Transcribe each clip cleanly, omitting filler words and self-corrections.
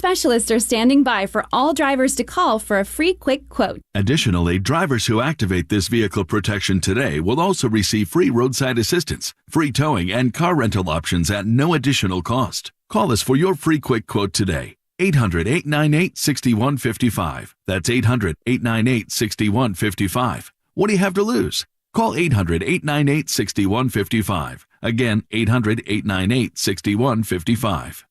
specialists are standing by for all drivers to call for a free quick quote. Additionally, drivers who activate this vehicle protection today will also receive free roadside assistance, free towing, and car rental options at no additional cost. Call us for your free quick quote today. 800-898-6155. That's 800-898-6155. What do you have to lose? Call 800-898-6155. Again, 800-898-6155.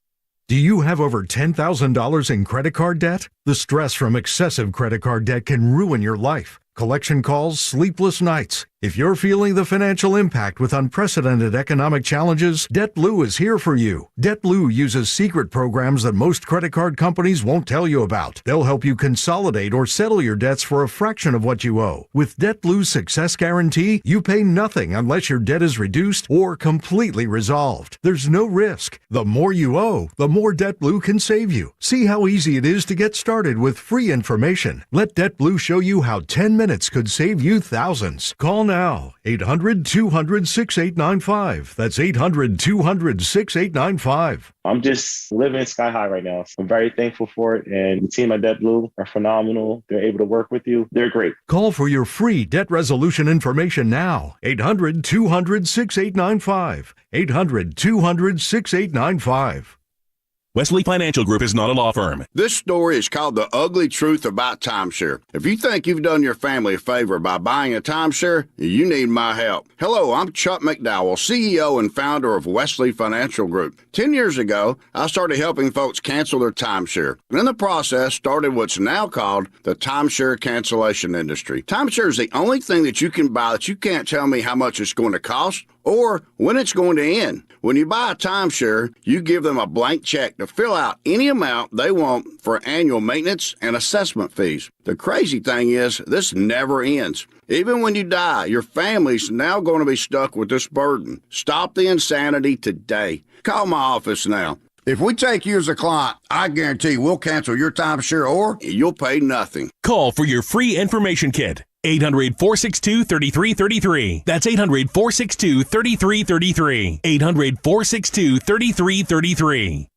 Do you have over $10,000 in credit card debt? The stress from excessive credit card debt can ruin your life. Collection calls, sleepless nights. If you're feeling the financial impact with unprecedented economic challenges, DebtBlue is here for you. DebtBlue uses secret programs that most credit card companies won't tell you about. They'll help you consolidate or settle your debts for a fraction of what you owe. With DebtBlue's Success Guarantee, you pay nothing unless your debt is reduced or completely resolved. There's no risk. The more you owe, the more DebtBlue can save you. See how easy it is to get started with free information. Let DebtBlue show you how 10 minutes could save you thousands. Call now. 800-200-6895. That's 800-200-6895. I'm just living sky high right now. I'm very thankful for it. And the team at DebtBlue are phenomenal. They're able to work with you. They're great. Call for your free debt resolution information now. 800-200-6895. 800-200-6895. Wesley Financial Group is not a law firm. This story is called The Ugly Truth About Timeshare. If you think you've done your family a favor by buying a timeshare, you need my help. Hello, I'm Chuck McDowell, CEO and founder of Wesley Financial Group. 10 years ago, I started helping folks cancel their timeshare. And in the process, started what's now called the timeshare cancellation industry. Timeshare is the only thing that you can buy that you can't tell me how much it's going to cost or when it's going to end. When you buy a timeshare, you give them a blank check to fill out any amount they want for annual maintenance and assessment fees. The crazy thing is, this never ends. Even when you die, your family's now going to be stuck with this burden. Stop the insanity today. Call my office now. If we take you as a client, I guarantee we'll cancel your timeshare or you'll pay nothing. Call for your free information kit. 800-462-3333. That's 800-462-3333. 800-462-3333.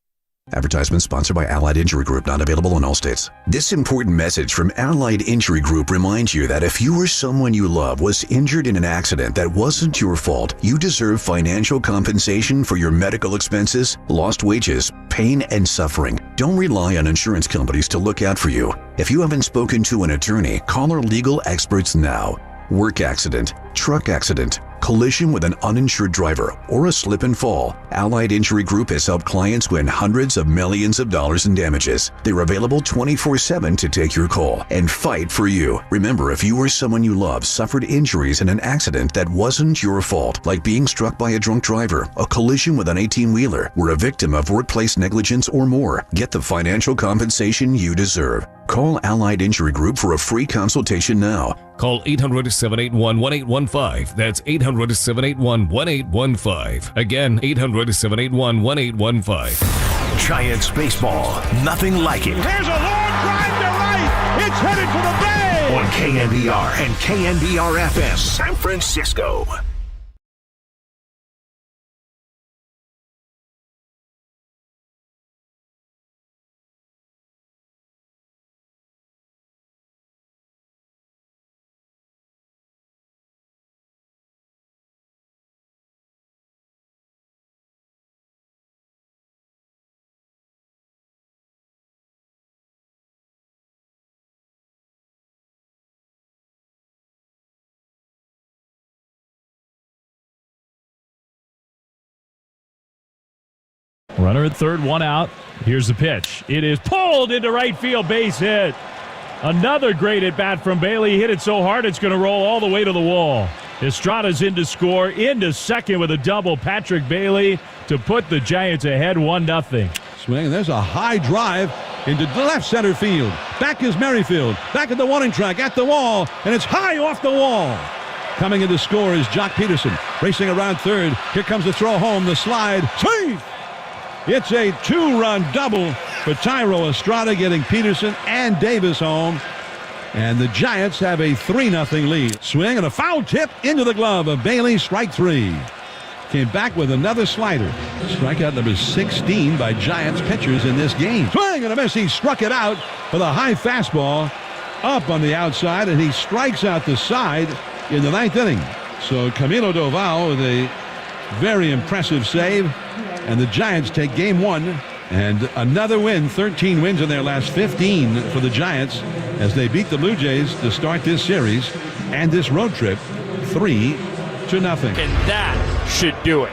Advertisement sponsored by Allied Injury Group, not available in all states. This important message from Allied Injury Group reminds you that if you or someone you love was injured in an accident that wasn't your fault, you deserve financial compensation for your medical expenses, lost wages, pain, and suffering. Don't rely on insurance companies to look out for you. If you haven't spoken to an attorney, call our legal experts now. Work accident, truck accident, collision with an uninsured driver, or a slip and fall. Allied Injury Group has helped clients win hundreds of millions of dollars in damages. They're available 24/7 to take your call and fight for you. Remember, if you or someone you love suffered injuries in an accident that wasn't your fault, like being struck by a drunk driver, a collision with an 18-wheeler, were a victim of workplace negligence or more, get the financial compensation you deserve. Call Allied Injury Group for a free consultation now. Call 800-781-1815. That's 800-781-1815. Again, 800-781-1815. Giants baseball, nothing like it. Here's a long drive to right. It's headed for the bay. On KNBR and KNBR-FM, San Francisco. Runner at third, one out. Here's the pitch. It is pulled into right field, base hit. Another great at-bat from Bailey. Hit it so hard it's going to roll all the way to the wall. Estrada's in to score. Into second with a double. Patrick Bailey to put the Giants ahead 1-0. Swing, there's a high drive into the left center field. Back is Merrifield. Back at the warning track, at the wall, and it's high off the wall. Coming in to score is Jock Peterson. Racing around third. Here comes the throw home, the slide. Safe! It's a two-run double for Thairo Estrada, getting Peterson and Davis home. And the Giants have a 3-0 lead. Swing and a foul tip into the glove of Bailey, strike three. Came back with another slider. Strikeout number 16 by Giants pitchers in this game. Swing! swing and a miss. He struck it out with a high fastball up on the outside, and he strikes out the side in the 9th inning. So Camilo Doval with a very impressive save, and the Giants take game 1 and another win. 13 wins in their last 15 for the Giants as they beat the Blue Jays to start this series and this road trip 3-0. And that should do it.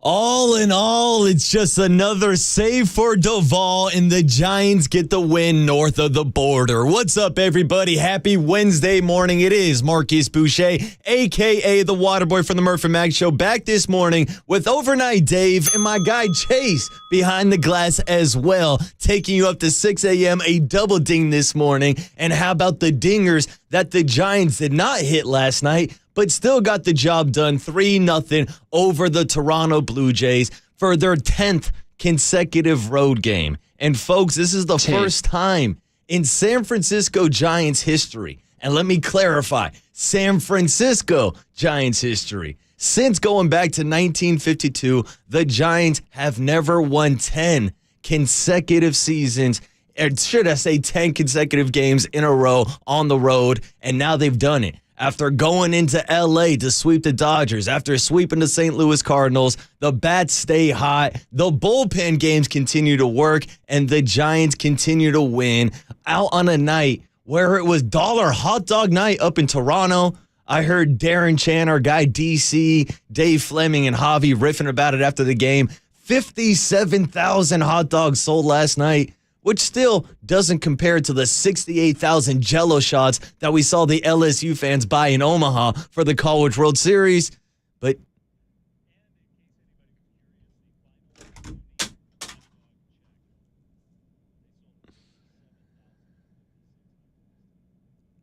All in all, it's just another save for Doval, and the Giants get the win north of the border. What's up, everybody? Happy Wednesday morning. It is Marcus Boucher, a.k.a. the Waterboy from the Murph and Mag Show, back this morning with Overnight Dave and my guy Chase behind the glass as well, taking you up to 6 a.m., a double ding this morning. And how about the dingers that the Giants did not hit last night, but still got the job done 3-0 over the Toronto Blue Jays for their 10th consecutive road game. And folks, this is the first time in San Francisco Giants history, and let me clarify, San Francisco Giants history. Since going back to 1952, the Giants have never won 10 consecutive seasons, or should I say 10 consecutive games in a row on the road, and now they've done it. After going into L.A. to sweep the Dodgers, after sweeping the St. Louis Cardinals, the bats stay hot, the bullpen games continue to work, and the Giants continue to win out on a night where it was dollar hot dog night up in Toronto. I heard Darren Chan, our guy DC, Dave Fleming, and Javi riffing about it after the game. 57,000 hot dogs sold last night, which still doesn't compare to the 68,000 Jell-O shots that we saw the LSU fans buy in Omaha for the College World Series. But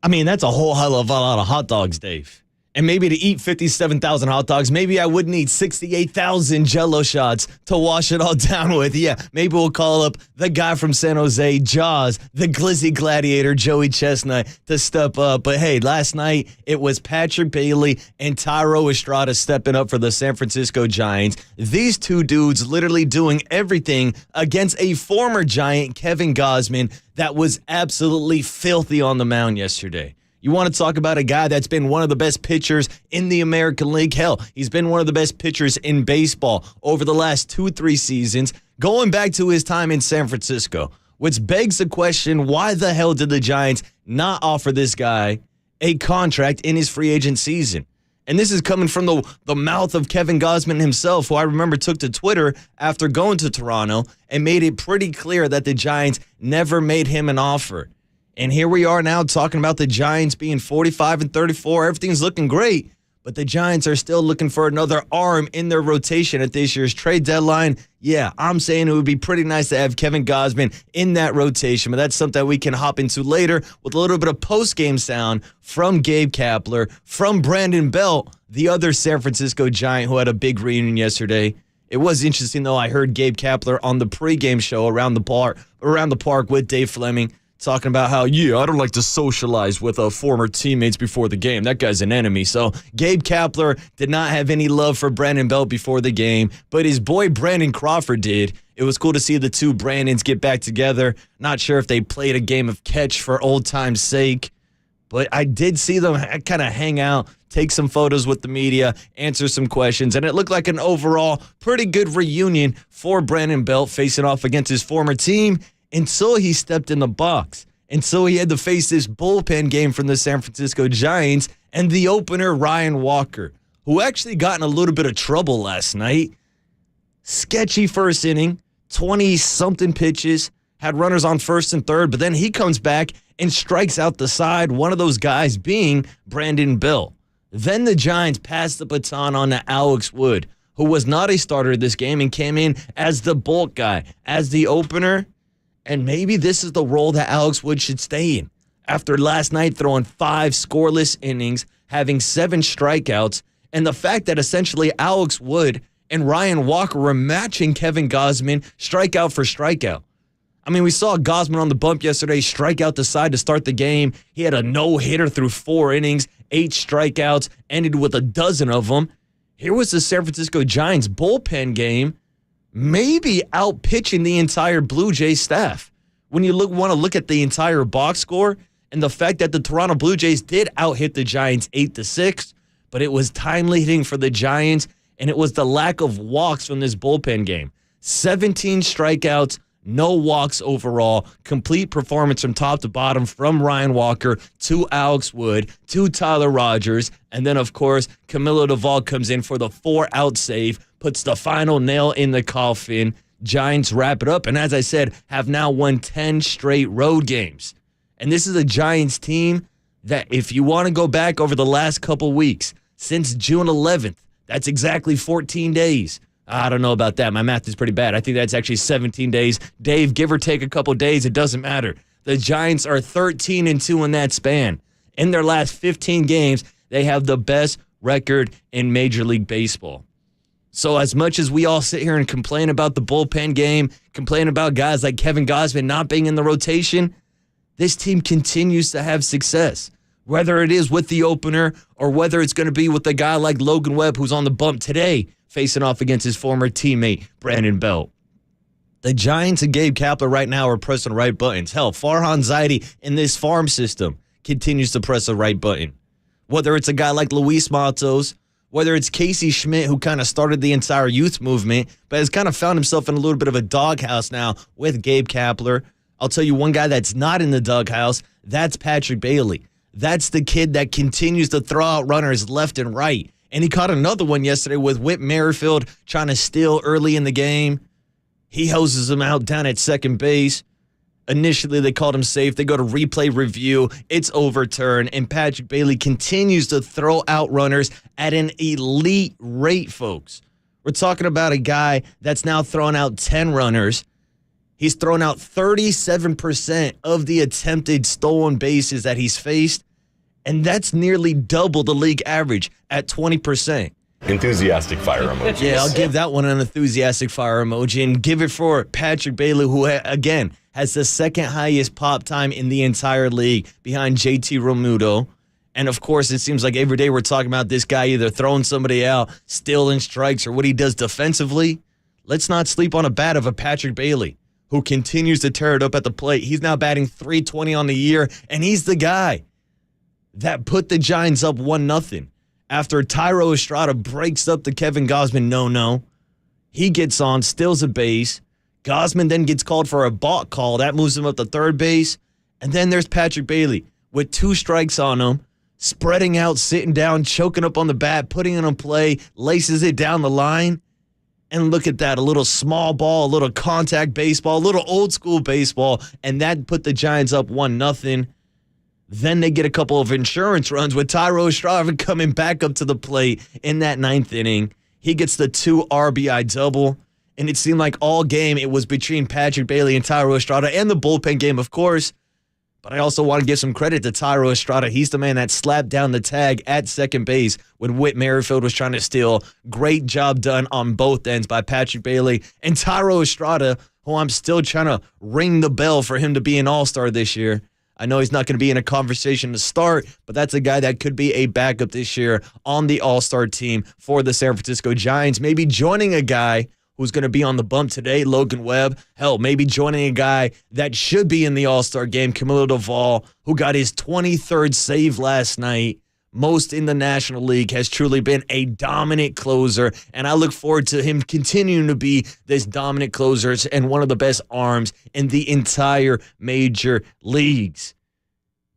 I mean, that's a whole hell of a lot of hot dogs, Dave. And maybe to eat 57,000 hot dogs, maybe I would need 68,000 Jell-O shots to wash it all down with. Yeah, maybe we'll call up the guy from San Jose, Jaws, the Glizzy Gladiator, Joey Chestnut, to step up. But hey, last night it was Patrick Bailey and Thairo Estrada stepping up for the San Francisco Giants. These two dudes literally doing everything against a former Giant, Kevin Gausman, that was absolutely filthy on the mound yesterday. You want to talk about a guy that's been one of the best pitchers in the American League? Hell, he's been one of the best pitchers in baseball over the last 2-3 seasons, going back to his time in San Francisco, which begs the question, why the hell did the Giants not offer this guy a contract in his free agent season? And this is coming from the mouth of Kevin Gausman himself, who I remember took to Twitter after going to Toronto and made it pretty clear that the Giants never made him an offer. And here we are now talking about the Giants being 45-34. Everything's looking great, but the Giants are still looking for another arm in their rotation at this year's trade deadline. Yeah, I'm saying it would be pretty nice to have Kevin Gausman in that rotation, but that's something we can hop into later with a little bit of post-game sound from Gabe Kapler, from Brandon Belt, the other San Francisco Giant who had a big reunion yesterday. It was interesting, though. I heard Gabe Kapler on the pregame show around the park with Dave Fleming, talking about how, I don't like to socialize with former teammates before the game. That guy's an enemy. So Gabe Kapler did not have any love for Brandon Belt before the game, but his boy Brandon Crawford did. It was cool to see the two Brandons get back together. Not sure if they played a game of catch for old time's sake, but I did see them kind of hang out, take some photos with the media, answer some questions, and it looked like an overall pretty good reunion for Brandon Belt facing off against his former team, until he stepped in the box. And so he had to face this bullpen game from the San Francisco Giants and the opener, Ryan Walker, who actually got in a little bit of trouble last night. Sketchy first inning, 20-something pitches, had runners on first and third, but then he comes back and strikes out the side, one of those guys being Brandon Belt. Then the Giants passed the baton on to Alex Wood, who was not a starter this game and came in as the bulk guy, as the opener. And maybe this is the role that Alex Wood should stay in. After last night throwing 5 scoreless innings, having 7 strikeouts, and the fact that essentially Alex Wood and Ryan Walker were matching Kevin Gausman strikeout for strikeout. I mean, we saw Gausman on the bump yesterday, strike out the side to start the game. He had a no-hitter through 4 innings, 8 strikeouts, ended with a dozen of them. Here was the San Francisco Giants bullpen game maybe out-pitching the entire Blue Jays staff. When you want to look at the entire box score and the fact that the Toronto Blue Jays did out-hit the Giants 8-6, but it was timely hitting for the Giants, and it was the lack of walks from this bullpen game. 17 strikeouts, no walks overall, complete performance from top to bottom from Ryan Walker to Alex Wood to Tyler Rogers, and then, of course, Camilo Doval comes in for the 4-out save, puts the final nail in the coffin. Giants wrap it up, and as I said, have now won 10 straight road games. And this is a Giants team that, if you want to go back over the last couple weeks, since June 11th, that's exactly 14 days. I don't know about that. My math is pretty bad. I think that's actually 17 days. Dave, give or take a couple days, it doesn't matter. The Giants are 13-2 in that span. In their last 15 games, they have the best record in Major League Baseball. So as much as we all sit here and complain about the bullpen game, complain about guys like Kevin Gausman not being in the rotation, this team continues to have success. Whether it is with the opener or whether it's going to be with a guy like Logan Webb, who's on the bump today, facing off against his former teammate, Brandon Belt. The Giants and Gabe Kapler right now are pressing the right buttons. Hell, Farhan Zaidi in this farm system continues to press the right button. Whether it's a guy like Luis Matos, whether it's Casey Schmidt, who kind of started the entire youth movement, but has kind of found himself in a little bit of a doghouse now with Gabe Kapler. I'll tell you one guy that's not in the doghouse, that's Patrick Bailey. That's the kid that continues to throw out runners left and right. And he caught another one yesterday with Whit Merrifield trying to steal early in the game. He hoses him out down at second base. Initially, they called him safe. They go to replay review. It's overturned. And Patrick Bailey continues to throw out runners at an elite rate, folks. We're talking about a guy that's now thrown out 10 runners. He's thrown out 37% of the attempted stolen bases that he's faced. And that's nearly double the league average at 20%. Enthusiastic fire emoji. Yeah, I'll give that one an enthusiastic fire emoji and give it for Patrick Bailey, who, again, has the second highest pop time in the entire league behind JT Realmuto. And, of course, it seems like every day we're talking about this guy either throwing somebody out, stealing strikes, or what he does defensively. Let's not sleep on a bat of a Patrick Bailey, who continues to tear it up at the plate. He's now batting .320 on the year, and he's the guy that put the Giants up 1-0 after Thairo Estrada breaks up the Kevin Gausman no-no. He gets on, steals a base. Gausman then gets called for a balk call. That moves him up to third base. And then there's Patrick Bailey with 2 strikes on him, spreading out, sitting down, choking up on the bat, putting it in play, laces it down the line. And look at that, a little small ball, a little contact baseball, a little old school baseball, and that put the Giants up 1-0. Then they get a couple of insurance runs with Thairo Estrada coming back up to the plate in that 9th inning. He gets the 2 RBI double, and it seemed like all game it was between Patrick Bailey and Thairo Estrada, and the bullpen game, of course. But I also want to give some credit to Thairo Estrada. He's the man that slapped down the tag at second base when Whit Merrifield was trying to steal. Great job done on both ends by Patrick Bailey and Thairo Estrada, who I'm still trying to ring the bell for him to be an all-star this year. I know he's not going to be in a conversation to start, but that's a guy that could be a backup this year on the all-star team for the San Francisco Giants. Maybe joining a guy who's going to be on the bump today, Logan Webb. Hell, maybe joining a guy that should be in the all-star game, Camilo Doval, who got his 23rd save last night. Most in the National League, has truly been a dominant closer, and I look forward to him continuing to be this dominant closer and one of the best arms in the entire major leagues.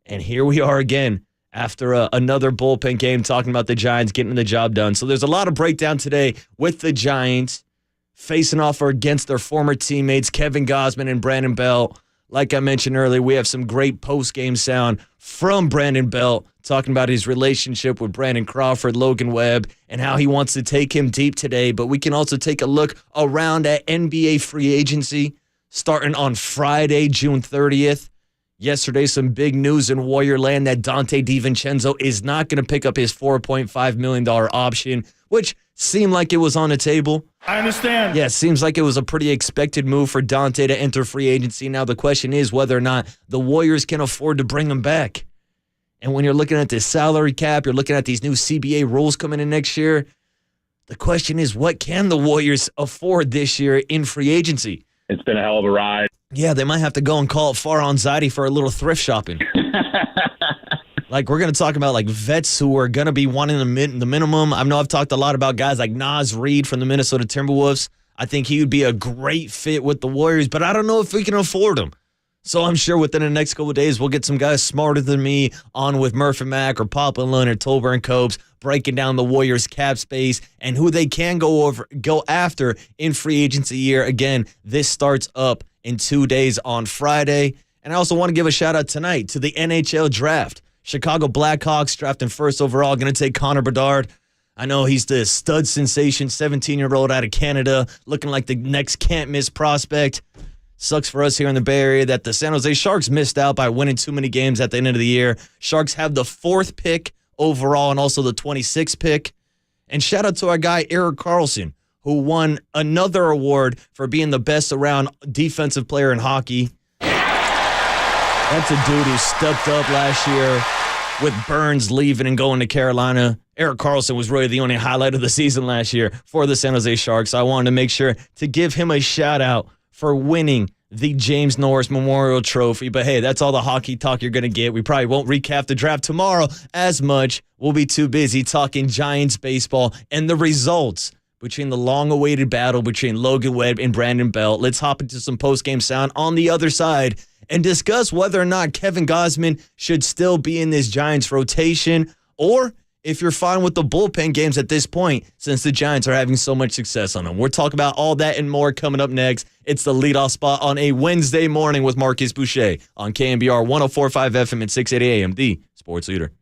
And here we are again after another bullpen game talking about the Giants getting the job done. So there's a lot of breakdown today with the Giants facing off against their former teammates, Kevin Gausman and Brandon Belt. Like I mentioned earlier, we have some great post-game sound from Brandon Belt talking about his relationship with Brandon Crawford, Logan Webb, and how he wants to take him deep today. But we can also take a look around at NBA free agency starting on Friday, June 30th. Yesterday, some big news in Warrior land that Dante DiVincenzo is not going to pick up his $4.5 million option, which seemed like it was on the table. I understand. Yeah, seems like it was a pretty expected move for Dante to enter free agency. Now the question is whether or not the Warriors can afford to bring him back. And when you're looking at this salary cap, you're looking at these new CBA rules coming in next year, The question is, what can the Warriors afford this year in free agency? It's been a hell of a ride. Yeah, they might have to go and call it Farhan Zaidi for a little thrift shopping. Like, we're going to talk about, like, vets who are going to be wanting the minimum. I know I've talked a lot about guys like Naz Reid from the Minnesota Timberwolves. I think he would be a great fit with the Warriors, but I don't know if we can afford him. So I'm sure within the next couple of days, we'll get some guys smarter than me on with Murphy Mack or Papa Lund or Tolbert and Copes, breaking down the Warriors' cap space and who they can go after in free agency year. Again, this starts up in 2 days on Friday. And I also want to give a shout-out tonight to the NHL Draft. Chicago Blackhawks drafting first overall, going to take Connor Bedard. I know he's the stud sensation, 17-year-old out of Canada, looking like the next can't-miss prospect. Sucks for us here in the Bay Area that the San Jose Sharks missed out by winning too many games at the end of the year. Sharks have the 4th pick overall and also the 26th pick. And shout out to our guy, Erik Karlsson, who won another award for being the best around defensive player in hockey. That's a dude who stepped up last year with Burns leaving and going to Carolina. Erik Karlsson was really the only highlight of the season last year for the San Jose Sharks. So I wanted to make sure to give him a shout out for winning the James Norris Memorial Trophy. But hey, that's all the hockey talk you're going to get. We probably won't recap the draft tomorrow as much. We'll be too busy talking Giants baseball and the results between the long-awaited battle between Logan Webb and Brandon Belt. Let's hop into some post-game sound on the other side and discuss whether or not Kevin Gausman should still be in this Giants rotation, or if you're fine with the bullpen games at this point since the Giants are having so much success on them. We'll talk about all that and more coming up next. It's the leadoff spot on a Wednesday morning with Marcus Boucher on KNBR 104.5 FM and 680 AM, the sports leader.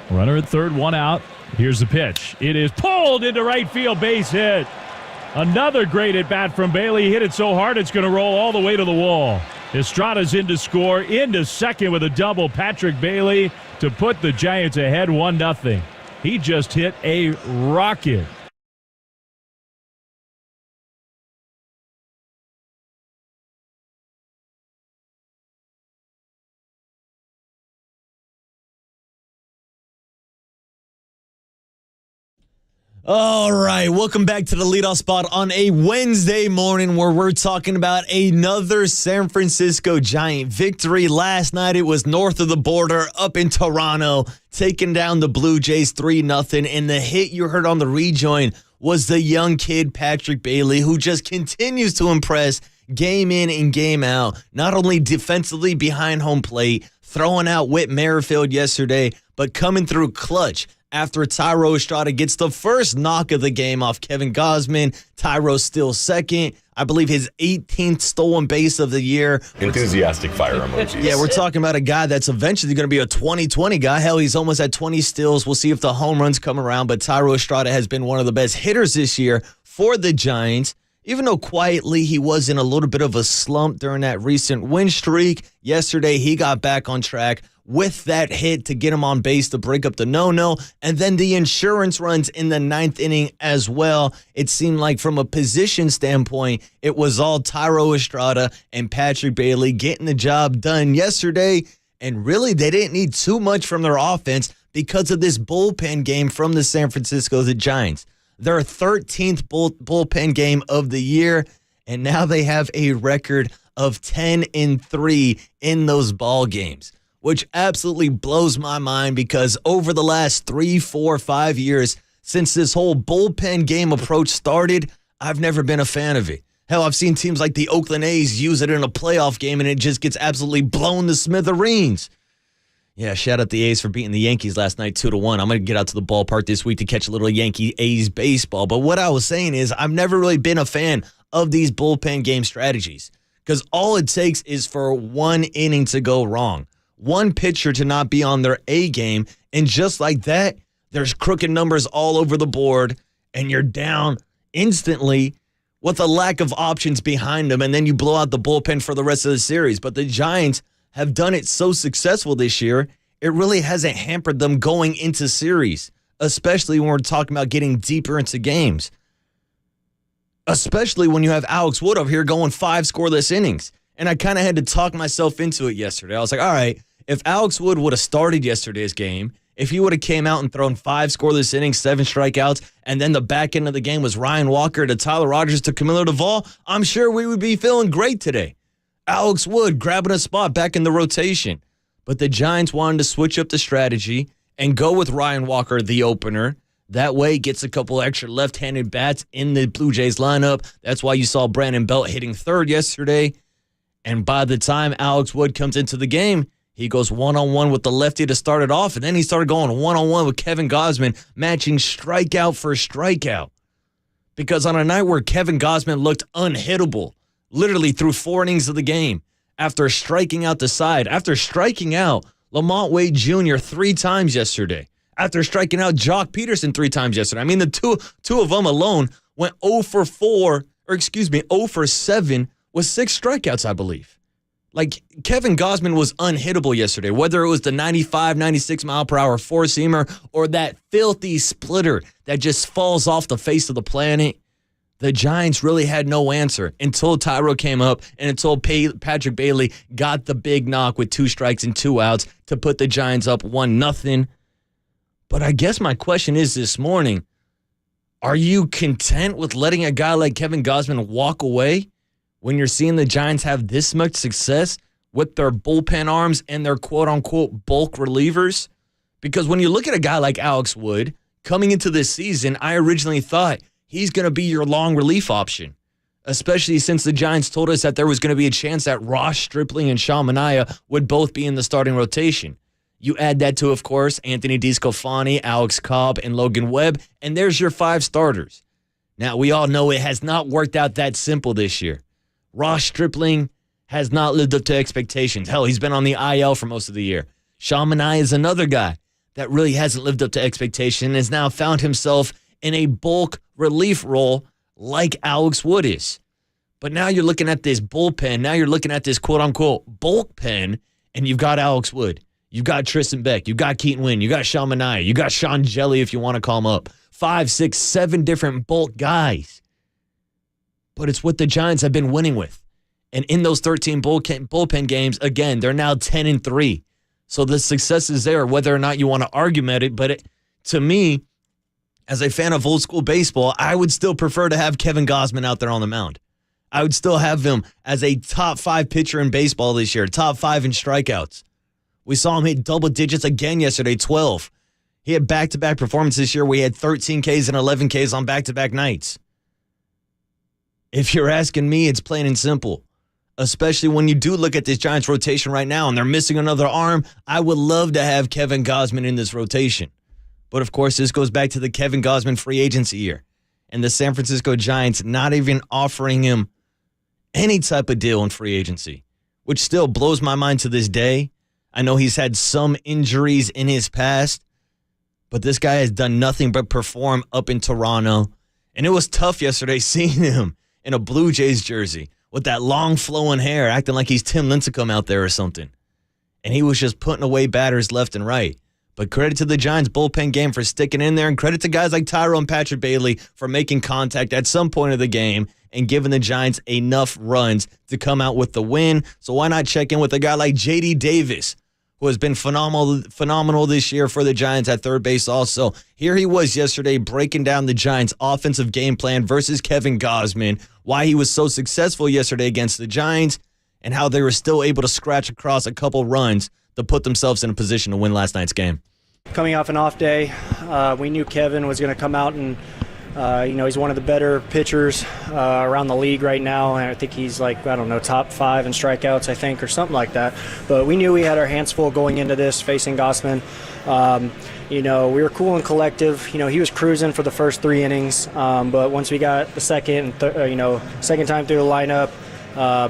Runner at third, one out. Here's the pitch. It is pulled into right field, base hit. Another great at bat from Bailey. Hit it so hard it's going to roll all the way to the wall. Estrada's in to score. Into second with a double. Patrick Bailey to put the Giants ahead 1-0. He just hit a rocket. All right, welcome back to the leadoff spot on a Wednesday morning where we're talking about another San Francisco Giant victory. Last night it was north of the border up in Toronto, taking down the Blue Jays 3-0. And the hit you heard on the rejoin was the young kid Patrick Bailey, who just continues to impress game in and game out, not only defensively behind home plate, throwing out Whit Merrifield yesterday, but coming through clutch. After Thairo Estrada gets the first knock of the game off Kevin Gausman, Tyro's still second. I believe his 18th stolen base of the year. Enthusiastic fire emojis. Yeah, we're talking about a guy that's eventually going to be a 2020 guy. Hell, he's almost at 20 steals. We'll see if the home runs come around, but Thairo Estrada has been one of the best hitters this year for the Giants. Even though quietly he was in a little bit of a slump during that recent win streak, yesterday he got back on track with that hit to get him on base to break up the no-no, and then the insurance runs in the ninth inning as well. It seemed like from a position standpoint, it was all Thairo Estrada and Patrick Bailey getting the job done yesterday, and really they didn't need too much from their offense because of this bullpen game from the San Francisco Giants. Their 13th bullpen game of the year, and now they have a record of 10-3 in those ball games, which absolutely blows my mind because over the last 3, 4, 5 years since this whole bullpen game approach started, I've never been a fan of it. Hell, I've seen teams like the Oakland A's use it in a playoff game and it just gets absolutely blown to smithereens. Yeah, shout out the A's for beating the Yankees last night 2-1. I'm going to get out to the ballpark this week to catch a little Yankee A's baseball. But what I was saying is I've never really been a fan of these bullpen game strategies because all it takes is for one inning to go wrong. One pitcher to not be on their A game, and just like that, there's crooked numbers all over the board, and you're down instantly with a lack of options behind them, and then you blow out the bullpen for the rest of the series. But the Giants have done it so successful this year, it really hasn't hampered them going into series, especially when we're talking about getting deeper into games. Especially when you have Alex Wood over here going 5 scoreless innings. And I kind of had to talk myself into it yesterday. I was like, all right, if Alex Wood would have started yesterday's game, if he would have came out and thrown 5 scoreless innings, 7 strikeouts, and then the back end of the game was Ryan Walker to Tyler Rogers to Camilo Duvall, I'm sure we would be feeling great today. Alex Wood grabbing a spot back in the rotation. But the Giants wanted to switch up the strategy and go with Ryan Walker, the opener. That way, it gets a couple extra left-handed bats in the Blue Jays lineup. That's why you saw Brandon Belt hitting third yesterday. And by the time Alex Wood comes into the game, he goes one-on-one with the lefty to start it off, and then he started going one-on-one with Kevin Gausman, matching strikeout for strikeout. Because on a night where Kevin Gausman looked unhittable, literally through 4 innings of the game, after striking out the side, after striking out Lamont Wade Jr. 3 times yesterday, after striking out Jock Peterson 3 times yesterday. I mean, the two of them alone went 0 for 7 with 6 strikeouts, I believe. Like, Kevin Gausman was unhittable yesterday, whether it was the 95, 96 mile per hour four-seamer or that filthy splitter that just falls off the face of the planet. The Giants really had no answer until Thairo came up and until Patrick Bailey got the big knock with 2 strikes and 2 outs to put the Giants up 1-0. But I guess my question is this morning, are you content with letting a guy like Kevin Gausman walk away when you're seeing the Giants have this much success with their bullpen arms and their quote-unquote bulk relievers? Because when you look at a guy like Alex Wood, coming into this season, I originally thought he's going to be your long relief option, especially since the Giants told us that there was going to be a chance that Ross Stripling and Sean Manaea would both be in the starting rotation. You add that to, of course, Anthony DeSclafani, Alex Cobb, and Logan Webb, and there's your 5 starters. Now, we all know it has not worked out that simple this year. Ross Stripling has not lived up to expectations. Hell, he's been on the IL for most of the year. Sean Manaea is another guy that really hasn't lived up to expectation and has now found himself in a bulk relief role like Alex Wood is. But now you're looking at this bullpen. Now you're looking at this quote-unquote bulk pen, and you've got Alex Wood. You've got Tristan Beck. You've got Keaton Wynn. You got Sean Manaea. You got Sean Jelly, if you want to call him up. 5, 6, 7 different bulk guys. But it's what the Giants have been winning with. And in those 13 bullpen games, again, they're now 10-3. So the success is there, whether or not you want to argument it. But to me, as a fan of old school baseball, I would still prefer to have Kevin Gausman out there on the mound. I would still have him as a top 5 pitcher in baseball this year, top 5 in strikeouts. We saw him hit double digits again yesterday, 12. He had back-to-back performances this year where he had 13 Ks and 11 Ks on back-to-back nights. If you're asking me, it's plain and simple. Especially when you do look at this Giants rotation right now and they're missing another arm, I would love to have Kevin Gausman in this rotation. But, of course, this goes back to the Kevin Gausman free agency year. And the San Francisco Giants not even offering him any type of deal in free agency, which still blows my mind to this day. I know he's had some injuries in his past, but this guy has done nothing but perform up in Toronto. And it was tough yesterday seeing him in a Blue Jays jersey with that long flowing hair, acting like he's Tim Lincecum out there or something. And he was just putting away batters left and right. But credit to the Giants bullpen game for sticking in there, and credit to guys like Tyrone and Patrick Bailey for making contact at some point of the game and giving the Giants enough runs to come out with the win. So why not check in with a guy like J.D. Davis, who has been phenomenal this year for the Giants at third base also. Here he was yesterday breaking down the Giants' offensive game plan versus Kevin Gausman, why he was so successful yesterday against the Giants, and how they were still able to scratch across a couple runs to put themselves in a position to win last night's game. Coming off an off day, we knew Kevin was going to come out and, he's one of the better pitchers around the league right now. And I think he's top 5 in strikeouts, I think, or something like that. But we knew we had our hands full going into this, facing Gausman. We were cool and collective. He was cruising for the first 3 innings. But once we got the second time through the lineup,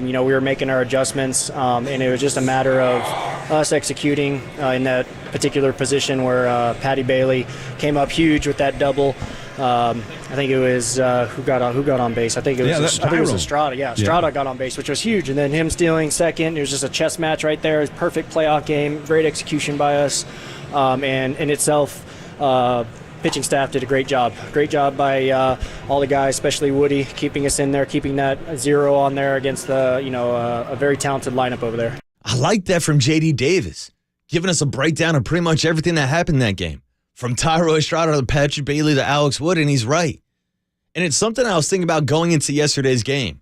we were making our adjustments, and it was just a matter of us executing in that particular position where Patty Bailey came up huge with that double. I think it was who got on base. I think it was Estrada. Yeah, Estrada got on base, which was huge. And then him stealing second. It was just a chess match right there. It was a perfect playoff game. Great execution by us, and in itself. Pitching staff did a great job. Great job by all the guys, especially Woody, keeping us in there, keeping that 0 on there against a very talented lineup over there. I like that from J.D. Davis, giving us a breakdown of pretty much everything that happened in that game. From Thairo Estrada to Patrick Bailey to Alex Wood, and he's right. And it's something I was thinking about going into yesterday's game.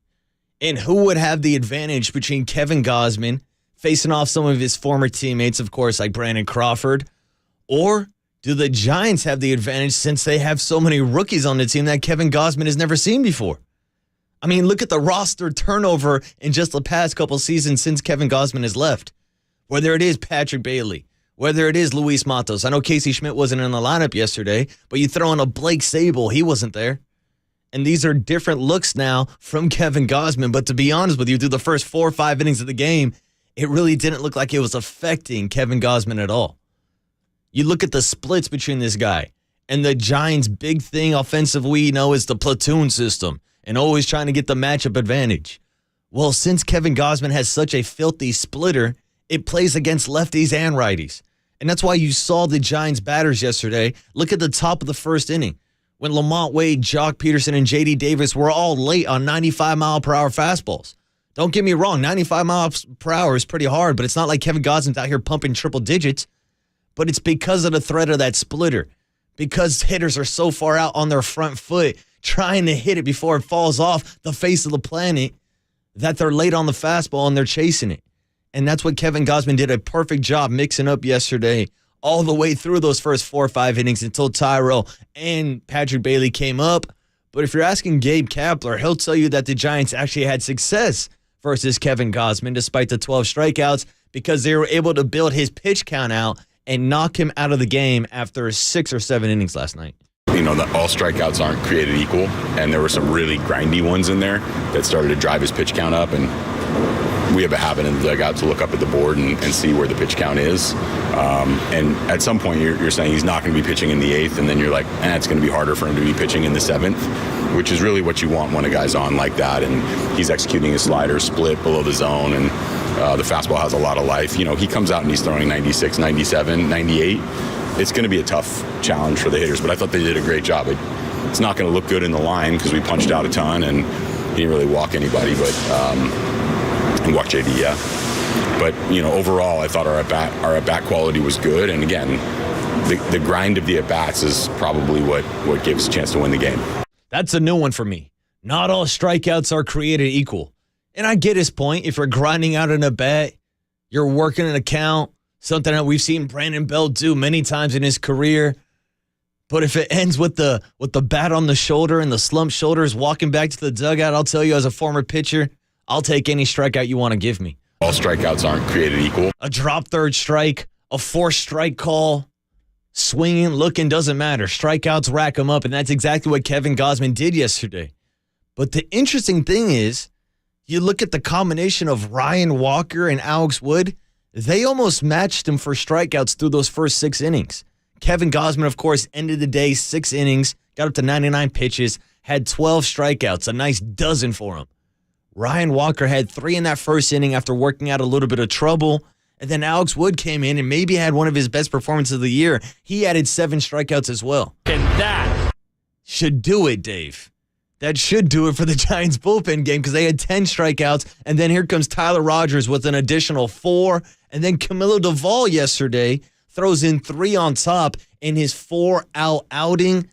And who would have the advantage between Kevin Gausman facing off some of his former teammates, of course, like Brandon Crawford, or do the Giants have the advantage since they have so many rookies on the team that Kevin Gausman has never seen before? I mean, look at the roster turnover in just the past couple seasons since Kevin Gausman has left. Whether it is Patrick Bailey, whether it is Luis Matos. I know Casey Schmidt wasn't in the lineup yesterday, but you throw in a Blake Sable, he wasn't there. And these are different looks now from Kevin Gausman. But to be honest with you, through the first 4 or 5 innings of the game, it really didn't look like it was affecting Kevin Gausman at all. You look at the splits between this guy and the Giants' big thing offensively, is the platoon system and always trying to get the matchup advantage. Well, since Kevin Gausman has such a filthy splitter, it plays against lefties and righties. And that's why you saw the Giants batters yesterday. Look at the top of the first inning when Lamont Wade, Jock Peterson, and J.D. Davis were all late on 95-mile-per-hour fastballs. Don't get me wrong, 95 miles per hour is pretty hard, but it's not like Kevin Gausman's out here pumping triple digits. But it's because of the threat of that splitter, because hitters are so far out on their front foot trying to hit it before it falls off the face of the planet that they're late on the fastball and they're chasing it. And that's what Kevin Gausman did a perfect job mixing up yesterday all the way through those first 4 or 5 innings until Thairo and Patrick Bailey came up. But if you're asking Gabe Kapler, he'll tell you that the Giants actually had success versus Kevin Gausman despite the 12 strikeouts because they were able to build his pitch count out and knock him out of the game after 6 or 7 innings last night. That all strikeouts aren't created equal, and there were some really grindy ones in there that started to drive his pitch count up, and we have a habit in the dugout to look up at the board and see where the pitch count is. And at some point, you're saying he's not going to be pitching in the 8th, and then you're like, it's going to be harder for him to be pitching in the 7th, which is really what you want when a guy's on like that. And he's executing his slider split below the zone, and the fastball has a lot of life. He comes out and he's throwing 96, 97, 98. It's going to be a tough challenge for the hitters, but I thought they did a great job. It's not going to look good in the line because we punched out a ton, and he didn't really walk anybody, but and walk JD, yeah. But overall, I thought our at bat quality was good, and again, the grind of the at bats is probably what gave us a chance to win the game. That's a new one for me. Not all strikeouts are created equal, and I get his point. If you're grinding out an at bat, you're working an account, something that we've seen Brandon Belt do many times in his career. But if it ends with the bat on the shoulder and the slumped shoulders walking back to the dugout, I'll tell you as a former pitcher, I'll take any strikeout you want to give me. All strikeouts aren't created equal. A drop third strike, a forced strike call, swinging, looking, doesn't matter. Strikeouts rack them up, and that's exactly what Kevin Gausman did yesterday. But the interesting thing is, you look at the combination of Ryan Walker and Alex Wood, they almost matched him for strikeouts through those first 6 innings. Kevin Gausman, of course, ended the day 6 innings, got up to 99 pitches, had 12 strikeouts, a nice dozen for him. Ryan Walker had 3 in that first inning after working out a little bit of trouble, and then Alex Wood came in and maybe had one of his best performances of the year. He added 7 strikeouts as well. And that should do it, Dave. That should do it for the Giants bullpen game because they had 10 strikeouts, and then here comes Tyler Rogers with an additional 4, and then Camilo Doval yesterday throws in 3 on top in his 4-out outing.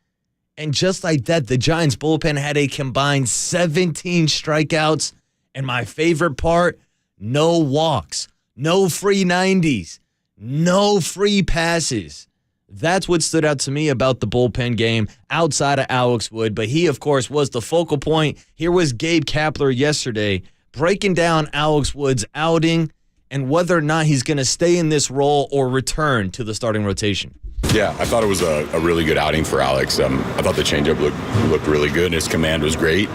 And just like that, the Giants bullpen had a combined 17 strikeouts. And my favorite part, no walks, no free 90s, no free passes. That's what stood out to me about the bullpen game outside of Alex Wood. But he, of course, was the focal point. Here was Gabe Kapler yesterday breaking down Alex Wood's outing and whether or not he's going to stay in this role or return to the starting rotation. Yeah, I thought it was a really good outing for Alex. I thought the changeup looked really good, and his command was great.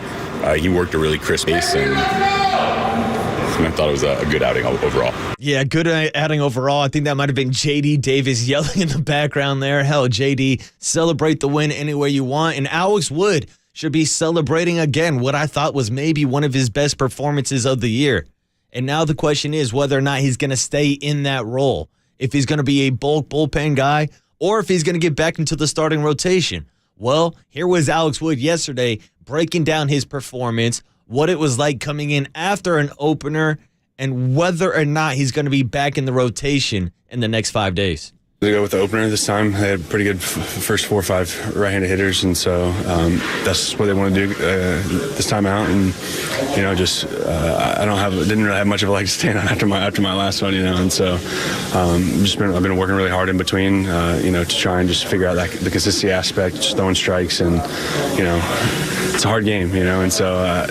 He worked a really crisp pace, and I thought it was a good outing overall. Yeah, good outing overall. I think that might have been J.D. Davis yelling in the background there. Hell, J.D., celebrate the win any way you want. And Alex Wood should be celebrating again what I thought was maybe one of his best performances of the year. And now the question is whether or not he's going to stay in that role. If he's going to be a bulk bullpen guy or if he's going to get back into the starting rotation. Well, here was Alex Wood yesterday breaking down his performance, what it was like coming in after an opener, and whether or not he's going to be back in the rotation in the next 5 days. They go with the opener this time. They had pretty good first 4 or 5 right-handed hitters, and so that's what they want to do this time out. And didn't really have much of a leg to stand on after my last one, and so I've been working really hard in between, to try and just figure out the consistency aspect, just throwing strikes, and it's a hard game, and so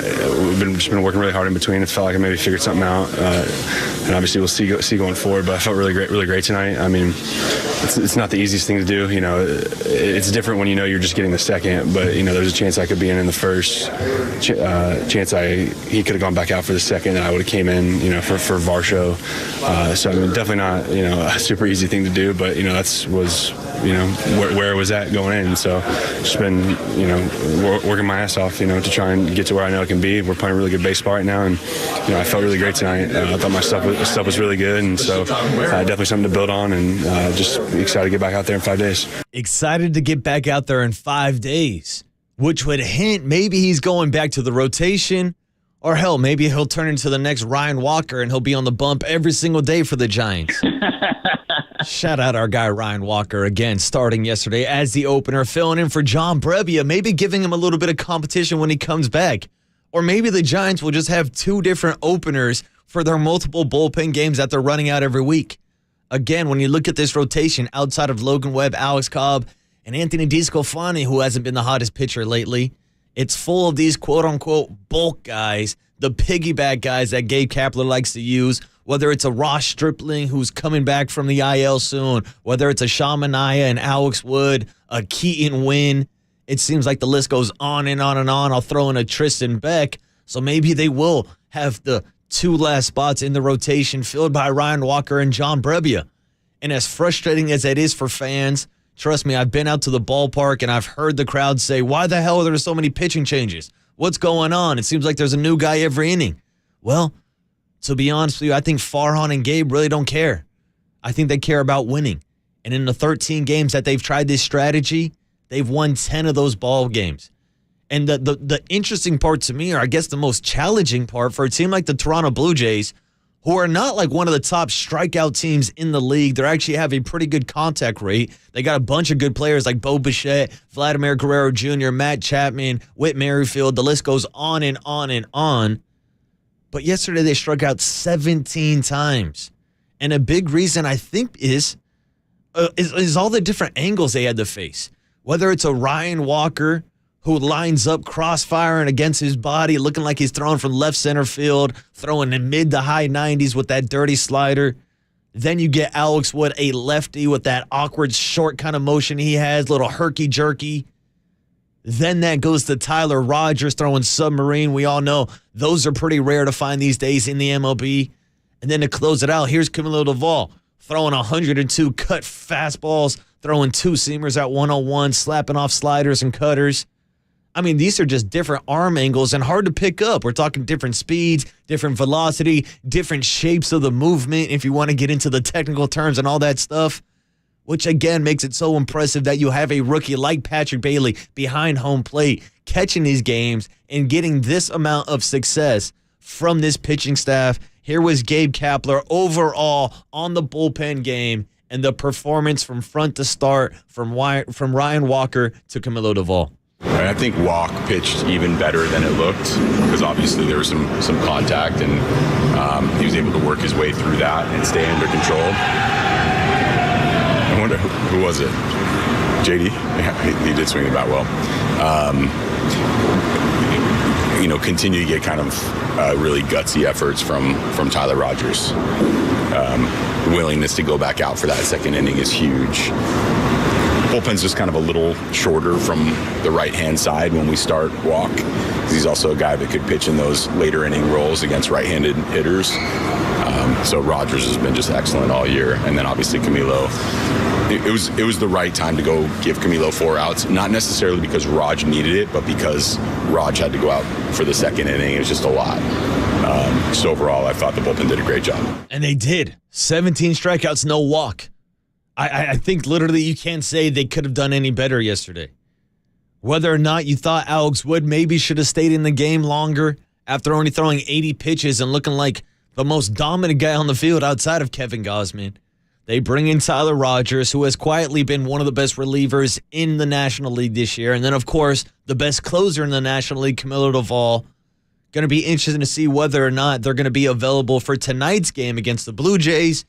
we've been working really hard in between. It felt like I maybe figured something out, and obviously we'll see going forward. But I felt really great tonight. I mean, it's not the easiest thing to do. It's different when you're just getting the second. But there's a chance I could be in the first. Chance he could have gone back out for the second, and I would have came in, for Varsho. So I mean, definitely not a super easy thing to do. But was where it was at going in. So just been working my ass off to try and get to where I know it can be. We're playing really good baseball right now, and I felt really great tonight. I thought my stuff was really good, and so definitely something to build on, and just excited to get back out there in 5 days. Excited to get back out there in 5 days, which would hint maybe he's going back to the rotation, or hell, maybe he'll turn into the next Ryan Walker and he'll be on the bump every single day for the Giants. Shout out our guy Ryan Walker again, starting yesterday as the opener, filling in for John Brebbia, maybe giving him a little bit of competition when he comes back. Or maybe the Giants will just have 2 different openers for their multiple bullpen games that they're running out every week. Again, when you look at this rotation outside of Logan Webb, Alex Cobb, and Anthony DeSclafani, who hasn't been the hottest pitcher lately, it's full of these quote-unquote bulk guys, the piggyback guys that Gabe Kapler likes to use, whether it's a Ross Stripling who's coming back from the IL soon, whether it's a Sean Manaea and Alex Wood, a Keaton Wynn. It seems like the list goes on and on and on. I'll throw in a Tristan Beck. So maybe they will have the two last spots in the rotation filled by Ryan Walker and John Brebbia. And as frustrating as that is for fans, trust me, I've been out to the ballpark and I've heard the crowd say, why the hell are there so many pitching changes? What's going on? It seems like there's a new guy every inning. Well, to be honest with you, I think Farhan and Gabe really don't care. I think they care about winning. And in the 13 games that they've tried this strategy, they've won 10 of those ball games. And the interesting part to me, or I guess the most challenging part for a team like the Toronto Blue Jays, who are not like one of the top strikeout teams in the league. They actually have a pretty good contact rate. They got a bunch of good players like Bo Bichette, Vladimir Guerrero Jr., Matt Chapman, Whit Merrifield. The list goes on and on and on. But yesterday they struck out 17 times. And a big reason I think is all the different angles they had to face. Whether it's a Ryan Walker who lines up crossfiring against his body, looking like he's throwing from left center field, throwing in mid to high 90s with that dirty slider. Then you get Alex Wood, a lefty with that awkward short kind of motion he has, little herky-jerky. Then that goes to Tyler Rogers throwing submarine. We all know those are pretty rare to find these days in the MLB. And then to close it out, here's Camilo Doval throwing 102 cut fastballs, throwing two seamers at 101, slapping off sliders and cutters. I mean, these are just different arm angles and hard to pick up. We're talking different speeds, different velocity, different shapes of the movement, if you want to get into the technical terms and all that stuff, which again makes it so impressive that you have a rookie like Patrick Bailey behind home plate catching these games and getting this amount of success from this pitching staff. Here was Gabe Kapler overall on the bullpen game and the performance from front to start from Ryan Walker to Camilo Doval. I think Walk pitched even better than it looked because obviously there was some contact and he was able to work his way through that and stay under control. I wonder who was it? JD? Yeah, he did swing the bat well. Continue to get kind of really gutsy efforts from Tyler Rogers. The willingness to go back out for that second inning is huge. Bullpen's just kind of a little shorter from the right-hand side when we start Walk. He's also a guy that could pitch in those later inning roles against right-handed hitters. So Rogers has been just excellent all year. And then obviously Camilo, it was the right time to go give Camilo 4 outs, not necessarily because Raj needed it, but because Raj had to go out for the second inning. It was just a lot. So overall, I thought the bullpen did a great job. And they did. 17 strikeouts, no walk. I think literally you can't say they could have done any better yesterday. Whether or not you thought Alex Wood maybe should have stayed in the game longer after only throwing 80 pitches and looking like the most dominant guy on the field outside of Kevin Gausman. They bring in Tyler Rogers, who has quietly been one of the best relievers in the National League this year. And then, of course, the best closer in the National League, Camilo Doval. Going to be interesting to see whether or not they're going to be available for tonight's game against the Blue Jays.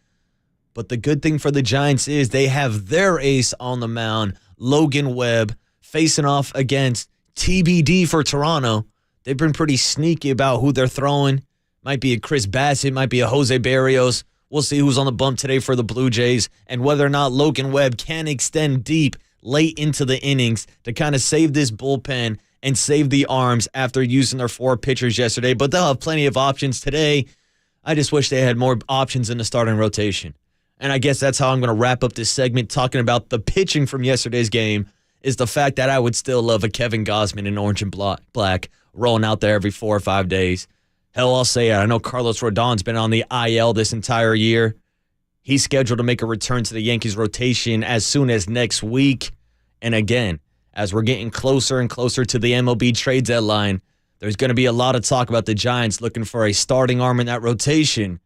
But the good thing for the Giants is they have their ace on the mound, Logan Webb, facing off against TBD for Toronto. They've been pretty sneaky about who they're throwing. Might be a Chris Bassett, might be a Jose Barrios. We'll see who's on the bump today for the Blue Jays and whether or not Logan Webb can extend deep late into the innings to kind of save this bullpen and save the arms after using their 4 pitchers yesterday. But they'll have plenty of options today. I just wish they had more options in the starting rotation. And I guess that's how I'm going to wrap up this segment talking about the pitching from yesterday's game is the fact that I would still love a Kevin Gausman in orange and black rolling out there every 4 or 5 days. Hell, I'll say it. I know Carlos Rodon's been on the IL this entire year. He's scheduled to make a return to the Yankees rotation as soon as next week. And again, as we're getting closer and closer to the MLB trade deadline, there's going to be a lot of talk about the Giants looking for a starting arm in that rotation.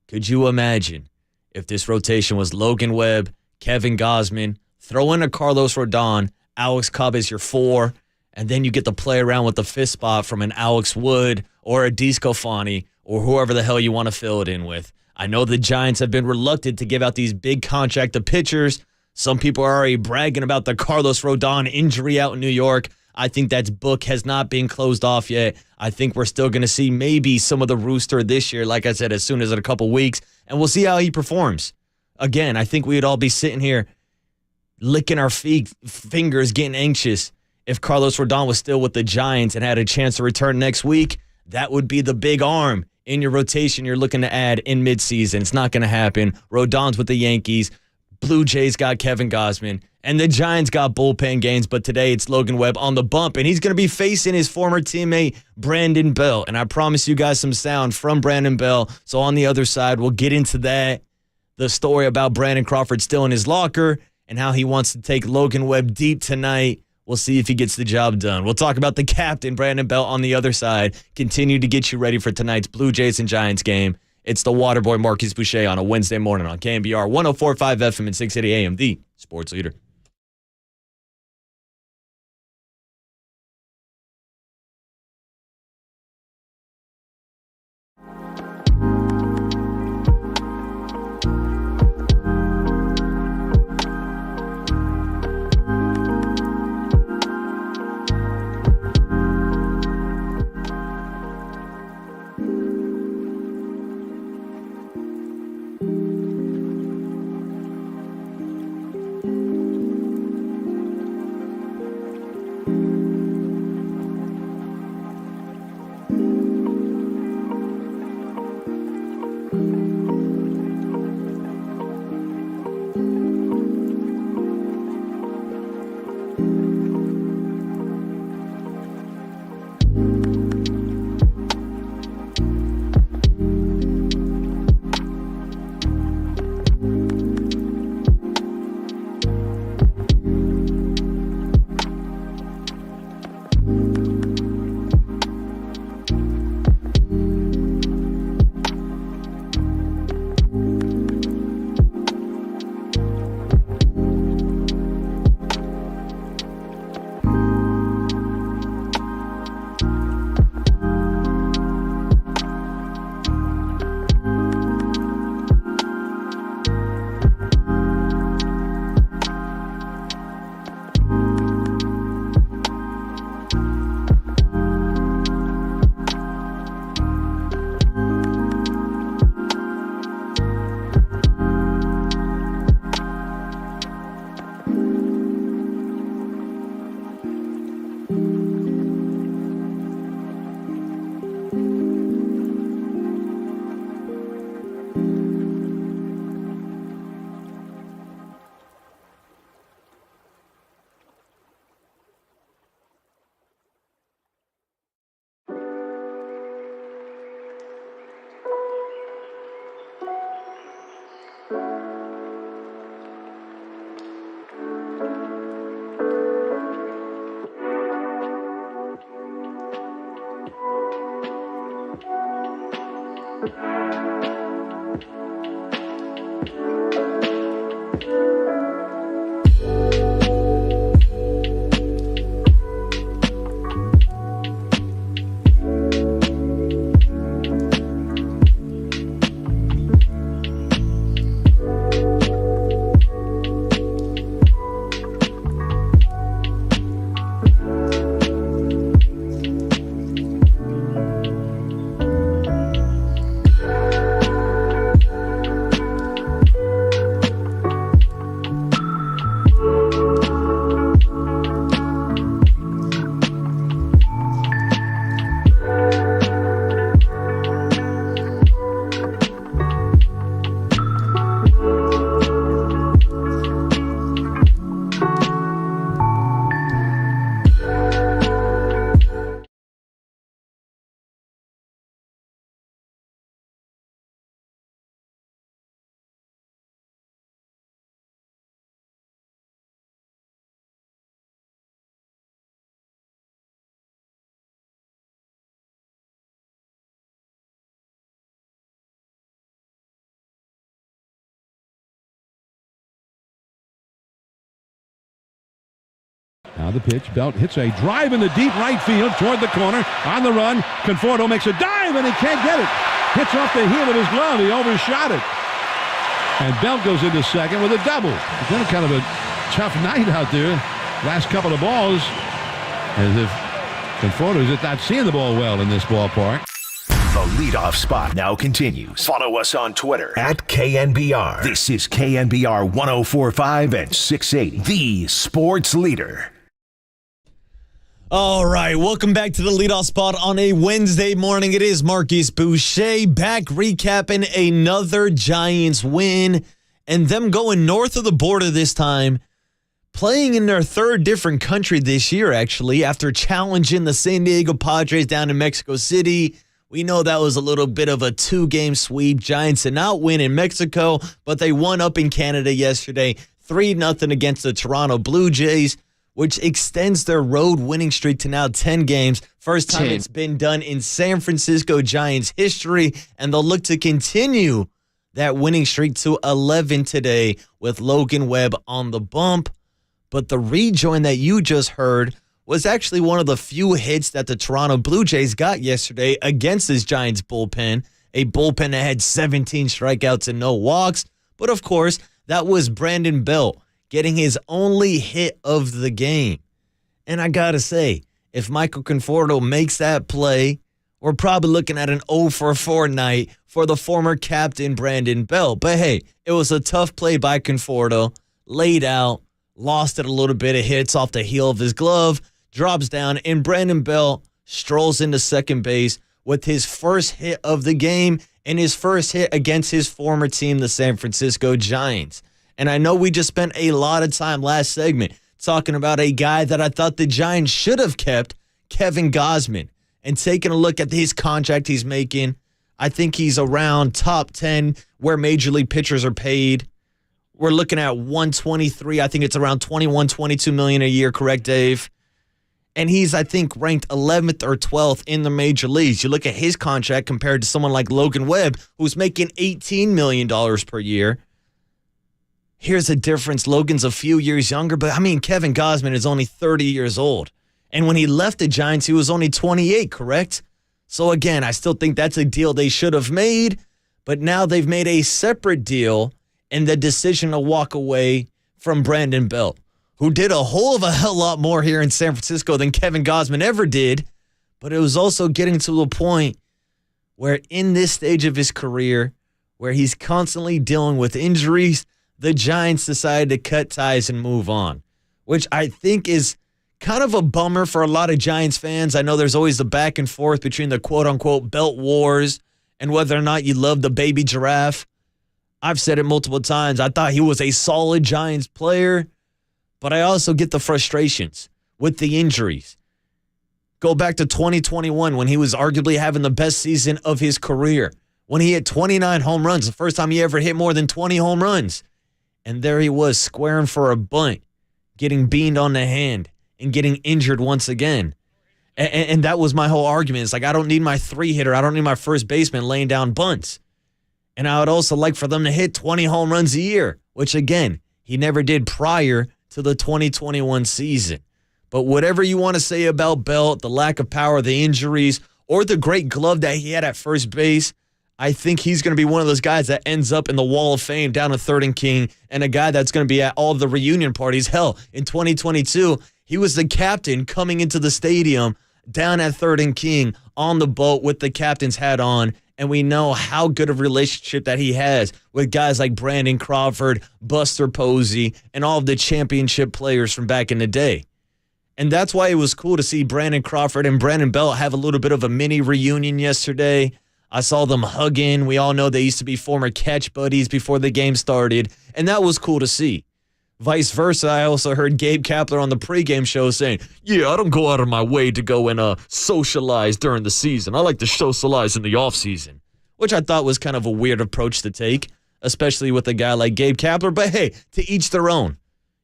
Could you imagine if this rotation was Logan Webb, Kevin Gausman, throw in a Carlos Rodon, Alex Cobb is your 4, and then you get to play around with the 5th spot from an Alex Wood or a DeSclafani or whoever the hell you want to fill it in with. I know the Giants have been reluctant to give out these big contract to pitchers. Some people are already bragging about the Carlos Rodon injury out in New York. I think that book has not been closed off yet. I think we're still going to see maybe some of the Rooster this year, like I said, as soon as in a couple weeks, and we'll see how he performs. Again, I think we would all be sitting here licking our fingers, getting anxious if Carlos Rodon was still with the Giants and had a chance to return next week. That would be the big arm in your rotation you're looking to add in midseason. It's not going to happen. Rodon's with the Yankees. Blue Jays got Kevin Gausman. And the Giants got bullpen games, but today it's Logan Webb on the bump, and he's going to be facing his former teammate, Brandon Bell. And I promise you guys some sound from Brandon Bell. So on the other side, we'll get into that, the story about Brandon Crawford still in his locker, and how he wants to take Logan Webb deep tonight. We'll see if he gets the job done. We'll talk about the captain, Brandon Bell, on the other side. Continue to get you ready for tonight's Blue Jays and Giants game. It's the Waterboy Marquise Boucher on a Wednesday morning on KNBR 104.5 FM and 680 AM, the sports leader. Now the pitch. Belt hits a drive in the deep right field toward the corner. On the run. Conforto makes a dive and he can't get it. Hits off the heel of his glove. He overshot it. And Belt goes into second with a double. It's been kind of a tough night out there. Last couple of balls. As if Conforto's just not seeing the ball well in this ballpark. The leadoff spot now continues. Follow us on Twitter at KNBR. This is KNBR 104.5 and 680, the sports leader. All right, welcome back to the leadoff spot on a Wednesday morning. It is Marcus Boucher back recapping another Giants win and them going north of the border this time, playing in their third different country this year, actually, after challenging the San Diego Padres down in Mexico City. We know that was a little bit of a 2-game sweep. Giants did not win in Mexico, but they won up in Canada yesterday, 3-0 against the Toronto Blue Jays, which extends their road winning streak to now 10 games. First time it's been done in San Francisco Giants history, and they'll look to continue that winning streak to 11 today with Logan Webb on the bump. But the rejoin that you just heard was actually one of the few hits that the Toronto Blue Jays got yesterday against this Giants bullpen, a bullpen that had 17 strikeouts and no walks. But of course, that was Brandon Belt getting his only hit of the game. And I got to say, if Michael Conforto makes that play, we're probably looking at an 0-for-4 night for the former captain Brandon Belt. But hey, it was a tough play by Conforto, laid out, lost it a little bit of hits off the heel of his glove, drops down, and Brandon Belt strolls into second base with his first hit of the game and his first hit against his former team, the San Francisco Giants. And I know we just spent a lot of time last segment talking about a guy that I thought the Giants should have kept, Kevin Gausman, and taking a look at his contract he's making. I think he's around top 10 where major league pitchers are paid. We're looking at 123. I think it's around 21, 22 million a year, correct, Dave? And he's, I think, ranked 11th or 12th in the major leagues. You look at his contract compared to someone like Logan Webb, who's making $18 million per year. Here's a difference. Logan's a few years younger, but I mean, Kevin Gausman is only 30 years old. And when he left the Giants, he was only 28, correct? So again, I still think that's a deal they should have made, but now they've made a separate deal and the decision to walk away from Brandon Belt, who did a whole of a hell lot more here in San Francisco than Kevin Gausman ever did. But it was also getting to the point where in this stage of his career, where he's constantly dealing with injuries, the Giants decided to cut ties and move on, which I think is kind of a bummer for a lot of Giants fans. I know there's always the back and forth between the quote-unquote belt wars and whether or not you love the baby giraffe. I've said it multiple times. I thought he was a solid Giants player, but I also get the frustrations with the injuries. Go back to 2021 when he was arguably having the best season of his career, when he hit 29 home runs, the first time he ever hit more than 20 home runs. And there he was squaring for a bunt, getting beamed on the hand, and getting injured once again. And that was my whole argument. It's like, I don't need my 3-hitter. I don't need my first baseman laying down bunts. And I would also like for them to hit 20 home runs a year, which, again, he never did prior to the 2021 season. But whatever you want to say about Belt, the lack of power, the injuries, or the great glove that he had at first base, I think he's going to be one of those guys that ends up in the Wall of Fame down at Third and King, and a guy that's going to be at all the reunion parties. Hell, in 2022, he was the captain coming into the stadium down at Third and King on the boat with the captain's hat on, and we know how good of a relationship that he has with guys like Brandon Crawford, Buster Posey, and all of the championship players from back in the day. And that's why it was cool to see Brandon Crawford and Brandon Belt have a little bit of a mini reunion yesterday. I saw them hugging. We all know they used to be former catch buddies before the game started, and that was cool to see. Vice versa, I also heard Gabe Kapler on the pregame show saying, yeah, I don't go out of my way to go and socialize during the season. I like to socialize in the offseason, which I thought was kind of a weird approach to take, especially with a guy like Gabe Kapler. But hey, to each their own.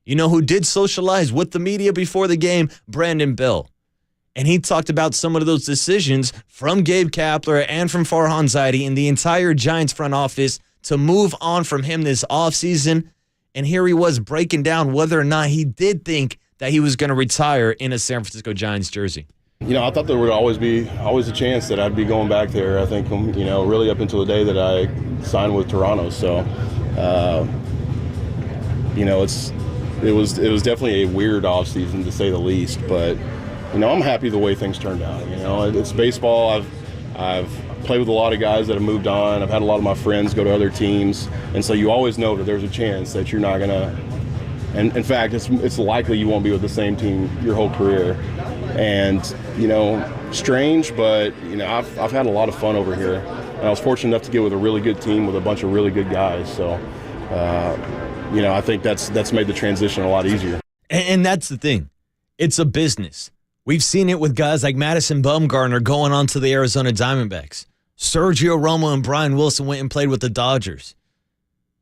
You know who did socialize with the media before the game? Brandon Belt. And he talked about some of those decisions from Gabe Kapler and from Farhan Zaidi and the entire Giants front office to move on from him this offseason. And here he was breaking down whether or not he did think that he was going to retire in a San Francisco Giants jersey. You know, I thought there would always a chance that I'd be going back there. I think, you know, really up until the day that I signed with Toronto. So, you know, it was definitely a weird offseason to say the least, but you know, I'm happy the way things turned out. You know, it's baseball. I've played with a lot of guys that have moved on. I've had a lot of my friends go to other teams, and so you always know that there's a chance that you're not gonna. And in fact, it's likely you won't be with the same team your whole career. And, strange, but, I've had a lot of fun over here. And I was fortunate enough to get with a really good team with a bunch of really good guys. So, I think that's made the transition a lot easier. And that's the thing. It's a business. We've seen it with guys like Madison Bumgarner going on to the Arizona Diamondbacks. Sergio Romo and Brian Wilson went and played with the Dodgers.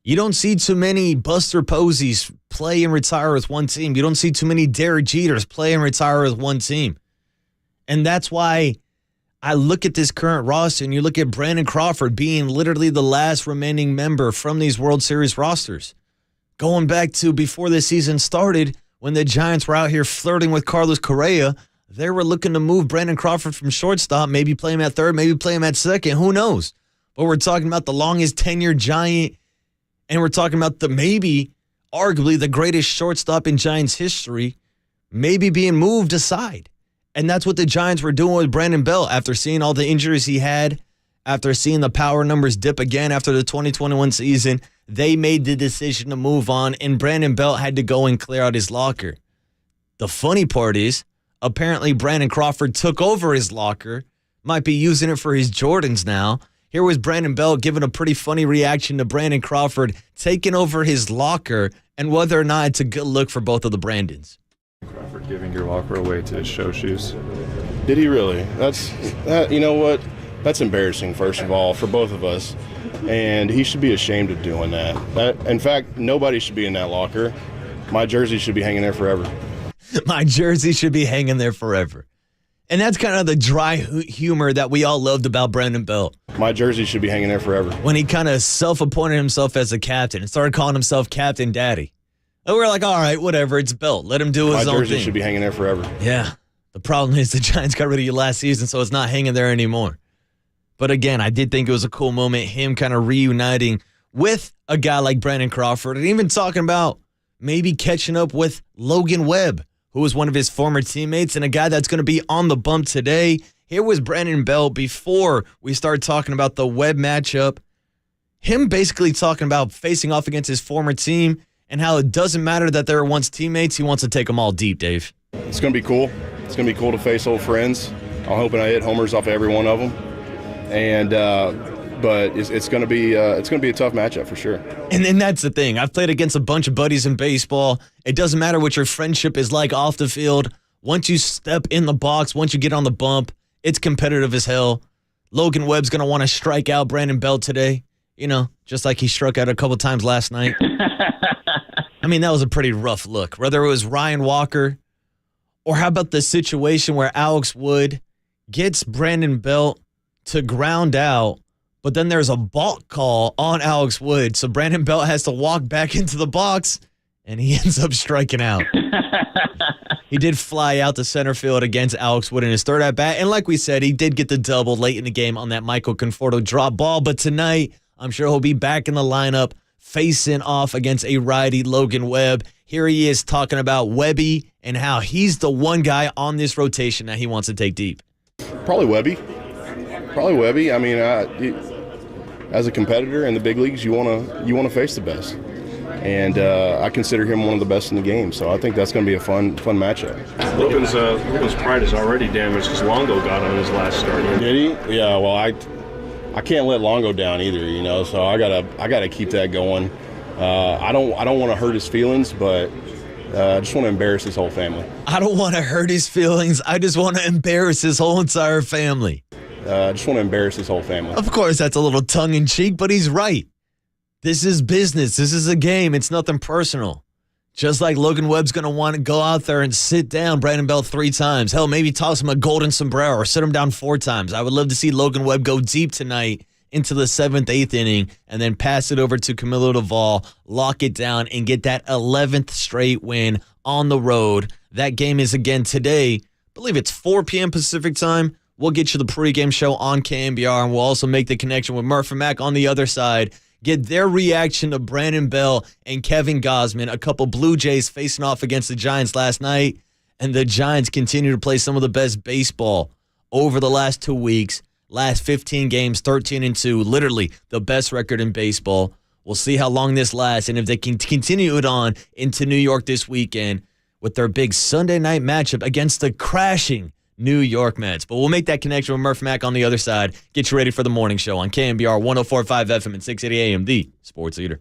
You don't see too many Buster Posies play and retire with one team. You don't see too many Derek Jeters play and retire with one team. And that's why I look at this current roster and you look at Brandon Crawford being literally the last remaining member from these World Series rosters. Going back to before the season started, when the Giants were out here flirting with Carlos Correa, they were looking to move Brandon Crawford from shortstop, maybe play him at third, maybe play him at second. Who knows? But we're talking about the longest tenured Giant, and we're talking about arguably the greatest shortstop in Giants history, maybe being moved aside. And that's what the Giants were doing with Brandon Belt after seeing all the injuries he had, after seeing the power numbers dip again after the 2021 season. They made the decision to move on, and Brandon Belt had to go and clear out his locker. The funny part is, apparently Brandon Crawford took over his locker, might be using it for his Jordans now. Here was Brandon Belt giving a pretty funny reaction to Brandon Crawford taking over his locker and whether or not it's a good look for both of the Brandons. Crawford giving your locker away to his show shoes. Did he really? You know what? That's embarrassing, first of all, for both of us. And he should be ashamed of doing that. In fact, nobody should be in that locker. My jersey should be hanging there forever. My jersey should be hanging there forever. And that's kind of the dry humor that we all loved about Brandon Belt. My jersey should be hanging there forever. When he kind of self-appointed himself as a captain and started calling himself Captain Daddy. And we're like, all right, whatever, it's Belt. Let him do his own thing. My jersey should be hanging there forever. Yeah. The problem is the Giants got rid of you last season, so it's not hanging there anymore. But again, I did think it was a cool moment, him kind of reuniting with a guy like Brandon Crawford and even talking about maybe catching up with Logan Webb, who was one of his former teammates and a guy that's going to be on the bump today. Here was Brandon Belt before we started talking about the Webb matchup. Him basically talking about facing off against his former team and how it doesn't matter that they were once teammates. He wants to take them all deep, Dave. It's going to be cool. It's going to be cool to face old friends. I'm hoping I hit homers off of every one of them. And but it's going to be a tough matchup for sure. And then that's the thing. I've played against a bunch of buddies in baseball. It doesn't matter what your friendship is like off the field. Once you step in the box, once you get on the bump, it's competitive as hell. Logan Webb's going to want to strike out Brandon Belt today, just like he struck out a couple times last night. I mean, that was a pretty rough look. Whether it was Ryan Walker or how about the situation where Alex Wood gets Brandon Belt to ground out, but then there's a balk call on Alex Wood, so Brandon Belt has to walk back into the box, and he ends up striking out. He did fly out to center field against Alex Wood in his third at-bat, and like we said, he did get the double late in the game on that Michael Conforto drop ball, but tonight, I'm sure he'll be back in the lineup facing off against a righty Logan Webb. Here he is talking about Webby and how he's the one guy on this rotation that he wants to take deep. Probably Webby. I mean, as a competitor in the big leagues, you want to face the best, and I consider him one of the best in the game. So I think that's going to be a fun matchup. Logan's pride is already damaged because Longo got on his last start. Did he? Yeah. Well, I can't let Longo down either. So I gotta keep that going. I don't want to hurt his feelings, but I just want to embarrass his whole family. I don't want to hurt his feelings. I just want to embarrass his whole entire family. I just want to embarrass his whole family. Of course, that's a little tongue-in-cheek, but he's right. This is business. This is a game. It's nothing personal. Just like Logan Webb's going to want to go out there and sit down Brandon Belt 3 times. Hell, maybe toss him a golden sombrero or sit him down 4 times. I would love to see Logan Webb go deep tonight into the 7th, 8th inning and then pass it over to Camilo Doval, lock it down, and get that 11th straight win on the road. That game is again today. I believe it's 4 p.m. Pacific time. We'll get you the pregame show on KNBR, and we'll also make the connection with Murph and Mac on the other side. Get their reaction to Brandon Belt and Kevin Gausman, a couple Blue Jays facing off against the Giants last night. And the Giants continue to play some of the best baseball over the last 2 weeks. Last 15 games, 13-2, literally the best record in baseball. We'll see how long this lasts and if they can continue it on into New York this weekend with their big Sunday night matchup against the crashing New York Mets. But we'll make that connection with Murph Mack on the other side. Get you ready for the morning show on KNBR 104.5 FM and 680 AM, the Sports Leader.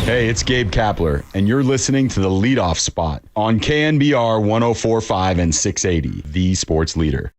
Hey, it's Gabe Kapler, and you're listening to the Leadoff Spot on KNBR 104.5 and 680, the sports leader.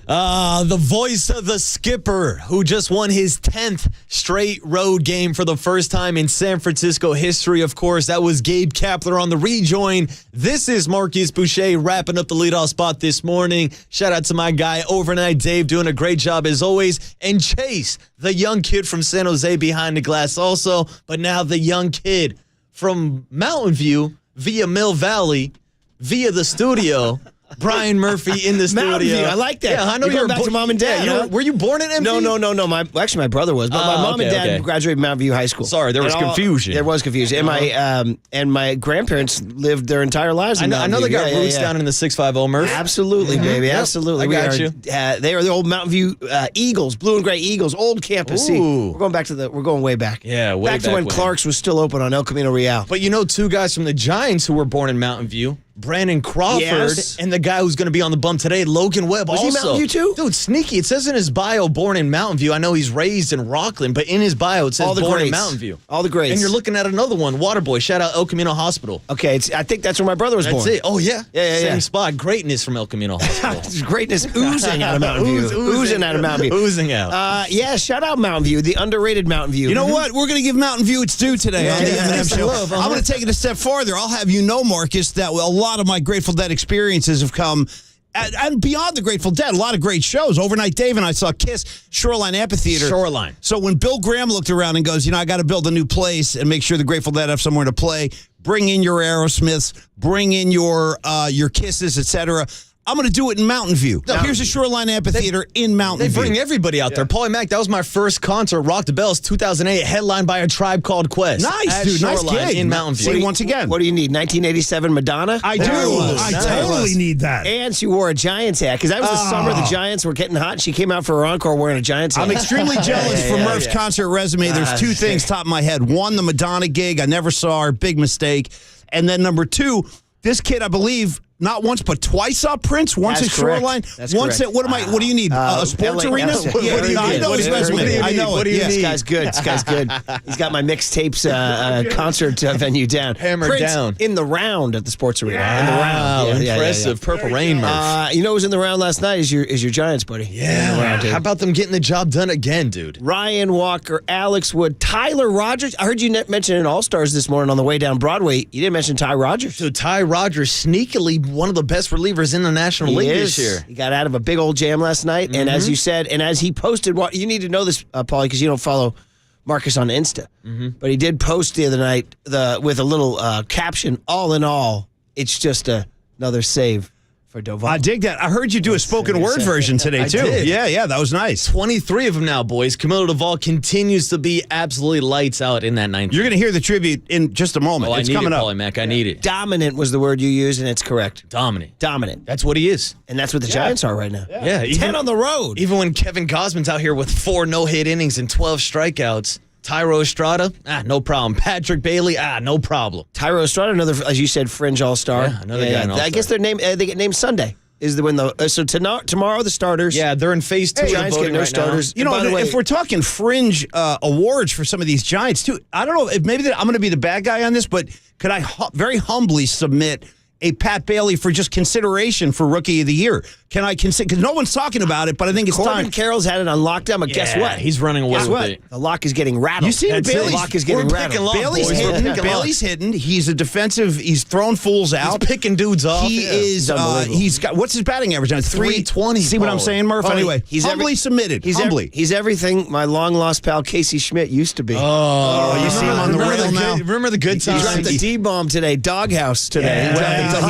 The voice of the skipper who just won his 10th straight road game for the first time in San Francisco history. Of course, that was Gabe Kapler on the rejoin. This is Marcus Boucher wrapping up the leadoff spot this morning. Shout out to my guy Overnight Dave doing a great job as always. And Chase, the young kid from San Jose behind the glass also, but now the young kid from Mountain View via Mill Valley, via the studio. Brian Murphy in the studio. View, I like that. Yeah, I know you're back to mom and dad. Yeah, were you born in MV? No. Actually, my brother was, but my mom and dad graduated Mountain View High School. Sorry, there was confusion. There was confusion, and my grandparents lived their entire lives in Mountain View. I know they got roots down in the 650 Murph. Absolutely, baby, absolutely. I got you. They are the old Mountain View Eagles, blue and gray Eagles, old campus. See, we're going way back. Yeah, way back to when Clark's was still open on El Camino Real. But you know, two guys from the Giants who were born in Mountain View. Brandon Crawford and the guy who's going to be on the bump today, Logan Webb. Was he Mountain View too? Dude, sneaky. It says in his bio, born in Mountain View. I know he's raised in Rockland, but in his bio, it says born in Mountain View. All the greats. And you're looking at another one, Waterboy. Shout out El Camino Hospital. Okay, I think that's where my brother was born. That's it. Oh, yeah? Yeah. Same spot. Greatness from El Camino Hospital. Greatness oozing out of Mountain View. Oozing out of Mountain View. Oozing out. Shout out Mountain View, the underrated Mountain View. You know what? We're going to give Mountain View its due today on the M&M Show. I'm going to take it a step farther. I'll have you know, Marcus, that a lot of my Grateful Dead experiences have come and beyond the Grateful Dead. A lot of great shows. Overnight Dave and I saw Kiss, Shoreline Amphitheater. Shoreline. So when Bill Graham looked around and goes, I got to build a new place and make sure the Grateful Dead have somewhere to play, bring in your Aerosmiths, bring in your Kisses, etc. I'm going to do it in Mountain View. No, here's a Shoreline Amphitheater in Mountain View. They bring everybody out there. Paulie Mack, that was my first concert, Rock the Bells, 2008, headlined by A Tribe Called Quest. Nice, dude. Nice gig. In Mountain View. See, once again. What do you need, 1987 Madonna? I do. I totally need that. And she wore a Giants hat, because that was the summer the Giants were getting hot, and she came out for her encore wearing a Giants hat. I'm extremely jealous for Murph's concert resume. There's two things top of my head. One, the Madonna gig. I never saw her. Big mistake. And then number two, this kid, I believe, not once but twice saw Prince. Once at Shoreline. Once at what do you need? A sports arena? I know his resume. I know it. This guy's good. This guy's good. He's got my mixtapes concert venue down. Hammered down. In the round at the sports arena. Wow, in the round. impressive. Purple Rain, Murph. You know who's in the round last night is your Giants, buddy. Yeah. How about them getting the job done again, dude? Ryan Walker, Alex Wood, Tyler Rogers. I heard you mention in All-Stars this morning on the way down Broadway. You didn't mention Ty Rogers. So Ty Rogers sneakily one of the best relievers in the National League this year. He got out of a big old jam last night, and as you said, and as he posted, you need to know this, Paulie, because you don't follow Marcus on Insta, but he did post the other night with a little caption, all in all, it's just another save for Doval. I dig that. I heard you do a spoken word version today, too. Did. Yeah, that was nice. 23 of them now, boys. Camilo Doval continues to be absolutely lights out in that ninth. You're going to hear the tribute in just a moment. It's coming up. Paulie Mack. I need it. Dominant was the word you used, and it's correct. Dominant. That's what he is. And that's what the Giants are right now. Yeah. 10 on the road. Even when Kevin Gausman's out here with 4 no-hit innings and 12 strikeouts, Tyro Estrada, no problem. Patrick Bailey, no problem. Tyro Estrada, another, as you said, fringe all-star. Yeah, another guy. I guess they get named Sunday. Is when so tomorrow the starters. Yeah, they're in phase 2. Giants getting their starters. Now. You know, if we're talking fringe awards for some of these Giants too, I don't know if maybe I'm going to be the bad guy on this, but could I very humbly submit a Pat Bailey for just consideration for Rookie of the Year? Can I consider? Because no one's talking about it, but I think it's Corbin time. Carroll's had it on lockdown, but guess what? He's running away with it. The lock is getting rattled. You see, the lock is getting rattled. Bailey's hitting. He's a defensive. He's throwing fools out. He's picking dudes off. He is. He's got. What's his batting average? 320. See what I'm saying, Murph? Anyway, he's humbly submitted. He's everything my long lost pal Casey Schmidt used to be. Oh, you see him on the rail now. Remember the good times? He dropped the D-bomb today. Doghouse today.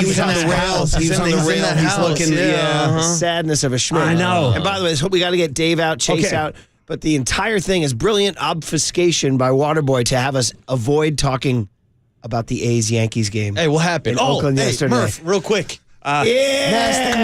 He was on the rails. He was on the rail. He's looking. Sadness of a Schmidt. I know. And by the way, we got to get Dave out, Chase out. But the entire thing is brilliant obfuscation by Waterboy to have us avoid talking about the A's-Yankees game. Hey, what happened? Oakland yesterday. Murph, real quick. Nasty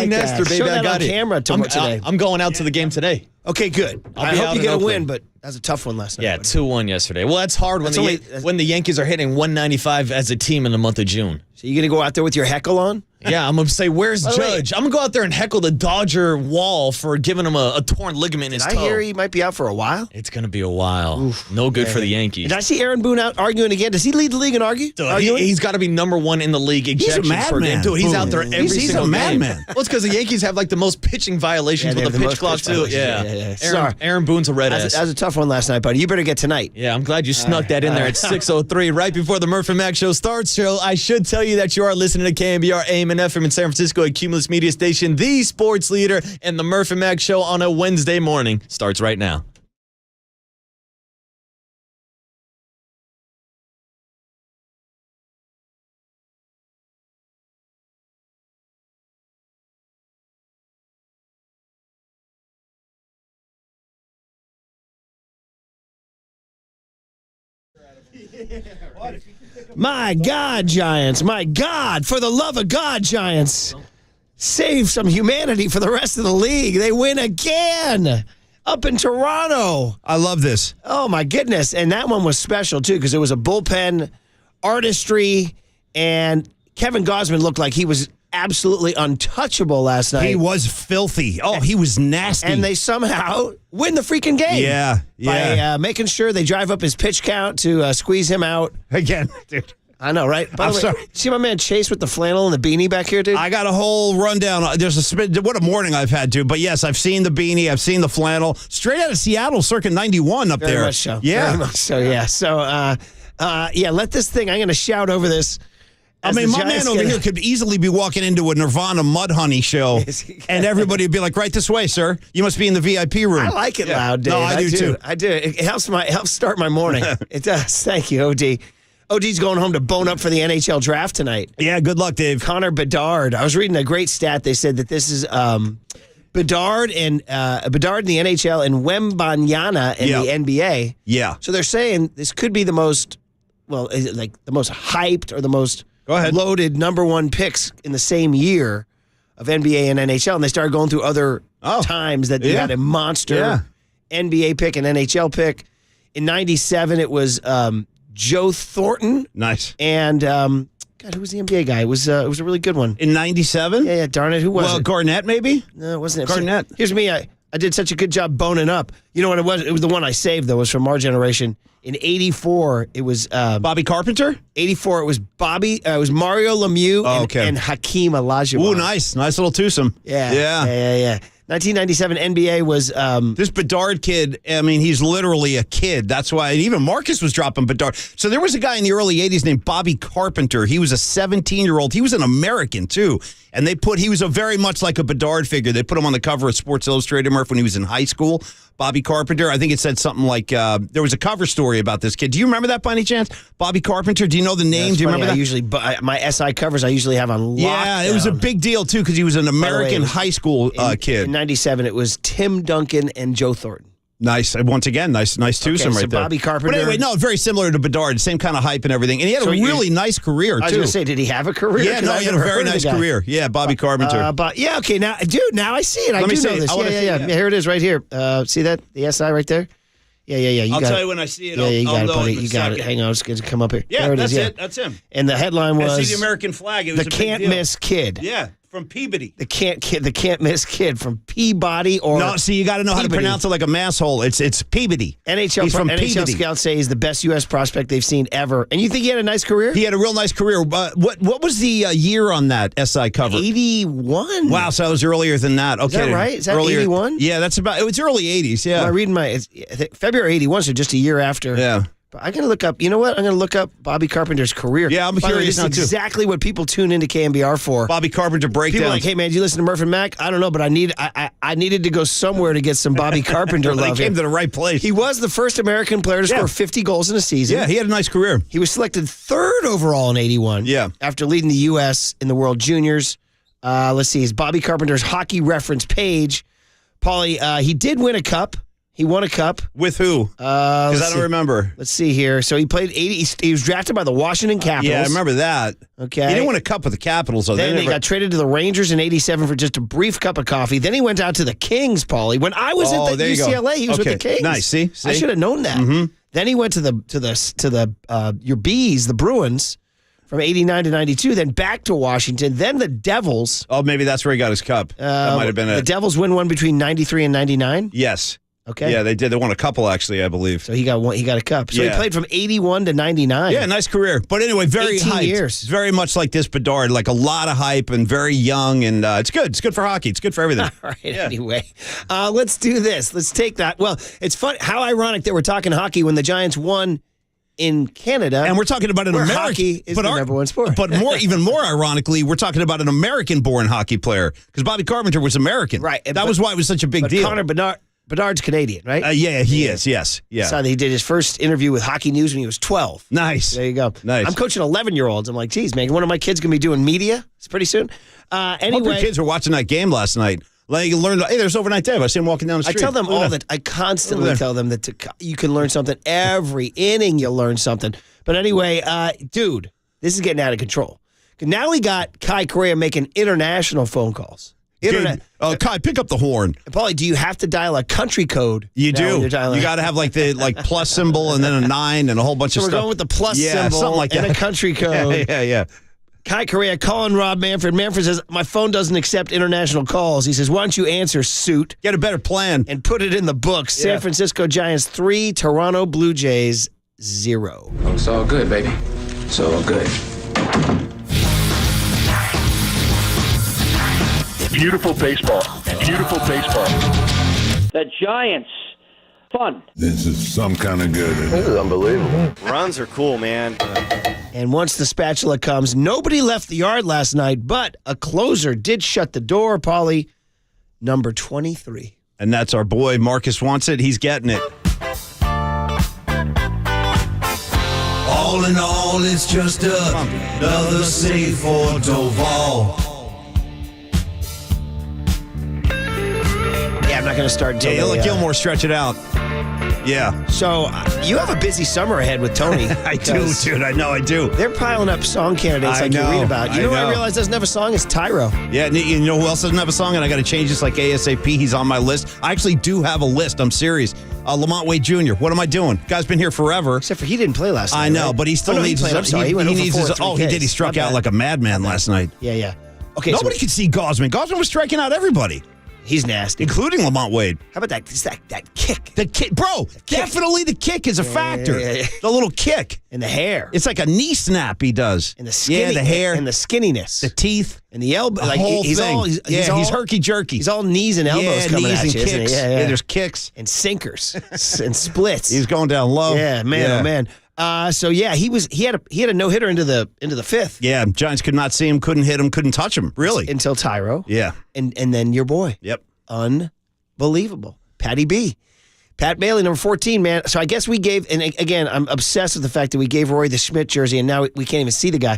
Nestor, baby. Show that I got on it. camera today. I'm going out to the game today. Okay, good. I hope you get a win, but that's a tough one last night. Yeah, 2-1 yesterday. Well, that's hard when the Yankees are hitting 195 as a team in the month of June. So you going to go out there with your heckle on? Yeah, I'm going to say, where's Judge? I'm going to go out there and heckle the Dodger wall for giving him a torn ligament in his toe. I hear he might be out for a while? It's going to be a while. Oof, no good for the Yankees. Did I see Aaron Boone out arguing again? Does he lead the league in arguing? He's got to be number one in the league. He's a madman. Dude, he's out there every single game. He's a madman. Well, it's because the Yankees have like the most pitching violations with the pitch clock, too. Yeah. Aaron Boone's a red ass. That was a tough one last night, buddy. You better get tonight. Yeah, I'm glad you snuck that in there at 6:03 right before the Murph and Mac show starts. I should tell you that you are listening to KNBR AM and FM in San Francisco, a Cumulus Media Station, the sports leader, and the Murph and Mac show on a Wednesday morning starts right now. My God, Giants. My God. For the love of God, Giants. Save some humanity for the rest of the league. They win again up in Toronto. I love this. Oh, my goodness. And that one was special, too, because it was a bullpen artistry, and Kevin Gausman looked like he was absolutely untouchable last night. He was filthy. Oh, he was nasty. And they somehow win the freaking game. Yeah. By making sure they drive up his pitch count to squeeze him out. Again, dude. I know, right? By the way, sorry. See my man Chase with the flannel and the beanie back here, dude? I got a whole rundown. What a morning I've had, dude. But yes, I've seen the beanie. I've seen the flannel. Straight out of Seattle, circa 91 up there. Very much so. Yeah. Very much so, yeah. So, let this thing, I'm going to shout over this. I mean, my man over here could easily be walking into a Nirvana Mudhoney show, and everybody would be like, right this way, sir. You must be in the VIP room. I like it loud, Dave. No, I do too. I do. It helps start my morning. It does. Thank you, OD. OD's going home to bone up for the NHL draft tonight. Yeah, good luck, Dave. Connor Bedard. I was reading a great stat. They said that this is Bedard in the NHL and Wembanyama in the NBA. Yeah. So they're saying this could be the most, the most hyped or the most loaded number one picks in the same year of NBA and NHL. And they started going through other times that they had a monster NBA pick and NHL pick. In 97, it was Joe Thornton. Nice. And, God, who was the NBA guy? It was a really good one. In 97? Yeah, darn it. Who was it? Garnett, maybe? No, it wasn't. Garnett. Here's me. I did such a good job boning up. You know what it was? It was the one I saved, though. It was from our generation. In 84, it was... Bobby Carpenter? 84, it was it was Mario Lemieux and Hakeem Olajuwon. Ooh, nice. Nice little twosome. Yeah. 1997 NBA was... this Bedard kid, I mean, he's literally a kid. That's why even Marcus was dropping Bedard. So there was a guy in the early 80s named Bobby Carpenter. He was a 17-year-old. He was an American, too. And he was very much like a Bedard figure. They put him on the cover of Sports Illustrated, Murph, when he was in high school. Bobby Carpenter. I think it said something like, there was a cover story about this kid. Do you remember that by any chance? Bobby Carpenter, do you know the name? Do you remember that? My SI covers I usually have on lockdown. Yeah, it was a big deal, too, because he was an American high school kid. In 97, it was Tim Duncan and Joe Thornton. Nice. Once again, nice twosome right there. Bobby Carpenter. But anyway, no, very similar to Bedard. Same kind of hype and everything. And he had a really nice career, too. I was going to say, did he have a career? Yeah, no, he had a very nice career. Yeah, Bobby Carpenter. Okay, now I see it. I do know this. Yeah. Here it is right here. See that? The SI right there? Yeah. I'll tell you when I see it. You got it, buddy. You got it. Hang on, it's going to come up here. Yeah, that's it. That's him. And the headline was... I see the American flag. It was the can't-miss kid. Yeah. From Peabody. The can't miss kid from Peabody or no. See, you got to know how to pronounce it like a masshole. It's Peabody. NHL scouts say he's the best U.S. prospect they've seen ever. And you think he had a nice career? He had a real nice career. What was the year on that SI cover? 81. Wow, so that was earlier than that. Okay, is that right? Is that 81? Yeah, that's about. It was early 80s. Yeah, I'm reading February 81, so just a year after. Yeah. I'm going to look up, you know what? I'm going to look up Bobby Carpenter's career. Yeah, I'm curious now, too. This is exactly what people tune into KNBR for. Bobby Carpenter breakdown. People are like, hey, man, did you listen to Murph and Mac? I don't know, but I needed to go somewhere to get some Bobby Carpenter love. He came to the right place. He was the first American player to score 50 goals in a season. Yeah, he had a nice career. He was selected third overall in 81. Yeah. After leading the U.S. in the World Juniors. Let's see, it's Bobby Carpenter's hockey reference page. Paulie, he did win a cup He won a cup. With who? Because I don't remember. Let's see here. So he played 80. He was drafted by the Washington Capitals. Yeah, I remember that. Okay. He didn't win a cup with the Capitals. So then he got traded to the Rangers in 87 for just a brief cup of coffee. Then he went out to the Kings, Paulie. When I was at the UCLA, he was with the Kings. Nice. See? I should have known that. Mm-hmm. Then he went to your Bees, the Bruins, from 89 to 92. Then back to Washington. Then the Devils. Oh, maybe that's where he got his cup. That might have been it. The Devils win one between 93 and 99. Yes. Okay. Yeah, they did. They won a couple, actually, I believe. So he got a cup. So he played from 81 to 99. Yeah, nice career. But anyway, very 18 hyped. years. Very much like this Bedard, like a lot of hype and very young, and it's good. It's good for hockey. It's good for everything. All right, anyway. Let's do this. Let's take that. Well, it's fun. How ironic that we're talking hockey when the Giants won in Canada. And we're talking about an American. Hockey is the number one sport. But even more ironically, we're talking about an American-born hockey player because Bobby Carpenter was American. Right. That was why it was such a big deal. Connor Bedard's Canadian, right? Yeah, he is. Yes. Yeah. So he did his first interview with Hockey News when he was 12. Nice. There you go. Nice. I'm coaching 11-year-olds. I'm like, geez, man, one of my kids going to be doing media? It's pretty soon. Anyway. Your kids were watching that game last night. Like, you learned, hey, there's overnight Dave. I see him walking down the street. I tell them all that. I constantly tell them that you can learn something. Every inning you'll learn something. But anyway, dude, this is getting out of control. Now we got Kai Correa making international phone calls. Kai, pick up the horn. Paulie, do you have to dial a country code? You do. You got to have the plus symbol and then a 9 and a whole bunch of stuff. So we're going with the plus symbol something like and that. A country code. Yeah. Kai Correa calling Rob Manfred. Manfred says, my phone doesn't accept international calls. He says, why don't you answer, suit? Get a better plan. And put it in the books. San Francisco Giants 3, Toronto Blue Jays 0. Oh, it's all good, baby. It's all good. Beautiful baseball. Beautiful baseball. The Giants. Fun. This is some kind of good. This is unbelievable. Runs are cool, man. And once the spatula comes, nobody left the yard last night, but a closer did shut the door, Paulie. Number 23. And that's our boy. Marcus wants it. He's getting it. All in all, it's just another save for Doval. Yeah, I'm not going to start until you'll let Gilmore stretch it out. Yeah. So you have a busy summer ahead with Tony. I do, dude. I know I do. They're piling up song candidates you read about. You know who I realized doesn't have a song? Is Tyro. Yeah, you know who else doesn't have a song? And I got to change this like ASAP. He's on my list. I actually do have a list. I'm serious. Lamont Wade Jr. What am I doing? Guy's been here forever. Except for he didn't play last night. I know, right? but he still needs his. I'm sorry. He went over needs his. Oh, he did. He struck out like a madman last night. Yeah. Okay. Nobody could see Gausman. Gausman was striking out everybody. He's nasty. Including Lamont Wade. How about that kick? The kick. Bro, definitely the kick is a factor. Yeah. The little kick. And the hair. It's like a knee snap he does. And the skinny, the hair. And the skinniness. The teeth. And the elbow. The whole thing. He's herky-jerky. He's all knees and elbows coming knees at and you, kicks. Yeah, there's kicks. And sinkers. And splits. He's going down low. Yeah, man, oh man. He had a no-hitter into the fifth. Yeah, Giants could not see him, couldn't hit him, couldn't touch him, really. Until Tyro. Yeah. And then your boy. Yep. Unbelievable. Patty B. Pat Bailey, number 14, man. So I guess we gave, and again, I'm obsessed with the fact that we gave Roy the Schmidt jersey, and now we can't even see the guy.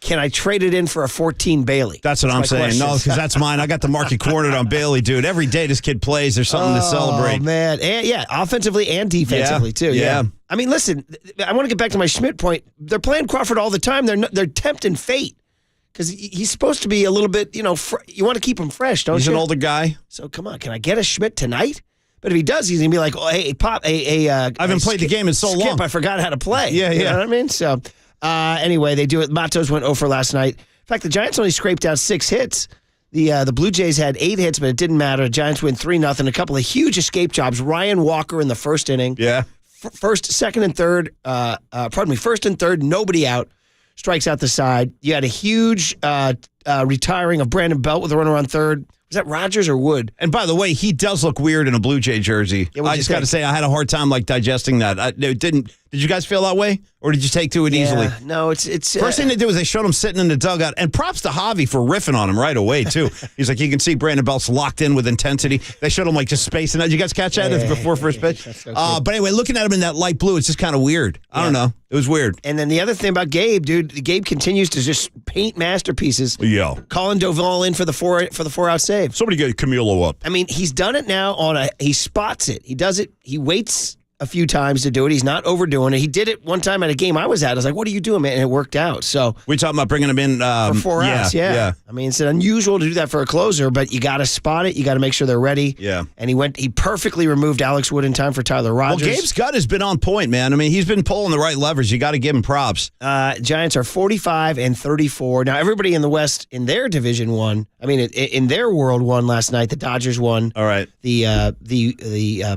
Can I trade it in for a 14 Bailey? That's what I'm saying. Question. No, because that's mine. I got the market cornered on Bailey, dude. Every day this kid plays, there's something to celebrate. Oh, man. And, offensively and defensively, too. Yeah. I mean, listen, I want to get back to my Schmidt point. They're playing Crawford all the time. They're tempting fate. Because he's supposed to be a little bit, you want to keep him fresh, don't you? He's an older guy. So, come on, can I get a Schmidt tonight? But if he does, he's going to be like, oh, hey, Pop, I haven't played the game in so long. I forgot how to play. Yeah. You know what I mean? So, anyway, they do it. Matos went 0 for last night. In fact, the Giants only scraped out 6 hits. The Blue Jays had 8 hits, but it didn't matter. The Giants win 3-0. A couple of huge escape jobs. Ryan Walker in the first inning. Yeah. First and third, nobody out. Strikes out the side. You had a huge retiring of Brandon Belt with a runner on third. Was that Rogers or Wood? And by the way, he does look weird in a Blue Jay jersey. Yeah, I just got to say, I had a hard time digesting that. Did you guys feel that way? Or did you take to it easily? No, it's first thing they did was they showed him sitting in the dugout, and props to Javi for riffing on him right away too. He's like, you can see Brandon Belt's locked in with intensity. They showed him like just spacing out. Did you guys catch that before first pitch? So but anyway, looking at him in that light blue, it's just kind of weird. I don't know. It was weird. And then the other thing about Gabe, dude, Gabe continues to just paint masterpieces. Yeah. Calling Doval in for the 4-out save. Somebody get Camilo up. I mean, he's done it now he spots it. He does it. He waits a few times to do it. He's not overdoing it. He did it one time at a game I was at. I was like, what are you doing, man? And it worked out. So we talking about bringing him in for 4 outs. Yeah. I mean, it's unusual to do that for a closer, but you got to spot it. You got to make sure they're ready. Yeah. And he perfectly removed Alex Wood in time for Tyler Rogers. Well, Gabe's gut has been on point, man. I mean, he's been pulling the right levers. You got to give him props. Giants are 45-34. Now, everybody in the West in their division won. I mean, in their world won last night. The Dodgers won. All right. The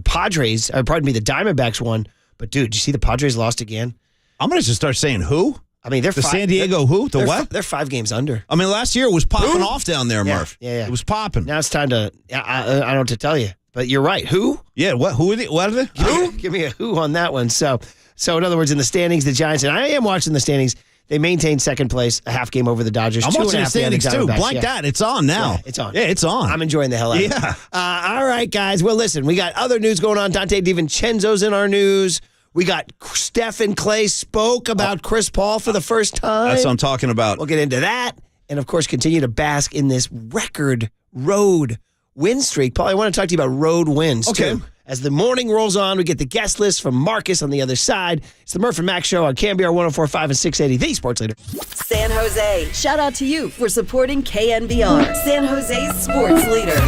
Padres, the Diamondbacks won. But, dude, did you see the Padres lost again? I'm going to just start saying who? I mean, they're San Diego who? The what? They're 5 games under. I mean, last year it was popping off down there, Murph. Yeah. It was popping. Now it's time to, I don't know what to tell you. But you're right. Who? Yeah, what? Who are they? What are they? Who? Give me a who on that one. So in other words, in the standings, the Giants, and I am watching the standings, they maintain second place, a half game over the Dodgers. I'm watching the standings, too. Blank that. It's on now. Yeah, it's on. Yeah, it's on. I'm enjoying the hell out of it. Yeah. All right, guys. Well, listen, we got other news going on. Dante DiVincenzo's in our news. We got Steph and Clay spoke about Chris Paul for the first time. That's what I'm talking about. We'll get into that. And, of course, continue to bask in this record road win streak. Paul, I want to talk to you about road wins, too. As the morning rolls on, we get the guest list from Marcus on the other side. It's the Murph and Max Show on KNBR 104.5 and 680, the Sports Leader. San Jose, shout out to you for supporting KNBR, San Jose's Sports Leader.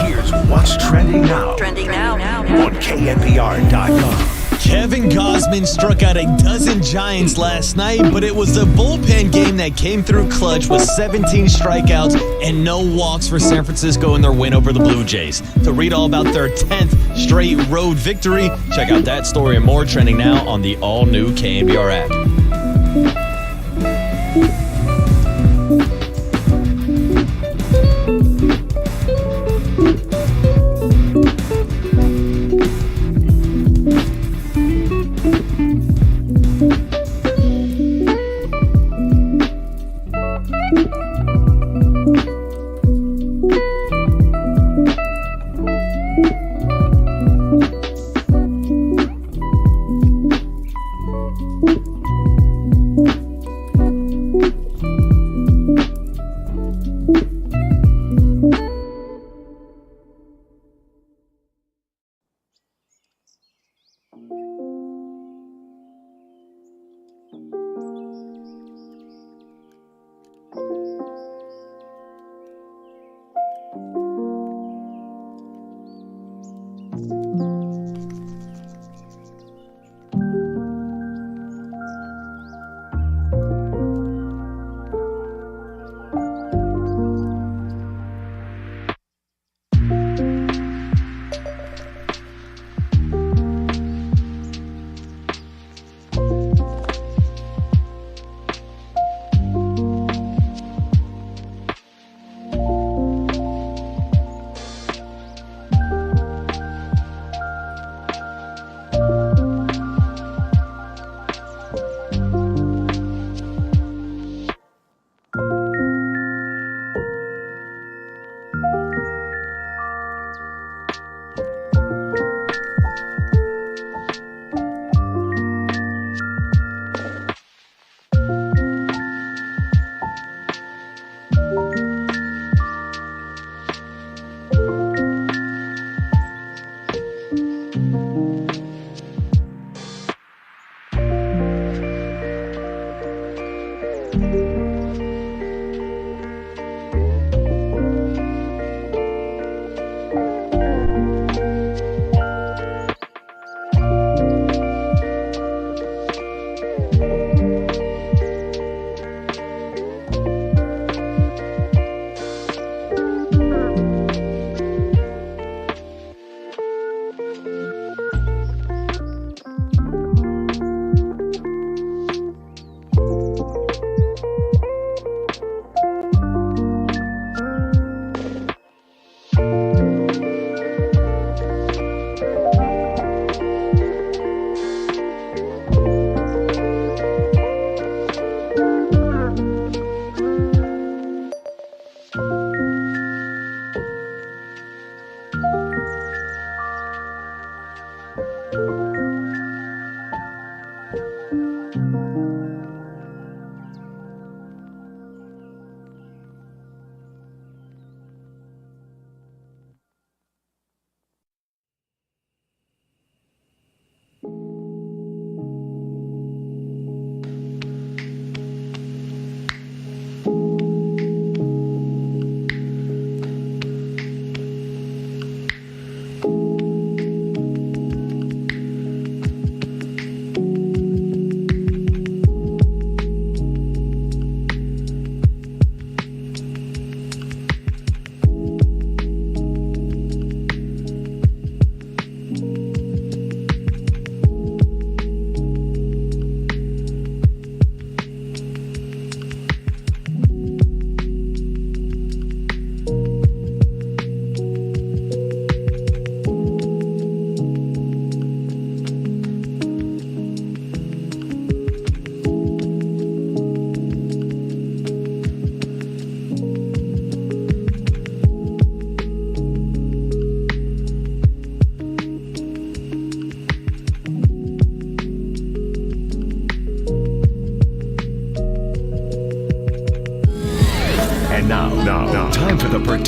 Here's what's trending now. On KNBR.com. Kevin Gausman struck out a dozen Giants last night, but it was the bullpen game that came through clutch with 17 strikeouts and no walks for San Francisco in their win over the Blue Jays. To read all about their 10th straight road victory, check out that story and more trending now on the all-new KNBR app.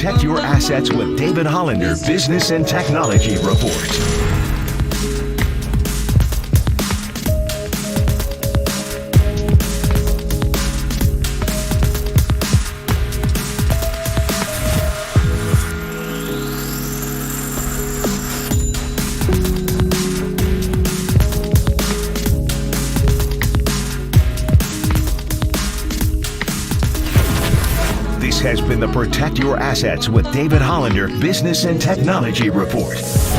Protect Your Assets with David Hollander Business and Technology Report. This has been the Protect Your Assets with David Hollander Business and Technology Report.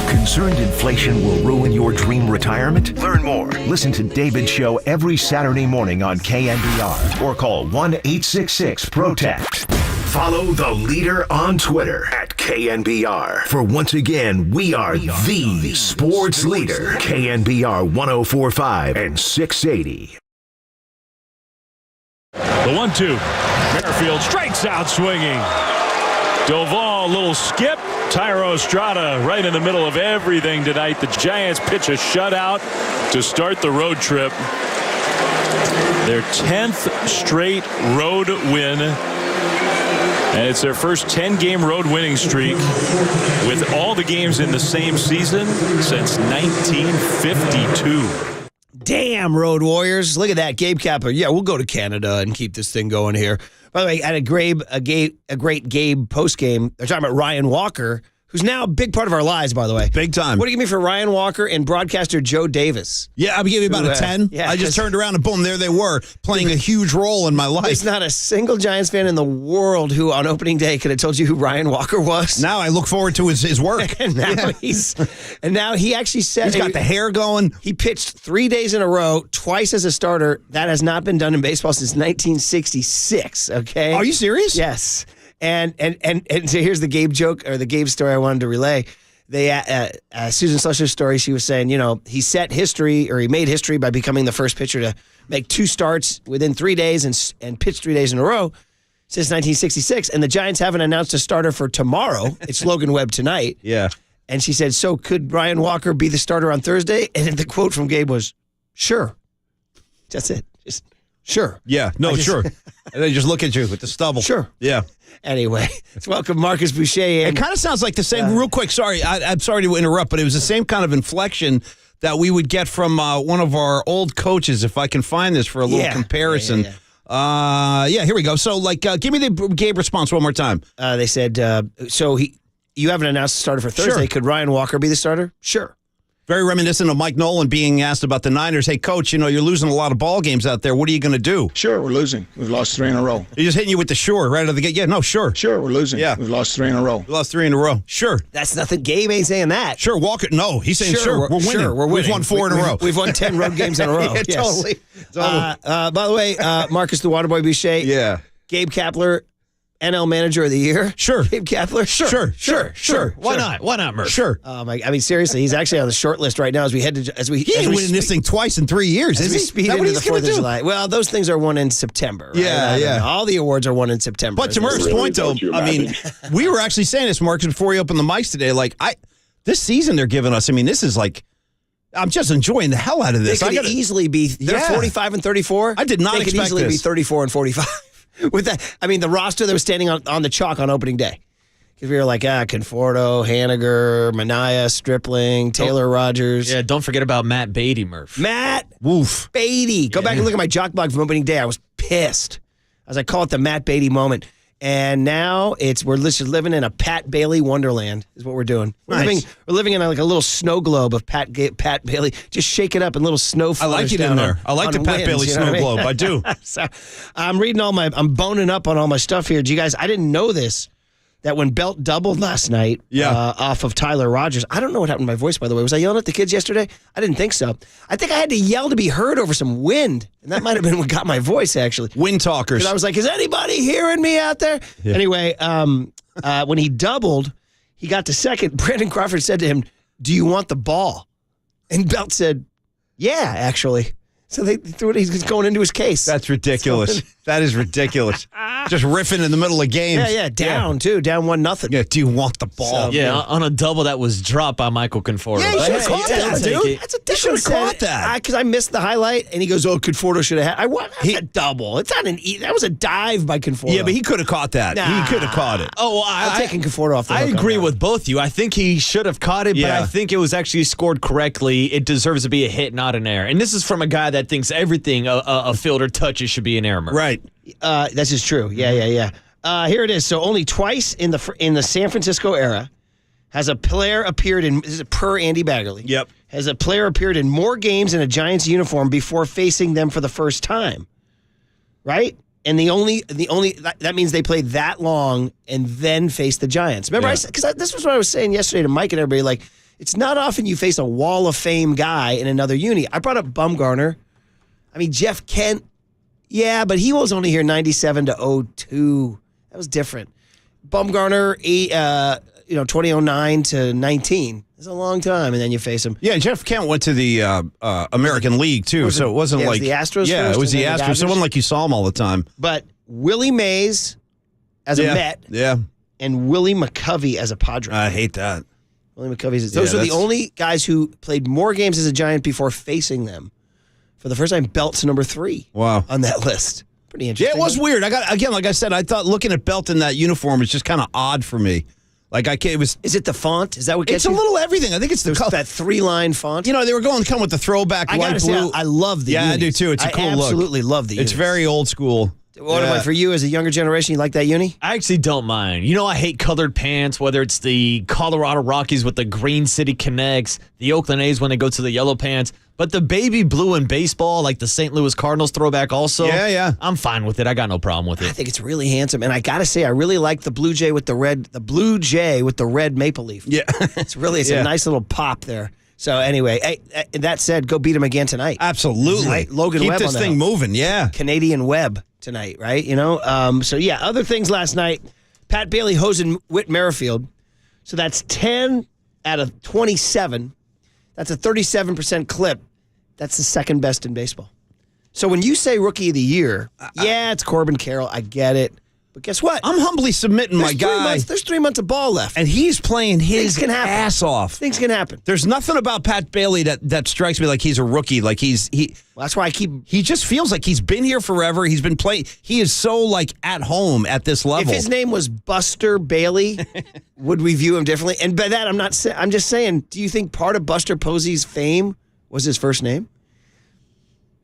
Concerned inflation will ruin your dream retirement? Learn more. Listen to David's show every Saturday morning on KNBR or call 1-866-PROTECT. Follow the leader on Twitter at KNBR. For once again, we are the sports leader. KNBR 104.5 and 680. The 1-2. Merrifield strikes out swinging. Doval, little skip. Thairo Estrada right in the middle of everything tonight. The Giants pitch a shutout to start the road trip. Their 10th straight road win. And it's their first 10-game road winning streak with all the games in the same season since 1952. Damn, Road Warriors. Look at that. Gabe Kapler. Yeah, we'll go to Canada and keep this thing going here. By the way, I had a great Gabe postgame. They're talking about Ryan Walker, who's now a big part of our lives, by the way. Big time. What do you give me for Ryan Walker and broadcaster Joe Davis? Yeah, I'll give you about a 10. Yeah, I just turned around and boom, there they were, playing a huge role in my life. There's not a single Giants fan in the world who on opening day could have told you who Ryan Walker was. Now I look forward to his work. and now he actually said he's got the hair going. He pitched 3 days in a row, twice as a starter. That has not been done in baseball since 1966. Okay. Are you serious? Yes. And so here's the Gabe joke, or the Gabe story I wanted to relay. Susan Slusher's story, she was saying, he set history, or he made history by becoming the first pitcher to make 2 starts within 3 days and pitch 3 days in a row since 1966. And the Giants haven't announced a starter for tomorrow. It's Logan Webb tonight. Yeah. And she said, so could Ryan Walker be the starter on Thursday? And the quote from Gabe was, sure. That's it. Just sure. Yeah. No, sure. And they just look at you with the stubble. Sure. Yeah. Anyway, let's welcome Marcus Boucher. It kind of sounds like the same, real quick, sorry, I'm sorry to interrupt, but it was the same kind of inflection that we would get from one of our old coaches, if I can find this for a little comparison. Yeah, here we go. So, give me the Gabe response one more time. They said, you haven't announced the starter for Thursday. Sure. Could Ryan Walker be the starter? Sure. Very reminiscent of Mike Nolan being asked about the Niners. Hey, coach, you're losing a lot of ball games out there. What are you going to do? Sure, we're losing. We've lost 3 in a row. He's just hitting you with the sure right out of the gate. Yeah, no, sure. Sure, we're losing. Yeah. We've lost 3 in a row. We lost 3 in a row. Sure. That's nothing. Gabe ain't saying that. Sure, Walker. No, he's saying sure. We're winning. Sure, we're winning. We've won 4 in a row. We've won 10 road games in a row. Yeah, yes. Totally. By the way, Marcus the Waterboy Boucher. Yeah. Gabe Kapler, NL Manager of the Year. Sure. Gabe Kapler. Sure. Why not? Why not, Murph? Sure. Seriously, he's actually on the short list right now as we head to He ain't winning this thing twice in 3 years. As we speed into the 4th of July. Well, those things are won in September. Right? Yeah. All the awards are won in September. But to Murph's point, though, we were actually saying this, Marcus, before we opened the mics today. This season they're giving us. this is I'm just enjoying the hell out of this. They could easily be. They're 45 and 34. I did not expect this. They could easily be 34 and 45. With that, the roster that was standing on the chalk on opening day. Because we were like, Conforto, Haniger, Manaea, Stripling, Taylor Rogers. Yeah, don't forget about Matt Beatty, Murph. Matt Woof. Beatty. Go back and look at my jock blog from opening day. I was pissed. As I call it the Matt Beatty moment. And now we're just living in a Pat Bailey wonderland is what we're doing. We're living in a little snow globe of Pat Bailey. Just shake it up in little snow I like it in there. I like the Pat Bailey snow globe. I do. So I'm reading I'm boning up on all my stuff here. I didn't know this, that when Belt doubled last night off of Tyler Rogers, I don't know what happened to my voice, by the way. Was I yelling at the kids yesterday? I didn't think so. I think I had to yell to be heard over some wind, and that might have been what got my voice, actually. Wind talkers. I was like, is anybody hearing me out there? Yeah. Anyway, when he doubled, he got to second. Brandon Crawford said to him, do you want the ball? And Belt said, yeah, actually. So they threw it. He's going into his case. That's ridiculous. That is ridiculous. Just riffing in the middle of games. Yeah, down too. Down 1-0. Yeah, do you want the ball? On a double that was dropped by Michael Conforto. Yeah, he should have caught that, dude. That's a different caught that. Because I missed the highlight, and he goes, "Oh, Conforto should have had." That's a double. It's not that was a dive by Conforto. Yeah, but he could have caught that. He could have caught it. Oh, I'm taking Conforto off the hook. I agree with both you. I think he should have caught it, but I think it was actually scored correctly. It deserves to be a hit, not an error. And this is from a guy that thinks everything a fielder touches should be an error. Right. This is true. Yeah. Here it is. So only twice in the San Francisco era has a player appeared in, this is per Andy Baggerly. Yep. Has a player appeared in more games in a Giants uniform before facing them for the first time. Right? And the only that means they played that long and then faced the Giants. Remember, because this was what I was saying yesterday to Mike and everybody. Like, it's not often you face a Wall of Fame guy in another uni. I brought up Bumgarner. I mean, Jeff Kent. Yeah, but he was only here 97 to 02. That was different. Bumgarner, 2009 to 19. It's a long time, and then you face him. Yeah, Jeff Kent went to the American League, too, so it wasn't like... the Astros Yeah, first, it was the and then Astros. It wasn't like you saw him all the time. But Willie Mays as a Met and Willie McCovey as a Padre. I hate that. Willie McCovey. Those are the only guys who played more games as a Giant before facing them. For the first time, Belt's number 3 on that list. Pretty interesting. Yeah, it was weird. Like I said, I thought looking at Belt in that uniform was just kind of odd for me. Like Is it the font? Is that what gets you? It's a little everything. I think it's that 3-line font. You know, they were come with the throwback light blue. Say, I love the unis. I do too. It's a cool look. I absolutely love the unis. It's very old school. What about for you as a younger generation? You like that uni? I actually don't mind. You know, I hate colored pants, whether it's the Colorado Rockies with the Green City Connects, the Oakland A's when they go to the yellow pants. But the baby blue in baseball, like the St. Louis Cardinals throwback also, I'm fine with it. I got no problem with it. I think it's really handsome. And I got to say, I really like the Blue Jay with the red maple leaf. Yeah. It's a nice little pop there. So anyway, that said, go beat him again tonight. Absolutely. Right? Logan Keep Webb this thing moving, Canadian Webb tonight, right? You know? Other things last night, Pat Bailey hosing Whit Merrifield. So that's 10 out of 27. That's a 37% clip. That's the second best in baseball. So when you say Rookie of the Year, it's Corbin Carroll. I get it. But guess what? I'm humbly submitting my guy. There's 3 months of ball left. And he's playing his ass off. Things can happen. There's nothing about Pat Bailey that strikes me like he's a rookie. Like he. Well, that's why He just feels like he's been here forever. He's been playing. He is so like at home at this level. If his name was Buster Bailey, would we view him differently? And by that, I'm just saying, do you think part of Buster Posey's fame was his first name?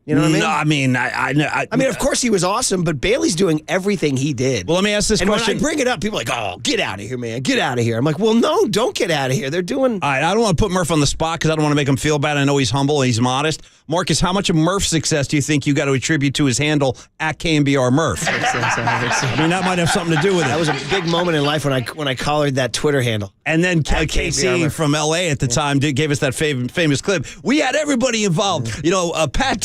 You know what I mean? No, I mean, of course he was awesome, but Bailey's doing everything he did. Well, let me ask this question. When I bring it up, people are like, "Oh, get out of here, man! Get out of here!" I'm like, "Well, no, don't get out of here. They're doing." All right, I don't want to put Murph on the spot because I don't want to make him feel bad. I know he's humble and he's modest. Marcus, how much of Murph's success do you think you got to attribute to his handle at KNBR Murph? I mean, that might have something to do with it. That was a big moment in life when I collared that Twitter handle. And then KC from LA at the time gave us that famous clip. We had everybody involved. You know, Pat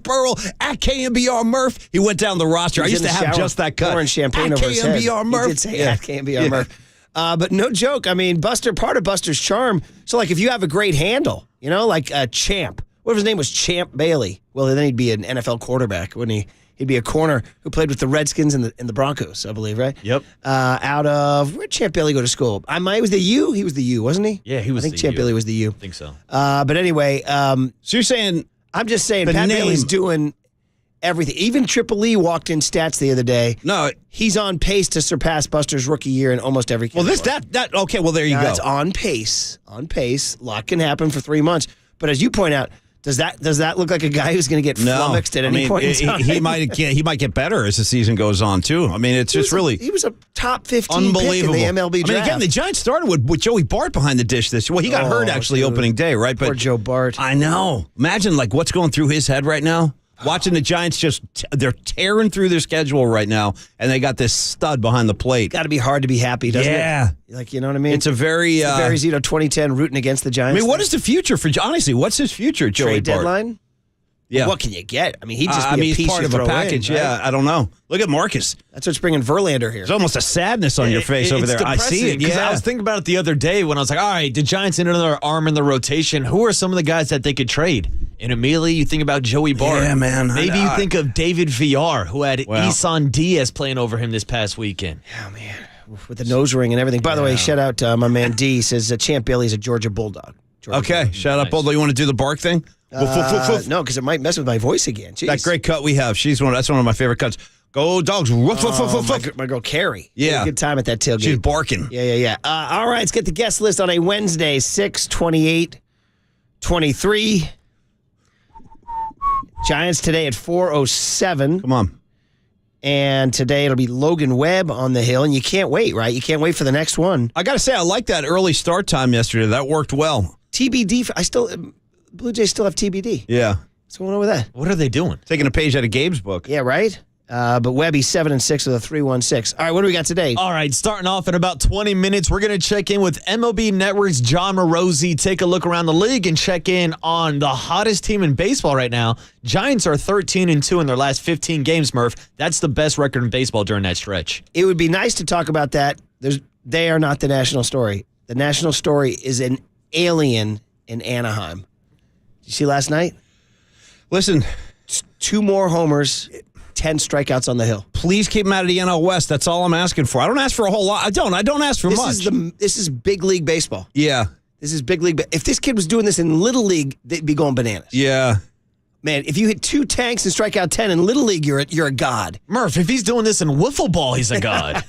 Burrell at KNBR Murph. He went down the roster. I used to have just that cut. Pouring champagne over his head. KNBR Murph. He did say at KNBR Murph. But no joke. I mean, part of Buster's charm. So, like, if you have a great handle, you know, like Champ. What if his name was Champ Bailey? Well, then he'd be an NFL quarterback, wouldn't he? He'd be a corner who played with the Redskins and the Broncos, I believe, right? Yep. Where'd Champ Bailey go to school? He was the U. He was the U, wasn't he? Yeah, he was. I think Champ Bailey was the U. I think so. But anyway, so you're saying? I'm just saying, Pat Bailey's doing everything. Even Triple E walked in stats the other day. No, he's on pace to surpass Buster's rookie year in almost every category. Well, okay. Well, there you go. It's on pace. On pace. A lot can happen for 3 months. But as you point out. Does that look like a guy who's going to get flummoxed at any point in time? He might get better as the season goes on too. I mean, it's just really he was a top 15 pick in the MLB draft. I mean, again, the Giants started with Joey Bart behind the dish this year. Well, he got hurt actually opening day, right? But poor Joe Bart. I know. Imagine like what's going through his head right now. Watching the Giants they're tearing through their schedule right now, and they got this stud behind the plate. Got to be hard to be happy, doesn't it? Yeah. Like, you know what I mean? It's a very... Barry Zito 2010 rooting against the Giants. I mean, what is the future for... Honestly, what's his future, Joey Bart? Deadline? Yeah. Well, what can you get? I mean, he'd just be a piece he's part of a package. In, right? Yeah, I don't know. Look at Marcus. That's what's bringing Verlander here. There's almost a sadness on your face over there. I see it. Yeah. I was thinking about it the other day when I was like, all right, the Giants need another arm in the rotation. Who are some of the guys that they could trade? And immediately you think about Joey Bart. Yeah, man. Maybe you think of David Villar, who had Isan Diaz playing over him this past weekend. Oh, man. With the nose ring and everything. By the way, shout out to my man D. Says Champ Bailey's a Georgia Bulldog. Shout out Bulldog. You want to do the bark thing? No, because it might mess with my voice again. Jeez. That great cut we have. That's one of my favorite cuts. Go Dogs. Woof, woof, woof, woof, woof. My girl Carrie. Yeah. Had a good time at that tailgate. She's barking. Yeah. All right, let's get the guest list on a Wednesday, 6/28/23. Giants today at 4:07. Come on. And today it'll be Logan Webb on the hill, and you can't wait, right? You can't wait for the next one. I got to say, I like that early start time yesterday. That worked well. TBD. Blue Jays still have TBD. Yeah. What's going on with that? What are they doing? Taking a page out of Gabe's book. Yeah, right? But Webby's 7-6 with a 3.16. All right, what do we got today? All right, starting off in about 20 minutes, we're going to check in with MLB Network's John Morosi, take a look around the league, and check in on the hottest team in baseball right now. Giants are 13-2 in their last 15 games, Murph. That's the best record in baseball during that stretch. It would be nice to talk about that. They are not the national story. The national story is an alien in Anaheim. Did you see last night? Listen. 2 more homers. 10 strikeouts on the hill. Please keep him out of the NL West. That's all I'm asking for. I don't ask for a whole lot. I don't ask for much. This is big league baseball. Yeah. This is big league. If this kid was doing this in Little League, they'd be going bananas. Yeah. Man, if you hit 2 tanks and strike out 10 in Little League, you're a god. Murph, if he's doing this in wiffle ball, he's a god.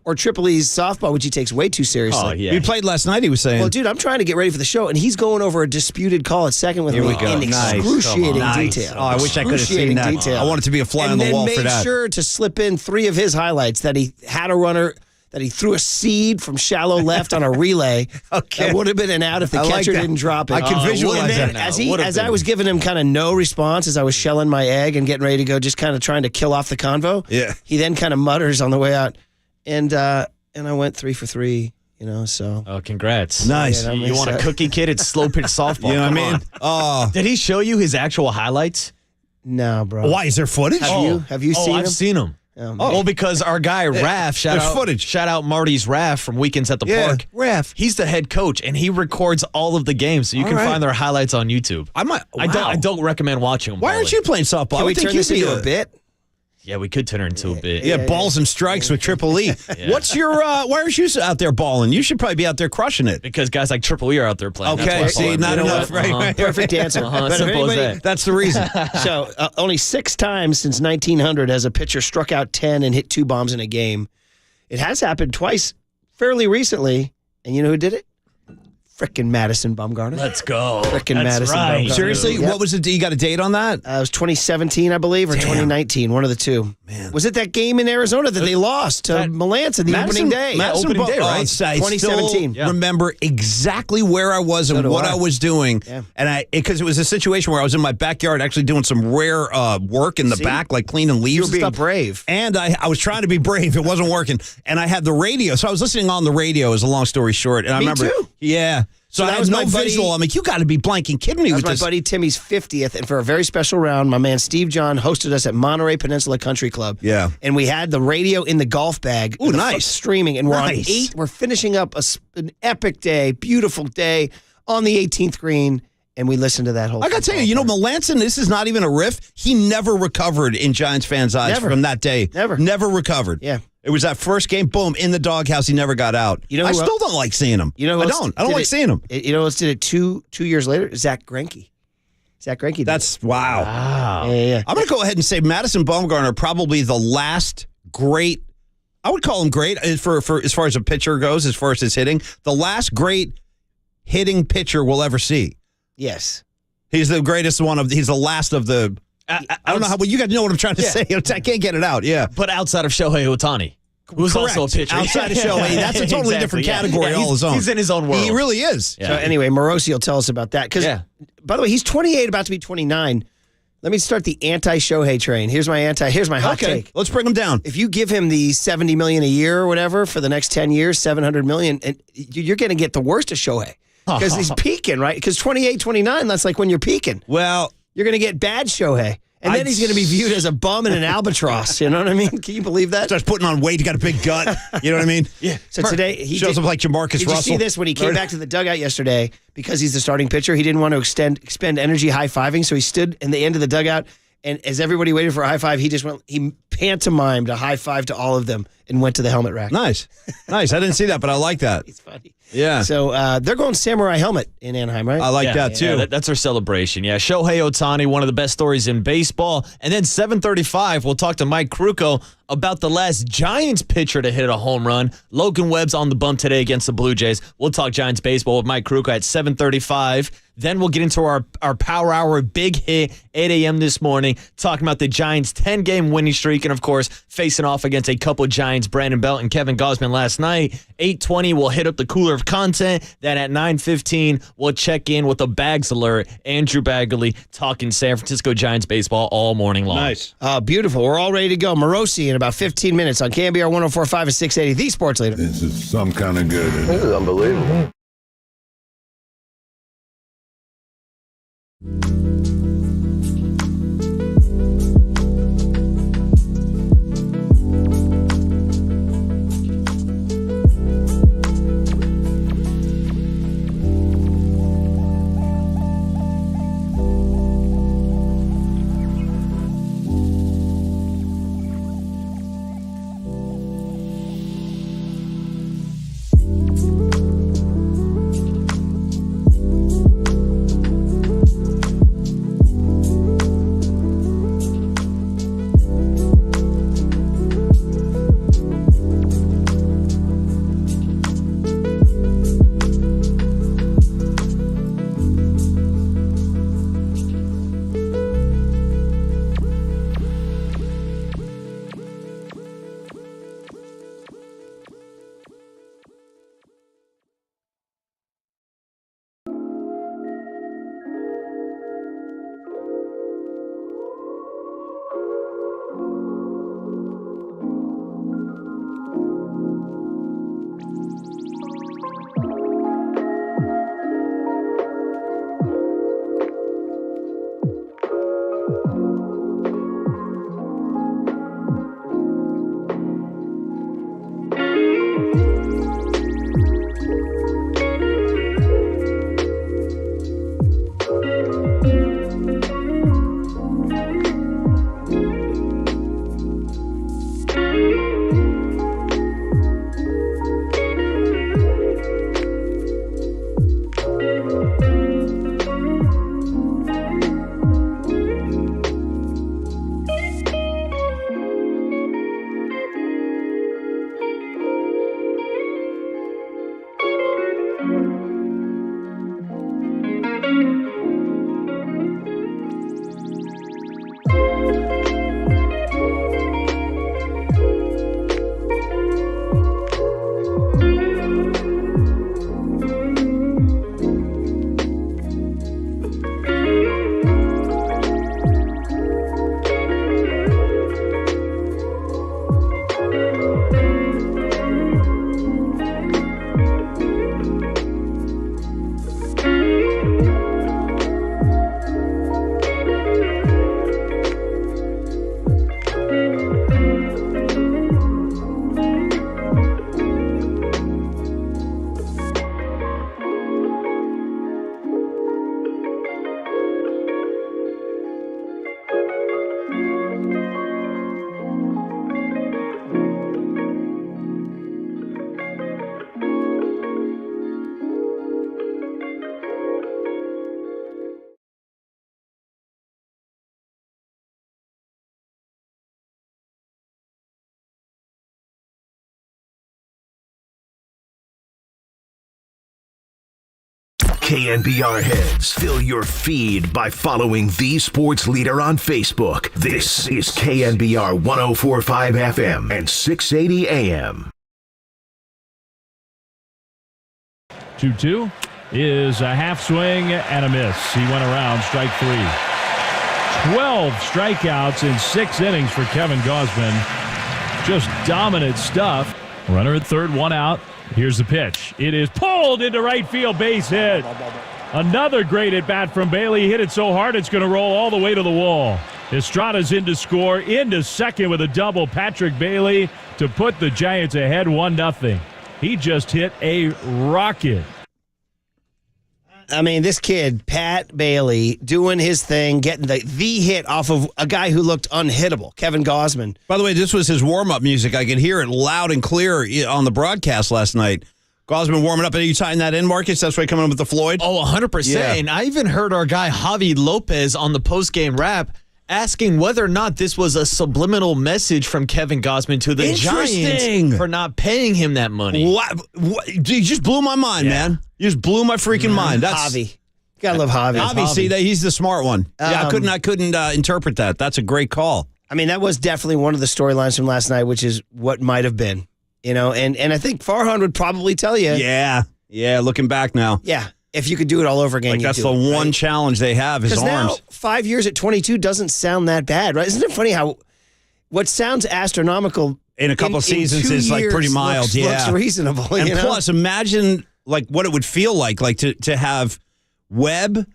Or Triple E's softball, which he takes way too seriously. Oh, yeah. He played last night, he was saying. Well, dude, I'm trying to get ready for the show, and he's going over a disputed call at second with me in excruciating detail. Oh, I wish I could have seen that. Detail. I want it to be a fly on the wall for that. And then made sure to slip in 3 of his highlights, that he had a runner, that he threw a seed from shallow left on a relay. Okay. That would have been an out if the catcher didn't drop it. I can visualize that. As I was giving him kind of no response, as I was shelling my egg and getting ready to go, just kind of trying to kill off the convo, he then kind of mutters on the way out, and I went 3 for 3. So. Oh, congrats. Nice. Yeah, you want a cookie kid? It's slow pitch softball. You know what I mean? Oh. Did he show you his actual highlights? No, bro. Why? Is there footage? Have you seen him? I've seen him. Well, because our guy Raph, shout out Marty's Raph from Weekends at the Park. Raph. He's the head coach, and he records all of the games, so you can find their highlights on YouTube. I don't recommend watching them. Why aren't you playing softball? Can we turn this into a bit? Yeah, we could turn her into a bit. Yeah, balls and strikes with Triple E. What's your, why aren't you out there balling? You should probably be out there crushing it. Because guys like Triple E are out there playing. Okay, see, not enough. Right. Perfect answer. But Simple as that. That's the reason. So, only 6 times since 1900 has a pitcher struck out 10 and hit 2 bombs in a game. It has happened twice fairly recently. And you know who did it? Frickin' Madison Bumgarner. Let's go. Frickin' That's Madison right. Bumgarner. Seriously? Yep. What was it? You got a date on that? It was 2017, I believe, or 2019. One of the two. Man. Was it that game in Arizona that they lost to Melanson the opening day? Madison opening day, right? 2017. I remember exactly where I was and what I was doing. Yeah. And because it was a situation where I was in my backyard actually doing some rare work in the back, like cleaning leaves You were and being stuff. brave. And I was trying to be brave. It wasn't working. And I had the radio. So I was listening on the radio, as a long story short. And I remember. Too. Yeah. So that I was had no my buddy- visual. I'm like, you got to be blanking kidding me That with was my this. buddy Timmy's 50th, and for a very special round, my man Steve John hosted us at Monterey Peninsula Country Club. Yeah. And we had the radio in the golf bag. Ooh, nice. Streaming, and we're on Nice. 8. We're finishing up an epic day, beautiful day on the 18th green, and we listened to that whole I got to tell you, Melanson, this is not even a riff. He never recovered in Giants fans' eyes from that day. Never recovered. Yeah. It was that first game, boom, in the doghouse. He never got out. You know I who still don't like seeing him. You know, I don't like seeing him. You know who else did it 2 years later? Zach Greinke. Zach Greinke did That's wow. Yeah. I'm going to go ahead and say Madison Bumgarner probably the last great. I would call him great for as far as a pitcher goes, as far as his hitting. The last great hitting pitcher we'll ever see. Yes. He's the greatest one he's the last of the. I don't know how. Well, you got to know what I'm trying to say. I can't get it out. Yeah, but outside of Shohei Ohtani, who's Correct. also a pitcher. Outside of Shohei, that's a totally different category all his own. He's in his own world. He really is. So anyway, Morosi will tell us about that. Because, by the way, he's 28, about to be 29. Let me start the anti-Shohei train. Here's my hot take. Let's bring him down. If you give him the $70 million a year or whatever for the next 10 years, $700 million, and you're going to get the worst of Shohei. Because he's peaking, right? Because 28, 29, that's like when you're peaking. Well, you're going to get bad Shohei. And then he's going to be viewed as a bum and an albatross. You know what I mean? Can you believe that? Starts putting on weight. He got a big gut. You know what I mean? Yeah. So today he shows up like Jamarcus Russell. Did you see this when he came back to the dugout yesterday? Because he's the starting pitcher, he didn't want to expend energy high-fiving, so he stood in the end of the dugout, and as everybody waited for a high five, he pantomimed a high five to all of them and went to the helmet rack. Nice. I didn't see that, but I like that. He's funny. Yeah. So they're going samurai helmet in Anaheim, right? I like that too. Yeah, that's our celebration. Yeah, Shohei Ohtani, one of the best stories in baseball. And then 7:35, we'll talk to Mike Krukow about the last Giants pitcher to hit a home run. Logan Webb's on the bump today against the Blue Jays. We'll talk Giants baseball with Mike Krukow at 7:35. Then we'll get into our Power Hour big hit, 8 a.m. this morning, talking about the Giants' 10-game winning streak and, of course, facing off against a couple Giants, Brandon Belt and Kevin Gausman last night. 8:20, we'll hit up the cooler of content. Then at 9:15, we'll check in with a Bags alert. Andrew Bagley talking San Francisco Giants baseball all morning long. Nice. Beautiful. We're all ready to go. Morosi in about 15 minutes on KNBR 104.5 and 680, the sports leader. This is some kind of good. This is unbelievable. KNBR heads, fill your feed by following the sports leader on Facebook. This is KNBR 104.5 FM and 680 AM. 2-2 is a half swing and a miss. He went around, strike three. 12 strikeouts in 6 innings for Kevin Gausman. Just dominant stuff. Runner at third, one out. Here's the pitch. It is pulled into right field, base hit. Another great at bat from Bailey. He hit it so hard it's going to roll all the way to the wall. Estrada's in to score. Into second with a double. Patrick Bailey to put the Giants ahead 1-0. He just hit a rocket. I mean, this kid, Pat Bailey, doing his thing, getting the hit off of a guy who looked unhittable, Kevin Gausman. By the way, this was his warm-up music. I could hear it loud and clear on the broadcast last night. Gausman warming up. Are you tying that in, Marcus? That's why coming in with the Floyd? Oh, 100%. Yeah. And I even heard our guy Javi Lopez on the post-game rap asking whether or not this was a subliminal message from Kevin Gausman to the Giants for not paying him that money. What? You just blew my mind, man. You just blew my freaking mind. That's Javi. Gotta love Javi. Javi, see, he's the smart one. I couldn't interpret that. That's a great call. I mean, that was definitely one of the storylines from last night, which is what might have been. And I think Farhan would probably tell you. Yeah, looking back now. Yeah, if you could do it all over again, that's the one challenge they have, his arms. Now, 5 years at 22 doesn't sound that bad, right? Isn't it funny how what sounds astronomical in a couple of seasons is like pretty mild, looks reasonable. And plus, imagine like what it would feel like to have Webb,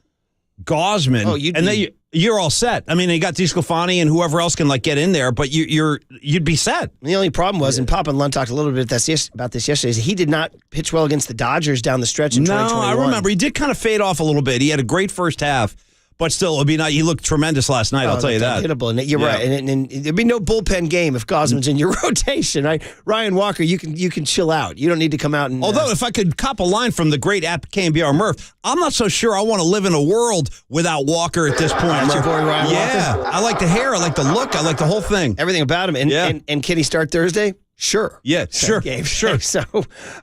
Gausman, and then you're all set. I mean, they got DeSclafani and whoever else can like get in there, but you'd be set. The only problem was, and Papa and Lund talked a little bit about this yesterday, is he did not pitch well against the Dodgers down the stretch in 2021. No, I remember. He did kind of fade off a little bit. He had a great first half, but still, it'd be nice. He looked tremendous last night, I'll tell you that. Unhittable. And you're right. And there'd be no bullpen game if Gausman's in your rotation, right? Ryan Walker, you can chill out. You don't need to come out and... Although, if I could cop a line from the great app KNBR Murph, I'm not so sure I want to live in a world without Walker at this point. That's your boy Ryan Walker? I like the hair. I like the look. I like the whole thing. Everything about him. And can he start Thursday? Sure. Yeah, sure. Game. Sure. So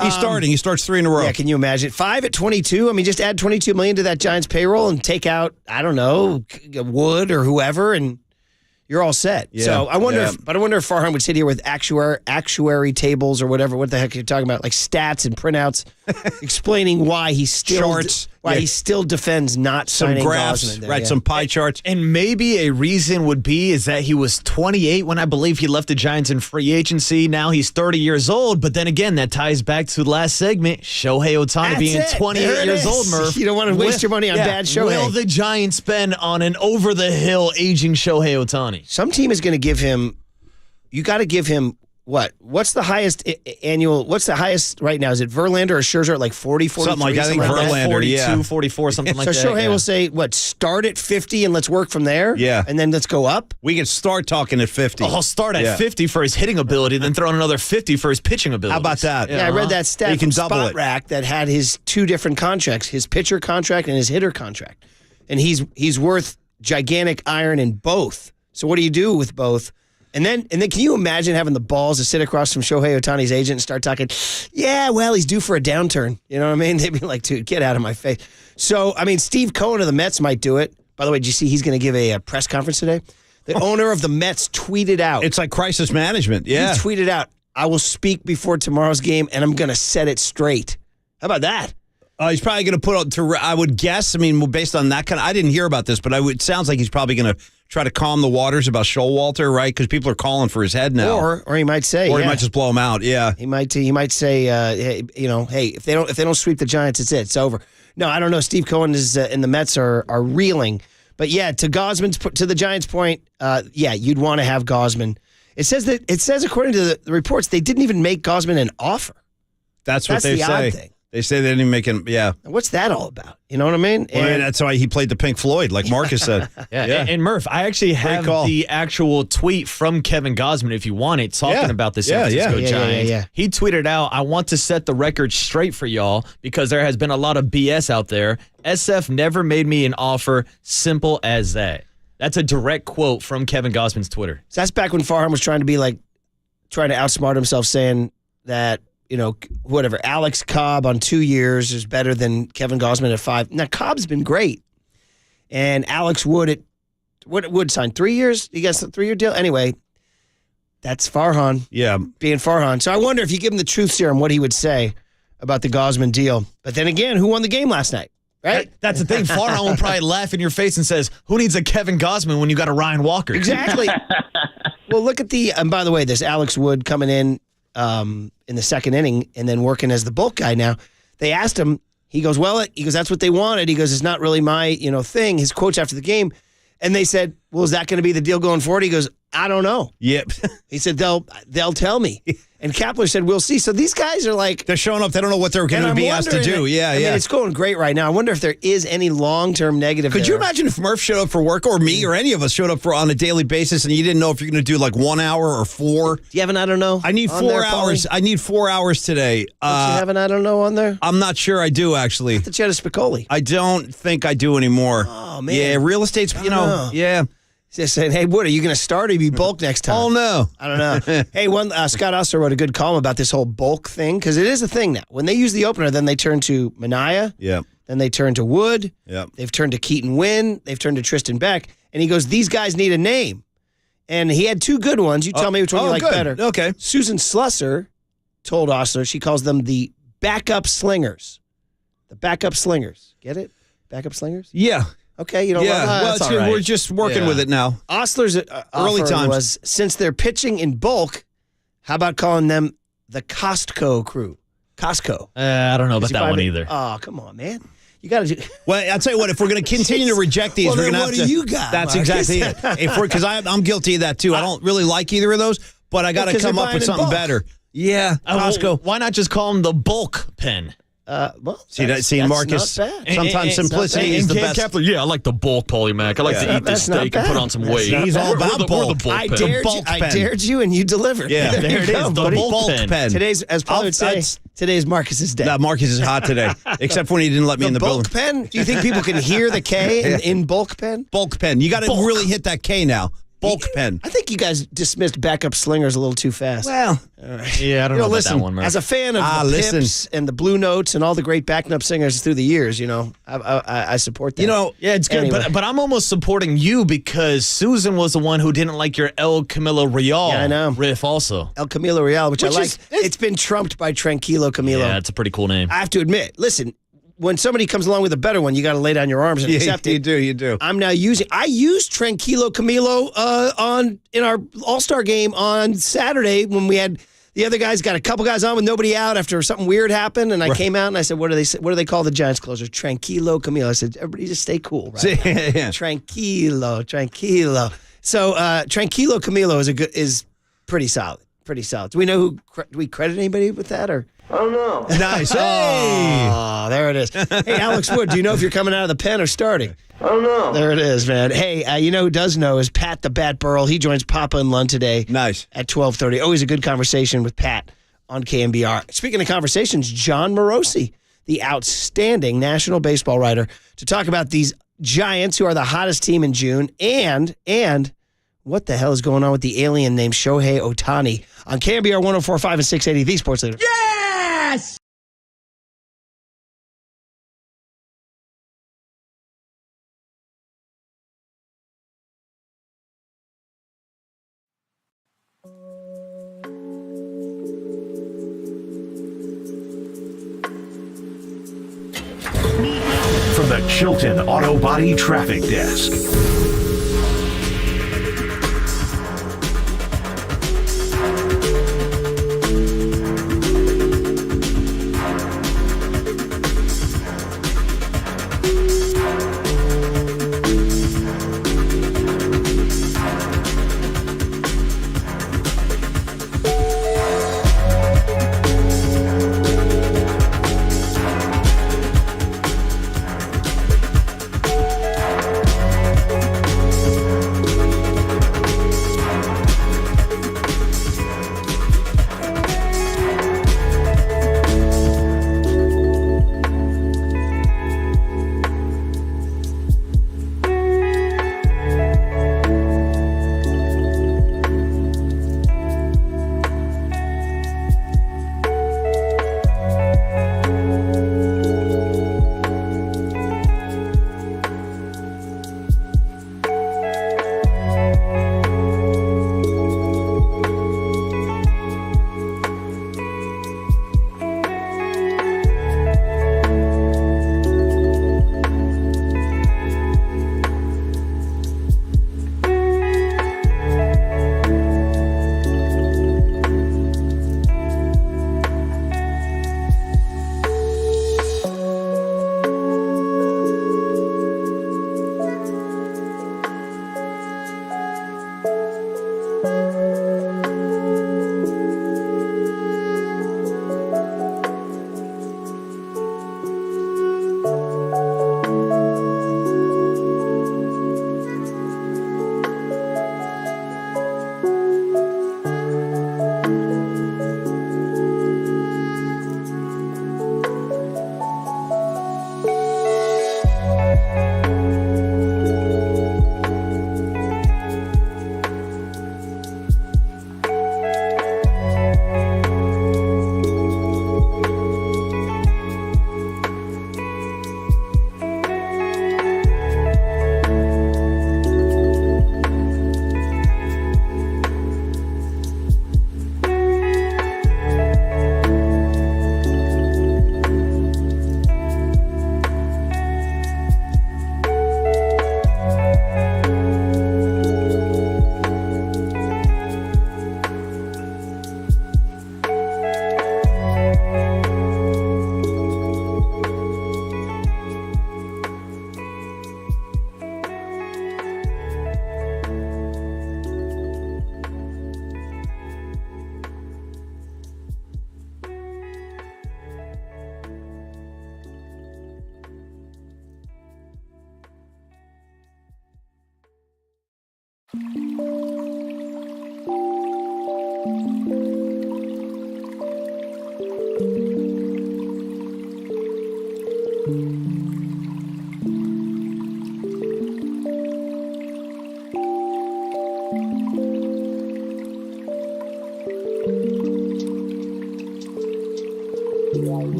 he's starting. He starts 3 in a row. Yeah, can you imagine? 5 at 22. I mean, just add $22 million to that Giants payroll and take out, I don't know, Wood or whoever, and you're all set. Yeah. So I wonder if Farhan would sit here with actuary tables or whatever. What the heck you're talking about? Like stats and printouts, explaining why he still charts. He still defends not Some signing graphs, Gausman there, right? Some pie charts. And maybe a reason would be is that he was 28 when I believe he left the Giants in free agency. Now he's 30 years old. But then again, that ties back to the last segment. Shohei Ohtani being 28 years old, Murph. You don't want to waste your money on bad Shohei. Will the Giants spend on an over-the-hill aging Shohei Ohtani? Some team is going to give him, you got to give him, what? What's the highest annual, what's the highest right now? Is it Verlander or Scherzer at like 40, 43? Something like that. I think Verlander, 42, 44, something like that. So Shohei will say, what, start at 50 and let's work from there? Yeah. And then let's go up? We can start talking at 50. I'll start at 50 for his hitting ability, then throw in another 50 for his pitching ability. How about that? Yeah, I read that stat from Spot Rack that had his 2 different contracts, his pitcher contract and his hitter contract. And he's worth gigantic iron in both. So what do you do with both? And then can you imagine having the balls to sit across from Shohei Ohtani's agent and start talking, yeah, well, he's due for a downturn. You know what I mean? They'd be like, dude, get out of my face. So, I mean, Steve Cohen of the Mets might do it. By the way, did you see he's going to give a press conference today? The owner of the Mets tweeted out. It's like crisis management, yeah. He tweeted out, I will speak before tomorrow's game, and I'm going to set it straight. How about that? He's probably going to put out to. I would guess. I mean, based on that I didn't hear about this, but it sounds like he's probably going to try to calm the waters about Showalter, right? Because people are calling for his head now. Or he might say, he might just blow him out. Yeah, he might say, hey, if they don't sweep the Giants, it's over. No, I don't know. Steve Cohen is and the Mets are reeling, but yeah, to the Giants' point, you'd want to have Gausman. It says according to the reports, they didn't even make Gausman an offer. That's what they say. Odd thing. They say they didn't even make him, What's that all about? You know what I mean? And that's why he played the Pink Floyd, like Marcus said. Yeah. And Murph, I actually have the actual tweet from Kevin Gausman, if you want it, talking about the San Francisco Giants. Yeah. He tweeted out, I want to set the record straight for y'all because there has been a lot of BS out there. SF never made me an offer, simple as that. That's a direct quote from Kevin Gausman's Twitter. So that's back when Farhan was trying to outsmart himself, saying that, whatever, Alex Cobb on 2 years is better than Kevin Gausman at 5. Now, Cobb's been great. And Alex Wood signed 3 years? He got a 3-year deal? Anyway, that's Farhan. Yeah. Being Farhan. So I wonder if you give him the truth serum, what he would say about the Gausman deal. But then again, who won the game last night? Right? That's the thing. Farhan will probably laugh in your face and says, who needs a Kevin Gausman when you got a Ryan Walker? Exactly. Well, look at and by the way, there's Alex Wood coming in the second inning and then working as the bulk guy now. They asked him, he goes, that's what they wanted. He goes, it's not really my, thing. His quotes after the game, And they said, well, is that going to be the deal going forward? He goes, I don't know. Yep. He said, they'll tell me. And Kapler said, we'll see. So these guys are like... They're showing up. They don't know what they're going to be asked to do. I mean, it's going great right now. I wonder if there is any long-term negative Could you imagine if Murph showed up for work, or me, or any of us showed up on a daily basis, and you didn't know if you're going to do like 1 hour or 4? Do you have an I don't know? I need 4 hours. I need 4 hours today. Don't you have an I don't know on there? I'm not sure I do, actually. The Cheddar Spicoli. I don't think I do anymore. Oh, man. Yeah, real estate's, yeah. Just saying, hey, Wood, are you going to start or be bulk next time? Oh, no. I don't know. Hey, Scott also wrote a good column about this whole bulk thing, because it is a thing now. When they use the opener, then they turn to Manaea. Yeah. Then they turn to Wood. Yeah. They've turned to Keaton Wynn. They've turned to Tristan Beck. And he goes, these guys need a name. And he had 2 good ones. You tell me which one you like better. Okay. Susan Slusser told Ostler she calls them the backup slingers. The backup slingers. Get it? Backup slingers? Yeah. Okay, you know what? Well, we're just working with it now. Ostler's early times was, since they're pitching in bulk, how about calling them the Costco crew? Costco. I don't know about that one either. Oh, come on, man. You got to do. Well, I'll tell you what. If we're going to continue to reject these, we're going to have to. What do you got? That's Marcus? exactly it. Because I'm guilty of that too. I don't really like either of those, but I got to come up with something better. Yeah, Costco. Well, why not just call them the bulk pen? See, Marcus. Not bad. Sometimes simplicity is the best. Kepler, I like the bulk, Polymac. I like to eat this steak and put on some weight. He's all about bulk. I dared you, and you delivered. Yeah, there it is. The bulk pen. Today's, as Paul would say, today's Marcus's day. Marcus is hot today, except when he didn't let me in the building. Bulk pen? Do you think people can hear the K in bulk pen? Bulk pen. You got to really hit that K now. Bulk pen. I think you guys dismissed backup slingers a little too fast. Well, yeah, I don't know about that one, man. As a fan of the Pips and the Blue Notes and all the great backup singers through the years, I support that. Yeah, it's good, Anyway. but I'm almost supporting you because Susan was the one who didn't like your El Camilo Real riff also. El Camilo Real, which I like. It's been trumped by Tranquilo Camilo. Yeah, it's a pretty cool name. I have to admit, listen, when somebody comes along with a better one, you got to lay down your arms and accept it. You do. I used Tranquilo Camilo in our All-Star game on Saturday when we had the other guys got a couple guys on with nobody out after something weird happened, and I came out and I said, "What do they call the Giants closers? Tranquilo Camilo." I said, "Everybody just stay cool, right? Tranquilo." So Tranquilo Camilo is pretty solid. Pretty solid. Do we know do we credit anybody with that or? I don't know. Nice. Hey! Oh, there it is. Hey, Alex Wood, do you know if you're coming out of the pen or starting? I don't know. There it is, man. Hey, you know who does know is Pat the Bat Burrell. He joins Papa and Lund today. Nice. At 12:30. Always a good conversation with Pat on KNBR. Speaking of conversations, John Morosi, the outstanding national baseball writer, to talk about these Giants who are the hottest team in June and what the hell is going on with the alien named Shohei Ohtani on KNBR 104.5 and 680, the Sports Leader. Yes! From the Chilton Auto Body Traffic Desk.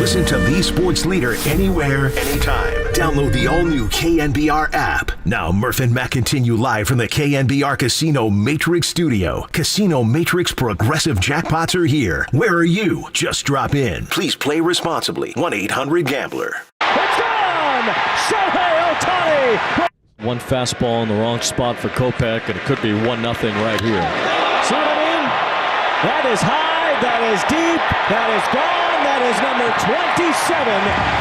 Listen to the sports leader anywhere, anytime. Download the all-new KNBR app. Now, Murph and Matt continue live from the KNBR Casino Matrix Studio. Casino Matrix Progressive Jackpots are here. Where are you? Just drop in. Please play responsibly. 1-800-GAMBLER. It's gone! Shohei Ohtani! One fastball in the wrong spot for Kopech, and it could be 1-0 right here. See what I mean? That is high, that is deep, that is gone. That is number 27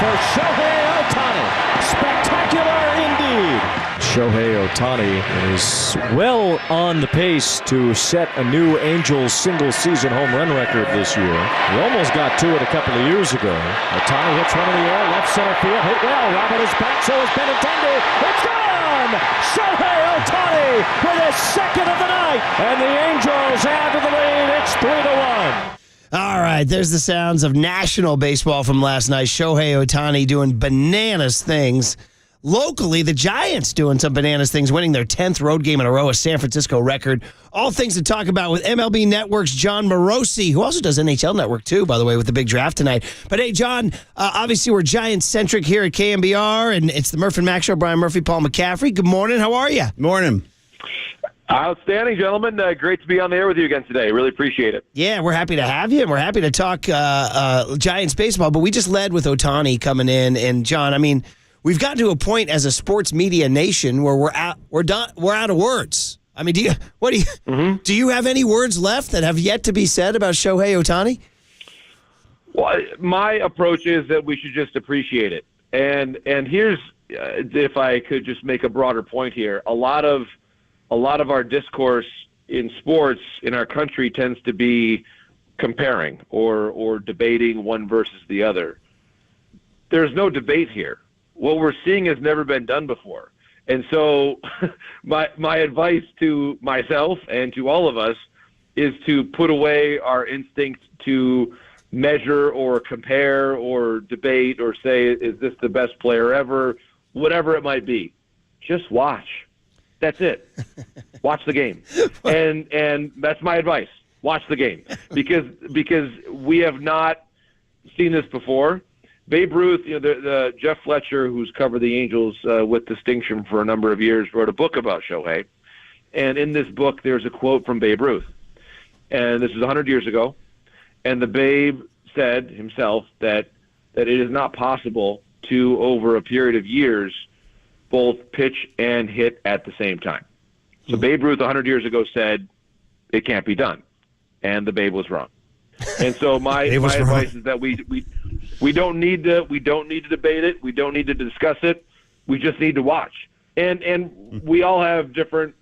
for Shohei Ohtani. Spectacular indeed. Shohei Ohtani is well on the pace to set a new Angels single-season home run record this year. He almost got to it a couple of years ago. Ohtani hits one in the air, left center field, hit well. Robert is back, so is Benintendi. It's gone! Shohei Ohtani with his second of the night, and the Angels add to the lead. It's 3-1. All right, there's the sounds of national baseball from last night. Shohei Ohtani doing bananas things. Locally, the Giants doing some bananas things, winning their 10th road game in a row, a San Francisco record. All things to talk about with MLB Network's John Morosi, who also does NHL Network too, by the way, with the big draft tonight. But hey, John, obviously we're Giants-centric here at KNBR, and it's the Murph and Mac Show. Brian Murphy, Paul McCaffrey. Good morning. How are you? Morning. Outstanding, gentlemen. Great to be on the air with you again today. Really appreciate it. Yeah, we're happy to have you, and we're happy to talk Giants baseball. But we just led with Ohtani coming in, and John, I mean, we've gotten to a point as a sports media nation where we're out of words. I mean, do you have any words left that have yet to be said about Shohei Ohtani? Well, my approach is that we should just appreciate it. And here's, if I could just make a broader point here, a lot of our discourse in sports in our country tends to be comparing or debating one versus the other. There's no debate here. What we're seeing has never been done before. And so my advice to myself and to all of us is to put away our instinct to measure or compare or debate or say, is this the best player ever? Whatever it might be. Just watch. That's it. Watch the game. And that's my advice. Watch the game. Because we have not seen this before. Babe Ruth, the Jeff Fletcher, who's covered the Angels with distinction for a number of years, wrote a book about Shohei. And in this book, there's a quote from Babe Ruth. And this is 100 years ago. And the Babe said himself that it is not possible to, over a period of years, both pitch and hit at the same time. So Babe Ruth 100 years ago said it can't be done, and the Babe was wrong. And so my advice is that we don't need to debate it. We don't need to discuss it. We just need to watch. And we all have different,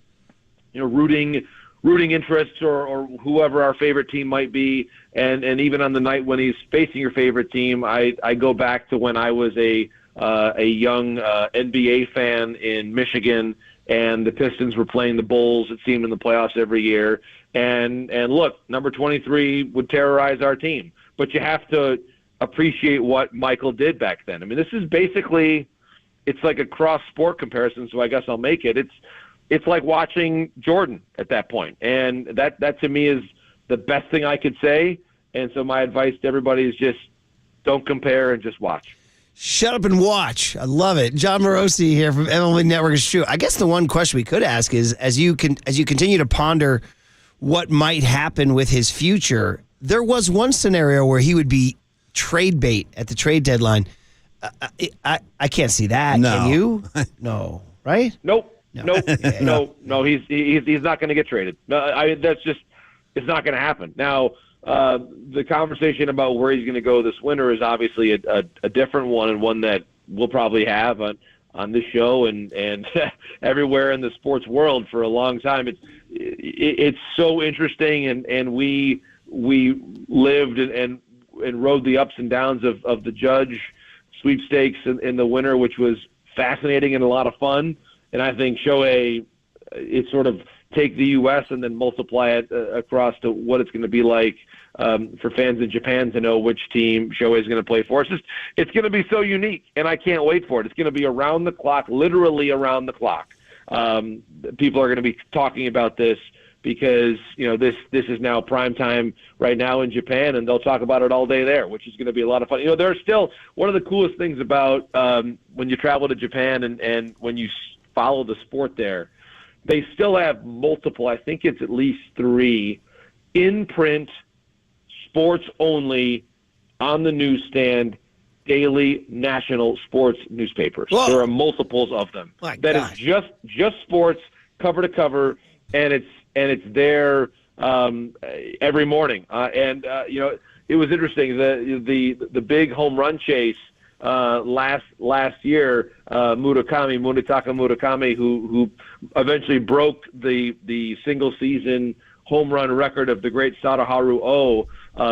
rooting interests or whoever our favorite team might be. And even on the night when he's facing your favorite team, I go back to when I was a young NBA fan in Michigan, and the Pistons were playing the Bulls, it seemed, in the playoffs every year. And look, number 23 would terrorize our team. But you have to appreciate what Michael did back then. I mean, this is basically, it's like a cross-sport comparison, so I guess I'll make it. It's like watching Jordan at that point. And that to me is the best thing I could say. And so my advice to everybody is just don't compare and just watch. Shut up and watch. I love it. John Morosi here from MLB Network is true. I guess the one question we could ask is, as you continue to ponder what might happen with his future, there was one scenario where he would be trade bait at the trade deadline. I can't see that. No. Can you? No. Right? Nope. No. He's not going to get traded. That's just, it's not going to happen. Now, the conversation about where he's going to go this winter is obviously a different one, and one that we'll probably have on this show and everywhere in the sports world for a long time. It's so interesting, and we lived and rode the ups and downs of the Judge sweepstakes in the winter, which was fascinating and a lot of fun. And I think Shohei, it's sort of take the U.S. and then multiply it across to what it's going to be like for fans in Japan to know which team Shohei is going to play for. It's going to be so unique, and I can't wait for it. It's going to be around the clock, literally around the clock. People are going to be talking about this because this is now prime time right now in Japan, and they'll talk about it all day there, which is going to be a lot of fun. There's still one of the coolest things about when you travel to Japan and when you follow the sport there. They still have multiple, I think it's at least 3, in-print, sports-only, on the newsstand, daily national sports newspapers. Whoa. There are multiples of them. That is just sports, cover to cover, and it's there every morning. It was interesting. The big home run chase last year, Munetaka Murakami, who eventually broke the single season home run record of the great Sadaharu O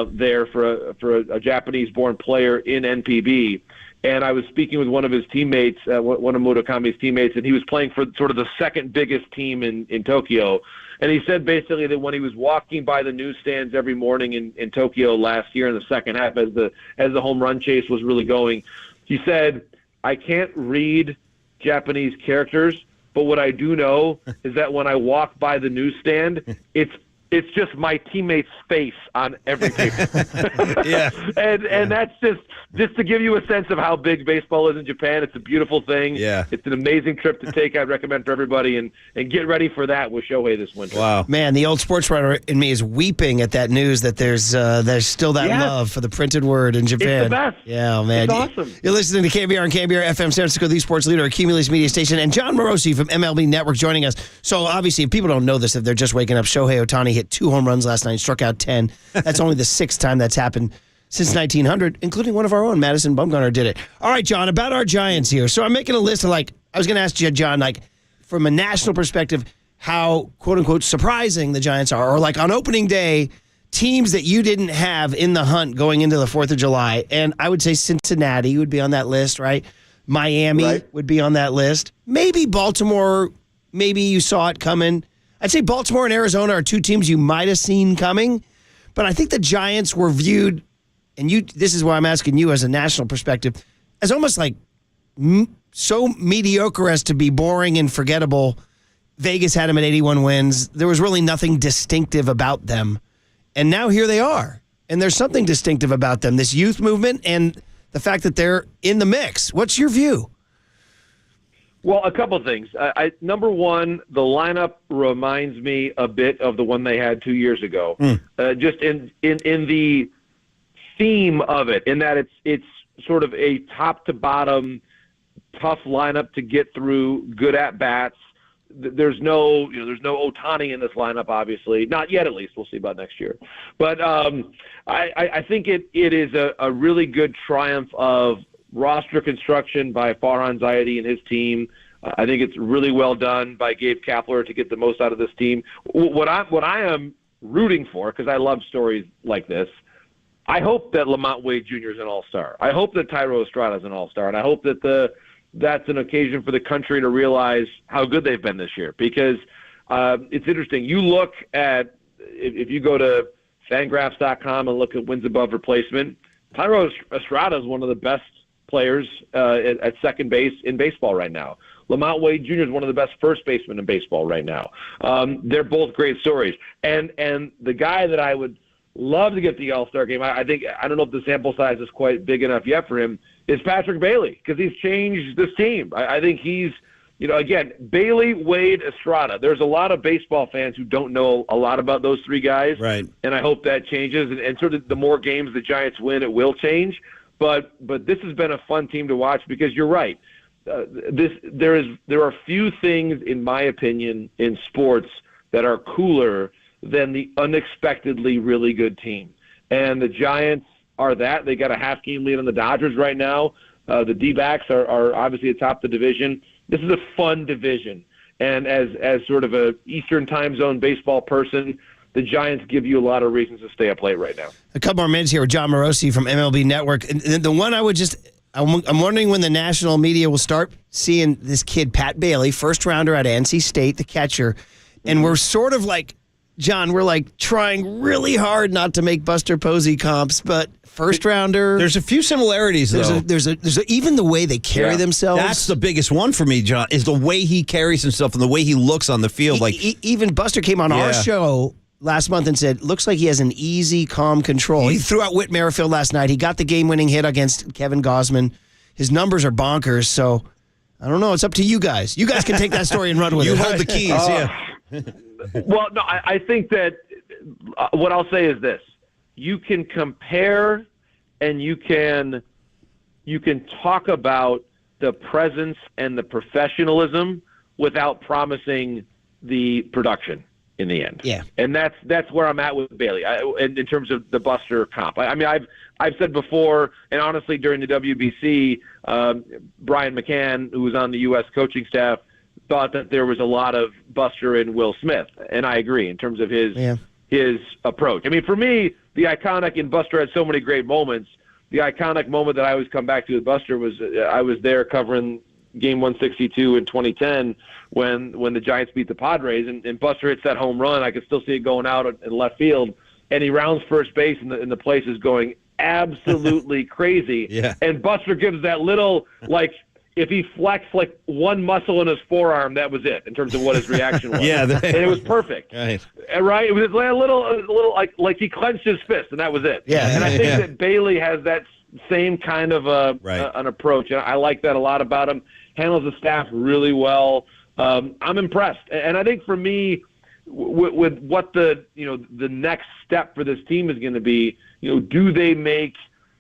there for a Japanese-born player in NPB. And I was speaking with one of his teammates, one of Murakami's teammates, and he was playing for sort of the second biggest team in Tokyo. And he said basically that when he was walking by the newsstands every morning in Tokyo last year in the second half as the home run chase was really going, he said, I can't read Japanese characters, but what I do know is that when I walk by the newsstand, it's just my teammate's face on every paper. Yeah. And that's just to give you a sense of how big baseball is in Japan. It's a beautiful thing. Yeah. It's an amazing trip to take. I'd recommend for everybody, and get ready for that with Shohei this winter. Wow. Man, the old sports writer in me is weeping at that news that there's still that love for the printed word in Japan. It's the best. Yeah, man. It's awesome. You're listening to KNBR and KNBR FM San Francisco, the sports leader, Cumulus Media Station, and John Morosi from MLB Network joining us. So obviously, if people don't know this, if they're just waking up, Shohei Ohtani hit 2 home runs last night, struck out 10. That's only the 6th time that's happened since 1900, including one of our own, Madison Bumgarner, did it. All right, John, about our Giants here. So I'm making a list of, I was going to ask you, John, from a national perspective, how, quote-unquote, surprising the Giants are, or on opening day, teams that you didn't have in the hunt going into the 4th of July. And I would say Cincinnati would be on that list, right? Miami would be on that list. Maybe Baltimore, maybe you saw it coming. I'd say Baltimore and Arizona are 2 teams you might have seen coming. But I think the Giants were viewed, and this is why I'm asking you as a national perspective, as almost so mediocre as to be boring and forgettable. Vegas had them at 81 wins. There was really nothing distinctive about them. And now here they are. And there's something distinctive about them, this youth movement and the fact that they're in the mix. What's your view? Well, a couple of things. Number one, the lineup reminds me a bit of the one they had 2 years ago. Just in the theme of it, in that it's sort of a top to bottom tough lineup to get through, good at bats. There's no Ohtani in this lineup, obviously, not yet. At least we'll see about next year. But I think it is a really good triumph of roster construction by Farhan Zaidi and his team. I think it's really well done by Gabe Kapler to get the most out of this team. What I am rooting for, because I love stories like this, I hope that Lamont Wade Jr. is an all-star. I hope that Thairo Estrada is an all-star, and I hope that that's an occasion for the country to realize how good they've been this year. Because it's interesting. You look at, if you go to Fangraphs.com and look at wins above replacement, Thairo Estrada is one of the best players at second base in baseball right now. Lamont Wade Jr. is one of the best first basemen in baseball right now. They're both great stories. And the guy that I would love to get the All-Star game, I don't know if the sample size is quite big enough yet for him, is Patrick Bailey, because he's changed this team. I think he's, again, Bailey, Wade, Estrada. There's a lot of baseball fans who don't know a lot about those three guys. Right. And I hope that changes. And sort of the more games the Giants win, it will change. But this has been a fun team to watch because you're right. There are few things, in my opinion, in sports that are cooler than the unexpectedly really good team. And the Giants are that. They got a half-game lead on the Dodgers right now. The D-backs are obviously atop the division. This is a fun division. And as sort of a Eastern time zone baseball person, the Giants give you a lot of reasons to stay up late right now. A couple more minutes here with John Morosi from MLB Network. And the one I'm wondering when the national media will start seeing this kid, Pat Bailey, first rounder out of NC State, the catcher. And we're sort of like, John, we're like trying really hard not to make Buster Posey comps, but first rounder. There's a few similarities, though. There's even the way they carry themselves. That's the biggest one for me, John, is the way he carries himself and the way he looks on the field. Even Buster came on our show last month and said, looks like he has an easy, calm control. He threw out Whit Merrifield last night. He got the game-winning hit against Kevin Gausman. His numbers are bonkers, so I don't know. It's up to you guys. You guys can take that story and run with it. You hold the keys, Well, no, I think that what I'll say is this. You can compare and you can talk about the presence and the professionalism without promising the production in the end. Yeah. And that's where I'm at with Bailey in terms of the Buster comp. I mean, I've said before, and honestly during the WBC, Brian McCann, who was on the U.S. coaching staff, thought that there was a lot of Buster in Will Smith, and I agree in terms of his approach. I mean, for me, the iconic, and Buster had so many great moments, the iconic moment that I always come back to with Buster was I was there covering Game 162 in 2010 when the Giants beat the Padres, and Buster hits that home run. I could still see it going out in left field, and he rounds first base, and the place is going absolutely crazy. Yeah. And Buster gives that little, like, if he flexed like one muscle in his forearm, that was it in terms of what his reaction was. Yeah, and it was perfect. Right. Right? It was a little like he clenched his fist, and that was it. Yeah. And I think that Bailey has that same kind of an approach, and I like that a lot about him. Handles the staff really well. I'm impressed, and I think for me, with what the next step for this team is going to be, do they make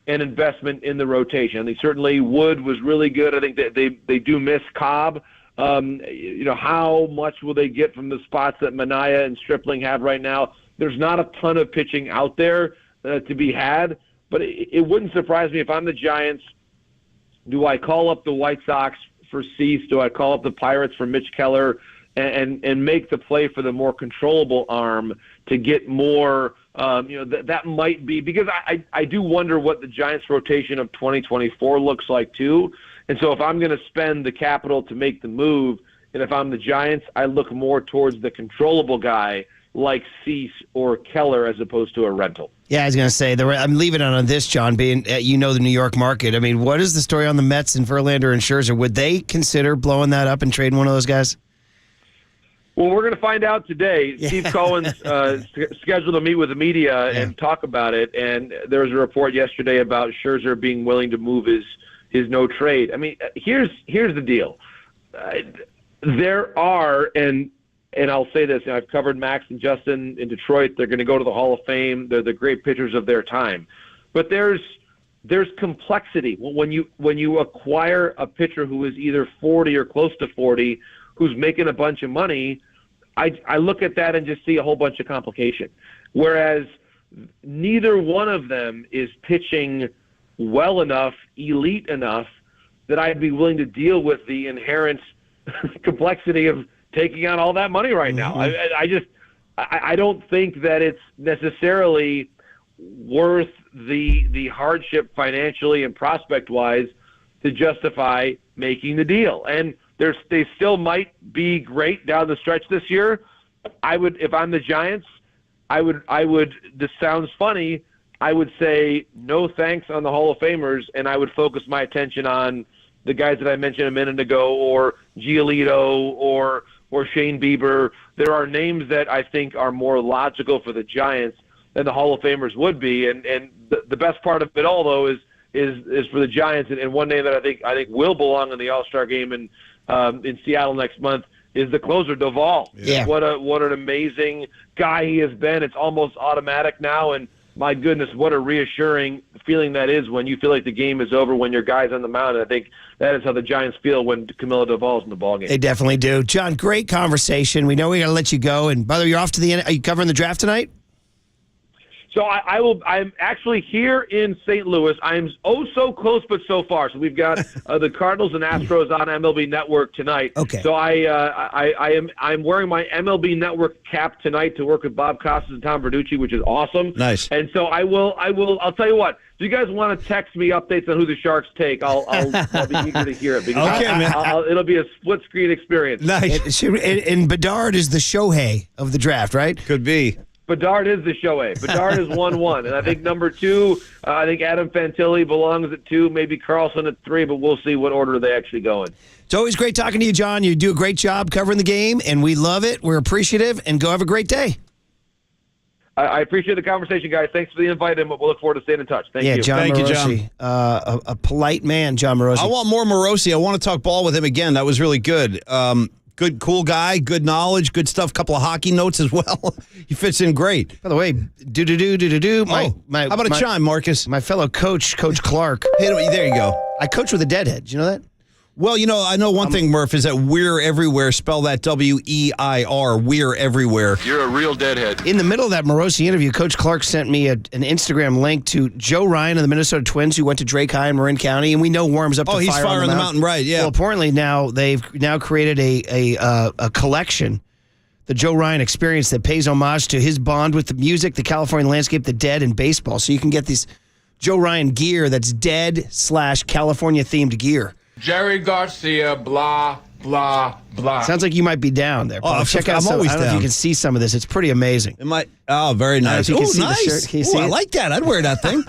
an investment in the rotation? I think certainly Wood was really good. I think that they do miss Cobb. How much will they get from the spots that Minaya and Stripling have right now? There's not a ton of pitching out there to be had, but it wouldn't surprise me if I'm the Giants. Do I call up the White Sox for Cease? Do I call up the Pirates for Mitch Keller and make the play for the more controllable arm to get more? That might be, because I do wonder what the Giants' rotation of 2024 looks like too. And so if I'm going to spend the capital to make the move, and if I'm the Giants, I look more towards the controllable guy like Cease or Keller as opposed to a rental. Yeah, I was going to say, I'm leaving it on this, John, being the New York market. I mean, what is the story on the Mets and Verlander and Scherzer? Would they consider blowing that up and trading one of those guys? Well, we're going to find out today. Yeah. Steve Cohen's scheduled to meet with the media and talk about it. And there was a report yesterday about Scherzer being willing to move his no trade. I mean, here's the deal. There are, and I'll say this, I've covered Max and Justin in Detroit. They're going to go to the Hall of Fame. They're the great pitchers of their time. But there's there's complexity when you acquire a pitcher who is either 40 or close to 40, who's making a bunch of money. I look at that and just see a whole bunch of complication. Whereas neither one of them is pitching well enough, elite enough, that I'd be willing to deal with the inherent complexity of taking on all that money right now. I don't think that it's necessarily worth the hardship financially and prospect-wise to justify making the deal. And they still might be great down the stretch this year. If I'm the Giants, I would, this sounds funny, I would say no thanks on the Hall of Famers, and I would focus my attention on the guys that I mentioned a minute ago, or Giolito, or Shane Bieber. There are names that I think are more logical for the Giants than the Hall of Famers would be. And the best part of it all, though, is for the Giants. And one name that I think will belong in the All-Star game in Seattle next month is the closer, Duvall. Yeah. What an amazing guy he has been. It's almost automatic now, and my goodness, what a reassuring feeling that is when you feel like the game is over when your guy's on the mound. And I think that is how the Giants feel when Camilo Duvall's in the ballgame. They definitely do. John, great conversation. We know we got to let you go. And by the way, you're off to the end. Are you covering the draft tonight? So I'm actually here in St. Louis. I'm so close, but so far. So we've got the Cardinals and Astros on MLB Network tonight. Okay. So I'm wearing my MLB Network cap tonight to work with Bob Costas and Tom Verducci, which is awesome. Nice. And so I'll tell you what. If you guys want to text me updates on who the Sharks take, I'll be eager to hear it. Because Okay, man. it'll be a split screen experience. Nice. And Bedard is the Shohei of the draft, right? Could be. Bedard is the Shohei. Bedard is 1-1. And I think number 2, I think Adam Fantilli belongs at 2, maybe Carlson at 3, but we'll see what order they actually go in. It's always great talking to you, John. You do a great job covering the game, and we love it. We're appreciative, and go have a great day. I appreciate the conversation, guys. Thanks for the invite, and we'll look forward to staying in touch. Thank you. John Thank you, Morosi, John. a polite man, John Morosi. I want more Morosi. I want to talk ball with him again. That was really good. Good, cool guy, good knowledge, good stuff. Couple of hockey notes as well. He fits in great. By the way, do. How about a chime, Marcus? My fellow coach, Coach Clark. There you go. I coach with a deadhead. Do you know that? Well, I know one thing, Murph, is that we're everywhere. Spell that WEIR. We're everywhere. You're a real deadhead. In the middle of that Morosi interview, Coach Clark sent me an Instagram link to Joe Ryan of the Minnesota Twins, who went to Drake High in Marin County, and we know warms up to he's fire fire on the mountain, right? Yeah. Well, apparently now they've created a collection, the Joe Ryan Experience, that pays homage to his bond with the music, the California landscape, the dead, and baseball. So you can get this Joe Ryan gear that's dead/California themed gear. Jerry Garcia, blah, blah, blah. Sounds like you might be down there. Paul. Check out some. I don't know if you can see some of this. It's pretty amazing. Very nice. Oh, nice. Can you see I it? like that. I'd wear that thing.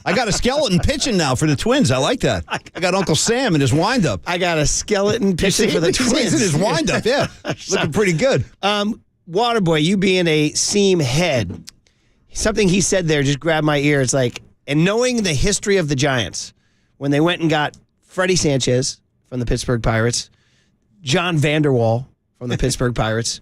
I got a skeleton pitching now for the Twins. I like that. I got Uncle Sam in his windup. I got a skeleton pitching for the Twins. He's in his windup, yeah. Looking pretty good. Waterboy, you being a seam head, something he said there just grabbed my ear. It's like, and knowing the history of the Giants, when they went and got Freddie Sanchez from the Pittsburgh Pirates, John Vanderwall from the Pittsburgh Pirates,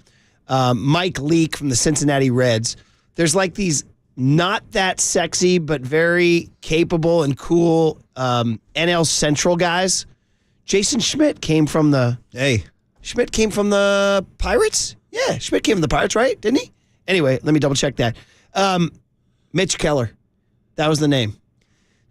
Mike Leake from the Cincinnati Reds. There's like these not that sexy but very capable and cool NL Central guys. Jason Schmidt came from the Pirates? Yeah, Schmidt came from the Pirates, right? Didn't he? Anyway, let me double check that. Mitch Keller. That was the name.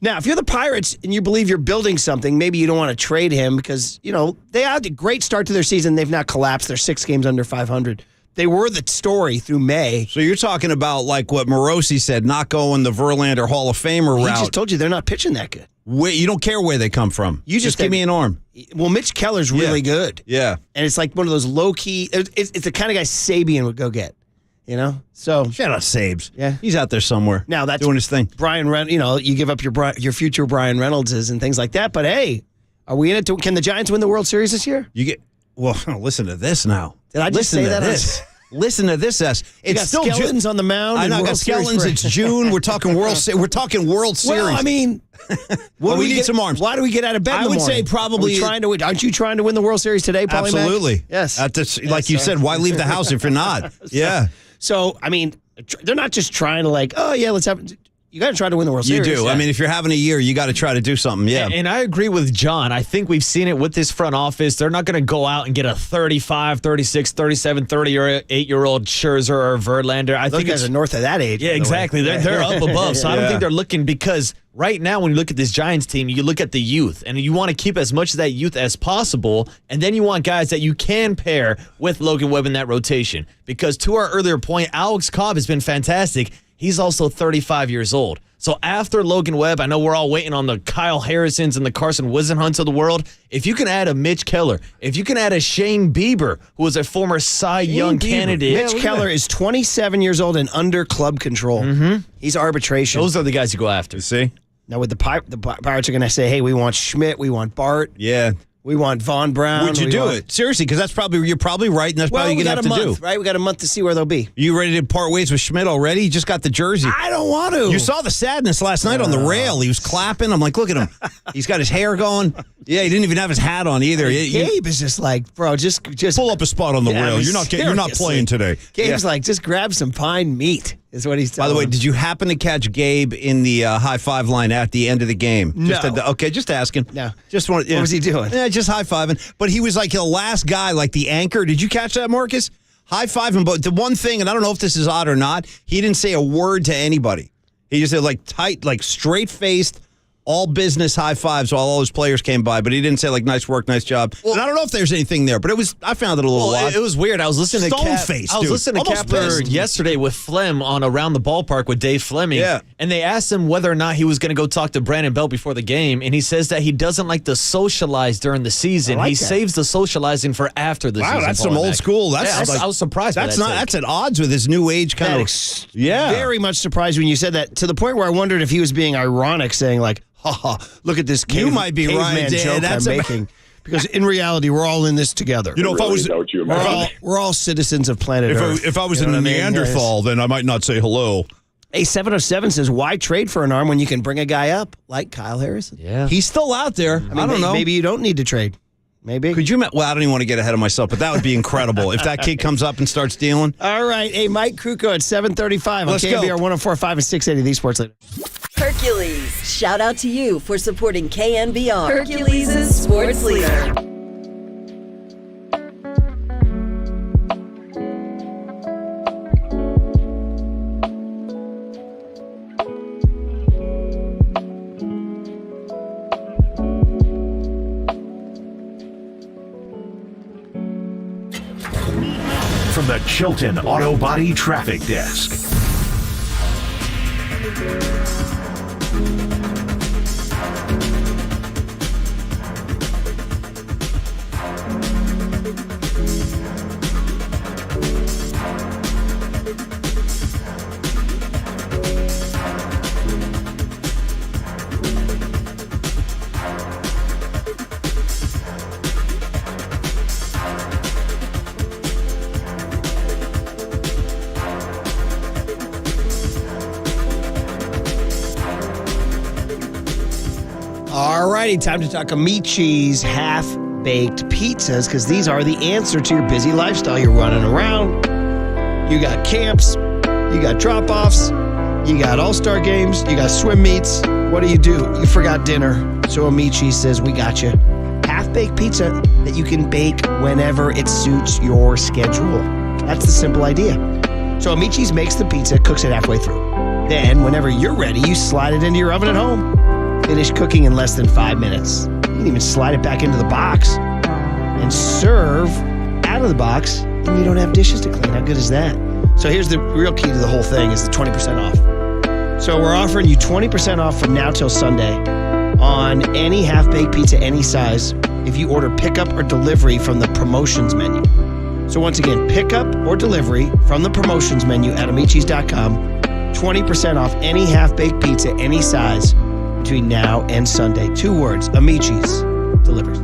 Now, if you're the Pirates and you believe you're building something, maybe you don't want to trade him because, they had a great start to their season. They've now collapsed. They're 6 games under 500. They were the story through May. So you're talking about like what Morosi said, not going the Verlander Hall of Famer route. He just told you they're not pitching that good. You don't care where they come from. You just give me an arm. Well, Mitch Keller's really good. Yeah. And it's like one of those low-key, it's the kind of guy Sabian would go get. So shout out Sabes. Yeah, he's out there somewhere. Now that's doing his thing. Brian Reynolds, you give up your future Brian Reynoldses and things like that. But hey, are we in it? Can the Giants win the World Series this year? Listen to this now. Did I just say that? Listen to this, S. It's still skeletons on the mound. I know. Got skeletons. It's June. We're talking World Series. Well, I mean, we need some arms. Why do we get out of bed? I would say probably trying to win. Aren't you trying to win the World Series today, Paulie Mack? Absolutely. Yes. Like you said, why leave the house if you're not? Yeah. So I mean, they're not just trying to let's have. you got to try to win the World You Series. do. I mean, if you're having a year, you got to try to do something. Yeah. And I agree with John. I think we've seen it with this front office. They're not going to go out and get a 35, 36, 37, 38-year-old Scherzer or Verlander. Those guys are north of that age. Yeah, exactly. They're up above. So I don't think they're looking, because right now when you look at this Giants team, you look at the youth, and you want to keep as much of that youth as possible, and then you want guys that you can pair with Logan Webb in that rotation. Because to our earlier point, Alex Cobb has been fantastic. He's also 35 years old. So after Logan Webb, I know we're all waiting on the Kyle Harrisons and the Carson Wisenhunts of the world. If you can add a Mitch Keller, if you can add a Shane Bieber, who was a former Cy Young candidate. Mitch Keller is 27 years old and under club control. He's arbitration. Those are the guys you go after. See? Now with the Pirates are going to say, hey, we want Schmidt, we want Bart. Yeah. We want Von Brown. Would you do it? Seriously, because you're probably right, and that's probably going to have to do. Right? We got a month to see where they'll be. You ready to part ways with Schmidt already? He just got the jersey. I don't want to. You saw the sadness last night on the rail. He was clapping. I'm like, look at him. He's got his hair going. Yeah, he didn't even have his hat on either. Gabe is just like, bro, just pull up a spot on the rail. You're not playing today. Gabe's like, just grab some pine meat. Is what he's telling By the way, him. did you happen to catch Gabe in the high five line at the end of the game? No. Just asking. No. What was he doing? Yeah, just high fiving. But he was like the last guy, like the anchor. Did you catch that, Marcus? High fiving. But the one thing, and I don't know if this is odd or not, he didn't say a word to anybody. He just said like tight, like straight faced, all business high fives while all his players came by, but he didn't say like nice work, nice job. Well, and I don't know if there's anything there, but I found it a little odd. It was weird. I was listening to Kepler yesterday with Flem on Around the Ballpark with Dave Fleming. Yeah. And they asked him whether or not he was going to go talk to Brandon Belt before the game, and he says that he doesn't like to socialize during the season. He saves the socializing for after the season. Wow, that's some old school. I was surprised by that. That's at odds with his new age kind of. Very much surprised when you said that, to the point where I wondered if he was being ironic, saying like, look at this You might be right, joke I'm making. Because in reality, we're all in this together. You know, if I was, we're all citizens of planet Earth. If I was in the Neanderthal, then I might not say hello. A 707 says, why trade for an arm when you can bring a guy up like Kyle Harrison? Yeah. He's still out there. I don't know. Maybe you don't need to trade. Maybe. Could you? Well, I don't even want to get ahead of myself, but that would be incredible if that kid comes up and starts dealing. All right. Hey, Mike Krukow at 7:35 on KNBR 104.5 and 680, the Sports Leader. Hercules, shout out to you for supporting KNBR. Hercules' Sports Leader. From the Chilton Auto Body Traffic Desk. All righty, time to talk Amici's half-baked pizzas, because these are the answer to your busy lifestyle. You're running around, you got camps, you got drop-offs, you got all-star games, you got swim meets. What do? You forgot dinner. So Amici says, we got you. Half-baked pizza that you can bake whenever it suits your schedule. That's the simple idea. So Amici's makes the pizza, cooks it halfway through. Then, whenever you're ready, you slide it into your oven at home. Finish cooking in less than 5 minutes. You can even slide it back into the box and serve out of the box, and you don't have dishes to clean. How good is that? So here's the real key to the whole thing is the 20% off. So we're offering you 20% off from now till Sunday on any half-baked pizza, any size, if you order pickup or delivery from the promotions menu. So once again, pickup or delivery from the promotions menu at amicis.com. 20% off any half-baked pizza, any size, between now and Sunday. 2 words, Amici's delivers.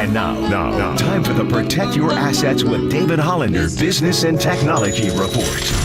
And now, time for the Protect Your Assets with David Hollander Business and Technology Report.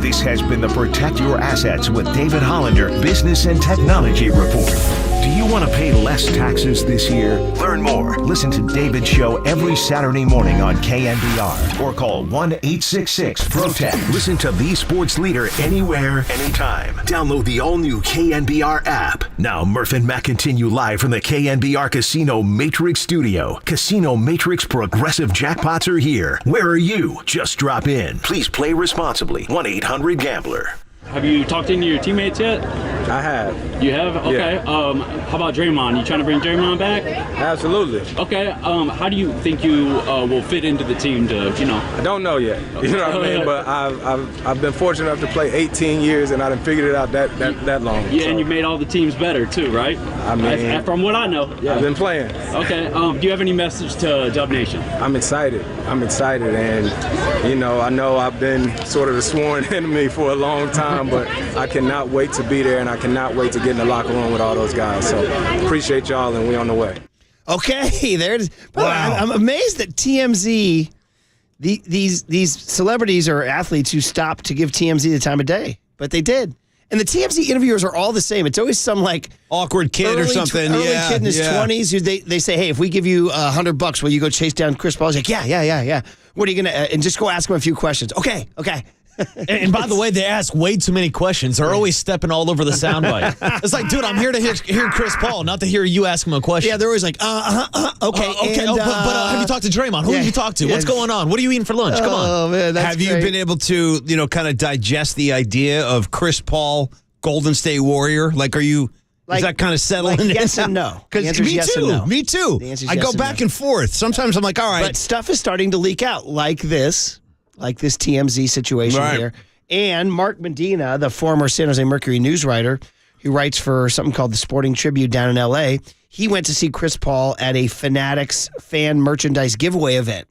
This has been the Protect Your Assets with David Hollander Business and Technology Report. Do you want to pay less taxes this year? Learn more. Listen to David's show every Saturday morning on KNBR or call 1-866-PROTECT. Listen to the sports leader anywhere, anytime. Download the all-new KNBR app. Now, Murph and Matt continue live from the KNBR Casino Matrix Studio. Casino Matrix Progressive Jackpots are here. Where are you? Just drop in. Please play responsibly. 1-800-GAMBLER. Have you talked to any of your teammates yet? I have. You have? Okay. Yeah. How about Draymond? You trying to bring Draymond back? Absolutely. Okay. How do you think you will fit into the team I don't know yet. You know what I mean? But I've been fortunate enough to play 18 years, and I done figured it out that long. Yeah, so. And you made all the teams better too, right? I mean, from what I know. Yeah. I've been playing. Okay. Do you have any message to Dub Nation? I'm excited, and I know I've been sort of the sworn enemy for a long time, but I cannot wait to be there, and I cannot wait to get in the locker room with all those guys. So appreciate y'all, and we on the way. Okay, there it is. Wow. I'm amazed that TMZ, these celebrities or athletes who stop to give TMZ the time of day, but they did. And the TMZ interviewers are all the same. It's always some awkward kid or something. Early kid in his 20s who they say, hey, if we give you $100, will you go chase down Chris Paul? He's like, yeah. What are you going to, and just go ask him a few questions. Okay. And by the way, they ask way too many questions. They're always stepping all over the soundbite. It's like, dude, I'm here to hear Chris Paul, not to hear you ask him a question. Yeah, they're always like, okay. But have you talked to Draymond? Who have you talked to? What's going on? What are you eating for lunch? Come on. Oh, man, that's Have you been able to, kind of digest the idea of Chris Paul, Golden State Warrior? Like, are you... is that kind of settling in? Yes and no. Because me too. I go back and forth. Sometimes I'm like, all right. But stuff is starting to leak out like this TMZ situation here. And Mark Medina, the former San Jose Mercury news writer who writes for something called the Sporting Tribune down in L.A., he went to see Chris Paul at a Fanatics fan merchandise giveaway event,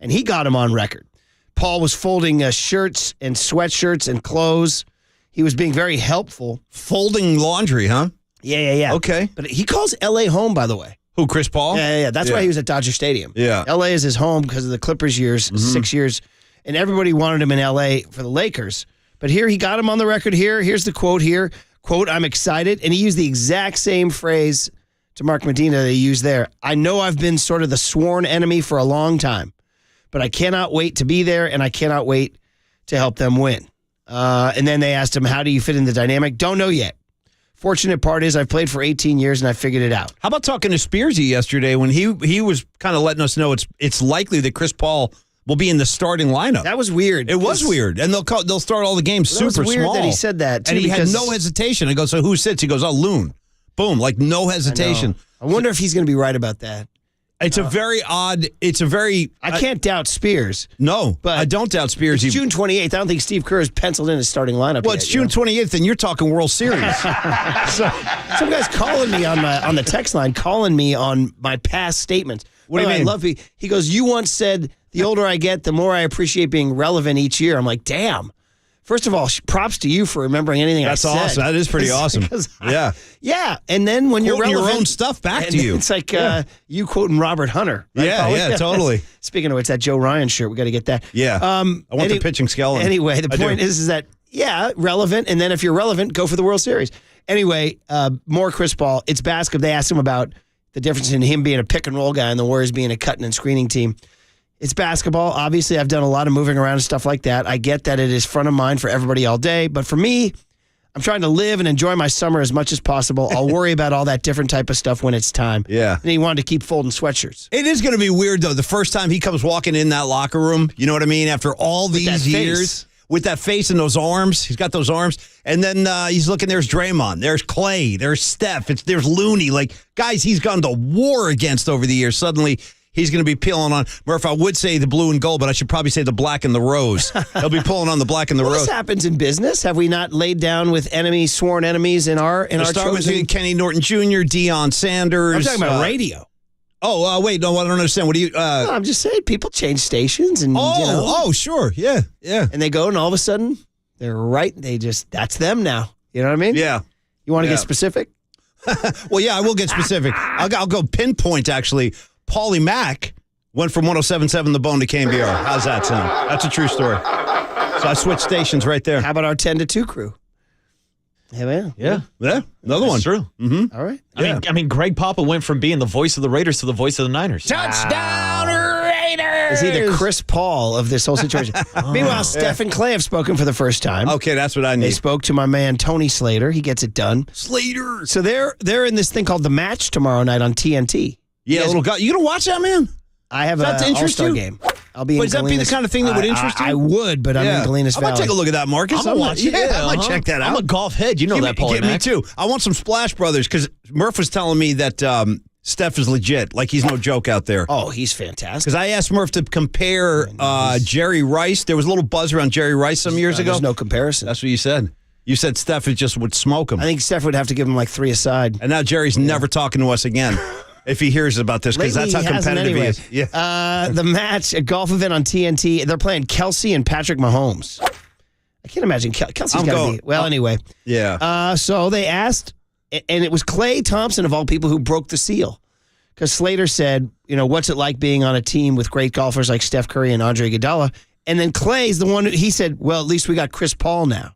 and he got him on record. Paul was folding shirts and sweatshirts and clothes. He was being very helpful. Folding laundry, huh? Yeah. Okay. But he calls L.A. home, by the way. Who, Chris Paul? Yeah. That's why he was at Dodger Stadium. Yeah. L.A. is his home because of the Clippers years, 6 years. And everybody wanted him in L.A. for the Lakers. But here, he got him on the record here. Here's the quote here. Quote, I'm excited. And he used the exact same phrase to Mark Medina that he used there. I know I've been sort of the sworn enemy for a long time, but I cannot wait to be there, and I cannot wait to help them win. And then they asked him, how do you fit in the dynamic? Don't know yet. Fortunate part is I've played for 18 years, and I figured it out. How about talking to Spearsy yesterday when he was kind of letting us know it's likely that Chris Paul will be in the starting lineup. That was weird. It was weird. And they'll start all the games super small. It was weird that he said that, too. And he had no hesitation. I go, so who sits? He goes, Loon. Boom, like no hesitation. I wonder if he's going to be right about that. It's a very odd, I can't doubt Spears. No, but I don't doubt Spears. It's June 28th. I don't think Steve Kerr has penciled in his starting lineup Well, it's June 28th, and you're talking World Series. So, some guy's calling me on the text line, calling me on my past statements. What do you mean? I love he goes, you once said, the older I get, the more I appreciate being relevant each year. I'm like, damn. First of all, props to you for remembering anything I said. That's awesome. That is pretty awesome. Yeah. And then when you're relevant, your own stuff back to you. It's like you quoting Robert Hunter. Right, yeah, totally. Speaking of which, that Joe Ryan shirt, we got to get that. Yeah. I want the pitching skeleton. Anyway, the point is that, relevant. And then if you're relevant, go for the World Series. Anyway, more Chris Paul. It's basketball. They asked him about the difference in him being a pick and roll guy and the Warriors being a cutting and screening team. It's basketball. Obviously, I've done a lot of moving around and stuff like that. I get that it is front of mind for everybody all day. But for me, I'm trying to live and enjoy my summer as much as possible. I'll worry about all that different type of stuff when it's time. Yeah. And he wanted to keep folding sweatshirts. It is going to be weird, though, the first time he comes walking in that locker room, you know what I mean, after all these years. With that face and those arms. He's got those arms. And then he's looking, there's Draymond, there's Clay, there's Steph, there's Looney. Like, guys he's gone to war against over the years. Suddenly, he's going to be peeling on. Murph, I would say the blue and gold, but I should probably say the black and the rose. He'll be pulling on the black and the rose. This happens in business. Have we not laid down with enemies, sworn enemies in our chosen? Kenny Norton Jr., Deion Sanders. I'm talking about radio. Oh, wait, no, I don't understand. What do you... No, I'm just saying, people change stations and, sure, yeah. And they go, and all of a sudden, they're right. That's them now. You know what I mean? Yeah. You want to get specific? Well, yeah, I will get specific. I'll go pinpoint, actually. Paulie Mack went from 107.7 The Bone to KNBR. How's that sound? That's a true story. So I switched stations right there. How about our 10 to 2 crew? Yeah. Another one. True. Mm-hmm. All right. I mean, Greg Papa went from being the voice of the Raiders to the voice of the Niners. Touchdown Raiders! Is he the Chris Paul of this whole situation? Meanwhile, Steph and Clay have spoken for the first time. Okay, that's what I need. They spoke to my man Tony Slater. He gets it done. Slater. So they're in this thing called The Match tomorrow night on TNT. Yeah, you gonna watch that, man? I have an All-Star game. I'll be. Would that be the kind of thing that would interest you? I would, but I'm in Galenas Valley. I might take a look at that, Marcus. I'm watch it. Yeah, I might check that out. I'm a golf head. You know that, Paul. Me too. I want some Splash Brothers because Murph was telling me that Steph is legit. Like he's no joke out there. Oh, he's fantastic. Because I asked Murph to compare Jerry Rice. There was a little buzz around Jerry Rice some years ago. There's no comparison. That's what you said. You said Steph just would smoke him. I think Steph would have to give him like 3 aside. And now Jerry's never talking to us again. If he hears about this, because that's how competitive he is. Yeah. The Match, a golf event on TNT. They're playing Kelsey and Patrick Mahomes. I can't imagine Kelsey's got to be. Well, anyway. Yeah. So they asked, and it was Klay Thompson, of all people, who broke the seal. Because Slater said, what's it like being on a team with great golfers like Steph Curry and Andre Iguodala? And then Klay's the one he said, well, at least we got Chris Paul now.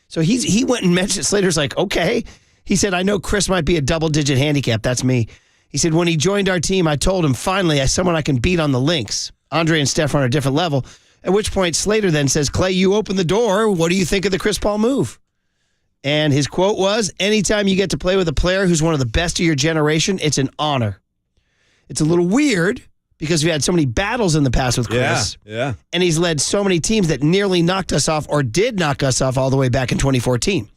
So he went and mentioned, Slater's like, okay. He said, I know Chris might be a double-digit handicap. That's me. He said, when he joined our team, I told him, finally, as someone I can beat on the links. Andre and Steph are on a different level. At which point, Slater then says, Klay, you open the door. What do you think of the Chris Paul move? And his quote was, anytime you get to play with a player who's one of the best of your generation, it's an honor. It's a little weird because we had so many battles in the past with Chris. Yeah. And he's led so many teams that nearly knocked us off or did knock us off all the way back in 2014.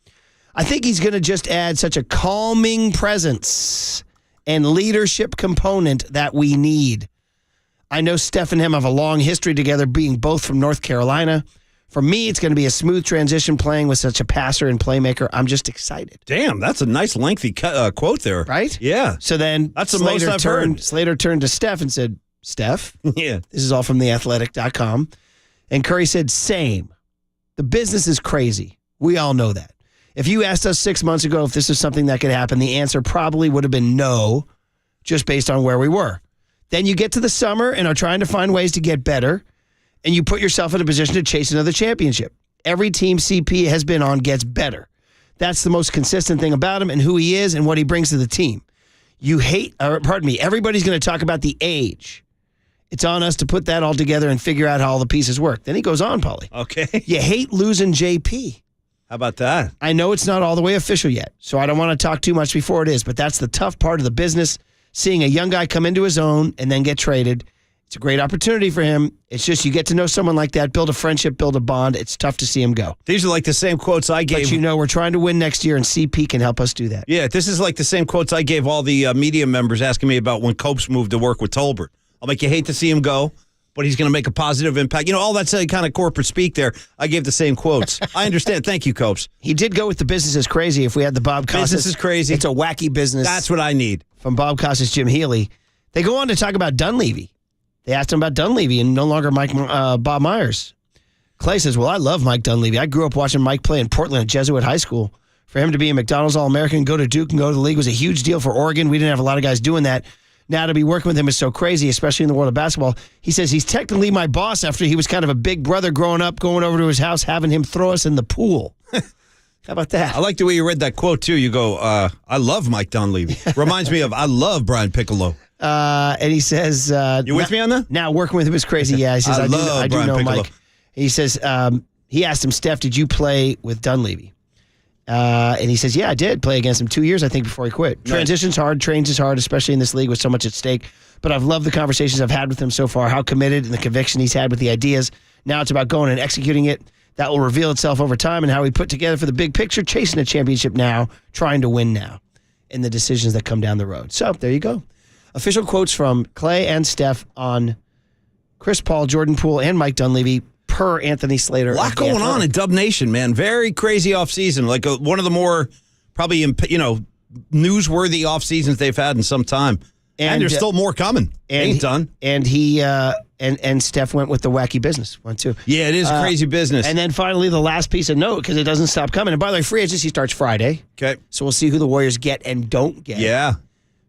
I think he's going to just add such a calming presence and leadership component that we need. I know Steph and him have a long history together, being both from North Carolina. For me, it's going to be a smooth transition playing with such a passer and playmaker. I'm just excited. Damn, that's a nice lengthy quote there. Right? Yeah. So then that's the most I've heard. Slater turned to Steph and said, Steph, yeah, this is all from theathletic.com. And Curry said, same. The business is crazy. We all know that. If you asked us 6 months ago if this is something that could happen, the answer probably would have been no, just based on where we were. Then you get to the summer and are trying to find ways to get better, and you put yourself in a position to chase another championship. Every team CP has been on gets better. That's the most consistent thing about him and who he is and what he brings to the team. Everybody's going to talk about the age. It's on us to put that all together and figure out how all the pieces work. Then he goes on, Paulie. Okay. You hate losing JP. How about that? I know it's not all the way official yet, so I don't want to talk too much before it is, but that's the tough part of the business, seeing a young guy come into his own and then get traded. It's a great opportunity for him. It's just you get to know someone like that, build a friendship, build a bond. It's tough to see him go. These are like the same quotes I gave. But we're trying to win next year, and CP can help us do that. Yeah, this is like the same quotes I gave all the media members asking me about when Copes moved to work with Tolbert. I'm like, you hate to see him go, but he's going to make a positive impact. All that's kind of corporate speak there. I gave the same quotes. I understand. Thank you, Copes. He did go with the business is crazy. If we had the Bob Costas. Business is crazy. It's a wacky business. That's what I need. From Bob Costas, Jim Healy. They go on to talk about Dunleavy. They asked him about Dunleavy and no longer Bob Myers. Clay says, well, I love Mike Dunleavy. I grew up watching Mike play in Portland at Jesuit High School. For him to be a McDonald's All-American, go to Duke and go to the league was a huge deal for Oregon. We didn't have a lot of guys doing that. Now to be working with him is so crazy, especially in the world of basketball. He says he's technically my boss after he was kind of a big brother growing up, going over to his house, having him throw us in the pool. How about that? I like the way you read that quote, too. You go, I love Mike Dunleavy. Reminds me of, I love Brian Piccolo. And he says... you with me on that? Now working with him is crazy, yeah. He says, I do know Piccolo. Mike. He says, he asked him, Steph, did you play with Dunleavy? And he says, yeah, I did play against him 2 years, I think, before he quit. Nice. Transition's hard, trains is hard, especially in this league with so much at stake. But I've loved the conversations I've had with him so far, how committed and the conviction he's had with the ideas. Now it's about going and executing it. That will reveal itself over time and how we put together for the big picture, chasing a championship now, trying to win now, and the decisions that come down the road. So there you go. official quotes from Clay and Steph on Chris Paul, Jordan Poole, and Mike Dunleavy per Anthony Slater. A lot going on in Dub Nation, man. Very crazy offseason. Like one of the more probably, newsworthy off seasons they've had in some time. And there's still more coming. Ain't done. And he and Steph went with the wacky business one too. Yeah, it is crazy business. And then finally, the last piece of note, because it doesn't stop coming. And by the way, free agency starts Friday. Okay. So we'll see who the Warriors get and don't get. Yeah.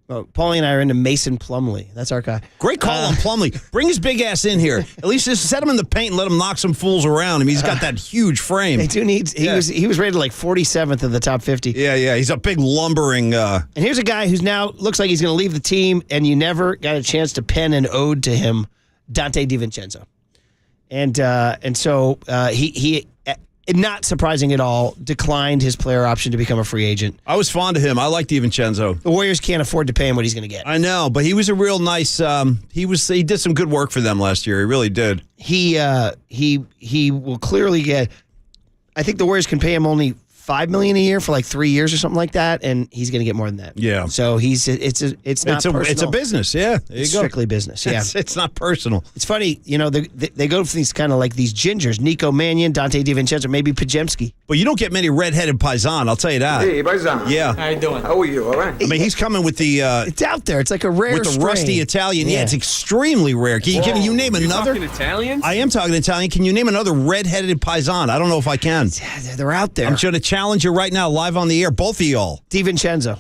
Well, Paulie and I are into Mason Plumlee. That's our guy. Great call on Plumlee. Bring his big ass in here. At least just set him in the paint and let him knock some fools around. I mean, he's got that huge frame. They do need. He was rated like 47th in the top 50. Yeah. He's a big lumbering. And here's a guy who's now looks like he's going to leave the team, and you never got a chance to pen an ode to him, Dante DiVincenzo. And so he not surprising at all, declined his player option to become a free agent. I was fond of him. I like DiVincenzo. The Warriors can't afford to pay him what he's going to get. I know, but he was a real nice. He did some good work for them last year. He really did. He will clearly get. I think the Warriors can pay him only $5 million a year for like 3 years or something like that, and he's going to get more than that. Yeah. So it's not personal. It's a business. Yeah. There It's you go. strictly business. Yeah. It's not personal. It's funny, they go for these kind of like these gingers, Nico Mannion, Dante DiVincenzo, maybe Pajemski. But you don't get many redheaded paisan, I'll tell you that. Hey, paisan. Yeah. How you doing? How are you? All right. I mean, he's coming with the. It's out there. It's like a rare with the strain. rusty Italian. Yeah, it's extremely rare. Can you name another? You're talking Italians? I am talking Italian. Can you name another red-headed paisan? I don't know if I can. They're out there. I'm going to challenge you right now, live on the air, both of y'all. DiVincenzo.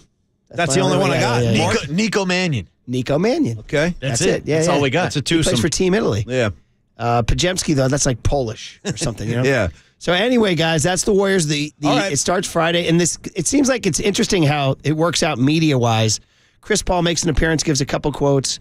That's the only one I got. Yeah. Nico Mannion. Nico Mannion. Okay. That's it. Yeah, that's all we got. That's a He twosome. plays for Team Italy. Yeah. Pajemski, though, that's like Polish or something, Yeah. So anyway, guys, that's the Warriors. It starts Friday, and it seems like it's interesting how it works out media-wise. Chris Paul makes an appearance, gives a couple quotes.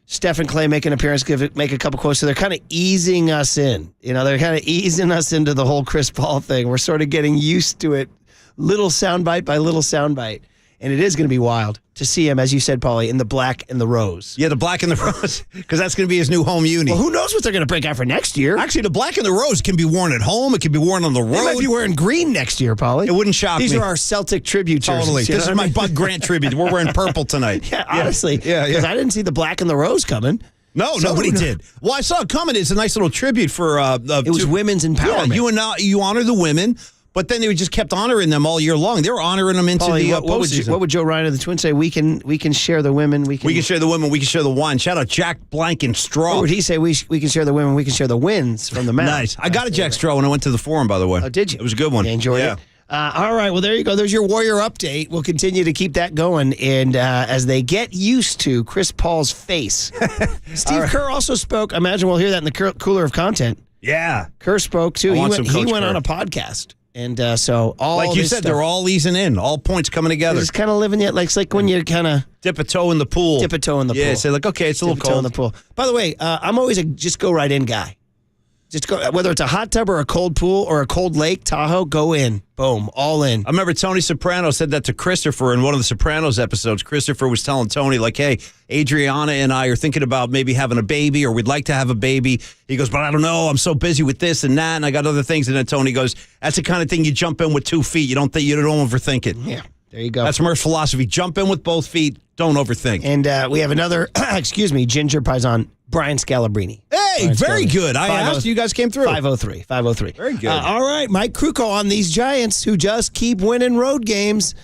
Steph and Clay make an appearance, make a couple quotes. So they're kind of easing us in. They're kind of easing us into the whole Chris Paul thing. We're sort of getting used to it, little soundbite by little soundbite. And it is going to be wild to see him, as you said, Paulie, in the black and the rose. Yeah, the black and the rose, because that's going to be his new home uni. Well, who knows what they're going to break out for next year? Actually, the black and the rose can be worn at home. It can be worn on the road. They might be wearing green next year, Paulie. It wouldn't shock me. These are our Celtic tribute jerseys. Totally. This is my Bud Grant tribute. We're wearing purple tonight. Yeah, honestly. Yeah. Because I didn't see the black and the rose coming. No, nobody did. Well, I saw it coming. It's a nice little tribute for. It was women's empowerment. Yeah, you honor the women. But then they just kept honoring them all year long. They were honoring them into the postseason. What would Joe Ryan of the Twins say? We can share the women. We can share the women. We can share the wine. Shout out Jack Blankenstraw. What would he say? We can share the women. We can share the wins from the mound. Nice. I got a Jack Straw when I went to the forum, by the way. Oh, did you? It was a good one. You enjoyed it? All right. Well, there you go. There's your Warrior update. We'll continue to keep that going. And as they get used to Chris Paul's face. Steve Kerr also spoke. I imagine we'll hear that in the cooler of content. Yeah. Kerr spoke, too. He went on a podcast. And so all like you said, they're all easing in, all points coming together. Just kind of living it like it's like when you kind of dip a toe in the pool. Dip a toe in the pool. Yeah, say like, okay, it's a little cold in the pool. By the way, I'm always a just go right in guy. Just go, whether it's a hot tub or a cold pool or a cold lake, Tahoe, go in. Boom, all in. I remember Tony Soprano said that to Christopher in one of the Sopranos episodes. Christopher was telling Tony, like, hey, Adriana and I are thinking about maybe having a baby, or we'd like to have a baby. He goes, but I don't know. I'm so busy with this and that, and I got other things. And then Tony goes, that's the kind of thing you jump in with 2 feet. You don't overthink it. Yeah, there you go. That's Murph's philosophy. Jump in with both feet. Don't overthink. And we have another, ginger paisan, Brian Scalabrine. Hey, very good. I asked, you guys came through. 503. Very good. All right, Mike Krukow on these Giants who just keep winning road games.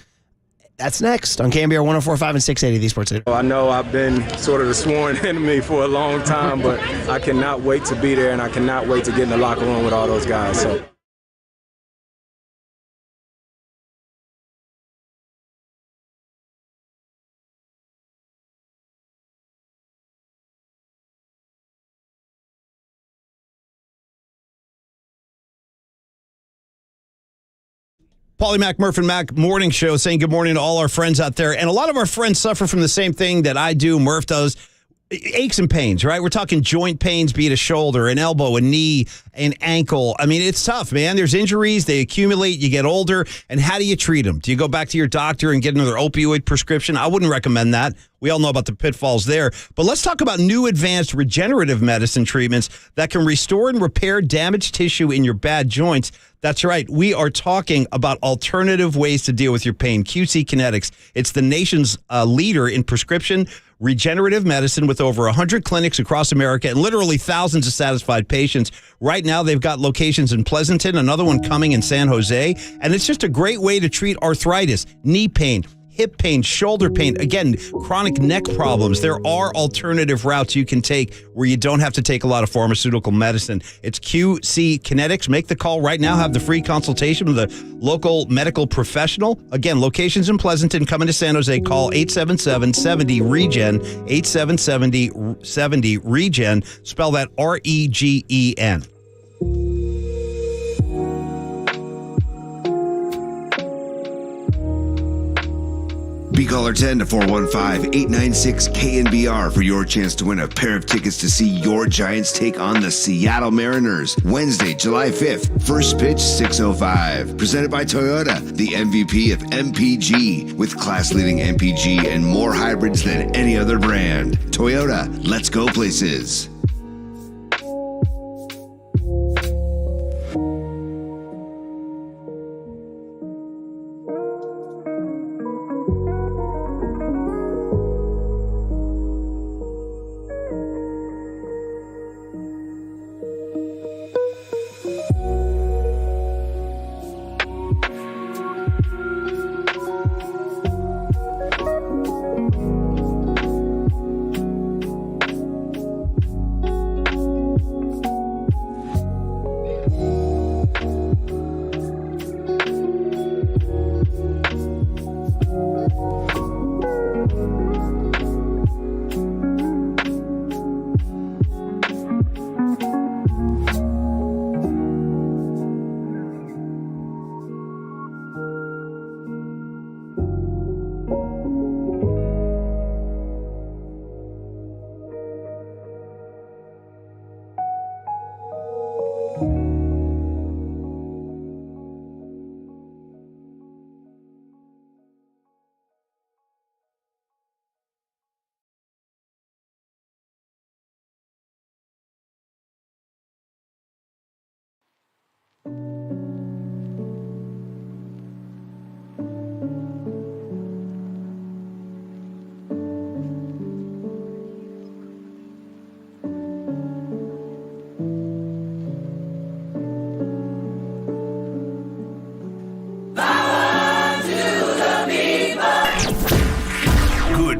That's next on KNBR 104.5 and 680, the Sports Leader. I know I've been sort of the sworn enemy for a long time, but I cannot wait to be there, and I cannot wait to get in the locker room with all those guys. So. Paulie Mac, Murph and Mac morning show saying good morning to all our friends out there. And a lot of our friends suffer from the same thing that I do, Murph does. Aches and pains, right? We're talking joint pains, be it a shoulder, an elbow, a knee, an ankle. I mean, it's tough, man. There's injuries. They accumulate. You get older. And how do you treat them? Do you go back to your doctor and get another opioid prescription? I wouldn't recommend that. We all know about the pitfalls there. But let's talk about new advanced regenerative medicine treatments that can restore and repair damaged tissue in your bad joints. That's right. We are talking about alternative ways to deal with your pain. QC Kinetics. It's the nation's leader in prescription regenerative medicine with over 100 clinics across America and literally thousands of satisfied patients. Right now, they've got locations in Pleasanton, another one coming in San Jose. And it's just a great way to treat arthritis, knee pain, hip pain, shoulder pain, again, chronic neck problems. There are alternative routes you can take where you don't have to take a lot of pharmaceutical medicine. It's QC Kinetics. Make the call right now. Have the free consultation with a local medical professional. Again, locations in Pleasanton, coming to San Jose. Call 877-70-REGEN, 877-70-REGEN. Spell that REGEN. Be caller 10 to 415-896-KNBR for your chance to win a pair of tickets to see your Giants take on the Seattle Mariners. Wednesday, July 5th. First pitch, 6:05. Presented by Toyota, the MVP of MPG, with class-leading MPG and more hybrids than any other brand. Toyota, let's go places.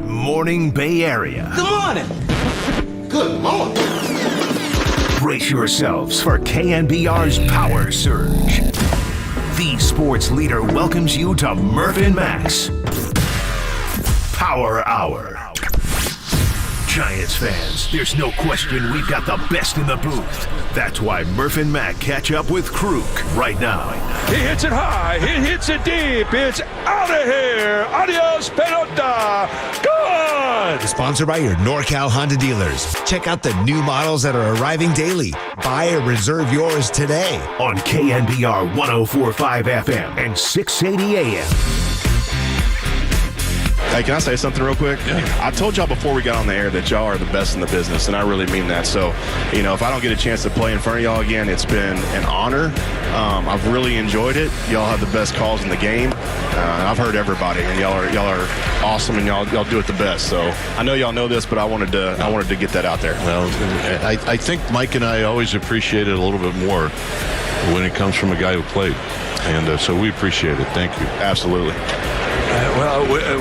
Morning Bay Area. Good morning. Good morning. Brace yourselves for KNBR's Power Surge. The sports leader welcomes you to Murph and Max Power Hour. Giants fans, there's no question we've got the best in the booth. That's why Murph and Mac catch up with Kruk right now. He hits it high. He hits it deep. It's out of here. Adios, pelota. Gone. Sponsored by your NorCal Honda dealers. Check out the new models that are arriving daily. Buy or reserve yours today. On KNBR 104.5 FM and 680 AM. Hey, can I say something real quick? Yeah. I told y'all before we got on the air that y'all are the best in the business, and I really mean that. So, if I don't get a chance to play in front of y'all again, it's been an honor. I've really enjoyed it. Y'all have the best calls in the game. I've heard everybody, and y'all are awesome, and y'all do it the best. So I know y'all know this, but I wanted to get that out there. Well, I think Mike and I always appreciate it a little bit more when it comes from a guy who played, and so we appreciate it. Thank you. Absolutely.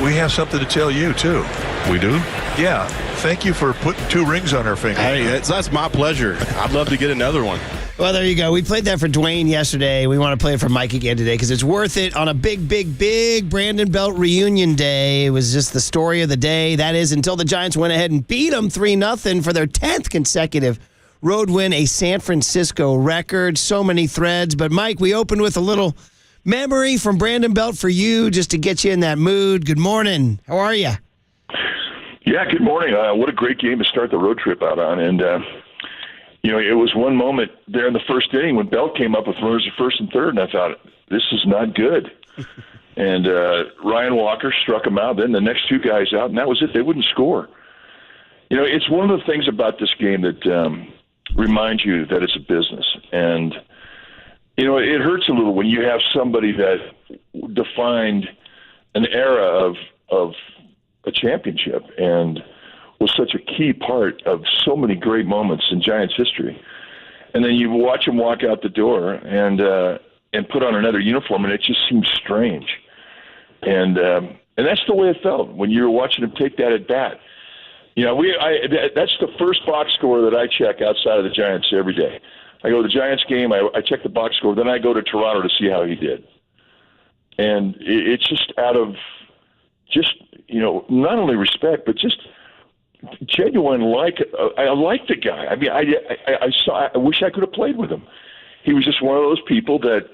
We have something to tell you, too. We do? Yeah. Thank you for putting 2 rings on our finger. Hey, that's my pleasure. I'd love to get another one. Well, there you go. We played that for Dwayne yesterday. We want to play it for Mike again today because it's worth it on a big, big, big Brandon Belt reunion day. It was just the story of the day. That is until the Giants went ahead and beat them 3-0 for their 10th consecutive road win, a San Francisco record. So many threads. But, Mike, we opened with a little memory from Brandon Belt for you just to get you in that mood. Good morning. How are you? Yeah, good morning. What a great game to start the road trip out on. And, it was one moment there in the first inning when Belt came up with runners at first and third, and I thought, this is not good. And Ryan Walker struck him out. Then the next two guys out, and that was it. They wouldn't score. You know, it's one of the things about this game that reminds you that it's a business. And, you know, it hurts a little when you have somebody that defined an era of a championship and was such a key part of so many great moments in Giants history. And then you watch him walk out the door and put on another uniform, and it just seems strange. And that's the way it felt when you were watching him take that at bat. You know, that's the first box score that I check outside of the Giants every day. I go to the Giants game, I check the box score, then I go to Toronto to see how he did. And it's just out of just, you know, not only respect, but just genuine I like the guy. I mean, I wish I could have played with him. He was just one of those people that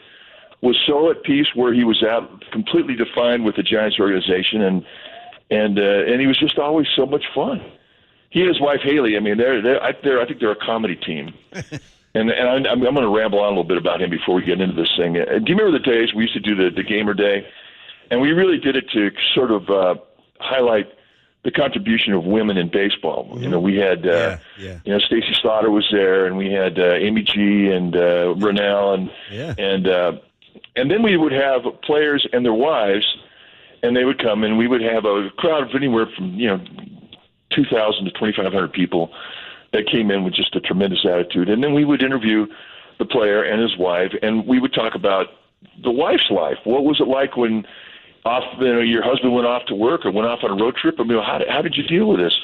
was so at peace where he was at, completely defined with the Giants organization, and he was just always so much fun. He and his wife Haley, I mean, I think they're a comedy team. And I'm going to ramble on a little bit about him before we get into this thing. Do you remember the days we used to do the Gamer Day? And we really did it to sort of highlight the contribution of women in baseball. Mm-hmm. You know, we had, you know, Stacey Slaughter was there, and we had Amy G and Brunel, and then we would have players and their wives, and they would come, and we would have a crowd of anywhere from, you know, 2,000 to 2,500 people that came in with just a tremendous attitude. And then we would interview the player and his wife, and we would talk about the wife's life. What was it like when your husband went off to work or went off on a road trip? I mean, how did you deal with this?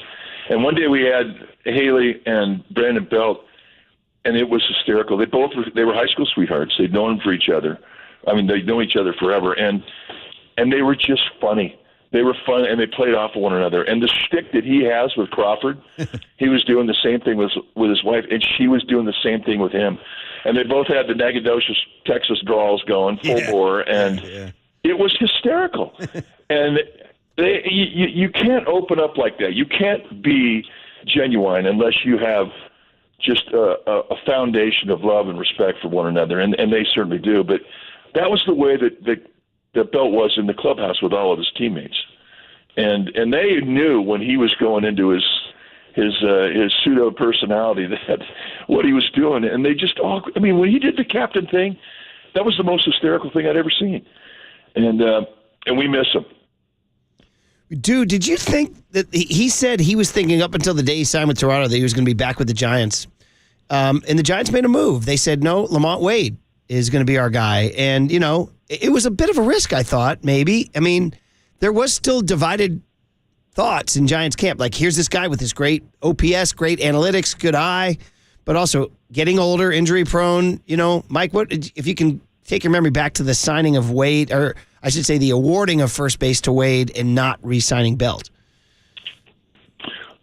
And one day we had Haley and Brandon Belt, and it was hysterical. They were high school sweethearts. They'd known for each other. I mean, they'd known each other forever, and they were just funny. They were fun, and they played off of one another. And the shtick that he has with Crawford, he was doing the same thing with his wife, and she was doing the same thing with him. And they both had the Nacogdoches, Texas drawls going, full bore, and it was hysterical. And you can't open up like that. You can't be genuine unless you have just a foundation of love and respect for one another, and they certainly do. But that was the way that Belt was in the clubhouse with all of his teammates, and they knew when he was going into his pseudo personality that what he was doing, and they just all. I mean, when he did the captain thing, that was the most hysterical thing I'd ever seen, and we miss him. Dude, did you think that he said he was thinking up until the day he signed with Toronto that he was going to be back with the Giants, and the Giants made a move. They said no, Lamont Wade is going to be our guy, and you know. It was a bit of a risk, I thought, maybe. I mean, there was still divided thoughts in Giants camp. Like, here's this guy with this great OPS, great analytics, good eye, but also getting older, injury-prone. You know, Mike, what if you can take your memory back to the signing of Wade, or I should say the awarding of first base to Wade and not re-signing Belt?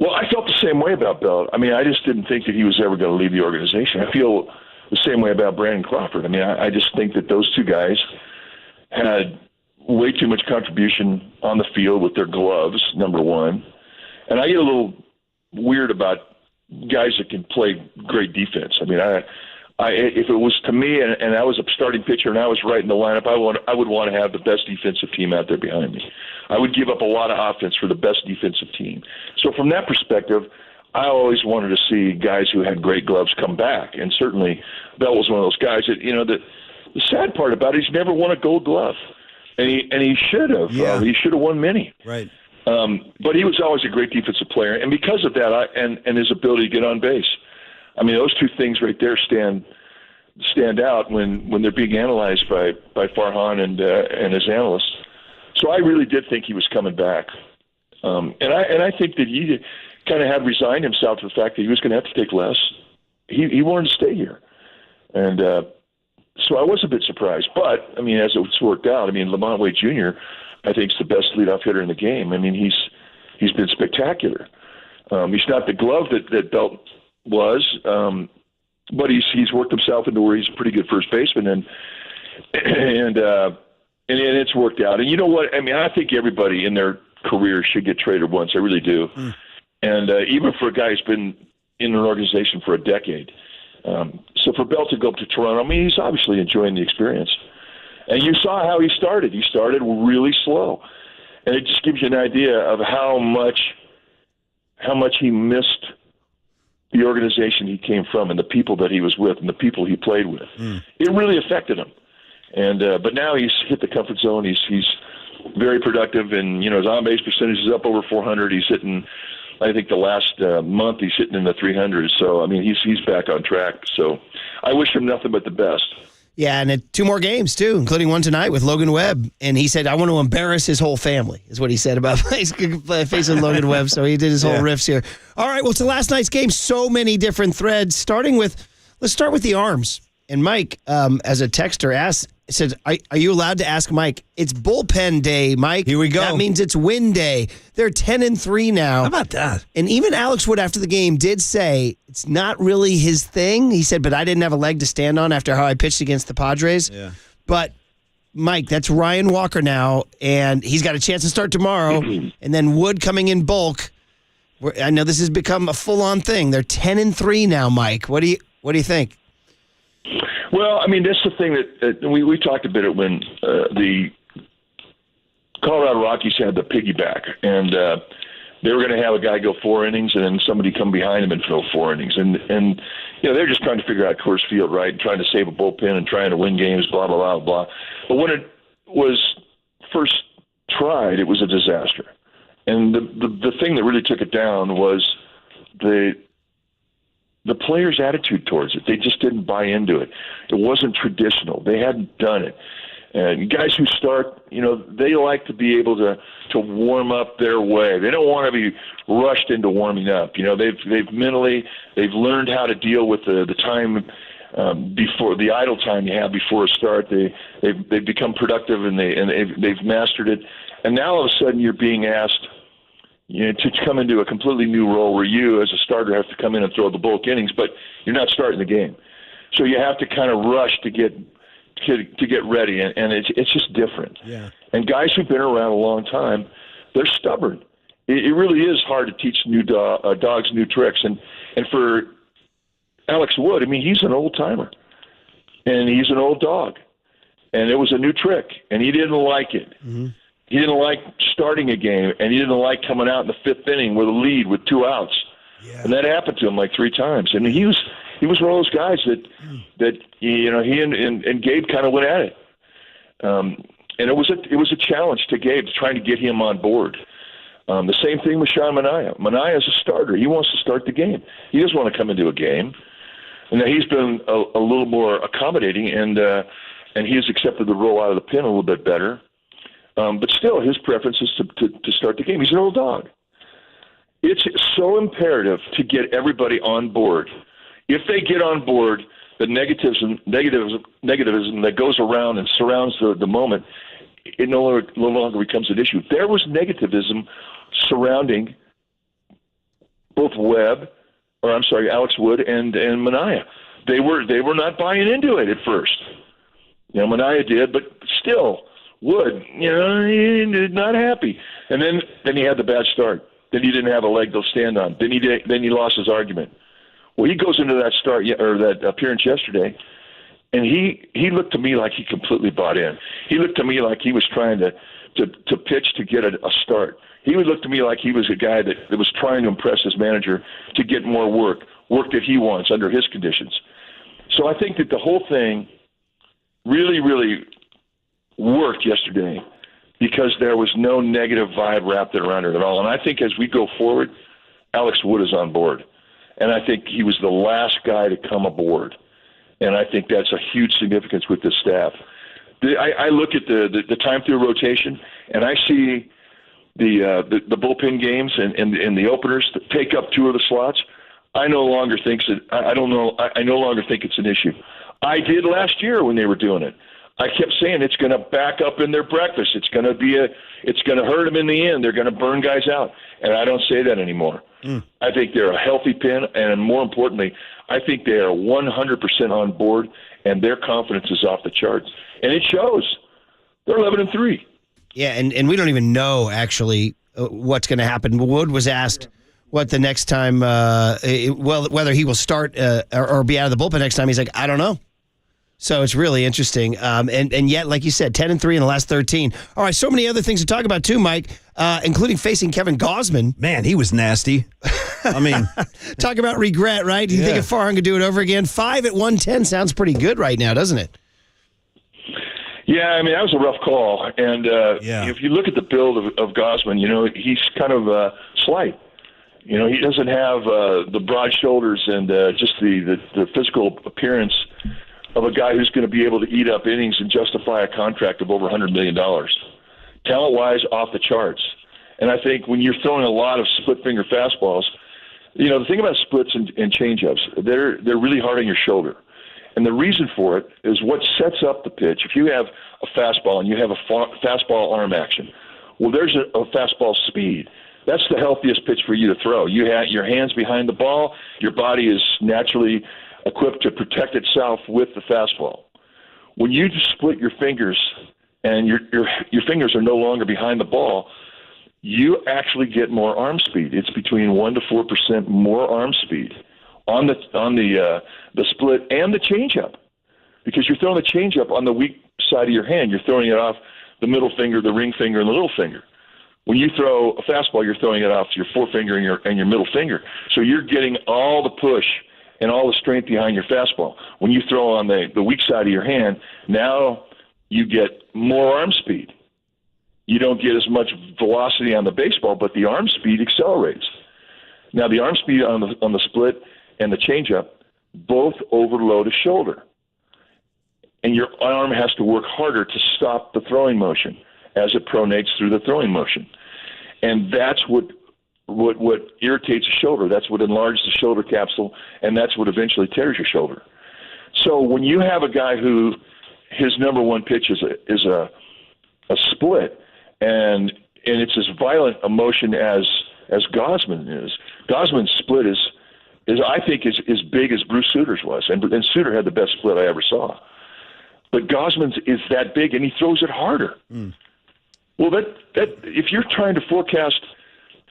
Well, I felt the same way about Belt. I mean, I just didn't think that he was ever going to leave the organization. I feel the same way about Brandon Crawford. I mean, I just think that those two guys had way too much contribution on the field with their gloves, number one. And I get a little weird about guys that can play great defense. I mean, if it was to me and I was a starting pitcher and I was right in the lineup, I would want to have the best defensive team out there behind me. I would give up a lot of offense for the best defensive team. So from that perspective, I always wanted to see guys who had great gloves come back. And certainly Bell was one of those guys that, you know, the sad part about it, he's never won a gold glove. And he should have. Yeah. He should have won many. Right. But he was always a great defensive player. And because of that, and his ability to get on base, I mean, those two things right there stand out when they're being analyzed by Farhan and his analysts. So I really did think he was coming back. And I think that he kind of had resigned himself to the fact that he was going to have to take less. He wanted to stay here. And so I was a bit surprised. But, I mean, as it's worked out, I mean, Lamont Wade Jr., I think, is the best leadoff hitter in the game. I mean, he's been spectacular. He's not the glove that Belt was, but he's worked himself into where he's a pretty good first baseman, and it's worked out. And you know what? I mean, I think everybody in their career should get traded once. I really do. And even for a guy who's been in an organization for a decade. So for Bell to go up to Toronto, I mean, he's obviously enjoying the experience. And you saw how he started. He started really slow. And it just gives you an idea of how much he missed the organization he came from and the people that he was with and the people he played with. It really affected him. And but now he's hit the comfort zone. He's very productive, and his on-base percentage is up over 400. He's hitting, I think the last month he's hitting in the 300s. So I mean he's back on track. So I wish him nothing but the best. Yeah, and 2 more games, too, including one tonight with Logan Webb. And he said, I want to embarrass his whole family, is what he said about facing Logan Webb. So he did his whole riffs here. All right, well, to last night's game, so many different threads, let's start with the arms. And Mike, as a texter, said, are you allowed to ask Mike? It's bullpen day, Mike. Here we go. That means it's win day. They're 10-3 now. How about that? And even Alex Wood after the game did say it's not really his thing. He said, but I didn't have a leg to stand on after how I pitched against the Padres. Yeah. But, Mike, that's Ryan Walker now, and he's got a chance to start tomorrow. And then Wood coming in bulk. I know this has become a full-on thing. They're 10-3 now, Mike. What do you think? Well, I mean, that's the thing that we talked about it when the Colorado Rockies had the piggyback, and they were going to have a guy go 4 innings and then somebody come behind him and fill 4 innings. And they're just trying to figure out Coors Field, right, trying to save a bullpen and trying to win games, blah, blah, blah, blah. But when it was first tried, it was a disaster. And the thing that really took it down was the players' attitude towards it. They just didn't buy into it. It wasn't traditional. They hadn't done it. And guys who start, they like to be able to warm up their way. They don't want to be rushed into warming up. They've learned how to deal with the time before the idle time you have before a start. They've become productive and they've mastered it. And now all of a sudden you're being asked to come into a completely new role where you, as a starter, have to come in and throw the bulk innings, but you're not starting the game. So you have to kind of rush to get ready, and it's just different. Yeah. And guys who've been around a long time, they're stubborn. It really is hard to teach new dogs new tricks. And for Alex Wood, I mean, he's an old timer, and he's an old dog, and it was a new trick, and he didn't like it. Mm-hmm. He didn't like starting a game, and he didn't like coming out in the 5th inning with a lead with 2 outs. Yeah. And that happened to him like 3 times. And he was one of those guys that he and Gabe kind of went at it. And it was a challenge to Gabe trying to get him on board. The same thing with Sean Manaea. Manaea is a starter. He wants to start the game. He doesn't want to come into a game. And now he's been a little more accommodating, and he has accepted the role out of the pen a little bit better. But still, his preference is to start the game. He's an old dog. It's so imperative to get everybody on board. If they get on board, the negativism that goes around and surrounds the moment, it no longer becomes an issue. There was negativism surrounding both Alex Wood and Manaea. They were not buying into it at first. Manaea did, but still. Wood, he's not happy. And then he had the bad start. Then he didn't have a leg to stand on. Then he lost his argument. Well, he goes into that start or that appearance yesterday, and he looked to me like he completely bought in. He looked to me like he was trying to pitch to get a start. He would look to me like he was a guy that was trying to impress his manager to get more work that he wants under his conditions. So I think that the whole thing really, really worked yesterday because there was no negative vibe wrapped around it at all. And I think as we go forward, Alex Wood is on board. And I think he was the last guy to come aboard. And I think that's a huge significance with this staff. I look at the time through rotation, and I see the bullpen games and the openers that take up 2 of the slots. I no longer think it's an issue. I did last year when they were doing it. I kept saying it's going to back up in their breakfast. It's going to hurt them in the end. They're going to burn guys out. And I don't say that anymore. I think they're a healthy pen, and more importantly, I think they are 100% on board, and their confidence is off the charts. And it shows. They're 11-3. Yeah, and we don't even know, actually, what's going to happen. Wood was asked what the next time, whether he will start or be out of the bullpen next time. He's like, I don't know. So it's really interesting. And yet, like you said, 10-3 in the last 13. All right, so many other things to talk about too, Mike, including facing Kevin Gausman. Man, he was nasty. I mean, talk about regret, right? Do you think if Farhan could do it over again? 5 at 110 sounds pretty good right now, doesn't it? Yeah, I mean, that was a rough call. And if you look at the build of Gausman, he's kind of slight. He doesn't have the broad shoulders and just the physical appearance of a guy who's going to be able to eat up innings and justify a contract of over $100 million. Talent-wise, off the charts. And I think when you're throwing a lot of split-finger fastballs, the thing about splits and change-ups, they're really hard on your shoulder. And the reason for it is what sets up the pitch. If you have a fastball and you have a fastball arm action, well, there's a fastball speed. That's the healthiest pitch for you to throw. You have your hands behind the ball. Your body is naturally equipped to protect itself with the fastball. When you split your fingers and your fingers are no longer behind the ball, you actually get more arm speed. It's between 1 to 4% more arm speed on the split and the changeup, because you're throwing the changeup on the weak side of your hand. You're throwing it off the middle finger, the ring finger, and the little finger. When you throw a fastball, you're throwing it off your forefinger and your middle finger. So you're getting all the push and all the strength behind your fastball. When you throw on the weak side of your hand, now you get more arm speed. You don't get as much velocity on the baseball, but the arm speed accelerates. Now the arm speed on the split and the changeup both overload a shoulder, and your arm has to work harder to stop the throwing motion as it pronates through the throwing motion. And that's what irritates the shoulder. That's what enlarges the shoulder capsule, and that's what eventually tears your shoulder. So when you have a guy who his number one pitch is a split, and it's as violent a motion as Gausman is. Gausman's split is I think as big as Bruce Suter's was, and Suter had the best split I ever saw. But Gausman's is that big, and he throws it harder. Well, that if you're trying to forecast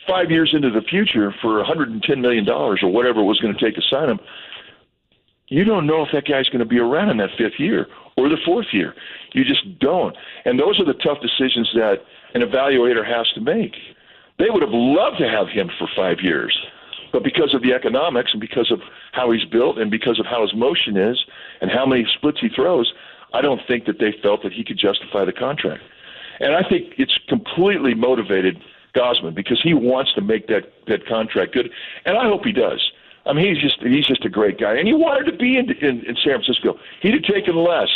5 years into the future for $110 million or whatever it was going to take to sign him, you don't know if that guy's going to be around in that 5th year or the 4th year. You just don't. And those are the tough decisions that an evaluator has to make. They would have loved to have him for 5 years, but because of the economics and because of how he's built and because of how his motion is and how many splits he throws, I don't think that they felt that he could justify the contract. And I think it's completely motivated Gausman because he wants to make that contract good, and I hope he does. I mean, he's just a great guy, and he wanted to be in San Francisco. He'd have taken less,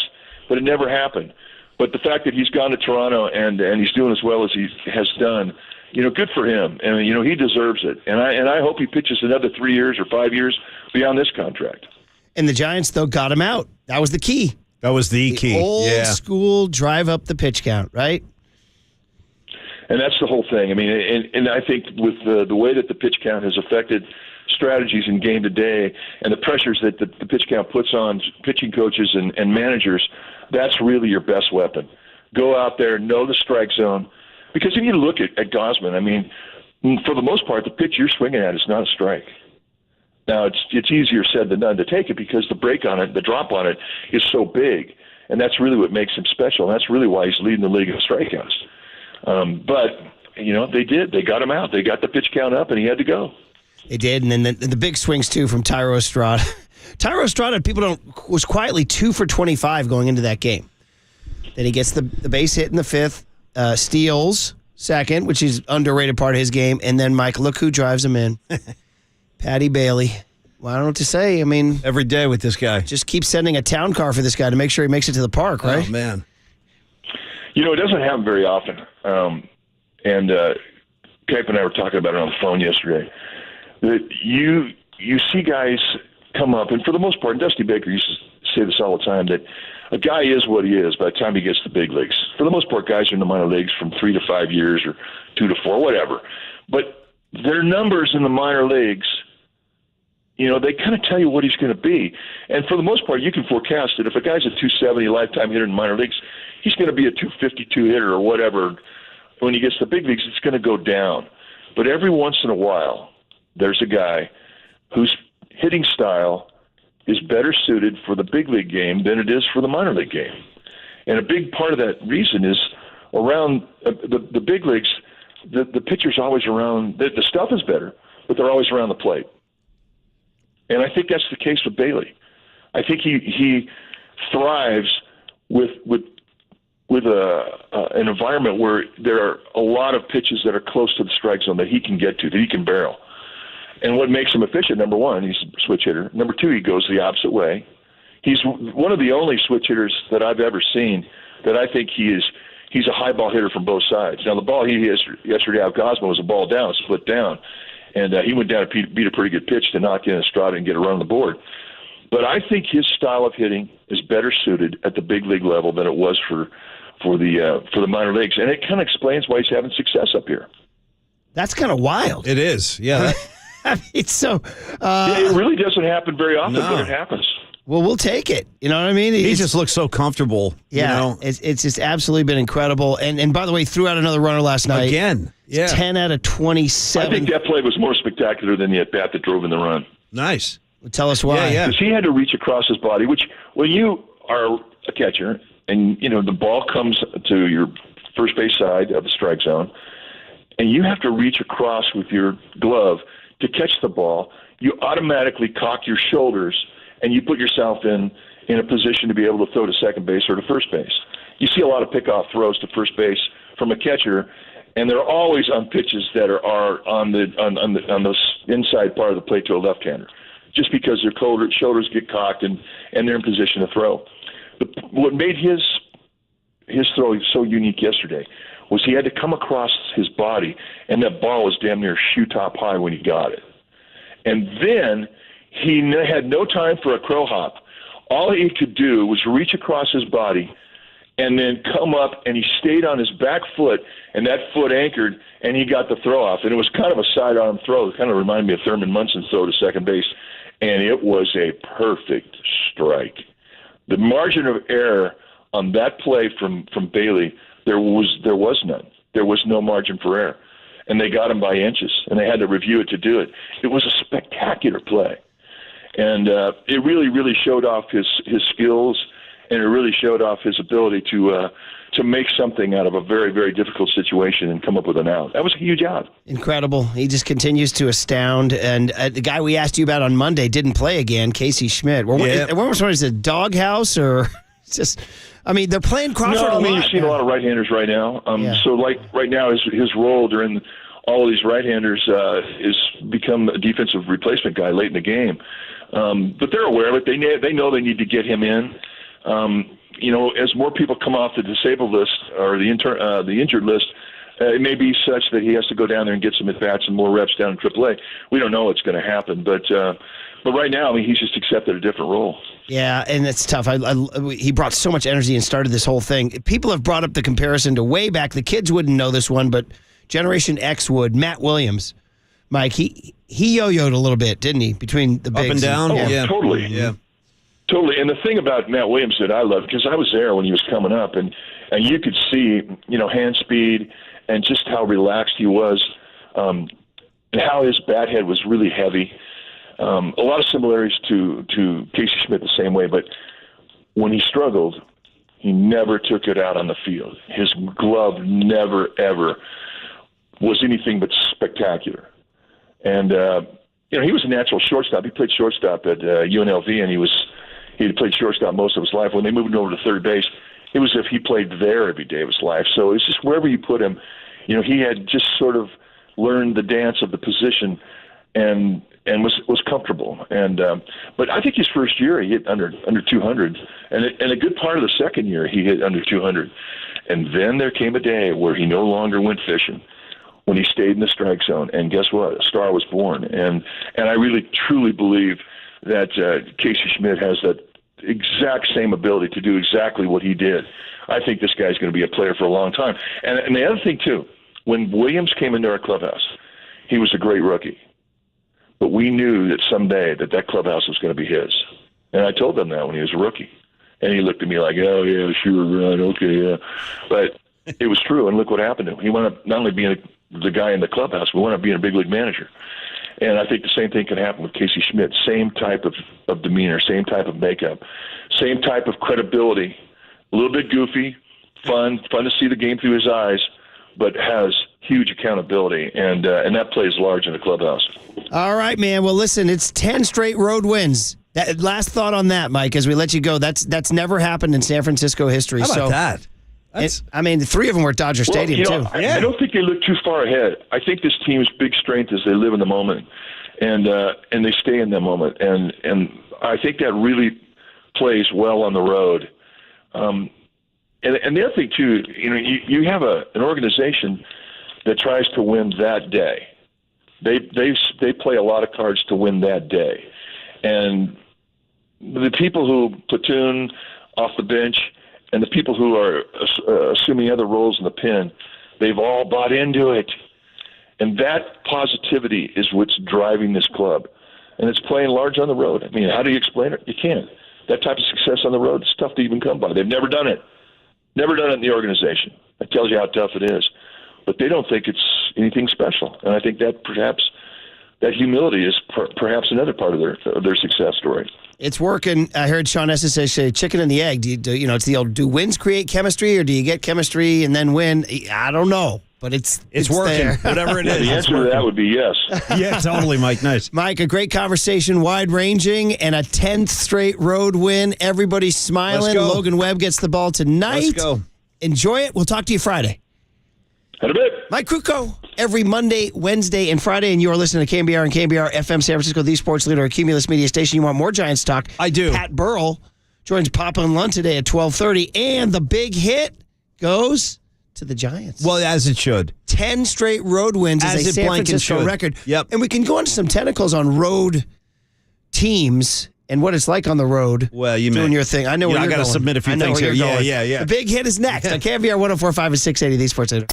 but it never happened. But the fact that he's gone to Toronto and he's doing as well as he has done, good for him, and he deserves it. And I hope he pitches another 3 years or 5 years beyond this contract. And the Giants, though, got him out. That was the key. That was the key. Old school drive up the pitch count, right? And that's the whole thing. I mean, and I think with the way that the pitch count has affected strategies in game to day and the pressures that the pitch count puts on pitching coaches and managers, that's really your best weapon. Go out there, know the strike zone. Because if you look at Gausman, I mean, for the most part, the pitch you're swinging at is not a strike. Now, it's easier said than done to take it because the break on it, the drop on it, is so big. And that's really what makes him special. And that's really why he's leading the league in strikeouts. But, they did. They got him out. They got the pitch count up, and he had to go. They did, and then the big swings, too, from Thairo Estrada. Thairo Estrada, was quietly 2 for 25 going into that game. Then he gets the base hit in the 5th, steals second, which is underrated part of his game, and then, Mike, look who drives him in. Patty Bailey. Well, I don't know what to say. I mean, every day with this guy. Just keep sending a town car for this guy to make sure he makes it to the park, right? Oh, man. It doesn't happen very often. And Cape and I were talking about it on the phone yesterday. That you see guys come up, and for the most part, and Dusty Baker used to say this all the time, that a guy is what he is by the time he gets to the big leagues. For the most part, guys are in the minor leagues from 3 to 5 years or 2 to 4, whatever. But their numbers in the minor leagues, they kind of tell you what he's going to be. And for the most part, you can forecast that if a guy's a 270 lifetime hitter in the minor leagues, he's going to be a 252 hitter or whatever. When he gets to the big leagues, it's going to go down. But every once in a while, there's a guy whose hitting style is better suited for the big league game than it is for the minor league game. And a big part of that reason is around the big leagues, the pitcher's always around, the stuff is better, but they're always around the plate. And I think that's the case with Bailey. I think he thrives with an environment where there are a lot of pitches that are close to the strike zone that he can get to, that he can barrel. And what makes him efficient, number one, he's a switch hitter. Number two, he goes the opposite way. He's one of the only switch hitters that I've ever seen that I think he's a high ball hitter from both sides. Now, the ball he hit yesterday out of Cosmo was a ball down, split down. And he went down and beat a pretty good pitch to knock in Estrada and get a run on the board. But I think his style of hitting is better suited at the big league level than it was for the minor leagues. And it kind of explains why he's having success up here. That's kind of wild. It is, yeah. It's so... it really doesn't happen very often, but it happens. Well, we'll take it. You know what I mean? He just looks so comfortable. Yeah, you know? It's just absolutely been incredible. And by the way, threw out another runner last night. Again, yeah. 10 out of 27. I think that play was more spectacular than the at-bat that drove in the run. Nice. Well, tell us why. Yeah. Because he had to reach across his body, which when you are a catcher and, the ball comes to your first base side of the strike zone, and you have to reach across with your glove to catch the ball, you automatically cock your shoulders and you put yourself in a position to be able to throw to second base or to first base. You see a lot of pickoff throws to first base from a catcher, and they're always on pitches that are on the inside part of the plate to a left-hander, just because their shoulders get cocked and they're in position to throw. But what made his throw so unique yesterday was he had to come across his body, and that ball was damn near shoe-top high when he got it. And then he had no time for a crow hop. All he could do was reach across his body and then come up, and he stayed on his back foot, and that foot anchored, and he got the throw off. And it was kind of a sidearm throw. It kind of reminded me of Thurman Munson's throw to second base, and it was a perfect strike. The margin of error on that play from Bailey, there was none. There was no margin for error. And they got him by inches, and they had to review it to do it. It was a spectacular play. And it really, really showed off his skills, and it really showed off his ability to make something out of a very, very difficult situation and come up with an out. That was a huge out. Incredible. He just continues to astound. And the guy we asked you about on Monday didn't play again, Casey Schmidt. When was it? Is it a doghouse or just... I mean, they're playing Crawford a lot. You've seen a lot of right-handers right now. So, like, right now, his role during all of these right-handers is become a defensive replacement guy late in the game. But they're aware of it. They know they need to get him in. As more people come off the disabled list or the injured list, it may be such that he has to go down there and get some at-bats and more reps down in AAA. We don't know what's going to happen. But right now, I mean, he's just accepted a different role. Yeah, and it's tough. He brought so much energy and started this whole thing. People have brought up the comparison to way back. The kids wouldn't know this one, but Generation X would. Matt Williams, Mike, he yo-yoed a little bit, didn't he, between the bigs? Up and down? Yeah. Totally. Yeah. Totally. And the thing about Matt Williams that I love, because I was there when he was coming up, and you could see, hand speed and just how relaxed he was, and how his bat head was really heavy. A lot of similarities to Casey Schmidt the same way, but when he struggled, he never took it out on the field. His glove never, ever was anything but spectacular. And, he was a natural shortstop. He played shortstop at UNLV, and he had played shortstop most of his life. When they moved him over to third base, it was as if he played there every day of his life. So it's just wherever you put him, he had just sort of learned the dance of the position and was comfortable. And but I think his first year he hit under 200, and a good part of the second year he hit under 200. And then there came a day where he no longer went fishing, when he stayed in the strike zone. And guess what? A star was born. And I really truly believe that Casey Schmidt has that exact same ability to do exactly what he did. I think this guy's going to be a player for a long time. And the other thing too, when Williams came into our clubhouse, he was a great rookie. But we knew that someday that clubhouse was going to be his. And I told them that when he was a rookie. And he looked at me like, oh, yeah, sure, right, okay, yeah. But it was true, and look what happened to him. He wound up not only being the guy in the clubhouse, but wound up being a big league manager. And I think the same thing can happen with Casey Schmidt. Same type of demeanor, same type of makeup, same type of credibility. A little bit goofy, fun to see the game through his eyes, but has huge accountability, and that plays large in the clubhouse. All right, man. Well, listen, it's 10 straight road wins. That last thought on that, Mike, as we let you go. That's never happened in San Francisco history. How about that? The 3 of them were at Dodger Stadium, too. I don't think they look too far ahead. I think this team's big strength is they live in the moment, and they stay in the moment, and I think that really plays well on the road. And the other thing too, you have an organization that tries to win that day. They play a lot of cards to win that day, and the people who platoon off the bench and the people who are assuming other roles in the pen, they've all bought into it. And that positivity is what's driving this club. And it's playing large on the road. I mean, how do you explain it? You can't. That type of success on the road is tough to even come by. They've never done it. Never done it in the organization. That tells you how tough it is. But they don't think it's anything special. And I think that perhaps that humility is perhaps another part of their success story. It's working. I heard Sean Estes say chicken and the egg. It's the old, do wins create chemistry, or do you get chemistry and then win? I don't know, but it's working. There. Whatever it is. The answer to that would be yes. Yeah, totally, Mike. Nice. Mike, a great conversation, wide-ranging, and a 10th straight road win. Everybody's smiling. Logan Webb gets the ball tonight. Let's go. Enjoy it. We'll talk to you Friday. Had a bit. Mike Krukow, every Monday, Wednesday, and Friday, and you are listening to KNBR and KNBR FM San Francisco, the sports leader, Cumulus Media Station. You want more Giants talk? I do. Pat Burrell joins Papa and Lund today at 12:30, and the big hit goes to the Giants. Well, as it should. 10 straight road wins is a San Francisco record. Yep. And we can go into some tentacles on road teams and what it's like on the road. Well, you doing your thing. I know where you're going. I got to submit a few things here. Yeah. The big hit is next on KNBR 104.5 and 680, the sports leader.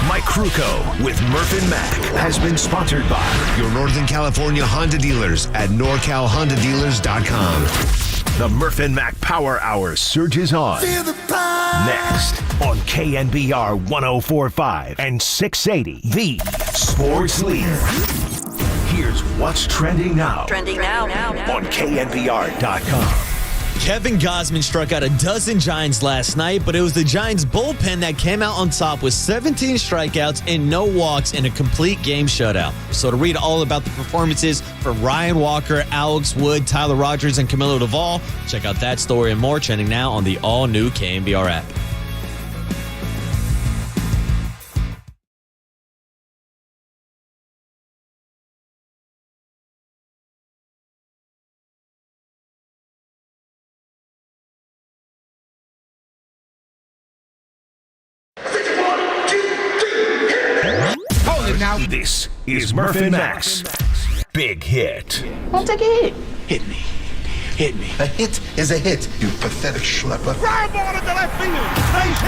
Mike Krukow with Murph and Mac has been sponsored by your Northern California Honda dealers at NorCalHondaDealers.com. The Murph and Mac Power Hour surges on. Next on KNBR 104.5 and 680, the sports leader. Here's what's trending now. On KNBR.com. Kevin Gausman struck out a dozen Giants last night, but it was the Giants bullpen that came out on top with 17 strikeouts and no walks in a complete game shutout. So to read all about the performances for Ryan Walker, Alex Wood, Tyler Rogers, and Camilo Duvall, check out that story and more trending now on the all-new KNBR app. Now this is Murph and Mac's Big Hit. I'll take a hit. Hit me. A hit is a hit, you pathetic schlepper. Fly ball into left field. Nice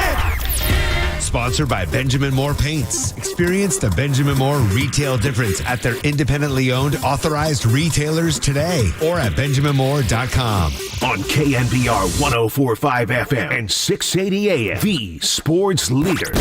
hit. Sponsored by Benjamin Moore Paints. Experience the Benjamin Moore retail difference at their independently owned authorized retailers today or at benjaminmoore.com. On KNBR 104.5 FM and 680 AM, the sports leader.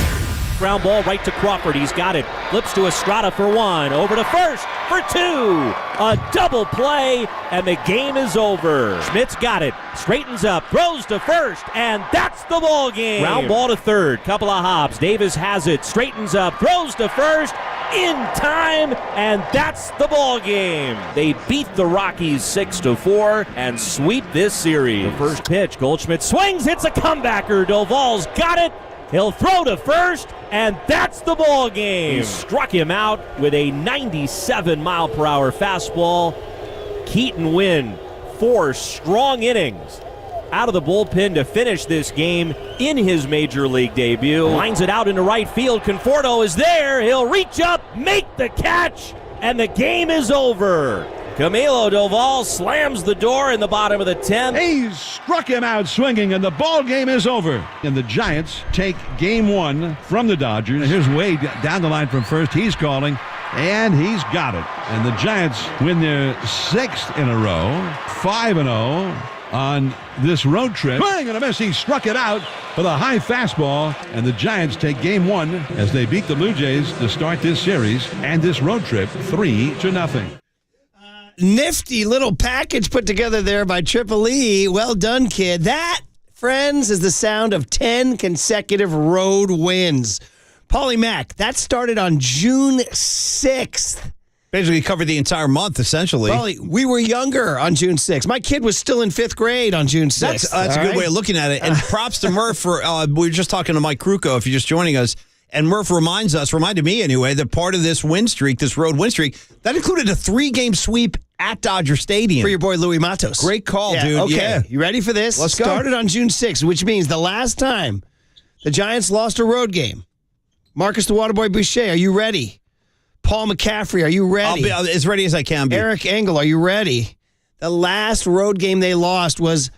Ground ball right to Crawford. He's got it. Flips to Estrada for one. Over to first for two. A double play, and the game is over. Schmidt's got it. Straightens up. Throws to first, and that's the ball game. Ground ball to third. Couple of hops. Davis has it. Straightens up. Throws to first. In time, and that's the ball game. They beat the Rockies 6-4 and sweep this series. The first pitch. Goldschmidt swings. Hits a comebacker. Duvall's got it. He'll throw to first, and that's the ball game. He struck him out with a 97-mile-per-hour fastball. Keaton Wynn, 4 strong innings out of the bullpen to finish this game in his major league debut. Lines it out into right field. Conforto is there. He'll reach up, make the catch, and the game is over. Camilo Duvall slams the door in the bottom of the 10th. He struck him out swinging, and the ball game is over. And the Giants take game 1 from the Dodgers. Here's Wade down the line from first. He's calling, and he's got it. And the Giants win their 6th in a row, 5-0 on this road trip. Swing and a miss. He struck it out with a high fastball, and the Giants take game 1 as they beat the Blue Jays to start this series and this road trip 3-0. Nifty little package put together there by Triple E. Well done, kid. That, friends, is the sound of 10 consecutive road wins. Paulie Mack, that started on June 6th. Basically covered the entire month, essentially. Paulie, we were younger on June 6th. My kid was still in 5th grade on June 6th. That's a good way of looking at it. And props to Murph for, we were just talking to Mike Krukow, if you're just joining us, and Murph reminded me anyway, that part of this win streak, this road win streak, that included a 3-game sweep at Dodger Stadium. For your boy Louis Matos. Great call, dude. Okay, yeah. You ready for this? Let's go. Started on June 6th, which means the last time the Giants lost a road game. Marcus the Waterboy Boucher, are you ready? Paul McCaffrey, are you ready? I'll be as ready as I can be. Eric Engel, are you ready? The last road game they lost was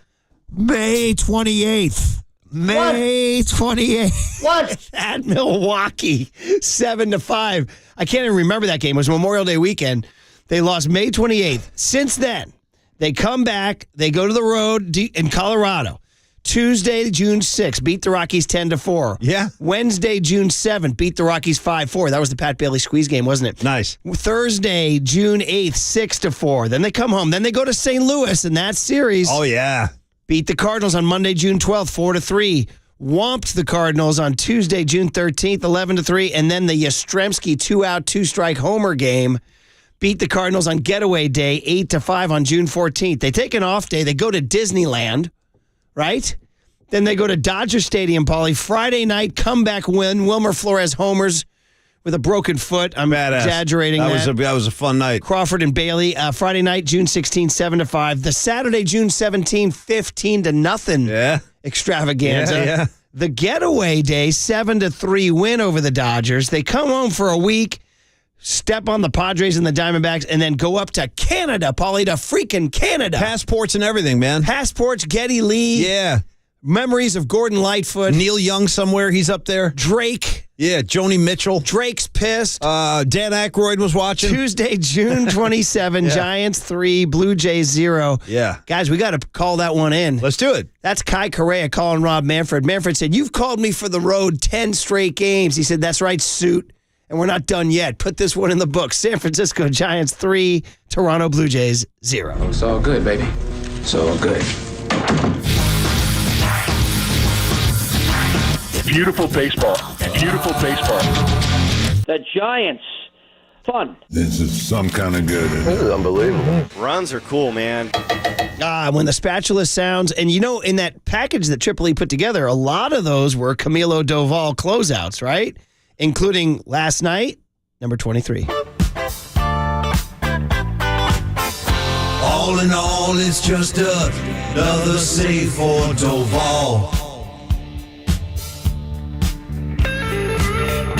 May 28th. May 28th. What? At Milwaukee, 7-5. I can't even remember that game. It was Memorial Day weekend. They lost May 28th. Since then, they come back. They go to the road in Colorado. Tuesday, June 6th, beat the Rockies 10-4. Yeah. Wednesday, June 7th, beat the Rockies 5-4. That was the Pat Bailey squeeze game, wasn't it? Nice. Thursday, June 8th, 6-4. Then they come home. Then they go to St. Louis in that series. Oh, yeah. Beat the Cardinals on Monday, June 12th, 4-3. Whomped the Cardinals on Tuesday, June 13th, 11-3. And then the Yastrzemski 2-out, 2-strike homer game. Beat the Cardinals on Getaway Day, 8-5 on June 14th. They take an off day. They go to Disneyland. Right? Then they go to Dodger Stadium, Paulie. Friday night, comeback win. Wilmer Flores homers with a broken foot. I'm exaggerating that. That was a fun night. Crawford and Bailey. Friday night, June 16, 7-5. The Saturday, June 17, 15-0. Yeah. Extravaganza. Yeah. The Getaway Day, 7-3 win over the Dodgers. They come home for a week, step on the Padres and the Diamondbacks, and then go up to Canada, Paulie, to freaking Canada. Passports and everything, man. Passports, Geddy Lee. Yeah. Memories of Gordon Lightfoot. Neil Young somewhere. He's up there. Drake. Yeah, Joni Mitchell. Drake's pissed. Dan Aykroyd was watching. Tuesday, June 27, Giants 3, Blue Jays 0. Yeah. Guys, we got to call that one in. Let's do it. That's Kai Correa calling Rob Manfred. Manfred said, "You've called me for the road 10 straight games." He said, "That's right, suit. And we're not done yet. Put this one in the book. San Francisco Giants 3, Toronto Blue Jays 0. It's all good, baby. It's all good. Beautiful baseball. Beautiful baseball. The Giants. Fun. This is some kind of good. This is unbelievable. Runs are cool, man. When the spatula sounds, and in that package that Triple E put together, a lot of those were Camilo Doval closeouts, right? Including last night, number 23. All in all, it's just another save for Doval.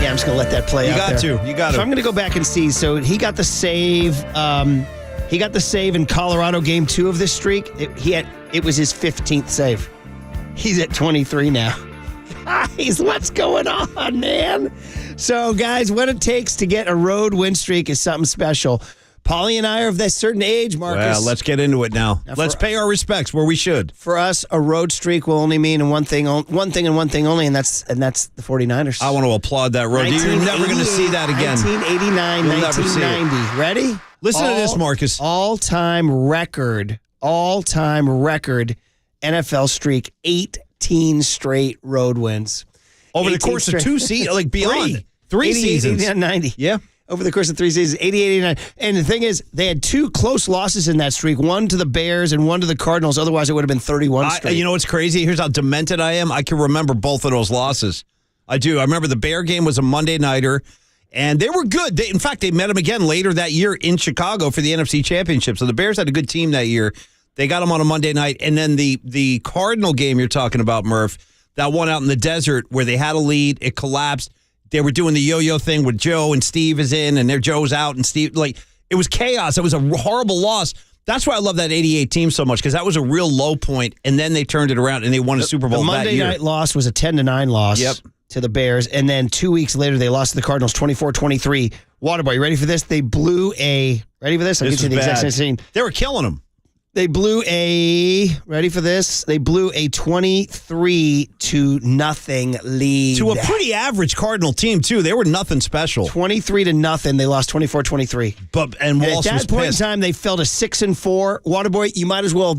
Yeah, I'm just going to let that play out there. You got to. So I'm going to go back and see. So he got the save. He got the save in Colorado game 2 of this streak. It was his 15th save. He's at 23 now. Guys, what's going on, man? So, guys, what it takes to get a road win streak is something special. Paulie and I are of that certain age, Marcus. Well, let's get into it now. Let's pay our respects where we should. For us, a road streak will only mean one thing and one thing only, and that's the 49ers. I want to applaud that road. You're never going to see that again. 1989, You'll 1990. Ready? Listen to this, Marcus. All-time record NFL streak, 18 straight road wins. Over the course of 2 seasons, like beyond. 3 seasons. 89, 90. Yeah. Over the course of 3 seasons, 88, 89. And the thing is, they had 2 close losses in that streak, one to the Bears and one to the Cardinals. Otherwise, it would have been 31 straight. You know what's crazy? Here's how demented I am. I can remember both of those losses. I do. I remember the Bear game was a Monday nighter, and they were good. In fact, they met them again later that year in Chicago for the NFC Championship. So the Bears had a good team that year. They got them on a Monday night. And then the Cardinal game you're talking about, Murph, that one out in the desert where they had a lead, it collapsed. They were doing the yo-yo thing with Joe and Steve is in, and Joe's out, and Steve, it was chaos. It was a horrible loss. That's why I love that 88 team so much, because that was a real low point, and then they turned it around, and they won a Super Bowl that year. The Monday night loss was a 10-9 loss to the Bears, and then 2 weeks later, they lost to the Cardinals 24-23. Waterboy, you ready for this? They blew ready for this? I'll get you the exact same scene. They were killing them. They blew ready for this? They blew a 23-0 lead. To a pretty average Cardinal team, too. They were nothing special. 23-0. They lost 24-23. And Walsh at was that point pissed. in time, they fell to 6-4. Waterboy, you might as well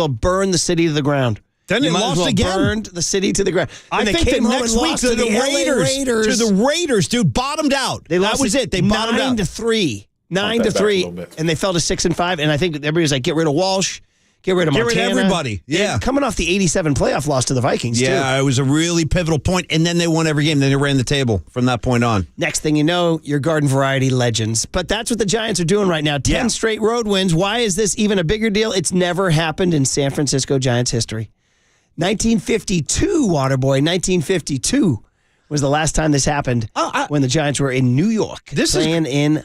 burn the city to the ground. Then they lost again. Burned the city to the ground. I think the next week to the Raiders. To the Raiders, dude, bottomed out. That was it. They bottomed out. 9-3. 9-3, and they fell to 6-5. And I think everybody was like, get rid of Walsh, get rid of Montana. Get rid of everybody. Yeah. And coming off the 87 playoff loss to the Vikings, too. Yeah, it was a really pivotal point, and then they won every game. Then they ran the table from that point on. Next thing you know, you're Garden Variety legends. But that's what the Giants are doing right now. 10 straight road wins. Why is this even a bigger deal? It's never happened in San Francisco Giants history. 1952, Waterboy, 1952 was the last time this happened when the Giants were in New York playing in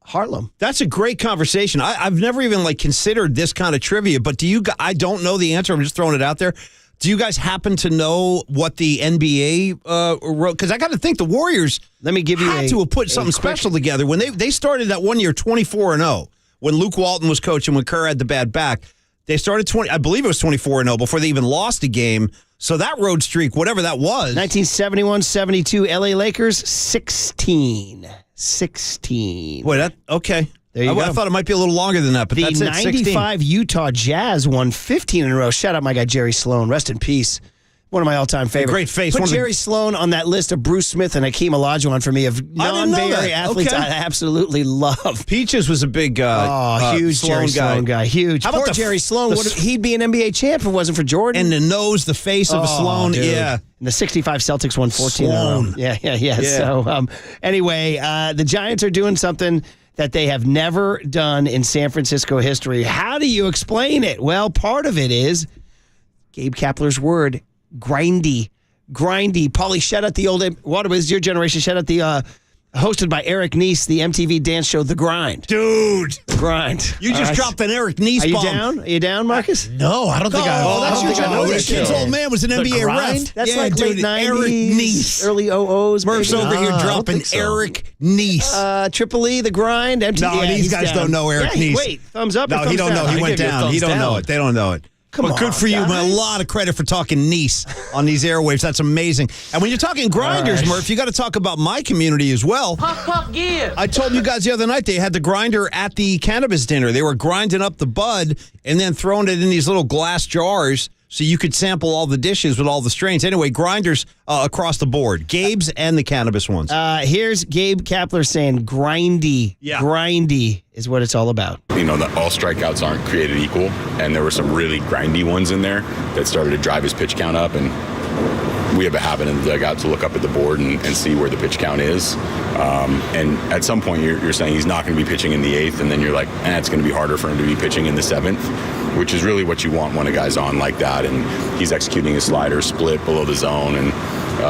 Harlem. That's a great conversation. I've never even considered this kind of trivia, but I don't know the answer. I'm just throwing it out there. Do you guys happen to know what the NBA wrote? Because I got to think the Warriors had to have put something special together. When they started that one year 24-0, when Luke Walton was coaching, when Kerr had the bad back, they started I believe it was 24-0 before they even lost a game. So that road streak, whatever that was. 1971-72 LA Lakers, 16. Wait, okay. There you go. I thought it might be a little longer than that, but that's it, 95 Utah Jazz won 15 in a row. Shout out my guy Jerry Sloan. Rest in peace. One of my all-time favorites. Great face. Put Jerry Sloan on that list of Bruce Smith and Hakeem Olajuwon for me of non-Bay Area athletes I absolutely love. Peaches was a big huge Sloan Jerry Sloan guy. Huge. How about Jerry Sloan? He'd be an NBA champ if it wasn't for Jordan. And the nose, the face of a Sloan. Dude. Yeah. And the 65 Celtics won 14 in a row. Yeah. So anyway, the Giants are doing something that they have never done in San Francisco history. How do you explain it? Well, part of it is Gabe Kapler's word, grindy. Paulie, shout out the old, what was your generation? Shout out the hosted by Eric Neese, the MTV dance show, The Grind. Dude. The Grind. You just dropped an Eric Neese bomb. Are you down, Marcus? No, I don't think I am. That's your generation. Kid's old man was an NBA ref. That's late 90s, Eric Neese. Early 00s. Murph's over here dropping Eric Neese. Triple E, The Grind, MTV. No, these guys don't know Eric Neese. Wait, thumbs up or No, thumbs he don't down? know. He went down. He don't know it. They don't know it. But good for you. A lot of credit for talking Nice on these airwaves. That's amazing. And when you're talking grinders, Murph, you got to talk about my community as well. Pop, yeah. I told you guys the other night they had the grinder at the cannabis dinner. They were grinding up the bud and then throwing it in these little glass jars so you could sample all the dishes with all the strains. Anyway, grinders across the board. Gabe's and the cannabis ones. Here's Gabe Kapler saying grindy. Yeah. Grindy is what it's all about. You know, all strikeouts aren't created equal, and there were some really grindy ones in there that started to drive his pitch count up, and we have a habit in the dugout to look up at the board and see where the pitch count is. And at some point, you're saying he's not going to be pitching in the 8th, and then you're like, it's going to be harder for him to be pitching in the 7th, which is really what you want when a guy's on like that, and he's executing his slider split below the zone, and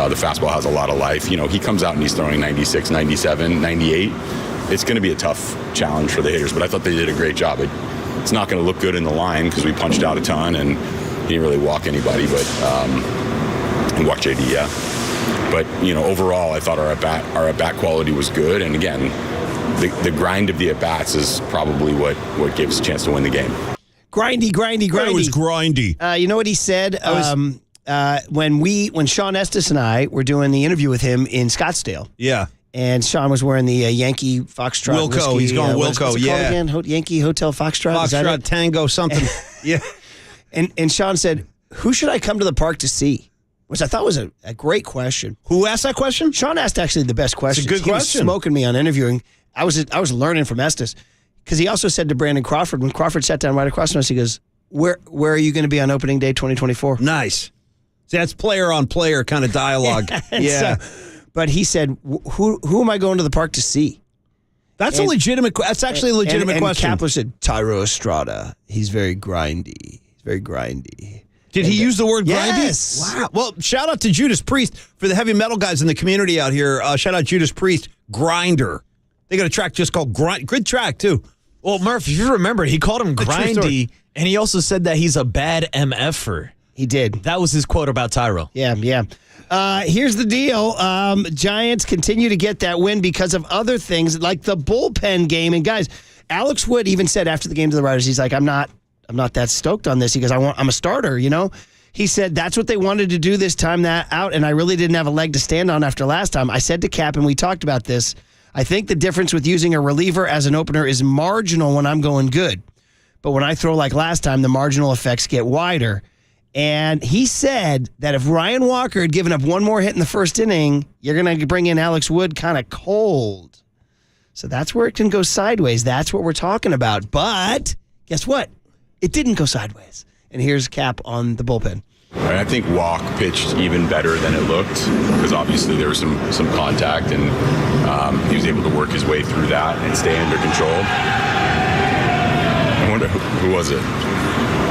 the fastball has a lot of life. You know, he comes out and he's throwing 96, 97, 98. It's going to be a tough challenge for the hitters, but I thought they did a great job. It's not going to look good in the line because we punched out a ton, and he didn't really walk anybody, but and walk JD, yeah. But, you know, overall, I thought our at-bat quality was good. And, again, the grind of the at-bats is probably what gave us a chance to win the game. Grindy. It was grindy. You know what he said? When Sean Estes and I were doing the interview with him in Scottsdale. Yeah. And Sean was wearing the Yankee Foxtrot. Wilco. He's going Wilco, what's it called again? Yankee Hotel Foxtrot? Foxtrot, Tango, something. Yeah. And Sean said, who should I come to the park to see? Which I thought was a great question. Who asked that question? Sean asked actually the best question. It's a good question. He was smoking me on interviewing. I was learning from Estes. Because he also said to Brandon Crawford, when Crawford sat down right across from us, he goes, where are you going to be on opening day 2024? Nice. See, that's player-on-player kind of dialogue. Yeah. But he said, who am I going to the park to see? That's actually a legitimate question. And Kapler said, Tyro Estrada. He's very grindy. Did he use the word grindy? Yes. Wow. Well, shout out to Judas Priest for the heavy metal guys in the community out here. Shout out Judas Priest, Grinder. They got a track just called Grind. Good track, too. Well, Murph, if you remember, he called him grindy, and he also said that he's a bad MFer. He did. That was his quote about Tyro. Yeah. Here's the deal. Giants continue to get that win because of other things like the bullpen game. And guys, Alex Wood even said after the game to the writers, he's like, I'm not that stoked on this. He goes, I'm a starter, you know? He said that's what they wanted to do this time out, and I really didn't have a leg to stand on after last time. I said to Cap, and we talked about this, I think the difference with using a reliever as an opener is marginal when I'm going good. But when I throw like last time, the marginal effects get wider. And he said that if Ryan Walker had given up one more hit in the first inning, you're going to bring in Alex Wood kind of cold. So that's where it can go sideways. That's what we're talking about. But guess what? It didn't go sideways. And here's Cap on the bullpen. And I think Walk pitched even better than it looked because obviously there was some contact, and he was able to work his way through that and stay under control. I wonder who was it?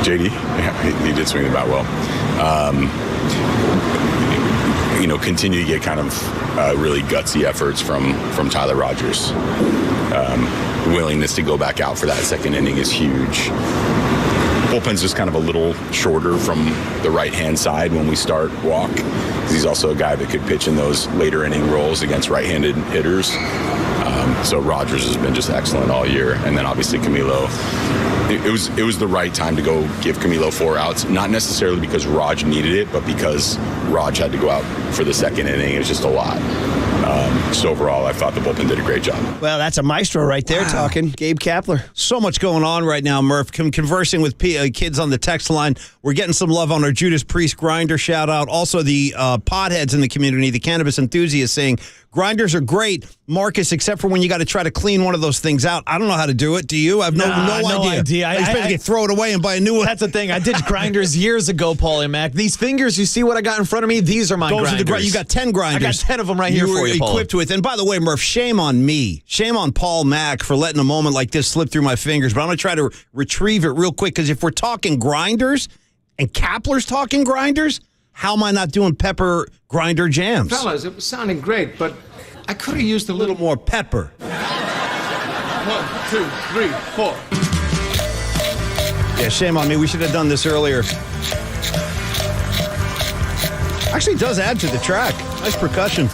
JD? Yeah, he did swing the bat well. Continue to get kind of really gutsy efforts from Tyler Rogers. Willingness to go back out for that second inning is huge. Bullpen's just kind of a little shorter from the right-hand side when we start Walk, because he's also a guy that could pitch in those later inning roles against right-handed hitters. So Rogers has been just excellent all year. And then obviously Camilo, it was the right time to go give Camilo 4 outs, not necessarily because Raj needed it, but because Raj had to go out for the second inning. It was just a lot. Just overall, I thought the bullpen did a great job. Well, that's a maestro right there talking. Gabe Kapler. So much going on right now, Murph. Conversing with kids on the text line. We're getting some love on our Judas Priest grinder shout out. Also, the potheads in the community, the cannabis enthusiasts, saying grinders are great, Marcus, except for when you got to try to clean one of those things out. I don't know how to do it. Do you? I have no idea. I just better throw it away and buy a new one. That's the thing. I did grinders years ago, Paulie Mac. These fingers, you see what I got in front of me? These are my grinders. You got 10 grinders. I got 10 of them right here for you, Paulie. Equipped with. And by the way, Murph, shame on me. Shame on Paul Mack for letting a moment like this slip through my fingers. But I'm going to try to retrieve it real quick, because if we're talking grinders and Kapler's talking grinders, how am I not doing pepper grinder jams? Fellas, it was sounding great, but I could have used a little more pepper. 1, 2, 3, 4. Yeah, shame on me. We should have done this earlier. Actually, it does add to the track. Nice percussion.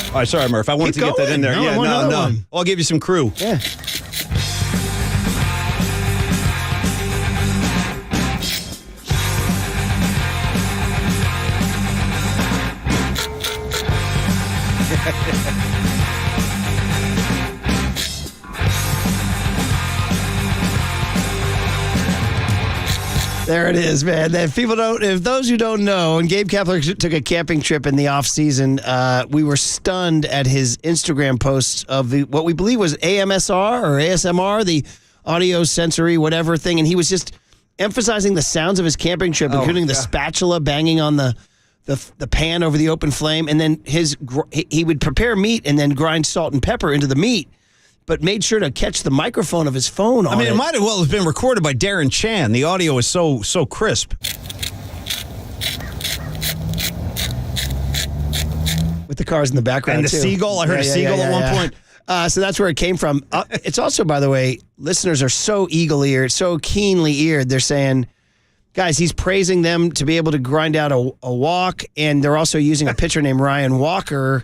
All right, sorry, Murph. I wanted to get that in there. No. I'll give you some crew. Yeah. There it is, man. If those who don't know, and Gabe Kapler took a camping trip in the off season, we were stunned at his Instagram posts of what we believe was AMSR or ASMR, the audio sensory whatever thing, and he was just emphasizing the sounds of his camping trip, including the spatula banging on the pan over the open flame, and then he would prepare meat and then grind salt and pepper into the meat, but made sure to catch the microphone of his phone on it. It might as well have been recorded by Darren Chan. The audio is so crisp. With the cars in the background, and the seagull. I heard a seagull at one point. So that's where it came from. It's also, by the way, listeners are so eagle-eared, so keenly eared. They're saying, guys, he's praising them to be able to grind out a walk, and they're also using a pitcher named Ryan Walker.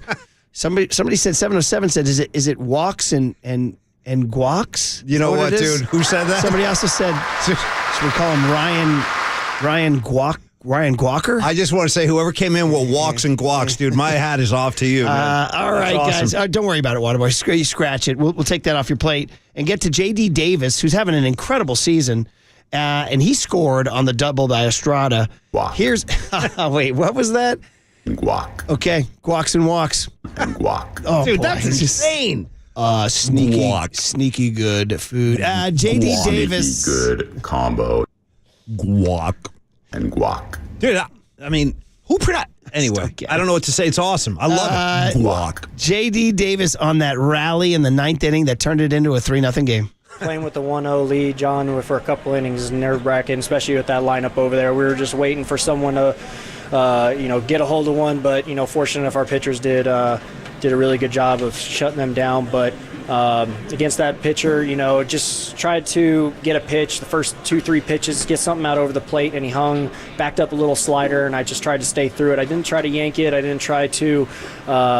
Somebody said 707 said, is it walks and guacs? You know what, dude? Who said that? Somebody also said, should we call him Ryan Guacker? I just want to say, whoever came in with walks and guacs, dude, my hat is off to you, man. All right, awesome. Guys. Don't worry about it, Waterboy. You scratch it. We'll take that off your plate and get to J.D. Davis, who's having an incredible season. And he scored on the double by Estrada. Guac. Here's wait, what was that? Guac. Okay, guacs and walks. And guac. Oh, dude, boy, that's insane. Sneaky good food. J.D. Davis. Good combo. Guac. And guac. Dude, who pronounced? Anyway, I don't know what to say. It's awesome. I love it. Guac. J.D. Davis on that rally in the ninth inning that turned it into a 3-0 game. Playing with the 1-0 lead, John, for a couple innings is nerve-wracking, especially with that lineup over there. We were just waiting for someone to, get a hold of one. But fortunate enough, our pitchers did a really good job of shutting them down. But against that pitcher, just tried to get a pitch, the first 2-3 pitches, get something out over the plate, and he backed up a little slider, and I just tried to stay through it. I didn't try to yank it. I didn't try to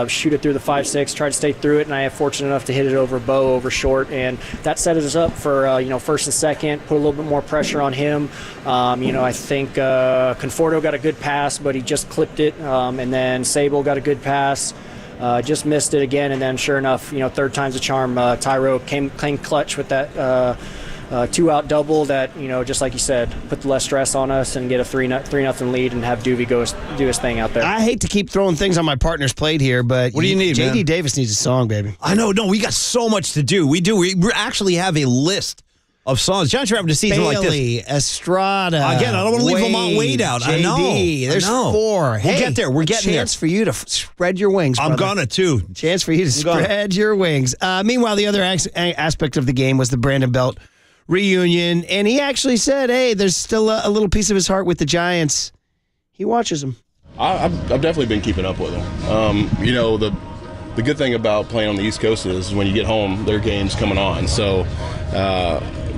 shoot it through the 5-6, tried to stay through it, and I am fortunate enough to hit it over Bo, over short, and that set us up for, first and second, put a little bit more pressure on him. I think Conforto got a good pass, but he just clipped it, and then Sable got a good pass. Just missed it again, and then sure enough, third time's a charm. Tyro came clutch with that 2-out double that, just like you said, put the less stress on us and get a 3-0 lead and have Duvey do his thing out there. I hate to keep throwing things on my partner's plate here, but what do you need, JD man? Davis needs a song, baby. I know. No, we got so much to do. We do. We actually have a list of songs. Giants are having a season like this. Bailey, Estrada. Again, I don't want to leave them on Wade out. JD, I know. There's 4. We'll get there. We're getting there. Chance for you to spread your wings, brother. I'm gonna too. Chance for you to spread your wings. Meanwhile, the other aspect of the game was the Brandon Belt reunion, and he actually said, "Hey, there's still a little piece of his heart with the Giants." He watches them. I've definitely been keeping up with them. The good thing about playing on the East Coast is when you get home, their game's coming on. So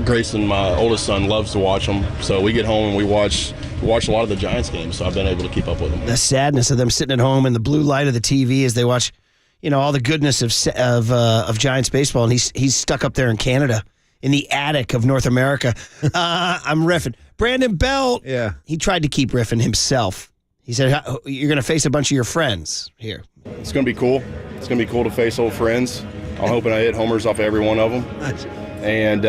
Grayson, my oldest son, loves to watch them. So we get home and we watch a lot of the Giants games. So I've been able to keep up with them. The sadness of them sitting at home in the blue light of the TV as they watch, all the goodness of Giants baseball, and he's stuck up there in Canada in the attic of North America. I'm riffing. Brandon Belt. Yeah, he tried to keep riffing himself. He said, "You're going to face a bunch of your friends here." It's going to be cool. It's going to be cool to face old friends. I'm hoping I hit homers off of every one of them. And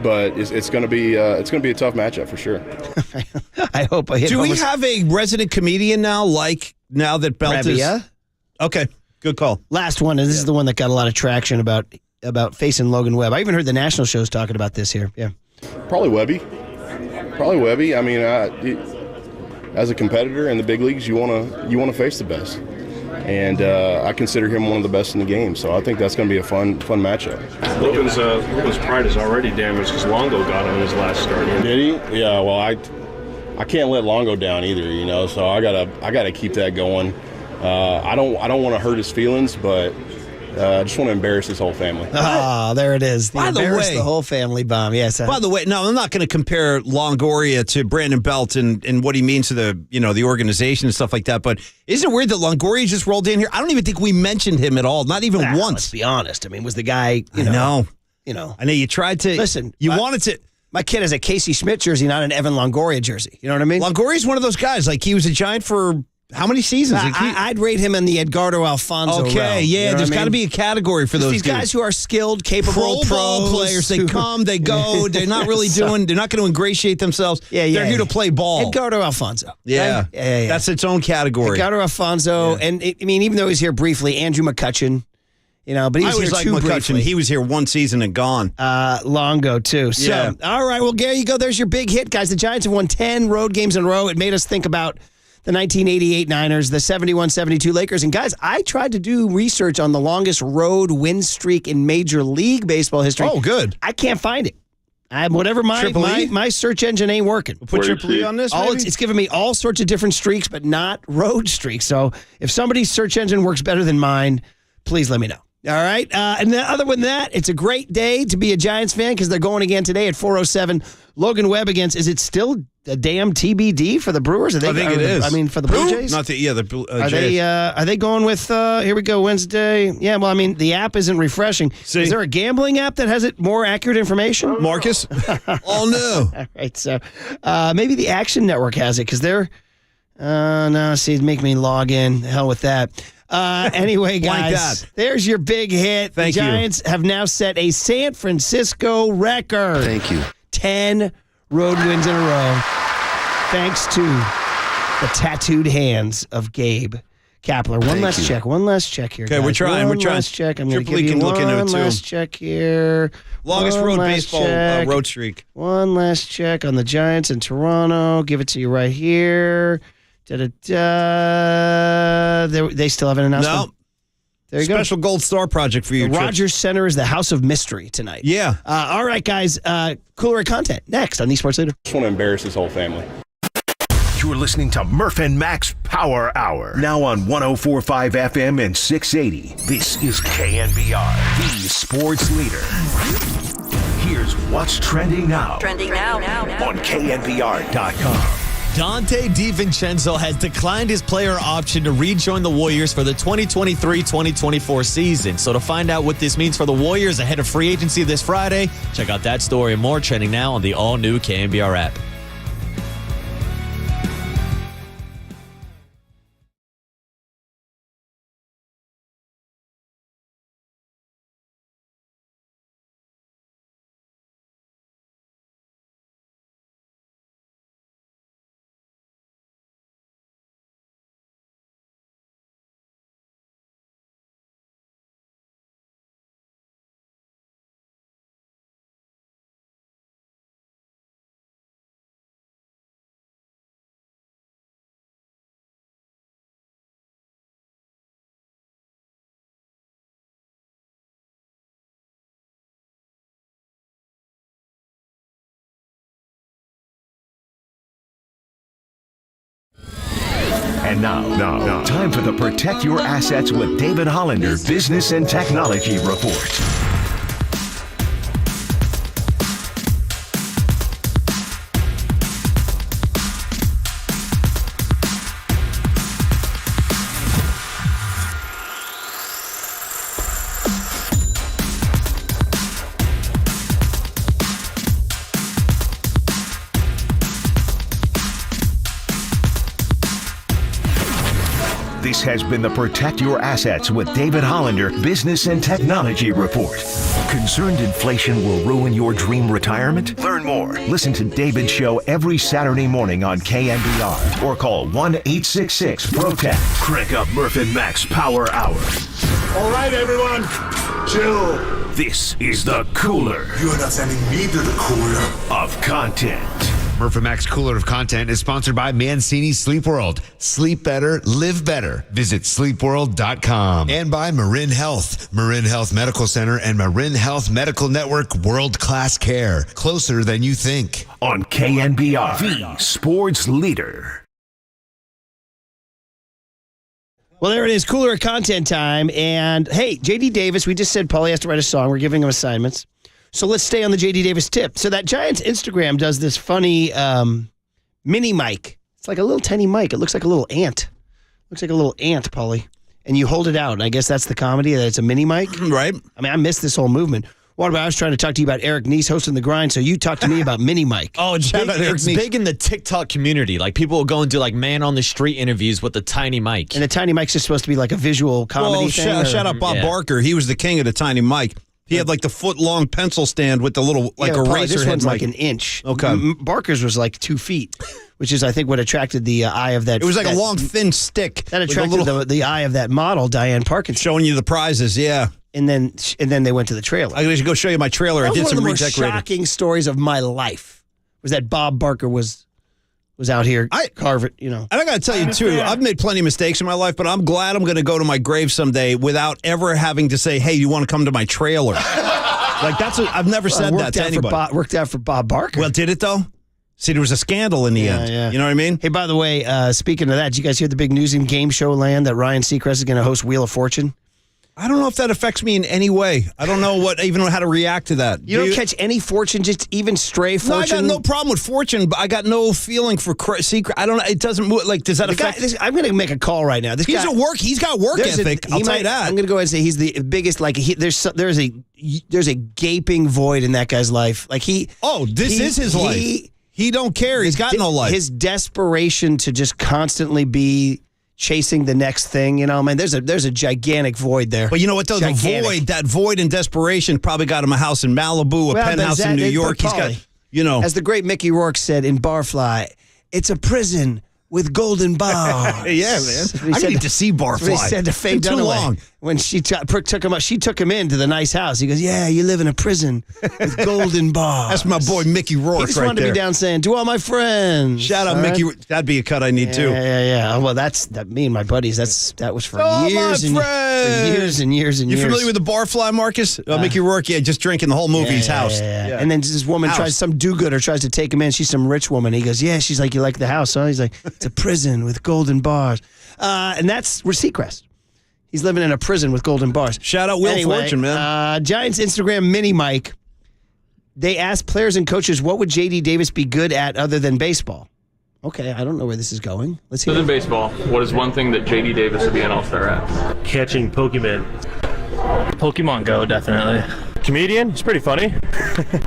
but it's going to be a tough matchup for sure. I hope I hit. Do homers. we have a resident comedian now? Now that Belt is okay, good call. Last one, and this is the one that got a lot of traction about facing Logan Webb. I even heard the national shows talking about this here. Yeah, probably Webby. I mean, as a competitor in the big leagues, you want to face the best. And I consider him one of the best in the game, so I think that's going to be a fun matchup. Logan's pride is already damaged because Longo got him in his last start. Did he? Yeah. Well, I can't let Longo down either, So I gotta keep that going. I don't want to hurt his feelings, but I just want to embarrass his whole family. Oh, there it is. By the way, the whole family bomb. Yes. By the way, no, I'm not going to compare Longoria to Brandon Belt and what he means to the organization and stuff like that. But isn't it weird that Longoria just rolled in here? I don't even think we mentioned him at all. Not even once. Let's be honest. I mean, was the guy? I know. I know you tried to. Listen, you wanted to. My kid has a Casey Schmidt jersey, not an Evan Longoria jersey. You know what I mean? Longoria's one of those guys. Like, he was a Giant for how many seasons? I'd rate him in the Edgardo Alfonso realm. Yeah, you know there's got to be a category for those these guys who are skilled, capable pro players. They come, they go. They're not really doing. They're not going to ingratiate themselves. They're here to play ball. Edgardo Alfonso. Yeah. That's its own category. Edgardo Alfonso, and even though he's here briefly, Andrew McCutchen. But he was here too McCutchen. briefly. He was here one season and gone. Longo, too. So, all right, well, there you go. There's your big hit, guys. The Giants have won 10 road games in a row. It made us think about the 1988 Niners, the 71-72 Lakers. And, guys, I tried to do research on the longest road win streak in Major League Baseball history. Oh, good. I can't find it. Whatever my search engine ain't working. We'll put Triple E on this, it's giving me all sorts of different streaks, but not road streaks. So if somebody's search engine works better than mine, please let me know. All right. And then other than that, it's a great day to be a Giants fan because they're going again today at 4:07. Logan Webb against, is it still a damn TBD for the Brewers? I think it is. For the Blue Jays? Not the Jays. Are they going with, here we go, Wednesday? Yeah, well, the app isn't refreshing. See? Is there a gambling app that has it more accurate information? Marcus? Oh, no. All right, so maybe the Action Network has it because they're, make me log in. The hell with that. Anyway, guys, there's your big hit. Thank the Giants have now set a San Francisco record. Thank you. 10 road wins in a row, thanks to the tattooed hands of Gabe Kapler. One last check here. Okay, guys. we're trying. One last check. I'm going to give you look into it too. One last check here. Longest road baseball road streak. One last check on the Giants in Toronto. Give it to you right here. They still haven't announced them. No. There you go. Special Gold Star project for you. The Rogers Center is the house of mystery tonight. Yeah. All right, guys. Cooler content next on the Sports Leader. Just want to embarrass his whole family. You're listening to Murph and Max Power Hour. Now on 104.5 FM and 680. This is KNBR, the sports leader. Here's what's trending now. Trending now. On KNBR.com. Dante DiVincenzo has declined his player option to rejoin the Warriors for the 2023-2024 season. So to find out what this means for the Warriors ahead of free agency this Friday, check out that story and more trending now on the all-new KNBR app. And now, time for the Protect Your Assets with David Hollander Business and Technology Report. This has been the Protect Your Assets with David Hollander Business and Technology Report. Concerned inflation will ruin your dream retirement? Learn more. Listen to David's show every Saturday morning on KNBR or call 1-866-PROTECT. Crank up Murph and Max Power Hour. All right, everyone, chill. This is the cooler. You're not sending me to the cooler of content. Murph and Max Cooler of Content is sponsored by Mancini Sleep World. Sleep better, live better. Visit sleepworld.com. And by Marin Health. Marin Health Medical Center and Marin Health Medical Network world-class care. Closer than you think. On KNBR, the sports leader. Well, there it is, cooler content time. And hey, JD Davis, we just said Paulie has to write a song. We're giving him assignments. So let's stay on the JD Davis tip. So that Giants Instagram does this funny mini mic. It's like a little tiny mic. It looks like a little ant. Looks like a little ant, Paulie. And you hold it out. And I guess that's the comedy, that it's a mini mic. Right. I mean, I missed this whole movement. What about I was trying to talk to you about Eric Neese hosting The Grind, so you talked to me about mini mic. Oh, it's big in the TikTok community. Like, people will go and do, like, man-on-the-street interviews with the tiny mic. And the tiny mic's just supposed to be like a visual comedy thing? Shout out Bob Barker. He was the king of the tiny mic. He had like the foot-long pencil stand with the little, like, eraser this head one's mic. like an inch. Okay. Barker's was like 2 feet, which is, I think, what attracted the eye of that. It was like a long, thin stick. That attracted the eye of that model, Diane Parkinson. Showing you the prizes, yeah. And then they went to the trailer. I should go show you my trailer. I did some redecorating. One of the more shocking stories of my life was that Bob Barker was out here carving, you know. And I got to tell you, too, I've made plenty of mistakes in my life, but I'm glad I'm going to go to my grave someday without ever having to say, hey, you want to come to my trailer? Like, I've never said that to anybody. Worked out for Bob Barker. Well, did it, though? See, there was a scandal in the end. Yeah. You know what I mean? Hey, by the way, speaking of that, did you guys hear the big news in game show land that Ryan Seacrest is going to host Wheel of Fortune? I don't know if that affects me in any way. I don't know even how to react to that. You don't catch any fortune, just even stray fortune? No, I got no problem with fortune, but I got no feeling for secret. I don't know. It doesn't move. Like, does that affect? I'm going to make a call right now. He's got work ethic. I'll tell you that. I'm going to go ahead and say he's the biggest. Like, there's a gaping void in that guy's life. Like this is his life. He don't care. He's got no life. His desperation to just constantly be chasing the next thing, you know, man, there's a gigantic void there. But you know what, though? That void and desperation probably got him a house in Malibu, a penthouse in New York. He's got, you know. As the great Mickey Rourke said in Barfly, it's a prison, with golden bars. Yeah, man. I need to see Barfly. He said to Faye Dunaway. Too long. When she took him up, she took him into the nice house. He goes, yeah, you live in a prison with golden bars. That's my boy Mickey Rourke. He just wanted to be down saying, to all my friends. Shout out Mickey. That'd be a cut I need too. Yeah. Well, me and my buddies. That was for years and years. You familiar with the Barfly, Marcus? Mickey Rourke, just drinking the whole movie's house. Yeah. And then this woman some do-gooder tries to take him in. She's some rich woman. He goes, yeah. She's like, you like the house, huh? He's like, it's a prison with golden bars. And that's where Seacrest. He's living in a prison with golden bars. Shout out Will Fortune, man. Giants Instagram mini Mike. They asked players and coaches, what would J.D. Davis be good at other than baseball? Okay, I don't know where this is going. Let's hear it. Other than baseball, what is one thing that J.D. Davis would be an all-star at? Catching Pokemon. Pokemon Go, definitely. Comedian, he's pretty funny.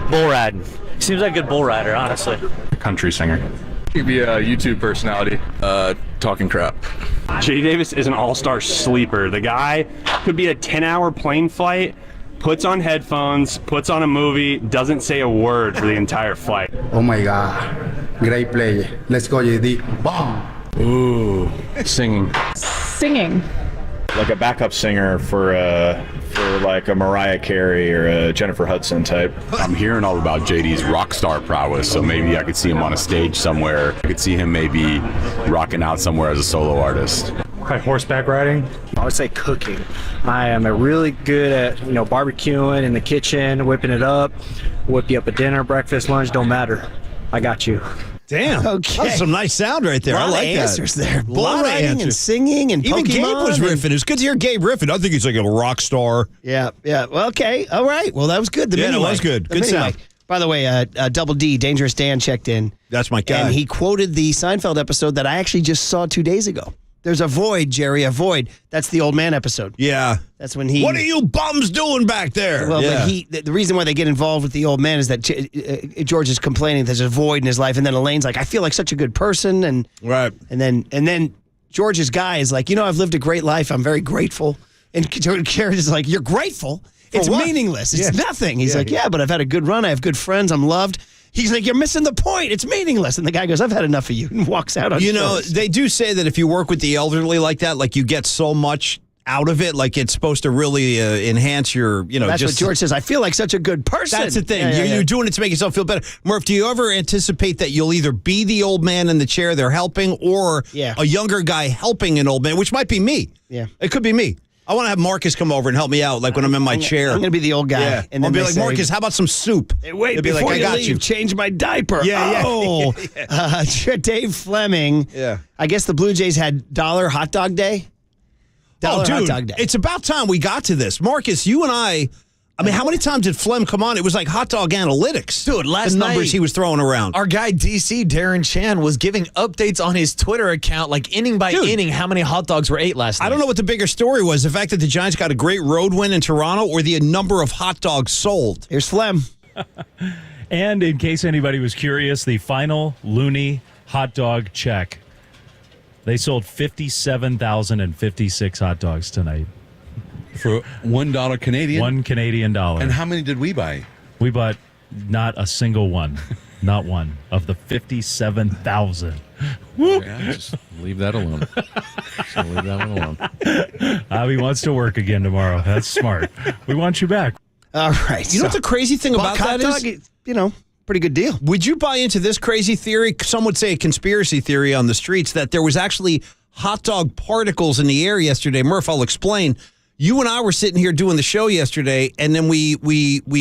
Bull riding. Seems like a good bull rider, honestly. Country singer. He'd be a YouTube personality. Talking crap. J.D. Davis is an all-star sleeper. The guy could be a 10-hour plane flight, puts on headphones, puts on a movie, doesn't say a word for the entire flight. Oh my God. Great play. Let's go, J.D. Boom. Ooh. Singing. Singing. Like a backup singer for like a Mariah Carey or a Jennifer Hudson type. I'm hearing all about JD's rock star prowess, so maybe I could see him on a stage somewhere. I could see him maybe rocking out somewhere as a solo artist. Probably horseback riding. I would say cooking. I am really good at, barbecuing in the kitchen, whipping it up, whip you up a dinner, breakfast, lunch, don't matter. I got you. Damn. Okay. That's some nice sound right there. I like that. Answers there. Bull riding and singing and even Pokemon. Gabe was riffing. It was good to hear Gabe riffing. I think he's like a rock star. Yeah. Well, okay. All right. Well, that was good. That was good. Good sound. By the way, Double D, Dangerous Dan checked in. That's my guy. And he quoted the Seinfeld episode that I actually just saw 2 days ago. There's a void, Jerry, a void. That's the old man episode. Yeah. That's when he... What are you bums doing back there? Well, but the reason why they get involved with the old man is that George is complaining there's a void in his life, and then Elaine's like, I feel like such a good person, and then George's guy is like, I've lived a great life. I'm very grateful. And George is like, you're grateful? It's meaningless. It's nothing. He's like, but I've had a good run. I have good friends. I'm loved. He's like, you're missing the point. It's meaningless. And the guy goes, I've had enough of you, and walks out on they do say that if you work with the elderly like that, like you get so much out of it, like it's supposed to really enhance your, That's what George says. I feel like such a good person. That's the thing. You're doing it to make yourself feel better. Murph, do you ever anticipate that you'll either be the old man in the chair they're helping or a younger guy helping an old man, which might be me. Yeah. It could be me. I want to have Marcus come over and help me out, like when I'm in my chair. I'm going to be the old guy. Yeah. And then I'll be like, Marcus, how about some soup? Hey, wait, before you leave, change my diaper. Yeah. Oh. Dave Fleming. Yeah. I guess the Blue Jays had $1 hot dog day. Dude, hot dog day. It's about time we got to this. Marcus, you and I mean, how many times did Flem come on? It was like hot dog analytics. Dude, last the night, numbers he was throwing around. Our guy DC, Darren Chan, was giving updates on his Twitter account, like inning by inning, how many hot dogs were ate last night. I don't know what the bigger story was, the fact that the Giants got a great road win in Toronto or the number of hot dogs sold. Here's Flem. And in case anybody was curious, the final Looney hot dog check. They sold 57,056 hot dogs tonight. For $1 Canadian? $1 Canadian. And how many did we buy? We bought not a single one. Not one of the 57,000. Yeah, just leave that alone. Just leave that one alone. Javi wants to work again tomorrow. That's smart. We want you back. All right. You know what the crazy thing about that is? Pretty good deal. Would you buy into this crazy theory? Some would say a conspiracy theory on the streets that there was actually hot dog particles in the air yesterday. Murph, I'll explain. You and I were sitting here doing the show yesterday, and then we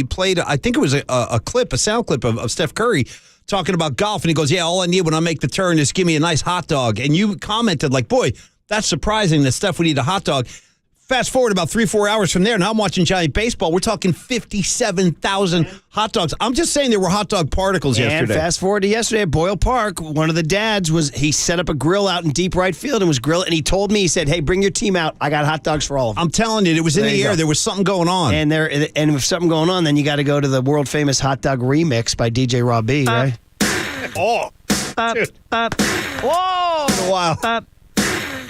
played, I think it was a sound clip of Steph Curry talking about golf, and he goes, all I need when I make the turn is give me a nice hot dog. And you commented like, boy, that's surprising that Steph would eat a hot dog. Fast forward about 3-4 hours from there, now I'm watching Giant baseball. We're talking 57,000 hot dogs. I'm just saying there were hot dog particles yesterday. And fast forward to yesterday at Boyle Park, one of the dads he set up a grill out in deep right field and was grilling, and he told me, he said, hey, bring your team out. I got hot dogs for all of them. I'm telling you, it was in the air. There was something going on. And with something going on, then you got to go to the world famous hot dog remix by DJ Rob B, right? Oh. Dude. Whoa. It's been a while.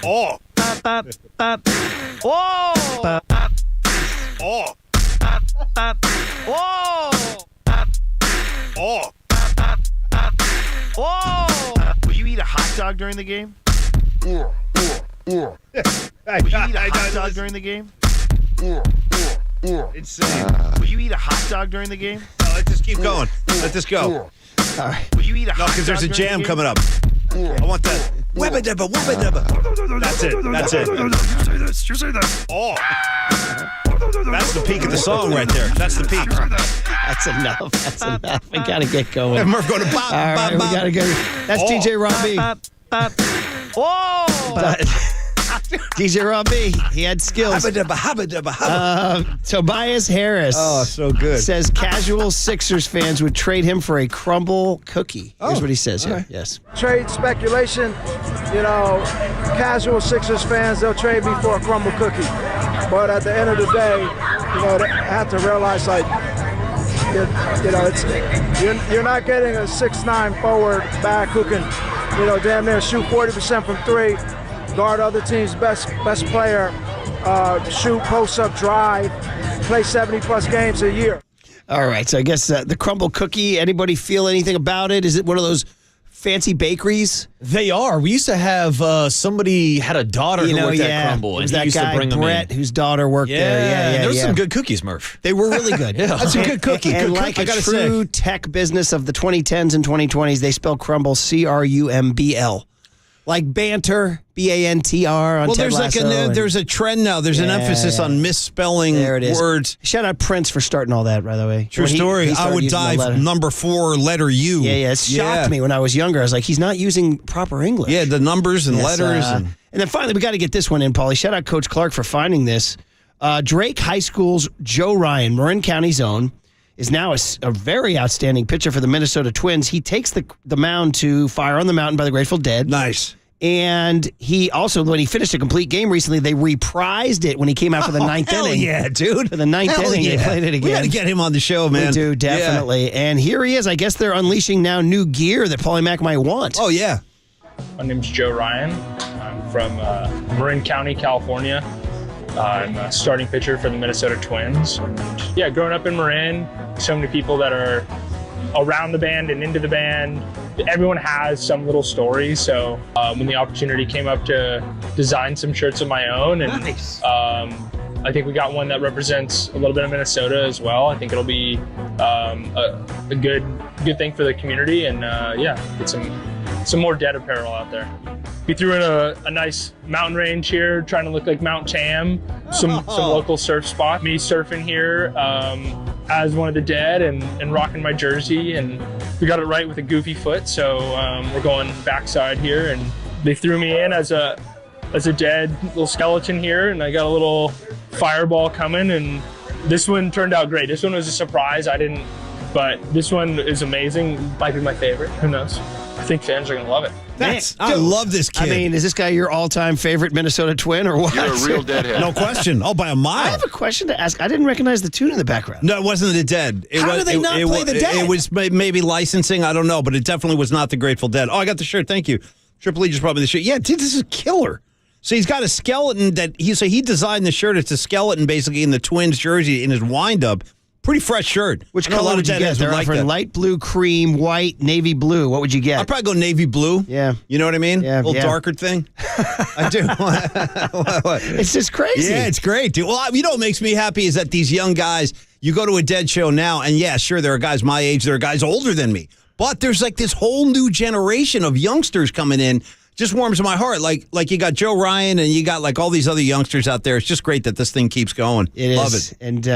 Oh. Whoa! Oh! Whoa! Oh! Whoa! Will you eat a hot dog dog during the game? Would you eat a hot dog during the game? Insane. Would you eat a hot dog during the game? No, let's just keep going. Let this go. All right. Would you eat a hot dog? No, because there's a during jam the game? coming up. I want that. Wibba dibba, wibba dibba. That's it. That's it. You say this. Oh. That's the peak of the song right there. That's the peak. That's enough. That's enough. We got to get going. And Murph going to bop, All right, bop, bop. we got to go. That's DJ Rob B. Oh! DJ Rob B. He had skills. Tobias Harris. Oh, so good. Says casual Sixers fans would trade him for a crumble cookie. Here's what he says here. right. Yes. Trade speculation, casual Sixers fans, they'll trade me for a crumble cookie. But at the end of the day, they have to realize, you're not getting a 6'9" forward back who can, damn near shoot 40% from three, guard other team's best player, shoot, post-up, drive, play 70-plus games a year. All right, so I guess the crumble cookie, anybody feel anything about it? Is it one of those fancy bakeries? They are. We used to have somebody had a daughter who worked at Crumble. It was and that he used guy, to bring them Brett, in. whose daughter worked there. Yeah, there was some good cookies, Murph. They were really good. Yeah. That's a good cookie. And Good like cookie, I a gotta true say. tech business of the 2010s and 2020s, they spell crumble C-R-U-M-B-L. Like banter, B-A-N-T-R on Well, Ted there's Lasso there's a trend now. There's an emphasis on misspelling There it is. words. Shout out Prince for starting all that, by the way. True When he story. I started would using the dive letter. number 4 letter U. Yeah, it shocked me when I was younger. I was like, he's not using proper English. Yeah, the numbers and Yes, letters. and then finally, we got to get this one in, Paulie. Shout out Coach Clark for finding this. Drake High School's Joe Ryan, Marin County's own, is now a very outstanding pitcher for the Minnesota Twins. He takes the mound to Fire on the Mountain by the Grateful Dead. Nice. And he also, when he finished a complete game recently, they reprised it when he came out for the ninth hell inning. yeah, dude. For the ninth Hell inning, yeah. they played it again. We got to get him on the show, man. We do, definitely. Yeah. And here he is. I guess they're unleashing now new gear that Paulie Mack might want. Oh, yeah. My name's Joe Ryan. I'm from Marin County, California. I'm a starting pitcher for the Minnesota Twins. Yeah, growing up in Marin, so many people that are around the band and into the band. Everyone has some little story. So when the opportunity came up to design some shirts of my own, and nice. I think we got one that represents a little bit of Minnesota as well. I think it'll be a good thing for the community, and get some more dead apparel out there. We threw in a nice mountain range here, trying to look like Mount Tam, some local surf spot. Me surfing here as one of the dead and rocking my jersey, and we got it right with a goofy foot, so we're going backside here, and they threw me in as a dead little skeleton here, and I got a little fireball coming, and this one turned out great. This one was a surprise. But this one is amazing. Might be my favorite. Who knows? I think fans are gonna love it. I love this kid. I mean, is this guy your all-time favorite Minnesota Twin or what? You're a real deadhead. No question. Oh, by a mile. I have a question to ask. I didn't recognize the tune in the background. No, it wasn't the Dead. How do they not play the Dead? It was maybe licensing. I don't know, but it definitely was not the Grateful Dead. Oh, I got the shirt. Thank you. Triple E just brought me the shirt. Yeah, dude, this is killer. So he's got a skeleton that he designed the shirt. It's a skeleton basically in the Twins jersey in his windup. Pretty fresh shirt. Which color would you get? They're offering light blue, cream, white, navy blue. What would you get? I'd probably go navy blue. Yeah. You know what I mean? Yeah, a little darker thing. I do. What? It's just crazy. Yeah, it's great, dude. Well, you know what makes me happy is that these young guys, you go to a Dead show now, and yeah, sure, there are guys my age, there are guys older than me. But there's like this whole new generation of youngsters coming in. Just warms my heart. Like you got Joe Ryan and you got like all these other youngsters out there. It's just great that this thing keeps going. Love it. And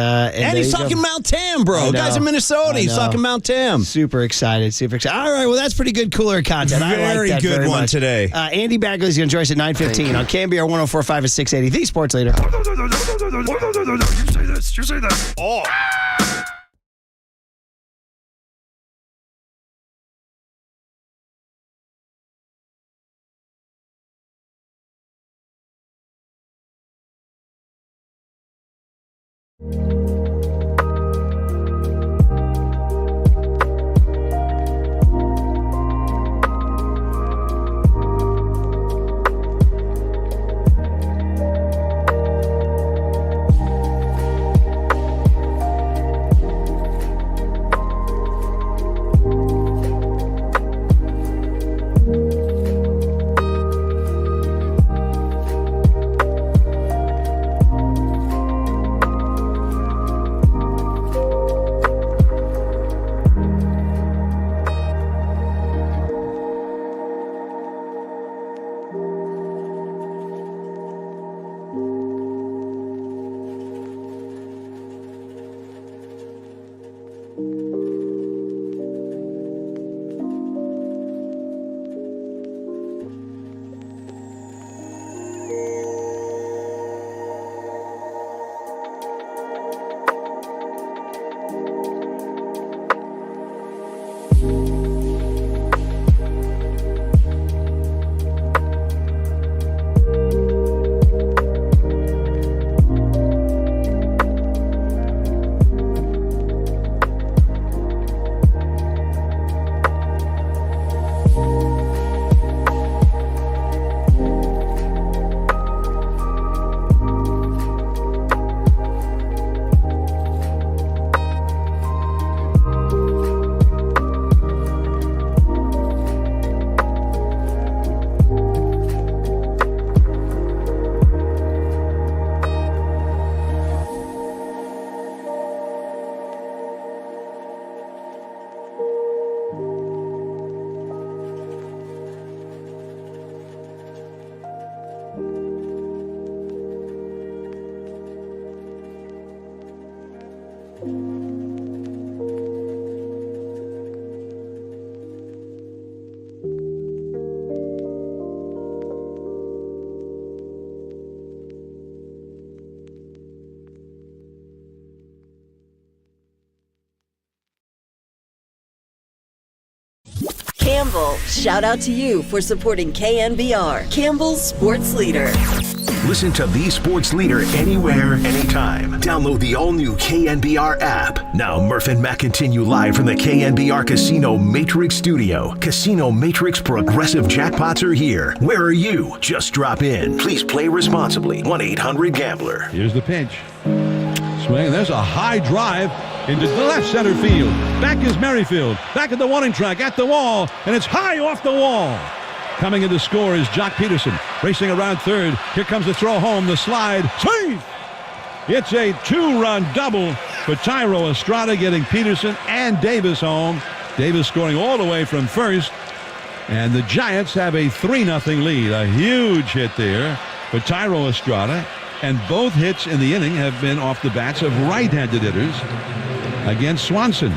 he's talking Mount Tam, bro. Guy's in Minnesota. He's talking Mount Tam. Super excited. All right, well, that's pretty good cooler content. I Very like that good very one much. today. Andy Bagley's going to join us at 9:15 on KNBR 104.5 and 680. The Sports Leader. You say this. Oh. Campbell, shout out to you for supporting KNBR, Campbell's sports leader. Listen to the sports leader anywhere, anytime. Download the all-new KNBR app. Now, Murph and Matt continue live from the KNBR Casino Matrix Studio. Casino Matrix Progressive Jackpots are here. Where are you? Just drop in. Please play responsibly. 1-800-GAMBLER. Here's the pitch. Swing. There's a high drive into the left center field. Back is Merrifield. Back at the warning track, at the wall, and it's high off the wall. Coming in to score is Jock Peterson. Racing around third. Here comes the throw home, the slide. Swing! It's a 2-run double for Thairo Estrada, getting Peterson and Davis home. Davis scoring all the way from first. And the Giants have a 3-0 lead. A huge hit there for Thairo Estrada. And both hits in the inning have been off the bats of right-handed hitters against Swanson.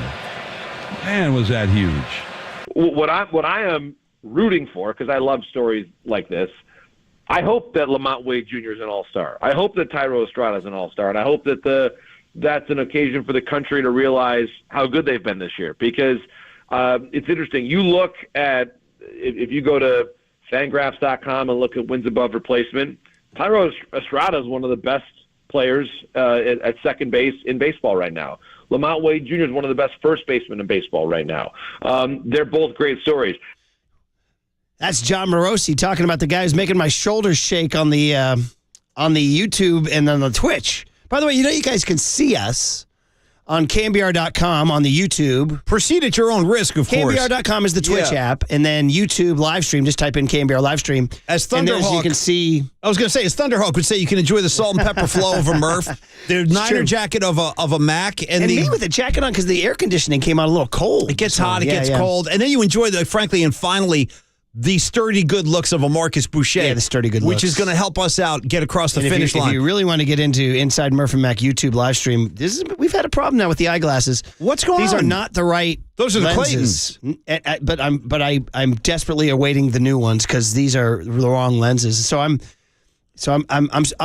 Man, was that huge. What I am rooting for, because I love stories like this, I hope that Lamont Wade Jr. is an all-star. I hope that Thairo Estrada is an all-star, and I hope that that's an occasion for the country to realize how good they've been this year. Because it's interesting. You look at, if you go to Fangraphs.com and look at wins above replacement, Thairo Estrada is one of the best players at second base in baseball right now. Lamont Wade Jr. is one of the best first basemen in baseball right now. They're both great stories. That's John Morosi talking about the guy who's making my shoulders shake on the YouTube and on the Twitch. By the way, you guys can see us on KNBR.com on the YouTube. Proceed at your own risk, of course. KNBR.com is the Twitch app, and then YouTube Livestream. Just type in KNBR Livestream. As Thunderhawk, you can see. I was going to say, as Thunderhawk would say, you can enjoy the salt and pepper flow of a Murph, the Niner jacket of a Mac, and me with the jacket on because the air conditioning came out a little cold. It gets hot, it gets cold, and then you enjoy frankly, and finally, the sturdy good looks of a Marcus Boucher. Yeah, the sturdy good looks. Which is going to help us out get across the finish line. If you really want to get into Inside Murph and Mac YouTube live stream, we've had a problem now with the eyeglasses. What's going on? These are not the right Those are lenses. the Claytons. But I'm desperately awaiting the new ones because these are the wrong lenses. So I'm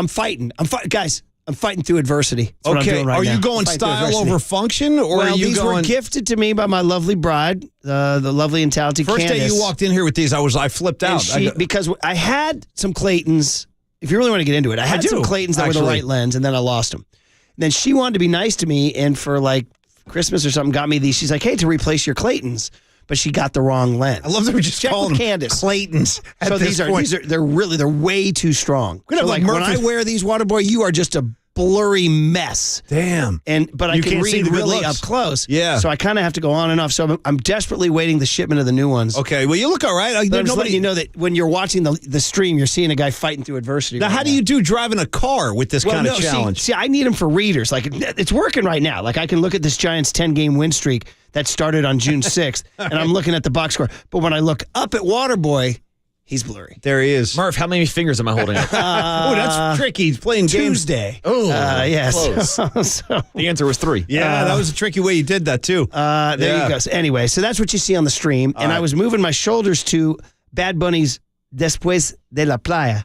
fighting. Guys. I'm fighting through adversity. That's what I'm doing right now. Are you going style over function, or are you these going? Were gifted to me by my lovely bride, the lovely and talented First Candace. day you walked in here with these, I flipped out. Because I had some Claytons. If you really want to get into it, I had some Claytons that were the right lens, and then I lost them. And then she wanted to be nice to me, and for like Christmas or something, got me these. She's like, "Hey, to replace your Claytons." But she got the wrong lens. I love that we just call them Candace. Claytons. So they're way too strong. So like when I wear these, Waterboy, you are just a blurry mess. Damn. But I can read really up close. Yeah. So I kind of have to go on and off. So I'm desperately waiting the shipment of the new ones. Okay. Well, you look all right. But I'm just letting you know that when you're watching the stream, you're seeing a guy fighting through adversity. Now, how do you do driving a car with this kind of challenge? See, I need them for readers. Like, it's working right now. Like, I can look at this Giants 10-game win streak that started on June 6th, and I'm looking at the box score. But when I look up at Waterboy, he's blurry. There he is. Murph, how many fingers am I holding up? That's tricky. He's playing games. Tuesday. Oh, yes. Close. The answer was 3. Yeah, that was a tricky way you did that, too. There you go. So anyway, so that's what you see on the stream. And I was moving my shoulders to Bad Bunny's Después de la Playa,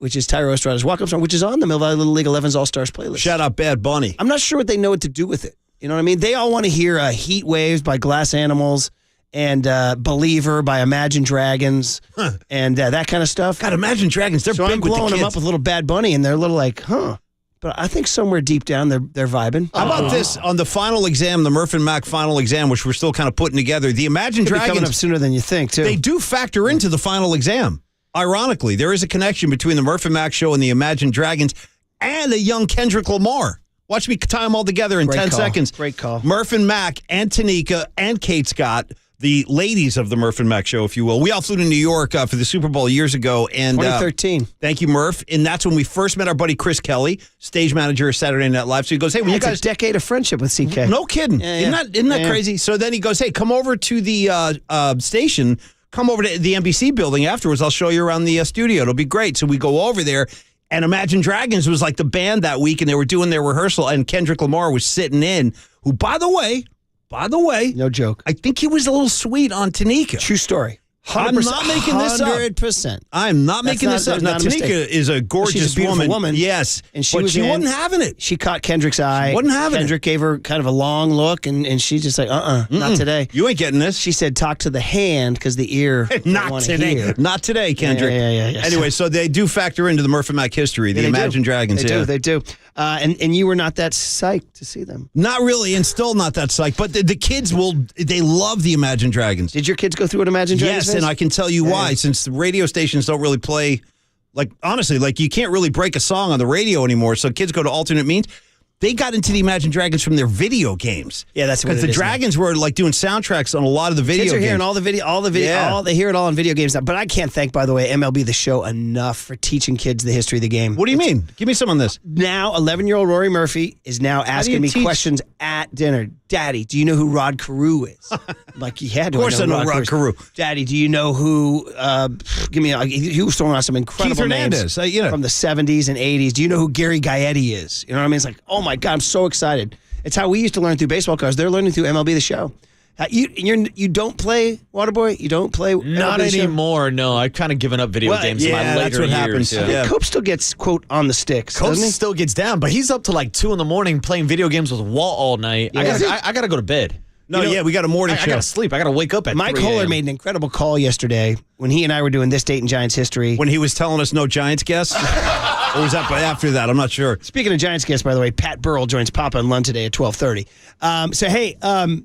which is Thairo Estrada's walk-up song, which is on the Mill Valley Little League 11's All-Stars playlist. Shout out Bad Bunny. I'm not sure what they know what to do with it. You know what I mean? They all want to hear Heat Waves by Glass Animals and Believer by Imagine Dragons and that kind of stuff. God, Imagine Dragons, they're so big I'm with the blowing kids. them up with little Bad Bunny, and they're a little like, huh. But I think somewhere deep down they're vibing. How about this on the final exam, the Murph and Mac final exam, which we're still kind of putting together? The Imagine Could be Dragons coming up sooner than you think, too. They do factor into the final exam. Ironically, there is a connection between the Murph and Mac show and the Imagine Dragons and a young Kendrick Lamar. Watch me tie them all together in 10 seconds. Great call. Murph and Mac and Tanika and Kate Scott, the ladies of the Murph and Mac show, if you will. We all flew to New York for the Super Bowl years ago. And 2013. Thank you, Murph. And that's when we first met our buddy Chris Kelly, stage manager of Saturday Night Live. So he goes, hey, when you guys... a decade of friendship with CK. No kidding. Yeah. Isn't that crazy? So then he goes, hey, come over to the station. Come over to the NBC building afterwards. I'll show you around the studio. It'll be great. So we go over there. And Imagine Dragons was like the band that week, and they were doing their rehearsal, and Kendrick Lamar was sitting in, who, by the way, no joke, I think he was a little sweet on Tanika. True story. I'm not making this up. 100%. I'm not making this up. Now, Tanika is a gorgeous she's a beautiful woman. Yes. And she wasn't having it. She caught Kendrick's eye. She wasn't having Kendrick gave her kind of a long look, and she's just like, not today. You ain't getting this. She said, talk to the hand because the ear not today. Hear. Not today, Kendrick. Yeah. Anyway, so they do factor into the Murph and Mac history, the Imagine Dragons. They do. And you were not that psyched to see them. Not really, and still not that psyched. But the kids they love the Imagine Dragons. Did your kids go through an Imagine Dragons phase? Yes, and I can tell you why. Since the radio stations don't really play, honestly, you can't really break a song on the radio anymore. So kids go to alternate means. They got into the Imagine Dragons from their video games. Yeah, that's what it is. Because the Dragons were doing soundtracks on a lot of the video games. Kids are hearing all the video, they hear it all in video games now. But I can't thank, by the way, MLB The Show enough for teaching kids the history of the game. What do you mean? Give me some on this. Now, 11-year-old Rory Murphy is now asking me questions at dinner. Daddy, do you know who Rod Carew is? I'm like, yeah, of course I know Rod Carew. Daddy, do you know who? He was throwing out some incredible names from the 70s and 80s. Do you know who Gary Gaetti is? You know what I mean? It's like, oh my God, I'm so excited. It's how we used to learn through baseball cards. They're learning through MLB The Show. You don't play Waterboy? You don't play Not anymore, no. I've kind of given up video games in my later years. Yeah. Cope still gets, quote, on the sticks. Cope still gets down, but he's up to 2 in the morning playing video games with Walt all night. Yeah. I got to go to bed. No, we got a morning show. I got to sleep. I got to wake up at Mike 3 Kohler made an incredible call yesterday when he and I were doing This Date in Giants History. When he was telling us no Giants guests? Or was that after that? I'm not sure. Speaking of Giants guests, by the way, Pat Burrell joins Papa and Lund today at 12:30.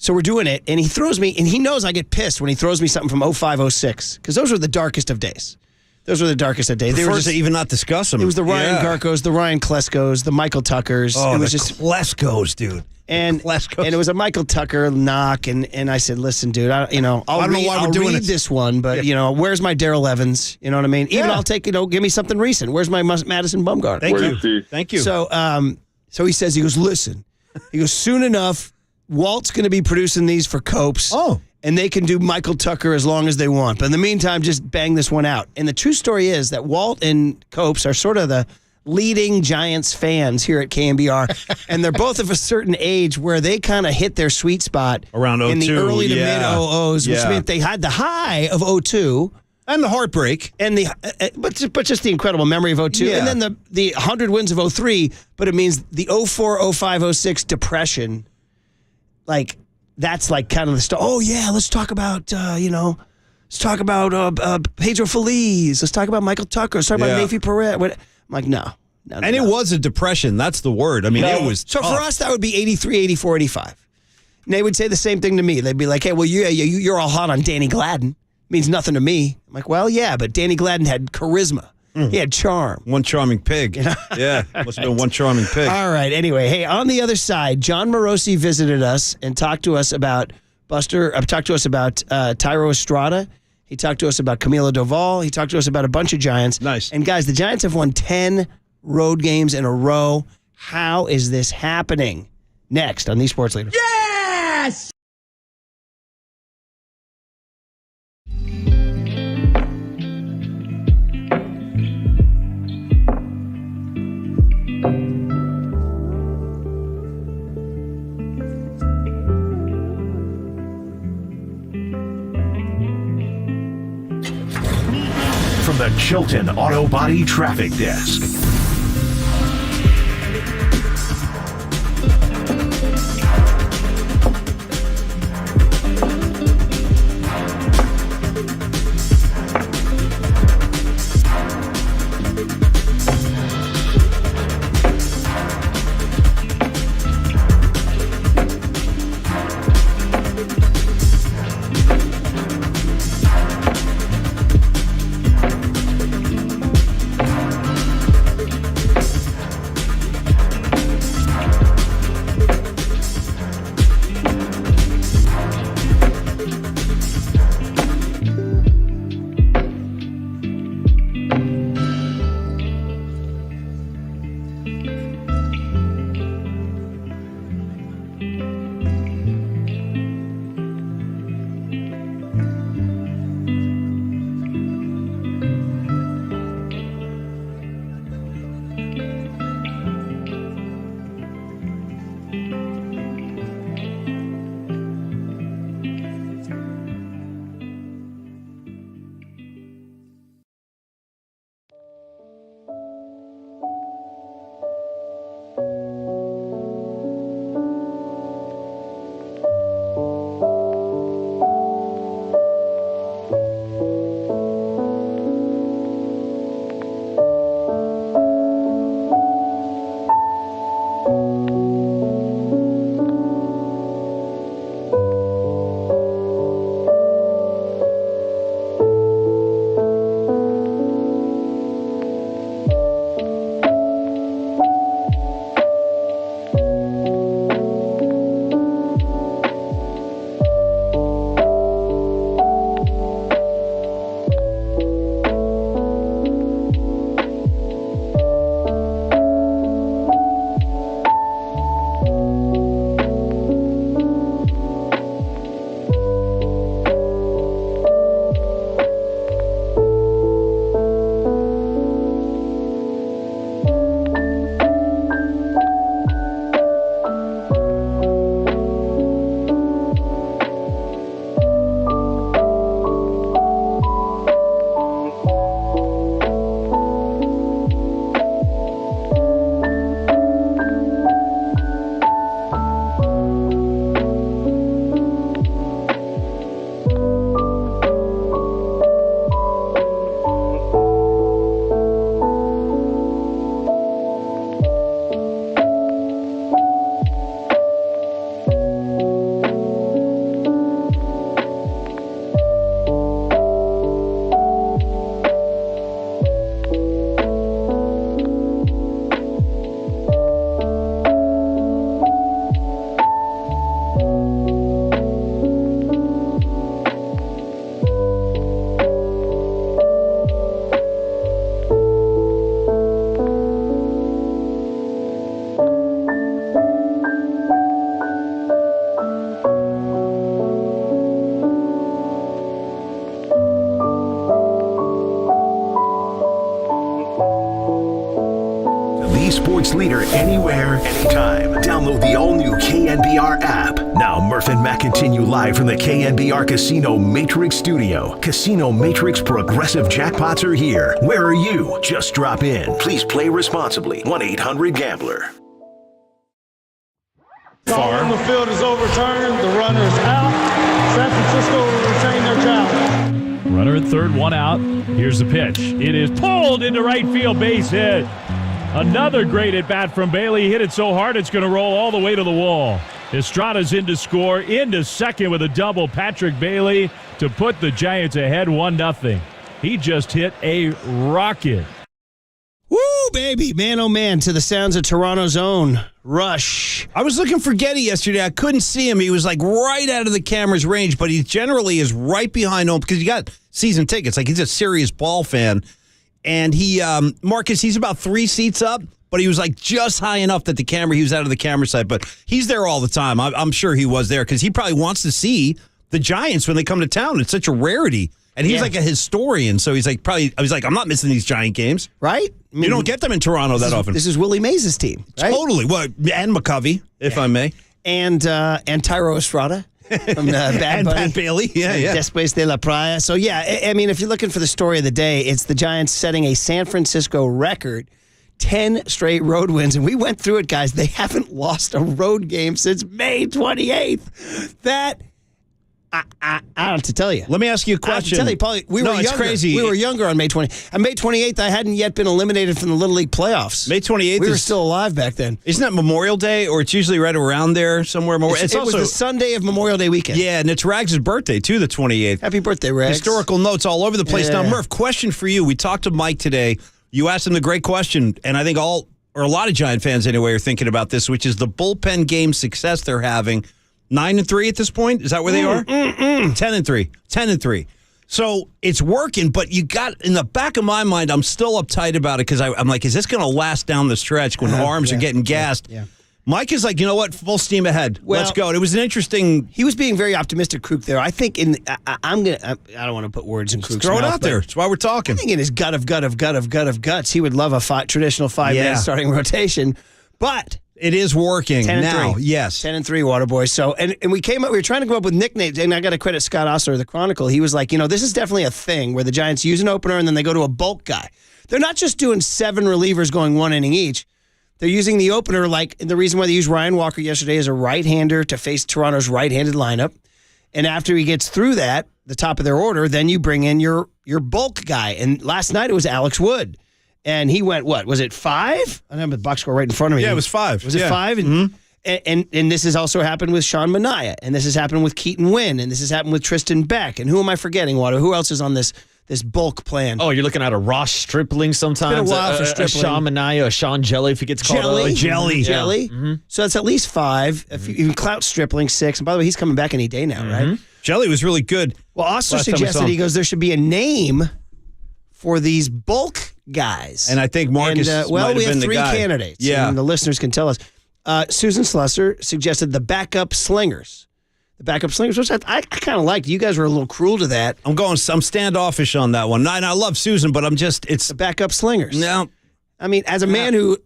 So we're doing it, and he throws me, and he knows I get pissed when he throws me something from 05-06, because those were the darkest of days. Those were the darkest of days. They were just to even not discuss them. It was the Ryan Garcos, the Ryan Kleskos, the Michael Tuckers. Oh, it was the Kleskos, dude. And it was a Michael Tucker knock, and I said, "Listen, dude, I'll read this one, but where's my Darrell Evans? You know what I mean? Even I'll take give me something recent. Where's my Madison Bumgarner? Thank you. So he says, he goes, listen, he goes, soon enough, Walt's going to be producing these for Copes. Oh. And they can do Michael Tucker as long as they want. But in the meantime, just bang this one out. And the true story is that Walt and Copes are sort of the leading Giants fans here at KNBR. And they're both of a certain age where they kind of hit their sweet spot around 02, in the early to mid 00s, which meant they had the high of 02. And the heartbreak. And but just the incredible memory of 02. Yeah. And then the 100 wins of 03, but it means the 04, 05, 06 depression. That's kind of the stuff. Oh, yeah, let's talk about, Pedro Feliz. Let's talk about Michael Tucker. Let's talk about Nafy Perez. I'm like, no. And it was a depression. That's the word. I mean, it was So tough. for us, that would be 83, 84, 85. And they would say the same thing to me. They'd be like, hey, well, you're all hot on Danny Gladden. Means nothing to me. I'm like, well, yeah, but Danny Gladden had charisma. He had charm. One charming pig. Yeah, must have been one charming pig. All right. Anyway, hey, on the other side, John Morosi visited us and talked to us about Thairo Estrada. He talked to us about Camilo Doval. He talked to us about a bunch of Giants. Nice. And guys, the Giants have won 10 road games in a row. How is this happening? Next on these Sports Leaders. Yes! From the Chilton Auto Body Traffic Desk. sports leader anywhere, anytime. Download the all-new KNBR app. Now, Murph and Matt continue live from the KNBR Casino Matrix Studio. Casino Matrix progressive jackpots are here. Where are you? Just drop in. Please play responsibly. 1-800-GAMBLER. Ball on the field is overturned. The runner is out. San Francisco will retain their challenge. Runner at third, one out. Here's the pitch. It is pulled into right field, base hit. Another great at bat from Bailey. Hit it so hard it's going to roll all the way to the wall. Estrada's in to score. Into second with a double. Patrick Bailey to put the Giants ahead 1-0. He just hit a rocket. Woo, baby. Man, oh, man, to the sounds of Toronto's own Rush. I was looking for Getty yesterday. I couldn't see him. He was like right out of the camera's range, but he generally is right behind home because he got season tickets. Like, he's a serious ball fan. And he, Marcus, he's about 3 seats up, but he was like just high enough that he was out of the camera side. But he's there all the time. I'm sure he was there because he probably wants to see the Giants when they come to town. It's such a rarity. And he's like a historian, so he's like, I'm not missing these Giant games. Right? I mean, you don't get them in Toronto that often. This is Willie Mays' team, right? Totally. Well, and McCovey, if I may. And Tyro Estrada from Bad Bunny. Pat Bailey. Yeah. Después de la Playa. So, yeah, I mean, if you're looking for the story of the day, it's the Giants setting a San Francisco record, 10 straight road wins. And we went through it, guys. They haven't lost a road game since May 28th. That... I don't have to tell you. Let me ask you a question. I have to tell you, Paulie, we were younger. Crazy. We were younger on May 20th. On May 28th, I hadn't yet been eliminated from the Little League playoffs. May 28th we were still alive back then. Isn't that Memorial Day, or it's usually right around there somewhere? It was the Sunday of Memorial Day weekend. Yeah, and it's Rags' birthday, too, the 28th. Happy birthday, Rags. Historical notes all over the place. Yeah. Now, Murph, question for you. We talked to Mike today. You asked him the great question, and I think a lot of Giant fans anyway are thinking about this, which is the bullpen game success they're having. 9-3 at this point? Is that where they are? 10-3. 10-3. So it's working, but you got, in the back of my mind, I'm still uptight about it because I'm like, is this going to last down the stretch when arms are getting gassed? Yeah. Mike is like, you know what? Full steam ahead. Let's go. It was an interesting... He was being very optimistic, Kruk, there. I think I don't want to put words in Kruk's throw mouth. Throw it out there. That's why we're talking. I think in his gut of guts, he would love a traditional 5-man starting rotation. But... It is working now, yes. 10-3, Waterboy. So, and we were trying to come up with nicknames, and I got to credit Scott Ostler of the Chronicle. He was like, this is definitely a thing where the Giants use an opener and then they go to a bulk guy. They're not just doing 7 relievers going 1 inning each. They're using the opener, like the reason why they used Ryan Walker yesterday as a right-hander to face Toronto's right-handed lineup. And after he gets through that, the top of their order, then you bring in your bulk guy. And last night it was Alex Wood. And he went, what? Was it 5? I have the box score right in front of me. Yeah, it was 5. Was it 5? And this has also happened with Sean Manaea. And this has happened with Keaton Wynn. And this has happened with Tristan Beck. And who am I forgetting, Water? Who else is on this bulk plan? Oh, you're looking at a Ross Stripling sometimes. It's been a while for Stripling. A Sean Manaea, a Sean Jelly if he gets called up. Jelly. Mm-hmm. So that's at least 5. If you even Clout Stripling, 6. And by the way, he's coming back any day now, right? Jelly was really good. Well, Oster suggested, he goes, there should be a name for these bulk guys. And I think Marcus might have we been have the 3 guy. candidates. Yeah. And the listeners can tell us. Susan Slusser suggested the backup slingers. The backup slingers, which I kind of liked. You guys were a little cruel to that. I'm standoffish on that one. And I love Susan, but it's the backup slingers. No. I mean, as a man who,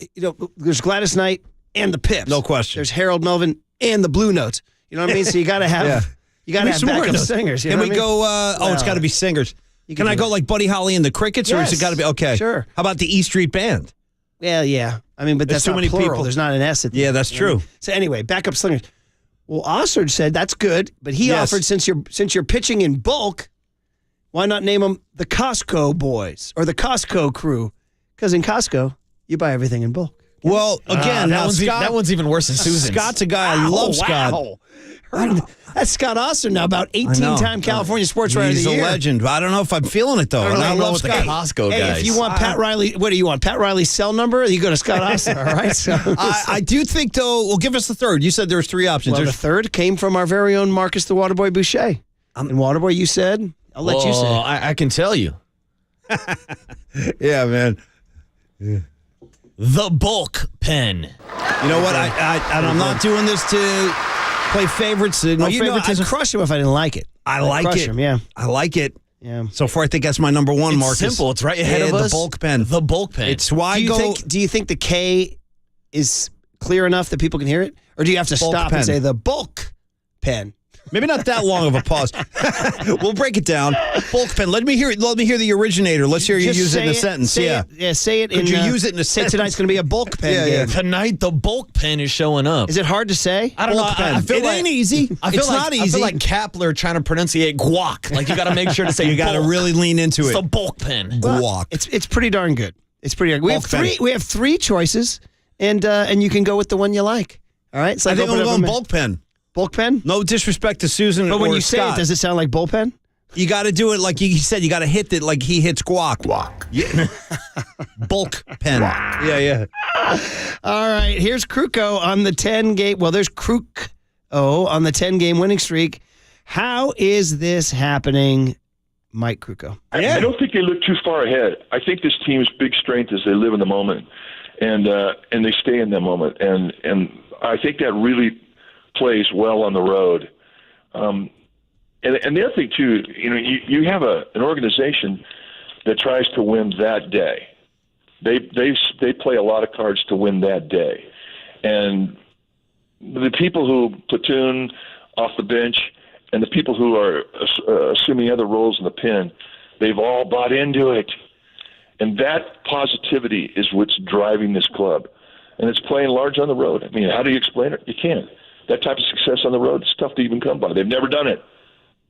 there's Gladys Knight and the Pips. No question. There's Harold Melvin and the Blue Notes. You know what I mean? So you got to have you got to have backup singers. Can we go, it's got to be singers. Can I go like Buddy Holly and the Crickets, or is it got to be, okay. Sure. How about the E Street Band? Well, yeah. I mean, but that's too not many plural. people. There's not an S at the Yeah, end, that's true. So anyway, backup slingers. Well, Ostrich said that's good, but he offered since you're pitching in bulk, why not name them the Costco Boys or the Costco Crew? Because in Costco, you buy everything in bulk. Well, again, that one's even worse than Susan's. Scott's a guy. I love Scott. That's Scott Oster now, about 18-time California Sports Writer of the Year. He's a legend. I don't know if I'm feeling it, though. I love with Scott. the Costco guys. Hey, if you want Pat Riley, what do you want? Pat Riley's cell number? You go to Scott Oster, all right? So, I do think, though, well, give us the third. You said there was 3 options. Well, the third came from our very own Marcus the Waterboy Boucher. And Waterboy, you said? I'll let you say. I can tell you. Yeah, man. Yeah. The bulk pen. You know what? I'm not doing this to play favorites. No favoritism. I'd crush him if I didn't like it. I like it. I like it. Yeah. So far, I think that's my number 1, Marcus. It's simple. It's right ahead of us. The bulk pen. The bulk pen. It's why do you think the K is clear enough that people can hear it? Or do you have to Bulk stop pen. and say the bulk pen? Maybe not that long of a pause. We'll break it down. Bulk pen. Let me hear the originator. Let's hear you Just use it in a say sentence. Say Yeah. it, yeah, say it Could in you use it in a say sentence? tonight's going to be a bulk pen Yeah, game. yeah. Tonight, the bulk pen is showing up. Is it hard to say? I don't know. Bulk pen. I feel It like, ain't easy. I feel It's like, not I easy. feel like Kapler trying to pronunciate guac. Like you got to make sure to say You got to bulk. really lean into It's it. the bulk pen. Guac. It's pretty darn good. It's pretty darn good. Bulk We have three choices, and you can go with the one you like. All right? It's I think I'm open up going a- bulk pen. Bulk pen? No disrespect to Susan But when or you say Scott. it, does it sound like bullpen? You got to do it like he said. You got to hit it like he hits guac. Yeah. Bulk pen. Yeah. All right, here's Krukow on the 10-game. Well, there's Krukow on the 10-game winning streak. How is this happening, Mike Krukow? I don't think they look too far ahead. I think this team's big strength is they live in the moment, and they stay in that moment, and I think that really plays well on the road. And the other thing too, you have an organization that tries to win that day. They play a lot of cards to win that day, and the people who platoon off the bench and the people who are assuming other roles in the pen, they've all bought into it, and that positivity is what's driving this club, and it's playing large on the road. I mean, how do you explain it? You can't. That type of success on the road is tough to even come by. They've never done it.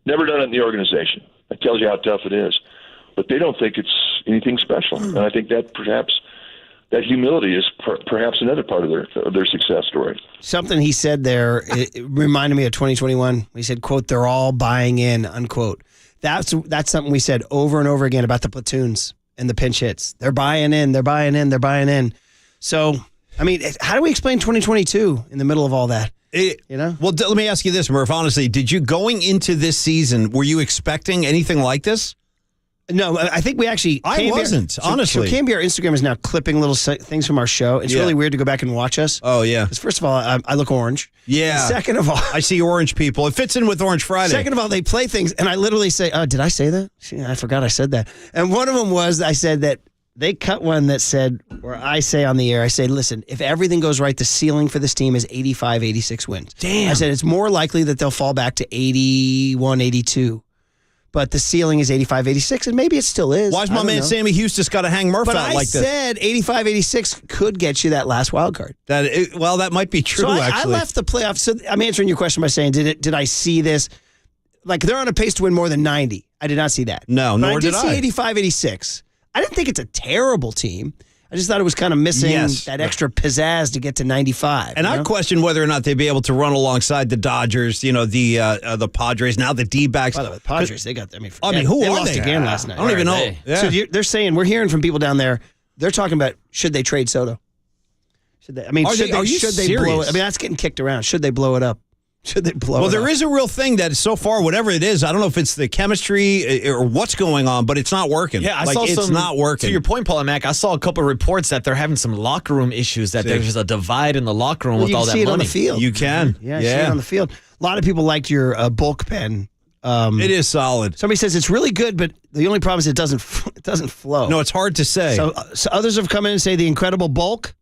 Never done it in the organization. That tells you how tough it is. But they don't think it's anything special. And I think that perhaps that humility is perhaps another part of their success story. Something he said there, it reminded me of 2021. He said, quote, "They're all buying in," unquote. That's something we said over and over again about the platoons and the pinch hits. They're buying in, they're buying in, they're buying in. So, I mean, how do we explain 2022 in the middle of all that? Well, let me ask you this, Murph. Honestly, did you going into this season, were you expecting anything like this? No, I think we actually... I wasn't, honestly. So KNBR Instagram is now clipping little things from our show. It's really weird to go back and watch us. Oh, yeah. Because first of all, I look orange. Yeah. And second of all... I see orange people. It fits in with Orange Friday. Second of all, they play things, and I literally say, did I say that? I forgot I said that. And one of them was, I said that they cut one that said, where I say on the air, I say, listen, if everything goes right, the ceiling for this team is 85, 86 wins. Damn. I said, it's more likely that they'll fall back to 81, 82. But the ceiling is 85, 86, and maybe it still is. Why's my man Sammy Houston got to hang Murph but out like this? I said 85, 86 could get you that last wild card. That might be true, so I actually. left the playoffs. So I'm answering your question by saying, did I see this? Like, they're on a pace to win more than 90. I did not see that. No, but nor did I did see 85, 86. I didn't think it's a terrible team. I just thought it was kind of missing that extra pizzazz to get to 95. And I question whether or not they'd be able to run alongside the Dodgers, the Padres, now the D-backs. By the way, the Padres, they got, who they are lost they? again last night. I don't even know. So they're saying, we're hearing from people down there, they're talking about, should they trade Soto? Should they? I mean, should they blow it? I mean, that's getting kicked around. Should they blow it up? Should they blow it up? Well, there is a real thing that so far, whatever it is, I don't know if it's the chemistry or what's going on, but it's not working. Yeah, it's not working. To your point, Paul and Mac, I saw a couple of reports that they're having some locker room issues, that there's a divide in the locker room with all that money. You can see it on the field. You can. Yeah, see it on the field. A lot of people liked your bulk pen. It is solid. Somebody says it's really good, but the only problem is it doesn't flow. No, it's hard to say. So others have come in and say the incredible bulk.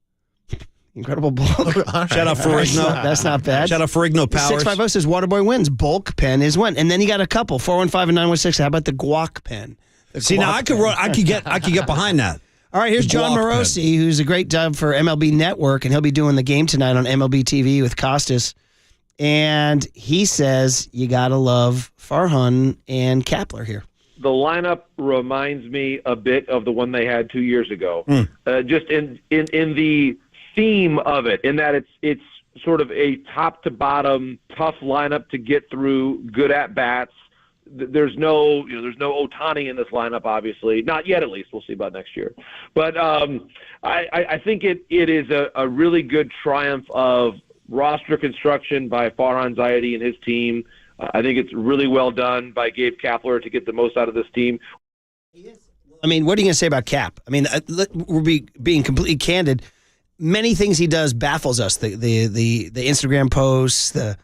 Incredible bulk. Shout out Ferrigno. That's not bad. Shout out Ferrigno Powers. 650 says Waterboy wins. Bulk pen is one. And then you got a couple. 415 and 916. How about the guac pen? Now I could get behind that. All right, here's John Morosi, who's a great dub for MLB Network, and he'll be doing the game tonight on MLB TV with Costas. And he says you gotta love Farhan and Kapler here. The lineup reminds me a bit of the one they had 2 years ago. Just in the theme of it, in that it's sort of a top to bottom tough lineup to get through, good at bats. There's no Ohtani in this lineup, obviously, not yet. At least we'll see about next year. But I think it is a really good triumph of roster construction by Farhan Zaidi and his team. I think it's really well done by Gabe Kapler to get the most out of this team. I mean, what are you going to say about Cap? I mean, we're being completely candid. Many things he does baffles us. The Instagram posts, the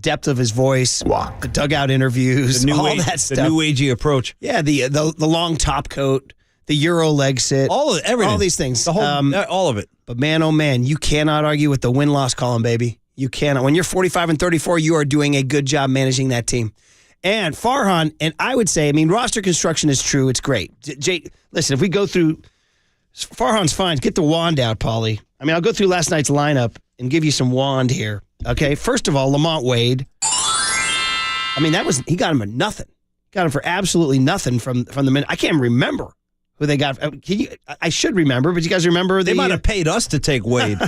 depth of his voice, the dugout interviews, all that stuff. The new agey approach. Yeah, the long top coat, the Euro leg sit. Everything. All these things. The whole, all of it. But man, oh man, you cannot argue with the win-loss column, baby. You cannot. When you're 45-34, you are doing a good job managing that team. And Farhan, and I would say, roster construction is true. It's great. Listen, if we go through Farhan's fine. Get the wand out, Paulie. I'll go through last night's lineup and give you some wand here. Okay, first of all, Lamont Wade. He got him a nothing. Got him for absolutely nothing from the minute. I can't remember who they got. I should remember, but you guys remember? They might have paid us to take Wade.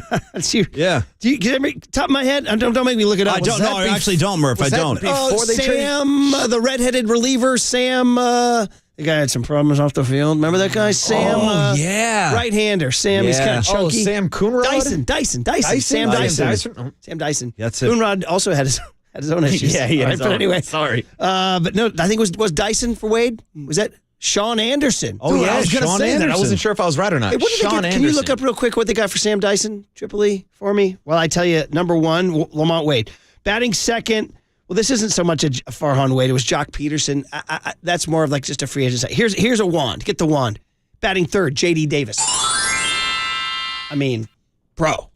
Yeah. Do you top of my head? Don't make me look it up. I don't know. I actually don't, Murph. I don't. Sam, the redheaded reliever, Sam. The guy had some problems off the field. Remember that guy, Sam? Yeah. Right-hander. Sam, he's kind of chunky. Sam Coonrod? Dyson. Sam Dyson. Sam Dyson. That's it. Coonrod also had his own issues. Yeah. But anyway. Sorry. But no, I think it was Dyson for Wade. Was that Sean Anderson? Oh, yeah. I was going to say that. I wasn't sure if I was right or not. Hey, can you look up real quick what they got for Sam Dyson, Triple E, for me? Well, I tell you, number one, Lamont Wade. Batting second. Well, this isn't so much a Farhan Wade. It was Jock Peterson. That's more of like just a free agent. Here's a wand. Get the wand. Batting third, J.D. Davis. Bro,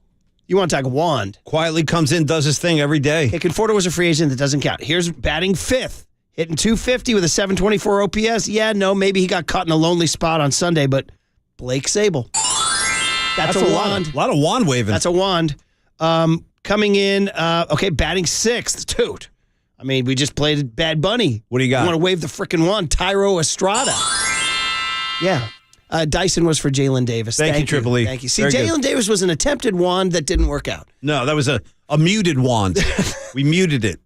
you want to talk wand. Quietly comes in, does his thing every day. Hey, Conforto was a free agent. That doesn't count. Here's batting fifth. Hitting 250 with a 724 OPS. Yeah, no, maybe he got caught in a lonely spot on Sunday, but Blake Sable. That's a wand. A lot of wand waving. That's a wand. Coming in, batting sixth, dude. We just played Bad Bunny. What do you got? You want to wave the freaking wand? Tyro Estrada. Yeah. Dyson was for Jalen Davis. Thank you, Triple E. Thank you. See, Jalen Davis was an attempted wand that didn't work out. No, that was a muted wand. We muted it.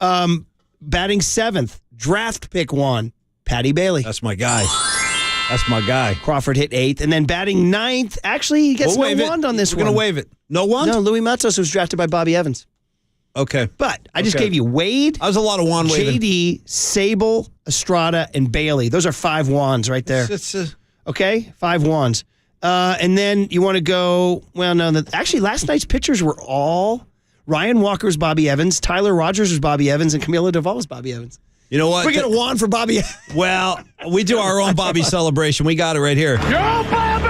Batting seventh, draft pick wand, Patty Bailey. That's my guy. Crawford hit eighth. And then batting ninth, actually, he gets no wand on this one. We're going to wave it. No wand? No, Louis Matos was drafted by Bobby Evans. Okay. But I just gave you Wade. That was a lot of wand waving. JD, Sable, Estrada, and Bailey. Those are 5 wands right there. Okay? 5 wands. And then you want to go, actually last night's pitchers were all Ryan Walker was Bobby Evans, Tyler Rogers was Bobby Evans, and Camilo Duvall was Bobby Evans. You know what? We get a wand for Bobby Evans. Well, we do our own Bobby celebration. We got it right here. Yo, Bobby!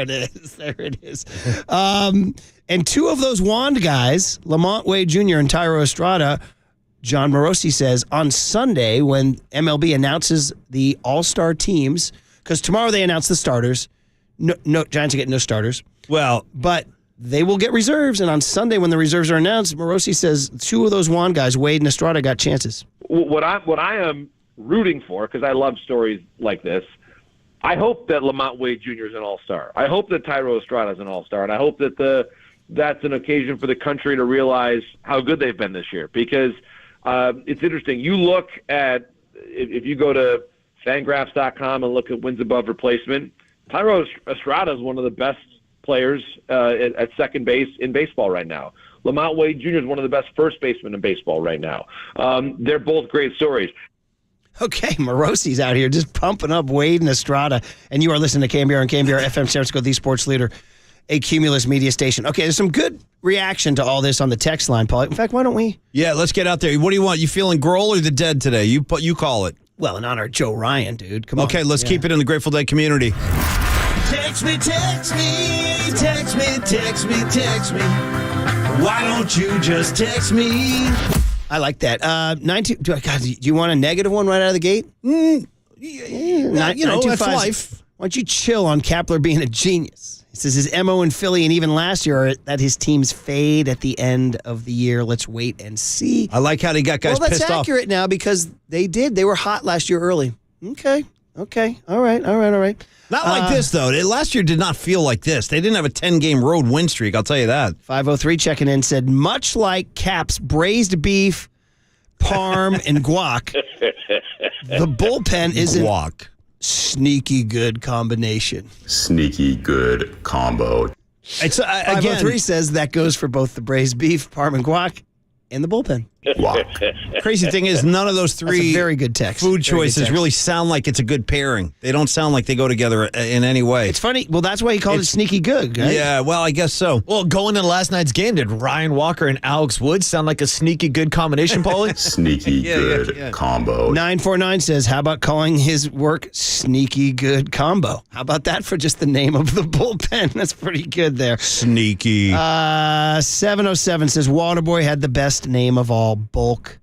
There it is. And 2 of those wand guys, Lamont Wade Jr. and Tyro Estrada, John Morosi says on Sunday when MLB announces the all-star teams, because tomorrow they announce the starters. No, Giants are getting no starters. Well, but they will get reserves, and on Sunday when the reserves are announced, Morosi says 2 of those wand guys, Wade and Estrada, got chances. What I am rooting for, because I love stories like this, I hope that Lamont Wade Jr. is an all-star. I hope that Tyro Estrada is an all-star, and I hope that that's an occasion for the country to realize how good they've been this year. Because it's interesting. You look at, if you go to Fangraphs.com and look at wins above replacement, Tyro Estrada is one of the best players at second base in baseball right now. Lamont Wade Jr. is one of the best first basemen in baseball right now. They're both great stories. Okay, Morosi's out here just pumping up Wade and Estrada. And you are listening to KNBR and KNBR FM San Francisco, the sports leader, a Cumulus media station. Okay, there's some good reaction to all this on the text line, Paul. In fact, why don't we? Yeah, let's get out there. What do you want? You feeling Grohl or the Dead today? You call it. Well, in honor of Joe Ryan, dude. Come on. Okay, let's keep it in the Grateful Dead community. Text me, text me, text me, text me, text me. Why don't you just text me? I like that. God, do you want a negative one right out of the gate? Yeah, that's life. Why don't you chill on Kapler being a genius? He says his MO in Philly and even last year are that his teams fade at the end of the year. Let's wait and see. I like how they got guys pissed off. Well, that's accurate now because they did. They were hot last year early. Okay. All right. Not like this, though. Last year did not feel like this. They didn't have a 10-game road win streak, I'll tell you that. 503 checking in said, much like Cap's braised beef, parm, and guac, the bullpen is a sneaky good combination. Sneaky good combo. It's 503 says that goes for both the braised beef, parm, and guac, and the bullpen. Wow. Crazy thing is, none of those That's three a very good text. food Very good choices text. really sound like it's a good pairing. They don't sound like they go together in any way. It's funny. Well, that's why he called it sneaky good, right? Yeah, well, I guess so. Well, going into last night's game, did Ryan Walker and Alex Wood sound like a sneaky good combination, Paulie? Sneaky good combo. 949 says, how about calling his work sneaky good combo? How about that for just the name of the bullpen? That's pretty good there. Sneaky. 707 says, Waterboy had the best name of all, Bulk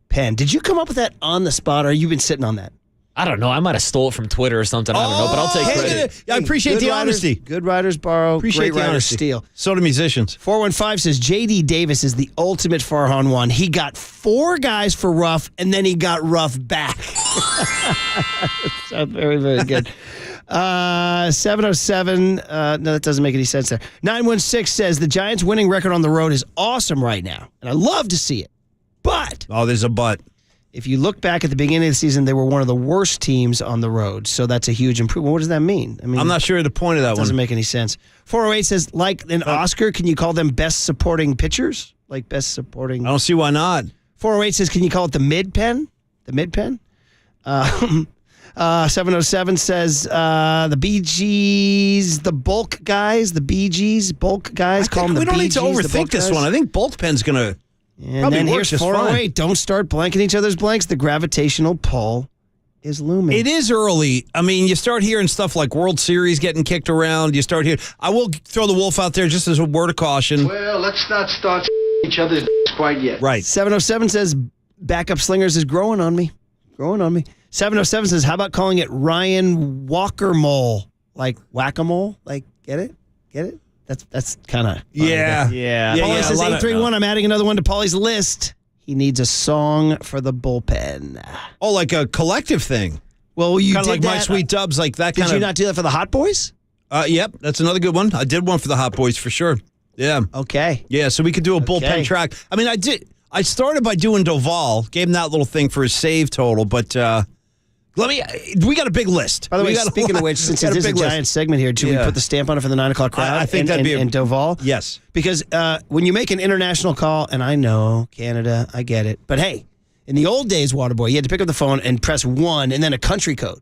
Pen. Did you come up with that on the spot, or you been sitting on that? I don't know. I might have stole it from Twitter or something. I don't know, but I'll take credit. I appreciate Good the writers- honesty. Good writers borrow, Appreciate great the writers honesty. steal. So do musicians. 415 says, J.D. Davis is the ultimate Farhan one. He got 4 guys for rough, and then he got rough back. Sounds very, very good. 707, no, that doesn't make any sense there. 916 says, the Giants' winning record on the road is awesome right now, and I love to see it. But Oh, there's a but. if you look back at the beginning of the season, they were one of the worst teams on the road, so that's a huge improvement. What does that mean? I mean, I'm not sure of the point of that doesn't one. make any sense. 408 says, like an Oscar, can you call them best supporting pitchers? Like best supporting. I don't see why not. 408 says, can you call it the mid-pen? The mid-pen? 707 says, the Bee Gees, the bulk guys, the Bee Gees, bulk guys, call them the we don't Bee need to Gees, the overthink bulk this guys. one. I think Bullpen's going to And probably then work here's just 408. fine. Don't start blanking each other's blanks. The gravitational pull is looming. It is early. I mean, you start hearing stuff like World Series getting kicked around. You start hearing. I will throw the wolf out there just as a word of caution. Well, let's not start each other's quite yet. Right. 707 says, backup slingers is growing on me. 707 says, how about calling it Ryan Walker-mole? Like whack-a-mole? Like, get it? That's kind of... Yeah. Paulie says, a lot of- 831, I'm adding another one to Paulie's list. He needs a song for the bullpen. Oh, like a collective thing. Well, you kind did of like that. My Sweet Dubs, like that Did kind you of. not do that for the Hot Boys? Yep, that's another good one. I did one for the Hot Boys for sure. Yeah. Okay. Yeah, so we could do a bullpen Okay. track. I mean, I started by doing Doval, gave him that little thing for his save total, but we got a big list. By the way, We got speaking of which, since it is a big list. Giant segment here, should we put the stamp on it for the 9 o'clock crowd? I think that'd be and Doval? Yes. Because when you make an international call, and I know, Canada, I get it. But hey, in the old days, Waterboy, you had to pick up the phone and press 1 and then a country code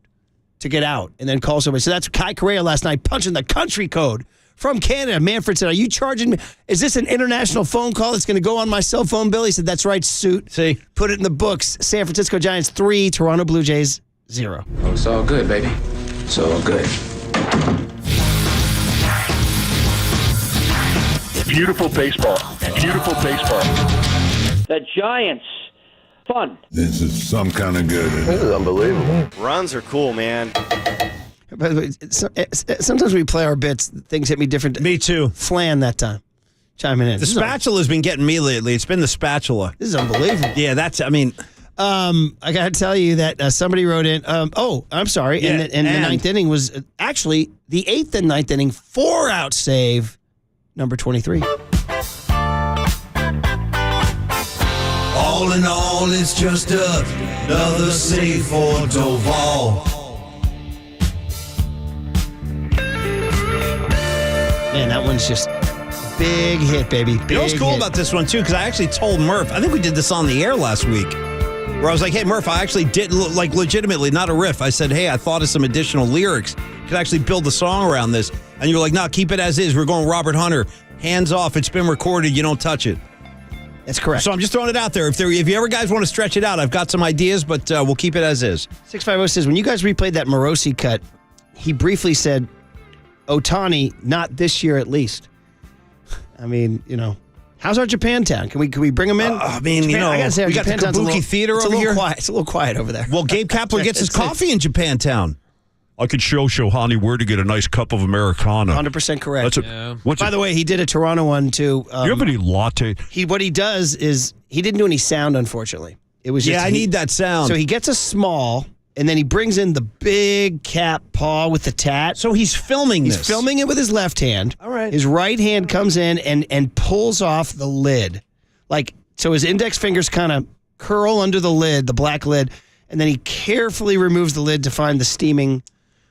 to get out and then call somebody. So that's Kai Correa last night punching the country code from Canada. Manfred said, are you charging me? Is this an international phone call that's going to go on my cell phone bill? He said, that's right, suit. See? Put it in the books. San Francisco Giants 3, Toronto Blue Jays 0. Oh, it's all good, baby. It's all good. Beautiful baseball. Beautiful baseball. The Giants. Fun. This is some kind of good. This is unbelievable. Runs are cool, man. By the way, sometimes we play our bits, things hit me different. Me too. Flan that time. Chiming in. The spatula's been getting me lately. It's been the spatula. This is unbelievable. Yeah, I mean... I got to tell you that somebody wrote in, I'm sorry, Yeah, and the ninth inning was actually the 8th and 9th inning, 4-out save, number 23. All in all, it's just another save for Doval. Man, that one's just big hit, baby. You know what's cool about this one, too? Because I actually told Murph, I think we did this on the air last week, where I was like, hey, Murph, I actually did, like, legitimately, not a riff. I said, hey, I thought of some additional lyrics. Could actually build a song around this. And you were like, no, keep it as is. We're going Robert Hunter. Hands off. It's been recorded. You don't touch it. That's correct. So I'm just throwing it out there. If you ever guys want to stretch it out, I've got some ideas, but we'll keep it as is. 650 says, when you guys replayed that Morosi cut, he briefly said, Ohtani, not this year at least. I mean, how's our Japantown? Can we bring him in? I mean, Japan, I gotta say, we got the Japantown's Kabuki Theater over here. Quiet. It's a little quiet over there. Well, Gabe Kapler gets his coffee in Japantown. I could show Shohei where to get a nice cup of Americano. 100% correct. By the way, he did a Toronto one too. Do you have any latte? What he does is he didn't do any sound, unfortunately. It was just, I need that sound. So he gets a small, and then he brings in the big cap paw with the tat. So he's filming this. He's filming it with his left hand. All right. His right hand comes in and pulls off the lid. So his index fingers kind of curl under the lid, the black lid, and then he carefully removes the lid to find the steaming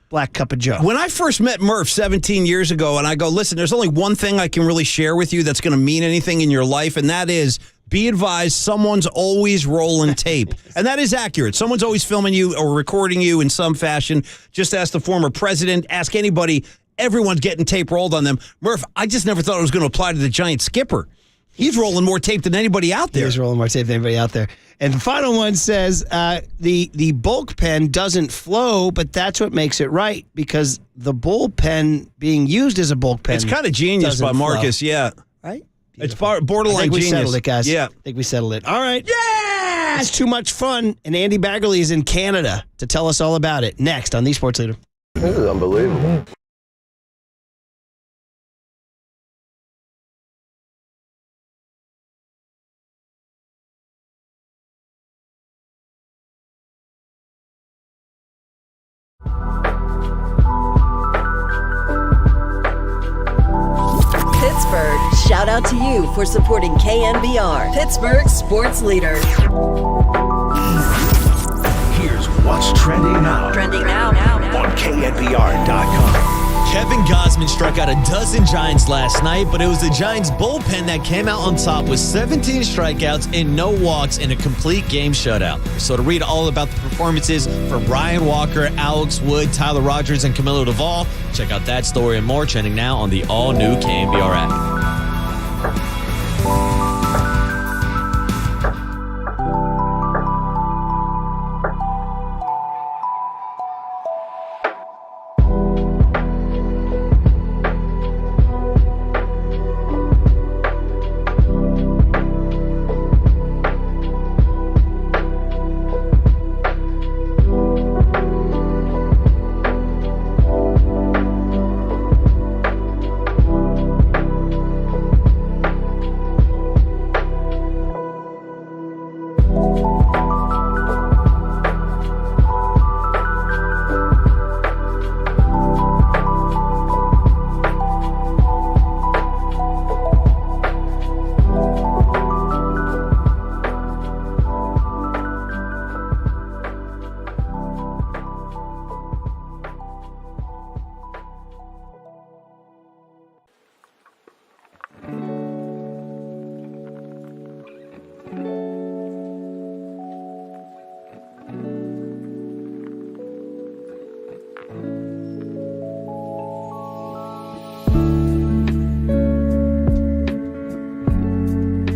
black cup of joe. When I first met Murph 17 years ago, and I go, listen, there's only one thing I can really share with you that's going to mean anything in your life, and that is be advised, someone's always rolling tape. And that is accurate. Someone's always filming you or recording you in some fashion. Just ask the former president, ask anybody. Everyone's getting tape rolled on them. Murph, I just never thought it was going to apply to the Giant skipper. He's rolling more tape than anybody out there. He's rolling more tape than anybody out there. And the final one says the bulk pen doesn't flow, but that's what makes it right, because the bullpen being used as a bulk pen. It's kind of genius by Marcus, yeah. Right? It's borderline I think we genius. settled it, guys. Yeah. I think we settled it. All right. Yeah! It's too much fun. And Andy Baggerly is in Canada to tell us all about it. Next on The Sports Leader. This is unbelievable. Pittsburgh, shout out to you for supporting KNBR, Pittsburgh sports leader. Here's what's trending now. Trending now. On KNBR.com. Kevin Gausman struck out a dozen Giants last night, but it was the Giants bullpen that came out on top with 17 strikeouts and no walks in a complete game shutout. So to read all about the performances from Ryan Walker, Alex Wood, Tyler Rogers, and Camilo Duvall, check out that story and more trending now on the all-new KNBR app.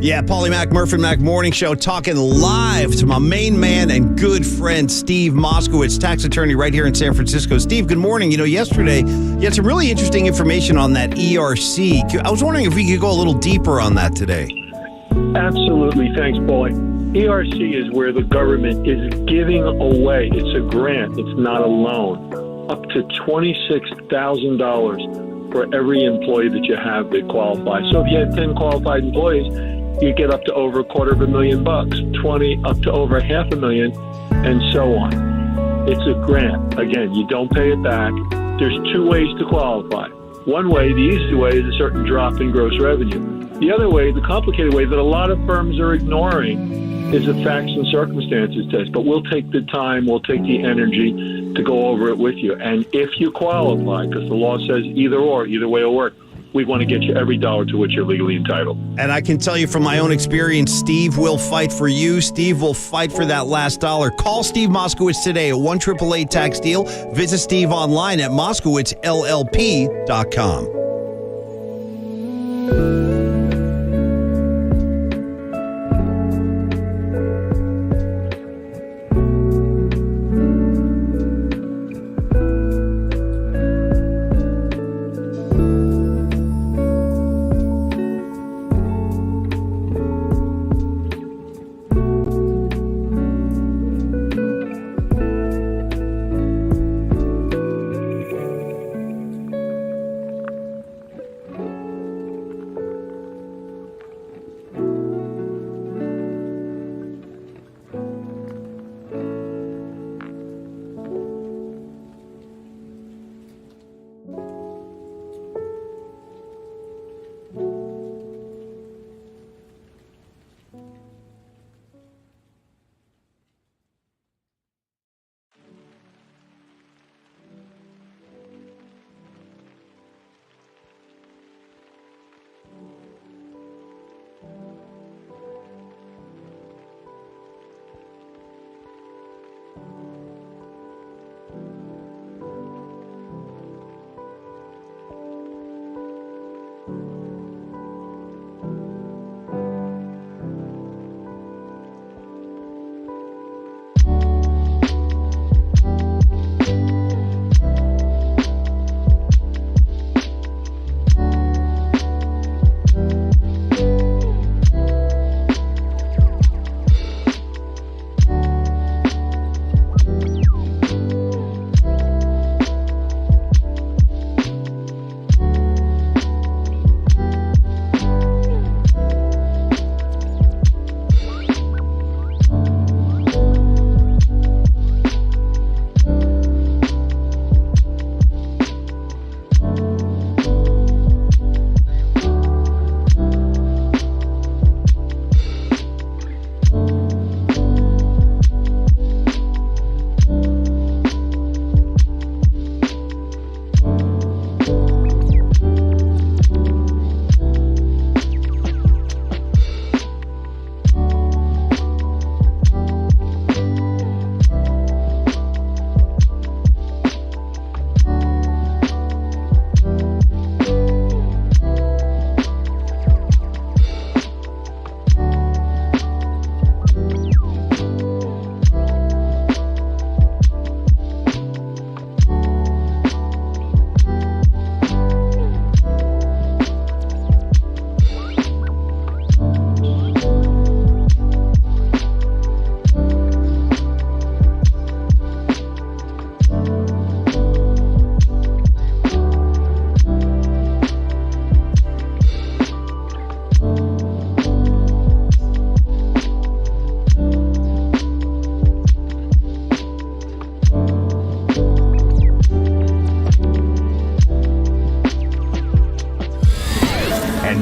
Yeah, Paulie Mac, Murph and Mac Morning Show, talking live to my main man and good friend, Steve Moskowitz, tax attorney right here in San Francisco. Steve, good morning. You know, yesterday, you had some really interesting information on that ERC. I was wondering if we could go a little deeper on that today. Absolutely. Thanks, Paulie. ERC is where the government is giving away, it's a grant, it's not a loan, up to $26,000 for every employee that you have that qualifies. So if you had 10 qualified employees, you get up to over $250,000, 20 up to over $500,000, and so on. It's a grant. Again, you don't pay it back. There's two ways to qualify. One way, the easy way, is a certain drop in gross revenue. The other way, the complicated way that a lot of firms are ignoring, is a facts and circumstances test. But we'll take the time, we'll take the energy to go over it with you. And if you qualify, because the law says either or, either way will work, we want to get you every dollar to which you're legally entitled. And I can tell you from my own experience, Steve will fight for you. Steve will fight for that last dollar. Call Steve Moskowitz today at 1-888-TAX-DEAL. Visit Steve online at MoskowitzLLP.com.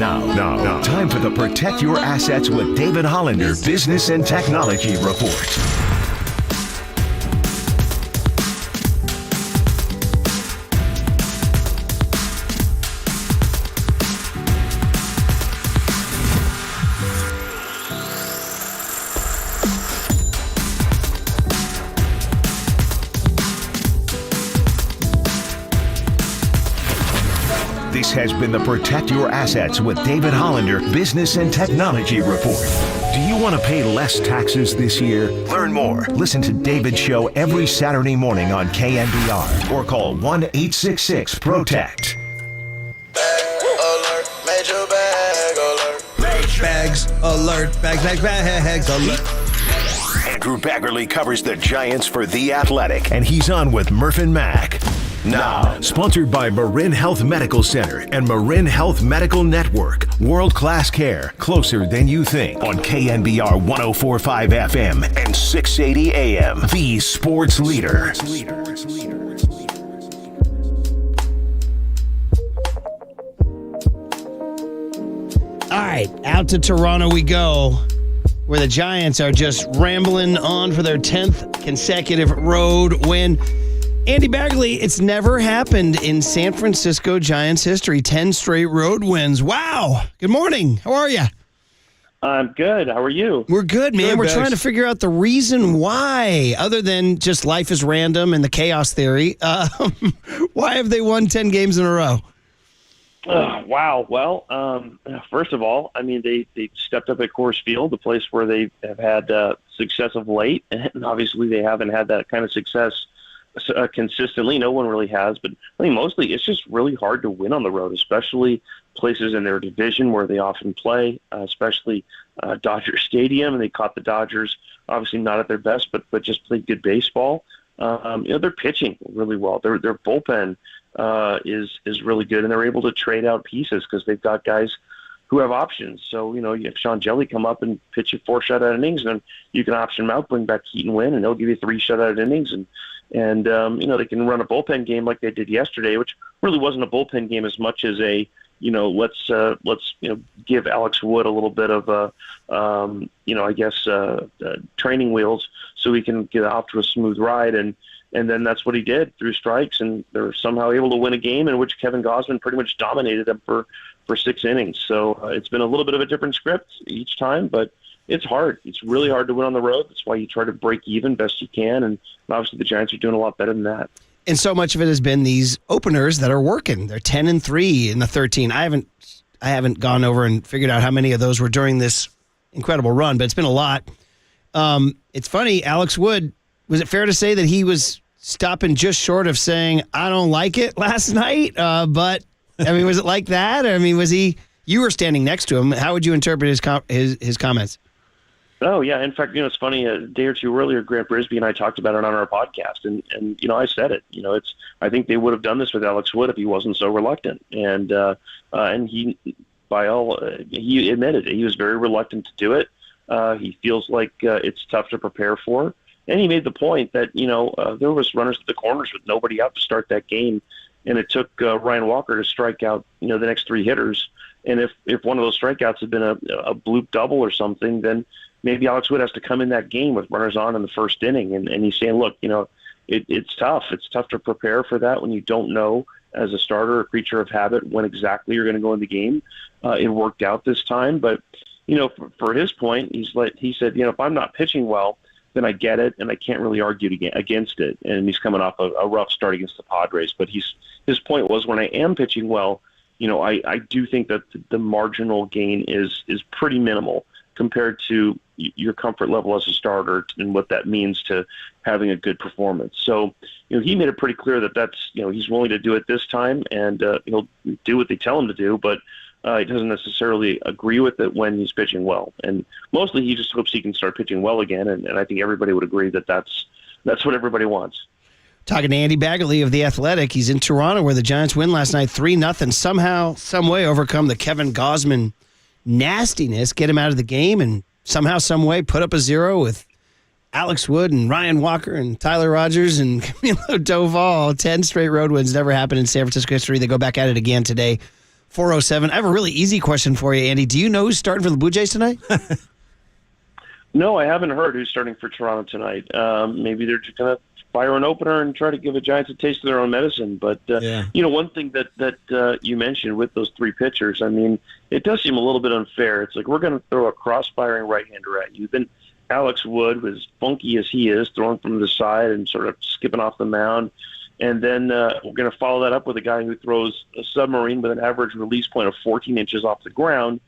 Now, time for the Protect Your Assets with David Hollander Business and Technology Report. This has been the Protect Your Assets with David Hollander Business and Technology Report. Do you want to pay less taxes this year? Learn more. Listen to David's show every Saturday morning on KNBR or call 1-866-PROTECT. Major bag alert. Bags alert. Bags alert. Andrew Baggerly covers the Giants for The Athletic, and he's on with Murph and Mac. Now, sponsored by Marin Health Medical Center and Marin Health Medical Network. World-class care, closer than you think. On KNBR 104.5 FM and 680 AM. The sports leader. All right, out to Toronto we go, where the Giants are just rambling on for their 10th consecutive road win. Andy Baggerly, it's never happened in San Francisco Giants history. 10 straight road wins. Wow. Good morning. How are you? I'm good. How are you? We're good, man. We're trying to figure out the reason why, other than just life is random and the chaos theory. Why have they won 10 games in a row? Wow. Well, first of all, I mean, they stepped up at Coors Field, the place where they have had success of late. And obviously they haven't had that kind of success consistently. No one really has, but I think mostly it's just really hard to win on the road, especially places in their division where they often play, especially Dodger Stadium, and they caught the Dodgers obviously not at their best, but just played good baseball. They're pitching really well. Their bullpen is really good, and they're able to trade out pieces because they've got guys who have options. So, you have Sean Jelly come up and pitch you 4 shutout innings, and then you can option him out, bring back Keaton Winn, and they'll give you 3 shutout innings. And they can run a bullpen game like they did yesterday, which really wasn't a bullpen game as much as a, let's give Alex Wood a little bit of training wheels so he can get off to a smooth ride. And then that's what he did through strikes, and they're somehow able to win a game in which Kevin Gausman pretty much dominated them for 6 innings. So it's been a little bit of a different script each time, but it's hard. It's really hard to win on the road. That's why you try to break even best you can, and obviously the Giants are doing a lot better than that. And so much of it has been these openers that are working. They're 10-3 in the 13. I haven't gone over and figured out how many of those were during this incredible run, but it's been a lot. It's funny, Alex Wood, was it fair to say that he was stopping just short of saying, I don't like it last night? But, I mean, was it like that? I mean, you were standing next to him. How would you interpret his comments? Oh, yeah. In fact, it's funny, a day or two earlier, Grant Brisbee and I talked about it on our podcast, and I said it. I think they would have done this with Alex Wood if he wasn't so reluctant. And he admitted it. He was very reluctant to do it. He feels like it's tough to prepare for. And he made the point that, there was runners at the corners with nobody out to start that game, and it took Ryan Walker to strike out, the next 3 hitters. And if one of those strikeouts had been a bloop double or something, then maybe Alex Wood has to come in that game with runners on in the first inning. And he's saying, look, it's tough. It's tough to prepare for that when you don't know as a starter, a creature of habit, when exactly you're going to go in the game. It worked out this time. But, for his point, he said, if I'm not pitching well, then I get it, and I can't really argue against it. And he's coming off a rough start against the Padres. But his point was, when I am pitching well, I do think that the marginal gain is pretty minimal compared to your comfort level as a starter and what that means to having a good performance. So, he made it pretty clear that that's, he's willing to do it this time, and he'll do what they tell him to do, but he doesn't necessarily agree with it when he's pitching well. And mostly he just hopes he can start pitching well again, and I think everybody would agree that that's what everybody wants. Talking to Andy Baggerly of The Athletic. He's in Toronto where the Giants win last night 3-0. Somehow, some way overcome the Kevin Gausman nastiness, get him out of the game, and somehow, some way put up a 0 with Alex Wood and Ryan Walker and Tyler Rogers and Camilo Doval. 10 straight road wins. Never happened in San Francisco history. They go back at it again today 4:07. I have a really easy question for you, Andy. Do you know who's starting for the Blue Jays tonight? No, I haven't heard who's starting for Toronto tonight. Maybe they're just going to fire an opener and try to give the Giants a taste of their own medicine. But, one thing that you mentioned with those three pitchers, I mean, it does seem a little bit unfair. It's like we're going to throw a cross-firing right-hander at you. Then Alex Wood, as funky as he is, throwing from the side and sort of skipping off the mound. And then we're going to follow that up with a guy who throws a submarine with an average release point of 14 inches off the ground.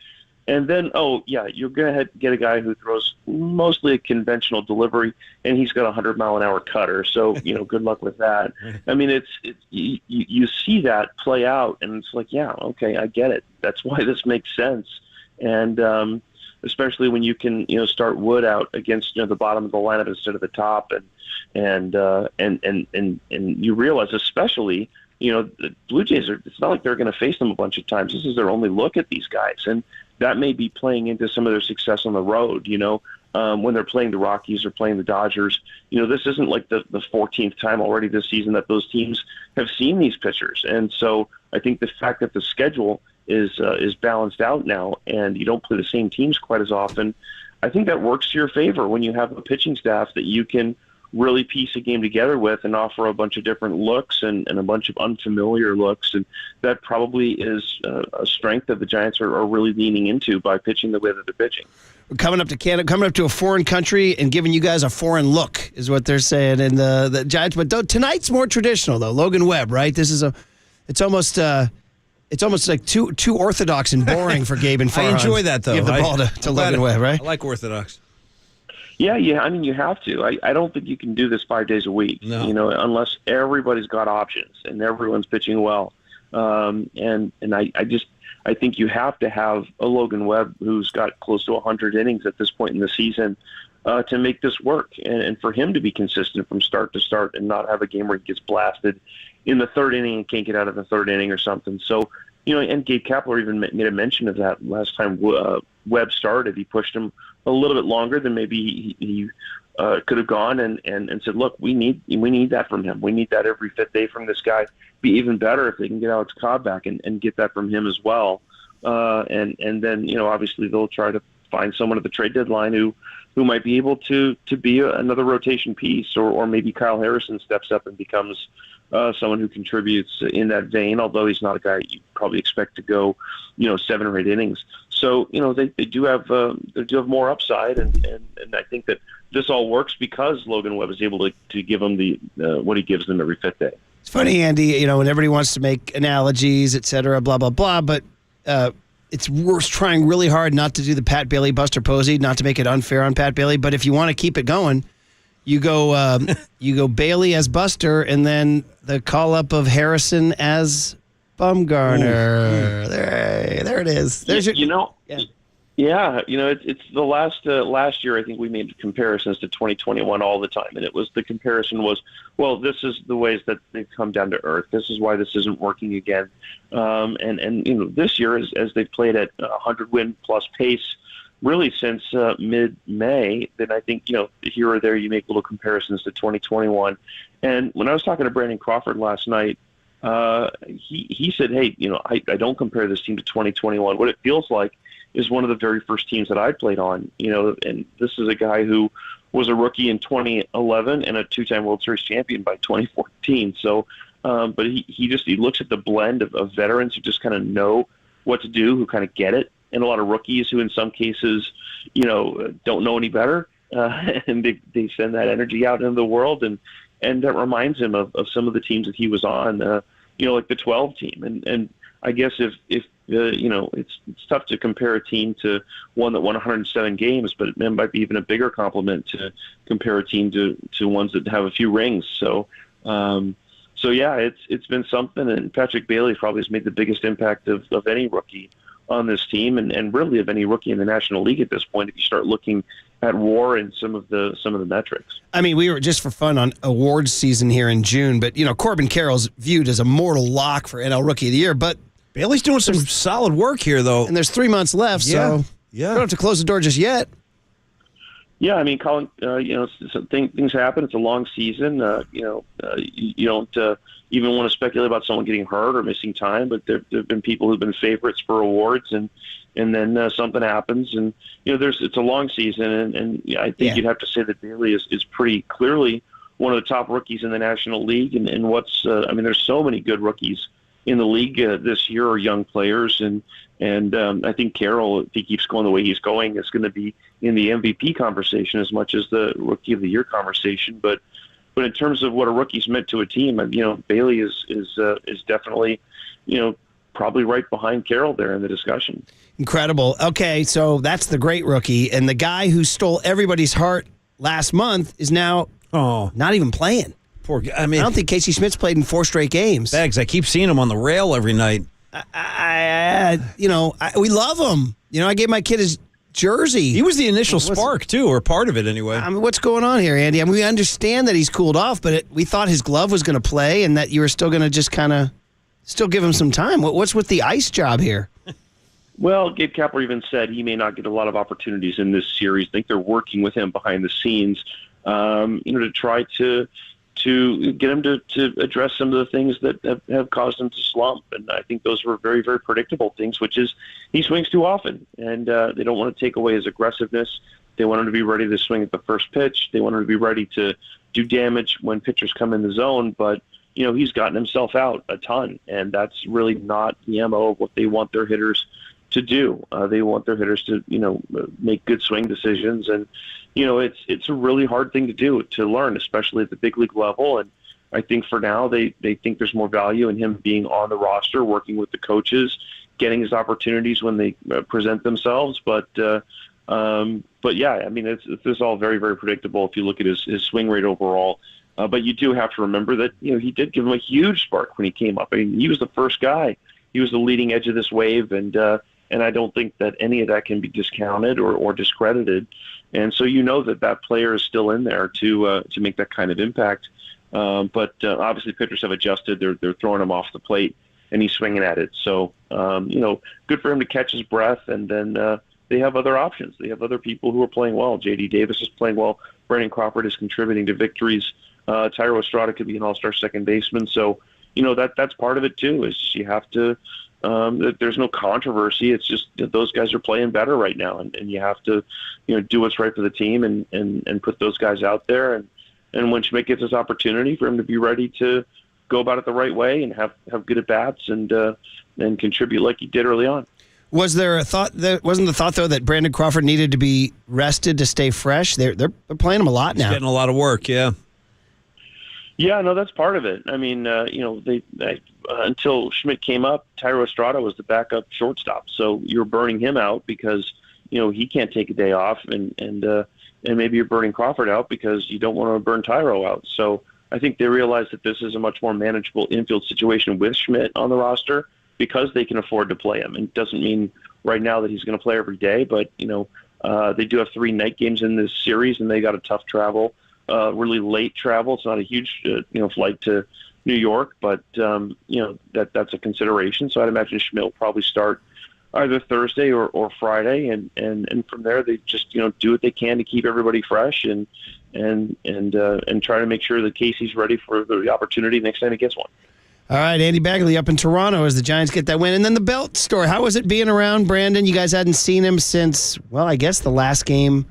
And then, you're going to get a guy who throws mostly a conventional delivery, and he's got a 100-mile-an-hour cutter. So, good luck with that. I mean, you see that play out, and it's like, yeah, okay, I get it. That's why this makes sense. And especially when you can, start Wood out against the bottom of the lineup instead of the top, and you realize, especially, the Blue Jays it's not like they're going to face them a bunch of times. This is their only look at these guys, and that may be playing into some of their success on the road. When they're playing the Rockies or playing the Dodgers, this isn't like the 14th time already this season that those teams have seen these pitchers, and so I think the fact that the schedule is balanced out now, and you don't play the same teams quite as often, I think that works to your favor when you have a pitching staff that you can really piece a game together with and offer a bunch of different looks and a bunch of unfamiliar looks. And that probably is a strength that the Giants are really leaning into by pitching the way that they're pitching. We're coming up to Canada, coming up to a foreign country and giving you guys a foreign look is what they're saying. And the Giants, but tonight's more traditional though. Logan Webb, right? This is it's almost like too orthodox and boring for Gabe and Farhan. I enjoy that though. Give the ball to Logan Webb, right? I like orthodox. Yeah. I mean, you have to. I don't think you can do this 5 days a week. No. Unless everybody's got options and everyone's pitching well. And I think you have to have a Logan Webb who's got close to 100 innings at this point in the season to make this work, and for him to be consistent from start to start and not have a game where he gets blasted in the third inning and can't get out of the third inning or something. So, and Gabe Kapler even made a mention of that last time Webb started. He pushed him a little bit longer than maybe he could have gone and said, look, we need that from him. We need that every fifth day from this guy. Be even better if they can get Alex Cobb back and get that from him as well. And then, obviously they'll try to find someone at the trade deadline who might be able to be another rotation piece, or maybe Kyle Harrison steps up and becomes someone who contributes in that vein, although he's not a guy you'd probably expect to go, 7 or 8 innings. So, they do have more upside, and I think that this all works because Logan Webb is able to give them what he gives them every fifth day. It's funny, Andy, when everybody wants to make analogies, et cetera, blah, blah, blah, but we're trying really hard not to do the Pat Bailey, Buster Posey, not to make it unfair on Pat Bailey, but if you want to keep it going, you go Bailey as Buster, and then the call-up of Harrison as Bumgarner. There it is. There's it's the last year I think we made comparisons to 2021 all the time, and the comparison was, well, this is the ways that they've come down to earth. This is why this isn't working again. And this year, as they've played at 100 win plus pace, really since mid-May, then I think, here or there you make little comparisons to 2021. And when I was talking to Brandon Crawford last night, he said, hey, I don't compare this team to 2021. What it feels like is one of the very first teams that I played on, and this is a guy who was a rookie in 2011 and a two-time World Series champion by 2014. So, but he looks at the blend of veterans who just kind of know what to do, who kind of get it, and a lot of rookies who in some cases, don't know any better, and they send that energy out into the world, and that reminds him of some of the teams that he was on, like the 12 team. And I guess if it's tough to compare a team to one that won 107 games, but it might be even a bigger compliment to compare a team to ones that have a few rings. So yeah, it's been something, and Patrick Bailey probably has made the biggest impact of any rookie on this team, and really of any rookie in the National League at this point, if you start looking at WAR and some of the metrics. I mean, we were just for fun on awards season here in June, but Corbin Carroll's viewed as a mortal lock for NL Rookie of the Year, but Bailey's doing some solid work here, though. And there's 3 months left, so you don't have to close the door just yet. Yeah, I mean, Colin, things happen. It's a long season. You don't even want to speculate about someone getting hurt or missing time, but there have been people who've been favorites for awards, and then something happens, and it's a long season, and I think you'd have to say that Bailey is pretty clearly one of the top rookies in the National League, and there's so many good rookies in the league this year, or young players, and I think Carroll, if he keeps going the way he's going, is going to be in the MVP conversation as much as the Rookie of the Year conversation. But in terms of what a rookie's meant to a team, Bailey is definitely, probably right behind Carroll there in the discussion. Incredible. Okay, so that's the great rookie, and the guy who stole everybody's heart last month is now not even playing. Poor guy. I don't think Casey Schmidt's played in 4 straight games. Bags, I keep seeing him on the rail every night. We love him. I gave my kid his jersey. He was the initial spark, too, or part of it anyway. I mean, what's going on here, Andy? I mean, we understand that he's cooled off, but we thought his glove was going to play and that you were still going to just kind of still give him some time. What's with the ice job here? Well, Gabe Kapler even said he may not get a lot of opportunities in this series. I think they're working with him behind the scenes, to try to get him to address some of the things that have caused him to slump. And I think those were very, very predictable things, which is he swings too often, and they don't want to take away his aggressiveness. They want him to be ready to swing at the first pitch. They want him to be ready to do damage when pitchers come in the zone. But, he's gotten himself out a ton, and that's really not the MO of what they want their hitters to do. They want their hitters to, make good swing decisions. And, it's a really hard thing to do, to learn, especially at the big league level. And I think for now they think there's more value in him being on the roster, working with the coaches, getting his opportunities when they present themselves. But yeah, I mean, it's all very, very predictable if you look at his swing rate overall. But you do have to remember that, he did give him a huge spark when he came up. I mean, he was the first guy. He was the leading edge of this wave, and I don't think that any of that can be discounted or discredited. And so that player is still in there to make that kind of impact. But obviously pitchers have adjusted. They're throwing him off the plate, and he's swinging at it. So, good for him to catch his breath, and then they have other options. They have other people who are playing well. J.D. Davis is playing well. Brandon Crawford is contributing to victories. Thairo Estrada could be an all-star second baseman. So, that's part of it too, is you have to there's no controversy. It's just that those guys are playing better right now, and you have to, do what's right for the team and put those guys out there. And when Schmidt gets his opportunity, for him to be ready to go about it the right way and have good at-bats and contribute like he did early on. Was there a thought? Wasn't the thought, though, that Brandon Crawford needed to be rested to stay fresh? They're playing him a lot now. He's getting a lot of work, yeah. Yeah, no, that's part of it. I mean, they until Schmidt came up, Thairo Estrada was the backup shortstop. So you're burning him out because, he can't take a day off, and maybe you're burning Crawford out because you don't want to burn Thairo out. So I think they realize that this is a much more manageable infield situation with Schmidt on the roster because they can afford to play him. And it doesn't mean right now that he's going to play every day, but, they do have 3 night games in this series, and they got a tough travel. Really late travel. It's not a huge, flight to New York, but that's a consideration. So I'd imagine Schmidt will probably start either Thursday or Friday, and from there they just do what they can to keep everybody fresh and try to make sure that Casey's ready for the opportunity next time he gets one. All right, Andy Bagley up in Toronto as the Giants get that win. And then the belt story. How was it being around Brandon? You guys hadn't seen him since, well, I guess the last game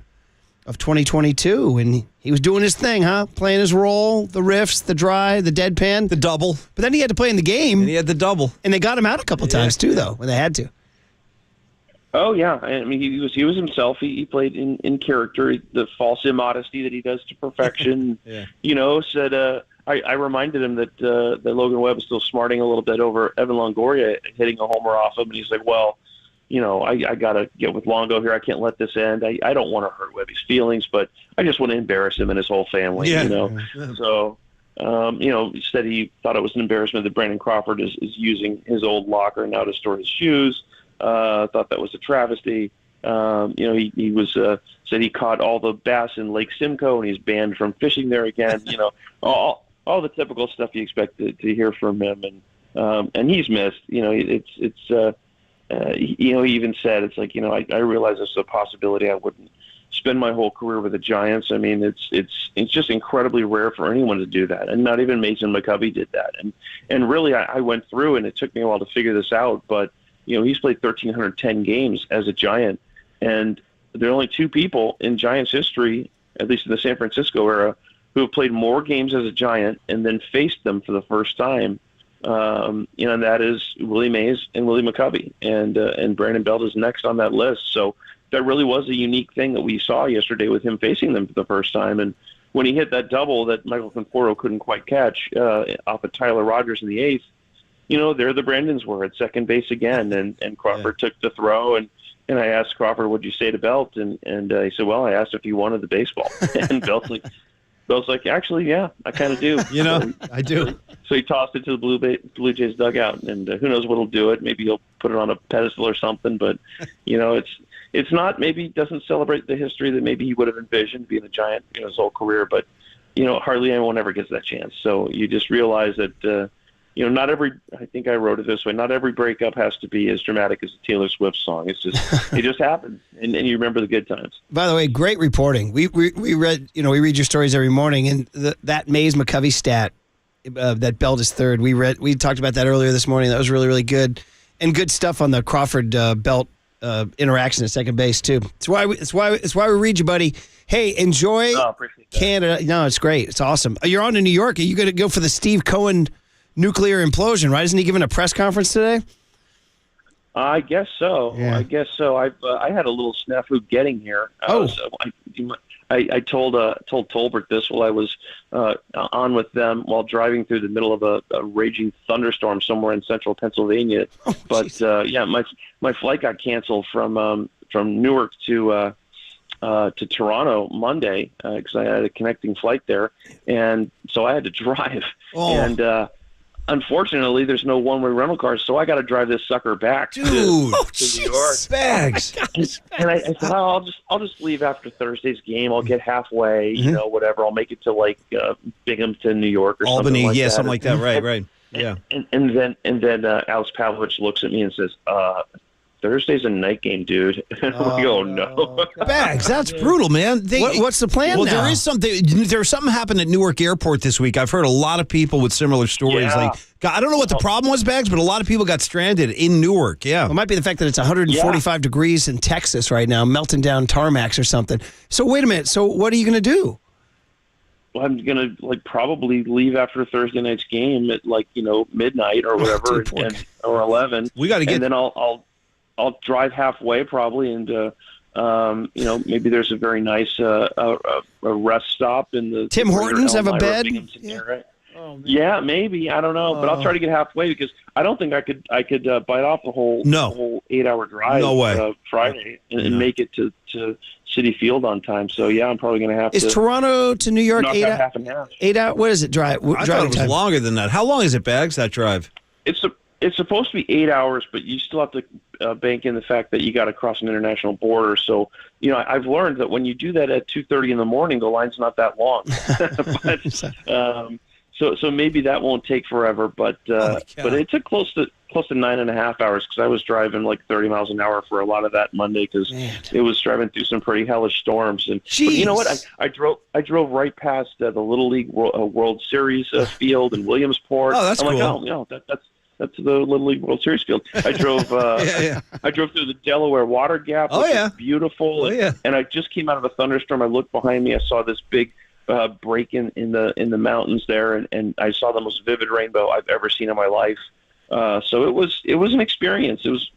of 2022, and he was doing his thing, huh? Playing his role, the riffs, the dry, the deadpan. The double. But then he had to play in the game. And he had the double. And they got him out a couple times, too, though, when they had to. Oh, yeah. I mean, he was himself. He played in character, the false immodesty that he does to perfection. Yeah. Said, I reminded him that Logan Webb was still smarting a little bit over Evan Longoria hitting a homer off him, and he's like, well, I got to get with Longo here. I can't let this end. I don't want to hurt Webby's feelings, but I just want to embarrass him and his whole family, So, he said he thought it was an embarrassment that Brandon Crawford is using his old locker now to store his shoes. Thought that was a travesty. He was said he caught all the bass in Lake Simcoe, and he's banned from fishing there again. All the typical stuff you expect to hear from him, and he's missed. He even said, it's like, I realize it's a possibility I wouldn't spend my whole career with the Giants. I mean, it's just incredibly rare for anyone to do that, and not even Mason McCovey did that. And really, I went through, and it took me a while to figure this out. But he's played 1,310 games as a Giant, and there are only two people in Giants history, at least in the San Francisco era, who have played more games as a Giant and then faced them for the first time. And that is Willie Mays and Willie McCovey, and Brandon Belt is next on that list. So that really was a unique thing that we saw yesterday with him facing them for the first time. And when he hit that double that Michael Conforto couldn't quite catch off of Tyler Rogers in the eighth, there the Brandons were at second base again, and Crawford took the throw, and I asked Crawford, "What'd you say to Belt?" And he said, "Well, I asked if he wanted the baseball." And Belt's like, "Actually, yeah, I kind of do." I do. So he tossed it to the Blue Jays dugout, and who knows what'll do it? Maybe he'll put it on a pedestal or something. But it's not, maybe doesn't celebrate the history that maybe he would have envisioned being a Giant his whole career. But hardly anyone ever gets that chance. So you just realize that not every, I think I wrote it this way, not every breakup has to be as dramatic as a Taylor Swift song. It's just, it just happens, and you remember the good times. By the way, great reporting. We read, we read your stories every morning, and that Mays McCovey stat, that Belt is third. We talked about that earlier this morning. That was really, really good, and good stuff on the Crawford Belt interaction at second base too. It's why we read you, buddy. Hey, enjoy Canada. No, it's great. It's awesome. You're on to New York. Are you going to go for the Steve Cohen nuclear implosion, right? Isn't he giving a press conference today? I guess so. Yeah. I guess so. I had a little snafu getting here. I told Tolbert this while I was on with them while driving through the middle of a raging thunderstorm somewhere in central Pennsylvania. My flight got canceled from Newark to Toronto Monday because I had a connecting flight there, and so I had to drive. And unfortunately, there's no one-way rental car, so I got to drive this sucker back to New York. Bags. And I said, I'll just leave after Thursday's game. I'll get halfway, whatever. I'll make it to like Binghamton, New York, or Albany, something like that. something like that. Right. Yeah. And then Alex Pavlovich looks at me and says, Thursday's a night game, dude. And we go, no. Bags, that's brutal, man. What's the plan now? There is something. There's something happened at Newark Airport this week. I've heard a lot of people with similar stories. Yeah. I don't know what the problem was, Bags, but a lot of people got stranded in Newark. Yeah. It might be the fact that it's 145 degrees in Texas right now, melting down tarmacs or something. So wait a minute. So what are you going to do? Well, I'm going to probably leave after Thursday night's game at midnight or whatever, or 11. We got to get. And then I'll drive halfway probably, and maybe there's a very nice a rest stop in the Tim Hortons have a bed. Yeah, maybe, I don't know, but I'll try to get halfway because I don't think I could bite off the whole 8-hour drive. No way. Friday and make it to Citi Field on time. So yeah, I'm probably going to have to. Is Toronto to New York half and half? 8 hours? What is it? I thought it was longer than that. How long is it, Bags, that drive? It's supposed to be 8 hours, but you still have to bank in the fact that you got to cross an international border. So, I've learned that when you do that at 2:30 in the morning, the line's not that long. So maybe that won't take forever. But it took close to 9.5 hours because I was driving like 30 miles an hour for a lot of that Monday because it was driving through some pretty hellish storms. And but you know what? I drove right past the Little League World Series field in Williamsport. Oh, that's cool. Like, that's the Little League World Series field. I drove I drove through the Delaware Water Gap, which is beautiful. And I just came out of a thunderstorm. I looked behind me. I saw this big break in the mountains there, and I saw the most vivid rainbow I've ever seen in my life. So it was an experience. It was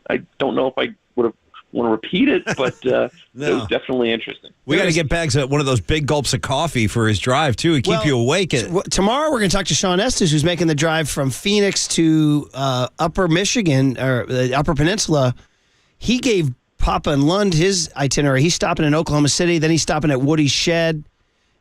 I don't know if I would have want to repeat it, but it was definitely interesting. We got to get Bags one of those big gulps of coffee for his drive, too, and keep you awake. Tomorrow we're going to talk to Sean Estes, who's making the drive from Phoenix to Upper Michigan, or the Upper Peninsula. He gave Papa and Lund his itinerary. He's stopping in Oklahoma City, then he's stopping at Woody's Shed,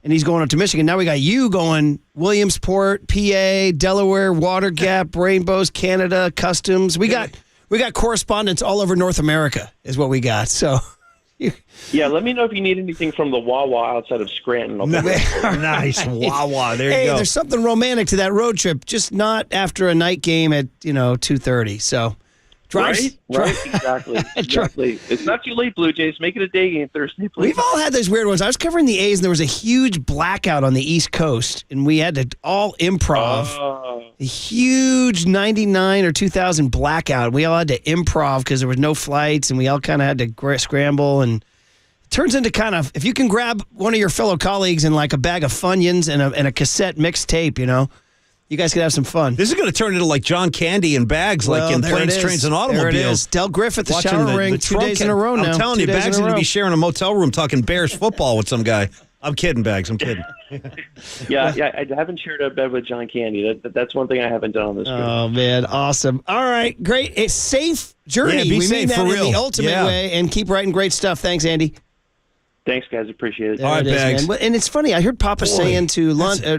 and he's going up to Michigan. Now we got you going Williamsport, PA, Delaware, Water Gap, Rainbows, Canada, Customs. We got correspondents all over North America is what we got. So, yeah, let me know if you need anything from the Wawa outside of Scranton. Nice Wawa. There you go. There's something romantic to that road trip, just not after a night game at 2:30. So, Drives, Right, exactly. It's not too late, Blue Jays. Make it a day game Thursday, please. We've all had those weird ones. I was covering the A's, and there was a huge blackout on the East Coast, and we had to all improv. A huge 99 or 2000 blackout. We all had to improv because there was no flights, and we all kind of had to scramble. And it turns into kind of, if you can grab one of your fellow colleagues and like a bag of Funyuns and a cassette mixtape, you guys could have some fun. This is going to turn into like John Candy and Bags, like in Planes, Trains, and Automobiles. There it is. Del Griff at the shower ring 2 days in a row now. I'm telling you, Bags is going to be sharing a motel room talking Bears football with some guy. I'm kidding, Bags. I'm kidding. Yeah, I haven't shared a bed with John Candy. That's one thing I haven't done on this trip. Oh, man. Awesome. All right. Great. A safe journey. Yeah, be safe, mean that for real. In the ultimate way, and keep writing great stuff. Thanks, Andy. Thanks, guys. Appreciate it. All right, Bags. Man. And it's funny. I heard Papa saying to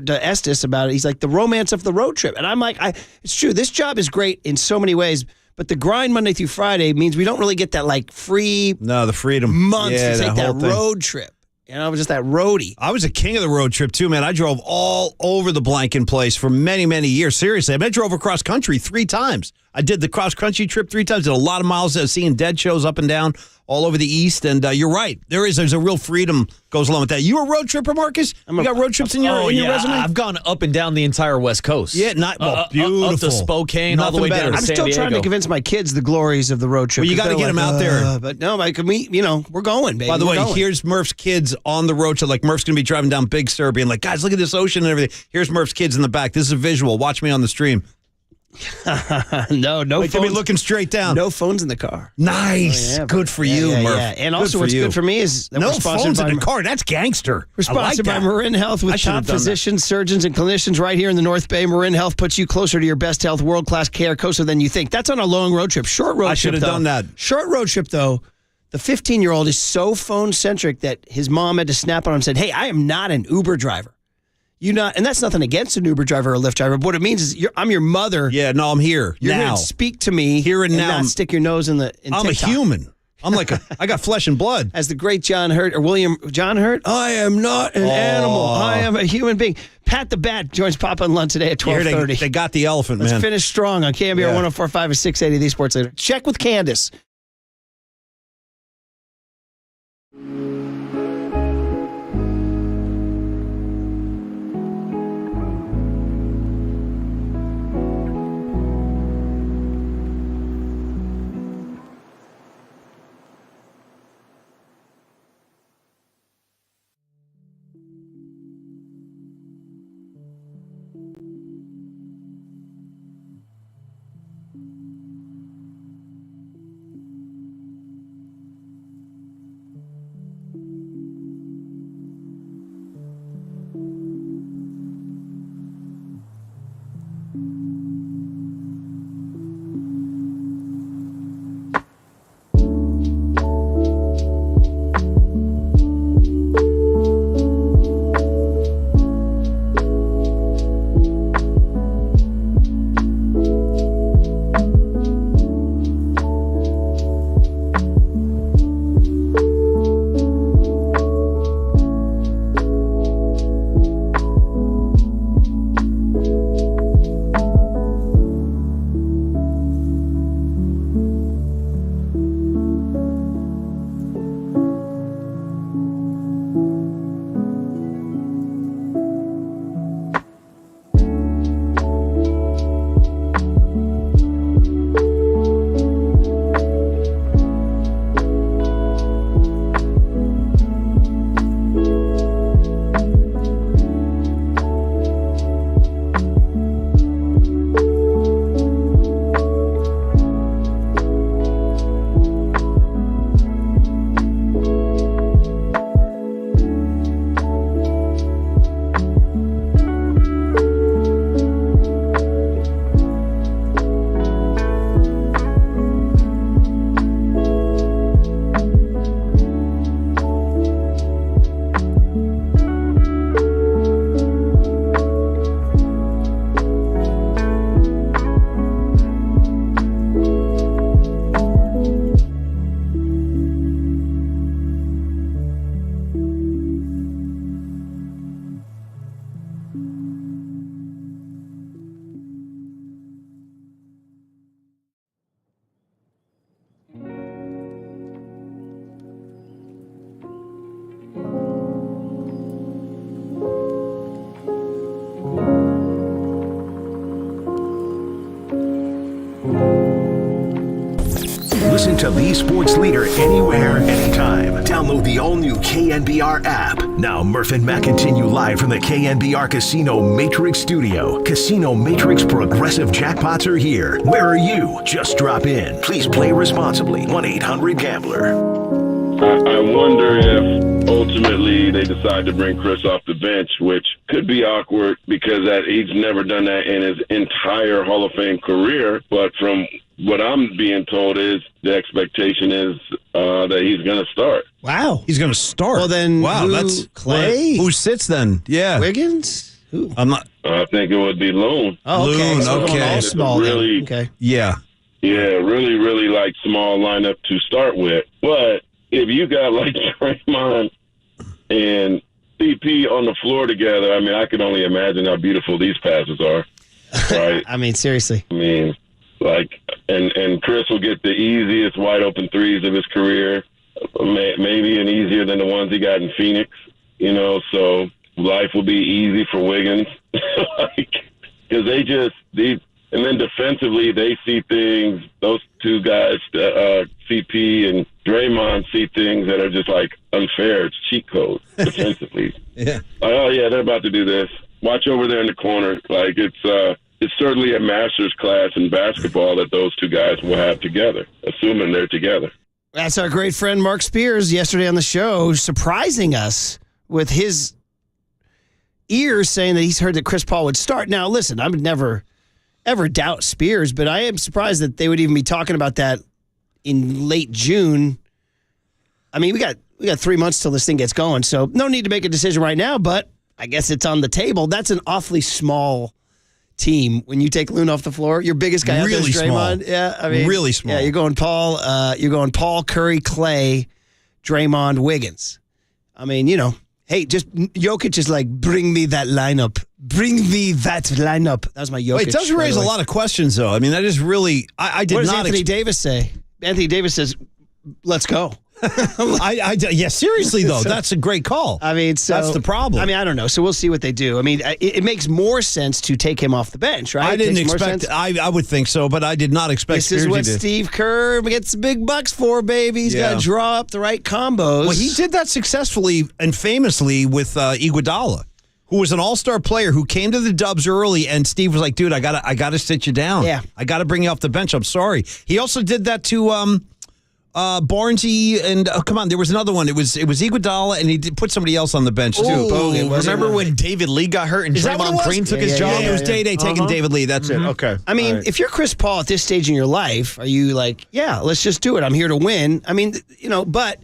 Estes about it. He's like, the romance of the road trip. And I'm like, it's true. This job is great in so many ways. But the grind Monday through Friday means we don't really get that like free the freedom month to take that road trip. Just that roadie. I was a king of the road trip, too, man. I drove all over the blanking place for many, many years. Seriously, I drove across country 3 times. I did the cross-country trip 3 times. Did a lot of miles seeing dead shows up and down all over the East. And you're right. There's a real freedom goes along with that. You a road tripper, Marcus? You got road trips in your resume? I've gone up and down the entire West Coast. Yeah, beautiful. Up to Spokane, all the way down to I'm San still Diego. trying to convince my kids the glories of the road trip. Well, you got to get them out there. But no, we're going, baby. By the way, here's Murph's kids on the road trip. Like, Murph's going to be driving down Big Sur being like, guys, look at this ocean and everything. Here's Murph's kids in the back. This is a visual. Watch me on the stream. No phones. They'll be looking straight down. No phones in the car. Nice. Good for you, Murph. Yeah. And also what's good for me is that no we're sponsored phones by in the car. That's gangster. We're sponsored by Marin Health with top physicians, surgeons, and clinicians right here in the North Bay. Marin Health puts you closer to your best health, world-class care, closer than you think. That's on a long road trip. Short road trip, I should have done that. Short road trip, though. The 15-year-old is so phone-centric that his mom had to snap on him and said, hey, I am not an Uber driver. And that's nothing against an Uber driver or a Lyft driver. But what it means is I'm your mother. Yeah, no, I'm here. You're now. here to speak to me here and now. Not stick your nose in I'm TikTok. a human. I'm like I got flesh and blood. As the great John Hurt I am not an animal. I am a human being. Pat the Bat joins Papa and Lund today at 12:30. They got the elephant, man. Let's finish strong on KNBR 104.5 and 680 The Sports Leader. Check with Candace. Listen to the sports leader anywhere, anytime. Download the all-new KNBR app. Now, Murph and Matt continue live from the KNBR Casino Matrix Studio. Casino Matrix Progressive Jackpots are here. Where are you? Just drop in. Please play responsibly. 1-800-GAMBLER. I wonder if ultimately they decide to bring Chris off the bench, which could be awkward because he's never done that in his entire Hall of Fame career. But from what I'm being told is the expectation is that he's going to start. Wow. He's going to start. Well, then that's Clay? Who sits then? Yeah. Wiggins? Who? I'm not. I think it would be Loon. Oh, okay. Loon, So okay. all small. Really, okay. Yeah. Yeah, really like small lineup to start with. But if you got like Draymond and CP on the floor together, I mean, I can only imagine how beautiful these passes are. Right? I mean, seriously. I mean, like, and Chris will get the easiest wide open threes of his career, maybe and easier than the ones he got in Phoenix. You know, so life will be easy for Wiggins, because and then defensively they see things. Those two guys, CP and Draymond, see things that are just like unfair. It's cheat code defensively. Yeah. Like, oh yeah, they're about to do this. Watch over there in the corner. Like it's certainly a master's class in basketball that those two guys will have together, assuming they're together. That's our great friend Mark Spears yesterday on the show, surprising us with his ears saying that he's heard that Chris Paul would start. Now, listen, I would never ever doubt Spears, but I am surprised that they would even be talking about that in late June. I mean, we got 3 months till this thing gets going, so no need to make a decision right now, but I guess it's on the table. That's an awfully small team when you take Loon off the floor. Your biggest guy really out there is Draymond. Small. Yeah, I mean, really small. Yeah, you're going Paul, Curry, Clay, Draymond, Wiggins. I mean, you know, hey, just Jokic is like, bring me that lineup. Bring me that lineup. That was my Jokic. Well, it does raise a lot of questions, though. I mean, that is really, I did not. What does Anthony Davis say? Anthony Davis says, let's go. Yeah, seriously, though, that's a great call. I mean, so that's the problem. I mean, I don't know. So we'll see what they do. I mean, it makes more sense to take him off the bench, right? I didn't expect. I would think so, but I did not expect. This is what Steve Kerr gets big bucks for, baby. He's got to draw up the right combos. Well, he did that successfully and famously with Iguodala, who was an all-star player who came to the Dubs early, and Steve was like, "Dude, I gotta sit you down. Yeah, I gotta bring you off the bench. I'm sorry." He also did that to Barnesy and come on, there was another one. It was Iguodala, and he put somebody else on the bench too. Remember when David Lee got hurt and Draymond Green took his job? Yeah, it was Day taking David Lee. That's it. Okay. I mean, if you're Chris Paul at this stage in your life, are you like, yeah, let's just do it. I'm here to win. I mean, you know, but.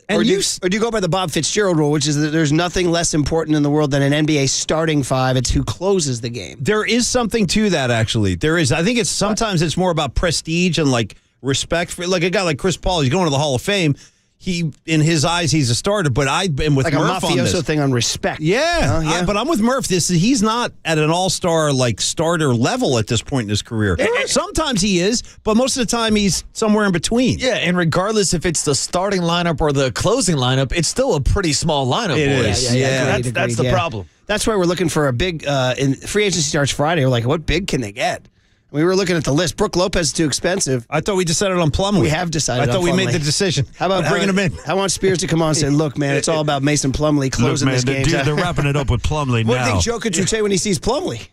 Or do you go by the Bob Fitzgerald rule, which is that there's nothing less important in the world than an NBA starting five? It's who closes the game. There is something to that, actually. There is. I think sometimes it's more about prestige and like respect for like a guy like Chris Paul. He's going to the Hall of Fame. He, in his eyes, he's a starter. But I've been with like Murph on this. Like a mafioso thing on respect. Yeah, but I'm with Murph. He's not at an all-star like starter level at this point in his career. Sometimes he is, but most of the time he's somewhere in between. Yeah, and regardless if it's the starting lineup or the closing lineup, it's still a pretty small lineup. It is. Yeah. That's the problem. That's why we're looking for a big. Free agency starts Friday. We're like, what big can they get? We were looking at the list. Brooke Lopez is too expensive. I thought we decided on Plumlee. We have decided. I thought we made the decision. How about bringing him in? I want Spears to come on and say, "Look, man, it's all about Mason Plumlee closing this game." They're wrapping it up with Plumlee now. What do you think Jokic would say when he sees Plumlee?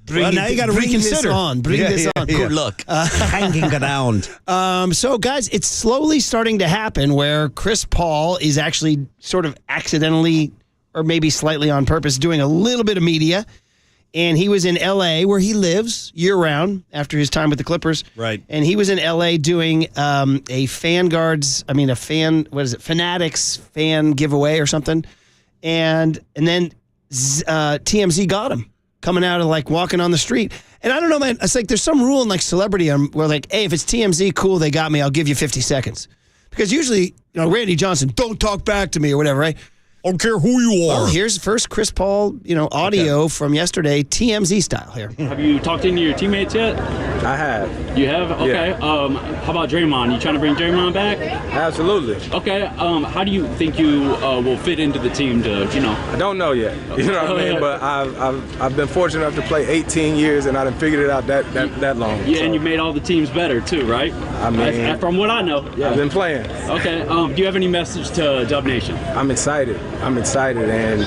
Now you got to reconsider. Bring this on. Good luck. Hanging around. So, guys, it's slowly starting to happen where Chris Paul is actually sort of accidentally, or maybe slightly on purpose, doing a little bit of media. And he was in L.A., where he lives year-round after his time with the Clippers. Right. And he was in L.A. doing Fanatics fan giveaway or something. And then TMZ got him coming out of, like, walking on the street. And I don't know, man. It's like there's some rule in, like, celebrity where, like, hey, if it's TMZ, cool, they got me, I'll give you 50 seconds. Because usually, Randy Johnson, don't talk back to me or whatever, right? I don't care who you are. Well, here's first Chris Paul, audio from yesterday, TMZ style here. Have you talked to any of your teammates yet? I have. You have? Okay. Yeah. How about Draymond? You trying to bring Draymond back? Absolutely. Okay. How do you think you will fit into the team to, I don't know yet. You know what I mean? But I've been fortunate enough to play 18 years, and I done figured it out that long. Yeah, so. And you made all the teams better too, right? I mean, from what I know. Yeah. I've been playing. Okay. Do you have any message to Dub Nation? I'm excited, and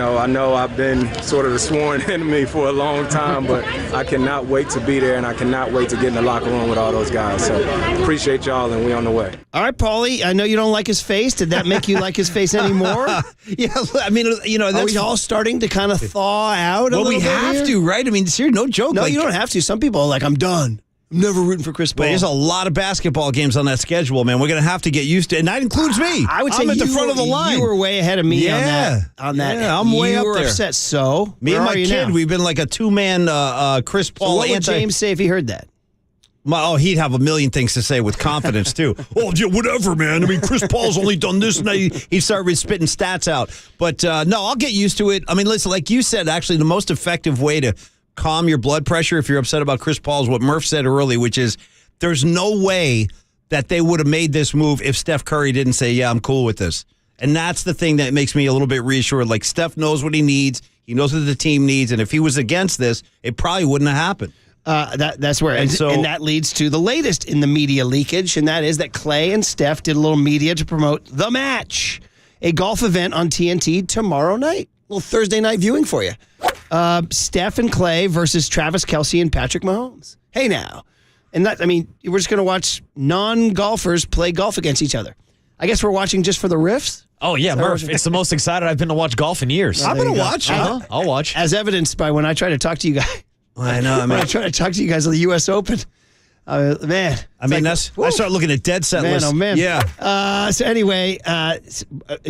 I know I've been sort of the sworn enemy for a long time, but I cannot wait to be there, and I cannot wait to get in the locker room with all those guys. So appreciate y'all, and we on the way. All right, Paulie, I know you don't like his face. Did that make you like his face anymore? Yeah, I mean, are we all starting to kind of thaw out a little bit? Well, we have to, right? I mean, seriously, no joke. No, you don't have to. Some people are like, I'm done. I'm never rooting for Chris Paul. But there's a lot of basketball games on that schedule, man. We're going to have to get used to it, and that includes me. I would say I'm at the front of the line. You were way ahead of me on that. Yeah, I'm way up there. You were upset, so me and my kid, we've been like a two-man Chris Paul. So what would James say if he heard that? He'd have a million things to say with confidence, too. Whatever, man. I mean, Chris Paul's only done this, and he started spitting stats out. But, no, I'll get used to it. I mean, listen, like you said, actually, the most effective way to calm your blood pressure if you're upset about Chris Paul is what Murph said early, which is there's no way that they would have made this move if Steph Curry didn't say, yeah, I'm cool with this. And that's the thing that makes me a little bit reassured. Like, Steph knows what he needs. He knows what the team needs. And if he was against this, it probably wouldn't have happened. That's where, and that leads to the latest in the media leakage, and that is that Clay and Steph did a little media to promote The Match, a golf event on TNT tomorrow night. A little Thursday night viewing for you. Steph and Clay versus Travis Kelce and Patrick Mahomes. Hey now. And we're just going to watch non-golfers play golf against each other. I guess we're watching just for the riffs. Oh, yeah, Murph. It's the most excited I've been to watch golf in years. I'm going to watch. I'll watch. As evidenced by when I try to talk to you guys. I know. When I try to talk to you guys on the U.S. Open. Man. I start looking at dead set lists. Oh, man. Yeah. So anyway,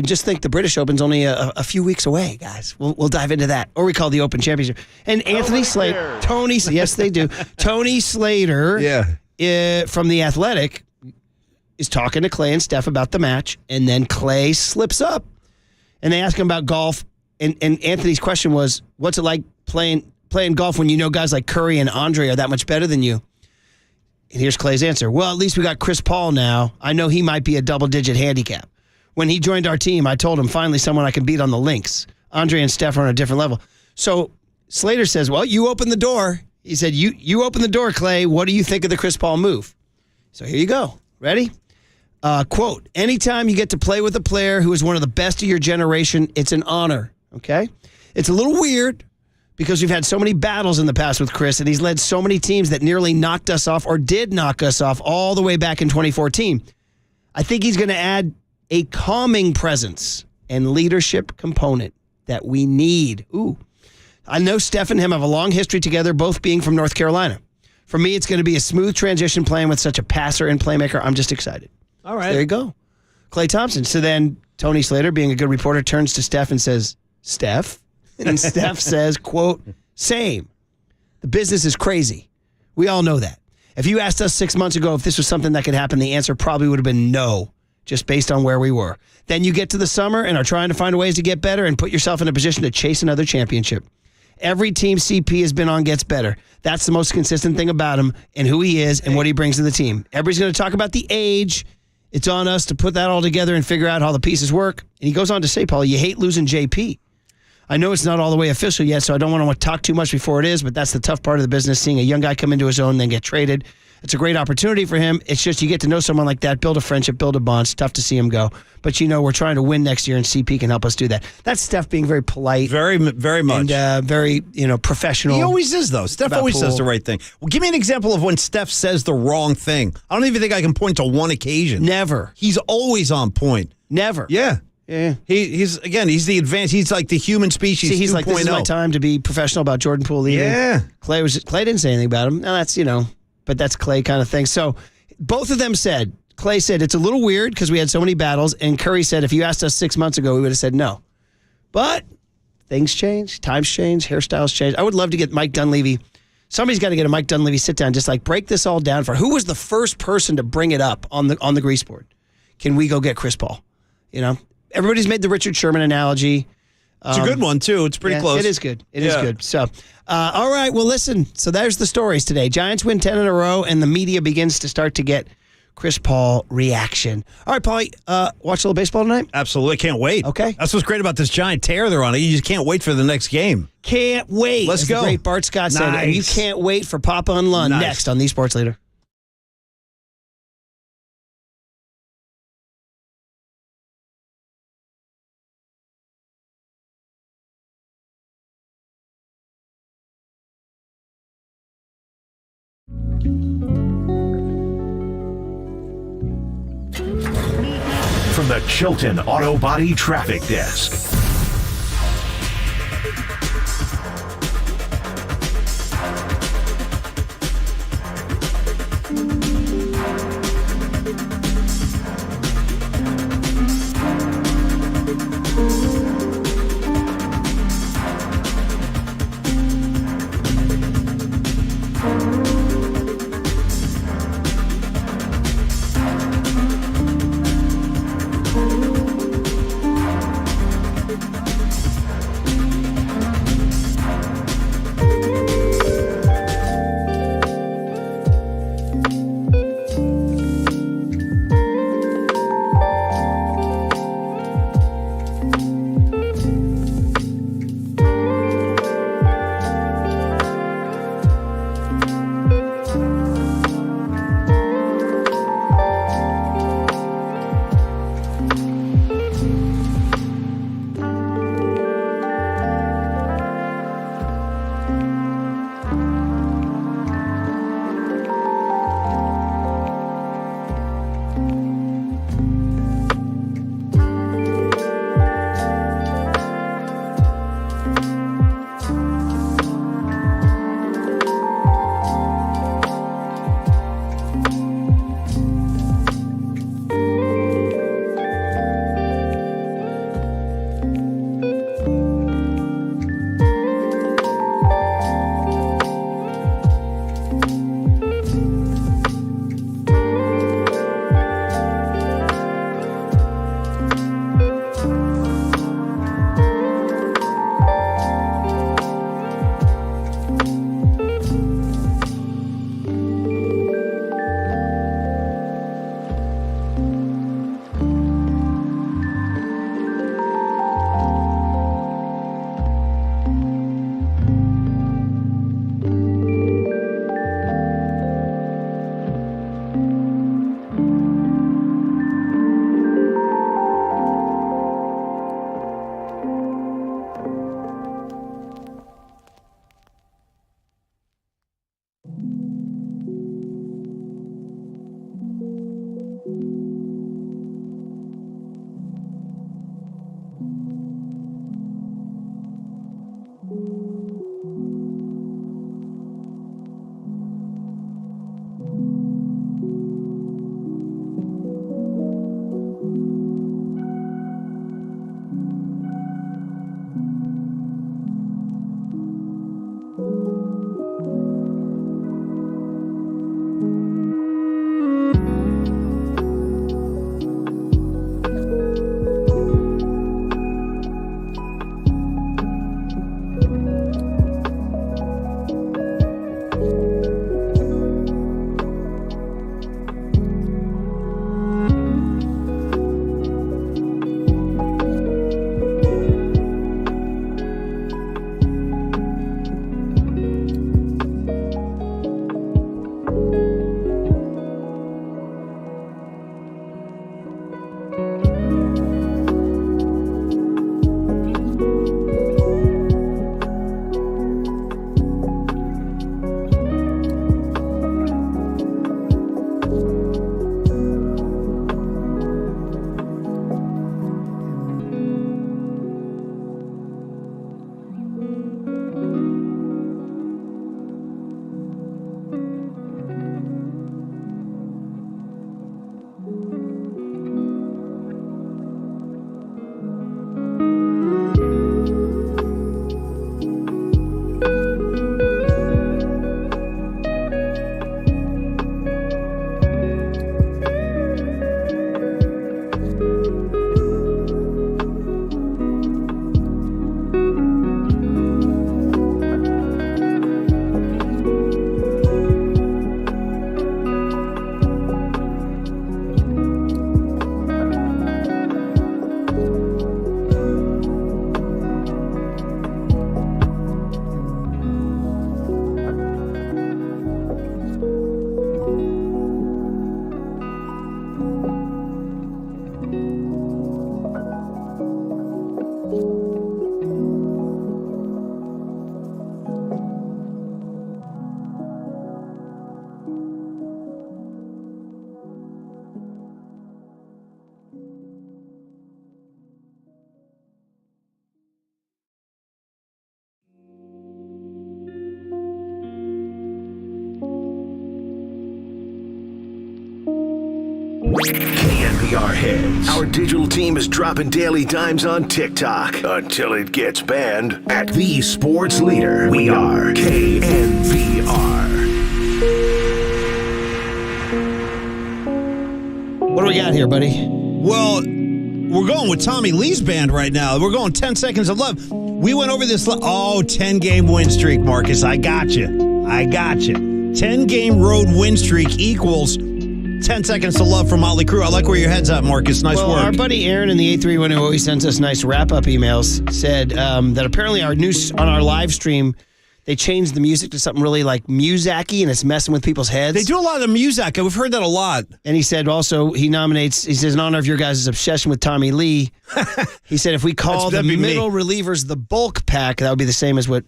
just think the British Open's only a few weeks away, guys. We'll dive into that. Or we call it the Open Championship. And Anthony Slater. Yes, they do. Tony Slater from The Athletic is talking to Clay and Steph about the match. And then Clay slips up. And they ask him about golf. And Anthony's question was, what's it like playing golf when you know guys like Curry and Andre are that much better than you? And here's Clay's answer. Well, at least we got Chris Paul now. I know he might be a double-digit handicap. When he joined our team, I told him, finally someone I can beat on the links. Andre and Steph are on a different level. So Slater says, well, you opened the door. He said, you opened the door, Clay. What do you think of the Chris Paul move? So here you go. Ready? Quote, anytime you get to play with a player who is one of the best of your generation, it's an honor, okay? It's a little weird, because we've had so many battles in the past with Chris, and he's led so many teams that nearly knocked us off or did knock us off all the way back in 2014. I think he's going to add a calming presence and leadership component that we need. Ooh. I know Steph and him have a long history together, both being from North Carolina. For me, it's going to be a smooth transition playing with such a passer and playmaker. I'm just excited. All right. So there you go. Klay Thompson. So then Tony Slater, being a good reporter, turns to Steph and says, Steph? And Steph says, quote, same. The business is crazy. We all know that. If you asked us 6 months ago if this was something that could happen, the answer probably would have been no, just based on where we were. Then you get to the summer and are trying to find ways to get better and put yourself in a position to chase another championship. Every team CP has been on gets better. That's the most consistent thing about him and who he is and what he brings to the team. Everybody's going to talk about the age. It's on us to put that all together and figure out how the pieces work. And he goes on to say, Paul, you hate losing JP. I know it's not all the way official yet, so I don't want to talk too much before it is, but that's the tough part of the business, seeing a young guy come into his own and then get traded. It's a great opportunity for him. It's just you get to know someone like that, build a friendship, build a bond. It's tough to see him go. But, we're trying to win next year, and CP can help us do that. That's Steph being very polite. Very, very much. And very, professional. He always is, though. Steph always says the right thing. Well, give me an example of when Steph says the wrong thing. I don't even think I can point to one occasion. Never. He's always on point. Never. Yeah. Yeah. He's the advanced. He's like the human species. See, he's 2.0. like, this is my time to be professional about Jordan Poole leaving. Yeah. Clay didn't say anything about him. Now that's, but that's Clay kind of thing. So both of them said, Clay said, it's a little weird because we had so many battles. And Curry said, if you asked us 6 months ago, we would have said no. But things change, times change, hairstyles change. I would love to get Mike Dunleavy. Somebody's got to get a Mike Dunleavy sit down, just like break this all down for who was the first person to bring it up on the grease board. Can we go get Chris Paul? everybody's made the Richard Sherman analogy. It's a good one, too. It's pretty close. It is good. It is good. So, all right. Well, listen. So there's the stories today. Giants win 10 in a row, and the media begins to start to get Chris Paul reaction. All right, Paulie, watch a little baseball tonight? Absolutely. Can't wait. Okay. That's what's great about this giant tear they're on. You just can't wait for the next game. Can't wait. Let's go. The great Bart Scott said, and you can't wait for Papa and Lund next on The Sports Leader. From the Chilton Auto Body Traffic Desk. KNBR heads. Our digital team is dropping daily dimes on TikTok until it gets banned. At the sports leader, we are KNBR. What do we got here, buddy? Well, we're going with Tommy Lee's band right now. We're going 10 Seconds of Love. We went over this. 10-game win streak, Marcus. I got you. 10-game road win streak equals 10 Seconds to Love from Motley Crue. I like where your head's at, Marcus. Nice work. Our buddy Aaron in the 831 who always sends us nice wrap-up emails said that apparently on our live stream, they changed the music to something really like Muzak-y, and it's messing with people's heads. They do a lot of Muzak. We've heard that a lot. And he said also, he says, in honor of your guys' obsession with Tommy Lee, he said if we call the middle relievers the bulk pack, that would be the same as what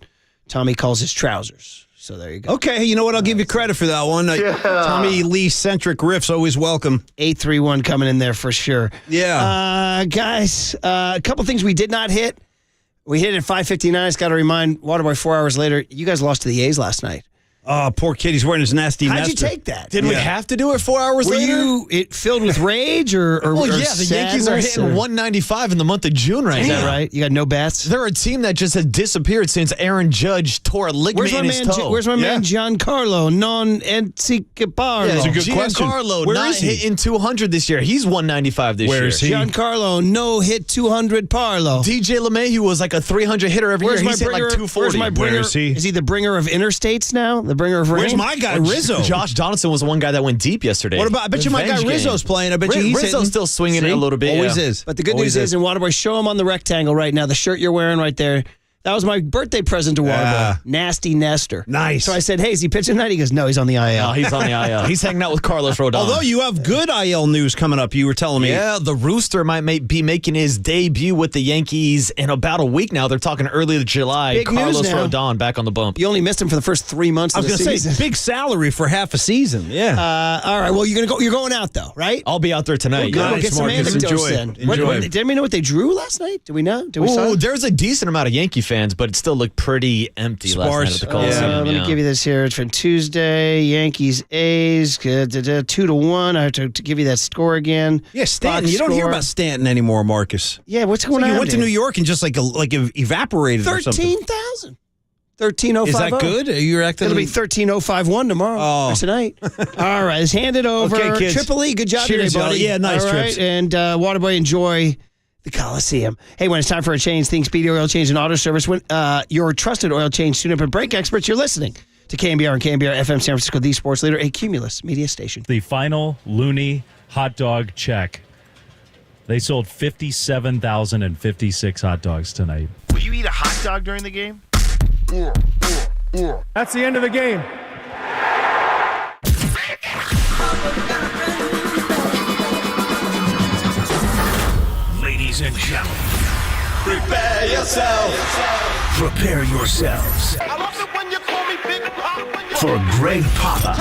Tommy calls his trousers. So there you go. Okay, you know what? I'll give you credit for that one. Tommy Lee-centric riffs, always welcome. 831 coming in there for sure. Yeah. Guys, a couple things we did not hit. We hit it at 5:59. I just got to remind Waterboy 4 hours later, you guys lost to the A's last night. Oh, poor kid. He's wearing his nasty How'd Nester. you take that? Did we have to do it 4 hours later? Were you filled with rage or Well, yeah, the Yankees are hitting 195 in the month of June right now. Is that right? You got no bats? They're a team that just has disappeared since Aaron Judge tore a ligament in his toe. Where's my man Giancarlo? Non Enciparlo. Yeah, it's a good question. Giancarlo not hitting 200 this year. He's 195 this year. Where is he? Giancarlo, no hit 200 Parlo. DJ LeMahieu was like a 300 hitter every year. He's hit like 240. Where is he? Is he the bringer of interstates now? The bringer of rain? Where's my guy, Rizzo? Josh Donaldson was the one guy that went deep yesterday. What about, I bet you my guy Rizzo's playing. I bet you he's Rizzo's still swinging it a little bit. Always is. But the good news is, in Waterboy, show him on the rectangle right now. The shirt you're wearing right there. That was my birthday present to Waterboy. Nasty Nester. Nice. So I said, hey, is he pitching tonight? He goes, no, he's on the IL. No, he's on the IL. He's hanging out with Carlos Rodon. Although you have good IL news coming up, you were telling me. Yeah, the Rooster might be making his debut with the Yankees in about a week now. They're talking early July. Big Carlos news now. Rodon back on the bump. You only missed him for the first 3 months of the season. I was going to say, big salary for half a season. Yeah. All right, well, you're going out, though, right? I'll be out there tonight. We'll get some anecdotes then. Did we know what they drew last night? Did we know? There's a decent amount of Yankee fans, but it still looked pretty empty last night at the Coliseum. Let me give you this here. It's from Tuesday. Yankees, A's, 2-1. I have to give you that score again. Yeah, Stanton. You don't hear about Stanton anymore, Marcus. Yeah, what's going on? He went to New York and just like evaporated. 13,000. 13,050. Is that good? You're acting. It'll be 13,051 tomorrow. Or tonight. All right, let's hand it over. Okay, kids. Triple E, good job Cheers, today, buddy. Yeah, nice All trips. Right, and Waterboy, enjoy the Coliseum. Hey, when it's time for a change, think Speedy Oil Change and Auto Service. When your trusted oil change tune-up and brake experts, you're listening to KNBR and KNBR FM San Francisco, the sports leader, a Cumulus media station. The final Looney hot dog check. They sold 57,056 hot dogs tonight. Will you eat a hot dog during the game? That's the end of the game. Ladies and gentlemen, Prepare yourself. prepare yourselves I love it when you call me Big Pop. for Greg Papa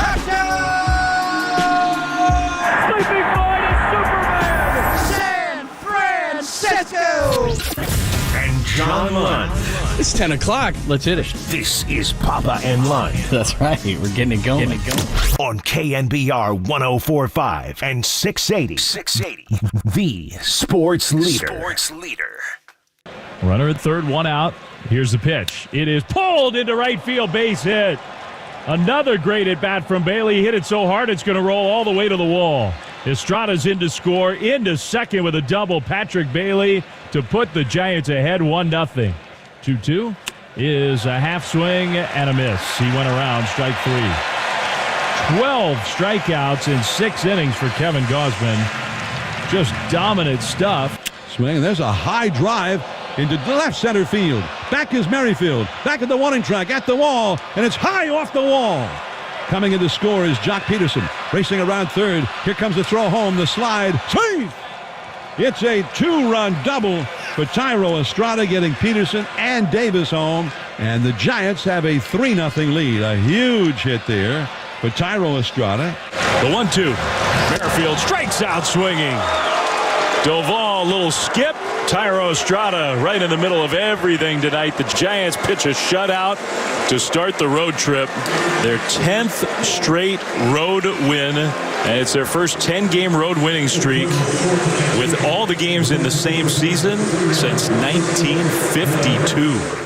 Sleeping Boy is Superman. San Francisco. and John Lund. It's 10 o'clock. Let's hit it. This is Papa and Lund That's right. We're getting it going. on KNBR 104.5 and 680. The sports leader. Runner at third, one out. Here's the pitch. It is pulled into right field, base hit. Another great at bat from Bailey. Hit it so hard it's going to roll all the way to the wall. Estrada's in to score. Into second with a double. Patrick Bailey to put the Giants ahead 1-0. 2-2 is a half swing and a miss. He went around, strike three. 12 strikeouts in 6 innings for Kevin Gausman. Just dominant stuff. Swing, and there's a high drive into the left center field. Back is Merrifield. Back at the warning track, at the wall, and it's high off the wall. Coming in to score is Jock Peterson. Racing around third. Here comes the throw home, the slide. Safe! It's a 2-run double for Tyro Estrada, getting Peterson and Davis home. And the Giants have a 3-0 lead. A huge hit there for Tyro Estrada. The 1-2. Merrifield strikes out swinging. Doval, little skip. Thairo Estrada right in the middle of everything tonight. The Giants pitch a shutout to start the road trip. Their 10th straight road win, and it's their first 10-game road winning streak with all the games in the same season since 1952.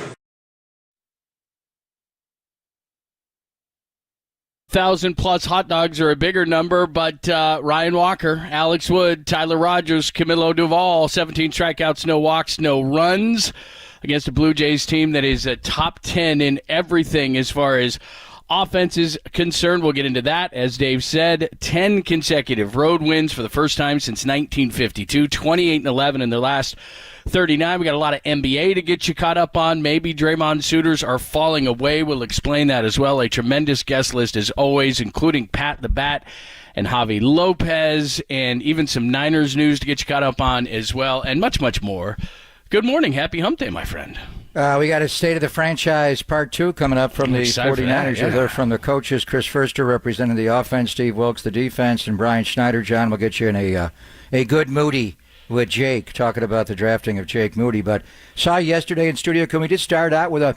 1,000+ hot dogs are a bigger number, but Ryan Walker, Alex Wood, Tyler Rogers, Camilo Duvall, 17 strikeouts, no walks, no runs against a Blue Jays team that is a top 10 in everything as far as offense is concerned. We'll get into that. As Dave said, 10 consecutive road wins for the first time since 1952, 28-11 in their last 39. We got a lot of NBA to get you caught up on. Maybe Draymond suitors are falling away. We'll explain that as well. A tremendous guest list as always, including Pat the Bat and Javi Lopez, and even some Niners news to get you caught up on as well, and much, much more. Good morning. Happy Hump Day, my friend. We got a State of the Franchise Part 2 coming up from the 49ers. You'll hear from the coaches, Chris Furster representing the offense, Steve Wilkes the defense, and Brian Schneider. John will get you in a good moody with Jake, talking about the drafting of Jake Moody. But saw you yesterday in studio. Can we just start out with a...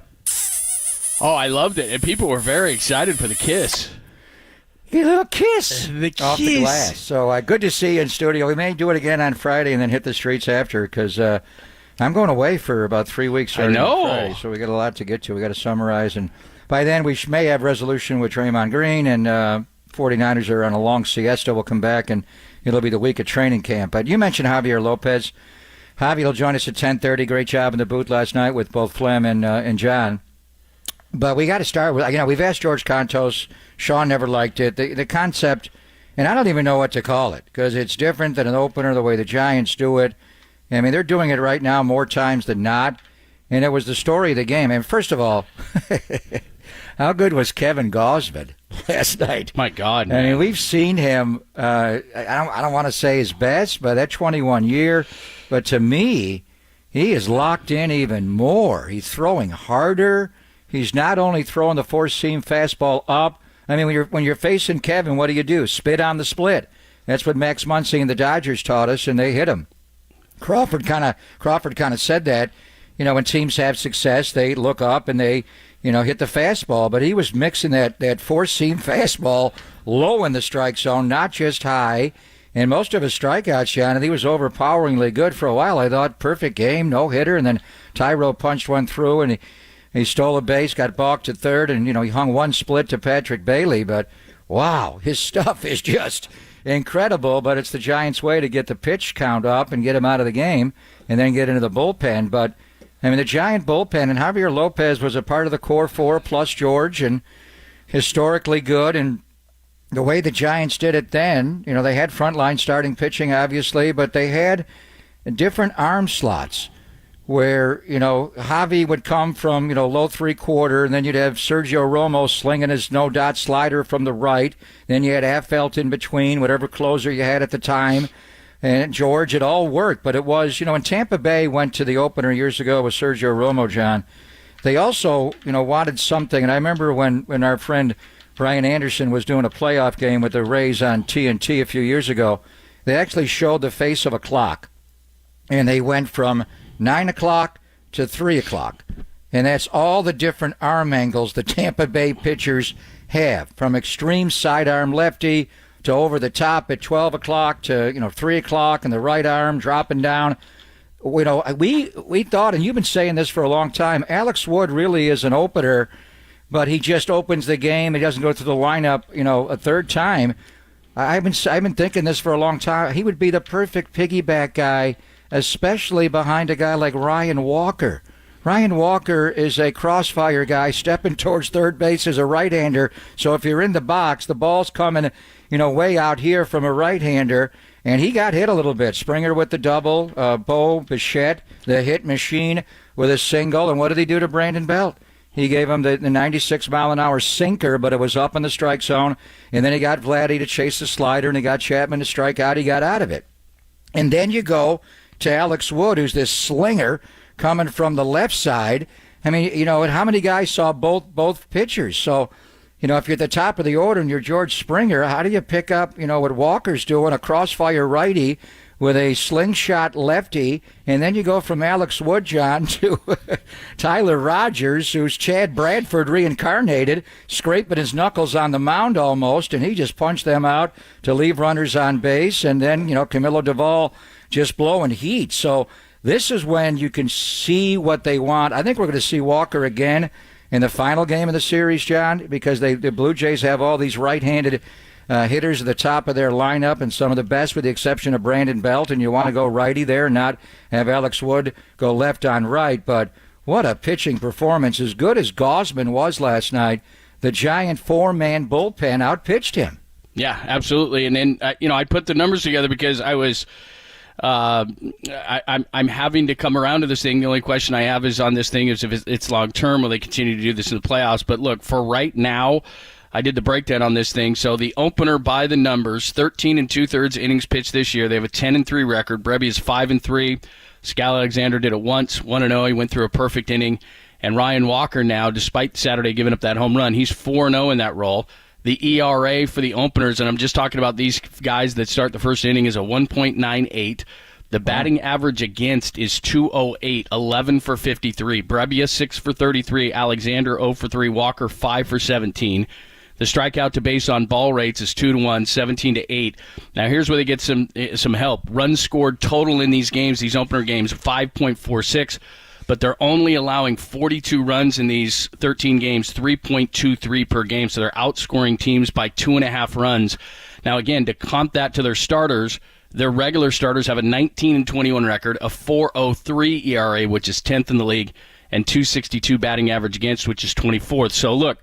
Oh, I loved it. And people were very excited for the kiss. A little kiss. The off kiss. The glass. So good to see you in studio. We may do it again on Friday and then hit the streets after, because I'm going away for about 3 weeks. I know. Friday, so we got a lot to get to. We got to summarize. And by then we may have resolution with Draymond Green, and 49ers are on a long siesta. We'll come back, and it'll be the week of training camp. But you mentioned Javier Lopez. Javi will join us at 10:30. Great job in the booth last night with both Flem and John. But we got to start with, we've asked George Contos. Sean never liked it. The concept, and I don't even know what to call it, because it's different than an opener, the way the Giants do it. I mean, they're doing it right now more times than not. And it was the story of the game. And first of all, how good was Kevin Gausman last night? My God, man. I mean, we've seen him, I don't want to say his best, but that 21 year. But to me, he is locked in even more. He's throwing harder. He's not only throwing the four-seam fastball up. I mean, when you're facing Kevin, what do? Spit on the split. That's what Max Muncy and the Dodgers taught us, and they hit him. Crawford kind of said that, when teams have success, they look up and they, hit the fastball. But he was mixing that four-seam fastball low in the strike zone, not just high. And most of his strikeouts, John, he was overpoweringly good for a while. I thought perfect game, no hitter, and then Thairo punched one through, and he stole a base, got balked at third, and he hung one split to Patrick Bailey. But wow, his stuff is just incredible. But it's the Giants' way to get the pitch count up and get him out of the game, and then get into the bullpen. But I mean, the Giant bullpen, and Javier Lopez was a part of the core four plus George, and historically good. And the way the Giants did it then, they had frontline starting pitching, obviously, but they had different arm slots where, Javi would come from, low three-quarter, and then you'd have Sergio Romo slinging his no-dot slider from the right. Then you had Affelt in between, whatever closer you had at the time. And George, it all worked. But it was, when Tampa Bay went to the opener years ago with Sergio Romo, John, they also, wanted something. And I remember when our friend Brian Anderson was doing a playoff game with the Rays on TNT a few years ago, they actually showed the face of a clock. And they went from 9 o'clock to 3 o'clock. And that's all the different arm angles the Tampa Bay pitchers have, from extreme sidearm lefty to over the top at 12 o'clock to, 3 o'clock, and the right arm dropping down. We thought, and you've been saying this for a long time, Alex Wood really is an opener, but he just opens the game. He doesn't go through the lineup, a third time. I've been thinking this for a long time. He would be the perfect piggyback guy, especially behind a guy like Ryan Walker. Ryan Walker is a crossfire guy stepping towards third base as a right-hander. So if you're in the box, the ball's coming, way out here from a right-hander. And he got hit a little bit. Springer with the double, Bo Bichette, the hit machine, with a single. And what did he do to Brandon Belt? He gave him the 96-mile-an-hour sinker, but it was up in the strike zone. And then he got Vladdy to chase the slider, and he got Chapman to strike out. He got out of it. And then you go to Alex Wood, who's this slinger coming from the left side. I mean, how many guys saw both pitchers? So, if you're at the top of the order and you're George Springer, how do you pick up, what Walker's doing, a crossfire righty with a slingshot lefty, and then you go from Alex Wood, John, to Tyler Rogers, who's Chad Bradford reincarnated, scraping his knuckles on the mound almost, and he just punched them out to leave runners on base, and then, Camilo Duvall just blowing heat. So this is when you can see what they want. I think we're going to see Walker again in the final game of the series, John, because the Blue Jays have all these right-handed hitters at the top of their lineup, and some of the best with the exception of Brandon Belt, and you want to go righty there, not have Alex Wood go left on right. But what a pitching performance. As good as Gausman was last night, the Giant four-man bullpen outpitched him. Yeah, absolutely. And then, I put the numbers together because I was I'm having to come around to this thing. The only question I have is on this thing is if it's long-term, will they continue to do this in the playoffs? But look, for right now, I did the breakdown on this thing. So the opener by the numbers, 13 2/3 innings pitched this year. They have a 10-3 record. Brebby is 5-3. Scal Alexander did it once, 1-0. He went through a perfect inning. And Ryan Walker now, despite Saturday giving up that home run, he's 4-0 in that role. The ERA for the openers, and I'm just talking about these guys that start the first inning, is a 1.98. The batting average against is 208, 11 for 53. Brebbia 6 for 33. Alexander 0 for 3. Walker 5 for 17. The strikeout to base on ball rates is 2-1, 17-8. Now here's where they get some help. Runs scored total in these games, these opener games, 5.46, but they're only allowing 42 runs in these 13 games, 3.23 per game. So they're outscoring teams by 2.5 runs. Now again, to comp that to their starters, their regular starters have a 19-21 record, a 4.03 ERA, which is 10th in the league, and 262 batting average against, which is 24th. So look,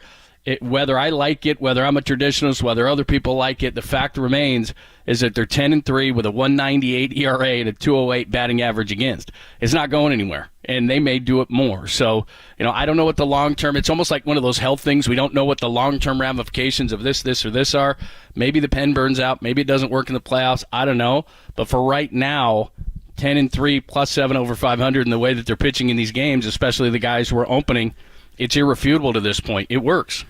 whether I like it, whether I'm a traditionalist, whether other people like it, the fact remains is that they're 10-3 with a 198 ERA and a 208 batting average against. It's not going anywhere, and they may do it more. So, I don't know what the long-term, it's almost like one of those health things. We don't know what the long-term ramifications of this, or this are. Maybe the pen burns out. Maybe it doesn't work in the playoffs. I don't know. But for right now, 10-3 plus 7 over 500 in the way that they're pitching in these games, especially the guys who are opening, it's irrefutable to this point. It works.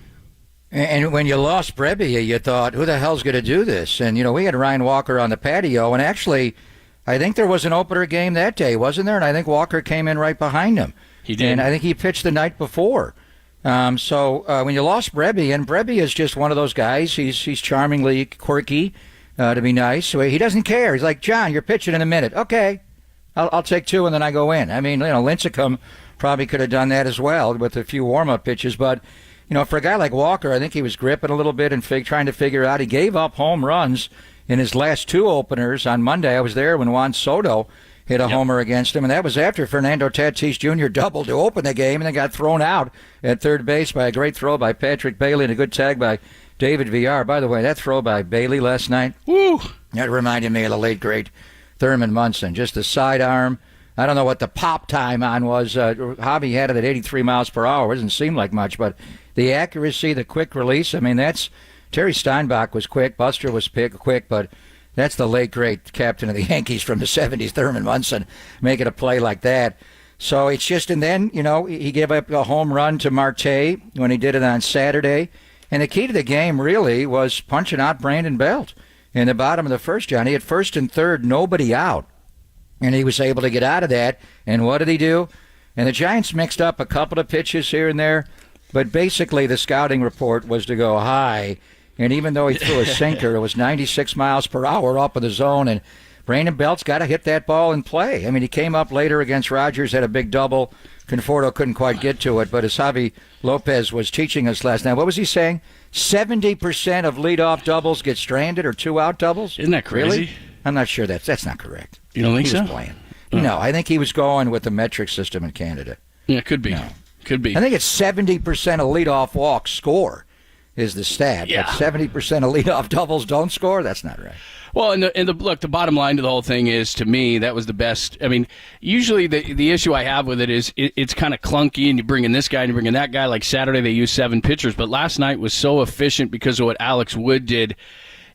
And when you lost Brebbia, you thought, who the hell's going to do this? And, we had Ryan Walker on the patio, and actually, I think there was an opener game that day, wasn't there? And I think Walker came in right behind him. He did. And I think he pitched the night before. So when you lost Brebbia, and Brebbia is just one of those guys, he's charmingly quirky, to be nice. So he doesn't care. He's like, John, you're pitching in a minute. Okay, I'll take 2 and then I go in. I mean, Lincecum probably could have done that as well with a few warm-up pitches, but for a guy like Walker, I think he was gripping a little bit and trying to figure out. He gave up home runs in his last 2 openers. On Monday, I was there when Juan Soto hit a homer against him, and that was after Fernando Tatis Jr. doubled to open the game and then got thrown out at third base by a great throw by Patrick Bailey and a good tag by David Villar. By the way, that throw by Bailey last night, woo, that reminded me of the late, great Thurman Munson. Just a sidearm. I don't know what the pop time on was. Javi had it at 83 miles per hour. It doesn't seem like much, but the accuracy, the quick release, I mean, that's Terry Steinbach was quick, Buster was quick, but that's the late, great captain of the Yankees from the 70s, Thurman Munson, making a play like that. So it's just, and then, he gave up a home run to Marte when he did it on Saturday. And the key to the game really was punching out Brandon Belt in the bottom of the first, John. He had first and third, nobody out. And he was able to get out of that. And what did he do? And the Giants mixed up a couple of pitches here and there. But basically the scouting report was to go high. And even though he threw a sinker, it was 96 miles per hour up in the zone. And Brandon Belt's got to hit that ball and play. I mean, he came up later against Rogers, had a big double. Conforto couldn't quite get to it. But as Javi Lopez was teaching us last night, what was he saying? 70% of leadoff doubles get stranded or 2-out doubles? Isn't that crazy? Really? I'm not sure that's not correct. You don't think he so? Was playing. No, I think he was going with the metric system in Canada. Yeah, could be. No. Could be. I think it's 70% of leadoff walks score is the stat. Yeah. But 70% of leadoff doubles don't score? That's not right. Well, look, the bottom line to the whole thing is, to me, that was the best. I mean, usually the issue I have with it is it's kind of clunky, and you bring in this guy and you bring in that guy. Like Saturday, they used 7 pitchers, but last night was so efficient because of what Alex Wood did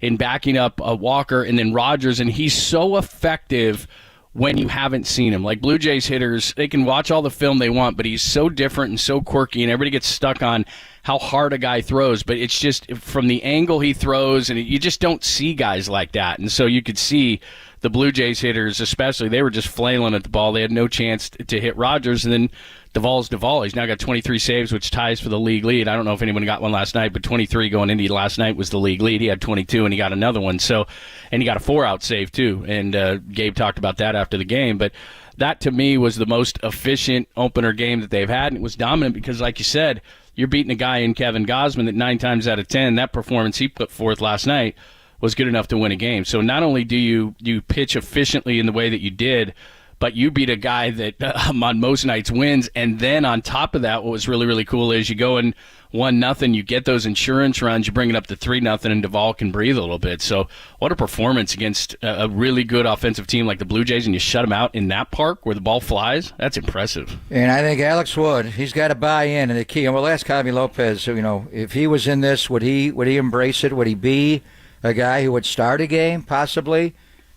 in backing up Walker and then Rogers, and he's so effective when you haven't seen him. Like Blue Jays hitters, they can watch all the film they want, but he's so different and so quirky, and everybody gets stuck on how hard a guy throws. But it's just from the angle he throws, and you just don't see guys like that. And so you could see the Blue Jays hitters, especially, they were just flailing at the ball. They had no chance to hit Rogers, and then Duvall's Duvall. He's now got 23 saves, which ties for the league lead. I don't know if anyone got one last night, but 23 going into last night was the league lead. He had 22, and he got another one. So, and he got a 4-out save, too. And Gabe talked about that after the game. But that, to me, was the most efficient opener game that they've had, and it was dominant because, like you said, you're beating a guy in Kevin Gausman that 9 times out of 10, that performance he put forth last night was good enough to win a game. So not only do you pitch efficiently in the way that you did, but you beat a guy that on most nights wins. And then on top of that, what was really, really cool is you go in 1-0, you get those insurance runs, you bring it up to 3-0, and Duvall can breathe a little bit. So what a performance against a really good offensive team like the Blue Jays, and you shut them out in that park where the ball flies. That's impressive. And I think Alex Wood, he's got to buy in. And the key, and we'll ask Javi Lopez, if he was in this, would he embrace it? Would he be a guy who would start a game, possibly?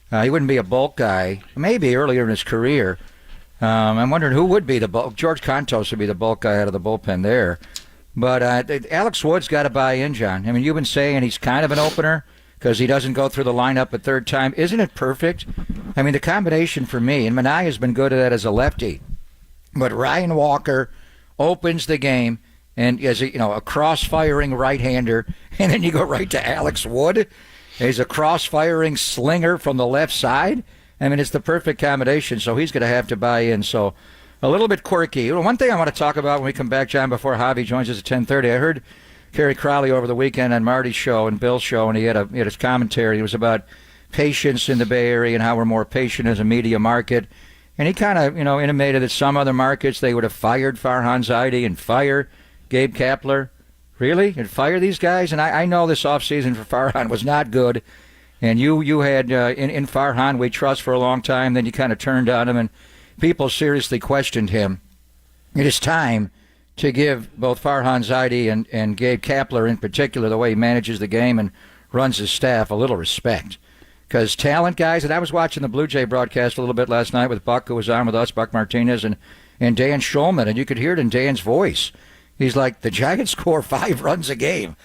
He wouldn't be a bulk guy, maybe earlier in his career. I'm wondering who would be the bulk. George Contos would be the bulk guy out of the bullpen there. But Alex Wood's got to buy in, John. I mean, you've been saying he's kind of an opener because he doesn't go through the lineup a third time. Isn't it perfect? I mean, the combination for me, and Manaea's been good at that as a lefty, but Ryan Walker opens the game and as a cross-firing right-hander, and then you go right to Alex Wood. He's a cross-firing slinger from the left side. I mean, it's the perfect combination, so he's going to have to buy in. So a little bit quirky. One thing I want to talk about when we come back, John, before Javi joins us at 10:30, I heard Kerry Crowley over the weekend on Marty's show and Bill's show, and he had his commentary. It was about patience in the Bay Area and how we're more patient as a media market. And he kind of, intimated that some other markets, they would have fired Farhan Zaidi and fire Gabe Kapler. Really? And fire these guys? And I know this offseason for Farhan was not good. And you had, in Farhan, we trust for a long time. Then you kind of turned on him, and people seriously questioned him. It is time to give both Farhan Zaidi and Gabe Kapler in particular, the way he manages the game and runs his staff, a little respect. Because talent guys, and I was watching the Blue Jay broadcast a little bit last night with Buck, who was on with us, Buck Martinez, and Dan Schulman, and you could hear it in Dan's voice. He's like, the Giants score 5 runs a game.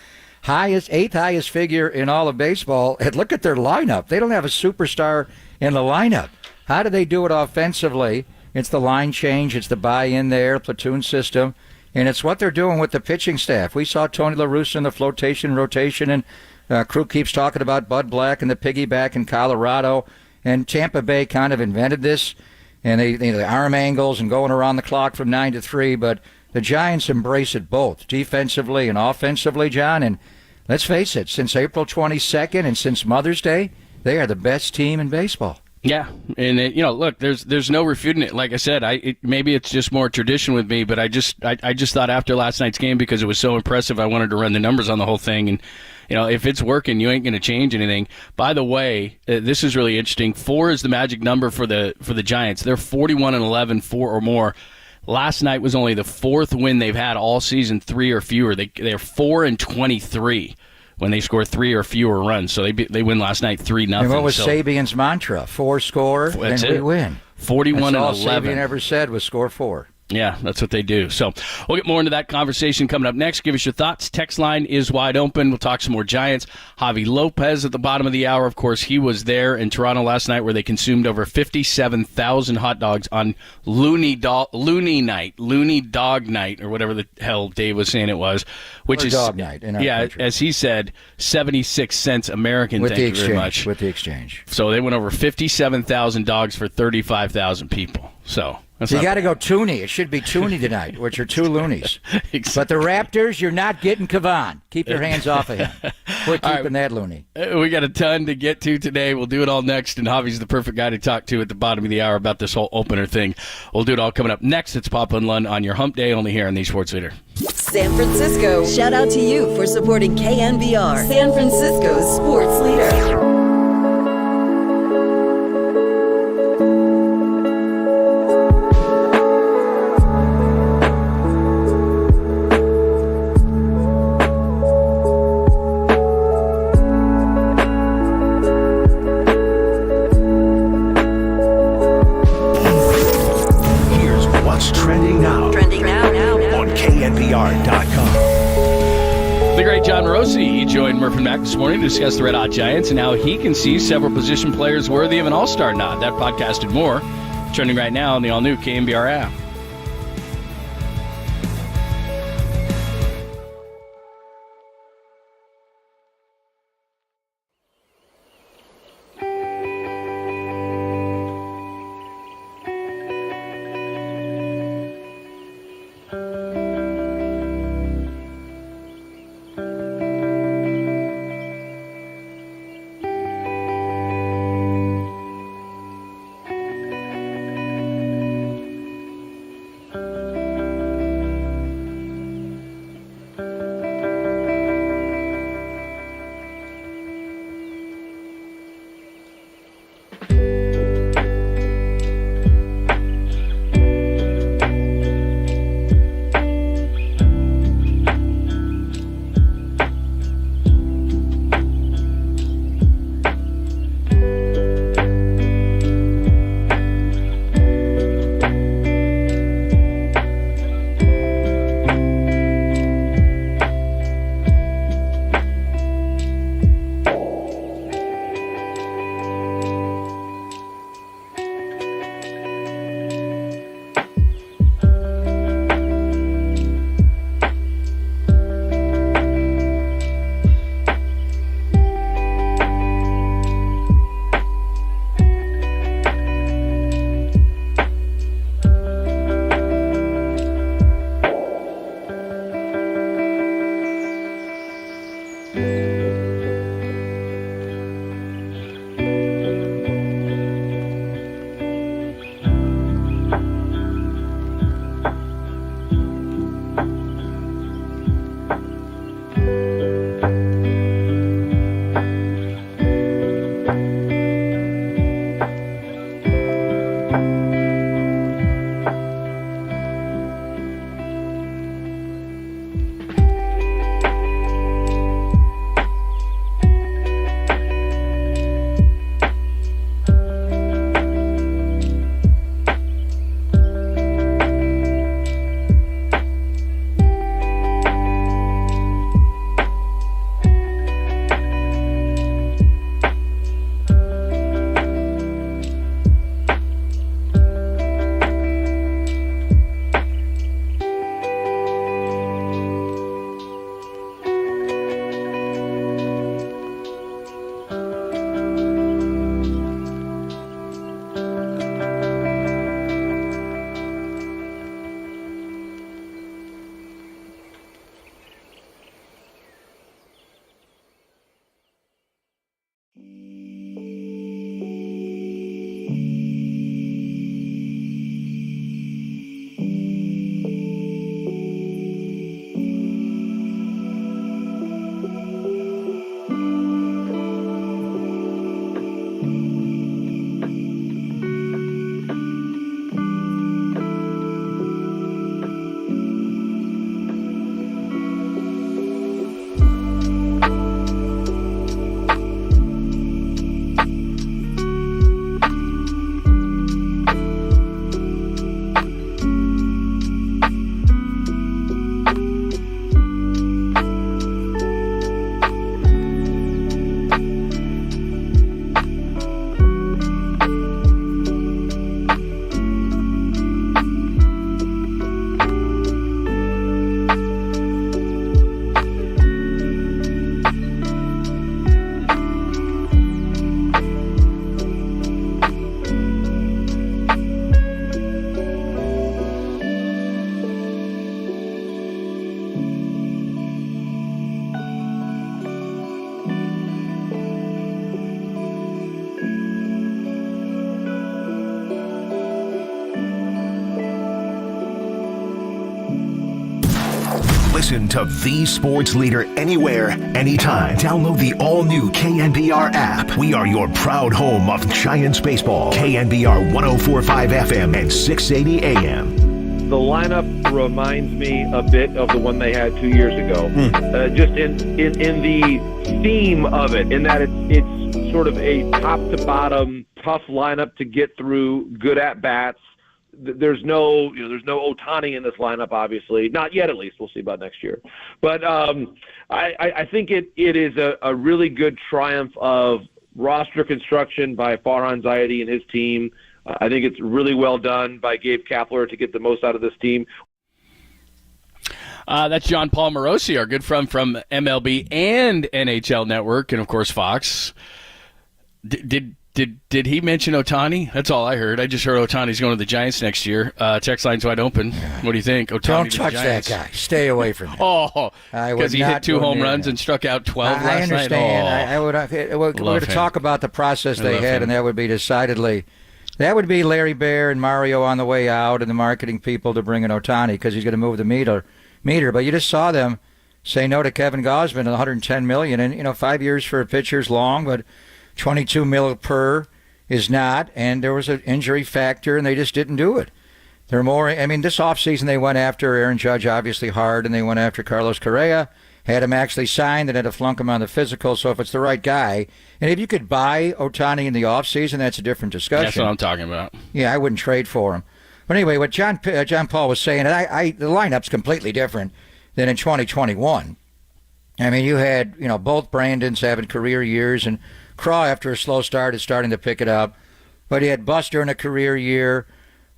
Eighth highest figure in all of baseball. And look at their lineup. They don't have a superstar in the lineup. How do they do it offensively? It's the line change. It's the buy-in there, platoon system. And it's what they're doing with the pitching staff. We saw Tony La Russa in the flotation rotation, and Crew keeps talking about Bud Black and the piggyback in Colorado. And Tampa Bay kind of invented this. And the arm angles and going around the clock from 9 to 3. But the Giants embrace it both, defensively and offensively, John. And let's face it, since April 22nd and since Mother's Day, they are the best team in baseball. Yeah, and look, there's no refuting it. Like I said, maybe it's just more tradition with me, but I just thought after last night's game, because it was so impressive, I wanted to run the numbers on the whole thing. And if it's working, you ain't going to change anything. By the way, this is really interesting. 4 is the magic number for the Giants. They're 41-11, 4 or more. Last night was only the 4th win they've had all season, 3 or fewer. They're 4-23 when they score 3 or fewer runs. So they win last night 3-0. And what was Sabian's mantra? 4 score, and we win. 41-11. That's all Sabian ever said was score 4. Yeah, that's what they do. So we'll get more into that conversation coming up next. Give us your thoughts. Text line is wide open. We'll talk some more Giants. Javi Lopez at the bottom of the hour. Of course, he was there in Toronto last night where they consumed over 57,000 hot dogs on Looney Dog Night, or whatever the hell Dave was saying it was. Which is Dog Night in our country. As he said, 76 cents American. With Thank you very much. With the exchange. So they went over 57,000 dogs for 35,000 people. So you got to go Tooney. It should be Tooney tonight, which are 2 loonies. Exactly. But the Raptors, you're not getting Kavan. Keep your hands off of him. We're keeping that loony. We got a ton to get to today. We'll do it all next, and Javi's the perfect guy to talk to at the bottom of the hour about this whole opener thing. We'll do it all coming up next. It's Papa and Lund on your hump day, only here on the Sports Leader. San Francisco, shout out to you for supporting KNBR, San Francisco's sports leader. The great John Morosi, he joined Murph and Mac this morning to discuss the Red Hot Giants and how he can see several position players worthy of an all-star nod. That podcast and more, trending right now on the all-new KNBR app. Listen to the sports leader anywhere, anytime. Download the all-new KNBR app. We are your proud home of Giants baseball. KNBR 104.5 FM and 680 AM. The lineup reminds me a bit of the one they had 2 years ago. Just in the theme of it, in that it's sort of a top-to-bottom tough lineup to get through, good at-bats, there's no Ohtani in this lineup, obviously. Not yet, at least. We'll see about next year. But I think it is a really good triumph of roster construction by Farhan Zaidi and his team. I think it's really well done by Gabe Kapler to get the most out of this team. That's John Paul Morosi, our good friend from MLB and NHL Network, and of course Fox. Did he mention Ohtani? That's all I heard. I just heard Ohtani's going to the Giants next year. Text line's wide open. What do you think? Ohtani Don't touch that guy. Stay away from him. Oh, because he hit 2 home runs and struck out 12 last night. I understand. We're going to talk about the process they had, and that would be decidedly. That would be Larry Baer and Mario on the way out, and the marketing people to bring in Ohtani because he's going to move the meter. But you just saw them say no to Kevin Gausman at $110 million, and 5 years for a pitcher is long, but $22 million per is not, and there was an injury factor, and they just didn't do it. They're more. I mean, this offseason they went after Aaron Judge obviously hard, and they went after Carlos Correa, had him actually signed, and had to flunk him on the physical. So if it's the right guy, and if you could buy Ohtani in the offseason, that's a different discussion. That's what I'm talking about. Yeah, I wouldn't trade for him. But anyway, what John Paul was saying, and the lineup's completely different than in 2021. I mean, you had both Brandons having career years, and Krukow after a slow start is starting to pick it up. But he had Buster in a career year.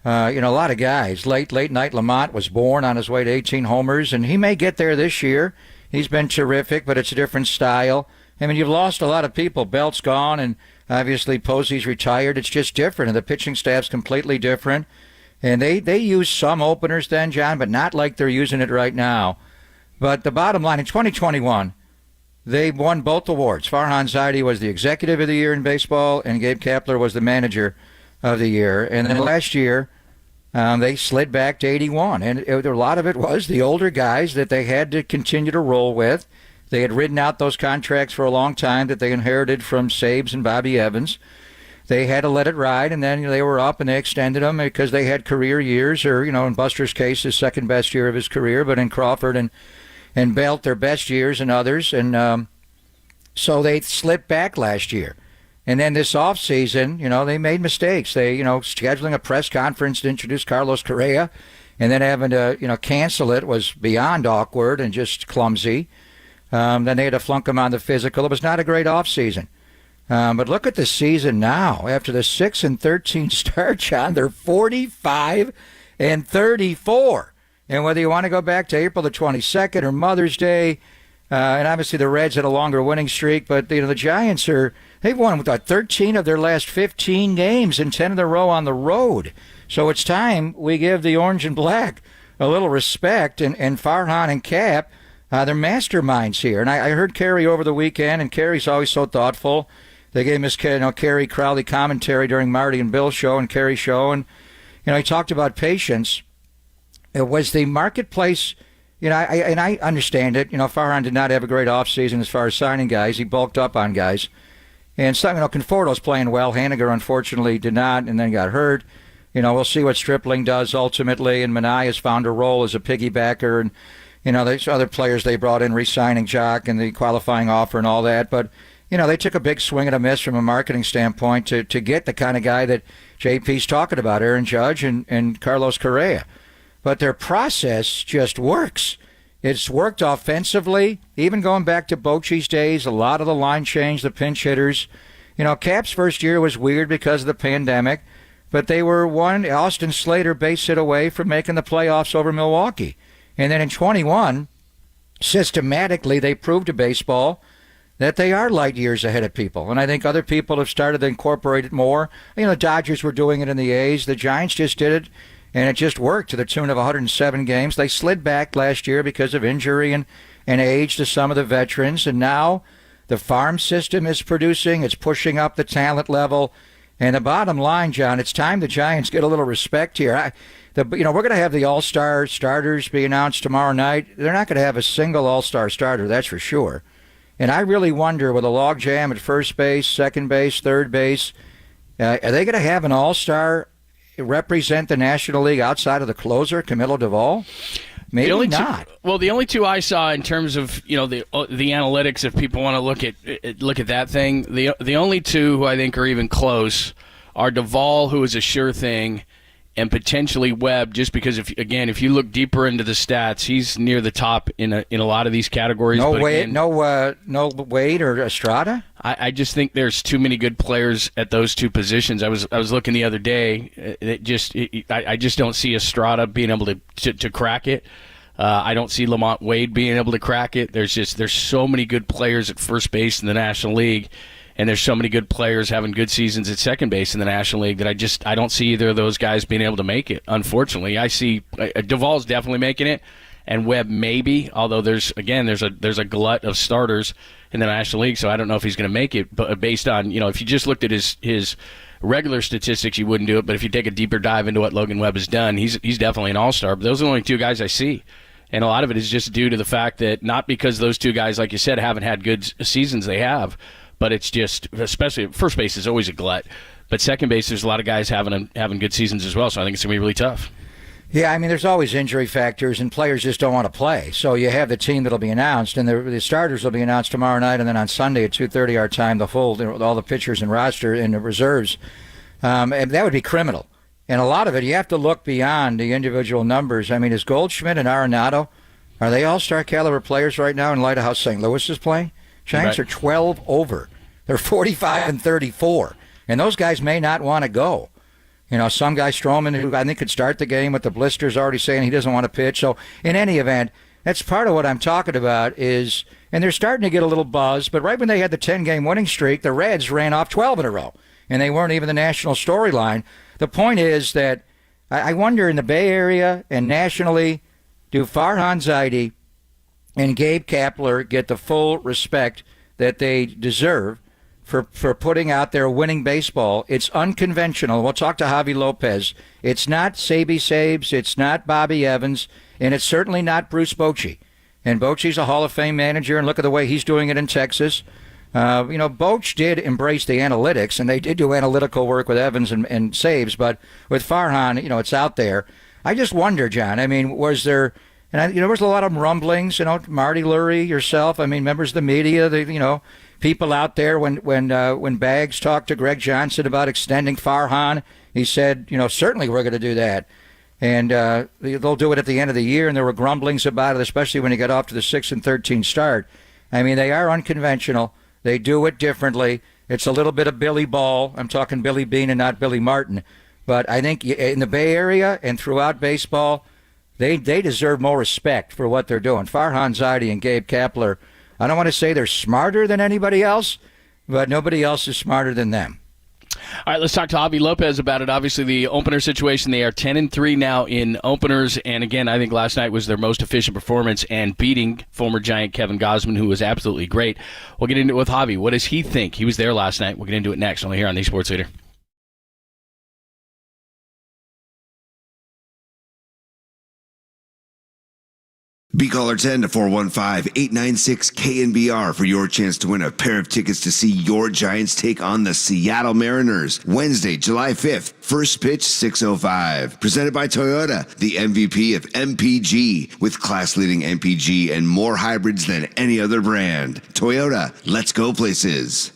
A lot of guys. Late night Lamont was born on his way to 18 homers, and he may get there this year. He's been terrific, but it's a different style. I mean, you've lost a lot of people. Belt's gone, and obviously Posey's retired. It's just different, and the pitching staff's completely different. And they use some openers then, John, but not like they're using it right now. But the bottom line, in 2021, they won both awards. Farhan Zaidi was the executive of the year in baseball, and Gabe Kapler was the manager of the year. And then last year, they slid back to 81. And a lot of it was the older guys that they had to continue to roll with. They had ridden out those contracts for a long time that they inherited from Sabes and Bobby Evans. They had to let it ride, and then they were up and they extended them because they had career years, or, in Buster's case, his second best year of his career, but in Crawford and Belt, their best years, and others. And so they slipped back last year. And then this offseason, they made mistakes. They, scheduling a press conference to introduce Carlos Correa and then having to, cancel it was beyond awkward and just clumsy. Then they had to flunk him on the physical. It was not a great offseason. But look at the season now. After the 6-13 start, John, they're 45-34. And whether you want to go back to April the 22nd or Mother's Day, and obviously the Reds had a longer winning streak, but the Giants they've won 13 of their last 15 games and 10 in a row on the road. So it's time we give the orange and black a little respect. And Farhan and Cap, they're masterminds here. And I heard Kerry over the weekend, and Kerry's always so thoughtful. They gave Miss Kerry Crowley commentary during Marty and Bill's show and Kerry's show, and he talked about patience. It was the marketplace. I understand it. Farhan did not have a great offseason as far as signing guys. He bulked up on guys. And some, Conforto's playing well. Haniger, unfortunately, did not and then got hurt. We'll see what Stripling does ultimately. And Minaya has found a role as a piggybacker. And, there's other players they brought in, re-signing Jock and the qualifying offer and all that. But, they took a big swing and a miss from a marketing standpoint to get the kind of guy that JP's talking about, Aaron Judge and Carlos Correa. But their process just works. It's worked offensively, even going back to Bochy's days, a lot of the line change, the pinch hitters. Cap's first year was weird because of the pandemic, but they were Austin Slater base hit away from making the playoffs over Milwaukee. And then in 21, systematically they proved to baseball that they are light years ahead of people. And I think other people have started to incorporate it more. The Dodgers were doing it in the A's. The Giants just did it. And it just worked to the tune of 107 games. They slid back last year because of injury and age to some of the veterans. And now the farm system is producing. It's pushing up the talent level. And the bottom line, John, it's time the Giants get a little respect here. We're going to have the all-star starters be announced tomorrow night. They're not going to have a single all-star starter, that's for sure. And I really wonder, with a logjam at first base, second base, third base, are they going to have an all-star represent the National League outside of the closer, Camilo Duvall? Maybe not. The only two I saw in terms of the analytics, if people want to look at that thing, the only two who I think are even close are Duvall, who is a sure thing, and potentially Webb, just because if you look deeper into the stats, he's near the top in a lot of these categories. No but Wade, again, no Wade or Estrada. I just think there's too many good players at those two positions. I was looking the other day. I just don't see Estrada being able to crack it. I don't see Lamont Wade being able to crack it. There's so many good players at first base in the National League. And there's so many good players having good seasons at second base in the National League that I don't see either of those guys being able to make it. Unfortunately, I see Duvall's definitely making it, and Webb maybe. Although there's a glut of starters in the National League, so I don't know if he's going to make it. But based on if you just looked at his regular statistics, you wouldn't do it. But if you take a deeper dive into what Logan Webb has done, he's definitely an all-star. But those are the only two guys I see. And a lot of it is just due to the fact that not because those two guys, like you said, haven't had good seasons they have. But it's just, especially first base is always a glut. But second base, there's a lot of guys having good seasons as well. So I think it's going to be really tough. Yeah, I mean, there's always injury factors, and players just don't want to play. So you have the team that'll be announced, and the starters will be announced tomorrow night, and then on Sunday at 2:30 our time, the full, all the pitchers and roster and the reserves. And that would be criminal. And a lot of it, you have to look beyond the individual numbers. I mean, is Goldschmidt and Arenado, are they all-star caliber players right now in light of how St. Louis is playing? Giants are 12 over. They're 45 and 34. And those guys may not want to go. Some guy, Stroman, who I think could start the game with the blisters, already saying he doesn't want to pitch. So in any event, that's part of what I'm talking about is, and they're starting to get a little buzz, but right when they had the 10-game winning streak, the Reds ran off 12 in a row. And they weren't even the national storyline. The point is that I wonder in the Bay Area and nationally, do Farhan Zaidi and Gabe Kapler get the full respect that they deserve for putting out their winning baseball? It's unconventional. We'll talk to Javi Lopez. It's not Saby Sabes. It's not Bobby Evans. And it's certainly not Bruce Bochy. And Bochy's a Hall of Fame manager, and look at the way he's doing it in Texas. Boch did embrace the analytics, and they did do analytical work with Evans and Sabes. But with Farhan, it's out there. I just wonder, John, I mean, was there... And there was a lot of rumblings, Marty Lurie, yourself. I mean, members of the media, people out there. When Baggs talked to Greg Johnson about extending Farhan, he said, certainly we're going to do that, and they'll do it at the end of the year. And there were grumblings about it, especially when he got off to the 6-13 start. I mean, they are unconventional. They do it differently. It's a little bit of Billy Ball. I'm talking Billy Beane and not Billy Martin. But I think in the Bay Area and throughout baseball, They deserve more respect for what they're doing. Farhan Zaidi and Gabe Kapler, I don't want to say they're smarter than anybody else, but nobody else is smarter than them. All right, let's talk to Javi Lopez about it. Obviously, the opener situation, they are 10-3 now in openers. And again, I think last night was their most efficient performance and beating former Giant Kevin Gausman, who was absolutely great. We'll get into it with Javi. What does he think? He was there last night. We'll get into it next, only here on the Sports Leader. Be caller 10 to 415-896-KNBR for your chance to win a pair of tickets to see your Giants take on the Seattle Mariners Wednesday, July 5th. First pitch 6:05. Presented by Toyota, the MVP of MPG, with class-leading MPG and more hybrids than any other brand. Toyota, let's go places.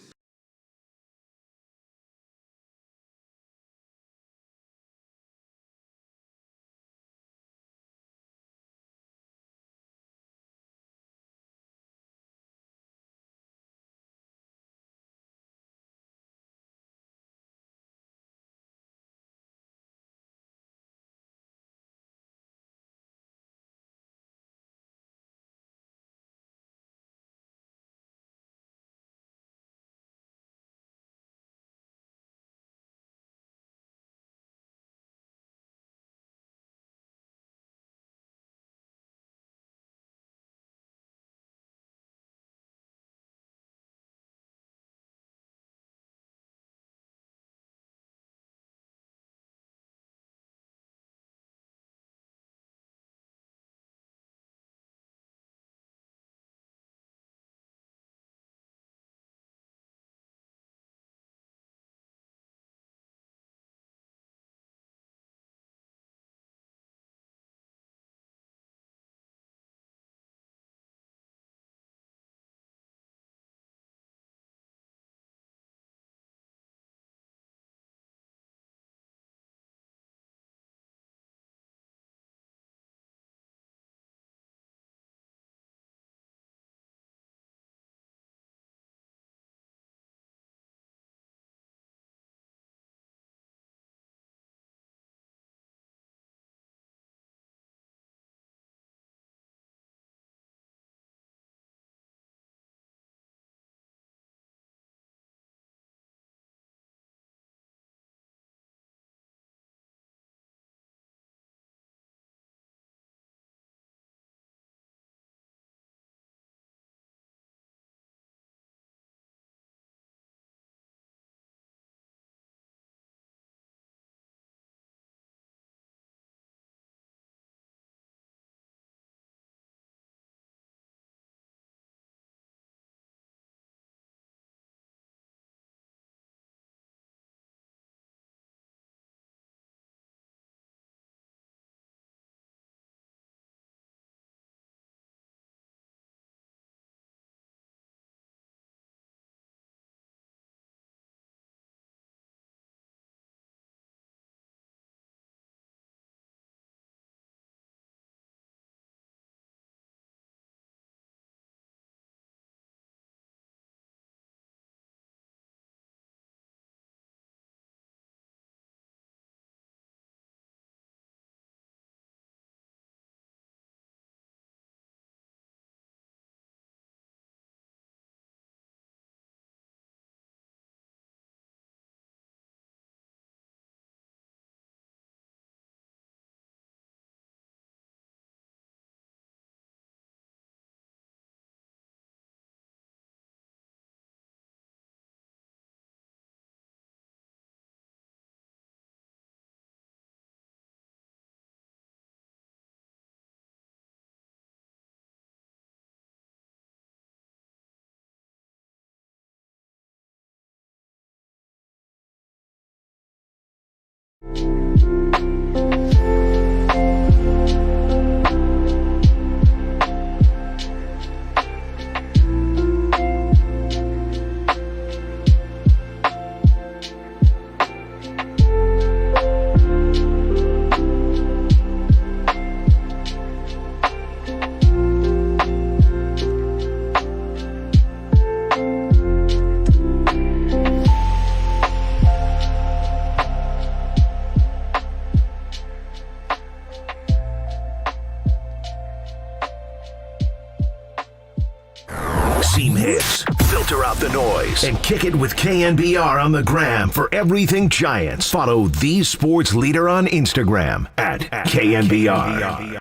Seam hits, filter out the noise, and kick it with KNBR on the gram for everything Giants. Follow the sports leader on Instagram at KNBR.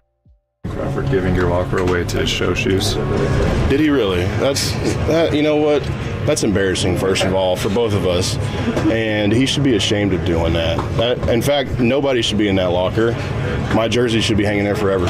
For giving your locker away to show shoes. Did he really? You know what? That's embarrassing, first of all, for both of us. And he should be ashamed of doing that. In fact, nobody should be in that locker. My jersey should be hanging there forever.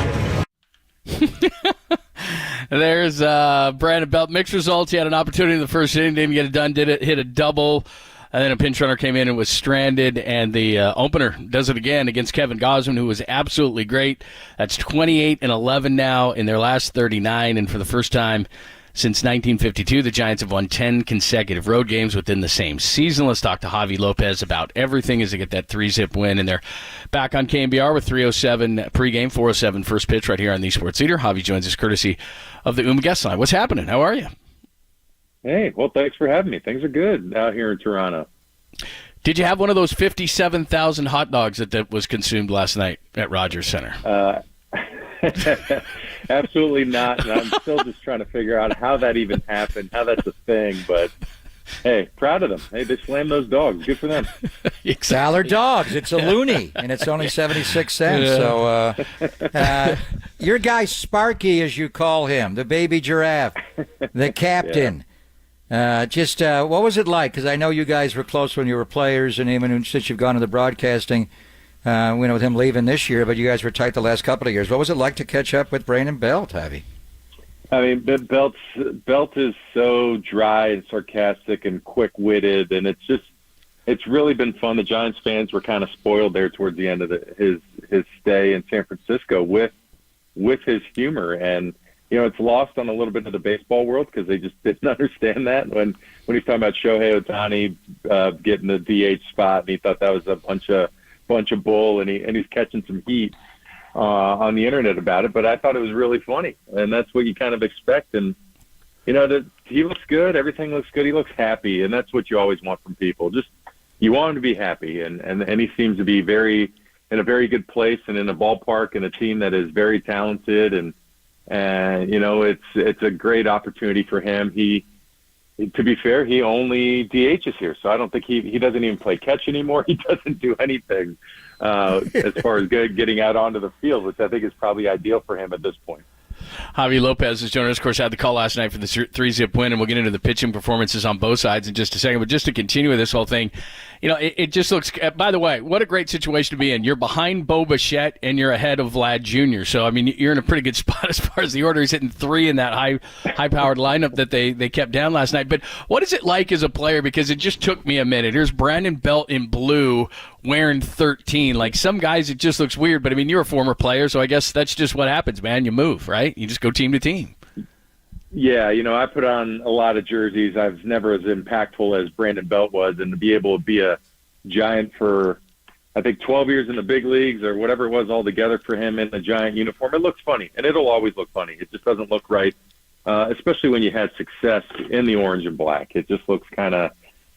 There's Brandon Belt. Mixed results. He had an opportunity in the first inning, didn't get it done, hit a double, and then a pinch runner came in and was stranded, and the opener does it again against Kevin Gausman, who was absolutely great. That's 28-11 now in their last 39, and for the first time since 1952, the Giants have won 10 consecutive road games within the same season. Let's talk to Javi Lopez about everything as they get that 3-zip win, and they're back on KNBR with 3:07 pregame, 4:07 first pitch right here on the Sports Leader. Javi joins us courtesy of the guest line. What's happening? How are you? Hey, well, thanks for having me. Things are good out here in Toronto. Did you have one of those 57,000 hot dogs that was consumed last night at Rogers Center? Absolutely not. And I'm still just trying to figure out how that even happened, how that's a thing. But, hey, proud of them. Hey, they slammed those dogs. Good for them. Dollar dogs. It's a loony, and it's only 76 cents. Yeah. So your guy Sparky, as you call him, the baby giraffe, the captain. Yeah. What was it like? Because I know you guys were close when you were players, and even since you've gone into broadcasting, with him leaving this year, but you guys were tight the last couple of years. What was it like to catch up with Brandon Belt, Javi? I mean, Belt is so dry and sarcastic and quick-witted, and it's really been fun. The Giants fans were kind of spoiled there towards the end of his stay in San Francisco with his humor, and it's lost on a little bit of the baseball world because they just didn't understand that when he's talking about Shohei Ohtani getting the DH spot, and he thought that was a bunch of bull, and he's catching some heat on the internet about it. But I thought it was really funny, and that's what you kind of expect. And he looks good, everything looks good, he looks happy, and that's what you always want from people. Just you want him to be happy, and he seems to be in a very good place and in a ballpark and a team that is very talented, and it's a great opportunity for him. To be fair, he only DHs here, so I don't think he doesn't even play catch anymore. He doesn't do anything as far as getting out onto the field, which I think is probably ideal for him at this point. Javi Lopez is joining us. Of course, had the call last night for the 3-zip win, and we'll get into the pitching performances on both sides in just a second. But just to continue with this whole thing, it just looks – by the way, what a great situation to be in. You're behind Bo Bichette, and you're ahead of Vlad Jr. So, I mean, you're in a pretty good spot as far as the order. He's hitting 3 in that high-powered lineup that they kept down last night. But what is it like as a player? Because it just took me a minute. Here's Brandon Belt in blue wearing 13. Like, some guys, it just looks weird. But, I mean, you're a former player, so I guess that's just what happens, man. You move, right? You just go team to team. Yeah, I put on a lot of jerseys. I was never as impactful as Brandon Belt was, and to be able to be a Giant for, I think, 12 years in the big leagues or whatever it was altogether for him in a Giant uniform, it looks funny, and it'll always look funny. It just doesn't look right, especially when you had success in the orange and black. It just looks kind of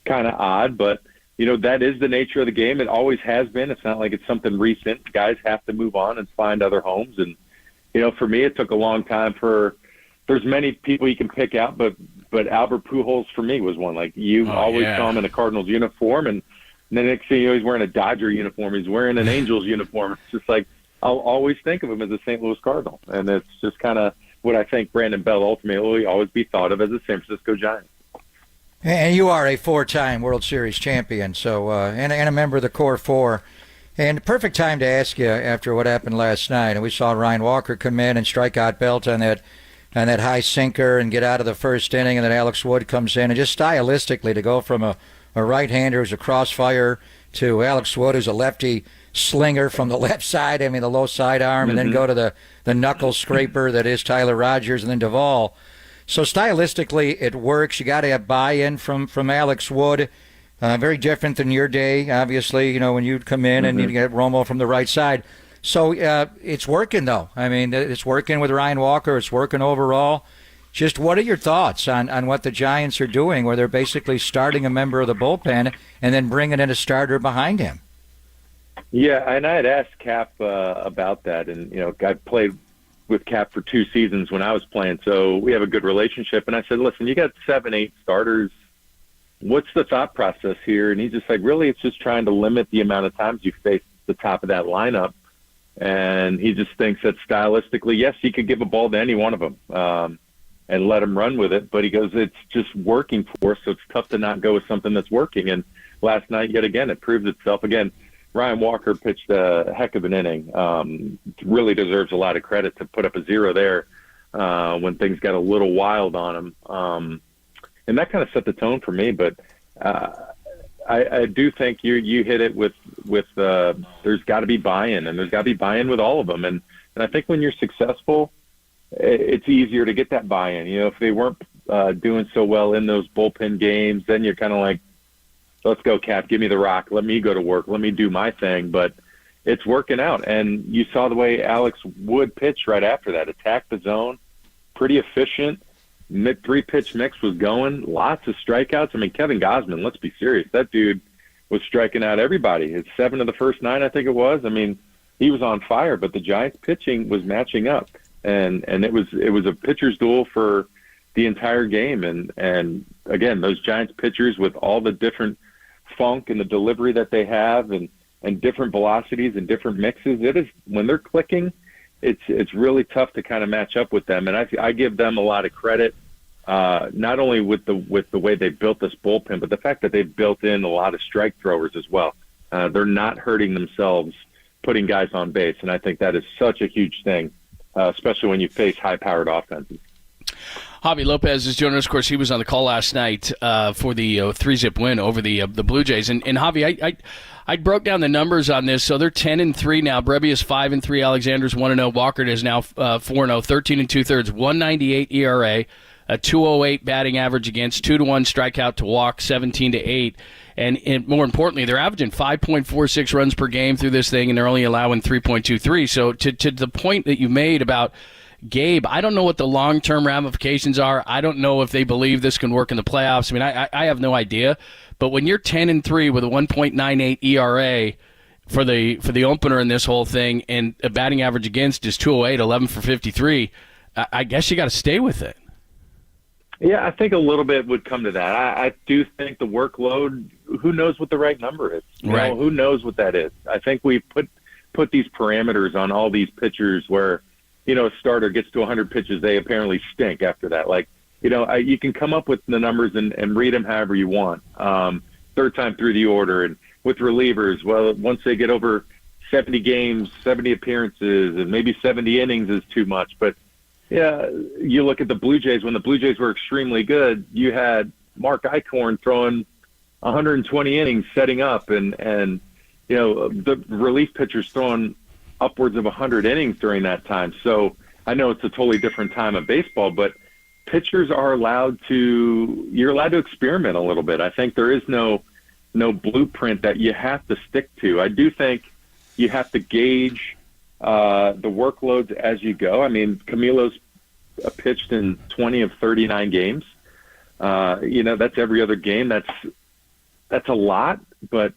odd, but that is the nature of the game. It always has been. It's not like it's something recent. Guys have to move on and find other homes, and for me, it took a long time there's many people you can pick out, but Albert Pujols for me was one. Like you always saw him in a Cardinals uniform, and then next thing he's wearing a Dodger uniform. He's wearing an Angels uniform. It's just like I'll always think of him as a St. Louis Cardinal, and it's just kind of what I think Brandon Belt ultimately will always be thought of as a San Francisco Giant. And you are a 4-time World Series champion, so and a member of the Core Four. And perfect time to ask you after what happened last night. And we saw Ryan Walker come in and strike out Belt on that high sinker and get out of the first inning, and then Alex Wood comes in. And just stylistically to go from a right-hander who's a crossfire to Alex Wood, who's a lefty slinger from the left side, the low side arm, and then go to the knuckle scraper that is Tyler Rogers, and then Duvall. So stylistically, it works. You got to have buy-in from Alex Wood. Very different than your day, obviously, when you'd come in and you'd get Romo from the right side. So it's working, though. It's working with Ryan Walker. It's working overall. Just what are your thoughts on what the Giants are doing, where they're basically starting a member of the bullpen and then bringing in a starter behind him? Yeah, and I had asked Cap about that, and I played with Cap for 2 seasons when I was playing, so we have a good relationship. And I said, listen, you got 7, 8 starters. What's the thought process here? And he's just like, really, it's just trying to limit the amount of times you face the top of that lineup. And he just thinks that stylistically, yes, he could give a ball to any one of them and let him run with it. But he goes, it's just working for us, so it's tough to not go with something that's working. And last night, yet again, it proved itself. Again, Ryan Walker pitched a heck of an inning. Really deserves a lot of credit to put up a 0 there when things got a little wild on him. And that kind of set the tone for me. But I do think you hit it with there's got to be buy-in, and there's got to be buy-in with all of them. And I think when you're successful, it's easier to get that buy-in. If they weren't doing so well in those bullpen games, then you're kind of like, let's go, Cap, give me the rock. Let me go to work. Let me do my thing. But it's working out. And you saw the way Alex Wood pitched right after that. Attacked the zone, pretty efficient. 3-pitch mix was going. Lots of strikeouts. Kevin Gausman, let's be serious. That dude was striking out everybody. It's 7 of the first 9, I think it was. He was on fire, but the Giants pitching was matching up. And it was a pitcher's duel for the entire game. And again, those Giants pitchers with all the different funk and the delivery that they have and different velocities and different mixes, it is, when they're clicking, it's really tough to kind of match up with them. And I give them a lot of credit, not only with the way they built this bullpen, but the fact that they've built in a lot of strike throwers as well. They're not hurting themselves putting guys on base, and I think that is such a huge thing, especially when you face high-powered offenses. Javi Lopez is joining us. Of course, he was on the call last night for the 3-zip win over the Blue Jays. And Javi, I broke down the numbers on this. So they're 10-3 now. Brebbia is 5-3. Alexander's 1-0. Walker is now 4-0. 13 2/3. 1.98 ERA. A 2.08 batting average against. 2-1 strikeout to walk. 17-8. And more importantly, they're averaging 5.46 runs per game through this thing, and they're only allowing 3.23. So to the point that you made about Gabe, I don't know what the long-term ramifications are. I don't know if they believe this can work in the playoffs. I have no idea. But when you're 10-3 with a 1.98 ERA for the opener in this whole thing, and a batting average against is 2.08, 11 for 53, I guess you got to stay with it. Yeah, I think a little bit would come to that. I do think the workload, who knows what the right number is? Right. Who knows what that is? I think we put these parameters on all these pitchers where, a starter gets to 100 pitches, they apparently stink after that. You can come up with the numbers and read them however you want. Third time through the order. And with relievers, well, once they get over 70 games, 70 appearances, and maybe 70 innings is too much. But, yeah, you look at the Blue Jays. When the Blue Jays were extremely good, you had Mark Eichhorn throwing 120 innings setting up, and the relief pitchers throwing upwards of 100 innings during that time. So I know it's a totally different time of baseball, but pitchers are allowed to experiment a little bit. I think there is no blueprint that you have to stick to. I do think you have to gauge the workloads as you go. Camilo's pitched in 20 of 39 games. That's every other game. That's a lot, but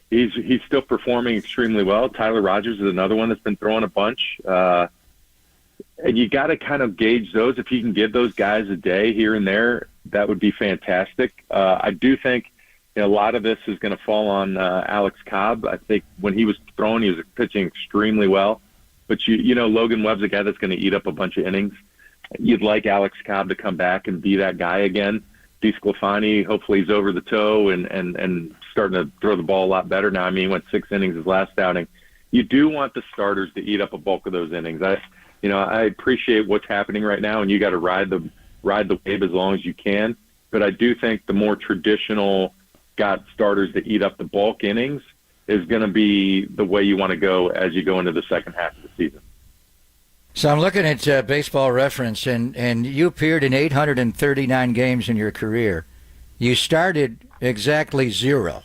he's still performing extremely well. Tyler Rogers is another one that's been throwing a bunch. And you got to kind of gauge those. If you can give those guys a day here and there, that would be fantastic. I do think a lot of this is going to fall on Alex Cobb. I think when he was throwing, he was pitching extremely well. But Logan Webb's a guy that's going to eat up a bunch of innings. You'd like Alex Cobb to come back and be that guy again. DeSclafani, hopefully he's over the toe and starting to throw the ball a lot better now. He went 6 innings his last outing. You do want the starters to eat up a bulk of those innings. I appreciate what's happening right now, and you got to ride the wave as long as you can. But I do think the more traditional got starters to eat up the bulk innings, is going to be the way you want to go as you go into the second half of the season. So I'm looking at Baseball Reference, and you appeared in 839 games in your career. You started exactly 0.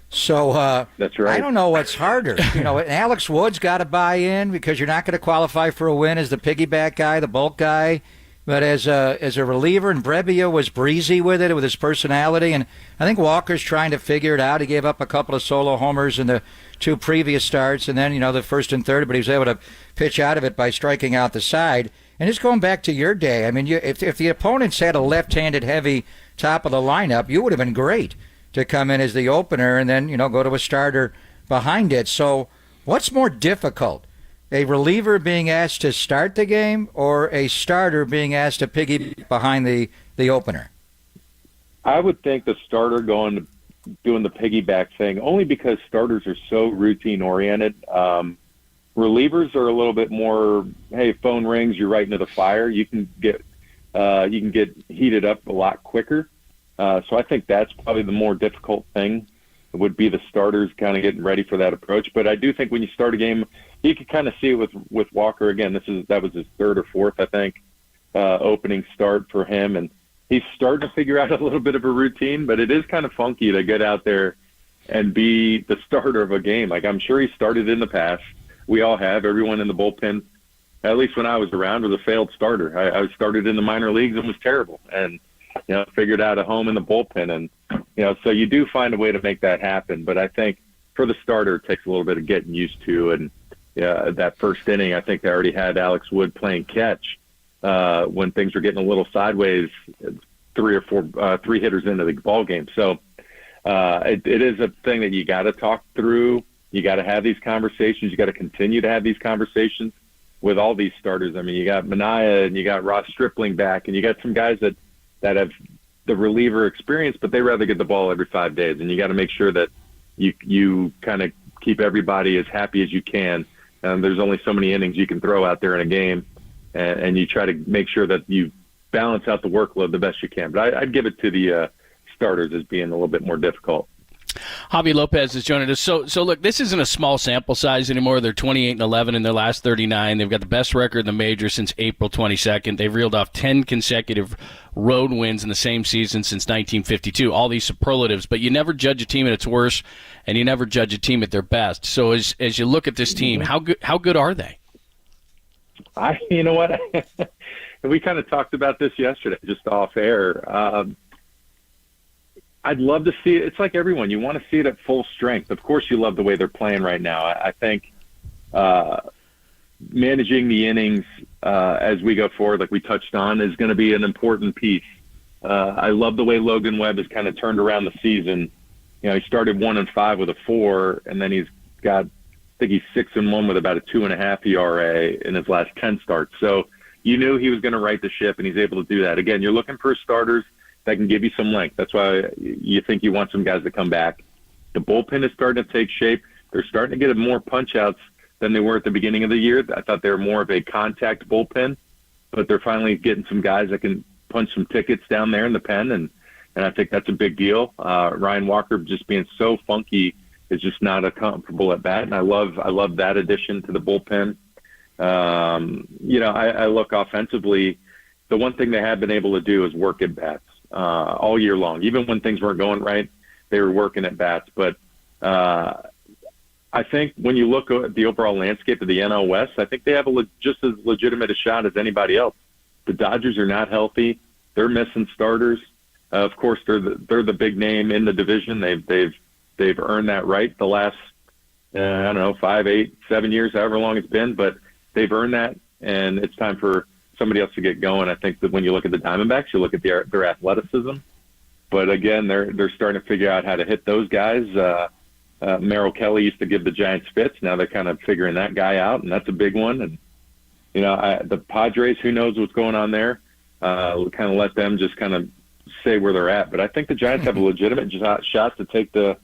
So that's right. I don't know what's harder. Alex Wood's got to buy in because you're not going to qualify for a win as the piggyback guy, the bulk guy. But as a reliever, and Brebbia was breezy with it, with his personality, and I think Walker's trying to figure it out. He gave up a couple of solo homers in the 2 previous starts, and then the first and third, but he was able to pitch out of it by striking out the side. And just going back to your day, I mean, if the opponents had a left-handed heavy top of the lineup, you would have been great to come in as the opener and then go to a starter behind it. So, what's more difficult? A reliever being asked to start the game or a starter being asked to piggy behind the opener? I would think the starter doing the piggyback thing, only because starters are so routine-oriented. Relievers are a little bit more, hey, phone rings, you're right into the fire. You can get heated up a lot quicker. So I think that's probably the more difficult thing, would be the starters kind of getting ready for that approach. But I do think when you start a game, you can kind of see it with Walker. Again, that was his 3rd or 4th, I think, opening start for him. And he's starting to figure out a little bit of a routine, but it is kind of funky to get out there and be the starter of a game. Like, I'm sure he started in the past. We all have. Everyone in the bullpen, at least when I was around, was a failed starter. I started in the minor leagues and was terrible. And, figured out a home in the bullpen. And, so you do find a way to make that happen. But I think for the starter, it takes a little bit of getting used to. And that first inning, I think they already had Alex Wood playing catch when things were getting a little sideways, 3 hitters into the ball game. So it is a thing that you got to talk through. You got to have these conversations. You got to continue to have these conversations with all these starters. I mean, you got Minaya and you got Ross Stripling back, and you got some guys that have the reliever experience, but they rather get the ball every 5 days. And you got to make sure that you kind of keep everybody as happy as you can. There's only so many innings you can throw out there in a game, and you try to make sure that you balance out the workload the best you can. But I'd give it to the starters as being a little bit more difficult. Javi Lopez is joining us. So look, this isn't a small sample size anymore. They're 28-11 in their last 39. They've got the best record in the major since April 22nd. They've reeled off 10 consecutive road wins in the same season since 1952. All these superlatives, but you never judge a team at its worst, and you never judge a team at their best. So as you look at this team, how good are they? You know what? We kind of talked about this yesterday, just off air. I'd love to see it. It's like everyone. You want to see it at full strength. Of course, you love the way they're playing right now. I think managing the innings as we go forward, like we touched on, is going to be an important piece. I love the way Logan Webb has kind of turned around the season. He started 1-5 with a 4, and then he's got, I think he's 6-1 with about a 2.5 ERA in his last 10 starts. So you knew he was going to right the ship, and he's able to do that. Again, you're looking for starters that can give you some length. That's why you think you want some guys to come back. The bullpen is starting to take shape. They're starting to get more punch-outs than they were at the beginning of the year. I thought they were more of a contact bullpen, but they're finally getting some guys that can punch some tickets down there in the pen, and I think that's a big deal. Ryan Walker just being so funky is just not a comfortable at bat, and I love that addition to the bullpen. I look offensively. The one thing they have been able to do is work at bats all year long. Even when things weren't going right, they were working at bats. But I think when you look at the overall landscape of the NL West, I think they have just as legitimate a shot as anybody else. The Dodgers are not healthy. They're missing starters. Of course, they're the big name in the division. They've earned that right the last 5, 8, 7 years, however long it's been. But they've earned that, and it's time for somebody else to get going. I think that when you look at the Diamondbacks, you look at their athleticism. But again, they're starting to figure out how to hit those guys. Merrill Kelly used to give the Giants fits. Now they're kind of figuring that guy out, and that's a big one. And the Padres, who knows what's going on there? We'll kind of let them just kind of say where they're at. But I think the Giants have a legitimate shot to take the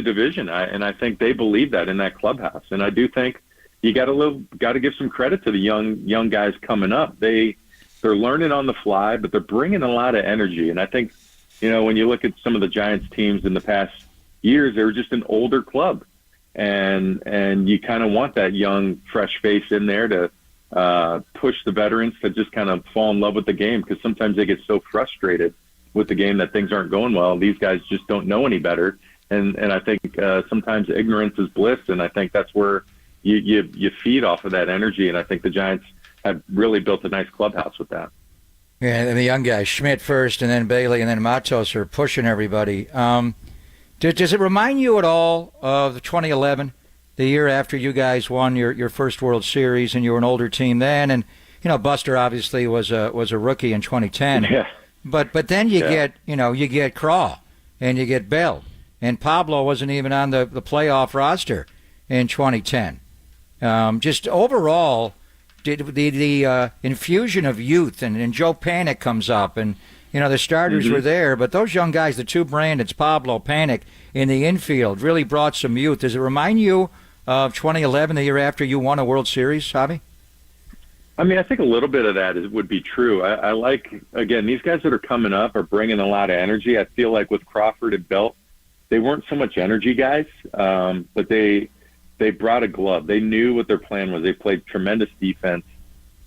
division, and I think they believe that in that clubhouse. And I do think you got to give some credit to the young guys coming up. They're learning on the fly, but they're bringing a lot of energy. And I think when you look at some of the Giants teams in the past years, they were just an older club. And you kind of want that young, fresh face in there to push the veterans to just kind of fall in love with the game, because sometimes they get so frustrated with the game that things aren't going well. These guys just don't know any better. And I think sometimes ignorance is bliss, and I think that's where you feed off of that energy. And I think the Giants have really built a nice clubhouse with that. Yeah, and the young guys, Schmidt first, and then Bailey, and then Matos are pushing everybody. Does it remind you at all of 2011, the year after you guys won your first World Series, and you were an older team then? And Buster obviously was a rookie in 2010. Yeah. But then you get Krukow, and you get Bell, and Pablo wasn't even on the playoff roster in 2010. Just overall, did the infusion of youth, and Joe Panic comes up, and the starters were there, but those young guys, the two Brandons, Pablo, Panic, in the infield, really brought some youth. Does it remind you of 2011, the year after you won a World Series, Javi? I mean, I think a little bit of that would be true. I like, again, these guys that are coming up are bringing a lot of energy. I feel like with Crawford and Belt, they weren't so much energy guys, but they brought a glove. They knew what their plan was. They played tremendous defense,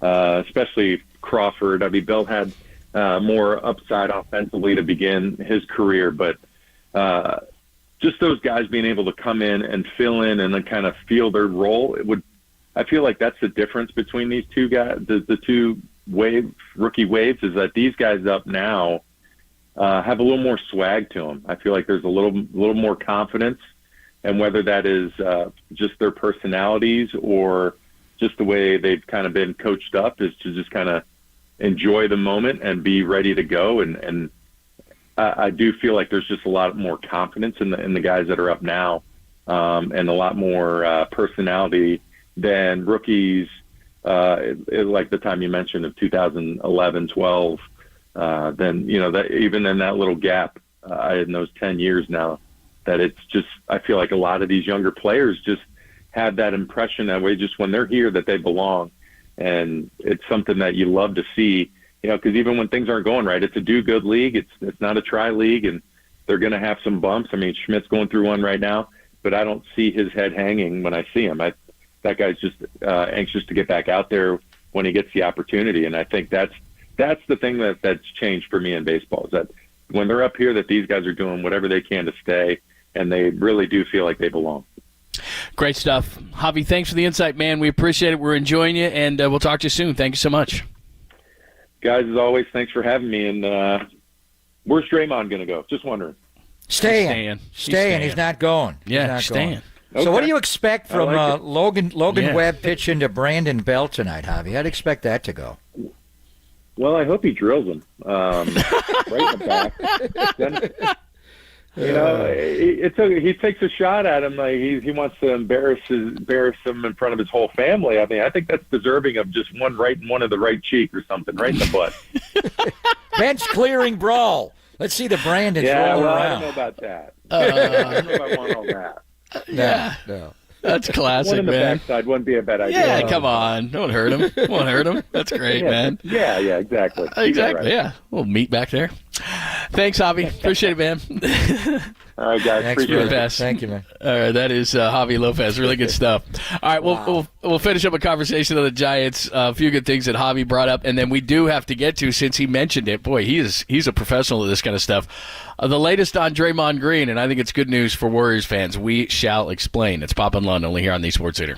especially Crawford. I mean, Belt had more upside offensively to begin his career, but just those guys being able to come in and fill in and then kind of feel their role, I feel like that's the difference between these two guys, the two rookie waves, is that these guys up now have a little more swag to them. I feel like there's a little more confidence, and whether that is just their personalities or just the way they've kind of been coached up, is to just kind of enjoy the moment and be ready to go. And I do feel like there's just a lot more confidence in the guys that are up now, and a lot more personality than rookies, like the time you mentioned of 2011, 12. Then, that even in that little gap in those 10 years now, that it's just, I feel like a lot of these younger players just have that impression that way, just when they're here, that they belong. And it's something that you love to see, because even when things aren't going right, it's a do-good league. It's not a try league, and they're going to have some bumps. I mean, Schmidt's going through one right now, but I don't see his head hanging when I see him. That guy's just anxious to get back out there when he gets the opportunity. And I think that's the thing that's changed for me in baseball, is that when they're up here, that these guys are doing whatever they can to stay, and they really do feel like they belong. Great stuff. Javi, thanks for the insight, man. We appreciate it. We're enjoying you, and we'll talk to you soon. Thank you so much. Guys, as always, thanks for having me. And where's Draymond going to go? Just wondering. Staying. He's not going. Yeah, staying. Okay. So what do you expect from Logan Yeah. Webb pitching to Brandon Belt tonight, Javi? I'd expect that to go. Well, I hope he drills him right in the back. Then, he takes a shot at him. Like he wants to embarrass him in front of his whole family. I mean, I think that's deserving of just one of the right cheek or something, right in the butt. Bench clearing brawl. Let's see the Brandons roll around. I don't know about that. I don't know if I want all that. No. That's classic, one in the man. backside wouldn't be a bad idea. Yeah, come on. Don't hurt him. Won't hurt him. That's great, man. Yeah, exactly. Exactly, Right. yeah. We'll meet back there. Thanks, Javi. Appreciate it, man. All right, guys. Thanks, Appreciate brother. it. Thank you, man. All right, that is Javi Lopez. Really good stuff. All right, we'll finish up a conversation on the Giants. A few good things that Javi brought up, and then we do have to get to, since he mentioned it. Boy, he's a professional at this kind of stuff. The latest on Draymond Green, and I think it's good news for Warriors fans. We shall explain. It's Pop and Lund, only here on the Sports Leader.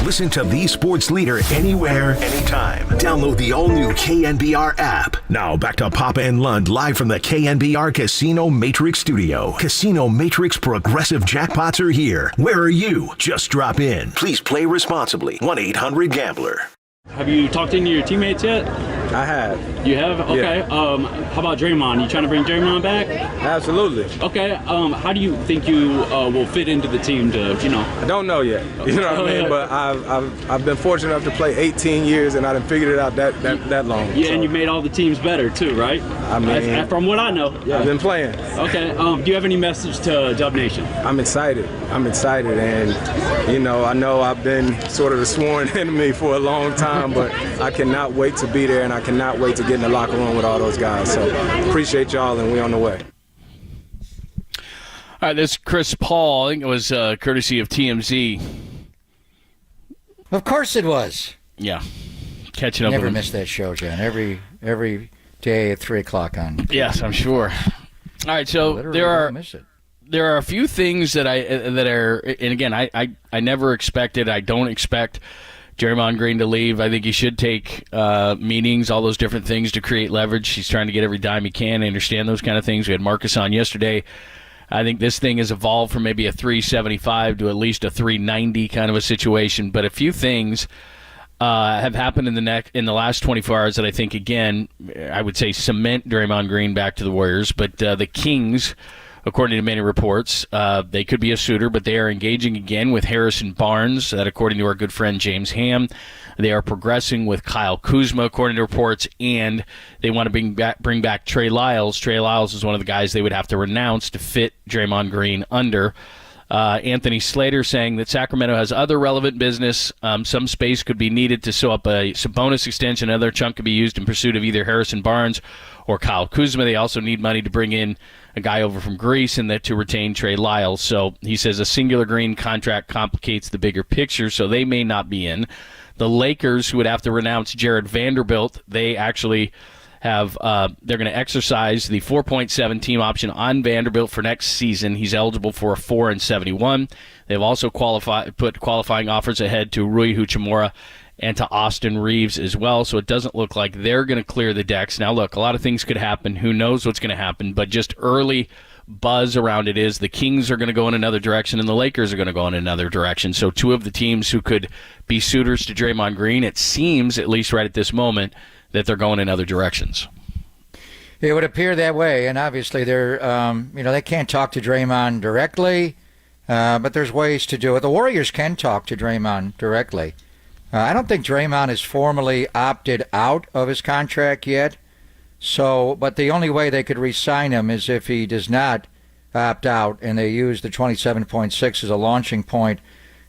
Listen to the sports leader anywhere, anytime. Download the all-new KNBR app. Now back to Papa and Lund live from the KNBR Casino Matrix Studio. Casino Matrix Progressive Jackpots are here. Where are you? Just drop in. Please play responsibly. 1-800-GAMBLER. Have you talked to any of your teammates yet? I have. You have? Okay. Yeah. How about Draymond? You trying to bring Draymond back? Absolutely. Okay. How do you think you will fit into the team to, I don't know yet. You know what I mean? But I've been fortunate enough to play 18 years, and I done figured it out that long. Yeah, so. And you made all the teams better too, right? I mean, from what I know. Yeah. I've been playing. Okay. Do you have any message to Dub Nation? I'm excited, and I know I've been sort of the sworn enemy for a long time, but I cannot wait to be there, and I cannot wait to get in the locker room with all those guys. So appreciate y'all, and we on the way. All right, this is Chris Paul. I think it was courtesy of TMZ. Of course it was. Yeah. Catching up. Never miss that show, John. Every day at 3 o'clock on. Yes, I'm sure. All right, so there are a few things that are, and again, I never expected, I don't expect Draymond Green to leave. I think he should take meetings, all those different things to create leverage. He's trying to get every dime he can. I understand those kind of things. We had Marcus on yesterday. I think this thing has evolved from maybe a 375 to at least a 390 kind of a situation. But a few things have happened in the last 24 hours that I think, again, I would say cement Draymond Green back to the Warriors. But the Kings, according to many reports, they could be a suitor, but they are engaging again with Harrison Barnes. That, according to our good friend James Ham, they are progressing with Kyle Kuzma, according to reports, and they want to bring back Trey Lyles. Trey Lyles is one of the guys they would have to renounce to fit Draymond Green under. Anthony Slater saying that Sacramento has other relevant business. Some space could be needed to sew up a bonus extension. Another chunk could be used in pursuit of either Harrison Barnes or Kyle Kuzma. They also need money to bring in a guy over from Greece and that to retain Trey Lyles. So he says a singular Green contract complicates the bigger picture, so they may not be in. The Lakers, who would have to renounce Jared Vanderbilt, they actually have they're going to exercise the 4.7 team option on Vanderbilt for next season. He's eligible for a 4-71. They've also put qualifying offers ahead to Rui Hachimura and to Austin Reeves as well, so it doesn't look like they're going to clear the decks. Now, look, a lot of things could happen. Who knows what's going to happen, but just early buzz around it is the Kings are going to go in another direction and the Lakers are going to go in another direction. So two of the teams who could be suitors to Draymond Green, it seems, at least right at this moment, that they're going in other directions. It would appear that way, and obviously they're, they can't talk to Draymond directly, but there's ways to do it. The Warriors can talk to Draymond directly. I don't think Draymond has formally opted out of his contract yet. But the only way they could re-sign him is if he does not opt out and they use the 27.6 as a launching point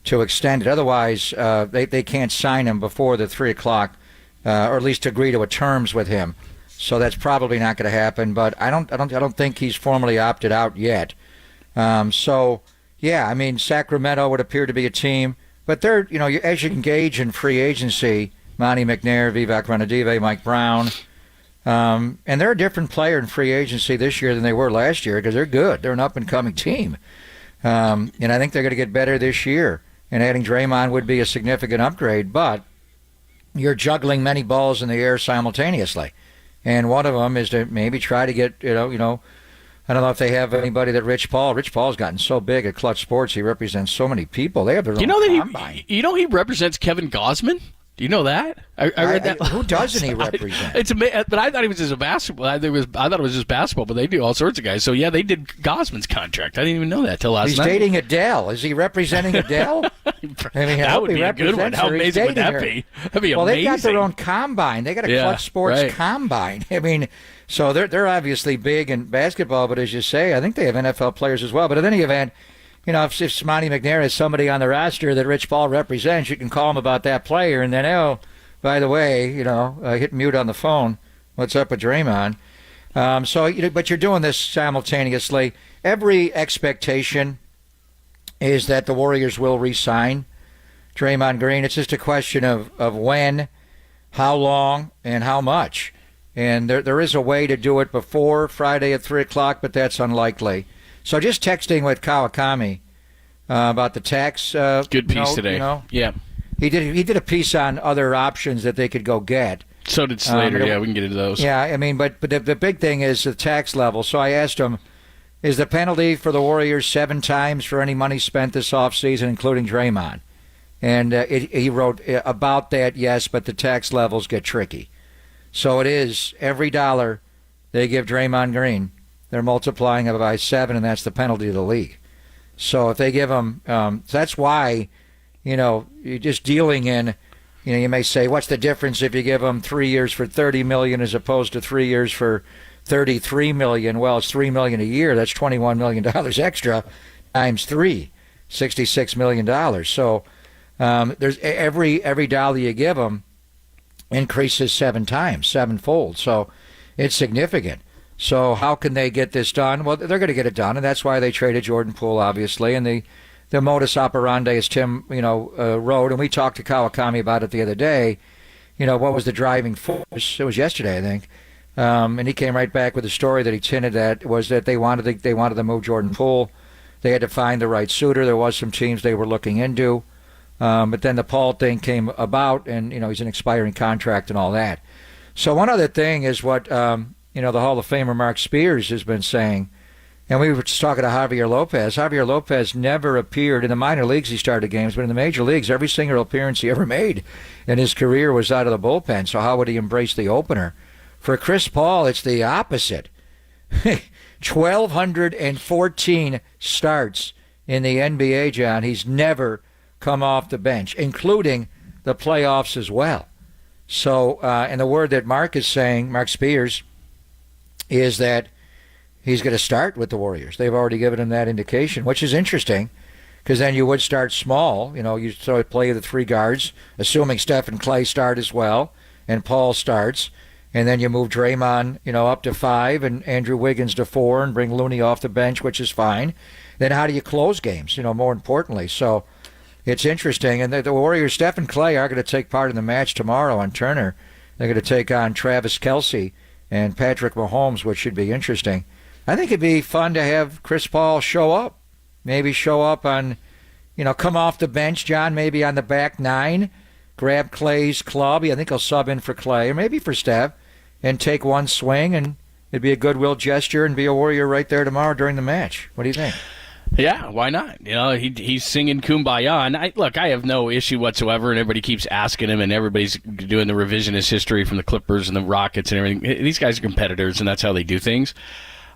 to extend it. Otherwise, they can't sign him before the 3 o'clock, or at least agree to a terms with him. So that's probably not going to happen. But I don't think he's formally opted out yet. Sacramento would appear to be a team, but they're as you engage in free agency, Monty McNair, Vivek Ranadive, Mike Brown. And they're a different player in free agency this year than they were last year because they're good. They're an up-and-coming team. And I think they're going to get better this year. And adding Draymond would be a significant upgrade, but you're juggling many balls in the air simultaneously. And one of them is to maybe try to get, I don't know if they have anybody that Rich Paul's gotten so big at Clutch Sports. He represents so many people. They have their own combine. He represents Kevin Gosman? Do you know that? I read that. Who doesn't he represent? It's amazing, but I thought he was just a basketball. I thought it was just basketball, but they do all sorts of guys. So yeah, they did Gosman's contract. I didn't even know that till last night. He's dating Adele. Is he representing Adele? That would be a good one. How amazing would that be? That'd be amazing. Well, they've got their own combine. They got a Clutch Sports combine. So they're obviously big in basketball, but as you say, I think they have NFL players as well. But in any event, if Monty McNair has somebody on the roster that Rich Paul represents, you can call him about that player, and then, by the way, hit mute on the phone. What's up with Draymond? But you're doing this simultaneously. Every expectation is that the Warriors will re-sign Draymond Green. It's just a question of when, how long, and how much. And there is a way to do it before Friday at 3 o'clock, but that's unlikely. So just texting with Kawakami about the tax. Good piece today. Yeah. he did a piece on other options that they could go get. So did Slater. Yeah, we can get into those. Yeah, I mean, but the big thing is the tax level. So I asked him, is the penalty for the Warriors 7 times for any money spent this offseason, including Draymond? And he wrote about that, yes, but the tax levels get tricky. So it is every dollar they give Draymond Green, they're multiplying it by 7, and that's the penalty of the league. So if they give him, that's why, you're just dealing in, you may say, what's the difference if you give him 3 years for $30 million as opposed to 3 years for $33 million? Well, it's $3 million a year. That's $21 million extra times 3, $66 million. So there's every dollar you give them increases 7 times, 7-fold. So it's significant. So how can they get this done? Well, they're going to get it done, and that's why they traded Jordan Poole, obviously. And the modus operandi, as Tim, wrote, and we talked to Kawakami about it the other day. What was the driving force? It was yesterday, I think. And he came right back with a story that he hinted at was that they wanted to move Jordan Poole. They had to find the right suitor. There was some teams they were looking into. But then the Paul thing came about, and, he's an expiring contract and all that. So one other thing is what, the Hall of Famer Mark Spears has been saying, and we were just talking to Javier Lopez. Javier Lopez never appeared in the minor leagues. He started games, but in the major leagues, every single appearance he ever made in his career was out of the bullpen. So how would he embrace the opener? For Chris Paul, it's the opposite. 1,214 starts in the NBA, John. He's never come off the bench, including the playoffs as well. So, and the word that Mark is saying, Mark Spears, is that he's going to start with the Warriors. They've already given him that indication, which is interesting, because then you would start small. You sort of play the 3 guards, assuming Steph and Clay start as well, and Paul starts. And then you move Draymond, up to 5, and Andrew Wiggins to 4, and bring Looney off the bench, which is fine. Then how do you close games, more importantly? So it's interesting. And the Warriors, Steph and Clay, are going to take part in the match tomorrow on Turner. They're going to take on Travis Kelce and Patrick Mahomes, which should be interesting. I think it'd be fun to have Chris Paul show up. Maybe show up on, come off the bench, John, maybe on the back 9, grab Clay's club. I think he'll sub in for Clay, or maybe for Steph, and take one swing, and it'd be a goodwill gesture and be a Warrior right there tomorrow during the match. What do you think? Yeah, why not? He's singing Kumbaya. And I have no issue whatsoever, and everybody keeps asking him, and everybody's doing the revisionist history from the Clippers and the Rockets and everything. These guys are competitors, and that's how they do things.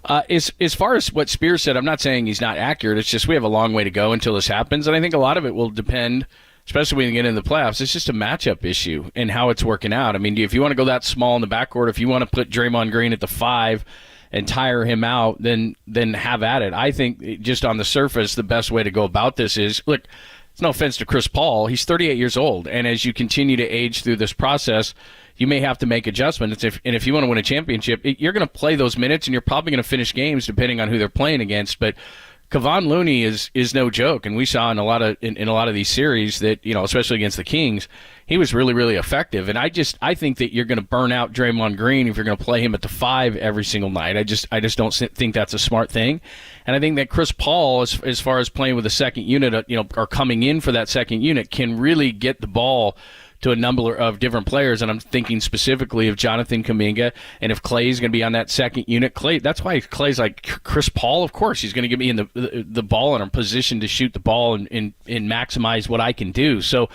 As far as what Spears said, I'm not saying he's not accurate. It's just we have a long way to go until this happens, and I think a lot of it will depend, especially when you get into the playoffs. It's just a matchup issue and how it's working out. I mean, if you want to go that small in the backcourt, if you want to put Draymond Green at the 5 and tire him out, then have at it. I think just on the surface, the best way to go about this is, look, it's no offense to Chris Paul. He's 38 years old, and as you continue to age through this process, you may have to make adjustments. And if you want to win a championship, you're going to play those minutes, and you're probably going to finish games depending on who they're playing against. But Kevon Looney is no joke, and we saw in a lot of these series that, especially against the Kings, he was really, really effective. And I think that you're going to burn out Draymond Green if you're going to play him at the 5 every single night. I just don't think that's a smart thing. And I think that Chris Paul, as far as playing with the second unit, or coming in for that second unit, can really get the ball to a number of different players, and I'm thinking specifically of Jonathan Kuminga, and if Clay's going to be on that second unit, that's why Clay's like Chris Paul. Of course, he's going to give me in the ball and I'm positioned to shoot the ball and maximize what I can do. So,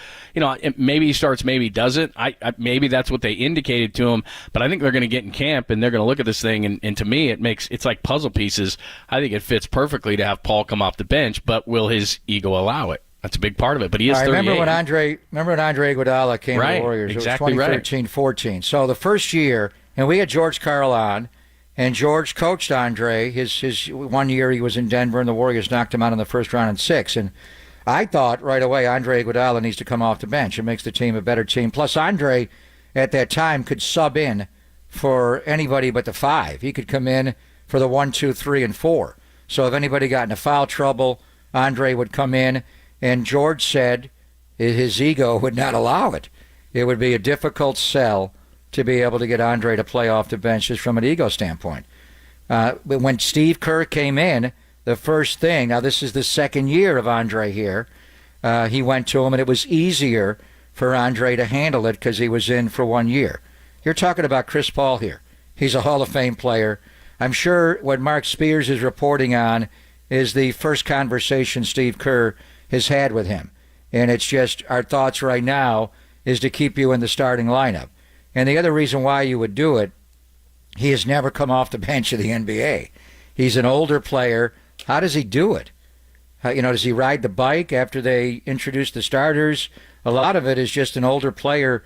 maybe he starts, maybe he doesn't. Maybe that's what they indicated to him, but I think they're going to get in camp and they're going to look at this thing, and to me, it's like puzzle pieces. I think it fits perfectly to have Paul come off the bench, but will his ego allow it? That's a big part of it, but he is 38. Remember when Andre Iguodala came to the Warriors? Exactly, it was 2013-14. So the first year, and we had George Karl on, and George coached Andre. His 1 year he was in Denver, and the Warriors knocked him out in the first round in 6. And I thought right away Andre Iguodala needs to come off the bench. It makes the team a better team. Plus, Andre at that time could sub in for anybody but the 5. He could come in for the 1, 2, 3, and 4. So if anybody got into foul trouble, Andre would come in. And George said his ego would not allow it. It would be a difficult sell to be able to get Andre to play off the bench just from an ego standpoint. But when Steve Kerr came in, the first thing, now this is the second year of Andre here, he went to him, and it was easier for Andre to handle it because he was in for 1 year. You're talking about Chris Paul here. He's a Hall of Fame player. I'm sure what Mark Spears is reporting on is the first conversation Steve Kerr has had with him. And it's just our thoughts right now is to keep you in the starting lineup. And the other reason why you would do it, he has never come off the bench of the NBA. He's an older player. How does he do it? Does he ride the bike after they introduce the starters? A lot of it is just an older player,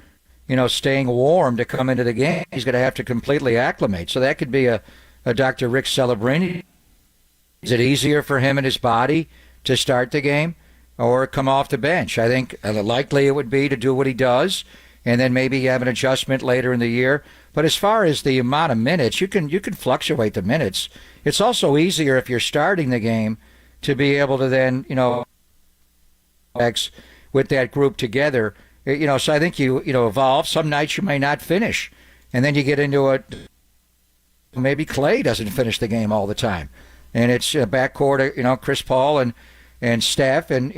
staying warm to come into the game. He's going to have to completely acclimate. So that could be a Dr. Rick Celebrini. Is it easier for him and his body to start the game or come off the bench? I think likely it would be to do what he does and then maybe have an adjustment later in the year. But as far as the amount of minutes, you can fluctuate the minutes. It's also easier if you're starting the game to be able to then, with that group together. So I think you evolve. Some nights you may not finish. And then you get into it. Maybe Clay doesn't finish the game all the time. And it's backcourt, Chris Paul and Steph, and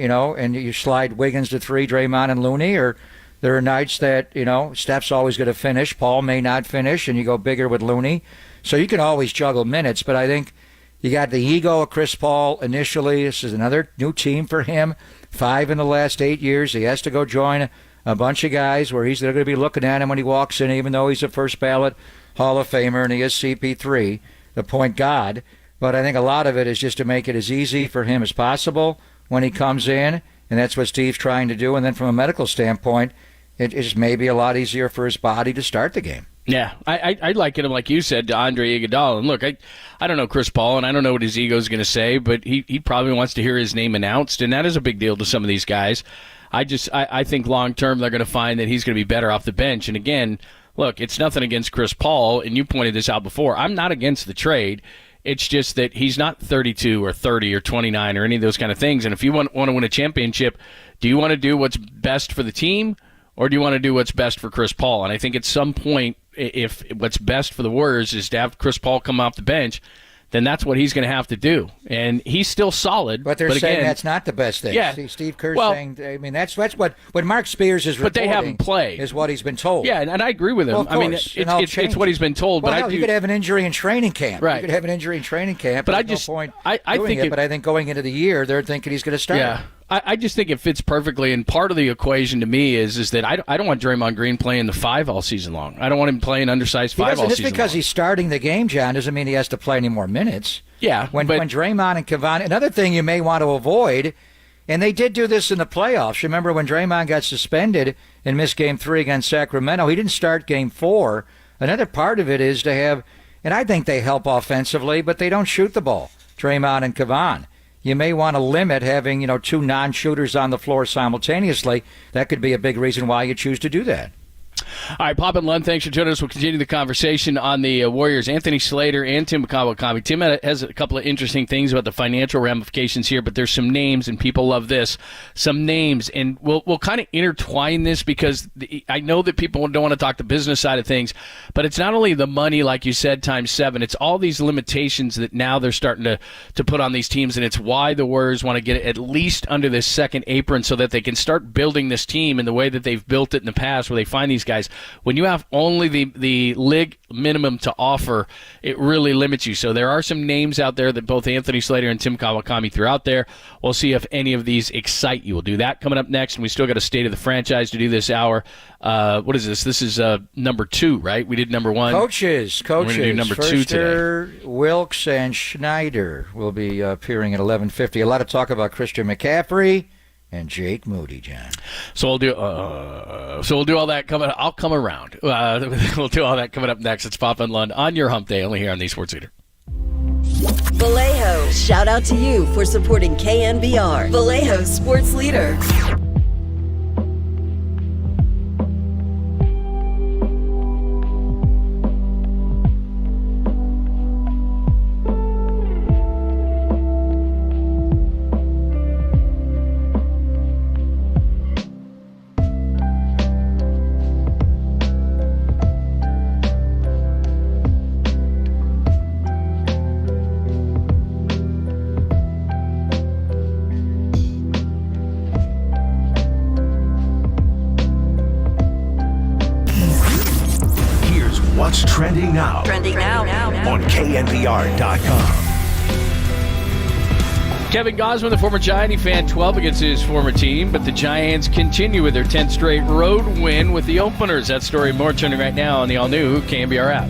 you slide Wiggins to 3, Draymond and Looney, or there are nights that, Steph's always going to finish, Paul may not finish, and you go bigger with Looney. So you can always juggle minutes, but I think you got the ego of Chris Paul initially. This is another new team for him. 5 in the last 8 years. He has to go join a bunch of guys where they're going to be looking at him when he walks in, even though he's a first ballot Hall of Famer and he is CP3, the point guard. But I think a lot of it is just to make it as easy for him as possible when he comes in, and that's what Steve's trying to do. And then from a medical standpoint, it is maybe a lot easier for his body to start the game. Yeah, I liken him, like you said, to Andre Iguodala. And look, I don't know Chris Paul, and I don't know what his ego is going to say, but he probably wants to hear his name announced, and that is a big deal to some of these guys. I think long-term they're going to find that he's going to be better off the bench. And again, look, it's nothing against Chris Paul, and you pointed this out before. I'm not against the trade. It's just that he's not 32 or 30 or 29 or any of those kind of things. And if you want to win a championship, do you want to do what's best for the team, or do you want to do what's best for Chris Paul? And I think at some point, if what's best for the Warriors is to have Chris Paul come off the bench, then that's what he's going to have to do. And he's still solid. But they're saying that's not the best thing. Yeah. Steve Kerr's saying, I mean, that's what Mark Spears is reporting. But they haven't played. Is what he's been told. Yeah, and I agree with him. Well, of course, it's what he's been told. Well, but you could have an injury in training camp. Right. You could have an injury in training camp. But no point doing it. But I think going into the year, they're thinking he's going to start. Yeah. I just think it fits perfectly, and part of the equation to me is that I don't want Draymond Green playing the 5 all season long. I don't want him playing undersized 5 all season long. Just because he's starting the game, John, doesn't mean he has to play any more minutes. Yeah. When Draymond and Cavani, another thing you may want to avoid, and they did do this in the playoffs. Remember when Draymond got suspended and missed Game 3 against Sacramento? He didn't start Game 4. Another part of it is to have, and I think they help offensively, but they don't shoot the ball, Draymond and Cavani. You may want to limit having, 2 non-shooters on the floor simultaneously. That could be a big reason why you choose to do that. All right, Pop and Lund, thanks for joining us. We'll continue the conversation on the Warriors. Anthony Slater and Tim Kawakami. Tim has a couple of interesting things about the financial ramifications here, but there's some names, and people love this, some names. And we'll kind of intertwine this because I know that people don't want to talk the business side of things, but it's not only the money, like you said, times 7. It's all these limitations that now they're starting to put on these teams, and it's why the Warriors want to get at least under this second apron so that they can start building this team in the way that they've built it in the past, where they find these guys. When you have only the league minimum to offer, it really limits you. So there are some names out there that both Anthony Slater and Tim Kawakami threw out there. We'll see if any of these excite you. We'll do that coming up next, and we still got a state of the franchise to do this hour. What is this? This is number 2, right? We did number 1. Coaches. We're going to do number 2 today. Wilkes and Schneider will be appearing at 11:50. A lot of talk about Christian McCaffrey and Jake Moody, John. So we'll do all that coming. I'll come around. We'll do all that coming up next. It's Pop and Lund on your Hump Day, only here on the Sports Leader. Vallejo, shout out to you for supporting KNBR, Vallejo Sports Leader. What's trending now? Trending now. On KNBR.com. Kevin Gosman, the former Giant, he fanned 12 against his former team, but the Giants continue with their 10th straight road win with the openers. That story more trending right now on the all-new KNBR app.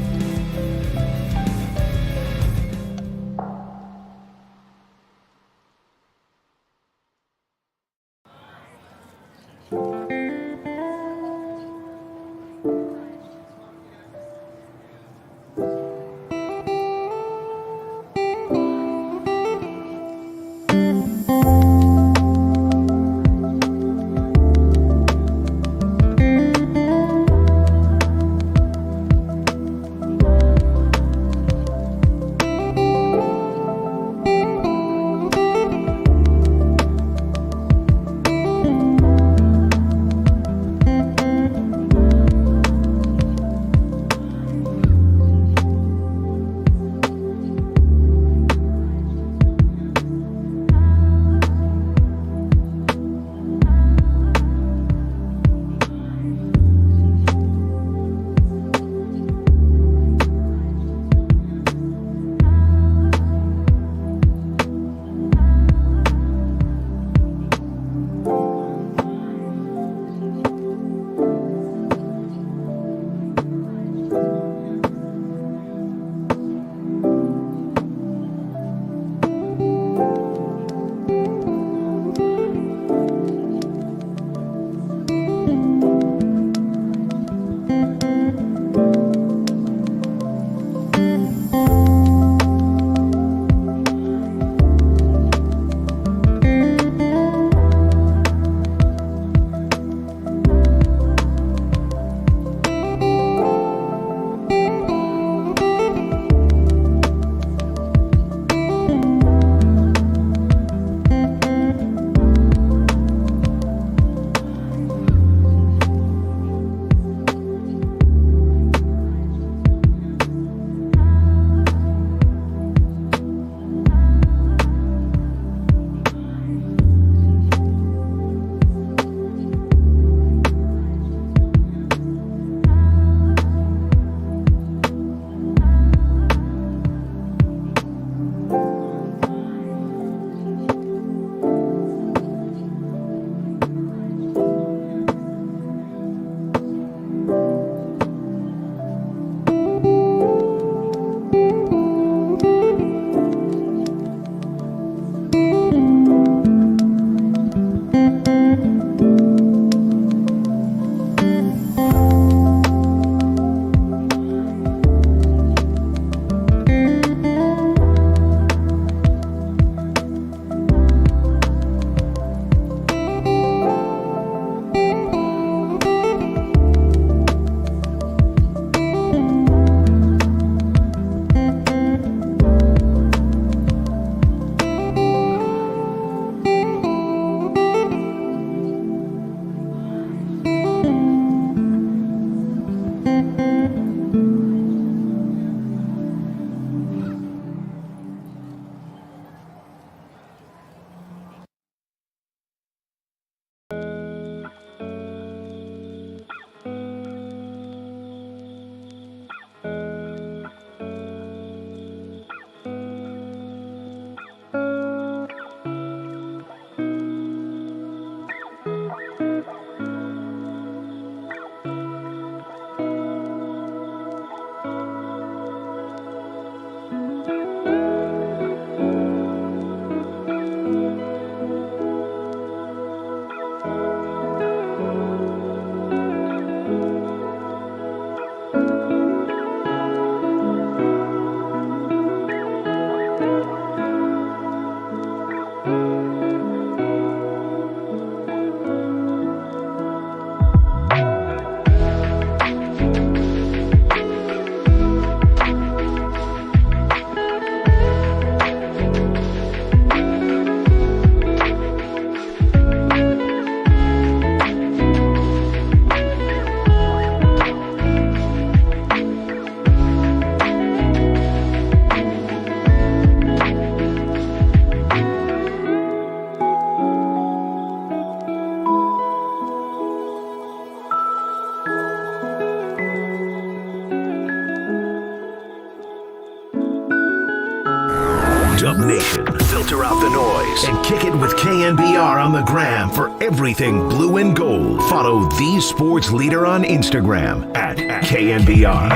Filter out the noise and kick it with KNBR on the gram for everything blue and gold. Follow the sports leader on Instagram at KNBR.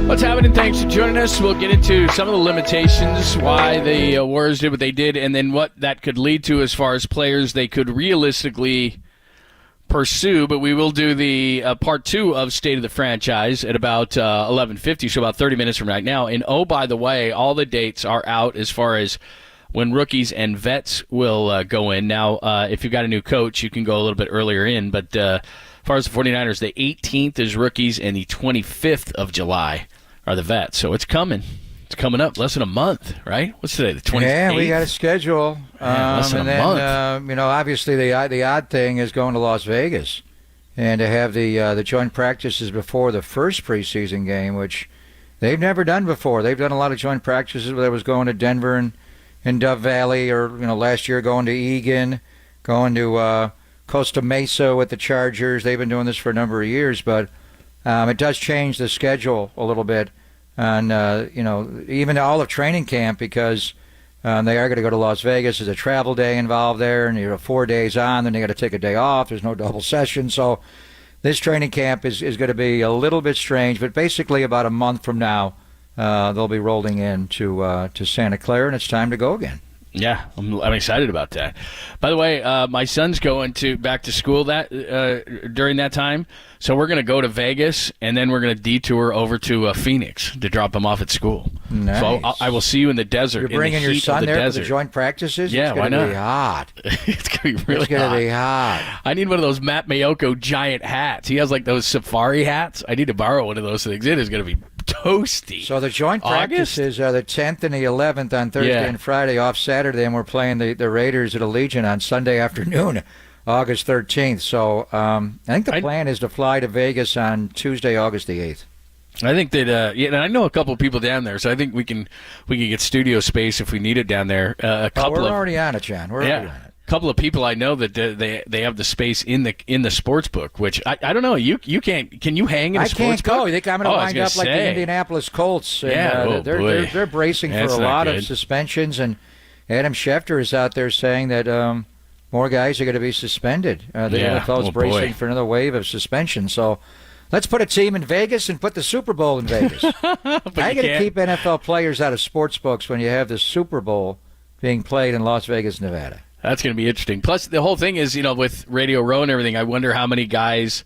What's happening? Thanks for joining us. We'll get into some of the limitations, why the Warriors did what they did, and then what that could lead to as far as players they could realistically pursue. But we will do the part 2 of State of the Franchise at about 11:50, so about 30 minutes from right now. And oh, by the way, all the dates are out as far as when rookies and vets will go in. Now, if you've got a new coach, you can go a little bit earlier in, but as far as the 49ers, the 18th is rookies, and the 25th of July are the vets. So it's coming. It's coming up less than a month, right? What's today, the 28th? Yeah, we got a schedule. Less than a month. Obviously the odd thing is going to Las Vegas and to have the joint practices before the first preseason game, which they've never done before. They've done a lot of joint practices, whether it was going to Denver and Dove Valley, or last year going to Egan, going to Costa Mesa with the Chargers. They've been doing this for a number of years, but it does change the schedule a little bit, and even all of training camp, because they are going to go to Las Vegas. There's a travel day involved there, and 4 days on, then they got to take a day off. There's no double session, so this training camp is going to be a little bit strange. But basically, about a month from now, they'll be rolling in to Santa Clara, and it's time to go again. Yeah, I'm excited about that. By the way, my son's going back to school during that time, so we're going to go to Vegas, and then we're going to detour over to Phoenix to drop him off at school. Nice. So I will see you in the desert. You're bringing your son there desert. for the joint practices? Yeah, why It's going to not? be hot. It's going to be really hot. It's going to be hot. I need one of those Matt Mayoko giant hats. He has like those safari hats. I need to borrow one of those things. It is going to be toasty. So the joint practices are the 10th and the 11th on Thursday and Friday, off Saturday, and we're playing the Raiders at Allegiant on Sunday afternoon, August 13th. So I think the plan is to fly to Vegas on Tuesday, August the 8th. I think that, and I know a couple of people down there, so I think we can get studio space if we need it down there. We're already on it, John. We're already on it. Couple of people I know that they have the space in the sports book, which I don't know. You can't. Can you hang in a sports book? I can't go. You think I'm going to wind up like the Indianapolis Colts? And, they're bracing for a lot of suspensions, and Adam Schefter is out there saying that more guys are going to be suspended. The NFL's bracing for another wave of suspension. So let's put a team in Vegas and put the Super Bowl in Vegas. How are you going to keep NFL players out of sports books when you have the Super Bowl being played in Las Vegas, Nevada? That's going to be interesting. Plus, the whole thing is, with Radio Row and everything, I wonder how many guys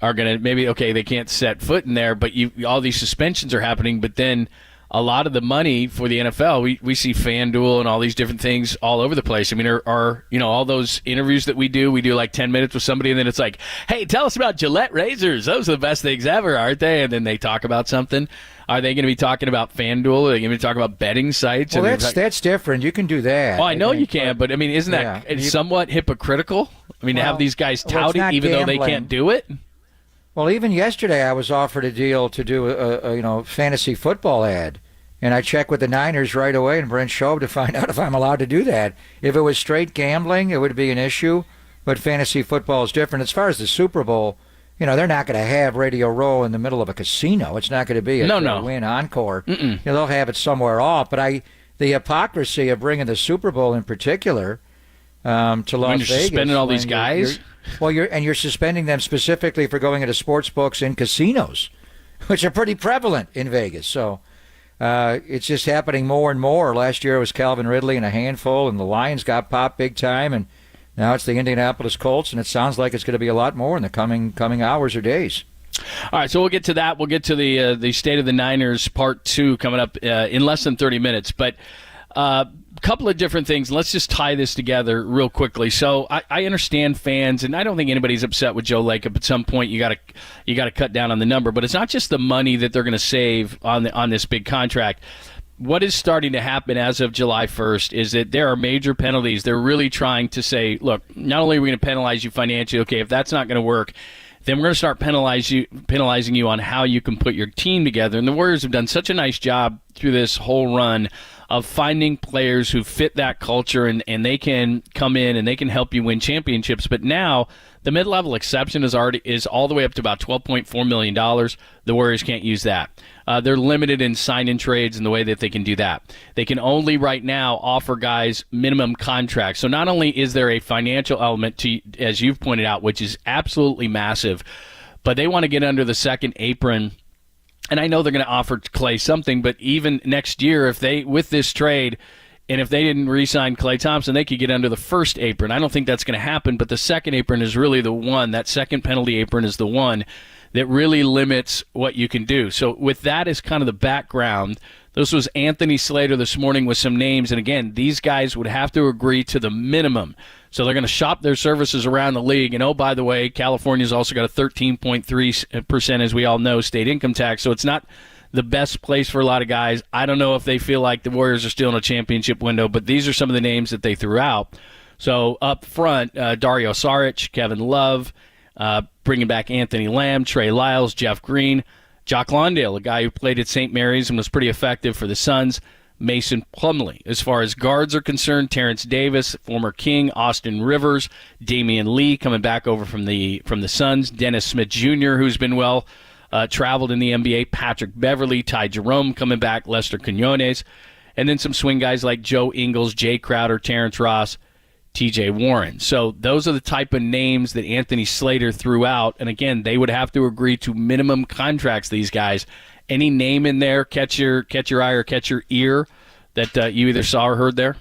are going to they can't set foot in there, but all these suspensions are happening. But then a lot of the money for the NFL, we see FanDuel and all these different things all over the place. I mean, are all those interviews that we do like 10 minutes with somebody, and then it's like, hey, tell us about Gillette razors. Those are the best things ever, aren't they? And then they talk about something. Are they going to be talking about FanDuel? Are they going to be talking about betting sites? Well, that's different. You can do that. Oh, I know you can, but I mean, isn't that somewhat hypocritical? I mean, to have these guys tout it even though they can't do it? Well, even yesterday I was offered a deal to do a fantasy football ad, and I checked with the Niners right away and Brent Schaub to find out if I'm allowed to do that. If it was straight gambling, it would be an issue, but fantasy football is different. As far as the Super Bowl, they're not going to have Radio Row in the middle of a casino. It's not going to be a Win Encore. They'll have it somewhere off. But the hypocrisy of bringing the Super Bowl in particular to Las Vegas. When you're suspending all these guys? You're suspending them specifically for going into sports books in casinos, which are pretty prevalent in Vegas. So it's just happening more and more. Last year it was Calvin Ridley and a handful, and the Lions got popped big time, and now it's the Indianapolis Colts, and it sounds like it's going to be a lot more in the coming hours or days. All right, so we'll get to that. We'll get to the State of the Niners Part 2 coming up in less than 30 minutes. But a couple of different things. Let's just tie this together real quickly. So I understand fans, and I don't think anybody's upset with Joe Lacob. At some point, you got to cut down on the number. But it's not just the money that they're going to save on this big contract. What is starting to happen as of July 1st is that there are major penalties. They're really trying to say, look, not only are we going to penalize you financially, okay, if that's not going to work, then we're going to start penalizing you on how you can put your team together. And the Warriors have done such a nice job through this whole run of finding players who fit that culture and they can come in and they can help you win championships. But now the mid-level exception is all the way up to about $12.4 million. The Warriors can't use that. They're limited in sign-in trades in the way that they can do that. They can only right now offer guys minimum contracts. So not only is there a financial element to, as you've pointed out, which is absolutely massive, but they want to get under the second apron. And I know they're going to offer Clay something, but even next year, if they, with this trade, and if they didn't re-sign Klay Thompson, they could get under the first apron. I don't think that's going to happen, but the second apron is really the one. That second penalty apron is the one that really limits what you can do. So with that as kind of the background, this was Anthony Slater this morning with some names. And again, these guys would have to agree to the minimum. So they're going to shop their services around the league. And, oh, by the way, California's also got a 13.3%, as we all know, state income tax. So it's not the best place for a lot of guys. I don't know if they feel like the Warriors are still in a championship window, but these are some of the names that they threw out. So up front, Dario Saric, Kevin Love, bringing back Anthony Lamb, Trey Lyles, Jeff Green, Jock Lawndale, a guy who played at St. Mary's and was pretty effective for the Suns, Mason Plumlee. As far as guards are concerned, Terrence Davis, former King, Austin Rivers, Damian Lee coming back over from the Suns, Dennis Smith Jr., who's been well traveled in the NBA, Patrick Beverley, Ty Jerome coming back, Lester Quinones, and then some swing guys like Joe Ingles, Jay Crowder, Terrence Ross, TJ Warren. So those are the type of names that Anthony Slater threw out. And again, they would have to agree to minimum contracts, these guys. Any name in there catch your eye or catch your ear that you either saw or heard there?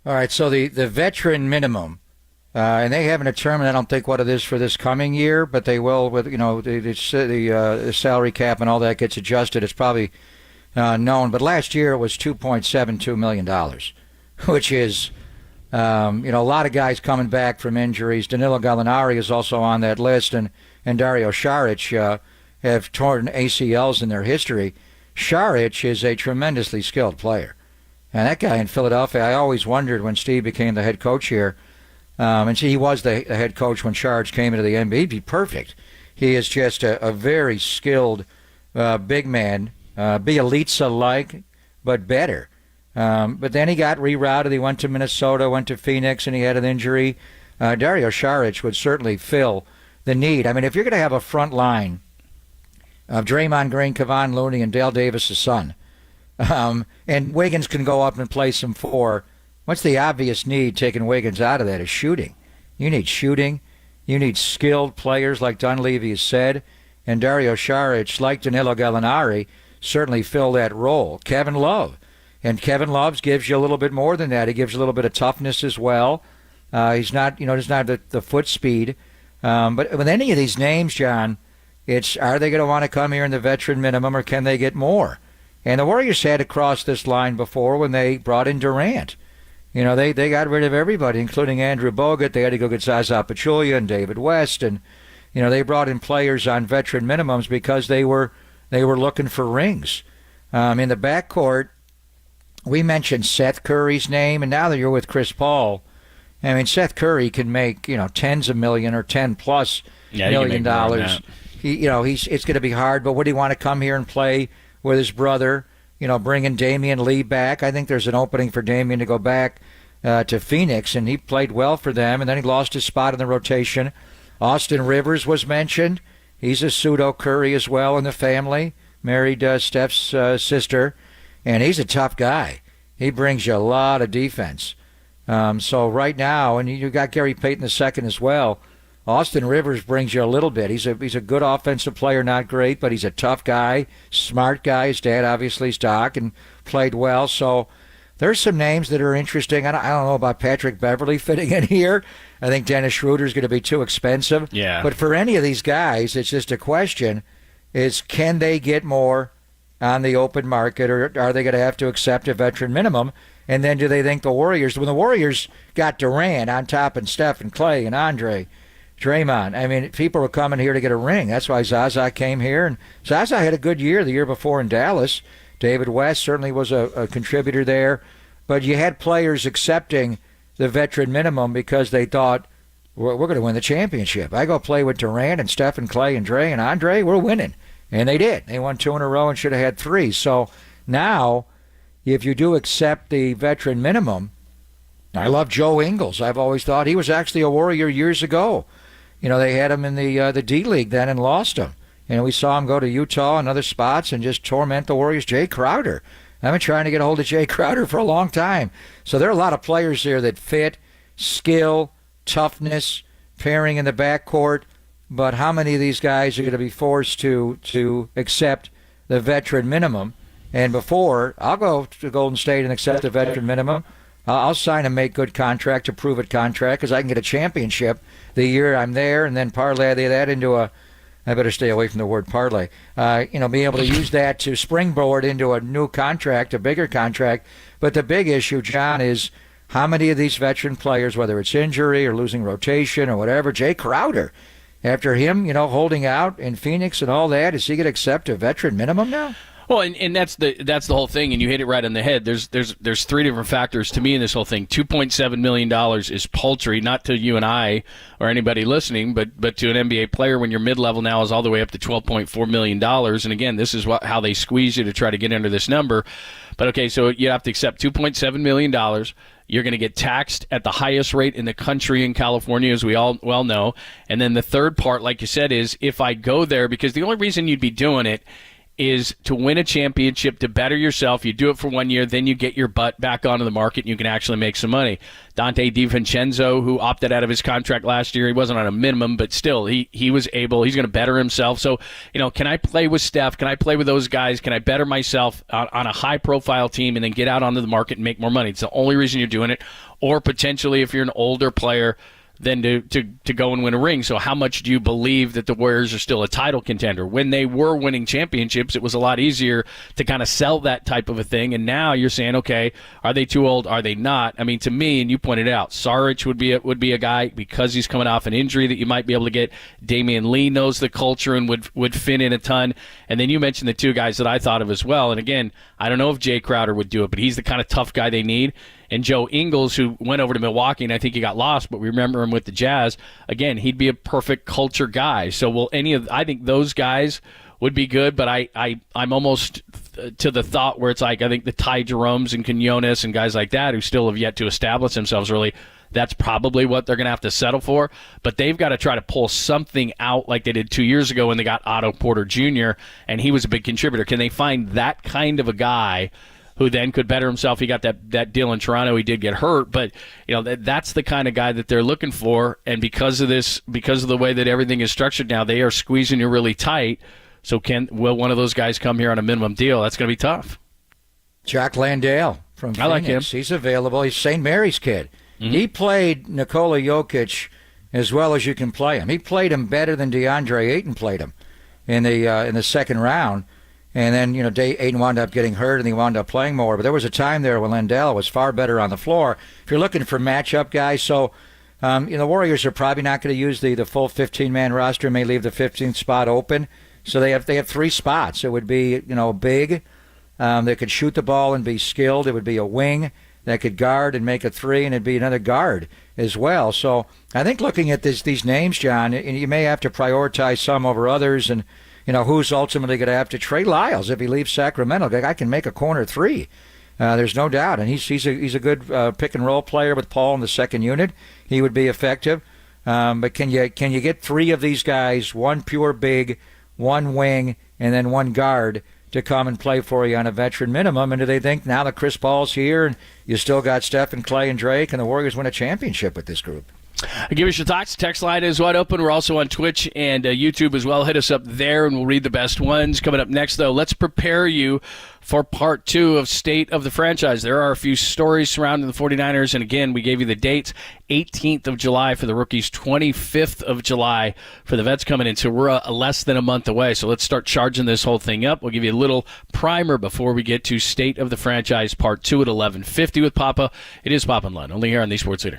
All right, so the veteran minimum, and they haven't determined, I don't think, what it is for this coming year, but they will with, the salary cap and all that gets adjusted. It's probably known. But last year it was $2.72 million, which is, a lot of guys coming back from injuries. Danilo Gallinari is also on that list, and Dario Saric have torn ACLs in their history. Saric is a tremendously skilled player. And that guy in Philadelphia, I always wondered when Steve became the head coach here, and he was the head coach when Saric came into the NBA. He'd be perfect. He is just a very skilled big man, Bielitsa-like, but better. But then he got rerouted. He went to Minnesota, went to Phoenix, and he had an injury. Dario Saric would certainly fill the need. I mean, if you're going to have a front line of Draymond Green, Kevon Looney, and Dale Davis' son, and Wiggins can go up and play some four, what's the obvious need taking Wiggins out of that is shooting. You need shooting. You need skilled players like Dunleavy has said. And Dario Saric, like Danilo Gallinari, certainly fill that role. Kevin Love. And Kevin Love gives you a little bit more than that. He gives you a little bit of toughness as well. He's not, does not have the foot speed. But with any of these names, John, it's are they going to want to come here in the veteran minimum or can they get more? And the Warriors had to cross this line before when they brought in Durant. They got rid of everybody, including Andrew Bogut. They had to go get Zaza Pachulia and David West. And, they brought in players on veteran minimums because they were looking for rings. In the backcourt, we mentioned Seth Curry's name, and now that you're with Chris Paul, I mean, Seth Curry can make, tens of million or $10+ million. It's going to be hard, but would he want to come here and play with his brother, bringing Damian Lee back? I think there's an opening for Damian to go back to Phoenix, and he played well for them, and then he lost his spot in the rotation. Austin Rivers was mentioned. He's a pseudo Curry as well in the family, married Steph's sister. And he's a tough guy. He brings you a lot of defense. So right now, and you got Gary Payton II as well, Austin Rivers brings you a little bit. He's a good offensive player, not great, but he's a tough guy, smart guy. His dad obviously is Doc and played well. So there's some names that are interesting. I don't know about Patrick Beverley fitting in here. I think Dennis Schroeder's going to be too expensive. Yeah. But for any of these guys, it's just a question is can they get more on the open market, or are they going to have to accept a veteran minimum? And then do they think the Warriors, when the Warriors got Durant on top and Steph and Clay and Andre, Draymond, I mean, people were coming here to get a ring. That's why Zaza came here. And Zaza had a good year the year before in Dallas. David West certainly was a contributor there. But you had players accepting the veteran minimum because they thought, we're going to win the championship. I go play with Durant and Steph and Clay and Dre and Andre, we're winning. And they did. They won 2 in a row and should have had 3. So now if you do accept the veteran minimum, I love Joe Ingles. I've always thought he was actually a Warrior years ago. They had him in the D League then and lost him. We saw him go to Utah and other spots and just torment the Warriors. Jay Crowder. I've been trying to get a hold of Jay Crowder for a long time. So there are a lot of players there that fit, skill, toughness, pairing in the backcourt. But how many of these guys are going to be forced to accept the veteran minimum? And before, I'll go to Golden State and accept the veteran minimum. I'll sign a make-good contract, a prove-it contract, because I can get a championship the year I'm there and then parlay that into a – I better stay away from the word parlay. Be able to use that to springboard into a new contract, a bigger contract. But the big issue, John, is how many of these veteran players, whether it's injury or losing rotation or whatever, Jay Crowder, after him, holding out in Phoenix and all that, is he going to accept a veteran minimum now? Well, and that's the whole thing, and you hit it right on the head. There's three different factors to me in this whole thing. $2.7 million is paltry, not to you and I or anybody listening, but to an NBA player when your mid-level now is all the way up to $12.4 million. And again, this is how they squeeze you to try to get under this number. But okay, so you have to accept $2.7 million. You're going to get taxed at the highest rate in the country in California, as we all well know. And then the third part, like you said, is if I go there, because the only reason you'd be doing it is to win a championship, to better yourself. You do it for 1 year, then you get your butt back onto the market and you can actually make some money. Dante DiVincenzo, who opted out of his contract last year, he wasn't on a minimum, but still, he was able, he's going to better himself. So, can I play with Steph? Can I play with those guys? Can I better myself on a high-profile team and then get out onto the market and make more money? It's the only reason you're doing it. Or potentially, if you're an older player, than to go and win a ring. So how much do you believe that the Warriors are still a title contender? When they were winning championships, it was a lot easier to kind of sell that type of a thing. And now you're saying, okay, are they too old? Are they not? I mean, to me, and you pointed out, Saric would be a guy because he's coming off an injury that you might be able to get. Damian Lee knows the culture and would fit in a ton. And then you mentioned the two guys that I thought of as well. And again, I don't know if Jay Crowder would do it, but he's the kind of tough guy they need. And Joe Ingles, who went over to Milwaukee, and I think he got lost, but we remember him with the Jazz. Again, he'd be a perfect culture guy. So I think those guys would be good, but I'm almost to the thought where it's like I think the Ty Jeromes and Quinones and guys like that who still have yet to establish themselves really, that's probably what they're going to have to settle for. But they've got to try to pull something out like they did 2 years ago when they got Otto Porter Jr., and he was a big contributor. Can they find that kind of a guy who then could better himself? He got that deal in Toronto. He did get hurt, but that's the kind of guy that they're looking for. And because of the way that everything is structured now, they are squeezing you really tight. So will one of those guys come here on a minimum deal? That's going to be tough. Jack Landale from Phoenix. I like him. He's available. He's St. Mary's kid. Mm-hmm. He played Nikola Jokic as well as you can play him. He played him better than DeAndre Ayton played him in the second round. And then, Ayton wound up getting hurt and he wound up playing more. But there was a time there when Landale was far better on the floor. If you're looking for matchup guys, so the Warriors are probably not going to use the full 15-man roster, may leave the 15th spot open. So they have three spots. It would be, big that could shoot the ball and be skilled. It would be a wing that could guard and make a three, and it'd be another guard as well. So I think looking at these names, John, you may have to prioritize some over others, and who's ultimately going to have to Trey Lyles if he leaves Sacramento. I can make a corner three. There's no doubt, and he's a good pick and roll player with Paul in the second unit. He would be effective. But can you get three of these guys, one pure big, one wing, and then one guard to come and play for you on a veteran minimum? And do they think now that Chris Paul's here and you still got Steph and Clay and Drake and the Warriors win a championship with this group? Give us your thoughts. Text line is wide open. We're also on Twitch and YouTube as well. Hit us up there, and we'll read the best ones. Coming up next, though, let's prepare you for part 2 of State of the Franchise. There are a few stories surrounding the 49ers, and again, we gave you the dates. 18th of July for the rookies, 25th of July for the vets coming in. So we're less than a month away. So let's start charging this whole thing up. We'll give you a little primer before we get to State of the Franchise part 2 at 11:50 with Papa. It is Papa and Lund, only here on the Sports Leader.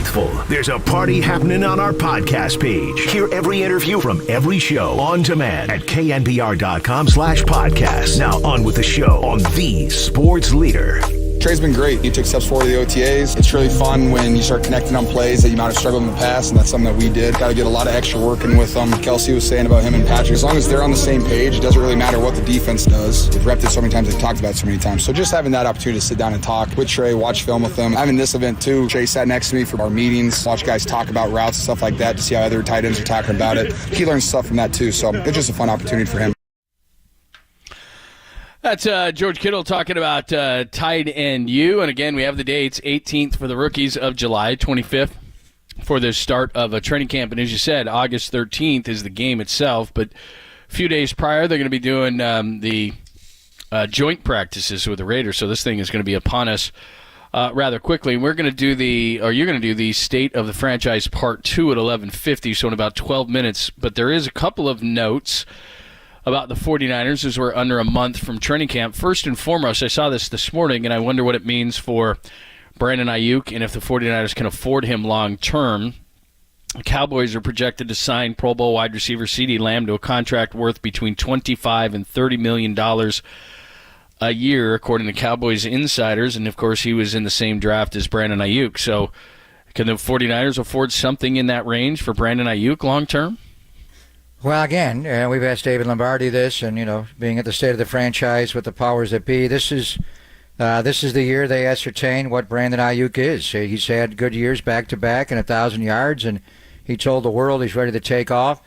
faithful. There's a party happening on our podcast page. Hear every interview from every show on demand at knbr.com/podcast. Now on with the show on the Sports Leader. Trey's been great. He took steps forward to the OTAs. It's really fun when you start connecting on plays that you might have struggled in the past, and that's something that we did. Got to get a lot of extra work in with them. Kelsey was saying about him and Patrick. As long as they're on the same page, it doesn't really matter what the defense does. They've repped it so many times, they've talked about it so many times. So just having that opportunity to sit down and talk with Trey, watch film with them. Having this event too, Trey sat next to me for our meetings, watch guys talk about routes and stuff like that to see how other tight ends are talking about it. He learns stuff from that too, so it's just a fun opportunity for him. That's George Kittle talking about tight end U. And again, we have the dates, 18th for the rookies of July, 25th for the start of a training camp. And as you said, August 13th is the game itself. But a few days prior, they're going to be doing the joint practices with the Raiders. So this thing is going to be upon us rather quickly. And you're going to do the State of the Franchise Part 2 at 11:50, so in about 12 minutes. But there is a couple of notes about the 49ers as we're under a month from training camp. First and foremost, I saw this morning, and I wonder what it means for Brandon Ayuk and if the 49ers can afford him long term. The Cowboys are projected to sign Pro Bowl wide receiver CeeDee Lamb to a contract worth between $25 and $30 million a year, according to Cowboys insiders, and of course he was in the same draft as Brandon Ayuk. So can the 49ers afford something in that range for Brandon Ayuk long term? Well, again, we've asked David Lombardi this, and being at the State of the Franchise with the powers that be, this is the year they ascertain what Brandon Ayuk is. He's had good years back to back and 1,000 yards, and he told the world he's ready to take off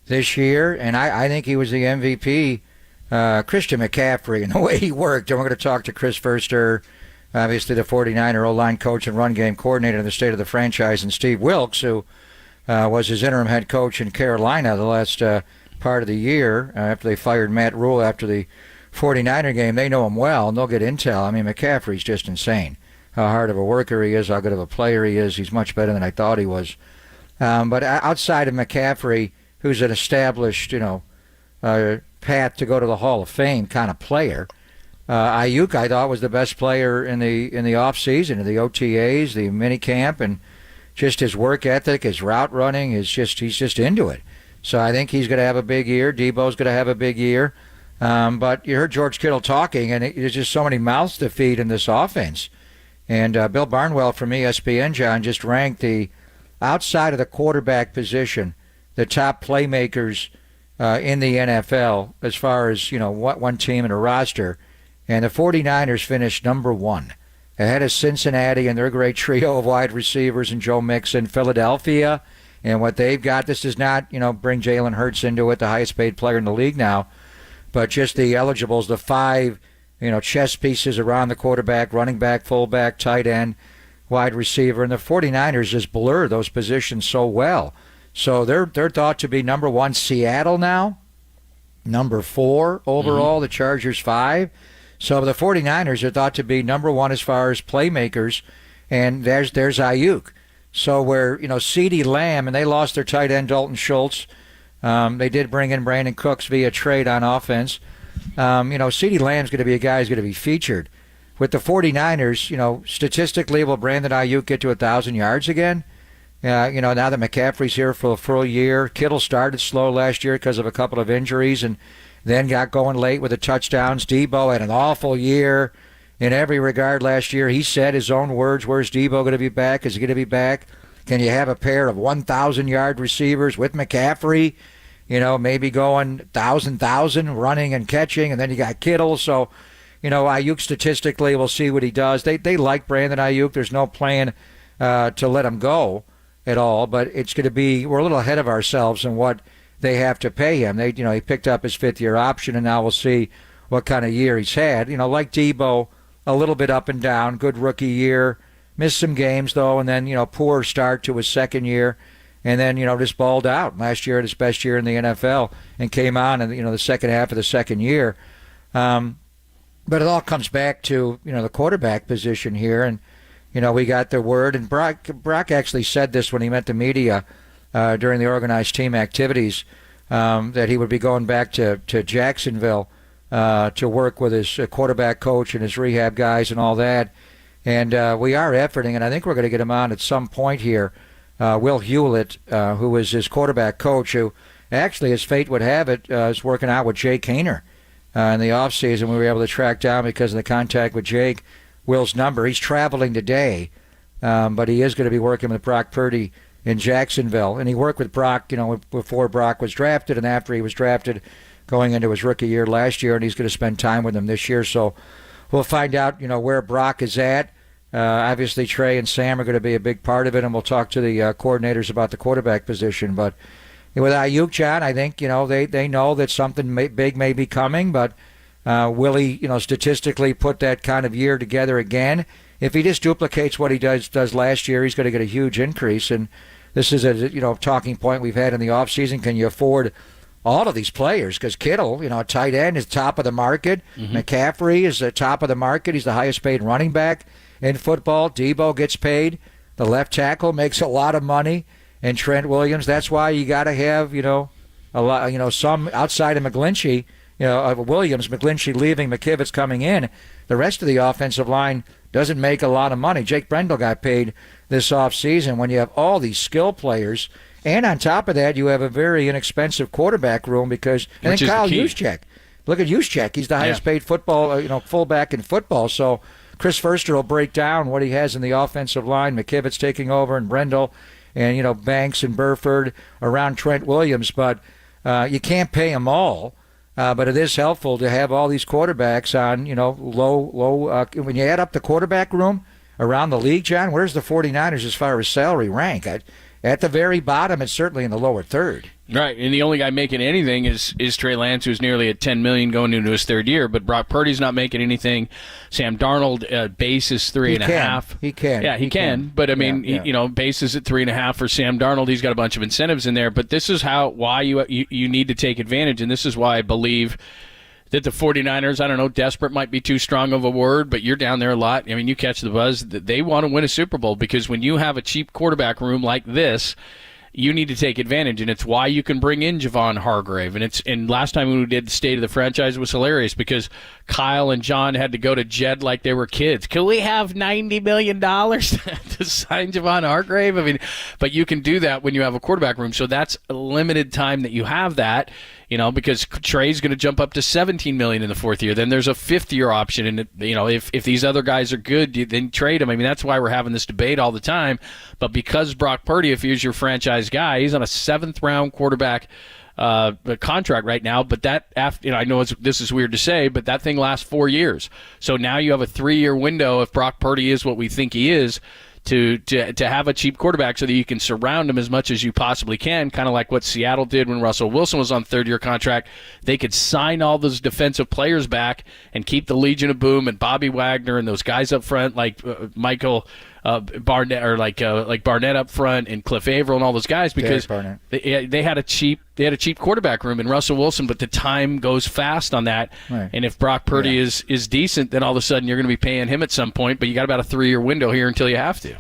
this year. And I think he was the MVP. Christian McCaffrey and the way he worked, and we're going to talk to Chris Verster, obviously the 49er O-line coach and run game coordinator in the State of the Franchise, and Steve Wilkes, who was his interim head coach in Carolina the last part of the year after they fired Matt Rule after the 49er game. They know him well, and they'll get intel. I mean, McCaffrey's just insane. How hard of a worker he is, how good of a player he is. He's much better than I thought he was. But outside of McCaffrey, who's an established, path to go to the Hall of Fame kind of player, Ayuk, I thought, was the best player in the offseason, in the OTAs, the minicamp, and just his work ethic, his route running, he's just into it. So I think he's going to have a big year. Debo's going to have a big year. But you heard George Kittle talking, and there's just so many mouths to feed in this offense. And Bill Barnwell from ESPN, John, just ranked the outside of the quarterback position, the top playmakers in the NFL as far as, what one team in a roster. And the 49ers finished number one, ahead of Cincinnati and their great trio of wide receivers and Joe Mixon. Philadelphia and what they've got, this does not, bring Jalen Hurts into it, the highest paid player in the league now, but just the eligibles, the five, chess pieces around the quarterback, running back, fullback, tight end, wide receiver. And the 49ers just blur those positions so well. So they're thought to be number one. Seattle now, number 4 overall, The Chargers 5. So the 49ers are thought to be number one as far as playmakers, and there's Ayuk. So where, CeeDee Lamb, and they lost their tight end Dalton Schultz. They did bring in Brandon Cooks via trade on offense. CeeDee Lamb's going to be a guy who's going to be featured. With the 49ers, statistically, will Brandon Ayuk get to 1,000 yards again? Now that McCaffrey's here for a full year. Kittle started slow last year because of a couple of injuries, and then got going late with the touchdowns. Debo had an awful year in every regard last year. He said his own words, where's Debo going to be back? Is he going to be back? Can you have a pair of 1,000-yard receivers with McCaffrey, maybe going 1,000 running and catching, and then you got Kittle. So, Ayuk statistically, we'll see what he does. They like Brandon Ayuk. There's no plan to let him go at all, but it's going to be, we're a little ahead of ourselves in what they have to pay him. He picked up his fifth-year option, and now we'll see what kind of year he's had. Like Debo, a little bit up and down. Good rookie year, missed some games though, and then poor start to his second year, and then just balled out last year at his best year in the NFL, and came on in the second half of the second year. But it all comes back to the quarterback position here, and we got the word, and Brock actually said this when he met the media during the organized team activities, that he would be going back to Jacksonville to work with his quarterback coach and his rehab guys and all that. And we are efforting, and I think we're going to get him on at some point here. Will Hewlett, who is his quarterback coach, who actually, as fate would have it, is working out with Jake Hayner in the offseason. We were able to track down, because of the contact with Jake, Will's number. He's traveling today, but he is going to be working with Brock Purdy in Jacksonville. And he worked with Brock, before Brock was drafted and after he was drafted, going into his rookie year last year, and he's going to spend time with him this year. So we'll find out, where Brock is at. Obviously, Trey and Sam are going to be a big part of it, and we'll talk to the coordinators about the quarterback position. But with Ayuk, John, I think, they know that something big may be coming, but will he, statistically put that kind of year together again? If he just duplicates what he does last year, he's going to get a huge increase. And this is a, talking point we've had in the offseason. Can you afford all of these players? Because Kittle, tight end, is top of the market. Mm-hmm. McCaffrey is the top of the market. He's the highest paid running back in football. Debo gets paid. The left tackle makes a lot of money. And Trent Williams, that's why you got to have, a lot, some outside of McGlinchey, Williams, McGlinchey leaving, McKivitz coming in. The rest of the offensive line doesn't make a lot of money. Jake Brendel got paid this offseason. When you have all these skill players, and on top of that, you have a very inexpensive quarterback room, because and then Kyle Juszczyk. Look at Juszczyk. He's the highest paid football, fullback in football. So Chris Foerster will break down what he has in the offensive line. McKivitz taking over, and Brendel, and Banks and Burford around Trent Williams. But you can't pay them all. But it is helpful to have all these quarterbacks on, low. When you add up the quarterback room around the league, John, where's the 49ers as far as salary rank? At the very bottom, it's certainly in the lower third. Right, and the only guy making anything is Trey Lance, who's nearly at $10 million going into his third year. But Brock Purdy's not making anything. Sam Darnold, base is 3.5. He can. Yeah, he can. But I mean, base is at 3.5 for Sam Darnold. He's got a bunch of incentives in there. But this is why you need to take advantage, and this is why I believe that the 49ers, I don't know, desperate might be too strong of a word, but you're down there a lot. I mean, you catch the buzz. They want to win a Super Bowl, because when you have a cheap quarterback room like this, you need to take advantage, and it's why you can bring in Javon Hargrave. And last time when we did the State of the Franchise, it was hilarious, because Kyle and John had to go to Jed like they were kids. Can we have $90 million to sign Javon Hargrave? I mean, but you can do that when you have a quarterback room. So that's a limited time that you have that, because Trey's going to jump up to $17 million in the fourth year. Then there's a fifth-year option, and if these other guys are good, then trade them. I mean, that's why we're having this debate all the time. But because Brock Purdy, if he's your franchise guy, he's on a seventh-round quarterback contract right now, but that after I know this is weird to say, but that thing lasts 4 years. So now you have a 3-year window if Brock Purdy is what we think he is, to have a cheap quarterback, so that you can surround him as much as you possibly can, kind of like what Seattle did when Russell Wilson was on third-year contract. They could sign all those defensive players back and keep the Legion of Boom and Bobby Wagner and those guys up front, like Michael Barnett, or like Barnett up front, and Cliff Averill and all those guys, because they had a cheap quarterback room in Russell Wilson, but the time goes fast on that. Right. And if Brock Purdy is decent, then all of a sudden you're going to be paying him at some point, but you got about a 3-year window here until you have to.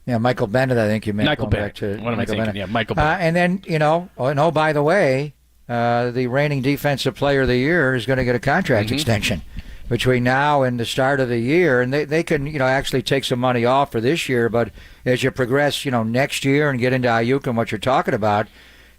Yeah, Michael Bennett, I think you meant. Michael Bennett. What am I thinking? Yeah, Michael Bennett. And then, by the way, the reigning defensive player of the year is going to get a contract extension between now and the start of the year. And they can, actually take some money off for this year. But as you progress, next year and get into Ayuk and what you're talking about,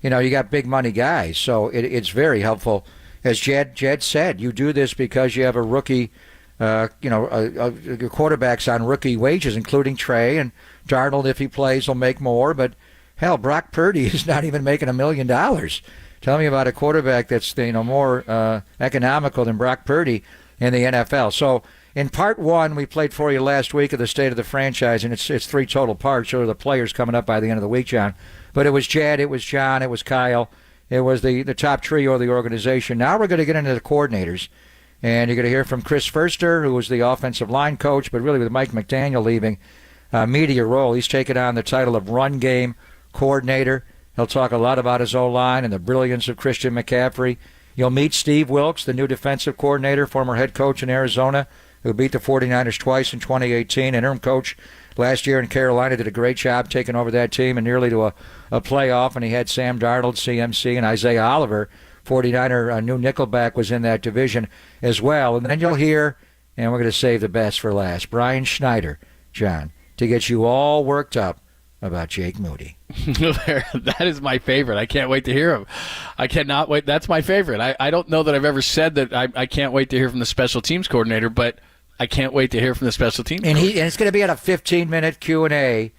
you got big money guys. So it's very helpful. As Jed said, you do this because you have a rookie, quarterbacks on rookie wages, including Trey, and Darnold, if he plays, will make more. But hell, Brock Purdy is not even making $1 million. Tell me about a quarterback that's more economical than Brock Purdy in the NFL. So in part one, we played for you last week of the State of the Franchise, and it's 3 total parts. So the players coming up by the end of the week, John. But it was Jed, it was John, it was Kyle. It was the top trio of the organization. Now we're going to get into the coordinators. And you're going to hear from Chris Foerster, who was the offensive line coach, but really with Mike McDaniel leaving, media role. He's taken on the title of run game coordinator. He'll talk a lot about his O-line and the brilliance of Christian McCaffrey. You'll meet Steve Wilks, the new defensive coordinator, former head coach in Arizona, who beat the 49ers twice in 2018. Interim coach last year in Carolina, did a great job taking over that team and nearly to a playoff. And he had Sam Darnold, CMC, and Isaiah Oliver. 49er new nickelback was in that division as well. And then you'll hear, and we're going to save the best for last, Brian Schneider, John, to get you all worked up about Jake Moody. That is my favorite. I can't wait to hear him. I cannot wait. That's my favorite. I don't know that I've ever said that I can't wait to hear from the special teams coordinator, but I can't wait to hear from the special teams coordinator. And it's going to be at a 15-minute Q&A,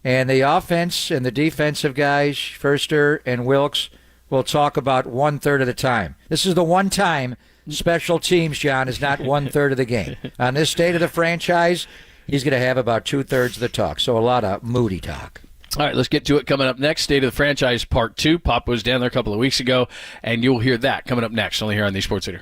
and the offense and the defensive guys, Furster and Wilkes, will talk about 1/3 of the time. This is the one time special teams, John, is not 1/3 of the game. On this state of the franchise, he's going to have about 2/3 of the talk, so a lot of Moody talk. All right, let's get to it. Coming up next, State of the Franchise Part 2. Pop was down there a couple of weeks ago, and you'll hear that coming up next, only here on the Sports Leader.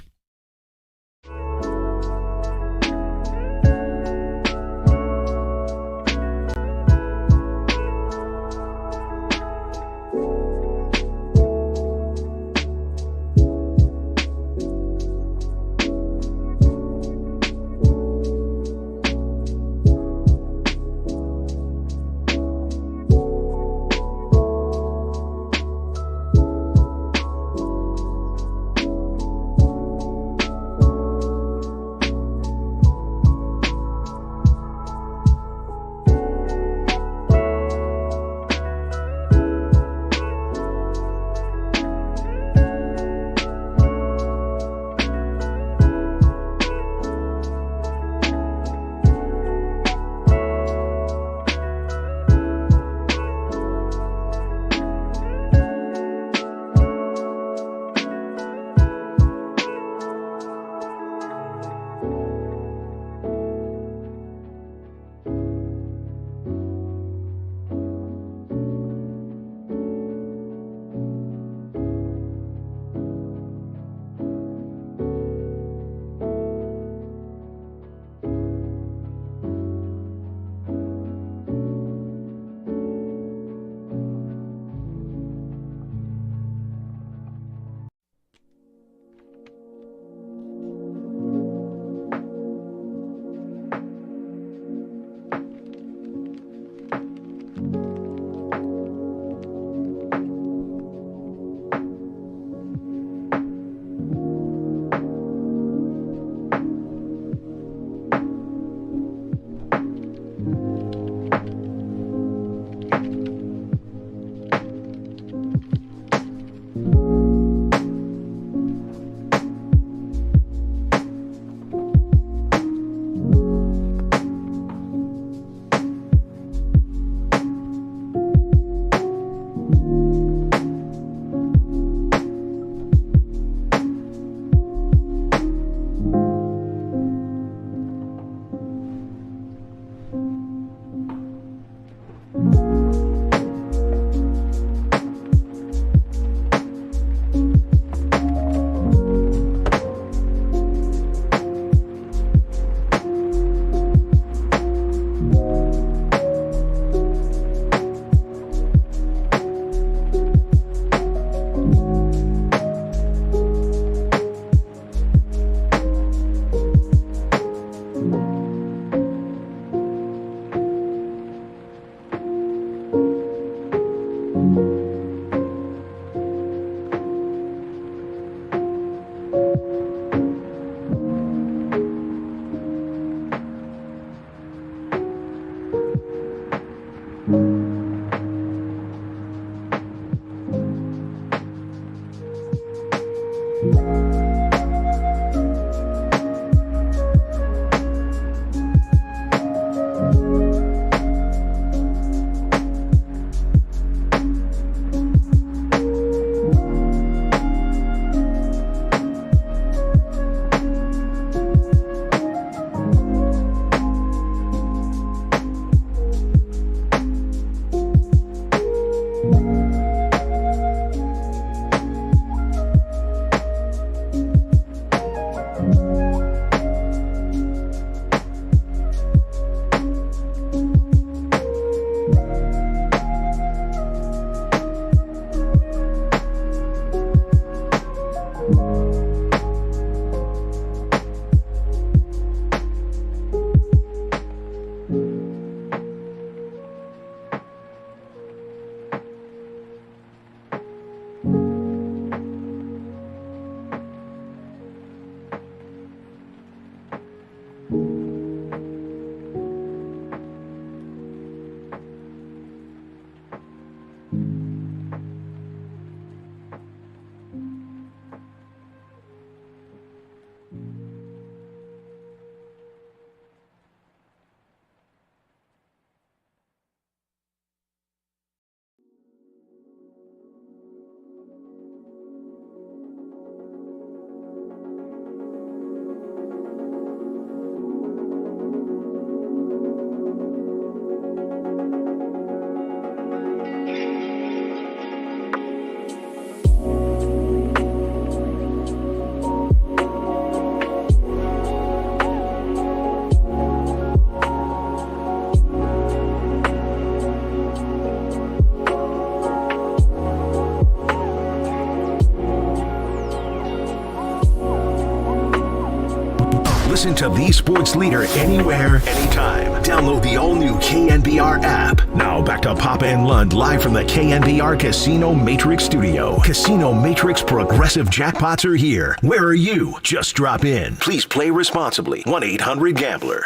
Listen to the sports leader anywhere, anytime. Download the all-new KNBR app. Now back to Papa and Lund live from the KNBR Casino Matrix Studio. Casino Matrix Progressive Jackpots are here. Where are you? Just drop in. Please play responsibly. 1-800-GAMBLER.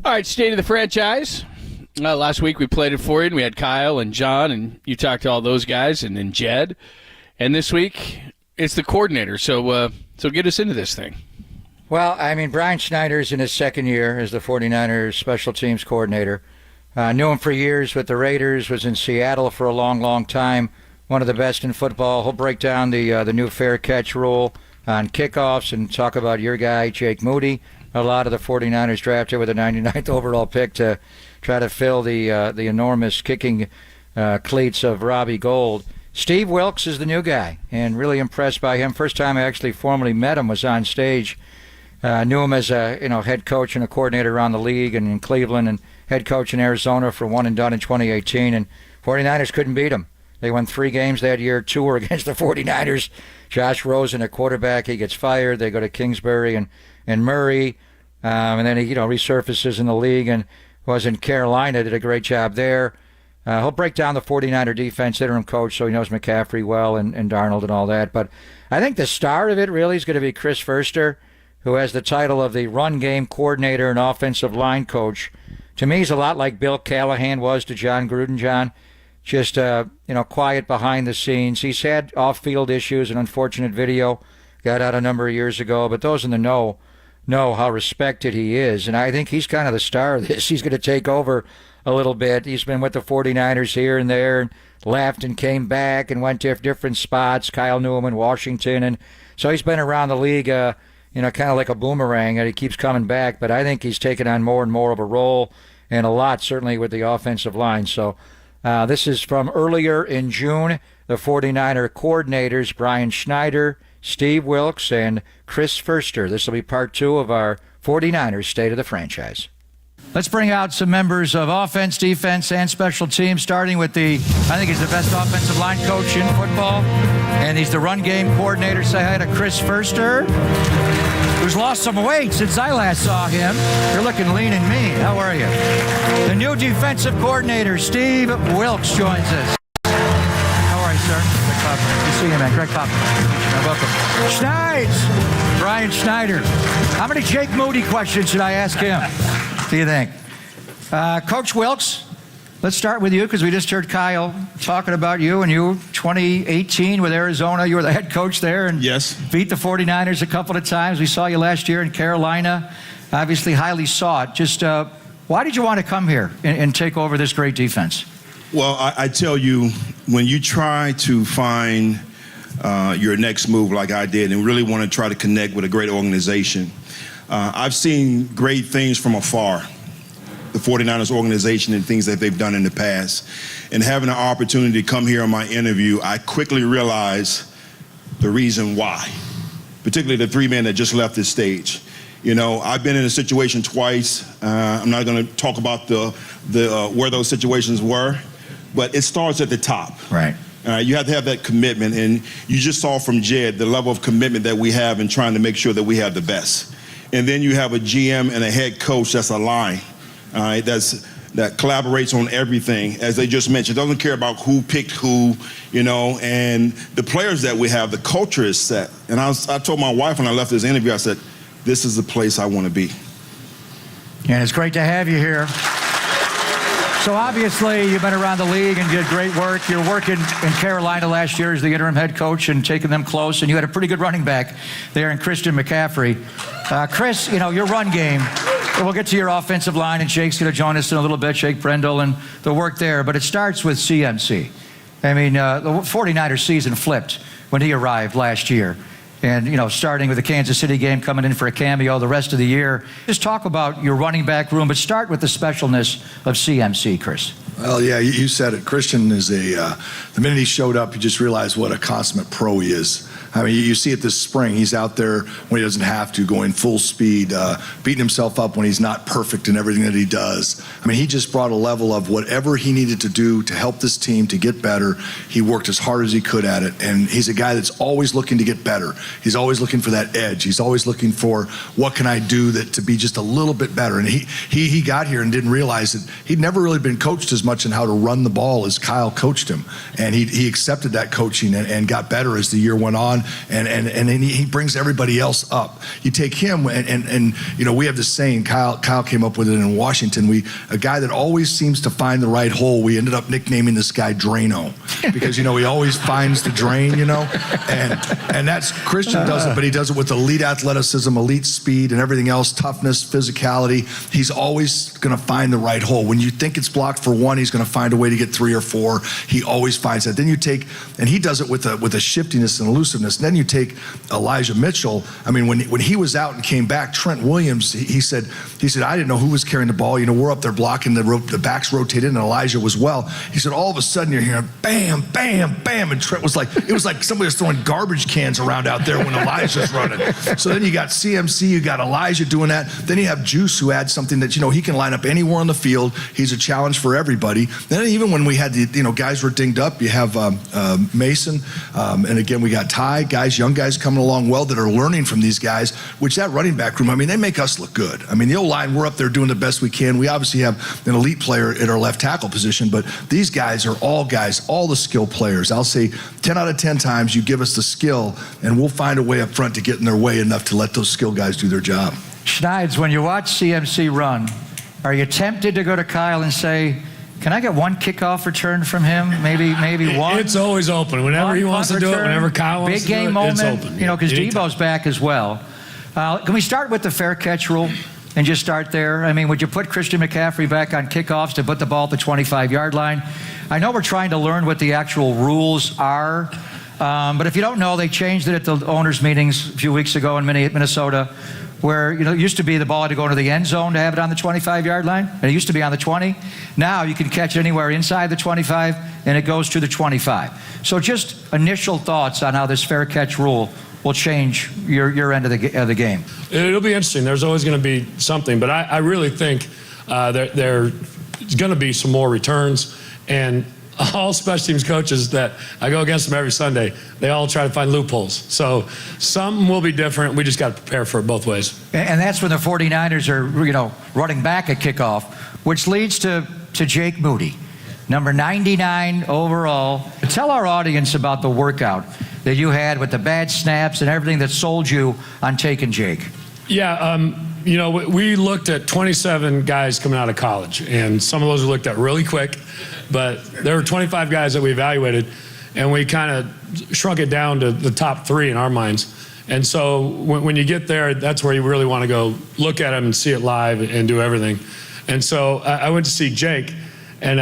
All right, state of the franchise. Last week we played it for you, and we had Kyle and John, and you talked to all those guys, and then Jed. And this week, it's the coordinator. So get us into this thing. Well, I mean, Brian Schneider's in his second year as the 49ers special teams coordinator. Knew him for years with the Raiders, was in Seattle for a long, long time. One of the best in football. He'll break down the new fair catch rule on kickoffs and talk about your guy, Jake Moody. A lot of the 49ers drafted with a 99th overall pick to try to fill the enormous kicking cleats of Robbie Gould. Steve Wilks is the new guy, and really impressed by him. First time I actually formally met him was on stage. Knew him as a head coach and a coordinator around the league and in Cleveland, and head coach in Arizona for one and done in 2018. And 49ers couldn't beat him. They won 3 games that year. 2 were against the 49ers. Josh Rosen, a quarterback, he gets fired. They go to Kingsbury and Murray, and then he resurfaces in the league and was in Carolina, did a great job there. He'll break down the 49er defense, interim coach, so he knows McCaffrey well and Darnold and all that. But I think the star of it really is going to be Chris Furster, who has the title of the run game coordinator and offensive line coach. To me, he's a lot like Bill Callahan was to John Gruden, John. Just, quiet behind the scenes. He's had off-field issues, an unfortunate video got out a number of years ago, but those in the know how respected he is, and I think he's kind of the star of this. He's going to take over a little bit. He's been with the 49ers here and there, and left and came back and went to different spots. Kyle knew him in Washington, and so he's been around the league, kind of like a boomerang, and he keeps coming back, but I think he's taken on more and more of a role, and a lot, certainly, with the offensive line. So this is from earlier in June. The 49er coordinators, Brian Schneider, Steve Wilks, and Chris Furster. This will be part 2 of our 49ers State of the Franchise. Let's bring out some members of offense, defense, and special teams, starting with I think he's the best offensive line coach in football, and he's the run game coordinator. Say hi to Chris Furster, who's lost some weight since I last saw him. You're looking lean and mean. How are you? The new defensive coordinator, Steve Wilks, joins us. How are you, sir? Greg Poppin. Good to see you, man. Greg Poppin. You're welcome. Schneid's. Brian Schneider. How many Jake Moody questions should I ask him? What do you think? Coach Wilks, let's start with you because we just heard Kyle talking about you, and you, 2018 with Arizona, you were the head coach there and beat the 49ers a couple of times. We saw you last year in Carolina, obviously highly sought. Just why did you want to come here and take over this great defense? Well, I tell you, when you try to find your next move like I did and really want to try to connect with a great organization, I've seen great things from afar, the 49ers organization and things that they've done in the past. And having an opportunity to come here on my interview, I quickly realized the reason why, particularly the 3 men that just left this stage. I've been in a situation twice. I'm not going to talk about the where those situations were, but it starts at the top. Right. You have to have that commitment, and you just saw from Jed the level of commitment that we have in trying to make sure that we have the best. And then you have a GM and a head coach that's aligned, that collaborates on everything. As they just mentioned, doesn't care about who picked who, and the players that we have, the culture is set. And I told my wife when I left this interview, I said, this is the place I want to be. And it's great to have you here. So obviously you've been around the league and did great work. You're working in Carolina last year as the interim head coach and taking them close, and you had a pretty good running back there in Christian McCaffrey. Chris, your run game, we'll get to your offensive line, and Jake's going to join us in a little bit, Jake Brendel, and the work there, but it starts with CMC. I mean, the 49ers season flipped when he arrived last year. And, starting with the Kansas City game, coming in for a cameo the rest of the year. Just talk about your running back room, but start with the specialness of CMC, Chris. Well, yeah, you said it. Christian is the minute he showed up, you just realized what a consummate pro he is. I mean, you see it this spring. He's out there when he doesn't have to, going full speed, beating himself up when he's not perfect in everything that he does. I mean, he just brought a level of whatever he needed to do to help this team to get better. He worked as hard as he could at it, and he's a guy that's always looking to get better. He's always looking for that edge. He's always looking for what can I do to be just a little bit better. And he got here and didn't realize that he'd never really been coached as much in how to run the ball as Kyle coached him, and he accepted that coaching and got better as the year went on, and then he brings everybody else up. You take him, and you know, we have this saying, Kyle came up with it in Washington, a guy that always seems to find the right hole. We ended up nicknaming this guy Drano, because, you know, he always finds the drain, you know, and that's, Christian does it, but he does it with elite athleticism, elite speed, and everything else, toughness, physicality. He's always going to find the right hole. When you think it's blocked for one, he's going to find a way to get 3 or 4. He always finds that. Then you take, and he does it with a shiftiness and elusiveness. And then you take Elijah Mitchell. I mean, when he was out and came back, Trent Williams, he said, I didn't know who was carrying the ball. You know, we're up there blocking, the backs rotated, and Elijah was well. He said, all of a sudden you're hearing bam, bam, bam, and Trent was like, it was like somebody was throwing garbage cans around out there when Elijah's running. So then you got CMC, you got Elijah doing that. Then you have Juice, who adds something that, you know, he can line up anywhere on the field. He's a challenge for everybody. Then even when we had guys were dinged up, you have Mason, and again, we got Ty, young guys coming along well that are learning from these guys, which that running back room, I mean, they make us look good. I mean, the O-line, we're up there doing the best we can. We obviously have an elite player at our left tackle position, but these guys are all the skill players. I'll say 10 out of 10 times you give us the skill, and we'll find a way up front to get in their way enough to let those skill guys do their job. Schneids, when you watch CMC run, are you tempted to go to Kyle and say, can I get one kickoff return from him? Maybe one? It's always open. Whenever he wants to do it, whenever Kyle wants to do it, big game moment, it's open. You know, because Debo's back as well. Can we start with the fair catch rule and just start there? I mean, would you put Christian McCaffrey back on kickoffs to put the ball at the 25-yard line? I know we're trying to learn what the actual rules are, but if you don't know, they changed it at the owners' meetings a few weeks ago in Minnesota, where, you know, it used to be the ball had to go into the end zone to have it on the 25-yard line, and it used to be on the 20. Now you can catch it anywhere inside the 25, and it goes to the 25. So just initial thoughts on how this fair catch rule will change your end of the game. It'll be interesting. There's always going to be something, but I really think there's going to be some more returns, and all special teams coaches that I go against them every Sunday, they all try to find loopholes. So something will be different. We just got to prepare for it both ways. And that's when the 49ers are, you know, running back at kickoff, which leads to Jake Moody, number 99 overall. Tell our audience about the workout that you had with the bad snaps and everything that sold you on taking Jake. Yeah, you know, we looked at 27 guys coming out of college, and some of those we looked at really quick, but there were 25 guys that we evaluated, and we kind of shrunk it down to the top 3 in our minds. And so when you get there, that's where you really want to go look at them and see it live and do everything. And so I went to see Jake, and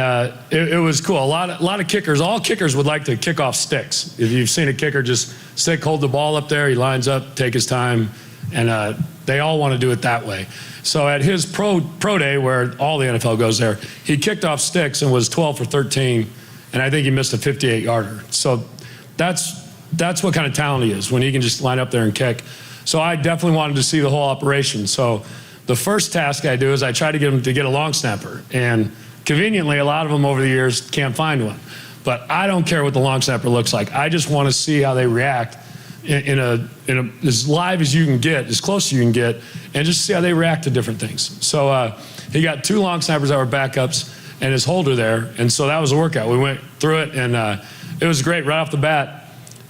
it was cool. A lot of kickers, all kickers would like to kick off sticks. If you've seen a kicker just hold the ball up there, he lines up, take his time, and they all want to do it that way. So at his pro day, where all the NFL goes there, he kicked off sticks and was 12 for 13, and I think he missed a 58-yarder. So that's what kind of talent he is, when he can just line up there and kick. So I definitely wanted to see the whole operation. So the first task I do is I try to get him to get a long snapper, and conveniently, a lot of them over the years can't find one. But I don't care what the long snapper looks like. I just want to see how they react in a as live as you can get, as close as you can get, and just see how they react to different things. So he got 2 long snappers that were backups and his holder there, and so that was a workout. We went through it, and it was great right off the bat.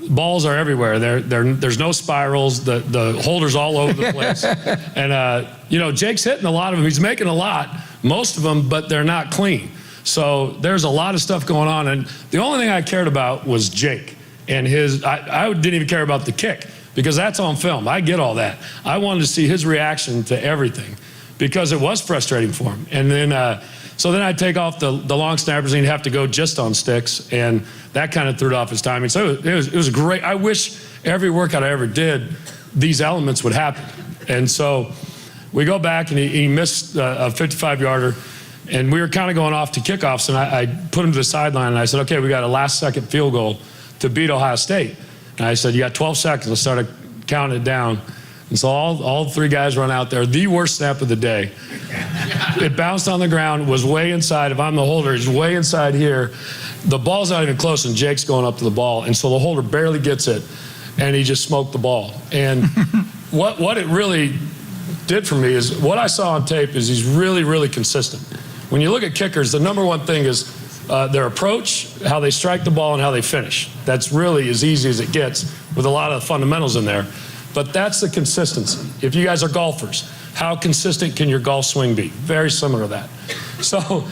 Balls are everywhere. There's no spirals. The holder's all over the place. And, you know, Jake's hitting a lot of them. He's making a lot, most of them, but they're not clean. So there's a lot of stuff going on. And the only thing I cared about was Jake. And I didn't even care about the kick, because that's on film. I get all that. I wanted to see his reaction to everything, because it was frustrating for him. And then, so then I'd take off the long snappers, and he'd have to go just on sticks, and that kind of threw off his timing. So it was great. I wish every workout I ever did, these elements would happen. And so we go back, and he missed a 55-yarder, and we were kind of going off to kickoffs, and I put him to the sideline, and I said, okay, we got a last-second field goal to beat Ohio State. And I said, you got 12 seconds. Let's start counting it down. And so all 3 guys run out there. The worst snap of the day. It bounced on the ground, was way inside. If I'm the holder, it's way inside here. The ball's not even close, and Jake's going up to the ball. And so the holder barely gets it, and he just smoked the ball. And what it really did for me is what I saw on tape is he's really, really consistent. When you look at kickers, the number one thing is their approach, how they strike the ball, and how they finish. That's really as easy as it gets with a lot of fundamentals in there. But that's the consistency. If you guys are golfers, how consistent can your golf swing be? Very similar to that. So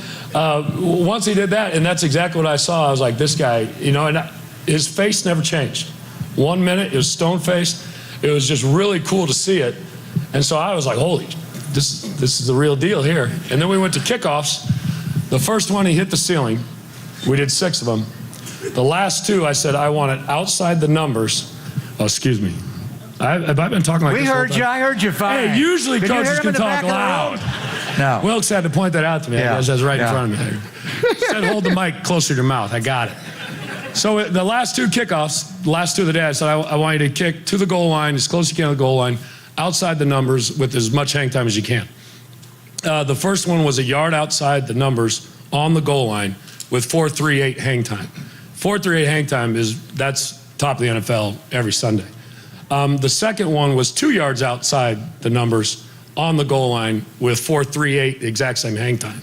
once he did that, and that's exactly what I saw, I was like, this guy, and his face never changed. 1 minute, it was stone-faced. It was just really cool to see it. And so I was like, holy, this is the real deal here. And then we went to kickoffs. The first one, he hit the ceiling. We did 6 of them. The last 2, I said, I want it outside the numbers. Oh, excuse me. Have I been talking like this? We heard you. I heard you fine. Hey, usually coaches can talk loud. No. Wilkes had to point that out to me. Yeah. I was right in front of me. He said, hold the mic closer to your mouth. I got it. So the last 2 kickoffs, the last 2 of the day, I said, I want you to kick to the goal line, as close as you can to the goal line, outside the numbers with as much hang time as you can. The first one was a yard outside the numbers on the goal line with 4.38 hang time. 4.38 hang time that's top of the NFL every Sunday. The second one was 2 yards outside the numbers on the goal line with 4.38, the exact same hang time.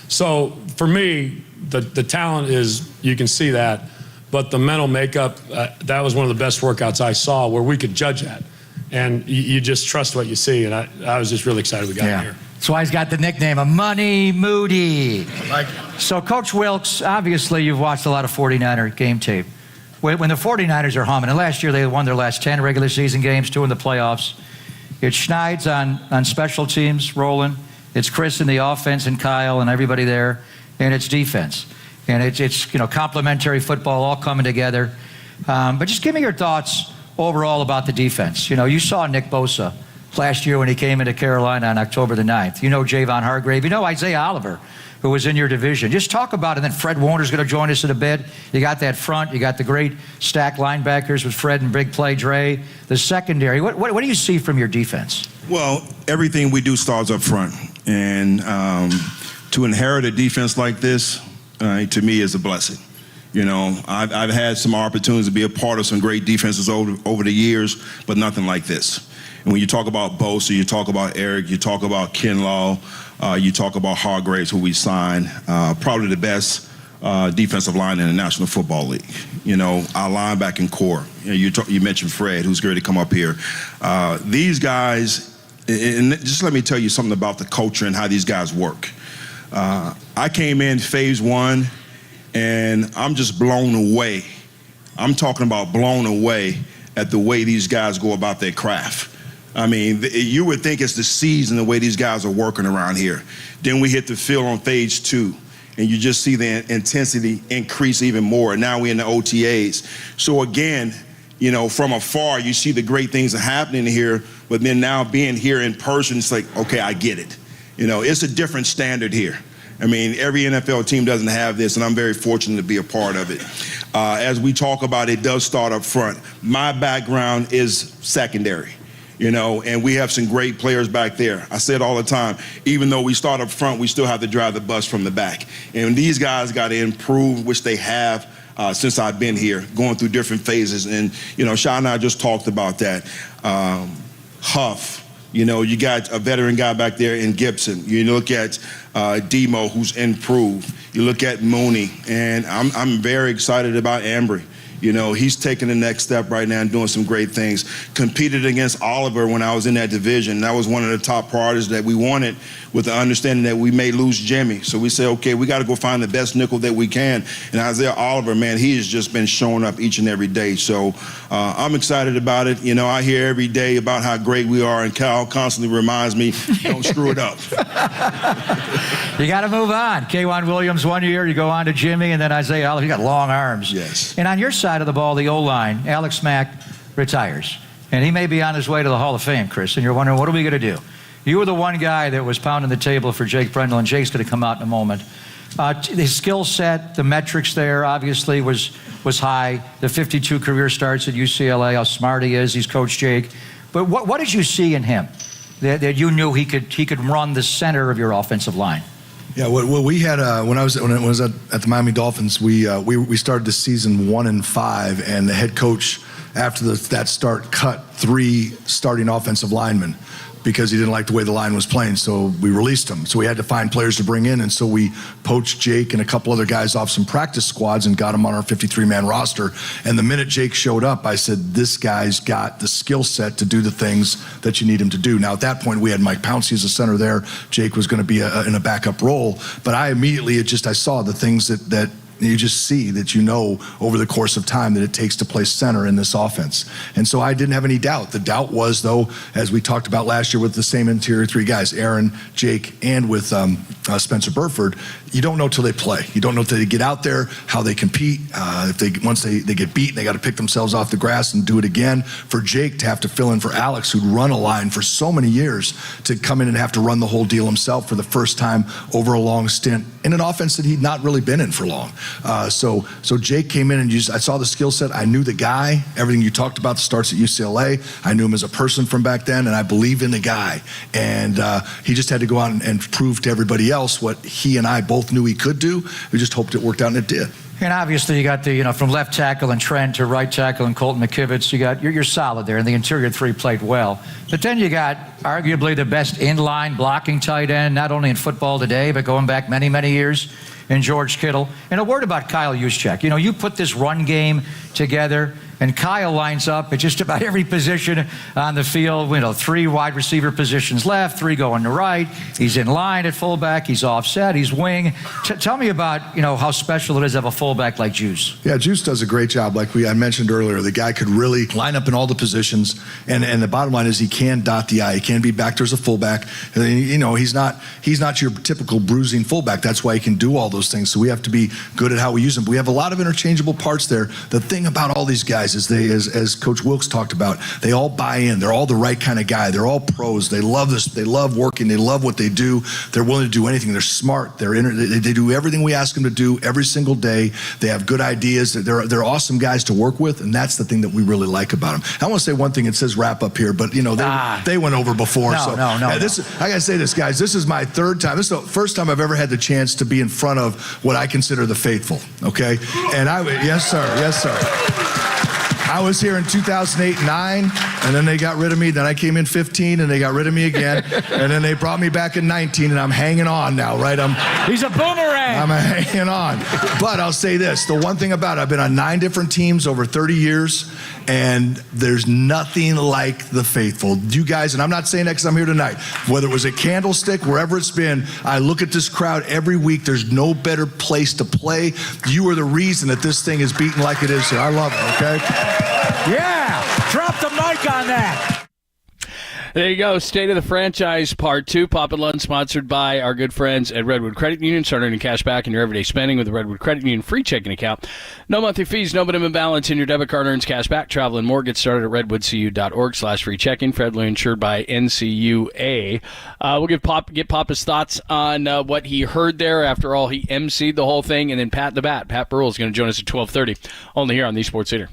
So for me, the talent is, you can see that, but the mental makeup, that was one of the best workouts I saw where we could judge that. And you just trust what you see, and I was just really excited we got here. That's why he's got the nickname of Money Moody. So, Coach Wilkes, obviously you've watched a lot of 49er game tape. When the 49ers are humming, and last year they won their last 10 regular season games, 2 in the playoffs. It's Schneid's on special teams rolling. It's Chris in the offense and Kyle and everybody there, and it's defense. And it's complementary football all coming together. But just give me your thoughts overall about the defense. You saw Nick Bosa last year when he came into Carolina on October the 9th. You know Javon Hargrave. You know Isaiah Oliver, who was in your division. Just talk about it, and then Fred Warner's going to join us in a bit. You got that front. You got the great stacked linebackers with Fred and Big Play Dre. The secondary. What do you see from your defense? Well, everything we do starts up front. And to inherit a defense like this, to me, is a blessing. I've had some opportunities to be a part of some great defenses over the years, but nothing like this. And when you talk about Bosa, you talk about Eric, you talk about Kinlaw, you talk about Hargraves, who we signed, probably the best defensive line in the National Football League. Our linebacking core. You mentioned Fred, who's going to come up here. These guys, and just let me tell you something about the culture and how these guys work. I came in phase 1, and I'm just blown away. I'm talking about blown away at the way these guys go about their craft. I mean, you would think it's the season, the way these guys are working around here. Then we hit the field on phase 2, and you just see the intensity increase even more. And now we're in the OTAs. So again, from afar, you see the great things that are happening here, but then now being here in person, it's like, okay, I get it. It's a different standard here. I mean, every NFL team doesn't have this, and I'm very fortunate to be a part of it. As we talk about, it does start up front. My background is secondary, and we have some great players back there. I say it all the time. Even though we start up front, we still have to drive the bus from the back. And these guys got to improve, which they have since I've been here, going through different phases. And, Sean and I just talked about that. Huff. You got a veteran guy back there in Gibson. You look at Demo, who's improved. You look at Mooney, and I'm very excited about Ambry. He's taking the next step right now and doing some great things. Competed against Oliver when I was in that division. That was one of the top priorities that we wanted, with the understanding that we may lose Jimmy. So we said, okay, we got to go find the best nickel that we can. And Isaiah Oliver, man, he has just been showing up each and every day. So I'm excited about it. I hear every day about how great we are, and Cal constantly reminds me, don't screw it up. You got to move on. K'Wan Williams 1 year, you go on to Jimmy, and then Isaiah Oliver. You got long arms. Yes. And on your side of the ball, the O-line, Alex Mack retires. And he may be on his way to the Hall of Fame, Chris, and you're wondering, what are we going to do? You were the one guy that was pounding the table for Jake Brendel, and Jake's going to come out in a moment. His skill set, the metrics there obviously was high. The 52 career starts at UCLA, how smart he is. He's Coach Jake. But what did you see in him that you knew he could run the center of your offensive line? Yeah, what we had when I was at the Miami Dolphins, we started the season 1-5, and the head coach after that start cut 3 starting offensive linemen because he didn't like the way the line was playing. So we released them. So we had to find players to bring in, and so we poached Jake and a couple other guys off some practice squads and got him on our 53-man roster. And the minute Jake showed up, I said, this guy's got the skill set to do the things that you need him to do. Now, at that point, we had Mike Pouncey as a center there. Jake was going to be in a backup role. But I immediately, I saw the things that you just see that over the course of time that it takes to play center in this offense. And so I didn't have any doubt. The doubt was, though, as we talked about last year with the same interior 3 guys, Aaron, Jake, and with Spencer Burford, you don't know till they play. You don't know till they get out there, how they compete. Once they get beaten, they got to pick themselves off the grass and do it again. For Jake to have to fill in for Alex, who'd run a line for so many years, to come in and have to run the whole deal himself for the first time over a long stint in an offense that he'd not really been in for long. So Jake came in and I saw the skill set. I knew the guy, everything you talked about, the starts at UCLA. I knew him as a person from back then, and I believe in the guy. And he just had to go out and prove to everybody else what he and I both knew he could do. We just hoped it worked out, and it did. And obviously you got from left tackle and Trent to right tackle and Colton McKivitz, you're solid there, and the interior 3 played well. But then you got arguably the best inline blocking tight end, not only in football today, but going back many, many years, in George Kittle. And a word about Kyle Juszczyk. You put this run game together, and Kyle lines up at just about every position on the field. 3 wide receiver positions left, 3 going to right. He's in line at fullback. He's offset. He's wing. Tell me about how special it is to have a fullback like Juice. Yeah, Juice does a great job. Like I mentioned earlier, the guy could really line up in all the positions. And the bottom line is he can dot the I. He can be back there as a fullback. And, he's not your typical bruising fullback. That's why he can do all those things. So we have to be good at how we use them. But we have a lot of interchangeable parts there. The thing about all these guys is as Coach Wilkes talked about, they all buy in. They're all the right kind of guy. They're all pros. They love this. They love working. They love what they do. They're willing to do anything. They're smart. They do everything we ask them to do every single day. They have good ideas. They're awesome guys to work with, and that's the thing that we really like about them. I want to say one thing. It says wrap up here, but they went over before. No. I gotta say this, guys. This is my 3rd time. This is the first time I've ever had the chance to be in front of what I consider the faithful. Okay, and yes, sir. I was here in 2008 and 9, and then they got rid of me. Then I came in 15, and they got rid of me again. And then they brought me back in 19, and I'm hanging on now, right? He's a boomerang. I'm hanging on. But I'll say this. The one thing about it, I've been on 9 different teams over 30 years, and there's nothing like the faithful. You guys, and I'm not saying that because I'm here tonight, whether it was at Candlestick, wherever it's been, I look at this crowd every week. There's no better place to play. You are the reason that this thing is beaten like it is here. I love it, okay? Yeah, drop the mic on that. There you go. State of the Franchise Part 2. Pop and Lunch, sponsored by our good friends at Redwood Credit Union. Start earning cash back in your everyday spending with the Redwood Credit Union free checking account. No monthly fees, no minimum balance, and your debit card earns cash back. Travel and more. Get started at redwoodcu.org/free checking. Federally insured by NCUA. We'll get Pop his thoughts on what he heard there. After all, he emceed the whole thing. And then Pat the Bat, Pat Burrell, is going to join us at 12:30, only here on the Sports Leader.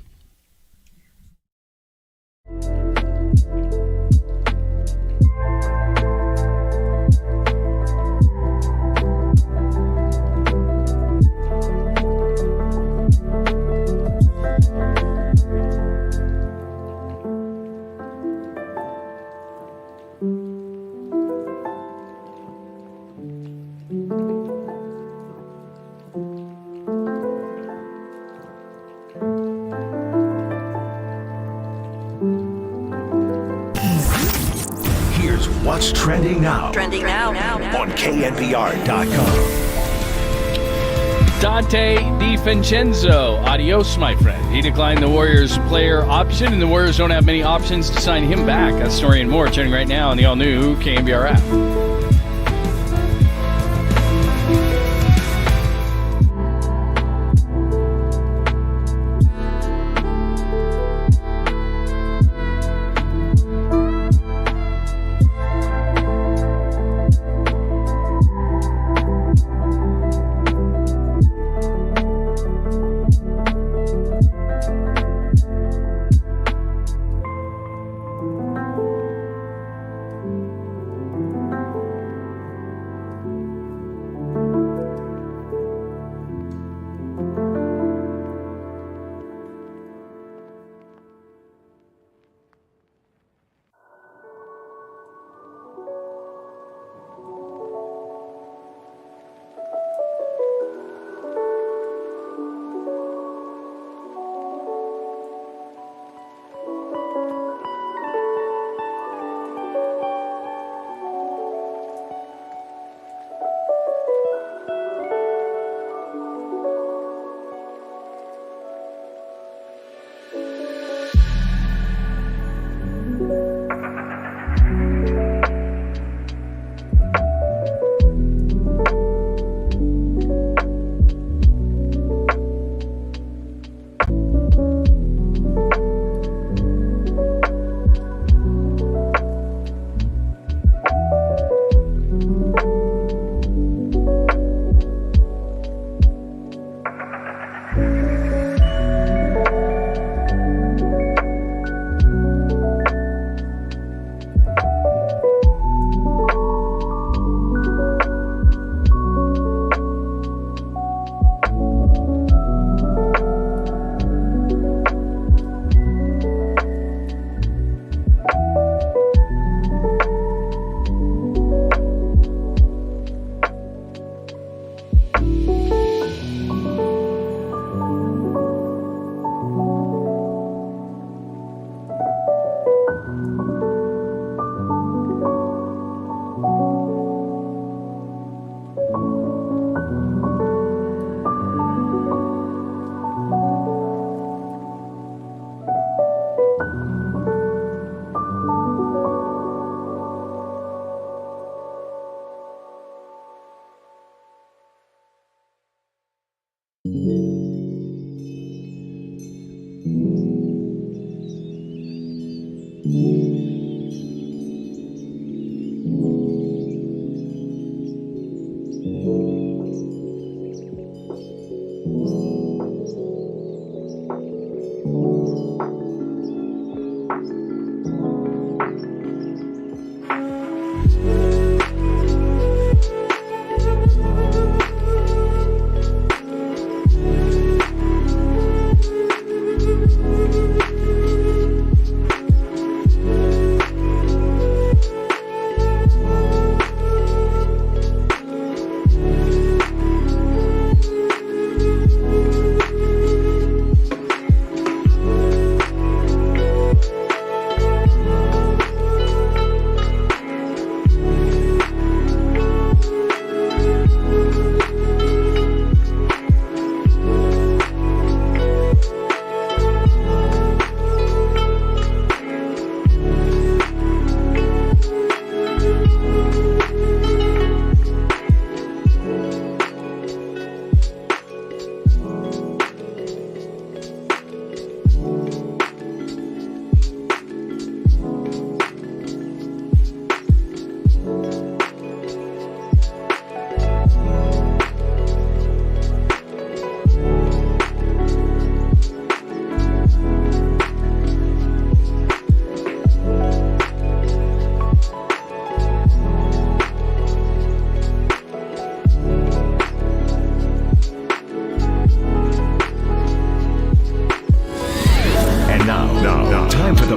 What's trending now? Trending now. On KNBR.com. Dante DiVincenzo, adios, my friend. He declined the Warriors player option, and the Warriors don't have many options to sign him back. That story and more trending right now on the all-new KNBR app.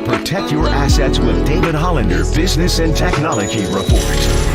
Protect your assets with David Hollander Business and Technology Report.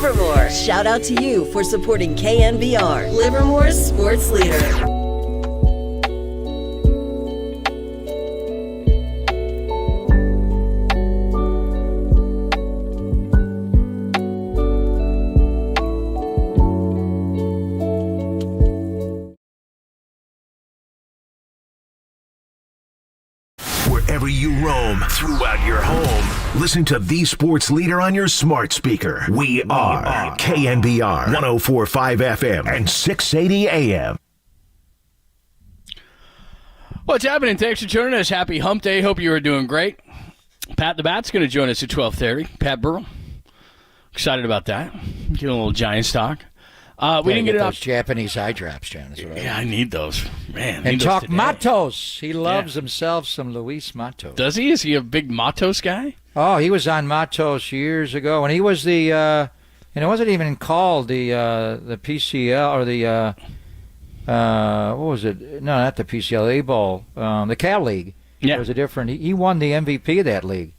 Livermore, shout out to you for supporting KNBR, Livermore's sports leader. Wherever you roam, throughout your home, listen to the sports leader on your smart speaker. We are KNBR 104.5 FM and 680 AM. What's happening? Thanks for joining us. Happy Hump Day. Hope you are doing great. Pat the Bat's going to join us at 12:30. Pat Burrell. Excited about that. Get a little Giants talk. We didn't get those Japanese eye drops, John. Yeah, I need those. Man, and talk Matos. He loves himself some Luis Matos. Does he? Is he a big Matos guy? Oh, he was on Matos years ago, and he was the, and it wasn't even called the PCL or the, what was it? No, not the PCL, A-Ball, the Cal League. Yeah. It was a different, he won the MVP of that league.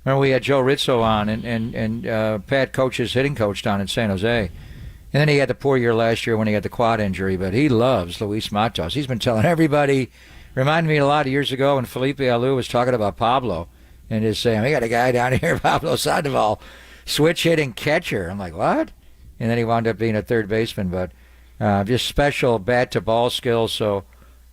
Remember we had Joe Rizzo on, and Pat coaches, hitting coach down in San Jose. And then he had the poor year last year when he had the quad injury, but he loves Luis Matos. He's been telling everybody, reminded me a lot of years ago when Felipe Alou was talking about Pablo and just saying, we got a guy down here, Pablo Sandoval, switch hitting catcher. I'm like, what? And then he wound up being a third baseman, but just special bat-to-ball skills. So,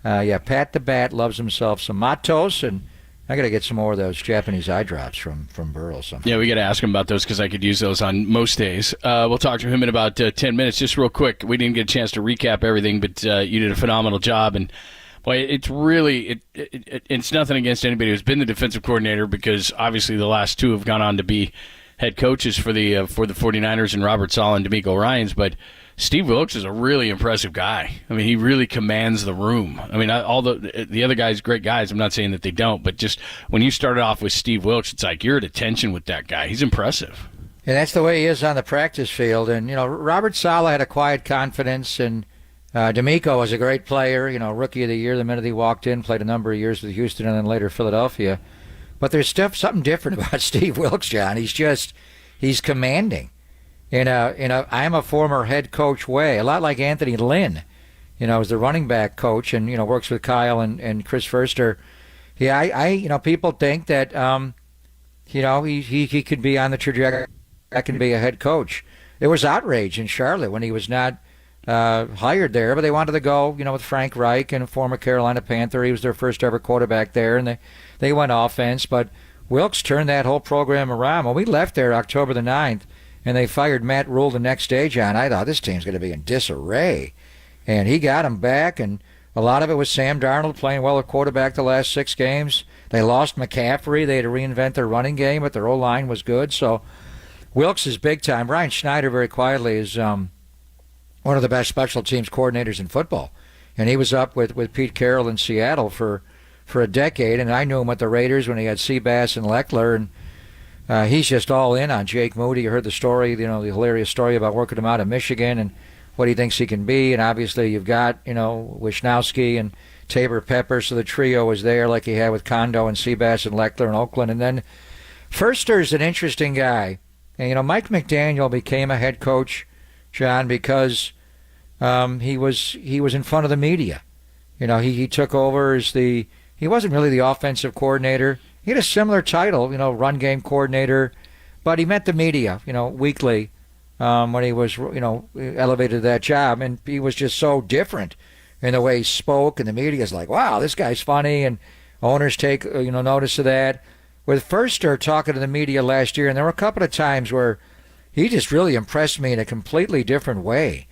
Pat the Bat loves himself some Matos, and I got to get some more of those Japanese eye drops from Burrell. Yeah, we got to ask him about those because I could use those on most days. We'll talk to him in about 10 minutes. Just real quick, we didn't get a chance to recap everything, but you did a phenomenal job. And boy, it's really it's nothing against anybody who's been the defensive coordinator, because obviously the last two have gone on to be head coaches for the 49ers, and Robert Saleh and D'Amico Ryans. But Steve Wilkes is a really impressive guy. I mean, he really commands the room. I mean, all the other guys, great guys. I'm not saying that they don't, but just when you started off with Steve Wilkes, it's like you're at attention with that guy. He's impressive. And that's the way he is on the practice field. And, Robert Saleh had a quiet confidence, and D'Amico was a great player, rookie of the year the minute he walked in, played a number of years with Houston and then later Philadelphia. But there's something different about Steve Wilkes, John. He's commanding. In a I'm a former head coach way, a lot like Anthony Lynn, is the running back coach and, works with Kyle and Chris Furster. Yeah, people think that, he could be on the trajectory that can be a head coach. There was outrage in Charlotte when he was not hired there, but they wanted to go, with Frank Reich and a former Carolina Panther. He was their first ever quarterback there, and they went offense. But Wilkes turned that whole program around. When we left there October the 9th, and they fired Matt Rule the next day, John, I thought this team's going to be in disarray. And he got him back, and a lot of it was Sam Darnold playing well at quarterback the last 6 games. They lost McCaffrey. They had to reinvent their running game, but their O-line was good. So Wilkes is big time. Ryan Schneider, very quietly, is one of the best special teams coordinators in football. And he was up with Pete Carroll in Seattle for a decade, and I knew him with the Raiders when he had Seabass and Leckler, and he's just all in on Jake Moody. You heard the story, the hilarious story about working him out of Michigan and what he thinks he can be. And obviously you've got, Wisnowski and Tabor Pepper, so the trio was there like he had with Kondo and Seabass and Leckler in Oakland. And then Furster's an interesting guy. And, Mike McDaniel became a head coach, John, because he was in front of the media. He took over as he wasn't really the offensive coordinator. He had a similar title, run game coordinator, but he met the media, weekly when he was, elevated to that job. And he was just so different in the way he spoke. And the media's like, wow, this guy's funny. And owners take, notice of that. With Furster talking to the media last year, and there were a couple of times where he just really impressed me in a completely different way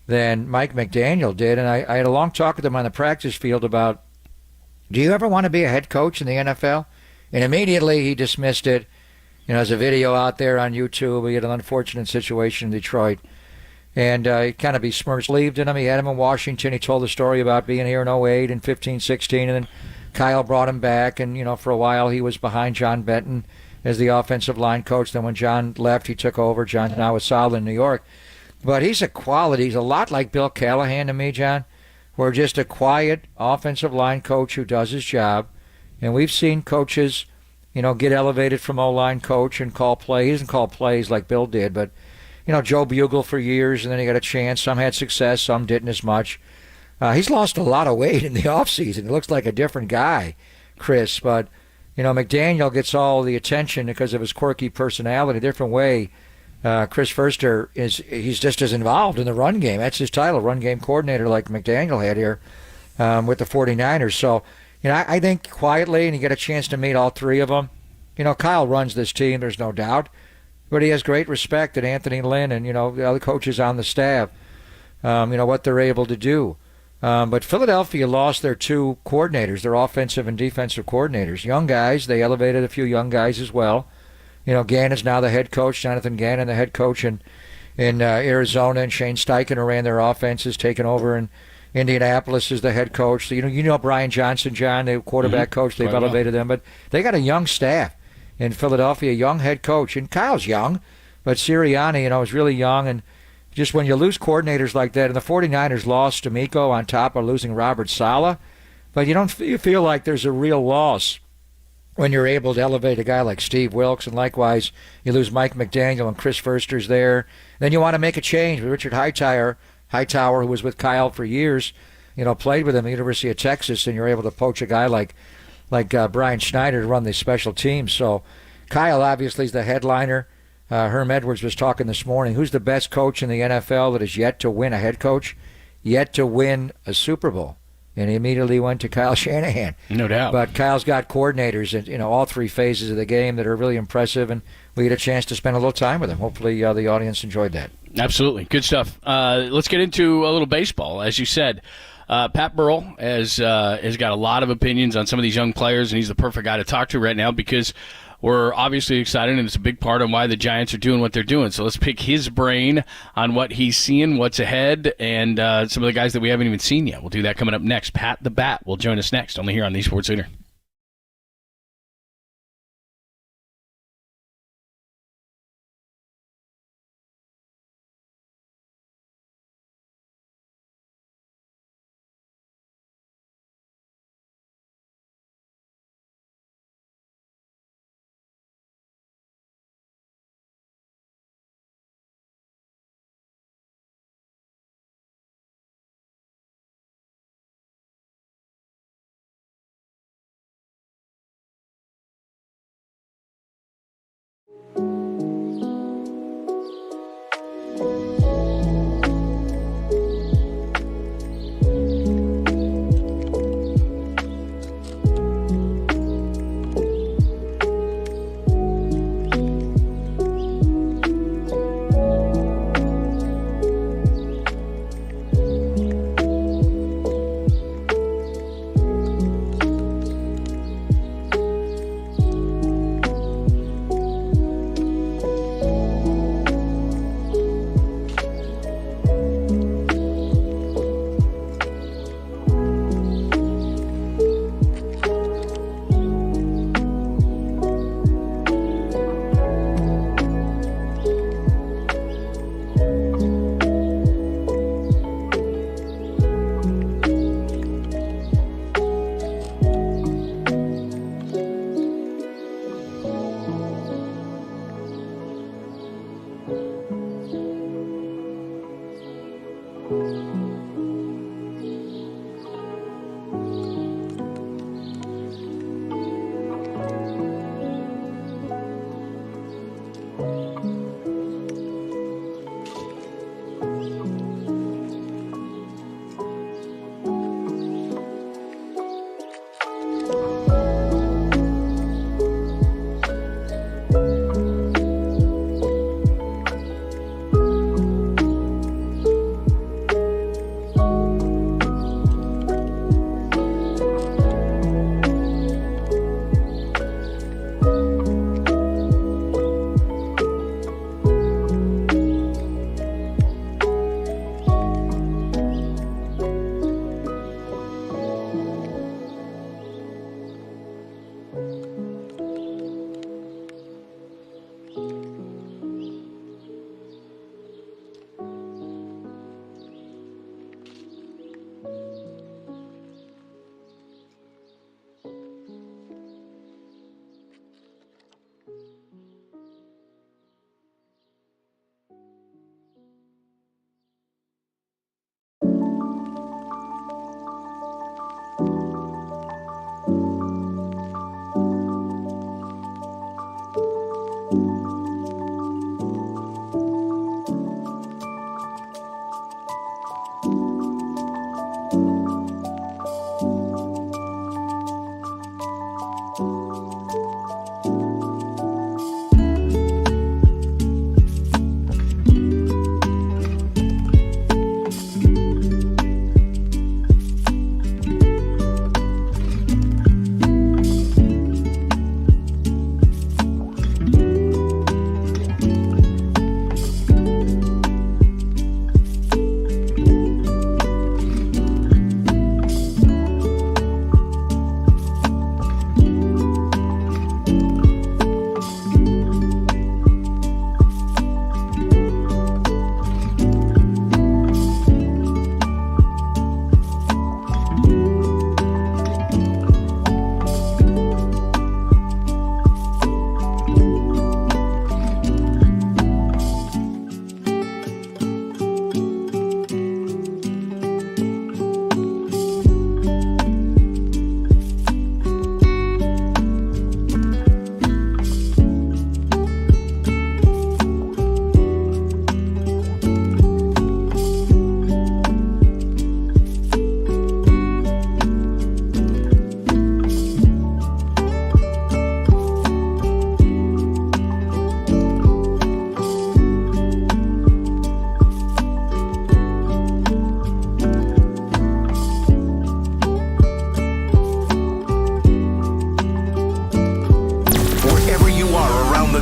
than Mike McDaniel did. And I had a long talk with him on the practice field about, do you ever want to be a head coach in the NFL? And immediately he dismissed it. There's a video out there on YouTube. He had an unfortunate situation in Detroit. And he kind of besmirched, believed in him. He had him in Washington. He told the story about being here in 08 and 15, 16. And then Kyle brought him back. And, for a while he was behind John Benton as the offensive line coach. Then when John left, he took over. John's now with solid in New York. But he's he's a lot like Bill Callahan to me, John. We're just a quiet offensive line coach who does his job. And we've seen coaches, get elevated from O-line coach and call plays. He doesn't call plays like Bill did, but, Joe Bugle for years, and then he got a chance. Some had success, some didn't as much. He's lost a lot of weight in the offseason. He looks like a different guy, Chris. But, McDaniel gets all the attention because of his quirky personality, a different way. Chris Furster, he's just as involved in the run game. That's his title, run game coordinator, like McDaniel had here with the 49ers. So, I think quietly, and you get a chance to meet all 3 of them. Kyle runs this team, there's no doubt. But he has great respect at Anthony Lynn and, the other coaches on the staff, what they're able to do. But Philadelphia lost their 2 coordinators, their offensive and defensive coordinators. Young guys, they elevated a few young guys as well. Gannon's now the head coach, Jonathan Gannon, the head coach in Arizona, and Shane Steichen, who ran their offenses, taken over in Indianapolis as the head coach. So, Brian Johnson, John, the quarterback coach, they've elevated them. But they got a young staff in Philadelphia, a young head coach. And Kyle's young, but Sirianni, is really young. And just when you lose coordinators like that, and the 49ers lost D'Amico on top of losing Robert Saleh, but you feel like there's a real loss when you're able to elevate a guy like Steve Wilkes, and likewise, you lose Mike McDaniel and Chris Furster's there. Then you want to make a change with Richard Hightower, who was with Kyle for years, played with him at the University of Texas, and you're able to poach a guy like Brian Schneider to run the special teams. So Kyle obviously is the headliner. Herm Edwards was talking this morning. Who's the best coach in the NFL that has yet to win a head coach, yet to win a Super Bowl? And he immediately went to Kyle Shanahan. No doubt. But Kyle's got coordinators in all 3 phases of the game that are really impressive, and we had a chance to spend a little time with him. Hopefully the audience enjoyed that. Absolutely. Good stuff. Let's get into a little baseball. As you said, Pat Burrell has got a lot of opinions on some of these young players, and he's the perfect guy to talk to right now because we're obviously excited, and it's a big part of why the Giants are doing what they're doing. So let's pick his brain on what he's seeing, what's ahead, and some of the guys that we haven't even seen yet. We'll do that coming up next. Pat the Bat will join us next, only here on the Sports Leader.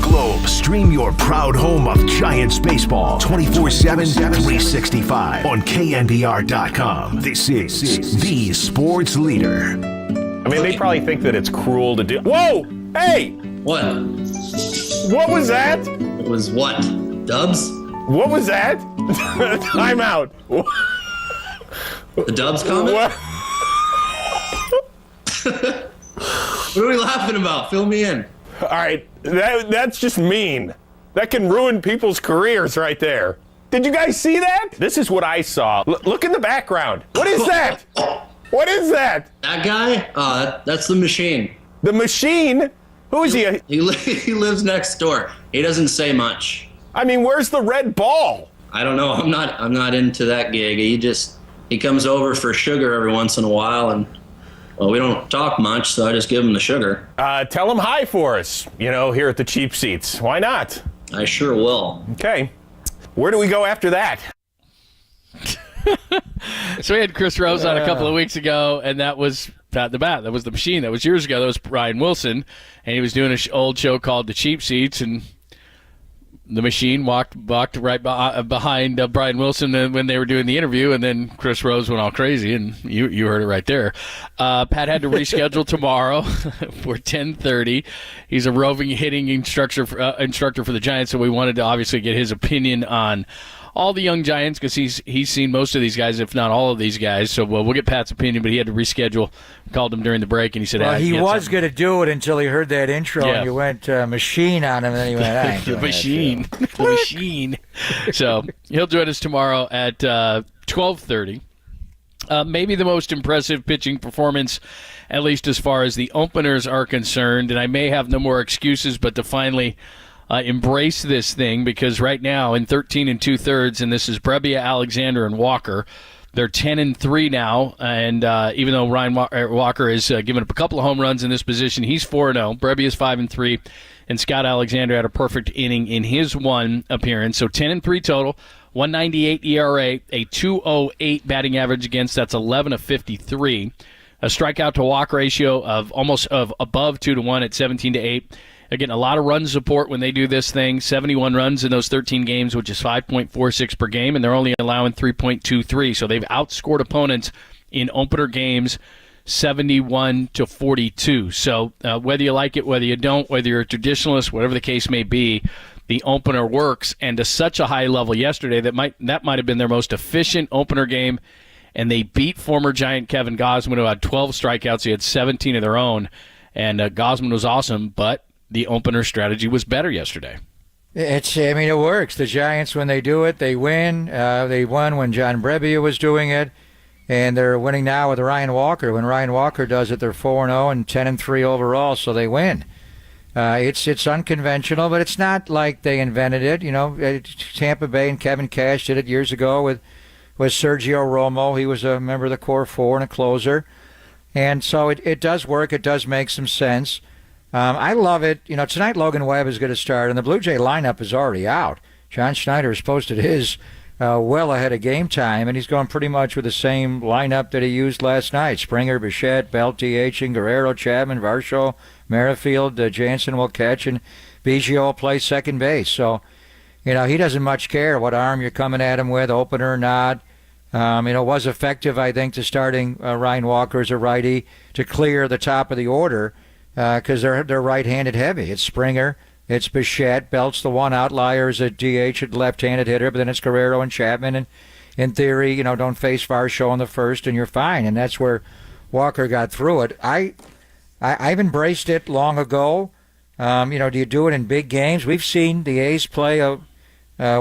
globe. Stream your proud home of Giants baseball 24/7, 365 on KNBR.com. This is the sports leader. I mean, they probably think that it's cruel to do. Whoa! Hey! What? What was that? It was what? Dubs? What was that? Time out. The Dubs comment? What? What are we laughing about? Fill me in. All right, that's just mean. That can ruin people's careers right there. Did you guys see that? This is what I saw. Look in the background. What is that? What is that? That guy? That's the Machine. The Machine? Who is he? He lives next door. He doesn't say much. I mean, where's the red ball? I don't know. I'm not into that gig. He comes over for sugar every once in a while, and well, we don't talk much, so I just give him the sugar. Tell him hi for us, here at the cheap seats. Why not? I sure will. Okay. Where do we go after that? So we had Chris Rose on a couple of weeks ago, and that was Pat the Bat. That was the Machine. That was years ago. That was Brian Wilson, and he was doing an old show called The Cheap Seats, and the Machine walked right behind Brian Wilson when they were doing the interview, and then Chris Rose went all crazy, and you heard it right there. Pat had to reschedule tomorrow for 10:30. He's a roving hitting instructor for the Giants, so we wanted to obviously get his opinion on all the young Giants because he's seen most of these guys, if not all of these guys. So we'll get Pat's opinion, but he had to reschedule. Called him during the break, and he said, he was going to do it until he heard that intro, and you went Machine on him, and then he went, I ain't doing The Machine. So he'll join us tomorrow at 12:30. Maybe the most impressive pitching performance, at least as far as the openers are concerned, and I may have no more excuses but to finally embrace this thing, because right now in 13 2/3, and this is Brebbia, Alexander, and Walker, they're 10-3 now, and even though Ryan Walker has given up a couple of home runs in this position, he's 4-0. Brebbia is 5-3, and Scott Alexander had a perfect inning in his one appearance. So 10-3 total, 1.98 ERA, a 2.08 batting average against. That's 11 of 53. A strikeout to walk ratio of above 2-1 at 17-8. They're getting a lot of run support when they do this thing. 71 runs in those 13 games, which is 5.46 per game, and they're only allowing 3.23. So they've outscored opponents in opener games 71-42. So whether you like it, whether you don't, whether you're a traditionalist, whatever the case may be, the opener works. And to such a high level yesterday, that might have been their most efficient opener game, and they beat former Giant Kevin Gausman, who had 12 strikeouts. He had 17 of their own, and Gausman was awesome, but the opener strategy was better yesterday. It works. The Giants, when they do it, they win. They won when John Brebbia was doing it, and they're winning now with Ryan Walker. When Ryan Walker does it, they're 4-0 and 10-3 overall, so they win. It's unconventional, but it's not like they invented it. Tampa Bay and Kevin Cash did it years ago with Sergio Romo. He was a member of the core four and a closer, and so it does work. It does make some sense. I love it. Tonight Logan Webb is going to start, and the Blue Jay lineup is already out. John Schneider has posted his well ahead of game time, and he's going pretty much with the same lineup that he used last night. Springer, Bichette, Belt, DH, Guerrero, Chapman, Varsho, Merrifield, Jansen will catch, and Biggio will play second base. So, he doesn't much care what arm you're coming at him with, opener or not. It was effective, I think, to starting Ryan Walker as a righty to clear the top of the order, because they're right-handed heavy. It's Springer, it's Bichette, Belt's the one outlier is a DH, a left-handed hitter, but then it's Guerrero and Chapman, and in theory, don't face Varsho in the first, and you're fine, and that's where Walker got through it. I've embraced it long ago. Do you do it in big games? We've seen the A's play a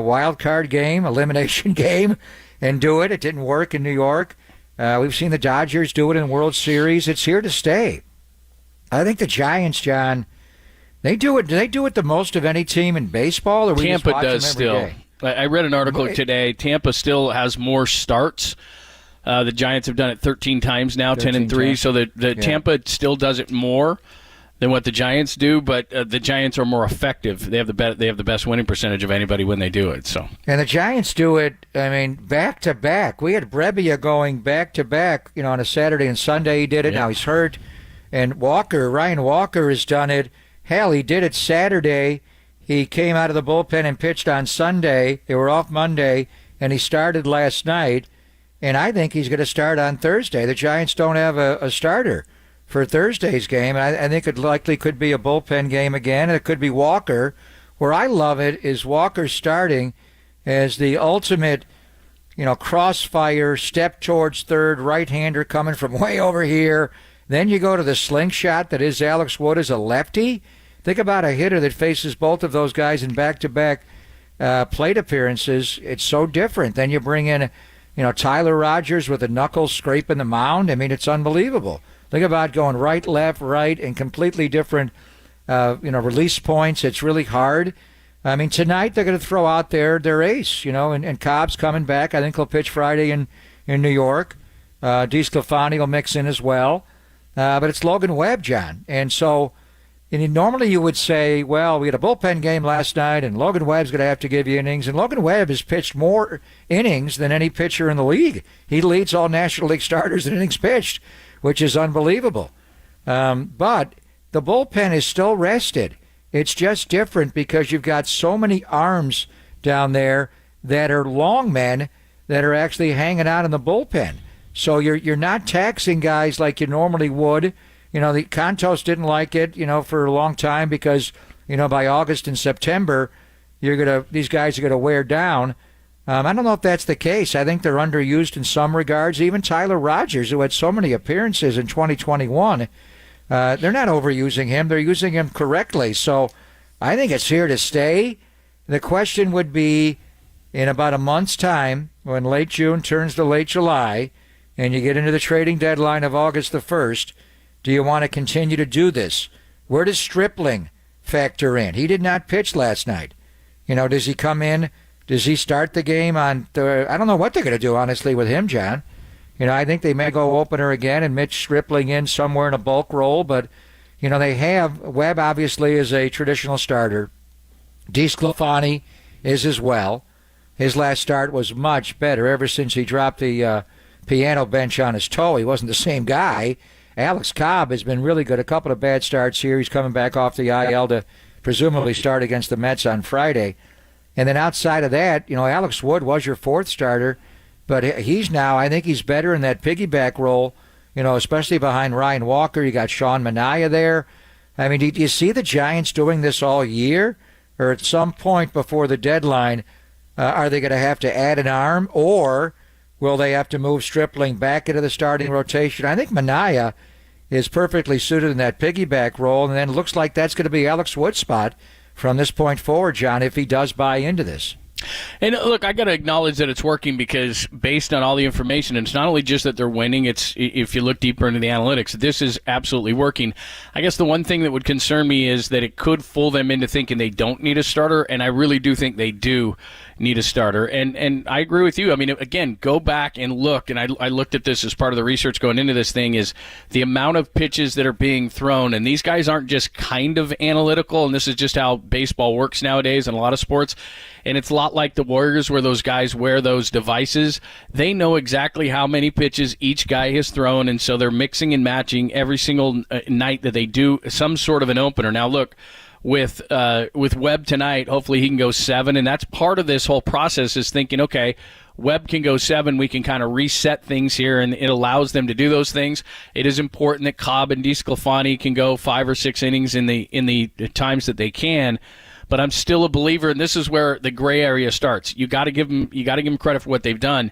wild card game, elimination game, and do it. It didn't work in New York. We've seen the Dodgers do it in World Series. It's here to stay. I think the Giants, John, they do it. Do they do it the most of any team in baseball? Or we Tampa just watch does them every still. day? I read an article today. Tampa still has more starts. The Giants have done it 13 times now, 10-3. So Tampa still does it more than what the Giants do, but the Giants are more effective. They have the best winning percentage of anybody when they do it. So, and the Giants do it. Back to back. We had Brebbia going back to back. On a Saturday and Sunday he did it. Yeah. Now he's hurt. And Ryan Walker has done it. Hell, he did it Saturday. He came out of the bullpen and pitched on Sunday. They were off Monday, and he started last night. And I think he's going to start on Thursday. The Giants don't have a starter for Thursday's game. I think it likely could be a bullpen game again. It could be Walker. Where I love it is Walker starting as the ultimate, crossfire, step towards third, right-hander coming from way over here. Then you go to the slingshot that is Alex Wood as a lefty. Think about a hitter that faces both of those guys in back-to-back plate appearances. It's so different. Then you bring in, Tyler Rogers with the knuckles scraping the mound. I mean, it's unbelievable. Think about going right, left, right, and completely different, release points. It's really hard. I mean, tonight they're going to throw out their ace, and Cobb's coming back. I think he'll pitch Friday in New York. DeSclafani will mix in as well. But it's Logan Webb, John. And so normally you would say, well, we had a bullpen game last night, and Logan Webb's going to have to give you innings. And Logan Webb has pitched more innings than any pitcher in the league. He leads all National League starters in innings pitched, which is unbelievable. But the bullpen is still rested. It's just different because you've got so many arms down there that are long men that are actually hanging out in the bullpen. So you're not taxing guys like you normally would. The Contos didn't like it, for a long time because, by August and September, these guys are gonna wear down. I don't know if that's the case. I think they're underused in some regards. Even Tyler Rogers, who had so many appearances in 2021, they're not overusing him. They're using him correctly. So I think it's here to stay. The question would be, in about a month's time, when late June turns to late July, and you get into the trading deadline of August the 1st, do you want to continue to do this? Where does Stripling factor in? He did not pitch last night. Does he come in? Does he start the game on I don't know what they're going to do, honestly, with him, John. I think they may go opener again and Mitch Stripling in somewhere in a bulk role, but, they have Webb obviously is a traditional starter. DeSclafani is as well. His last start was much better ever since he dropped the piano bench on his toe. He wasn't the same guy. Alex Cobb has been really good. A couple of bad starts here. He's coming back off the IL to presumably start against the Mets on Friday. And then outside of that, Alex Wood was your fourth starter, but he's now, I think he's better in that piggyback role, especially behind Ryan Walker. You got Sean Manaea there. I mean, do you see the Giants doing this all year? Or at some point before the deadline, are they going to have to add an arm? Or will they have to move Stripling back into the starting rotation? I think Manaea is perfectly suited in that piggyback role, and then it looks like that's going to be Alex Wood's spot from this point forward, John, if he does buy into this. And look, I got to acknowledge that it's working because based on all the information, and it's not only just that they're winning, it's if you look deeper into the analytics, this is absolutely working. I guess the one thing that would concern me is that it could fool them into thinking they don't need a starter, and I really do think they do need a starter. And I agree with you. I mean, again, go back and look, and I looked at this as part of the research going into this thing, is the amount of pitches that are being thrown, and these guys aren't just kind of analytical, and this is just how baseball works nowadays in a lot of sports. And it's a lot like the Warriors where those guys wear those devices. They know exactly how many pitches each guy has thrown, and so they're mixing and matching every single night that they do some sort of an opener. Now, look, with Webb tonight, hopefully he can go 7, and that's part of this whole process is thinking, okay, Webb can go 7, we can kind of reset things here, and it allows them to do those things. It is important that Cobb and DeSclafani can go 5 or 6 innings in the times that they can. But I'm still a believer, and this is where the gray area starts. You got to give them credit for what they've done.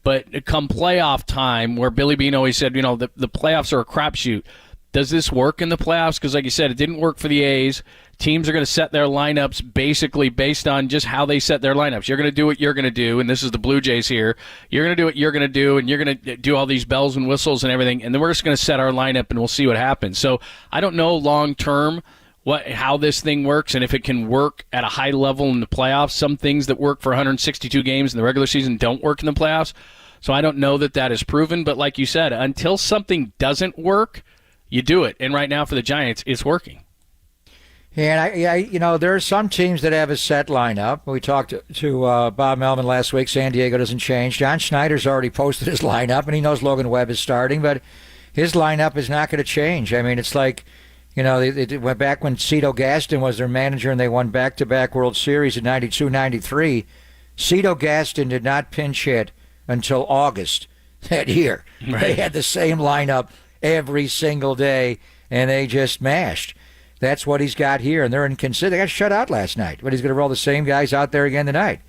But come playoff time, where Billy Beane always said, the playoffs are a crapshoot. Does this work in the playoffs? Because like you said, it didn't work for the A's. Teams are going to set their lineups basically based on just how they set their lineups. You're going to do what you're going to do, and this is the Blue Jays here. You're going to do what you're going to do, and you're going to do all these bells and whistles and everything, and then we're just going to set our lineup, and we'll see what happens. So I don't know long term how this thing works and if it can work at a high level in the playoffs. Some things that work for 162 games in the regular season don't work in the playoffs. So I don't know that is proven. But like you said, until something doesn't work, you do it. And right now for the Giants, it's working. And there are some teams that have a set lineup. We talked to Bob Melvin last week. San Diego doesn't change. John Schneider's already posted his lineup, and he knows Logan Webb is starting, but his lineup is not going to change. I mean, it's like, You know, they went back when Cito Gaston was their manager and they won back-to-back World Series in 92, 93. Cito Gaston did not pinch hit until August that year. Right. They had the same lineup every single day, and they just mashed. That's what he's got here, and they're inconsistent. They got shut out last night, but he's going to roll the same guys out there again tonight.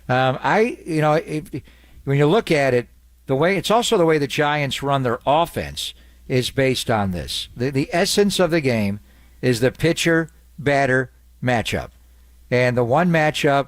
When you look at it, it's also the way the Giants run their offense is based on this. The essence of the game is the pitcher-batter matchup. And the one matchup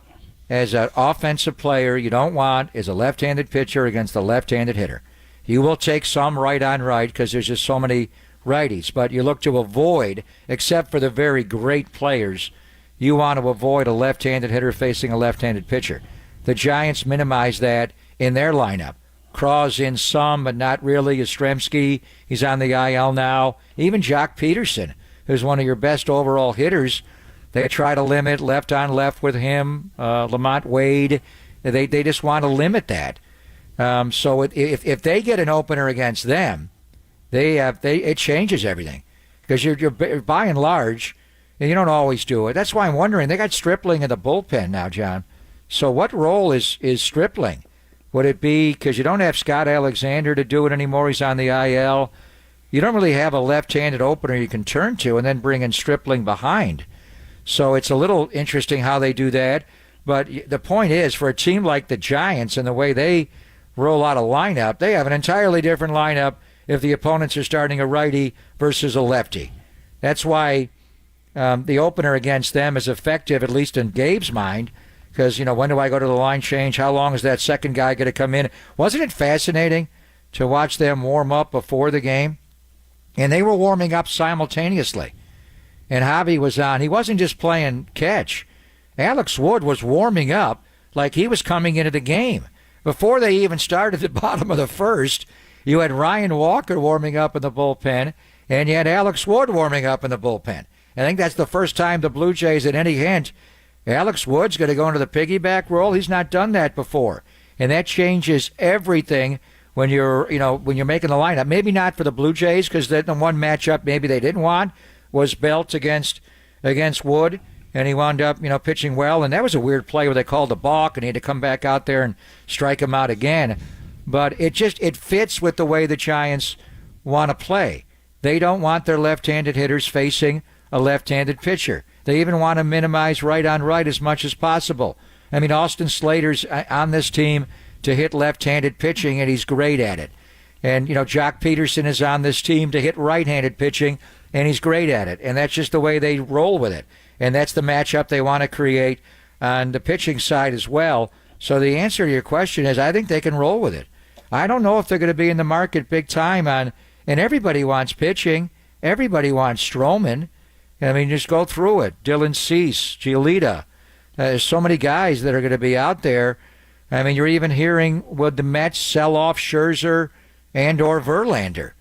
as an offensive player you don't want is a left-handed pitcher against a left-handed hitter. You will take some right on right because there's just so many righties, but you look to avoid, except for the very great players, you want to avoid a left-handed hitter facing a left-handed pitcher. The Giants minimize that in their lineup. Kraw's in some, but not really. Yastrzemski, he's on the IL now. Even Jock Peterson, who's one of your best overall hitters, they try to limit left on left with him. Lamont Wade, they just want to limit that. So if they get an opener against them, it changes everything, because you're by and large, and you don't always do it. That's why I'm wondering, they got Stripling in the bullpen now, John. So what role is Stripling? Would it be because you don't have Scott Alexander to do it anymore? He's on the IL. You don't really have a left-handed opener you can turn to and then bring in Stripling behind. So it's a little interesting how they do that. But the point is, for a team like the Giants and the way they roll out a lineup, they have an entirely different lineup if the opponents are starting a righty versus a lefty. That's why the opener against them is effective, at least in Gabe's mind, because, when do I go to the line change? How long is that second guy going to come in? Wasn't it fascinating to watch them warm up before the game? And they were warming up simultaneously. And Javi was on. He wasn't just playing catch. Alex Wood was warming up like he was coming into the game. Before they even started the bottom of the first, you had Ryan Walker warming up in the bullpen, and you had Alex Wood warming up in the bullpen. I think that's the first time the Blue Jays had any hint Alex Wood's going to go into the piggyback role. He's not done that before. And that changes everything when you're making the lineup. Maybe not for the Blue Jays, because the one matchup maybe they didn't want was Belt against Wood, and he wound up, pitching well. And that was a weird play where they called a balk, and he had to come back out there and strike him out again. But it fits with the way the Giants want to play. They don't want their left-handed hitters facing a left-handed pitcher. They even want to minimize right on right as much as possible. I mean, Austin Slater's on this team to hit left-handed pitching, and he's great at it. And, Jock Peterson is on this team to hit right-handed pitching, and he's great at it. And that's just the way they roll with it. And that's the matchup they want to create on the pitching side as well. So the answer to your question is I think they can roll with it. I don't know if they're going to be in the market big time and everybody wants pitching. Everybody wants Stroman. I mean, just go through it. Dylan Cease, Giolita. There's so many guys that are going to be out there. I mean, you're even hearing, would the Mets sell off Scherzer and or Verlander?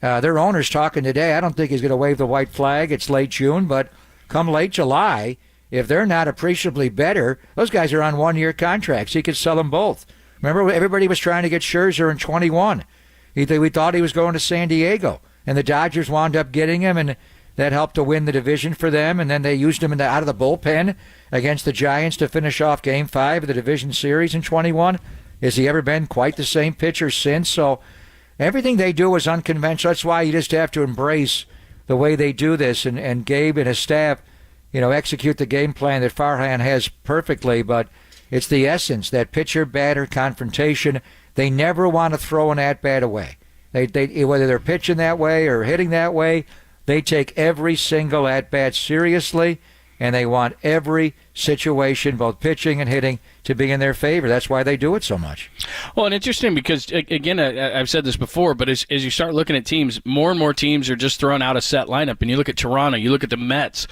Their owner's talking today. I don't think he's going to wave the white flag. It's late June, but come late July, if they're not appreciably better, those guys are on one-year contracts. He could sell them both. Remember, everybody was trying to get Scherzer in 21. We thought he was going to San Diego, and the Dodgers wound up getting him, and that helped to win the division for them, and then they used him out of the bullpen against the Giants to finish off Game 5 of the division series in 21. Has he ever been quite the same pitcher since? So everything they do is unconventional. That's why you just have to embrace the way they do this, and Gabe and his staff, execute the game plan that Farhan has perfectly, but it's the essence, that pitcher-batter confrontation. They never want to throw an at-bat away. They whether they're pitching that way or hitting that way, they take every single at-bat seriously, and they want every situation, both pitching and hitting, to be in their favor. That's why they do it so much. Well, and interesting because, again, I've said this before, but as you start looking at teams, more and more teams are just throwing out a set lineup. And you look at Toronto, you look at the Mets,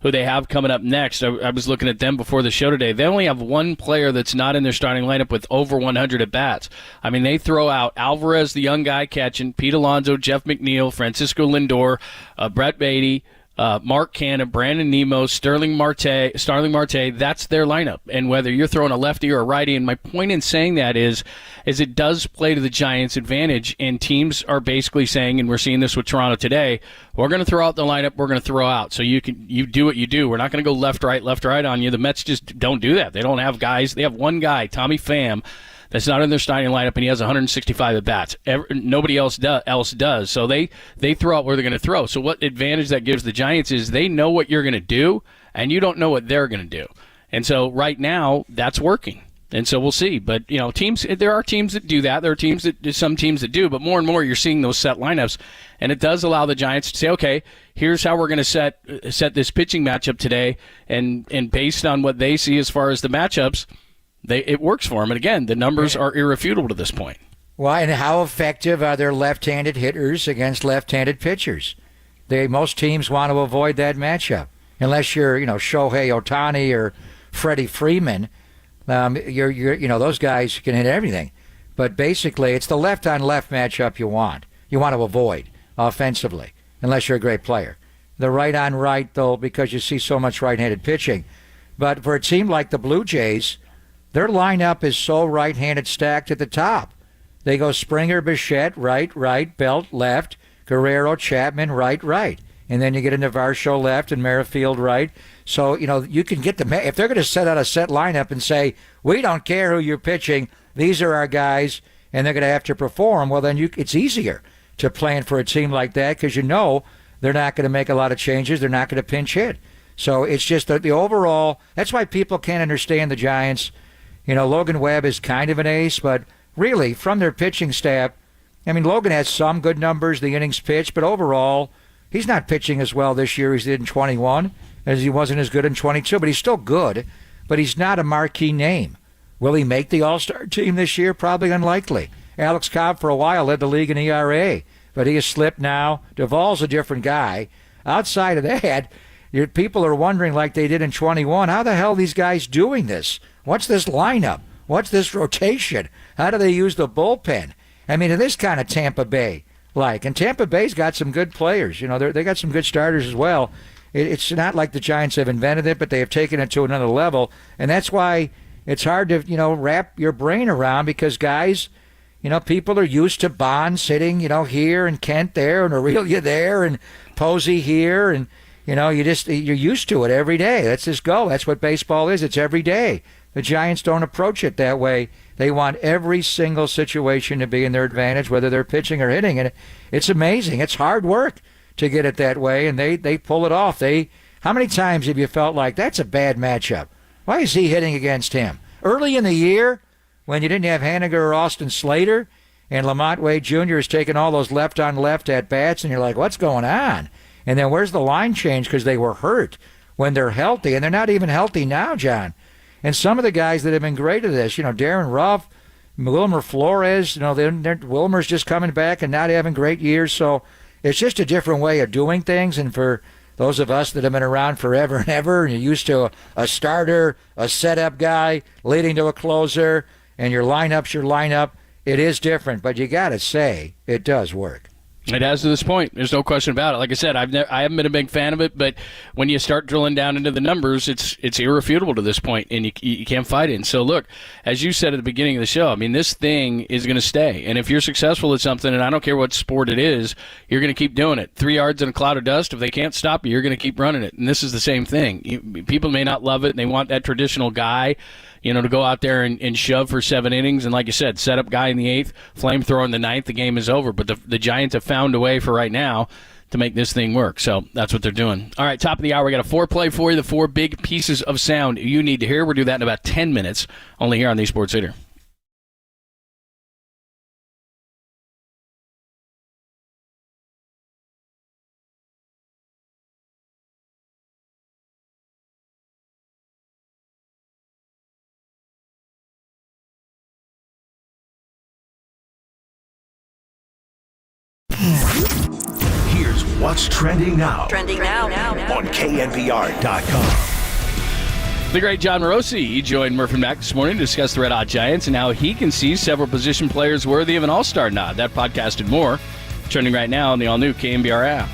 who they have coming up next. I was looking at them before the show today. They only have one player that's not in their starting lineup with over 100 at-bats. I mean, they throw out Alvarez, the young guy catching, Pete Alonso, Jeff McNeil, Francisco Lindor, Brett Beatty, Mark Canha, Brandon Nimmo, Starling Marte, that's their lineup. And whether you're throwing a lefty or a righty, and my point in saying that is it does play to the Giants' advantage, and teams are basically saying, and we're seeing this with Toronto today, we're going to throw out the lineup we're going to throw out. So you do what you do. We're not going to go left, right on you. The Mets just don't do that. They don't have guys. They have one guy, Tommy Pham, that's not in their starting lineup, and he has 165 at-bats. Nobody else does. So they throw out where they're going to throw. So what advantage that gives the Giants is they know what you're going to do, and you don't know what they're going to do. And so right now, that's working. And so we'll see. But, there are teams that do that. There are some teams that do. But more and more, you're seeing those set lineups. And it does allow the Giants to say, okay, here's how we're going to set this pitching matchup today. And based on what they see as far as the matchups, it works for them. And again, the numbers are irrefutable to this point. Well, and how effective are their left-handed hitters against left-handed pitchers? Most teams want to avoid that matchup. Unless you're, Shohei Ohtani or Freddie Freeman, you're those guys can hit everything. But basically, it's the left-on-left matchup you want. You want to avoid offensively, unless you're a great player. The right-on-right, though, because you see so much right-handed pitching. But for a team like the Blue Jays, their lineup is so right-handed stacked at the top. They go Springer, Bichette, right, Belt, left, Guerrero, Chapman, right. And then you get into Varsho left and Merrifield right. So, you can get if they're going to set out a set lineup and say, we don't care who you're pitching, these are our guys, and they're going to have to perform, well, then it's easier to plan for a team like that because they're not going to make a lot of changes. They're not going to pinch hit. So it's just the overall, that's why people can't understand the Giants. Logan Webb is kind of an ace, but really, from their pitching staff, Logan has some good numbers, the innings pitched, but overall, he's not pitching as well this year as he did in 21, as he wasn't as good in 22, but he's still good, but he's not a marquee name. Will he make the All-Star team this year? Probably unlikely. Alex Cobb, for a while, led the league in ERA, but he has slipped now. Duvall's a different guy. Outside of that, people are wondering, like they did in 21, how the hell are these guys doing this? What's this lineup? What's this rotation? How do they use the bullpen? It is kind of Tampa Bay like. And Tampa Bay's got some good players. They got some good starters as well. It's not like the Giants have invented it, but they have taken it to another level. And that's why it's hard to, wrap your brain around because guys, people are used to Bonds hitting, here and Kent there and Aurelia there and Posey here. And, you're used to it every day. Let's just go. That's what baseball is. It's every day. The Giants don't approach it that way. They want every single situation to be in their advantage, whether they're pitching or hitting. And it's amazing. It's hard work to get it that way, and they pull it off. How many times have you felt like that's a bad matchup? Why is he hitting against him? Early in the year, when you didn't have Haniger or Austin Slater, and Lamont Wade Jr. is taking all those left-on-left at-bats, and you're like, what's going on? And then where's the line change because they were hurt when they're healthy, and they're not even healthy now, John. And some of the guys that have been great at this, Darren Ruff, Wilmer Flores, Wilmer's just coming back and not having great years. So it's just a different way of doing things. And for those of us that have been around forever and ever, and you're used to a starter, a setup guy leading to a closer, and your lineup's your lineup, it is different. But you got to say, it does work. It has to this point. There's no question about it. Like I said, I haven't been a big fan of it, but when you start drilling down into the numbers, it's irrefutable to this point, and you can't fight it. And so, look, as you said at the beginning of the show, this thing is going to stay. And if you're successful at something, and I don't care what sport it is, you're going to keep doing it. 3 yards in a cloud of dust, if they can't stop you, you're going to keep running it. And this is the same thing. People may not love it, and they want that traditional guy, to go out there and shove for 7 innings. And like you said, set up guy in the 8th, flamethrower in the 9th, the game is over. But the Giants have found a way for right now to make this thing work. So that's what they're doing. All right, top of the hour, we got a 4-play for you, the 4 big pieces of sound you need to hear. We'll do that in about 10 minutes, only here on the Sports Leader. Here's what's trending now. Trending now. On KNBR.com. The great John Rossi, he joined Murphy Mack this morning to discuss the Red Hot Giants and how he can see several position players worthy of an all-star nod. That podcast and more, trending right now on the all-new KNBR app.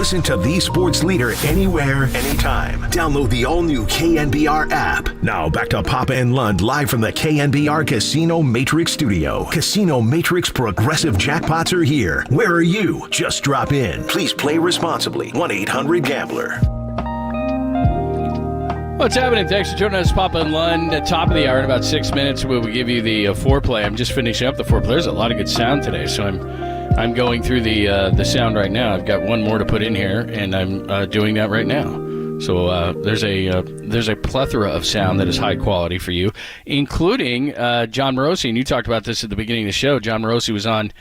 Listen to the sports leader anywhere, anytime. Download the all-new KNBR app. Now back to Papa and Lund live from the KNBR Casino Matrix Studio. Casino Matrix Progressive Jackpots are here. Where are you? Just drop in. Please play responsibly. 1-800-GAMBLER. What's happening? Thanks for joining us, Papa and Lund. At top of the hour in about 6 minutes, we will give you the foreplay. I'm just finishing up the foreplay. There's a lot of good sound today, so I'm going through the sound right now. I've got one more to put in here, and I'm doing that right now. So there's a plethora of sound that is high quality for you, including John Morosi. And you talked about this at the beginning of the show. John Morosi was on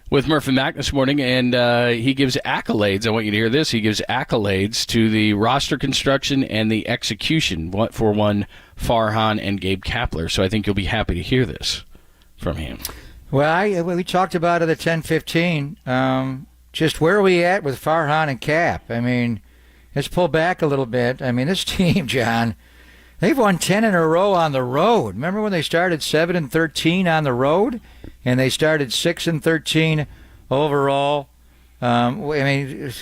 with Murph and Mac this morning, and he gives accolades. I want you to hear this. He gives accolades to the roster construction and the execution for one Farhan and Gabe Kapler. So I think you'll be happy to hear this from him. Well, we talked about it at 10:15. Just where are we at with Farhan and Cap? I mean, let's pull back a little bit. I mean, this team, John, they've won 10 in a row on the road. Remember when they started 7-13 on the road? And they started 6-13 overall. I mean,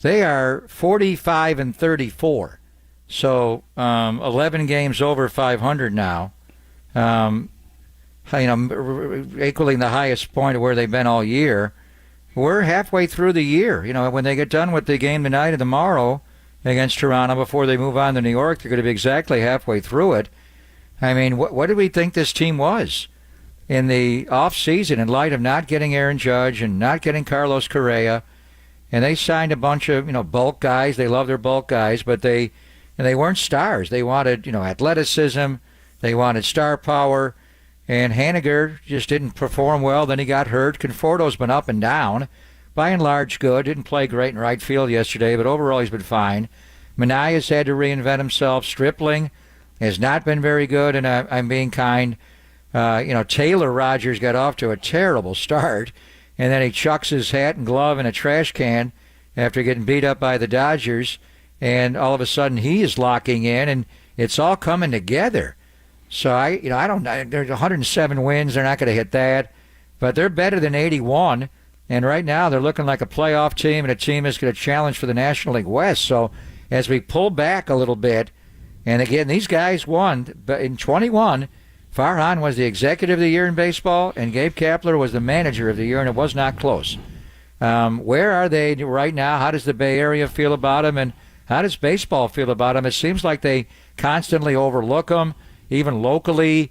they are 45-34, so 11 games over 500 now. Equaling the highest point of where they've been all year. We're halfway through the year. You know, when they get done with the game tonight and tomorrow against Toronto before they move on to New York, they're going to be exactly halfway through it. I mean, what did we think this team was in the offseason in light of not getting Aaron Judge and not getting Carlos Correa? And they signed a bunch of, bulk guys. They love their bulk guys, but they weren't stars. They wanted, athleticism. They wanted star power. And Haniger just didn't perform well. Then he got hurt. Conforto's been up and down. By and large, good. Didn't play great in right field yesterday, but overall he's been fine. Manaya's had to reinvent himself. Stripling has not been very good, and I'm being kind. Taylor Rogers got off to a terrible start, and then he chucks his hat and glove in a trash can after getting beat up by the Dodgers, and all of a sudden he is locking in, and it's all coming together. So I don't know. There's 107 wins. They're not going to hit that, but they're better than 81. And right now they're looking like a playoff team and a team that's going to challenge for the National League West. So as we pull back a little bit, and again these guys won, but in 21, Farhan was the executive of the year in baseball, and Gabe Kapler was the manager of the year, and it was not close. Where are they right now? How does the Bay Area feel about them, and how does baseball feel about them? It seems like they constantly overlook them. Even locally,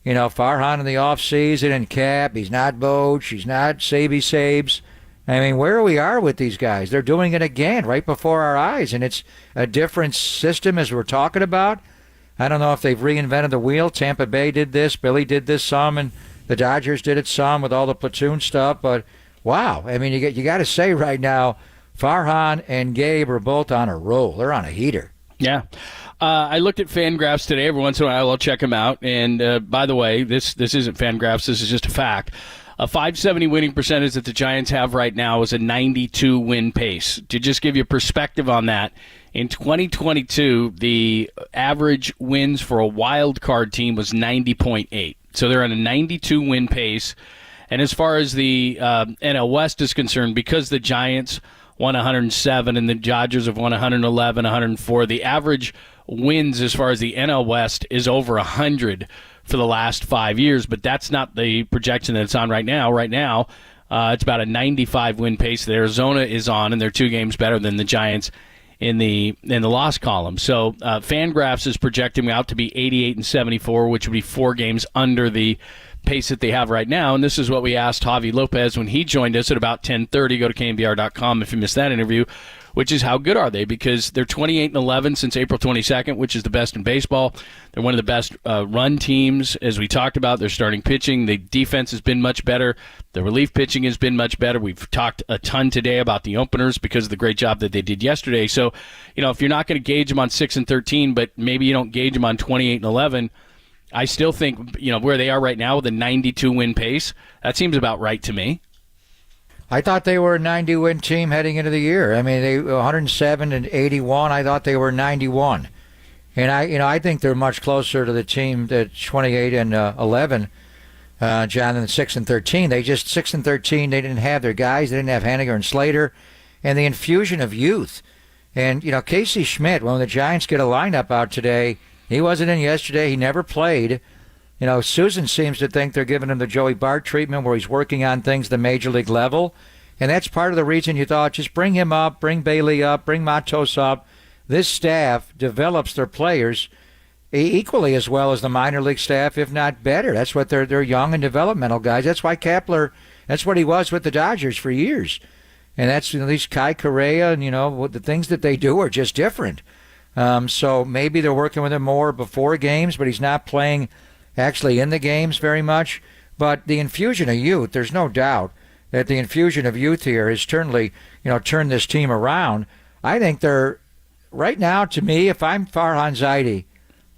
Farhan in the offseason and Cap, he's not Boch, he's not Sabes. I mean, where we are with these guys, they're doing it again right before our eyes, and it's a different system as we're talking about. I don't know if they've reinvented the wheel. Tampa Bay did this, Billy did this some, and the Dodgers did it some with all the platoon stuff, but wow. I mean, you got to say right now, Farhan and Gabe are both on a roll. They're on a heater. Yeah. I looked at FanGraphs today. Every once in a while, I'll check them out. And by the way, this isn't FanGraphs. This is just a fact. A .570 winning percentage that the Giants have right now is a 92 win pace. To just give you perspective on that, in 2022, the average wins for a wild card team was 90.8. So they're on a 92 win pace. And as far as the NL West is concerned, because the Giants won 107 and the Dodgers have won 111, 104, the average wins as far as the NL West is over 100 for the last 5 years, but that's not the projection that it's on right now. Right now, it's about a 95 win pace that Arizona is on, and they're 2 games better than the Giants in the loss column. So FanGraphs is projecting out to be 88-74, which would be 4 games under the pace that they have right now. And this is what we asked Javi Lopez when he joined us at about 10:30. Go to KNBR.com if you missed that interview, which is how good are they? Because they're 28-11 since April 22nd, which is the best in baseball. They're one of the best run teams, as we talked about. Their starting pitching, the defense has been much better. The relief pitching has been much better. We've talked a ton today about the openers because of the great job that they did yesterday. So, if you're not going to gauge them on 6-13, but maybe you don't gauge them on 28-11, I still think, where they are right now with a 92-win pace, that seems about right to me. I thought they were a 90-win team heading into the year. I mean, they 107-81. I thought they were 91, and I think they're much closer to the team that's 28-11, John, than 6-13. They just 6-13. They didn't have their guys. They didn't have Haniger and Slater, and the infusion of youth. And, Casey Schmidt, when the Giants get a lineup out today, he wasn't in yesterday. He never played. Susan seems to think they're giving him the Joey Bart treatment where he's working on things at the major league level. And that's part of the reason you thought, just bring him up, bring Bailey up, bring Matos up. This staff develops their players equally as well as the minor league staff, if not better. That's what they're young and developmental guys. That's why Kepler, that's what he was with the Dodgers for years. And that's these Kai Correa, and the things that they do are just different. So maybe they're working with him more before games, but he's not playing actually in the games very much. But the infusion of youth, there's no doubt that the infusion of youth here has turned this team around. I think they're right now, to me, if I'm Farhan Zaidi,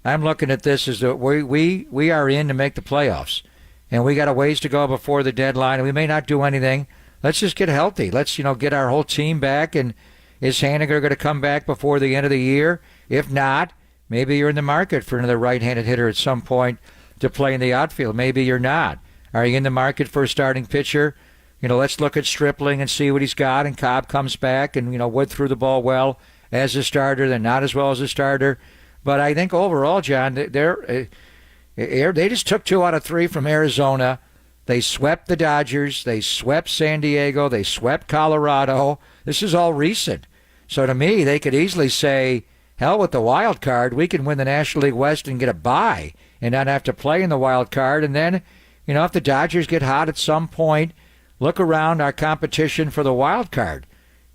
I'm looking at this as that we are in to make the playoffs, and we got a ways to go before the deadline, and we may not do anything. Let's just get healthy. Let's get our whole team back. And is Haniger going to come back before the end of the year? If not, maybe you're in the market for another right-handed hitter at some point to play in the outfield. Maybe you're not. Are you in the market for a starting pitcher? Let's look at Stripling and see what he's got. And Cobb comes back, and Wood threw the ball well as a starter, then not as well as a starter. But I think overall, John, they just took 2 out of 3 from Arizona. They swept the Dodgers. They swept San Diego. They swept Colorado. This is all recent. So to me, they could easily say, hell with the wild card. We can win the National League West and get a bye and not have to play in the wild card. And then, if the Dodgers get hot at some point, look around our competition for the wild card.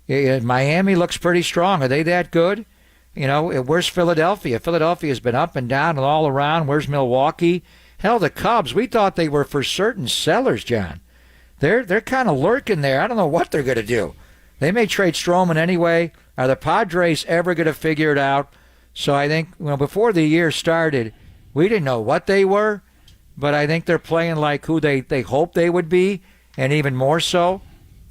Miami looks pretty strong. Are they that good? Where's Philadelphia? Philadelphia's been up and down and all around. Where's Milwaukee? Hell, the Cubs, we thought they were for certain sellers, John. They're kind of lurking there. I don't know what they're going to do. They may trade Stroman anyway. Are the Padres ever going to figure it out? So I think before the year started, we didn't know what they were, but I think they're playing like who they hoped they would be, and even more so.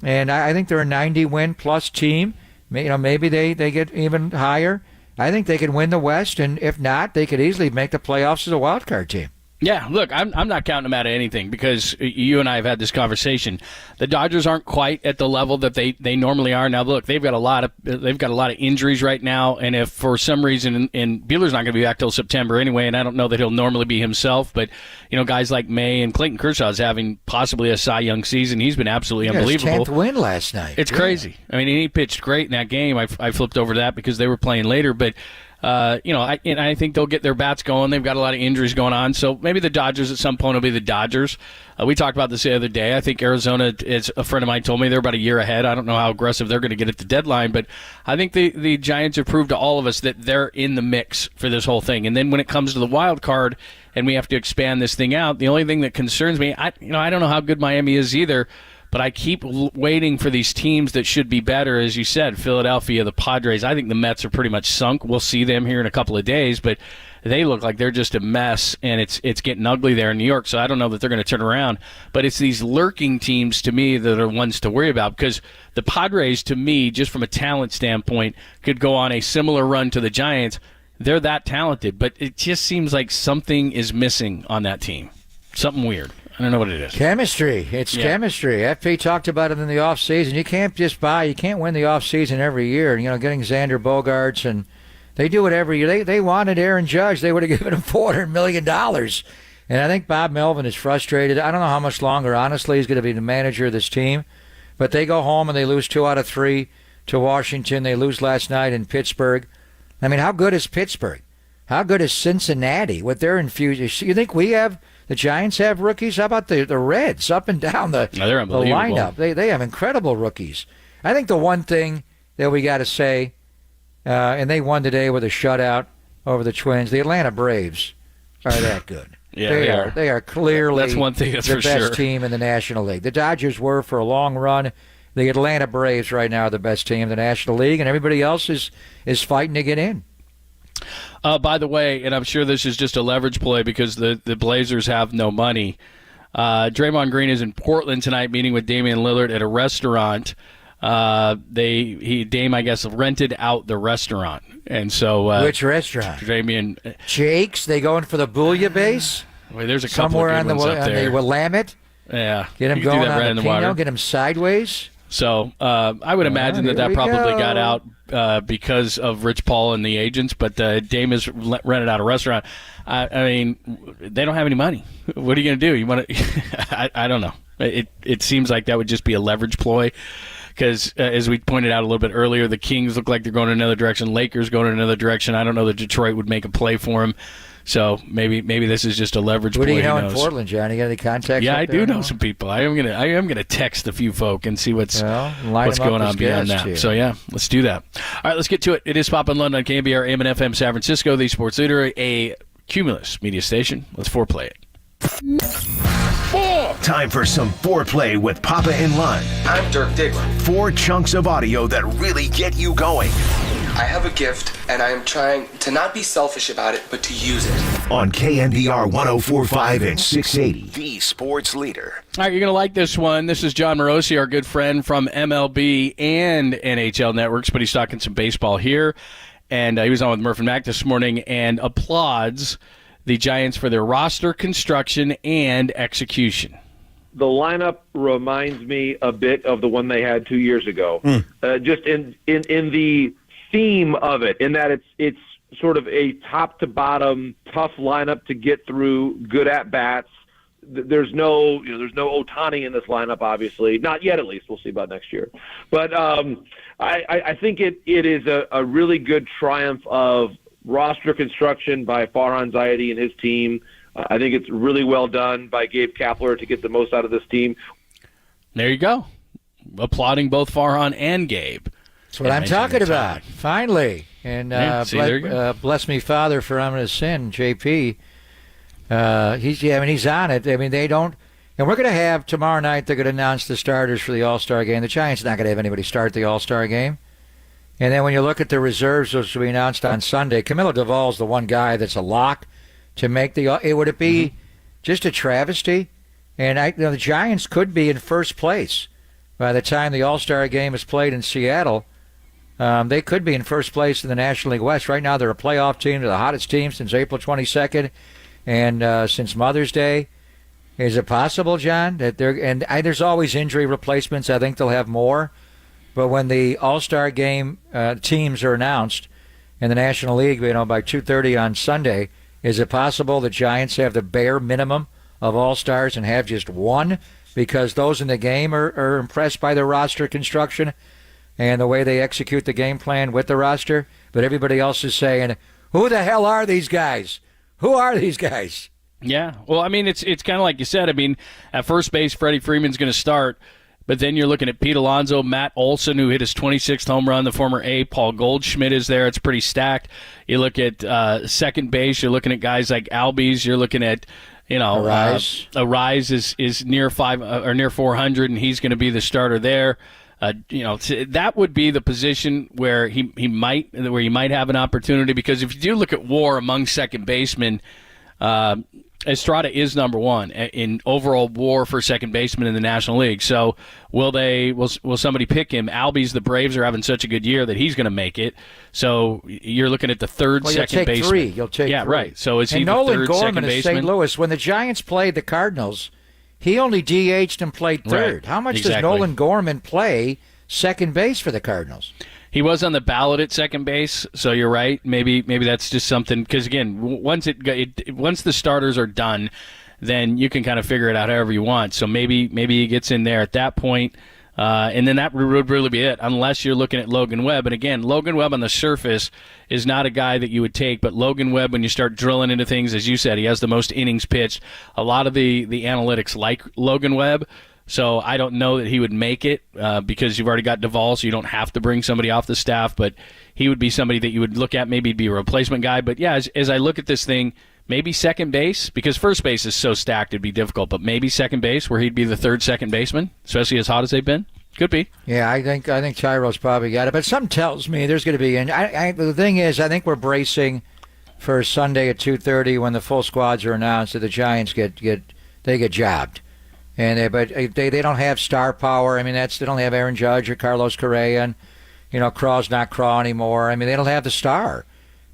And I think they're a 90-win-plus team. Maybe they get even higher. I think they can win the West, and if not, they could easily make the playoffs as a wild card team. Yeah, look, I'm not counting them out of anything because you and I have had this conversation. The Dodgers aren't quite at the level that they normally are. Now, look, they've got a lot of injuries right now, and if for some reason, and Buehler's not going to be back till September anyway, and I don't know that he'll normally be himself, but guys like May and Clayton Kershaw's having possibly a Cy Young season. He's been absolutely unbelievable. His 10th win last night. It's crazy. I mean, he pitched great in that game. I flipped over that because they were playing later, but. I think they'll get their bats going. They've got a lot of injuries going on, so maybe the Dodgers at some point will be the Dodgers. We talked about this the other day. I think Arizona, as a friend of mine told me, they're about a year ahead. I don't know how aggressive they're going to get at the deadline, but I think the Giants have proved to all of us that they're in the mix for this whole thing. And then when it comes to the wild card and we have to expand this thing out, the only thing that concerns me, I don't know how good Miami is either. But I keep waiting for these teams that should be better, as you said, Philadelphia, the Padres. I think the Mets are pretty much sunk. We'll see them here in a couple of days, but they look like they're just a mess, and it's getting ugly there in New York, so I don't know that they're going to turn around. But it's these lurking teams, to me, that are ones to worry about, because the Padres, to me, just from a talent standpoint, could go on a similar run to the Giants. They're that talented, but it just seems like something is missing on that team. Something weird. I don't know what it is. Chemistry. It's chemistry. FP talked about it in the offseason. You can't win the offseason every year. Getting Xander Bogaerts, and they do it every year. They wanted Aaron Judge. They would have given him $400 million. And I think Bob Melvin is frustrated. I don't know how much longer, honestly, he's going to be the manager of this team. But they go home and they lose 2 out of 3 to Washington. They lose last night in Pittsburgh. I mean, how good is Pittsburgh? How good is Cincinnati with their infusion? You think the Giants have rookies? How about the Reds up and down the lineup? They have incredible rookies. I think the one thing that we got to say, and they won today with a shutout over the Twins, the Atlanta Braves are that good. Yeah, they are clearly that's one thing that's the for best sure. team in the National League. The Dodgers were for a long run. The Atlanta Braves right now are the best team in the National League, and everybody else is fighting to get in. By the way, and I'm sure this is just a leverage play because the Blazers have no money. Draymond Green is in Portland tonight meeting with Damian Lillard at a restaurant. Dame, I guess, rented out the restaurant. And so which restaurant? Damian. Jake's? They going for the Booyah Well, there's a couple somewhere of good ones up there. On the Willamette? Yeah. Get him you going do that on right in the the water. Get him sideways? So I would imagine that probably got out because of Rich Paul and the agents, but Dame has rented out a restaurant. I mean, they don't have any money. What are you going to do? You want to? I don't know. It seems like that would just be a leverage ploy because, as we pointed out a little bit earlier, the Kings look like they're going in another direction. Lakers going in another direction. I don't know that Detroit would make a play for him. So maybe this is just a leverage. What do you know in Portland, John? You got any contacts? Yeah, I do know some people. I am gonna text a few folk and see what's going on beyond that. Too. So yeah, let's do that. All right, let's get to it. It is Pop in London on KNBR, AM and FM San Francisco, the sports leader, a Cumulus media station. Let's foreplay it. Time for some foreplay with Papa in Lund. I'm Dirk Diggler. 4 chunks of audio that really get you going. I have a gift, and I am trying to not be selfish about it, but to use it. On KNBR 104.5 and 680, the sports leader. All right, you're going to like this one. This is John Morosi, our good friend from MLB and NHL Networks, but he's talking some baseball here. And he was on with Murph and Mac this morning and applauds the Giants for their roster construction and execution. The lineup reminds me a bit of the one they had 2 years ago. Just in the theme of it, in that it's sort of a top to bottom tough lineup to get through, good at bats. There's no Ohtani in this lineup, obviously, not yet. At least we'll see about next year. But I think it is a really good triumph of roster construction by Farhan Zaidi and his team. I think it's really well done by Gabe Kapler to get the most out of this team. There you go, applauding both Farhan and Gabe. That's what I'm talking about. Finally. And bless me, Father, for I'm going to sin, JP. He's on it. I mean, they don't. And we're going to have tomorrow night, they're going to announce the starters for the All-Star game. The Giants are not going to have anybody start the All-Star game. And then when you look at the reserves, which will be announced on Sunday, Camilo Duvall's the one guy that's a lock to make the. Would it be just a travesty? And the Giants could be in first place by the time the All-Star game is played in Seattle. They could be in first place in the National League West. Right now, they're a playoff team. They're the hottest team since April 22nd and since Mother's Day. Is it possible, John, that there's always injury replacements. I think they'll have more. But when the All-Star game teams are announced in the National League, by 2:30 on Sunday, is it possible the Giants have the bare minimum of All-Stars and have just one because those in the game are impressed by their roster construction and the way they execute the game plan with the roster? But everybody else is saying, who the hell are these guys? Who are these guys? Yeah, well, I mean, it's kind of like you said. I mean, at first base, Freddie Freeman's going to start. But then you're looking at Pete Alonso, Matt Olson, who hit his 26th home run, the former A. Paul Goldschmidt is there. It's pretty stacked. You look at second base, you're looking at guys like Albies. You're looking at, Arise is near 400, and he's going to be the starter there. That would be the position where he might have an opportunity, because if you do look at WAR among second basemen, Estrada is number one in overall WAR for second baseman in the National League. So will somebody pick him? Albies, the Braves are having such a good year that he's going to make it. So you're looking at the third second baseman. You'll take three. Right. So is he the Nolan third Gorman second of baseman? St. Louis, when the Giants played the Cardinals, he only DH'd and played third. Right. How much does Nolan Gorman play second base for the Cardinals? He was on the ballot at second base, so you're right. Maybe that's just something, because again, once the starters are done, then you can kind of figure it out however you want. So maybe he gets in there at that point, and then that would really be it, unless you're looking at Logan Webb. And again, Logan Webb on the surface is not a guy that you would take, but Logan Webb, when you start drilling into things, as you said, he has the most innings pitched. A lot of the analytics like Logan Webb. So I don't know that he would make it because you've already got Duvall, so you don't have to bring somebody off the staff. But he would be somebody that you would look at, maybe be a replacement guy. But, yeah, as I look at this thing, maybe second base, because first base is so stacked it'd be difficult. But maybe second base, where he'd be the third second baseman, especially as hot as they've been. Could be. Yeah, I think Tyro's probably got it. But something tells me there's going to be – the thing is, I think we're bracing for Sunday at 2:30 when the full squads are announced that the Giants get jobbed. And they don't have star power. I mean, they don't have Aaron Judge or Carlos Correa, and Craw's not Craw anymore. I mean, they don't have the star.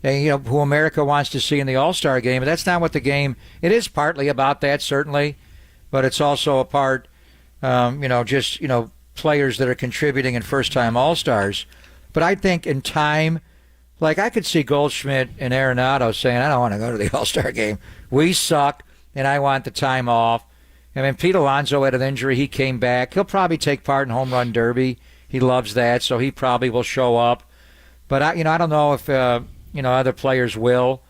Who America wants to see in the All-Star game. But that's not what the game. It is partly about that, certainly, but it's also a part. players that are contributing and first-time All-Stars. But I think in time, like I could see Goldschmidt and Arenado saying, I don't want to go to the All-Star game. We suck, and I want the time off. I mean, Pete Alonso had an injury. He came back. He'll probably take part in Home Run Derby. He loves that, so he probably will show up. But, I don't know if, other players will.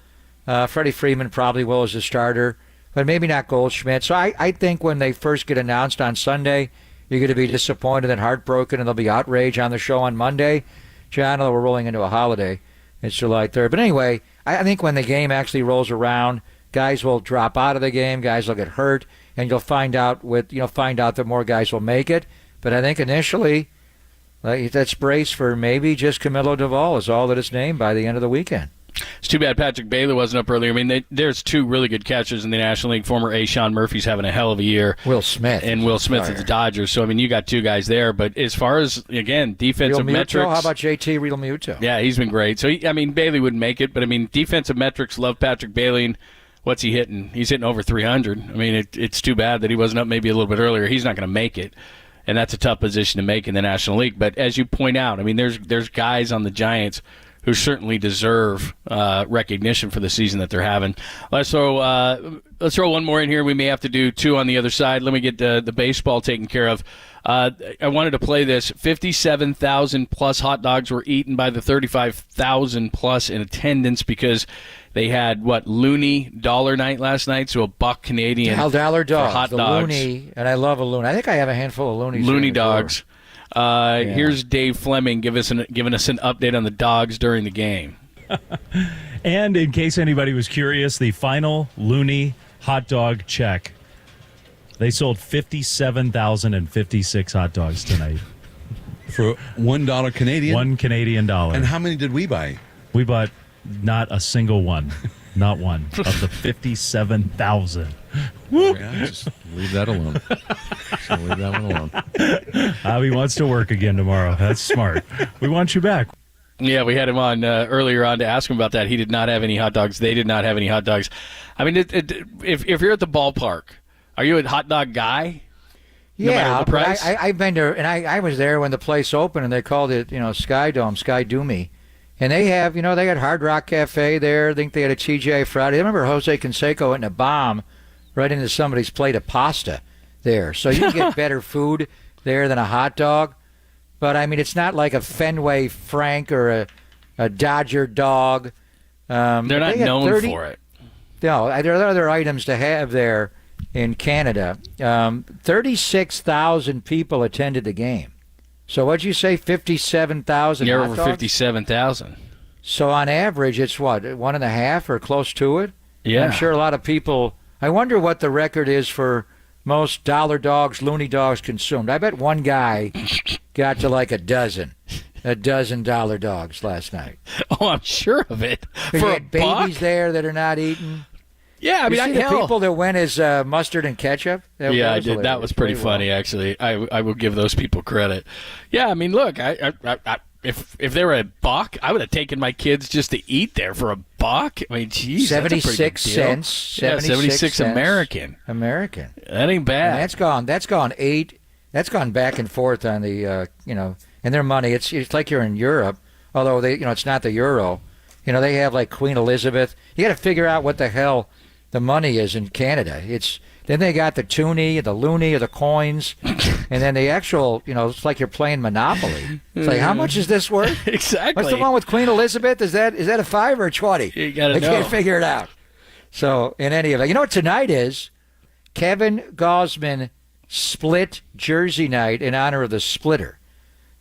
Freddie Freeman probably will as a starter, but maybe not Goldschmidt. So I think when they first get announced on Sunday, you're going to be disappointed and heartbroken, and there'll be outrage on the show on Monday. John, we're rolling into a holiday. It's July 3rd. But anyway, I think when the game actually rolls around, guys will drop out of the game, guys will get hurt, and you'll find out that more guys will make it. But I think initially, that's brace for maybe just Camilo Doval is all that is named by the end of the weekend. It's too bad Patrick Bailey wasn't up earlier. I mean, there's two really good catchers in the National League. Former A. Sean Murphy's having a hell of a year. Will Smith. And Will Smith at the Dodgers. So, I mean, you got two guys there. But as far as, again, defensive metrics. How about JT Realmuto? Yeah, he's been great. So, Bailey wouldn't make it. But, defensive metrics, love Patrick Bailey. And what's he hitting? He's hitting over 300. It's too bad that he wasn't up maybe a little bit earlier. He's not going to make it. And that's a tough position to make in the National League. But as you point out, there's guys on the Giants who certainly deserve recognition for the season that they're having. Let's throw one more in here. We may have to do two on the other side. Let me get the baseball taken care of. I wanted to play this. 57,000 plus hot dogs were eaten by the 35,000 plus in attendance because they had Looney Dollar Night last night, so $1 Canadian dollar dogs, for hot the dogs. Looney, and I love a Looney. I think I have a handful of Loonies. Looney dogs. Here's Dave Fleming giving us an update on the dogs during the game. And in case anybody was curious, the final Looney hot dog check. They sold 57,056 hot dogs tonight. For $1 Canadian? $1 Canadian. And how many did we buy? We bought not a single one. Not one of the 57,000. Yeah, just leave that alone. Leave that one alone. Javi wants to work again tomorrow. That's smart. We want you back. Yeah, we had him on earlier on to ask him about that. He did not have any hot dogs. They did not have any hot dogs. If you're at the ballpark, are you a hot dog guy? No matter the price? I've been there, and I was there when the place opened, and they called it, Sky Dome, Sky Doomy. And they have, they got Hard Rock Cafe there. I think they had a TGI Friday. I remember Jose Canseco hitting a bomb right into somebody's plate of pasta there. So you can get better food there than a hot dog. But, it's not like a Fenway Frank or a Dodger dog. They're not known for it. No, there are other items to have there in Canada. 36,000 people attended the game. So what'd you say, 57,000 You're hot over dogs? 57,000. So on average, it's what, 1.5 or close to it? Yeah. I'm sure a lot of people, I wonder what the record is for most dollar dogs, loony dogs consumed. I bet one guy got to like a dozen dollar dogs last night. Oh, I'm sure of it. For For you a had babies buck? there that are not eaten. Yeah, you see the people that went as mustard and ketchup? I did. That was pretty funny, actually. I will give those people credit. Yeah, look, if they were a buck, I would have taken my kids just to eat there for a buck. Geez, 76 cents. Yeah, 76 cents. American. That ain't bad. And that's gone back and forth on the and their money. It's like you're in Europe, although they it's not the euro. They have like Queen Elizabeth. You got to figure out what the hell the money is in Canada. Then they got the toonie, the loony, or the coins, and then the actual, it's like you're playing Monopoly. It's like, how much is this worth? Exactly. What's the one with Queen Elizabeth? Is that a 5 or a 20? You got to know. They can't figure it out. So, in any event, you know what tonight is? Kevin Gausman split jersey night in honor of the splitter.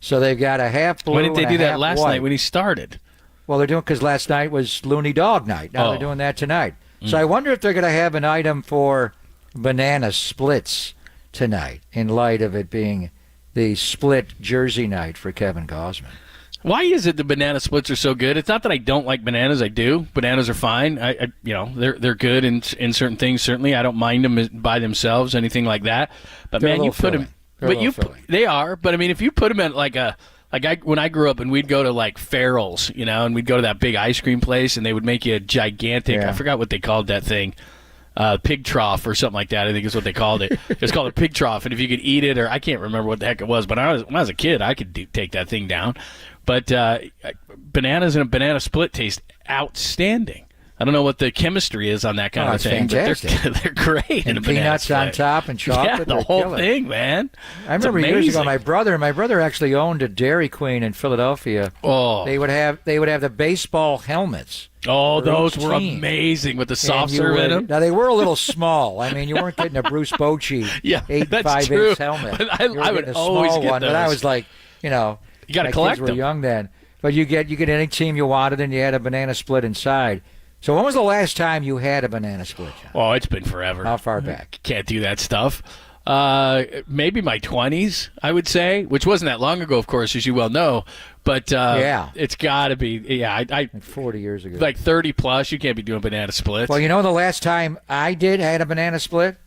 So they've got a half blue. Why didn't they do that last night when he started? Well, they're doing because last night was Looney Dog night. Now they're doing that tonight. So I wonder if they're going to have an item for banana splits tonight in light of it being the split jersey night for Kevin Gausman. Why is it the banana splits are so good? It's not that I don't like bananas. I do. Bananas are fine. They're good in certain things. Certainly, I don't mind them by themselves, anything like that. But They're man, you put them. They are. But if you put them at when I grew up and we'd go to like Farrell's, and we'd go to that big ice cream place and they would make you a gigantic. I forgot what they called that thing. pig trough or something like that. I think is what they called it. It's called a pig trough, and if you could eat it, or I can't remember what the heck it was, but when I was a kid, I could take that thing down. But bananas and a banana split taste outstanding. I don't know what the chemistry is on that kind of thing, fantastic. but they're great. And in a banana peanuts split. on top and chocolate. Yeah, the whole thing, man. I remember years ago, my brother actually owned a Dairy Queen in Philadelphia. Oh, they would have the baseball helmets. Oh, those were amazing with the soft serve in them. Now, they were a little small. I mean, you weren't getting a Bruce Bochy 8 5-inch helmet. But I would a always small get one. those. But I was like, you got to my collect kids were them. young then. But you get any team you wanted, and you had a banana split inside. So when was the last time you had a banana split, John? Oh, it's been forever. How far back? Can't do that stuff. Maybe my 20s, I would say, which wasn't that long ago, of course, as you well know. But it's got to be, like 40 years ago. Like 30 plus, you can't be doing banana splits. Well, the last time I had a banana split,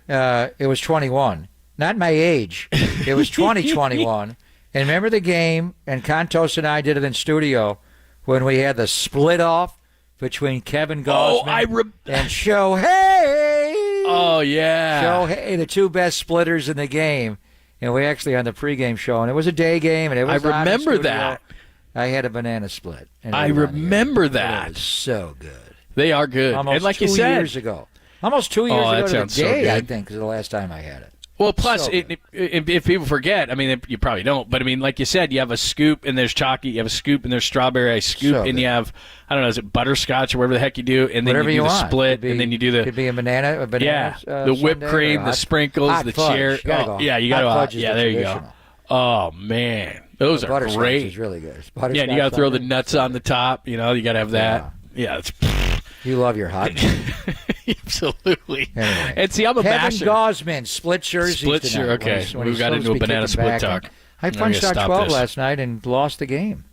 it was 21. Not my age. It was 2021. And remember the game, and Contos and I did it in studio when we had the split off between Kevin Gosman and Shohei. Oh, yeah. Shohei, the two best splitters in the game. And we actually on the pregame show, and it was a day game, and it was I remember that. I had a banana split. I remember that. It was so good. They are good. Almost and like 2 you said, years ago. Almost 2 years ago to the so day, good. I think, is the last time I had it. Well, plus, So if people forget, I mean, you probably don't, but I mean, like you said, you have a scoop and there's chocolate, you have a scoop and there's strawberry, a scoop, So and good. you have, I don't know, is it butterscotch or whatever the heck you do, and then Whatever you do you the want. split, Could and then you do the could be a banana. the whipped sundae cream, or the hot- sprinkles, hot the fudge. cherry. You gotta go. Yeah, you got Hot fudge to. is Yeah, the there you go. traditional. Oh man, those The are butterscotch great. is really good. Yeah, and you got to Butterscotch throw the sundae. nuts on the top. You got to have that. Yeah, it's You love your hot. absolutely. Anyway. And see, I'm a Kevin basher. Gosman, split jerseys Split tonight. shirt, okay. When We he's got supposed into a to be banana kicking split back. talk. I I'm gonna punched out stop 12 this. last night and lost the game.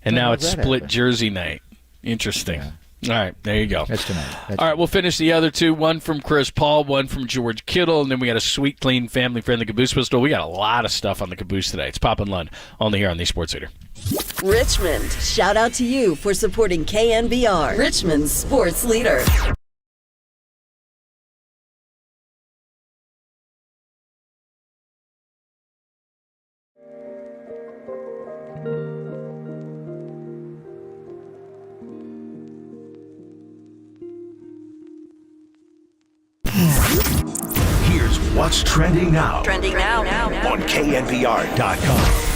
And now How it's does that split happen? jersey night. Interesting. All right, there you go. That's tonight. All right, we'll finish the other two. One from Chris Paul, one from George Kittle, and then we got a sweet, clean, family-friendly Caboose pistol. We got a lot of stuff on the Caboose today. It's Pop and Lund, only here on the Sports Leader. Richmond, shout out to you for supporting KNBR, Richmond's sports leader. Here's what's trending now Trending now. on KNBR.com.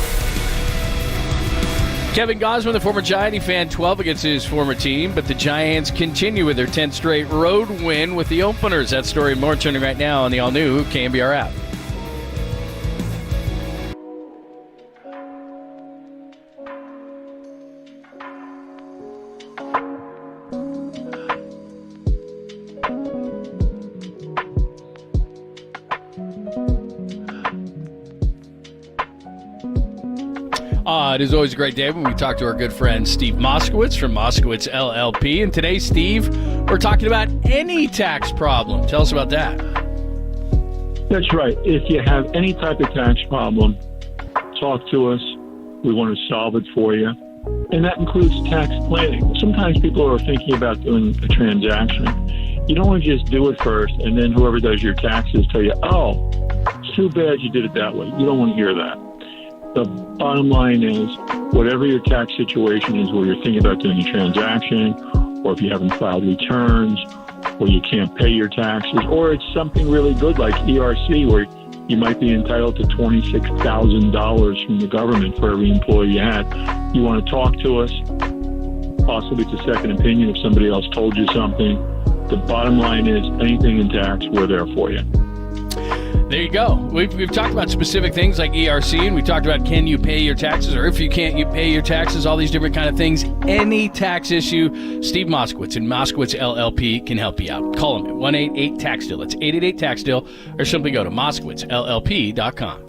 Kevin Gosman, the former Giant, he fanned 12 against his former team, but the Giants continue with their 10th straight road win with the openers. That story and more turning right now on the all-new KNBR app. It is always a great day when we talk to our good friend Steve Moskowitz from Moskowitz LLP. And today, Steve, we're talking about any tax problem. Tell us about that. That's right. If you have any type of tax problem, talk to us. We want to solve it for you. And that includes tax planning. Sometimes people are thinking about doing a transaction. You don't want to just do it first, and then whoever does your taxes tell you, oh, it's too bad you did it that way. You don't want to hear that. The bottom line is, whatever your tax situation is, where you're thinking about doing a transaction, or if you haven't filed returns, or you can't pay your taxes, or it's something really good like ERC, where you might be entitled to $26,000 from the government for every employee you had. You want to talk to us. Possibly it's a second opinion if somebody else told you something. The bottom line is, anything in tax, we're there for you. There you go. We've talked about specific things like ERC, and we talked about can you pay your taxes, or if you can't, you pay your taxes, all these different kind of things. Any tax issue, Steve Moskowitz and Moskowitz LLP can help you out. Call them at 1-888-TAX-DEAL. That's 888-TAX-DEAL, or simply go to MoskowitzLLP.com.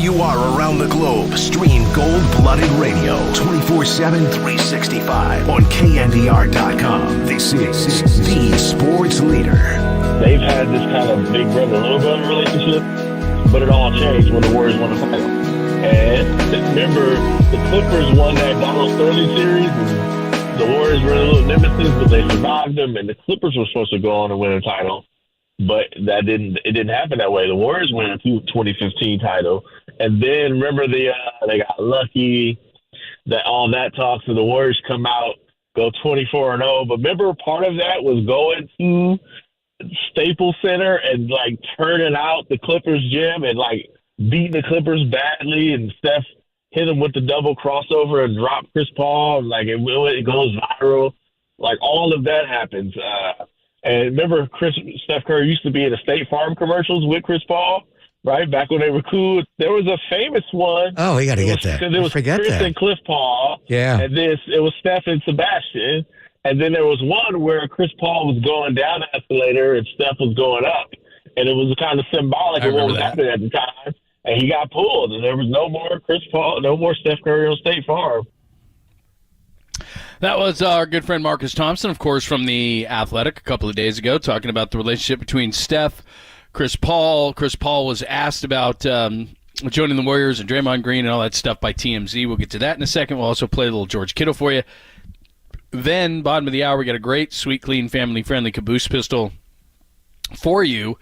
you are around the globe, stream Gold-Blooded Radio 24/7, 365 on KNBR.com. This is the sports leader. They've had this kind of big brother, little brother relationship, but it all changed when the Warriors won the title. And remember, the Clippers won that Donald Sterling series, and the Warriors were a little nemesis, but they survived them, and the Clippers were supposed to go on and win a title. But it didn't happen that way. The Warriors won a 2015 title. And then remember they got lucky, that all that talk, so the Warriors come out, go 24-0. But remember, part of that was going to Staples Center and like turning out the Clippers gym and like beating the Clippers badly, and Steph hit him with the double crossover and dropped Chris Paul, and like it goes viral. Like all of that happens. And remember, Steph Curry used to be in the State Farm commercials with Chris Paul, right? Back when they were cool. There was a famous one. Oh, we got to get that. There was Chris and Cliff Paul. Yeah. And it was Steph and Sebastian. And then there was one where Chris Paul was going down the escalator and Steph was going up. And it was kind of symbolic of what was happening at the time. And he got pulled, and there was no more Chris Paul, no more Steph Curry on State Farm. That was our good friend Marcus Thompson, of course, from The Athletic a couple of days ago, talking about the relationship between Steph, Chris Paul. Chris Paul was asked about joining the Warriors and Draymond Green and all that stuff by TMZ. We'll get to that in a second. We'll also play a little George Kittle for you. Then, bottom of the hour, we got a great, sweet, clean, family-friendly caboose pistol for you.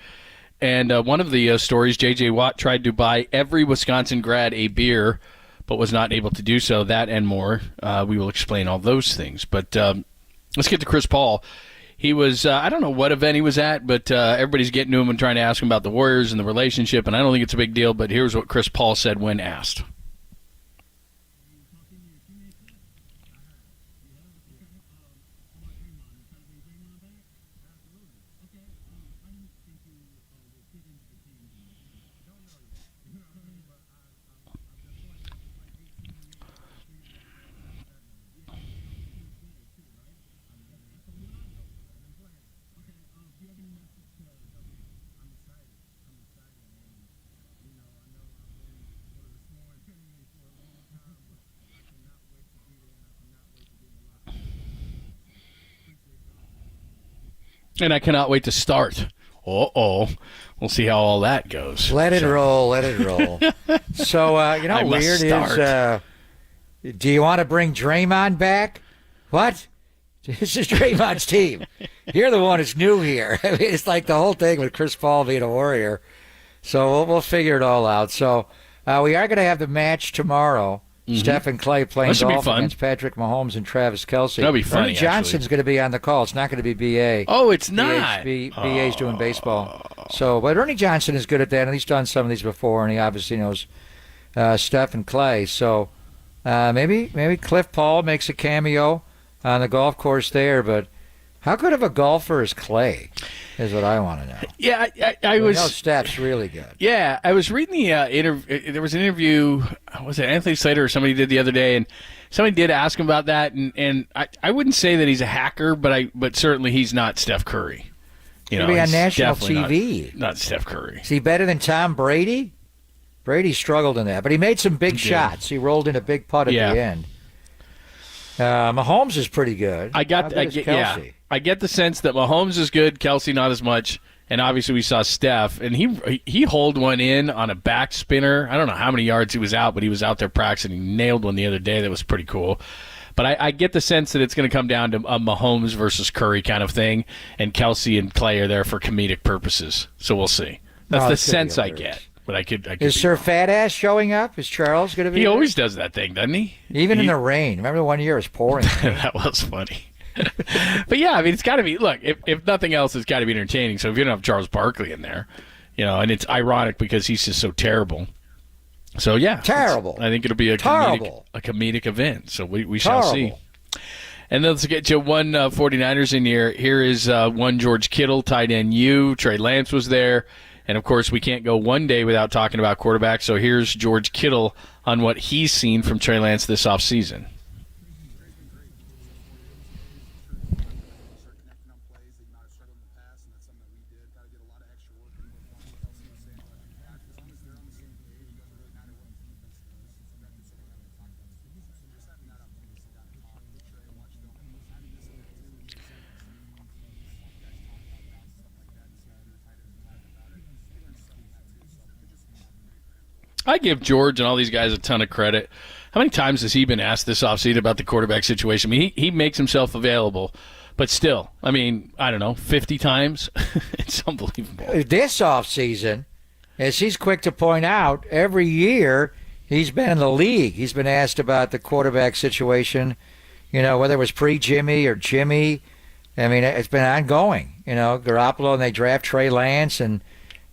And one of the stories, J.J. Watt tried to buy every Wisconsin grad a beer, but was not able to do so. That and more. We will explain all those things. But let's get to Chris Paul. He was, I don't know what event he was at, but everybody's getting to him and trying to ask him about the Warriors and the relationship, and I don't think it's a big deal, but here's what Chris Paul said when asked. And I cannot wait to start. Uh-oh. We'll see how all that goes. Let it roll. So, you know what weird is, do you want to bring Draymond back? What? This is Draymond's team. You're the one who's new here. I mean, it's like the whole thing with Chris Paul being a Warrior. So we'll figure it all out. So we are going to have the match tomorrow. Mm-hmm. Steph and Clay playing golf against Patrick Mahomes and Travis Kelce. That'll be funny. Ernie Johnson's going to be on the call. It's not going to be B.A. Oh, it's not. B.A.'s doing baseball. So, but Ernie Johnson is good at that, and he's done some of these before, and he obviously knows Steph and Clay. So maybe Cliff Paul makes a cameo on the golf course there, but how good of a golfer is Clay is what I want to know. Yeah, I was... know Steph's really good. Yeah, I was reading the interview. There was an interview, was it Anthony Slater or somebody did the other day, and somebody did ask him about that, and I wouldn't say that he's a hacker, but certainly he's not Steph Curry. He'll be on national TV. Not Steph Curry. Is he better than Tom Brady? Brady struggled in that, but he made some big shots. He rolled in a big putt at the end. Mahomes is pretty good. I get the sense that Mahomes is good, Kelce not as much, and obviously we saw Steph, and he holed one in on a back spinner. I don't know how many yards he was out, but he was out there practicing. He nailed one the other day. That was pretty cool. But I get the sense that it's going to come down to a Mahomes versus Curry kind of thing, and Kelce and Clay are there for comedic purposes. So we'll see. That's the sense I get. But I could is Sir Fat Ass showing up? Is Charles going to be He there? always does that thing, doesn't he? Even in the rain. Remember the one year it was pouring? That was funny. But yeah, I mean, it's got to be, look, if nothing else, it's got to be entertaining. So if you don't have Charles Barkley in there, and it's ironic because he's just so terrible. So yeah. Terrible. I think it'll be a comedic event. So we shall see. And then let's get you one 49ers in here. Here is one George Kittle, tight end U. Trey Lance was there. And, of course, we can't go one day without talking about quarterbacks. So here's George Kittle on what he's seen from Trey Lance this offseason. I give George and all these guys a ton of credit. How many times has he been asked this offseason about the quarterback situation? I mean, he makes himself available, but still, I mean, I don't know, 50 times? It's unbelievable. This offseason, as he's quick to point out, every year he's been in the league. He's been asked about the quarterback situation, whether it was pre-Jimmy or Jimmy. I mean, it's been ongoing. Garoppolo, and they draft Trey Lance, and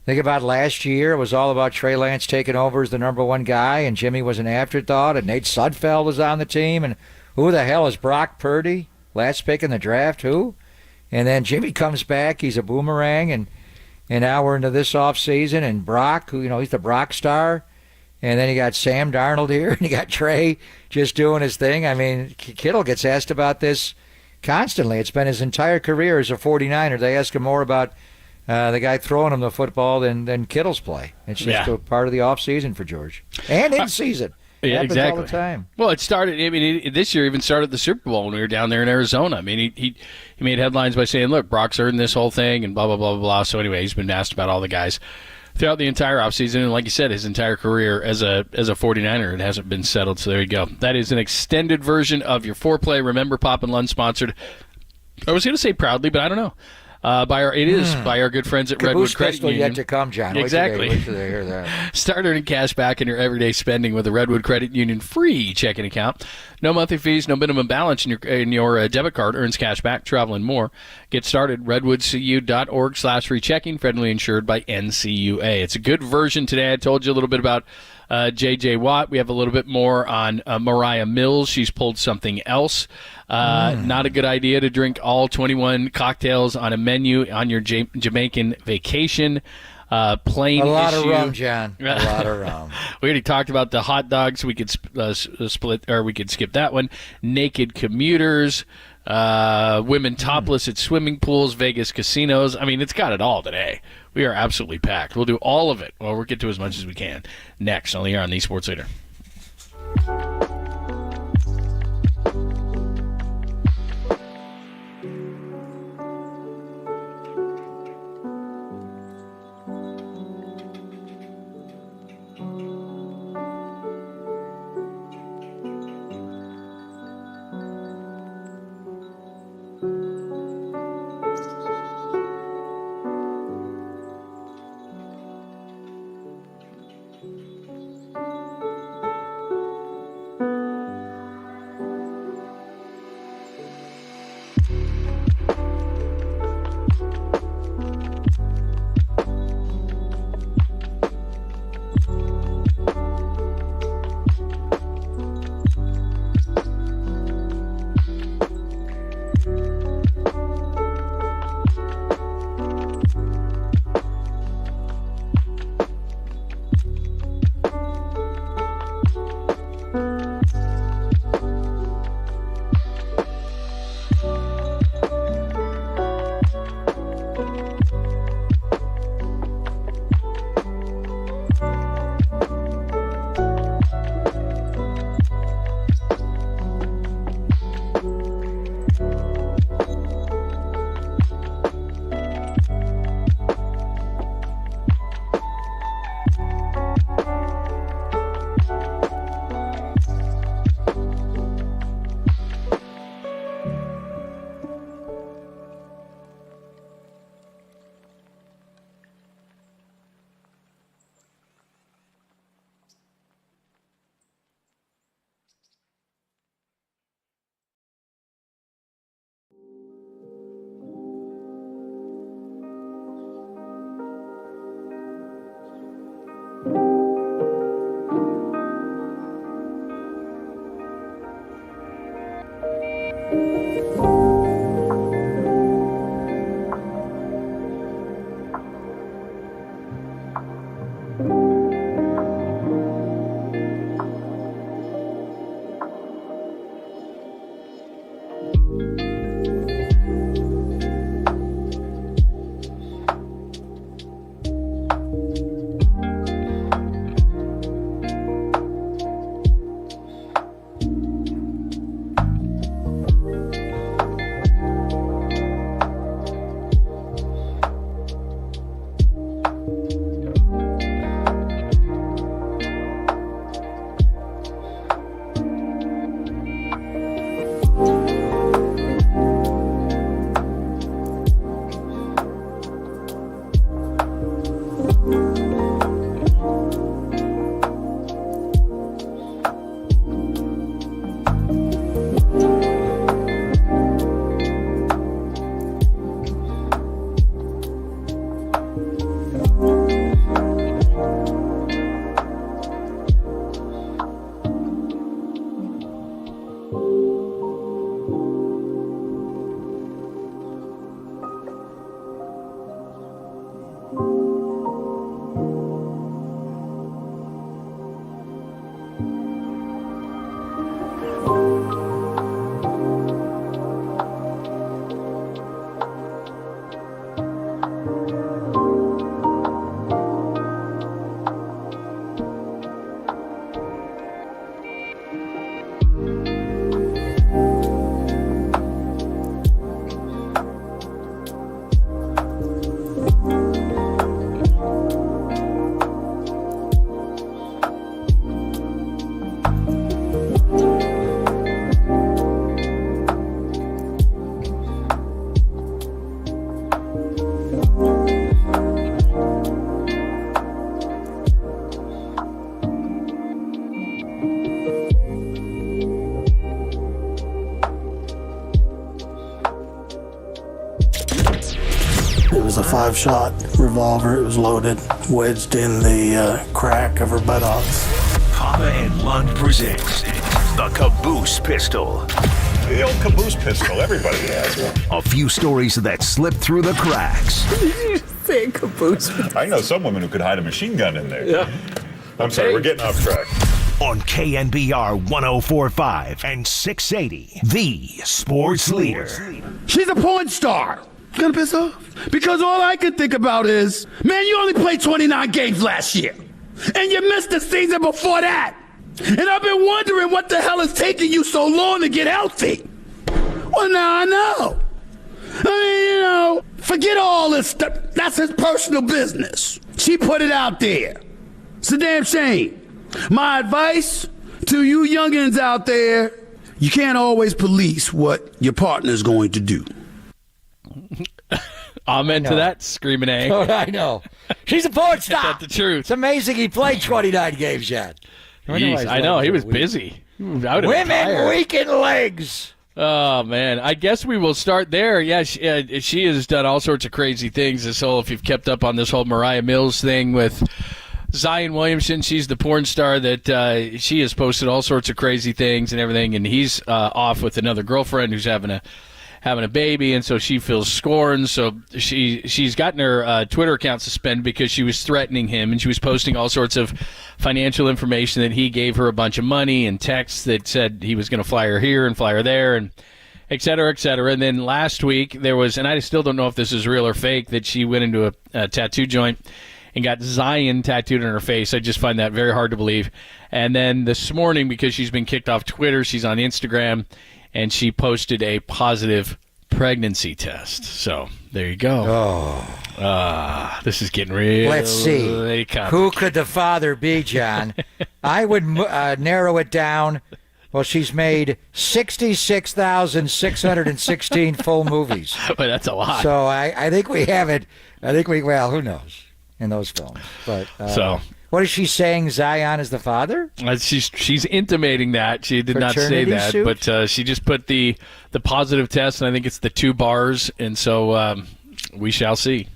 think about last year. It was all about Trey Lance taking over as the number one guy, and Jimmy was an afterthought, and Nate Sudfeld was on the team, and who the hell is Brock Purdy? Last pick in the draft, who? And then Jimmy comes back. He's a boomerang, and now we're into this offseason, and Brock, who, he's the Brock star. And then you got Sam Darnold here, and you got Trey just doing his thing. I mean, Kittle gets asked about this constantly. It's been his entire career as a 49er. They ask him more about the guy throwing him the football than Kittle's play. It's just a part of the offseason for George. And in season. It happens exactly. all the time. Well, it started, I mean, this year even started the Super Bowl when we were down there in Arizona. I mean, he made headlines by saying, look, Brock's earned this whole thing and blah, blah, blah, blah, blah. So anyway, he's been asked about all the guys throughout the entire offseason. And like you said, his entire career as a 49er, it hasn't been settled. So there you go. That is an extended version of your foreplay. Remember, Pop and Lund sponsored, I was going to say proudly, but I don't know. By our good friends at Redwood Credit Union. Yet to come, John. Exactly. Wait till they hear that. Start earning cash back in your everyday spending with a Redwood Credit Union free checking account. No monthly fees, no minimum balance in your debit card. Earns cash back, travel, and more. Get started. redwoodcu.org/free checking. Federally insured by NCUA. It's a good version today. I told you a little bit about J.J. Watt. We have a little bit more on Mariah Mills. She's pulled something else. Not a good idea to drink all 21 cocktails on a menu on your Jamaican vacation. Plain a lot issue. of rum, John. A lot of rum. We already talked about the hot dogs. We could split, or we could skip that one. Naked commuters, women topless at swimming pools, Vegas casinos. I mean, it's got it all today. We are absolutely packed. We'll do all of it. Well, we'll get to as much as we can next on the air on the Sports Leader. It was a 5-shot revolver. It was loaded, wedged in the crack of her buttocks. Papa and Lund presents the Caboose Pistol. The old Caboose Pistol, everybody has one. A few stories that slip through the cracks. Did you say caboose? I know some women who could hide a machine gun in there. Yeah. I'm sorry, we're getting off track. On KNBR 104.5 and 680, the sports leader. She's a porn star. Gonna piss off? Because all I can think about is, man, you only played 29 games last year. And you missed the season before that. And I've been wondering what the hell is taking you so long to get healthy. Well, now I know. I mean, forget all this stuff. That's his personal business. She put it out there. It's a damn shame. My advice to you youngins out there, you can't always police what your partner's going to do. Amen to that, Screaming A. Oh, I know. She's a porn star. That's the truth. It's amazing he played 29 games yet. I know. He was busy. Women, weakened legs. Oh, man. I guess we will start there. Yeah, she has done all sorts of crazy things. If you've kept up on this whole Mariah Mills thing with Zion Williamson, she's the porn star that she has posted all sorts of crazy things and everything, and he's off with another girlfriend who's having a baby, and so she feels scorned. So she's gotten her Twitter account suspended because she was threatening him, and she was posting all sorts of financial information that he gave her a bunch of money and texts that said he was going to fly her here and fly her there, and et cetera, et cetera. And then last week there was, and I still don't know if this is real or fake, that she went into a tattoo joint and got Zion tattooed on her face. I just find that very hard to believe. And then this morning, because she's been kicked off Twitter, she's on Instagram, and she posted a positive pregnancy test. So there you go. This is getting real. Let's see. Who could the father be, John? I would narrow it down. Well, she's made 66,616 full movies. But that's a lot. So I think we have it. Well, who knows in those films. But what is she saying? Zion is the father? She's intimating that. She did not say that, suit? but she just put the positive test, and I think it's the 2 bars, and so we shall see.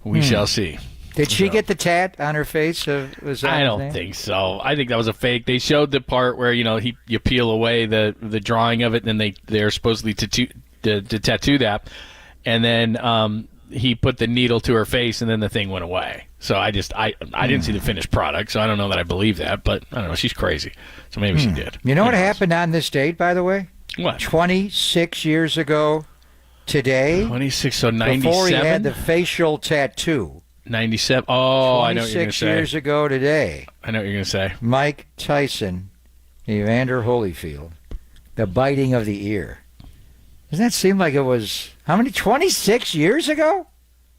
We shall see. Did she get the tat on her face? I don't think so. I think that was a fake. They showed the part where you peel away the drawing of it, and then they're supposedly to tattoo that, and then he put the needle to her face, and then the thing went away. So I didn't see the finished product, so I don't know that I believe that, but I don't know. She's crazy, so maybe she did. You know what happened on this date, by the way? What? 26 years ago today. 26, so 97? Before he had the facial tattoo. 97. Oh, I know what you're going to say. 26 years ago today. I know what you're going to say. Mike Tyson, Evander Holyfield, the biting of the ear. Doesn't that seem like it was, how many, 26 years ago?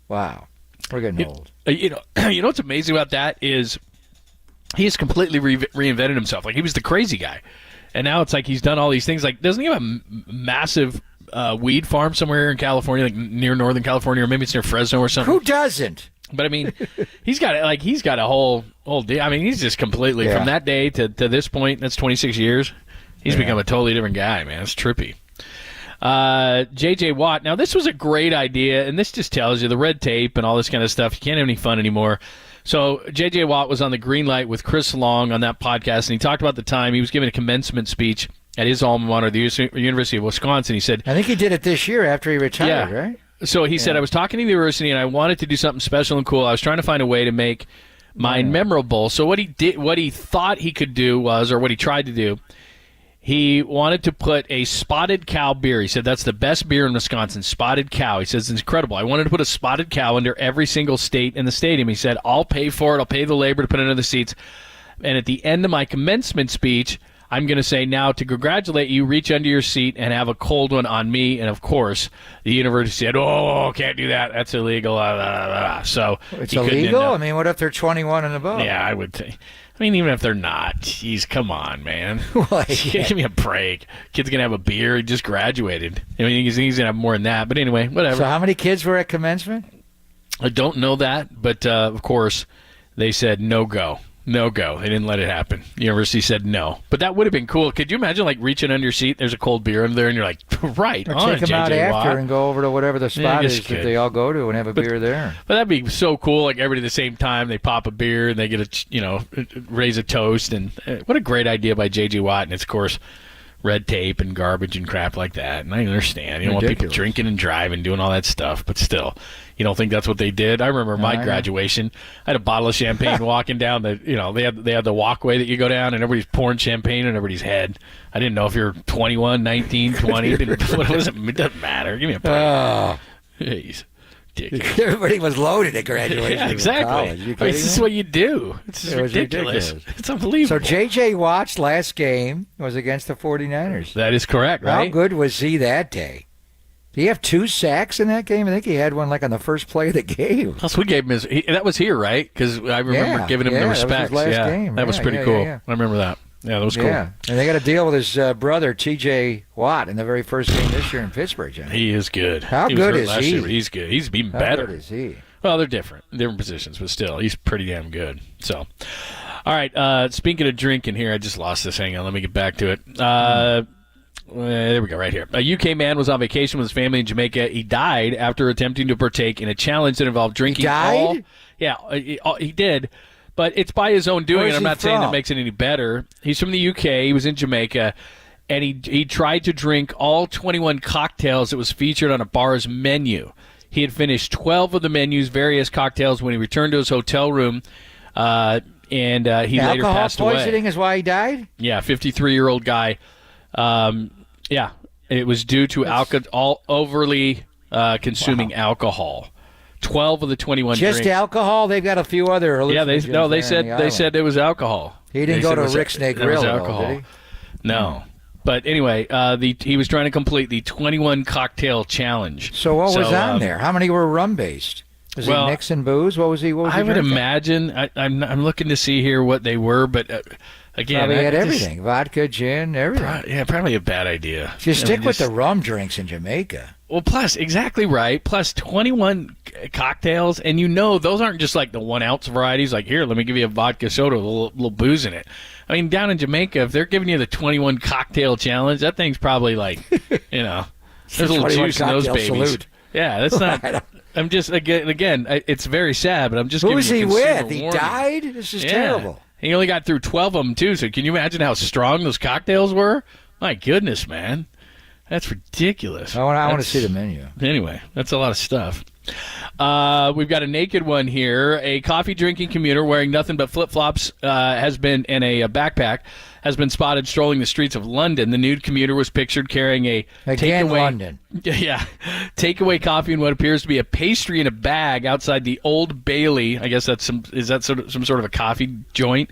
Wow. We're getting old. You know what's amazing about that is he has completely reinvented himself. Like, he was the crazy guy. And now it's like he's done all these things. Like, doesn't he have a massive weed farm somewhere in California, like near Northern California, or maybe it's near Fresno or something? Who doesn't? But I mean, he's got a whole deal. I mean, he's just completely from that day to this point. That's 26 years. He's become a totally different guy, man. It's trippy. J.J. Watt. Now, this was a great idea, and this just tells you the red tape and all this kind of stuff. You can't have any fun anymore. So J.J. Watt was on the Green Light with Chris Long on that podcast, and he talked about the time he was giving a commencement speech at his alma mater, the University of Wisconsin. He said, I think he did it this year after he retired, right? So he said, I was talking to the university, and I wanted to do something special and cool. I was trying to find a way to make mine memorable. So what he thought he could do was, or what he tried to do, he wanted to put a Spotted Cow beer. He said, that's the best beer in Wisconsin, Spotted Cow. He says, it's incredible. I wanted to put a Spotted Cow under every single state in the stadium. He said, I'll pay for it. I'll pay the labor to put it under the seats. And at the end of my commencement speech, I'm going to say, now to congratulate you, reach under your seat and have a cold one on me. And, of course, the university said, oh, can't do that. That's illegal. So it's illegal? I mean, what if they're 21 and above? Yeah, I would think. I mean, even if they're not, geez, come on, man. Give me a break. Kid's going to have a beer. He just graduated. I mean, he's going to have more than that. But anyway, whatever. So how many kids were at commencement? I don't know that. But, of course, they said no go. No go. They didn't let it happen. The university said no. But that would have been cool. Could you imagine, like, reaching under your seat, there's a cold beer under there, and you're like, right or on, take them out JJ after Watt. and go over to whatever the spot is that could. they all go to and have a beer there. But that'd be so cool. Like, everybody at the same time, they pop a beer, and they get raise a toast. And what a great idea by J.J. Watt. And it's, of course, red tape and garbage and crap like that. And I understand. You don't want people drinking and driving, doing all that stuff. But still, you don't think that's what they did? I remember my graduation. I had a bottle of champagne walking down the, they had the walkway that you go down, and everybody's pouring champagne in everybody's head. I didn't know if you're 21, 19, 20. It doesn't matter. Give me a break. Jeez. Everybody was loaded at graduation. Yeah, exactly. This is what you do. It's ridiculous. It's unbelievable. So J.J. Watt's last game was against the 49ers. That is correct, right? How good was he that day? Did he have 2 sacks in that game? I think he had one like on the first play of the game. Plus, we gave him that was here, right? Because I remember giving him the respect. That was his last game. That was pretty cool. I remember that. Yeah, that was cool. Yeah, and they got to deal with his brother, T.J. Watt, in the very first game this year in Pittsburgh, John. He is good. How good is he? He's good. He's even better. How good is he? Well, they're different positions, but still, he's pretty damn good. So, all right, speaking of drinking here, I just lost this. Hang on, let me get back to it. There we go, right here. A UK man was on vacation with his family in Jamaica. He died after attempting to partake in a challenge that involved drinking. He died? He did. But it's by his own doing, and I'm not saying that makes it any better. He's from the UK. He was in Jamaica, and he tried to drink all 21 cocktails that was featured on a bar's menu. He had finished 12 of the menu's various cocktails when he returned to his hotel room, and he later passed away. Alcohol poisoning is why he died? Yeah, 53-year-old guy. It was due to overly consuming alcohol. 12 of the 21 just drinks. alcohol? They've got a few other hallucinogens. They said it was alcohol. He didn't go to Rick's Snake Grill at all, did he? No. But anyway, he was trying to complete the 21 cocktail challenge. So what was on there? How many were rum-based? Was he mixing booze? What was he I would imagine. I'm looking to see here what they were, but again, probably had everything. Vodka, gin, everything. Probably a bad idea. Just stick with the rum drinks in Jamaica. Well, plus, exactly right. Plus 21 cocktails, and those aren't just like the 1 ounce varieties. Like, here, let me give you a vodka soda with a little booze in it. I mean, down in Jamaica, if they're giving you the 21 cocktail challenge, that thing's probably like, there's a little juice in those babies. Salute. Yeah, that's not. I'm just again, it's very sad, but I'm just. Who was he with? Warning. He died. This is terrible. He only got through 12 of them too. So can you imagine how strong those cocktails were? My goodness, man. That's ridiculous. I want to see the menu. Anyway, that's a lot of stuff. We've got a naked one here. A coffee-drinking commuter wearing nothing but flip-flops in a backpack has been spotted strolling the streets of London. The nude commuter was pictured carrying a London. Yeah, takeaway coffee and what appears to be a pastry in a bag outside the Old Bailey. I guess that's some sort of a coffee joint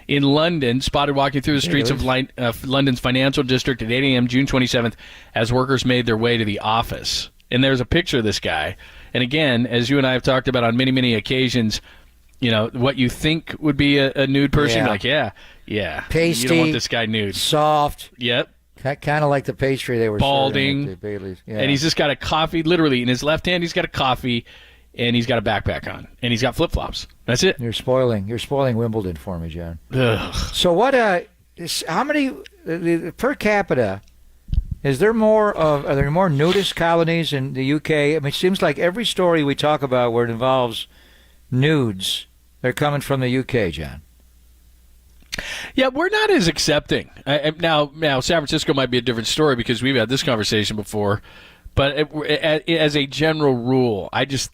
in London, spotted walking through the streets of London's financial district at 8 a.m. June 27th as workers made their way to the office. And there's a picture of this guy. And again, as you and I have talked about on many, many occasions, what you think would be a nude person, like, pasty, you don't want this guy nude. Soft. Yep. Kind of like the pastry they were balding. serving at the Bailey's. Yeah. And he's just got a coffee, literally, in his left hand, he's got a coffee, and he's got a backpack on, and he's got flip-flops. That's it. You're spoiling Wimbledon for me, John. Ugh. So what? How many per capita? Are there more nudist colonies in the UK? I mean, it seems like every story we talk about where it involves nudes, they're coming from the UK, John. Yeah, we're not as accepting. Now, San Francisco might be a different story because we've had this conversation before. But as a general rule, I just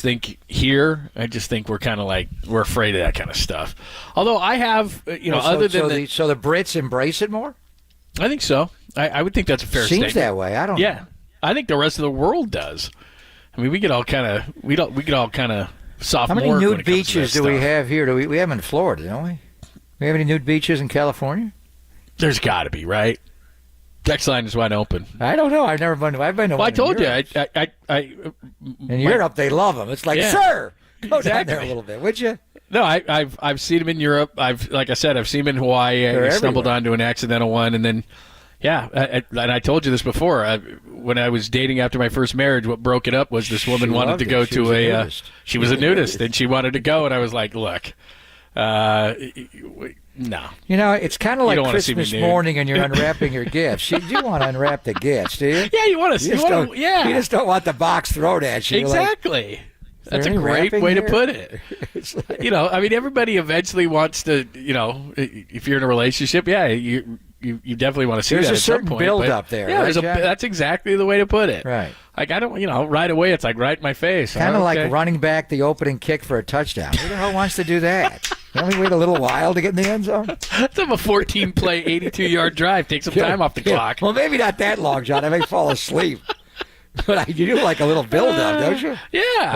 think here, we're kind of like, we're afraid of that kind of stuff. Although I have, so the Brits embrace it more? I think so. I would think that's a fair statement. Seems that way. I don't know. Yeah. I think the rest of the world does. I mean, we get all kind of sophomore. How many nude beaches do we have here? We have in Florida, don't we? We have any nude beaches in California? There's got to be, right? Text line is wide open. I don't know. I've been to one. Well, I told you. In Europe, they love them. It's like, sir, go down there a little bit, would you? No, I've seen them in Europe. Like I said, I've seen them in Hawaii. I stumbled onto an accidental one, and then, and I told you this before. When I was dating after my first marriage, what broke it up was this woman wanted to go to she was a nudist, and she wanted to go, and I was like, look, No. You know, it's kind of like Christmas nude. morning and you're unwrapping your gifts. You do want to unwrap the gifts, do you? Yeah, you want to see. You just don't want the box thrown at you. Exactly. That's a great way to put it. Like, you know, I mean, everybody eventually wants to, you know, if you're in a relationship, yeah, you definitely want to see that at some point. There's a certain build up there, yeah, right, that's exactly the way to put it. Right. Like, I don't, you know, right away, it's like right in my face. Kind of like running back the opening kick for a touchdown. Who the hell wants to do that? Don't we wait a little while to get in the end zone? Let's have a 14-play, 82-yard drive. Take some time off the clock. Well, maybe not that long, John. I may fall asleep. But you do like a little build-up, don't you? Yeah,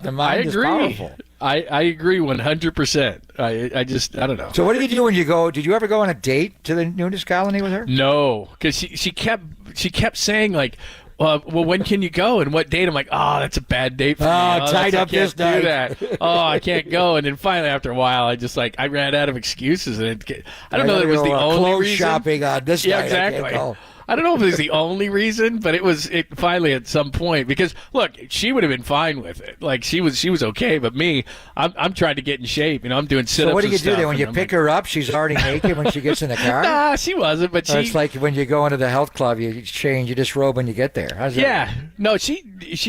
the mind is powerful. I agree 100%. I don't know. So what did you do when you go? Did you ever go on a date to the Nudist colony with her? No, because she kept saying, like, well, when can you go and what date? I'm like, oh, that's a bad date for me. Tied up this night. That. Oh, I can't go. And then finally, after a while, I ran out of excuses. And I don't know that it was the only reason. Shopping on this night. Exactly. I don't know if it was the only reason, but it was finally at some point, because look, she would have been fine with it. Like she was okay, but me, I'm trying to get in shape. You know, I'm doing sit-ups. So what do you and do stuff, then when you pick her up? She's already naked when she gets in the car. Nah, she wasn't, but it's like when you go into the health club, you change, you disrobe when you get there. How's that? Yeah, no, she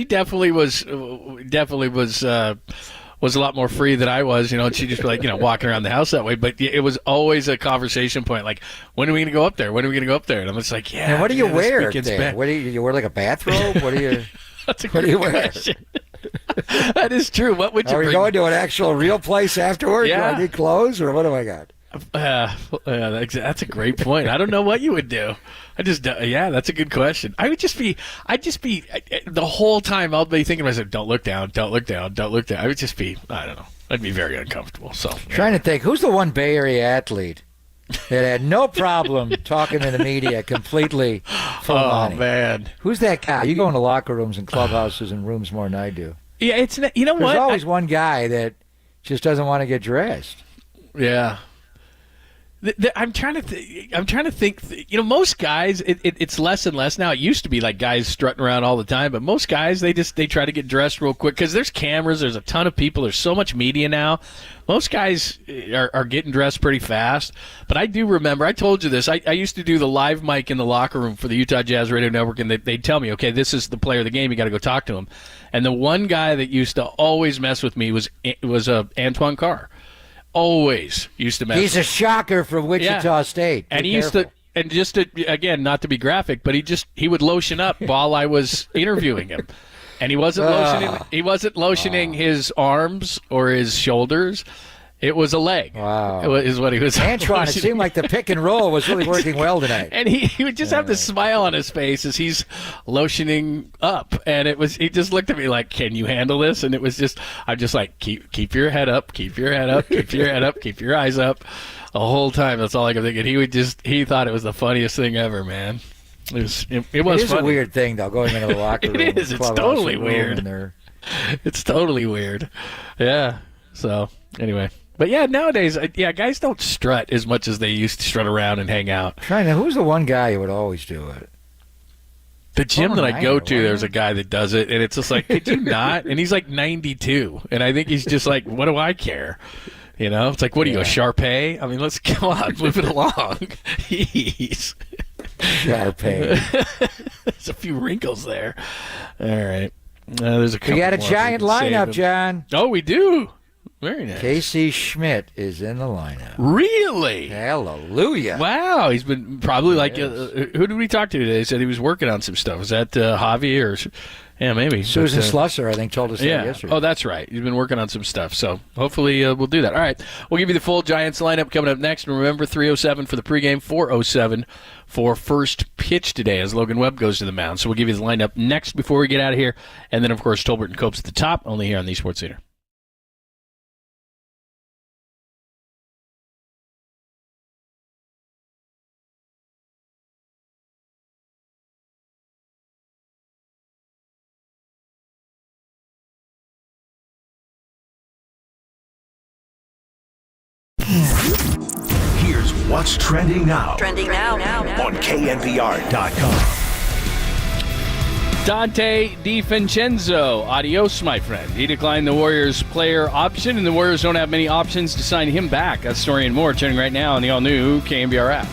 definitely was was a lot more free than I was, you know, and she'd just be like, you know, walking around the house that way. But it was always a conversation point, like, when are we going to go up there? When are we going to go up there? And I'm just like, yeah. And what do you wear there? What do you wear, like a bathrobe? What do you, That's a what do you wear? That is true. What would you Are we going to an actual real place afterwards? Yeah. Do I need clothes or what do I got? That's a great point. I don't know what you would do. That's a good question. I'd just be the whole time I'll be thinking to myself, don't look down, don't look down, don't look down. I would just be, I don't know. I'd be very uncomfortable. So trying to think, who's the one Bay Area athlete that had no problem talking to the media completely full money? Oh, man. Who's that guy? You go into locker rooms and clubhouses and rooms more than I do. Yeah, it's, you know what? There's always one guy that just doesn't want to get dressed. Yeah. I'm trying to think. You know, most guys, it's less and less now. It used to be like guys strutting around all the time, but most guys they try to get dressed real quick because there's cameras, there's a ton of people, there's so much media now. Most guys are getting dressed pretty fast. But I do remember, I told you this. I used to do the live mic in the locker room for the Utah Jazz Radio Network, and they'd tell me, okay, this is the player of the game. You got to go talk to him. And the one guy that used to always mess with me was Antoine Carr. Always used to mess. He's a shocker from Wichita State. And he used to, and just to, again, not to be graphic, but he would lotion up while I was interviewing him, and he wasn't lotioning his arms or his shoulders. It was a leg. Wow, is what he was. Antoine, it seemed like the pick and roll was really working well tonight. And he would just have this smile on his face as he's lotioning up, and he just looked at me like, "Can you handle this?" And I'm just like, keep your head up, keep your head up, keep your head up, keep your eyes up, the whole time. That's all I could think. And he thought it was the funniest thing ever, man. It was funny. A weird thing though, going into the locker room. It is. It's totally weird. It's totally weird. Yeah. So anyway. But yeah, nowadays, guys don't strut as much as they used to strut around and hang out. Who's the one guy who would always do it? The gym that I go to, there's a guy that does it, and it's just like, could you not? And he's like 92, and I think he's just like, what do I care? You know, it's like, what do you go, Sharpay? I mean, let's go on, move it along. Jeez. Sharpay. There's a few wrinkles there. All right. There's a couple. We got a giant lineup, John. Oh, we do. Very nice. Casey Schmidt is in the lineup. Really? Hallelujah. Wow. He's been probably who did we talk to today? He said he was working on some stuff. Was that Javi or... Yeah, maybe. Susan Slusser, I think, told us that yesterday. Oh, that's right. He's been working on some stuff. So hopefully we'll do that. All right. We'll give you the full Giants lineup coming up next. And remember, 3:07 for the pregame, 4:07 for first pitch today as Logan Webb goes to the mound. So we'll give you the lineup next before we get out of here. And then, of course, Tolbert and Copes at the top, only here on the Sports Leader. Here's what's trending now. Trending now. On KNBR.com. Dante DiVincenzo, adios, my friend. He declined the Warriors player option, and the Warriors don't have many options to sign him back. That story and more turning right now on the all-new KNBR app.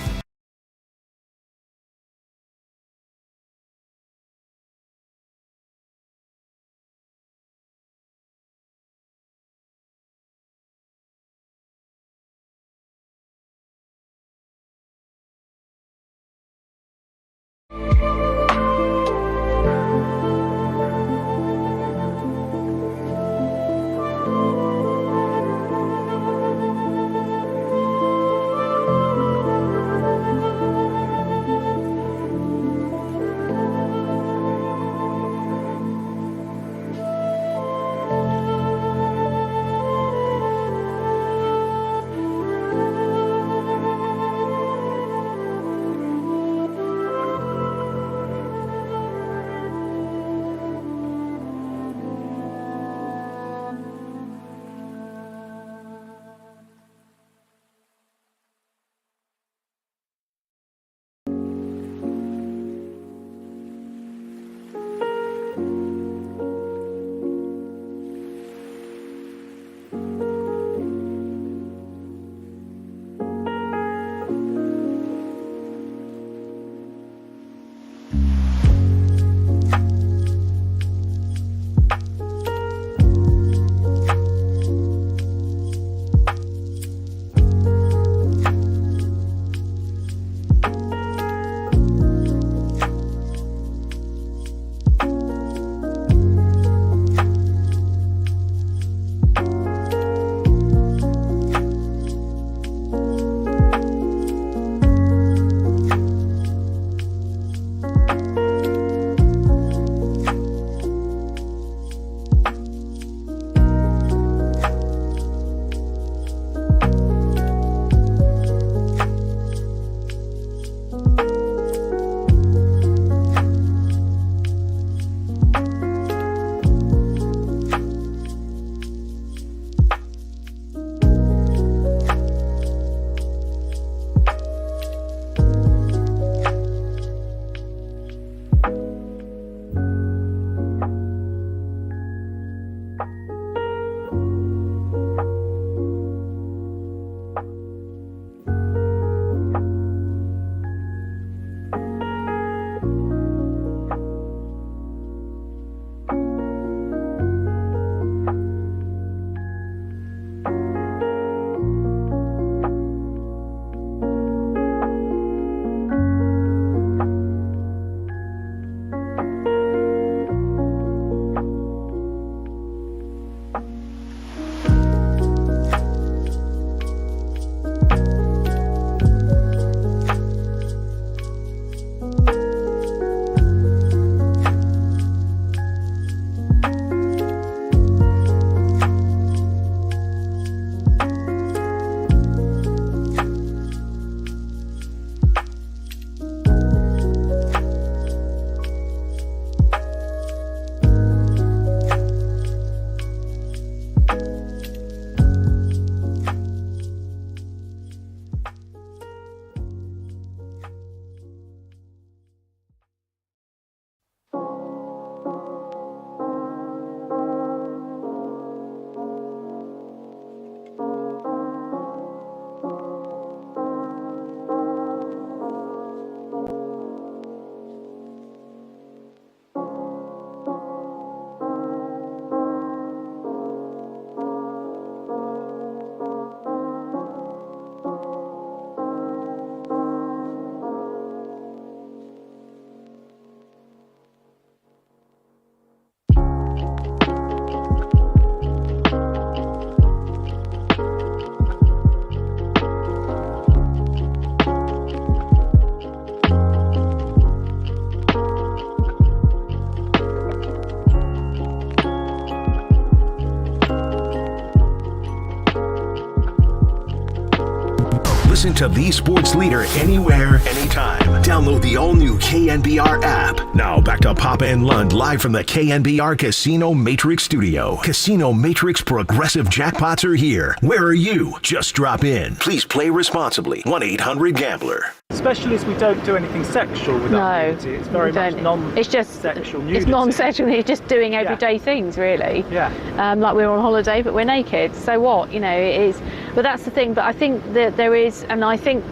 Listen to the sports leader anywhere, anytime. Download the all-new KNBR app. Now back to Papa and Lund live from the KNBR Casino Matrix studio. Casino Matrix progressive jackpots are here. Where are you? Just drop in. Please play responsibly. 1-800-GAMBLER. Specialists, we don't do anything sexual with our nudity. It's very much non-sexual nudity. It's non-sexual. It's just doing everyday things, really. Yeah. Like we're on holiday, but we're naked. So what? It is. But that's the thing. But I think that there is, and I think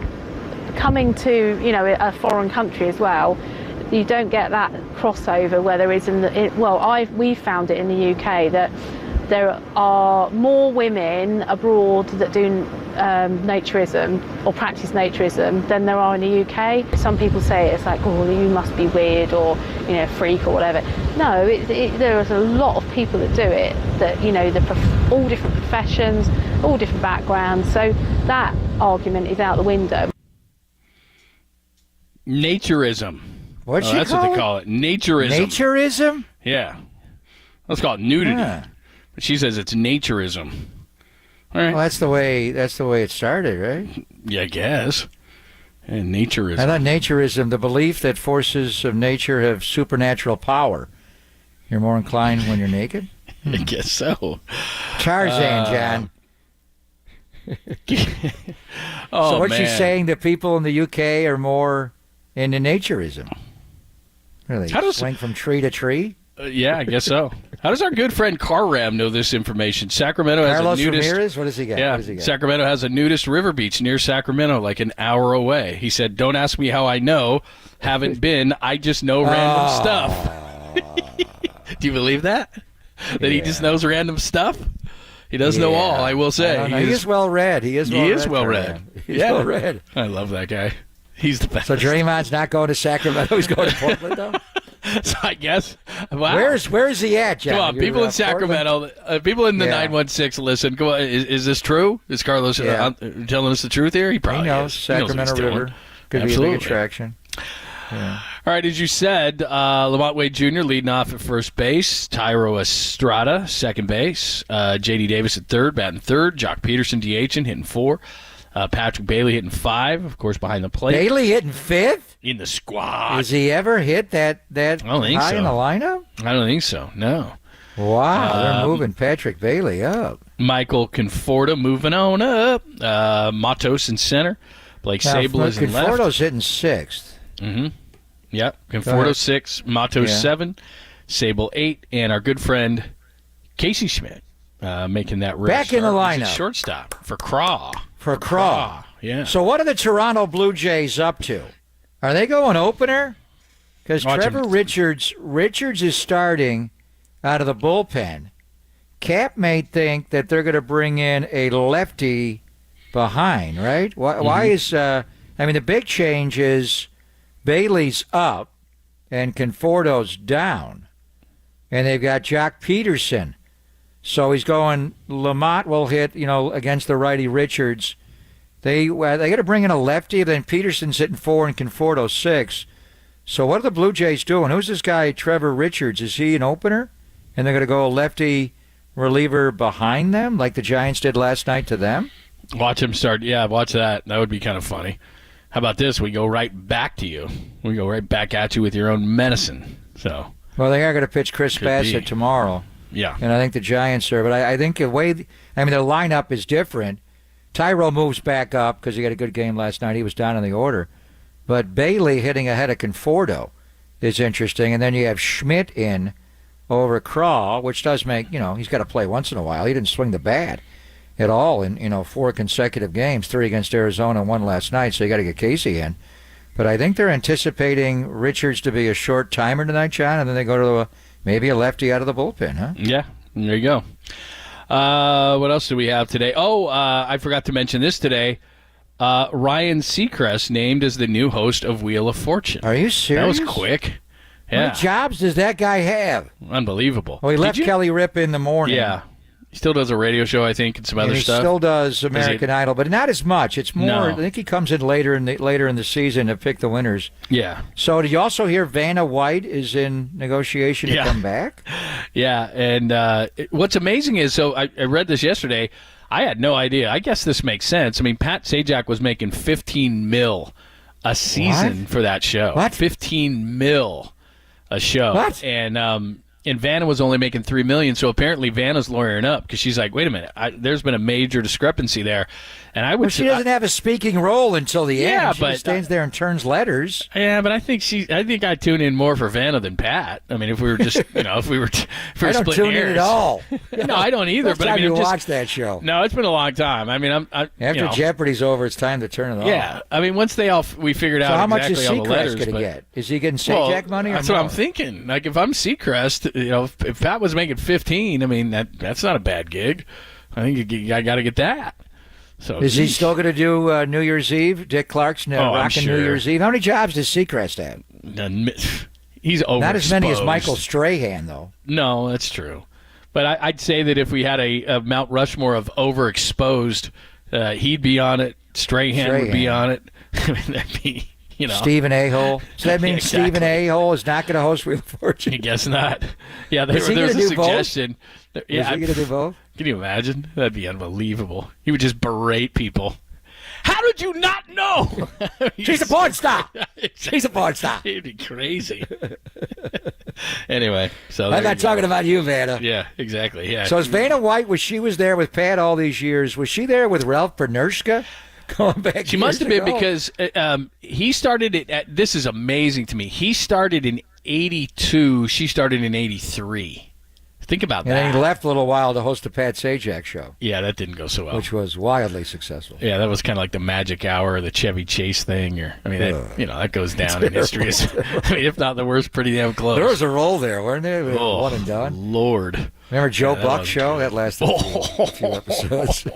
coming to a foreign country as well, you don't get that crossover where there is we found it in the UK that there are more women abroad that do naturism or practice naturism than there are in the UK. Some people say it's like, oh, you must be weird or freak or whatever. No, there is a lot of people that do it. That all different professions, all different backgrounds. So that argument is out the window. Naturism. What'd she that's call what they it? call it. Naturism. Naturism? Yeah. Let's call it nudity. Yeah. But she says it's naturism. All right. Well, that's the way it started, right? Yeah, I guess. And naturism. I thought naturism, the belief that forces of nature have supernatural power. You're more inclined when you're naked? I guess so. Tarzan, John. So what's she saying that people in the UK are more into naturism? Really? Swing from tree to tree? Yeah, I guess so. How does our good friend Carram know this information? Sacramento has Carlos a nudist. Ramirez? What does he got? Yeah, What does he got? Sacramento has a nudist river beach near Sacramento, like an hour away. He said, "Don't ask me how I know. Haven't been. I just know random stuff." Do you believe that? That he just knows random stuff? He does know all, I will say. He is well read. He is well read. He's well read. I love that guy. He's the best. So Draymond's not going to Sacramento. He's going to Portland, though? So I guess. Wow. Where is he at, John? Come on, people in Sacramento, people in the 916, listen. Come on, is this true? Is Carlos telling us the truth here? He probably knows. is. Sacramento River could be a big attraction. Yeah. All right, as you said, Lamont Wade Jr. leading off at first base, Tyro Estrada second base, J.D. Davis at third, batting third, Jock Peterson DHing, hitting 4, Patrick Bailey hitting 5, of course, behind the plate. Bailey hitting 5th? In the squad. Has he ever hit that I don't think high so. in the lineup? I don't think so, no. Wow, they're moving Patrick Bailey up. Michael Conforto moving on up. Matos in center. Blake Sable is in left. Conforto's hitting 6th. Mm-hmm. Yep. Conforto 6, Matos 7, Sable 8, and our good friend Casey Schmidt making that race. Back in the lineup. Shortstop for Krukow. For Krukow. Yeah. So what are the Toronto Blue Jays up to? Are they going opener? Because Trevor Richards is starting out of the bullpen. Cap may think that they're going to bring in a lefty behind, right? Why is the big change is Bailey's up and Conforto's down, and they've got Jock Peterson. So he's going. Lamont will hit, against the righty Richards. They got to bring in a lefty. Then Peterson's hitting 4 and Conforto 6. So what are the Blue Jays doing? Who's this guy, Trevor Richards? Is he an opener? And they're going to go a lefty reliever behind them, like the Giants did last night to them? Watch him start. Yeah, watch that. That would be kind of funny. How about this? We go right back to you. We go right back at you with your own medicine. So. Well, they are going to pitch Chris Bassett tomorrow. Yeah. And I think the Giants are. But I think the way, their lineup is different. Tyro moves back up because he had a good game last night. He was down in the order. But Bailey hitting ahead of Conforto is interesting. And then you have Schmidt in over Krukow, which does make, he's got to play once in a while. He didn't swing the bat at all in, 4 consecutive games, 3 against Arizona, 1 last night. So you got to get Casey in. But I think they're anticipating Richards to be a short timer tonight, John, and then they go to maybe a lefty out of the bullpen, huh? Yeah, there you go. What else do we have today? Oh, I forgot to mention this today. Ryan Seacrest named as the new host of Wheel of Fortune. Are you serious? That was quick. Yeah. How many jobs does that guy have? Unbelievable. Well, he left Kelly Ripa in the morning. Yeah. He still does a radio show, I think, and some other stuff. He still does American Idol, but not as much. It's more. No. I think he comes in later in the season to pick the winners. Yeah. So did you also hear Vanna White is in negotiation to come back? Yeah, and what's amazing is, so I read this yesterday. I had no idea. I guess this makes sense. Pat Sajak was making $15 million a season for that show. What? $15 million a show. What? And and Vanna was only making $3 million. So apparently Vanna's lawyering up because she's like, wait a minute, there's been a major discrepancy there. And I would. Well, she doesn't have a speaking role until the end. She but just stands there and turns letters. Yeah, but I think I'd tune in more for Vanna than Pat. I mean, if we were just, if we were I don't tune in at all. No, I don't either. But I mean, you watch that show? No, it's been a long time. I mean, after Jeopardy's over, it's time to turn it off. Yeah, I mean, once we figured out how much exactly is all the letters. Seacrest going to get? Is he getting Sajak money? That's what I'm thinking. Like if I'm Seacrest, if Pat was making 15, I mean that's not a bad gig. I think I got to get that. So is he still going to do New Year's Eve? Dick Clark's rocking sure. New Year's Eve. How many jobs does Seacrest have? He's overexposed. Not as many as Michael Strahan, though. No, that's true. But I'd say that if we had a Mount Rushmore of overexposed, he'd be on it. Strahan would be on it. I mean, that'd be, Stephen A-hole. So that means exactly. Stephen A-hole is not going to host Wheel of Fortune? I guess not. Yeah, there was a suggestion. Is he going to do both? Can you imagine? That'd be unbelievable. He would just berate people. How did you not know? She's a porn star. She's a porn star. It'd be crazy. Anyway, so I'm not talking about you, Vanna. Yeah, exactly. Yeah. So is Vanna White, she was there with Pat all these years, was she there with Ralph Bernerska? Going back she must have been because he started it this is amazing to me. He started in 82. She started in 83. Think about that. And then he left a little while to host the Pat Sajak show. Yeah, that didn't go so well. Which was wildly successful. Yeah, that was kind of like the Magic Hour or the Chevy Chase thing. That goes down in history. If not the worst, pretty damn close. There was a roll there, weren't there? One and done. Lord. Remember Joe Buck's show? That lasted a few episodes.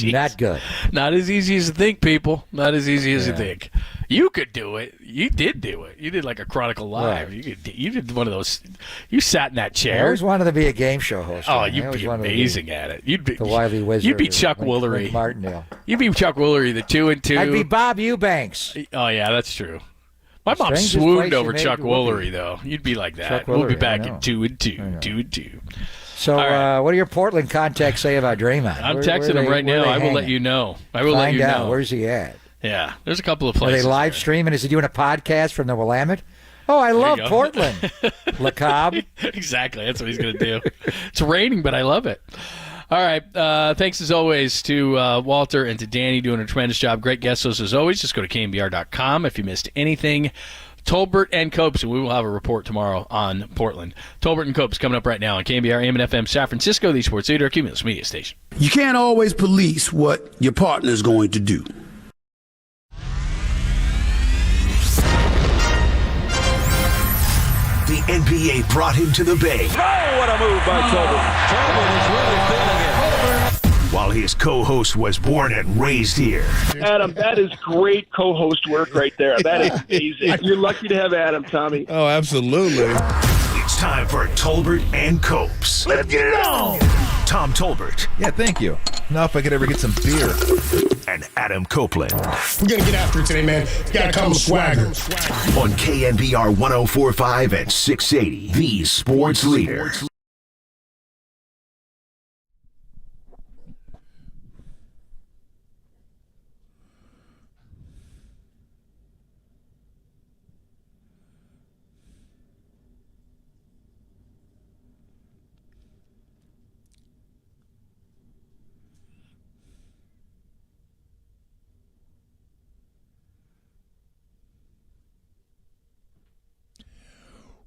Not good. Not as easy as you think, people. Not as easy as you think. You could do it. You did do it. You did like a Chronicle Live. Right. You did one of those. You sat in that chair. I always wanted to be a game show host. Oh, you'd be amazing at it. You'd be the Wily Wizard. You'd be Chuck Woolery. Martindale. You'd be Chuck Woolery, the 2 and 2. I'd be Bob Eubanks. Oh yeah, that's true. My mom swooned over Chuck Woolery, though. You'd be like that. We'll be back in 2 and 2. 2 and 2. So, what do your Portland contacts say about Draymond? I'm texting him right now. I will let you know. Find out. Where's he at? Yeah, there's a couple of places. Are they live streaming? Is he doing a podcast from the Willamette? Oh, I love Portland. LeCobb. Exactly. That's what he's going to do. It's raining, but I love it. All right. Thanks, as always, to Walter and to Danny doing a tremendous job. Great guests, as always. Just go to KNBR.com if you missed anything. Tolbert and Copes, and we will have a report tomorrow on Portland. Tolbert and Copes coming up right now on KNBR AM and FM San Francisco, the sports leader, Cumulus Media Station. You can't always police what your partner is going to do. The NBA brought him to the Bay. Oh, what a move by Tolbert. Tolbert is really feeling it. While his co-host was born and raised here. Adam, that is great co-host work right there. That is amazing. You're lucky to have Adam, Tommy. Oh, absolutely. It's time for Tolbert and Copes. Let's get it on! Tom Tolbert. Yeah, thank you. Now if I could ever get some beer. And Adam Copeland. We're going to get after it today, man. It's got to come with swagger. On KNBR 104.5 and 680, the sports leader.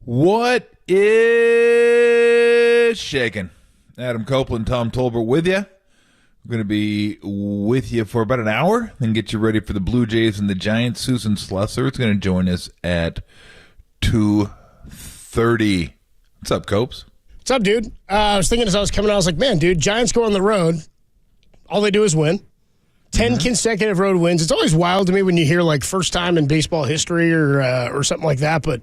What is shaking? Adam Copeland, Tom Tolbert with you. We're going to be with you for about an hour, then get you ready for the Blue Jays and the Giants. Susan Slusser is going to join us at 2:30. What's up, Copes? What's up, dude? I was thinking as I was coming out, I was like, man, dude, Giants go on the road. All they do is win. 10 consecutive road wins. It's always wild to me when you hear, like, first time in baseball history or something like that, but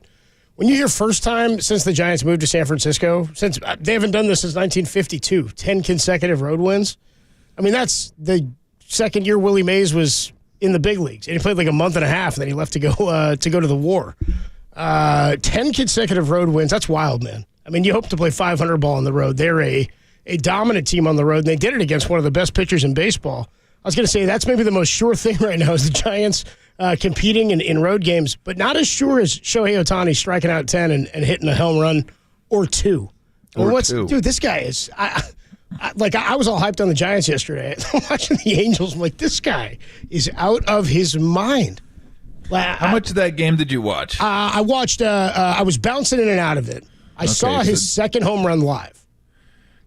when you hear first time since the Giants moved to San Francisco, since they haven't done this since 1952, 10 consecutive road wins. I mean, that's the second year Willie Mays was in the big leagues, and he played like a month and a half, and then he left to go to the war. 10 consecutive road wins. That's wild, man. I mean, you hope to play 500 ball on the road. They're a dominant team on the road, and they did it against one of the best pitchers in baseball. I was going to say that's maybe the most sure thing right now is the Giants competing in road games, but not as sure as Shohei Ohtani striking out 10 and hitting a home run or 2. Or 2. Dude, this guy is. I was all hyped on the Giants yesterday. Watching the Angels, I'm like, this guy is out of his mind. How much of that game did you watch? I watched. I was bouncing in and out of it. I saw his second home run live.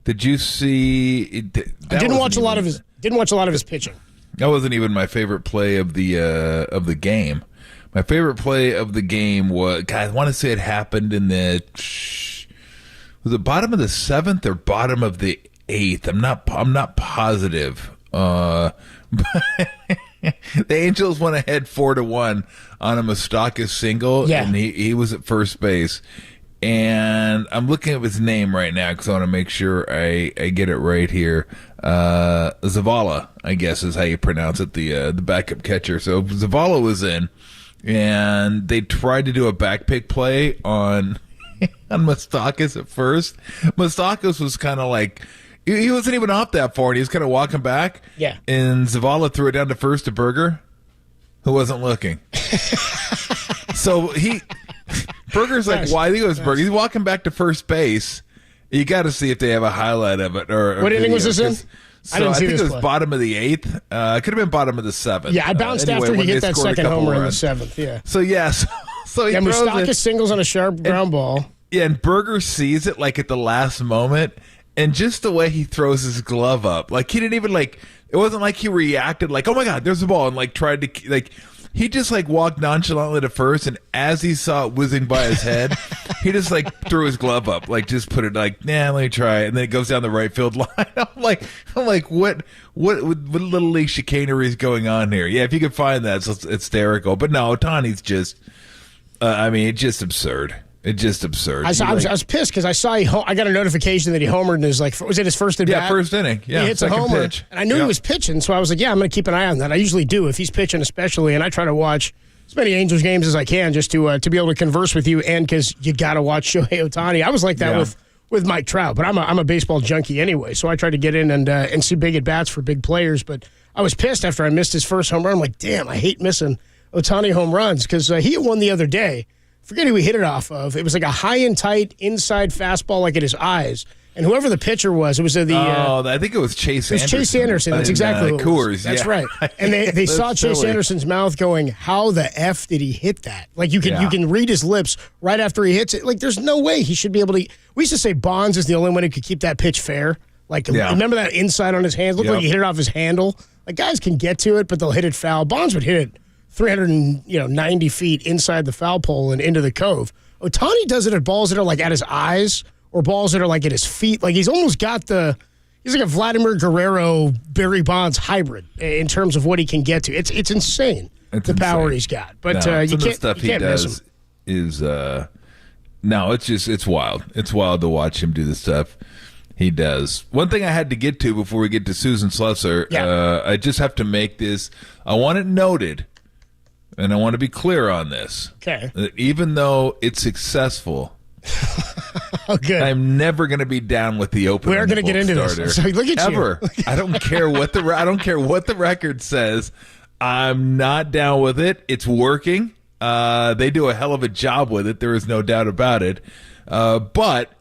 Did you see? I didn't watch a lot of his. Didn't watch a lot of his pitching. That wasn't even my favorite play of the game. My favorite play of the game was. God, I want to say it happened in the. Was it bottom of the 7th or bottom of the 8th? I'm not positive. The Angels went ahead 4-1 on a Moustakas single, and he was at first base. And I'm looking at his name right now because I want to make sure I get it right here. Zavala, I guess is how you pronounce it, the backup catcher. So Zavala was in, and they tried to do a back pick play on Moustakas at first. Moustakas was kind of like, he wasn't even off that far, and he was kind of walking back. Yeah. And Zavala threw it down to first to Berger, who wasn't looking. So Berger's like, why? I think it was Berger. He's walking back to first base. You got to see if they have a highlight of it. Or what inning was this in? I think it was bottom of the 8th. It could have been bottom of the 7th. Yeah, I bounced after he hit that second homer in the 7th. Yeah. So he throws Moustakas singles on a sharp ground ball. Yeah, and Berger sees it like at the last moment, and just the way he throws his glove up, like he didn't even it wasn't like he reacted like, oh my God, there's the ball, and like tried to he just like walked nonchalantly to first, and as he saw it whizzing by his head, he just like threw his glove up, like just put it like, let me try it, and then it goes down the right field line. I'm like, what little league chicanery is going on here? Yeah, if you could find that, it's hysterical. But no, Ohtani's just, it's just absurd. It's just absurd. I was pissed because I saw I got a notification that he homered in his was it his first at bat? Yeah, first inning. Yeah, he hits a homer, pitch. And I knew he was pitching, so I was like, I'm going to keep an eye on that. I usually do if he's pitching, especially, and I try to watch as many Angels games as I can just to be able to converse with you, and because you got to watch Shohei Ohtani. I was like that with Mike Trout, but I'm a baseball junkie anyway, so I try to get in and see big at bats for big players. But I was pissed after I missed his first home run. I'm like, damn, I hate missing Ohtani home runs because he hit one the other day. Forget who he hit it off of. It was like a high and tight inside fastball, like at his eyes. And whoever the pitcher was, it was I think it was Chase Anderson. It was Chase Anderson. That's exactly what it was. Coors, That's right. And they saw Chase Anderson's mouth going, how the F did he hit that? Like you can read his lips right after he hits it. Like there's no way he should be able to. We used to say Bonds is the only one who could keep that pitch fair. Like remember that inside on his hands? Looked like he hit it off his handle. Like guys can get to it, but they'll hit it foul. Bonds would hit it 390 feet inside the foul pole and into the cove. Ohtani does it at balls that are like at his eyes or balls that are like at his feet. Like he's almost got he's like a Vladimir Guerrero, Barry Bonds hybrid in terms of what he can get to. It's insane the power he's got. But you can't miss him. It's wild. It's wild to watch him do the stuff he does. One thing I had to get to before we get to Susan Slusser, I just have to make this. I want it noted. And I want to be clear on this. Okay. Even though it's successful, I'm never going to be down with the opener. We're going to get into this. So look at ever. You. I don't care what the record says. I'm not down with it. It's working. They do a hell of a job with it. There is no doubt about it. But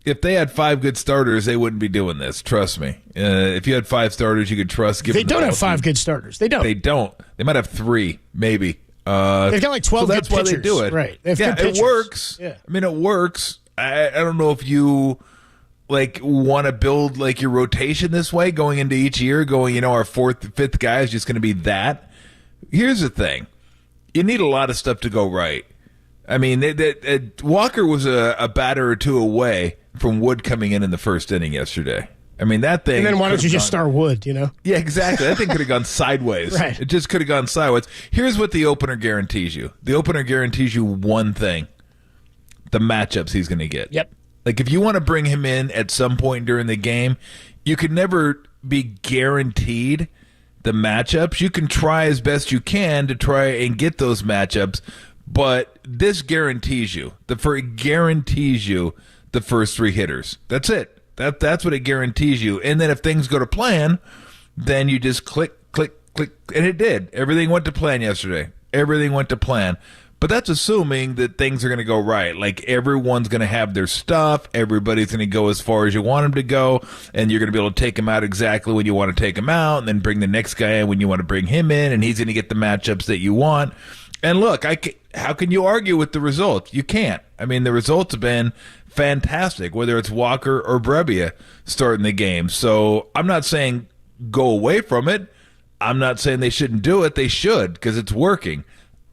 if they had 5 good starters, they wouldn't be doing this. Trust me. If you had 5 starters, you could trust. They don't have 5 good starters. They don't. They don't. They might have 3, maybe. They've got like 12 so that's good pitchers. Why they do it. Right. It works. Yeah. I mean, it works. I don't know if you want to build your rotation this way going into each year, going, our 4th, 5th guy is just going to be that. Here's the thing. You need a lot of stuff to go right. I mean, Walker was a batter or 2 away from Wood coming in the first inning yesterday. I mean, that thing. And then why don't you just start Wood, Yeah, exactly. That thing could have gone sideways. Right. It just could have gone sideways. Here's what the opener guarantees you. The opener guarantees you one thing. The matchups he's going to get. Yep. Like, if you want to bring him in at some point during the game, you could never be guaranteed the matchups. You can try as best you can to try and get those matchups, but this guarantees you. The first 3 hitters. That's it. That's what it guarantees you. And then if things go to plan, then you just click, click, click. And it did. Everything went to plan yesterday. Everything went to plan. But that's assuming that things are going to go right. Like everyone's going to have their stuff. Everybody's going to go as far as you want them to go. And you're going to be able to take them out exactly when you want to take them out. And then bring the next guy in when you want to bring him in. And he's going to get the matchups that you want. And look, how can you argue with the results? You can't. I mean, the results have been fantastic, whether it's Walker or Brebbia starting the game. So I'm not saying go away from it. I'm not saying they shouldn't do it. They should, because it's working.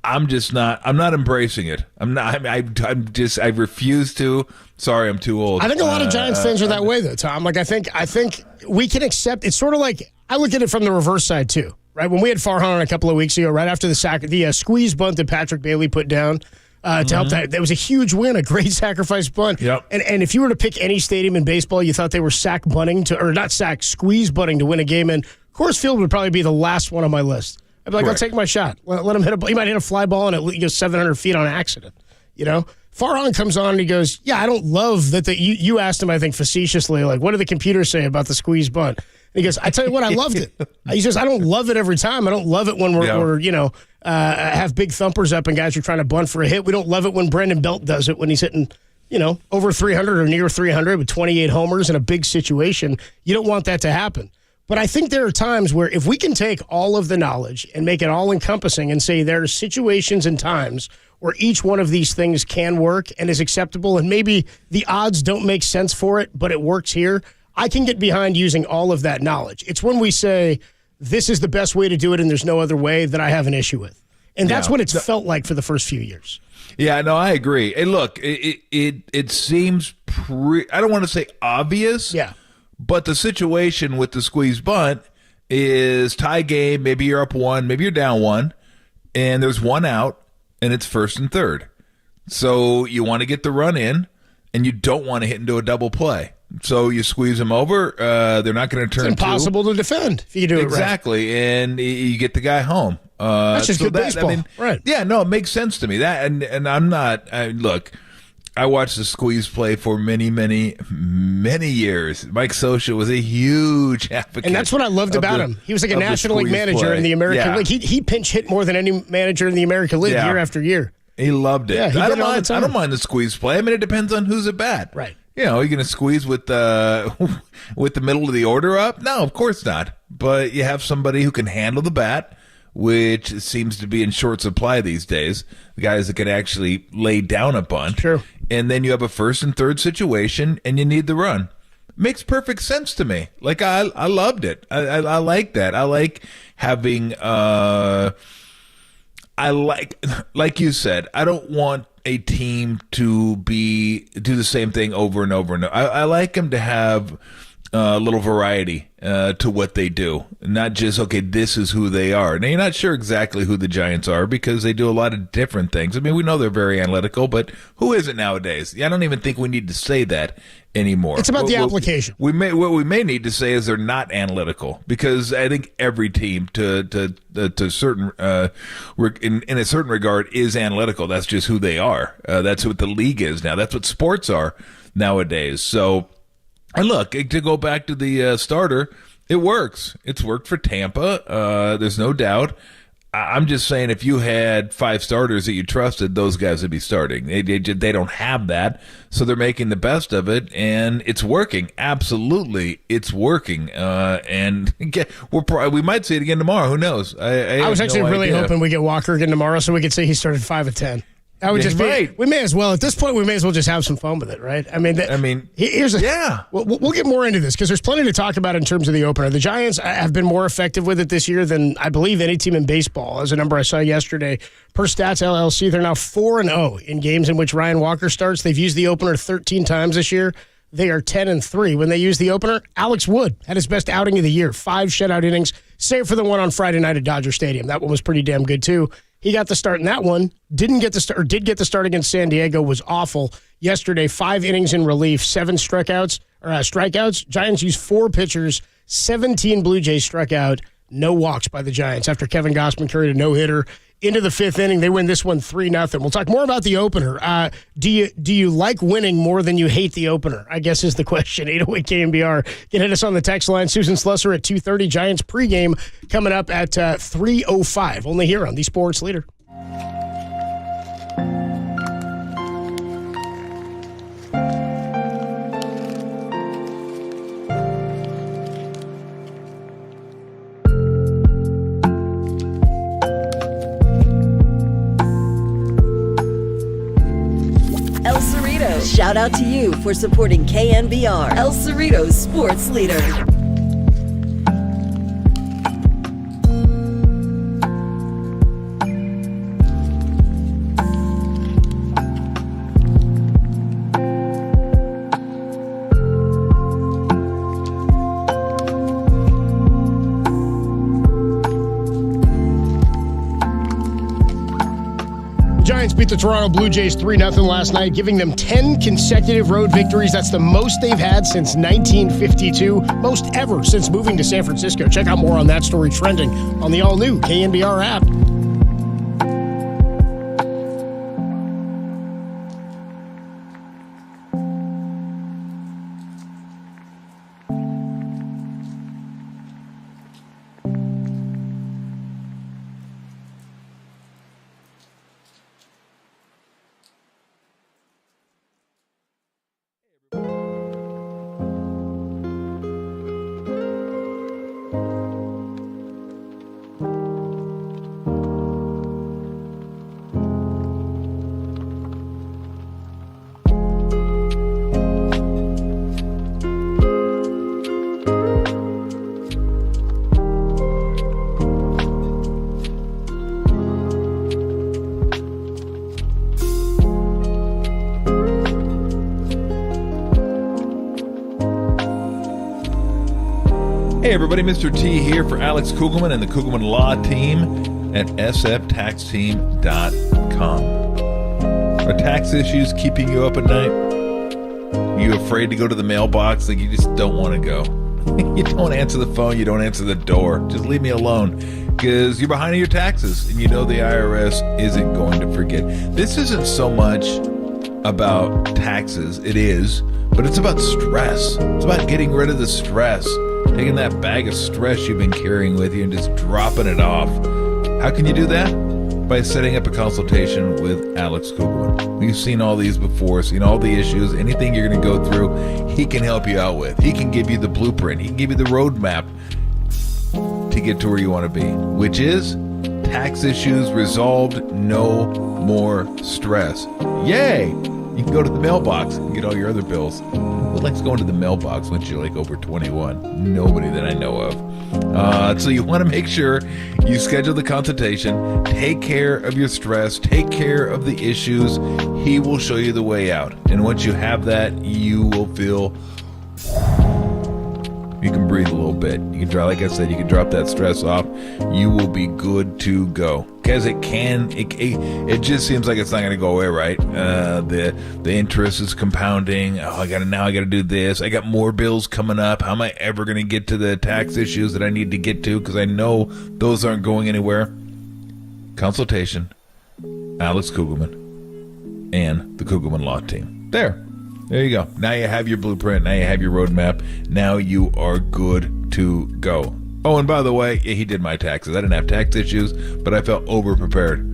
I'm not embracing it. I refuse to. Sorry, I'm too old. I think a lot of Giants fans are that way, though, Tom. Like, I think we can accept. It's sort of like, I look at it from the reverse side, too. Right, when we had Farhan on a couple of weeks ago, right after the squeeze bunt that Patrick Bailey put down to help that was a huge win, a great sacrifice bunt. Yep. And if you were to pick any stadium in baseball, you thought they were squeeze bunting to win a game in, Coors Field would probably be the last one on my list. I'd be like, Correct. I'll take my shot. Let him hit he might hit a fly ball and it goes 700 feet on accident. You know, Farhan comes on and he goes, "Yeah, I don't love that." You asked him, I think, facetiously, like, "What do the computers say about the squeeze bunt?" And he goes, "I tell you what, I loved it." He says, "I don't love it every time. I don't love it when we're have big thumpers up and guys are trying to bunt for a hit. We don't love it when Brendan Belt does it when he's hitting, over 300 or near 300 with 28 homers in a big situation. You don't want that to happen." But I think there are times where if we can take all of the knowledge and make it all encompassing and say there are situations and times where each one of these things can work and is acceptable, and maybe the odds don't make sense for it, but it works here, I can get behind using all of that knowledge. It's when we say this is the best way to do it and there's no other way that I have an issue with. And that's what it's felt like for the first few years. Yeah, no, I agree. And look, it seems I don't want to say obvious. Yeah. But the situation with the squeeze bunt is tie game. Maybe you're up 1, maybe you're down 1, and there's 1 out, and it's 1st and 3rd. So you want to get the run in, and you don't want to hit into a double play. So you squeeze them over. They're not going to turn. It's impossible to defend if you do it right. Exactly, and you get the guy home. That's just good baseball, right? Yeah, no, it makes sense to me. That and I'm not. Look. I watched the squeeze play for many, many, many years. Mike Scioscia was a huge advocate. And that's what I loved about him. He was like a National League manager in the American League. He pinch hit more than any manager in the American League year after year. He loved it. Yeah, I don't mind the squeeze play. I mean, it depends on who's at bat. Right. You're going to squeeze with the middle of the order up? No, of course not. But you have somebody who can handle the bat, which seems to be in short supply these days. The guys that can actually lay down a bunt. True. And then you have a 1st and 3rd situation, and you need the run. Makes perfect sense to me. Like, I loved it. I like that. I like having, like you said, I don't want a team to do the same thing over and over and over. I like them to have a little variety to what they do. Not just, okay, this is who they are. Now, you're not sure exactly who the Giants are because they do a lot of different things. I mean, we know they're very analytical, but who isn't nowadays? I don't even think we need to say that anymore. It's about the application. What we may need to say is they're not analytical, because I think every team to certain in a certain regard is analytical. That's just who they are. That's what the league is now. That's what sports are nowadays. So, and look, to go back to the starter, it works. It's worked for Tampa. There's no doubt. I'm just saying, if you had 5 starters that you trusted, those guys would be starting. They don't have that, so they're making the best of it, and it's working. Absolutely, it's working. And we might see it again tomorrow. Who knows? I was actually really hoping we get Walker again tomorrow so we could say he started 5 of 10. That would just be right. We may as well, at this point, we may as well just have some fun with it, right? We'll get more into this because there's plenty to talk about in terms of the opener. The Giants have been more effective with it this year than I believe any team in baseball. As a number I saw yesterday, per Stats LLC, they're now 4-0 in games in which Ryan Walker starts. They've used the opener 13 times this year. They are 10-3. When they use the opener, Alex Wood had his best outing of the year, 5 shutout innings, save for the one on Friday night at Dodger Stadium. That one was pretty damn good too. He got the start in that one. Did get the start against San Diego. Was awful yesterday. 5 innings in relief, 7 strikeouts. Giants used 4 pitchers. 17 Blue Jays struck out. No walks by the Giants after Kevin Gausman carried a no-hitter into the 5th inning. They win this one 3-0. We'll talk more about the opener. Do you like winning more than you hate the opener? I guess is the question. 808 KNBR. Can hit us on the text line. Susan Slusser at 2:30. Giants pregame coming up at 3:05. Only here on the Sports Leader. Shout out to you for supporting KNBR, El Cerrito's sports leader. Giants beat the Toronto Blue Jays 3-0 last night, giving them 10 consecutive road victories. That's the most they've had since 1952, most ever since moving to San Francisco. Check out more on that story trending on the all-new KNBR app. Hey everybody, Mr. T here for Alex Kugelman and the Kugelman Law Team at sftaxteam.com. Are tax issues keeping you up at night? Are you afraid to go to the mailbox? Like you just don't want to go. You don't answer the phone, you don't answer the door. Just leave me alone because you're behind on your taxes and you know the IRS isn't going to forget. This isn't so much about taxes, it is, but it's about stress. It's about getting rid of the stress. Taking that bag of stress you've been carrying with you and just dropping it off. How can you do that? By setting up a consultation with Alex Kugelman. We've seen all these before, seen all the issues, anything you're going to go through, he can help you out with. He can give you the blueprint. He can give you the roadmap to get to where you want to be, which is tax issues resolved, no more stress. Yay! You can go to the mailbox and get all your other bills. Who likes going to the mailbox once you're like over 21? Nobody that I know of. So you want to make sure you schedule the consultation, take care of your stress, take care of the issues. He will show you the way out. And once you have that, you will feel you can breathe a little bit. You can drop, like I said, you can drop that stress off. You will be good to go. Because it just seems like it's not going to go away, right? The interest is compounding. Oh, I got to do this. I got more bills coming up. How am I ever going to get to the tax issues that I need to get to? Because I know those aren't going anywhere. Consultation, Alex Kugelman, and the Kugelman Law Team. There you go. Now you have your blueprint. Now you have your roadmap. Now you are good to go. Oh, and by the way, he did my taxes. I didn't have tax issues, but I felt over-prepared.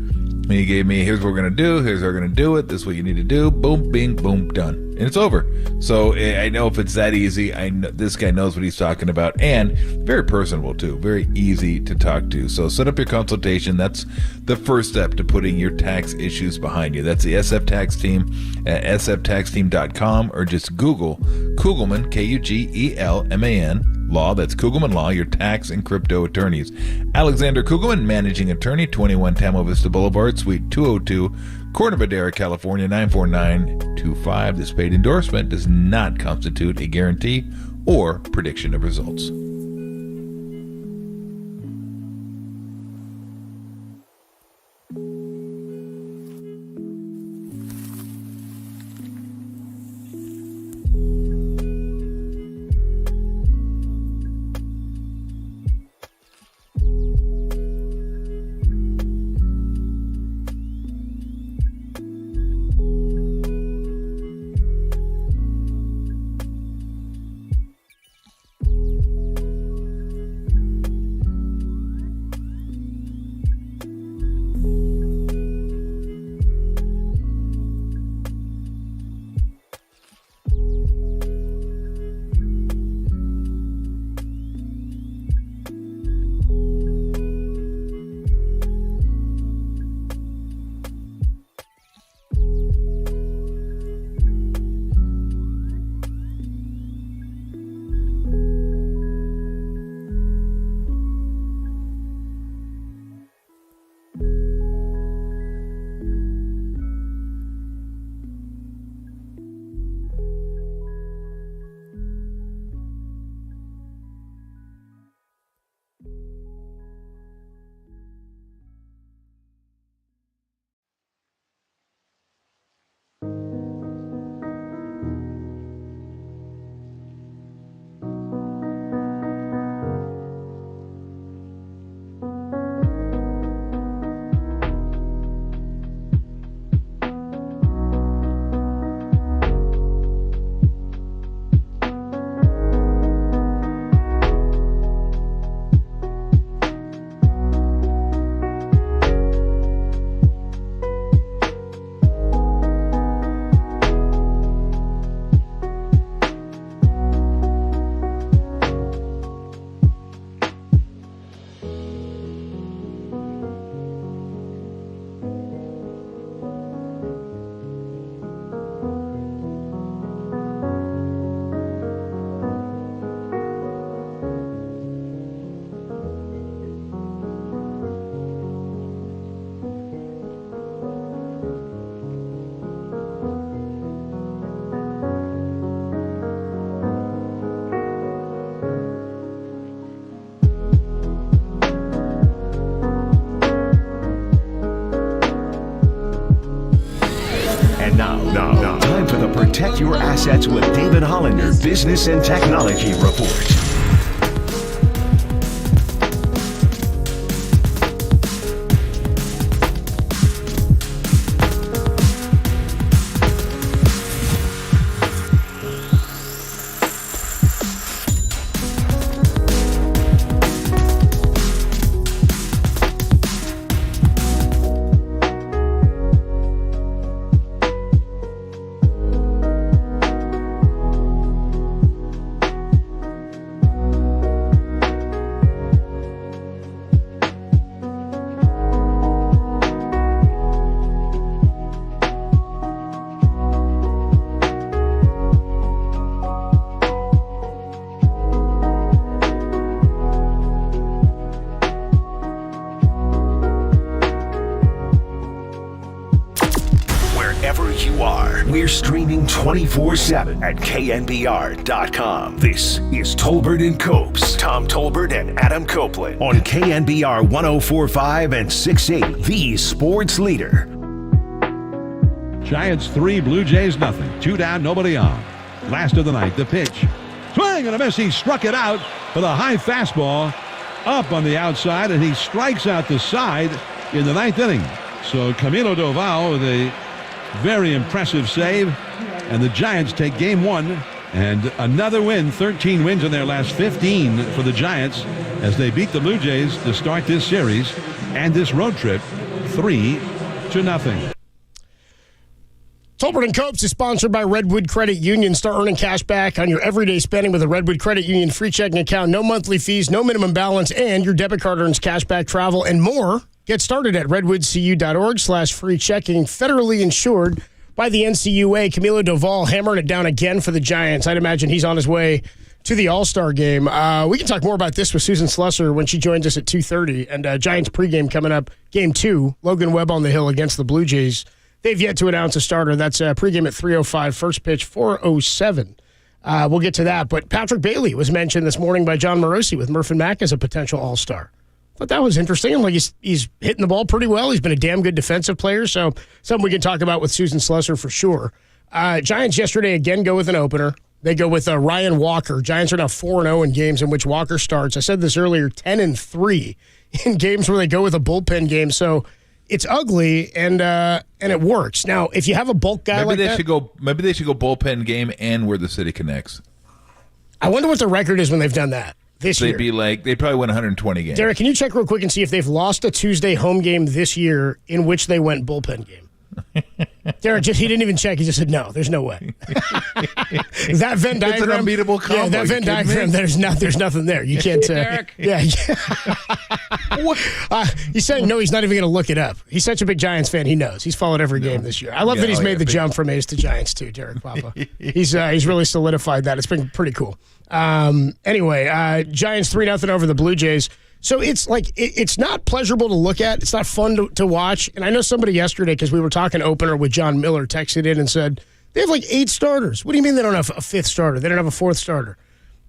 He gave me, here's what we're going to do, here's how we're going to do it, this is what you need to do, boom, bing, boom, done. And it's over. So I know if it's that easy, I know this guy knows what he's talking about, and very personable too, very easy to talk to. So set up your consultation. That's the first step to putting your tax issues behind you. That's the SF Tax Team at sftaxteam.com, or just Google Kugelman, Kugelman, Law. That's Kugelman Law, your tax and crypto attorneys. Alexander Kugelman, managing attorney, 21 Tamil Vista Boulevard, Suite 202, Corte Madera, California, 94925. This paid endorsement does not constitute a guarantee or prediction of results. Protect your assets with David Hollander, Business and Technology Report. We're streaming 24/7 at KNBR.com. This is Tolbert and Copes. Tom Tolbert and Adam Copeland on KNBR 104.5 and 680, the sports leader. Giants 3, Blue Jays nothing. 2 down, nobody on. Last of the night, the pitch. Swing and a miss. He struck it out with a high fastball up on the outside, and he strikes out the side in the 9th inning. So Camilo Doval with a very impressive save, and the Giants take game 1 and another win. 13 wins in their last 15 for the Giants as they beat the Blue Jays to start this series and this road trip 3-0. Tolbert and Copes is sponsored by Redwood Credit Union. Start earning cash back on your everyday spending with a Redwood Credit Union free checking account. No monthly fees, no minimum balance, and your debit card earns cash back, travel, and more. Get started at redwoodcu.org/free checking. Federally insured by the NCUA. Camilo Doval hammering it down again for the Giants. I'd imagine he's on his way to the All-Star game. We can talk more about this with Susan Slusser when she joins us at 2:30. And Giants pregame coming up, Game 2, Logan Webb on the hill against the Blue Jays. They've yet to announce a starter. That's pregame at 3:05, first pitch 4:07. We'll get to that. But Patrick Bailey was mentioned this morning by John Morosi with Murph and Mack as a potential All-Star. Thought that was interesting. Like he's hitting the ball pretty well. He's been a damn good defensive player. So something we can talk about with Susan Slusser for sure. Giants yesterday again go with an opener. They go with Ryan Walker. Giants are now 4-0 in games in which Walker starts. I said this earlier, 10-3 in games where they go with a bullpen game. So it's ugly and it works. Now, if you have a bulk guy maybe they should go bullpen game and where the city connects. I wonder what the record is when they've done that. This year. They'd probably win 120 games. Derek, can you check real quick and see if they've lost a Tuesday home game this year in which they went bullpen game? Derek, he didn't even check. He just said, no, there's no way. That Venn diagram. It's an unbeatable combo. Yeah, that Venn diagram, there's nothing there. You can't. Derek. Yeah. He's saying no, he's not even going to look it up. He's such a big Giants fan, he knows. He's followed every game this year. I love that he's made the jump from A's to Giants too, Derek Papa. He's really solidified that. It's been pretty cool. Anyway, Giants 3-0 over the Blue Jays. So it's like it's not pleasurable to look at. It's not fun to watch. And I know somebody yesterday, because we were talking opener with John Miller, texted in and said, they have like 8 starters. What do you mean they don't have a 5th starter? They don't have a 4th starter.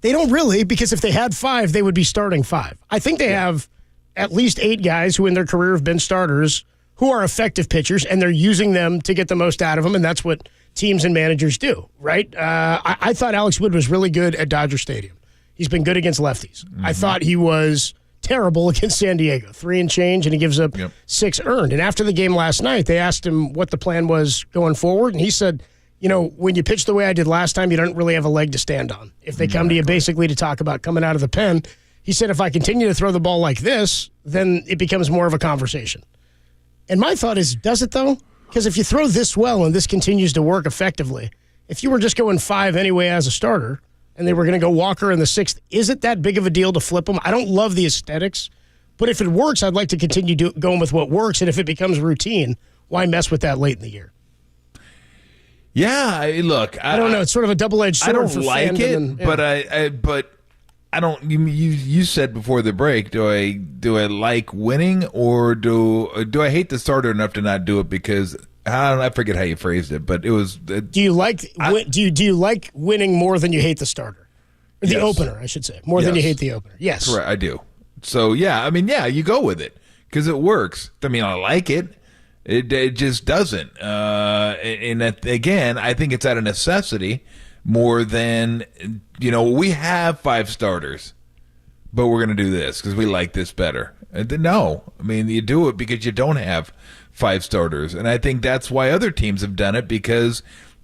They don't really, because if they had 5, they would be starting 5. I think they have at least 8 guys who in their career have been starters who are effective pitchers, and they're using them to get the most out of them, and that's what teams and managers do, right? I thought Alex Wood was really good at Dodger Stadium. He's been good against lefties. Mm-hmm. I thought he was terrible against San Diego. 3 and change, and he gives up 6 earned. And after the game last night, they asked him what the plan was going forward, and he said, when you pitch the way I did last time, you don't really have a leg to stand on. If they come to you basically to talk about coming out of the pen, he said, if I continue to throw the ball like this, then it becomes more of a conversation. And my thought is, does it though? Because if you throw this well and this continues to work effectively, if you were just going 5 anyway as a starter, and they were going to go Walker in the 6th, is it that big of a deal to flip them? I don't love the aesthetics, but if it works, I'd like to continue going with what works, and if it becomes routine, why mess with that late in the year? Yeah, look, I don't know. It's sort of a double-edged sword. I don't for like it, and, but I don't. You said before the break, do I like winning, or do I hate the starter enough to not do it because I forget how you phrased it, but it was. Do you like winning more than you hate the starter, or the opener? I should say more than you hate the opener. Yes, correct. I do. So you go with it because it works. I mean, I like it. It just doesn't. And again, I think it's out of necessity more than, we have 5 starters, but we're going to do this because we like this better. No. I mean, you do it because you don't have 5 starters. And I think that's why other teams have done it, because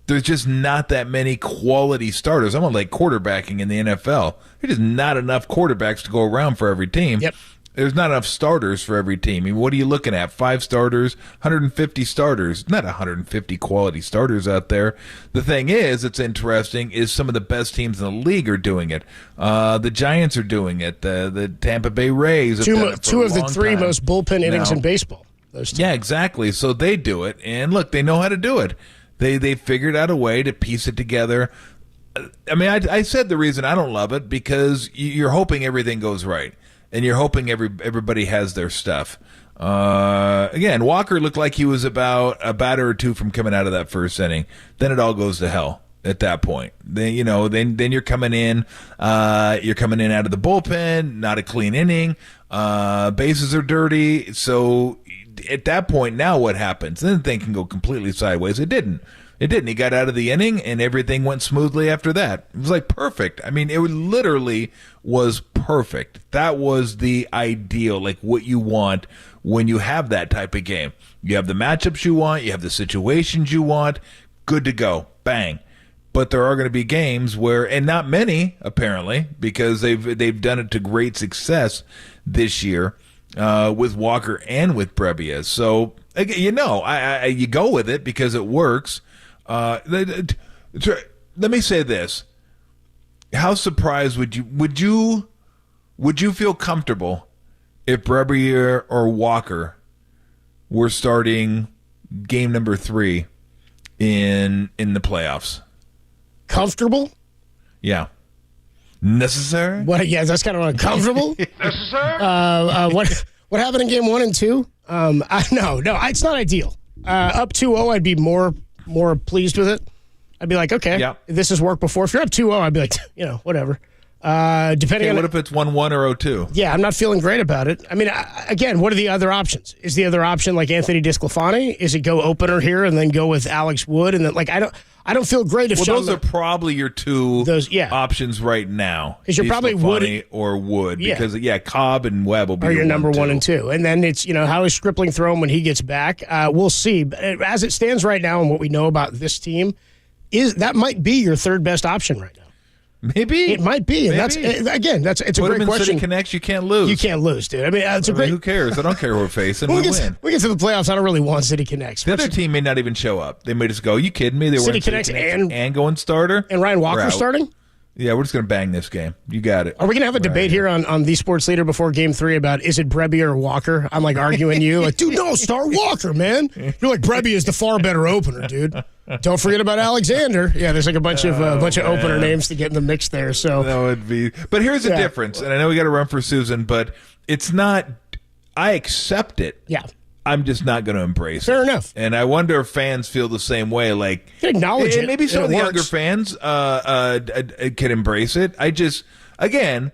there's just not that many quality starters. I'm on like quarterbacking in the NFL. There's just not enough quarterbacks to go around for every team. Yep. There's not enough starters for every team. I mean, what are you looking at? 5 starters, 150 starters. Not 150 quality starters out there. The thing is, it's interesting, is some of the best teams in the league are doing it. The Giants are doing it. The Tampa Bay Rays have done it for two a of the long 3 time. most bullpen innings Now, in baseball. Those two. yeah, exactly. So they do it, and look, they know how to do it. They figured out a way to piece it together. I mean, I said the reason I don't love it, because you're hoping everything goes right, and you're hoping everybody has their stuff. Again, Walker looked like he was about a batter or 2 from coming out of that first inning. Then it all goes to hell at that point. Then then you're coming in. You're coming in out of the bullpen, not a clean inning. Bases are dirty. So at that point, now what happens? Then the thing can go completely sideways. It didn't. He got out of the inning, and everything went smoothly after that. It was like perfect. I mean, it literally was perfect. That was the ideal, like what you want when you have that type of game. You have the matchups you want. You have the situations you want. Good to go. Bang. But there are going to be games where, and not many, apparently, because they've done it to great success this year with Walker and with Brebbia. So, you go with it because it works. Let me say this: how surprised would you feel comfortable if Brebbia or Walker were starting game number 3 in the playoffs? Comfortable? Yeah. Necessary? What? Yeah, that's kind of uncomfortable. Necessary? What happened in game 1 and 2? No, it's not ideal. Up 2-0, I'd be more pleased with it. I'd be like, okay, this has worked before. If you're up 2-0, I'd be like, whatever. Depending on what if it's 1-1 or 0-2? Yeah, I'm not feeling great about it. I mean, again, what are the other options? Is the other option like Anthony DeSclafani? Is it go opener here and then go with Alex Wood? And then I don't feel great if those are probably your 2 options right now. Because you're probably Wood or Wood. Because Cobb and Webb will be your number 1 and 2. And then it's how is Stripling throw him when he gets back? We'll see. But as it stands right now and what we know about this team, that might be your 3rd best option right now. Maybe it might be, and it's a great question. City Connects, you can't lose. You can't lose, dude. I mean, it's a great. Who cares? I don't care who we're facing. We win. We get to the playoffs. I don't really want City Connects. The other team may not even show up. They may just go. You kidding me? They City Connects and going starter and Ryan Walker starting. Yeah, we're just going to bang this game. You got it. Are we going to have a debate here on the Sports Leader before Game 3 about is it Brebbia or Walker? I'm like arguing you. Like, dude, no, start Walker, man. You're like, Brebbia is the far better opener, dude. Don't forget about Alexander. Yeah, there's like a bunch of opener names to get in the mix there. So that would be. But here's the difference, and I know we got to run for Susan, but it's not. I accept it. Yeah. I'm just not going to embrace it. Fair enough. And I wonder if fans feel the same way. Like, acknowledge it. Maybe some of the younger fans can embrace it. Again,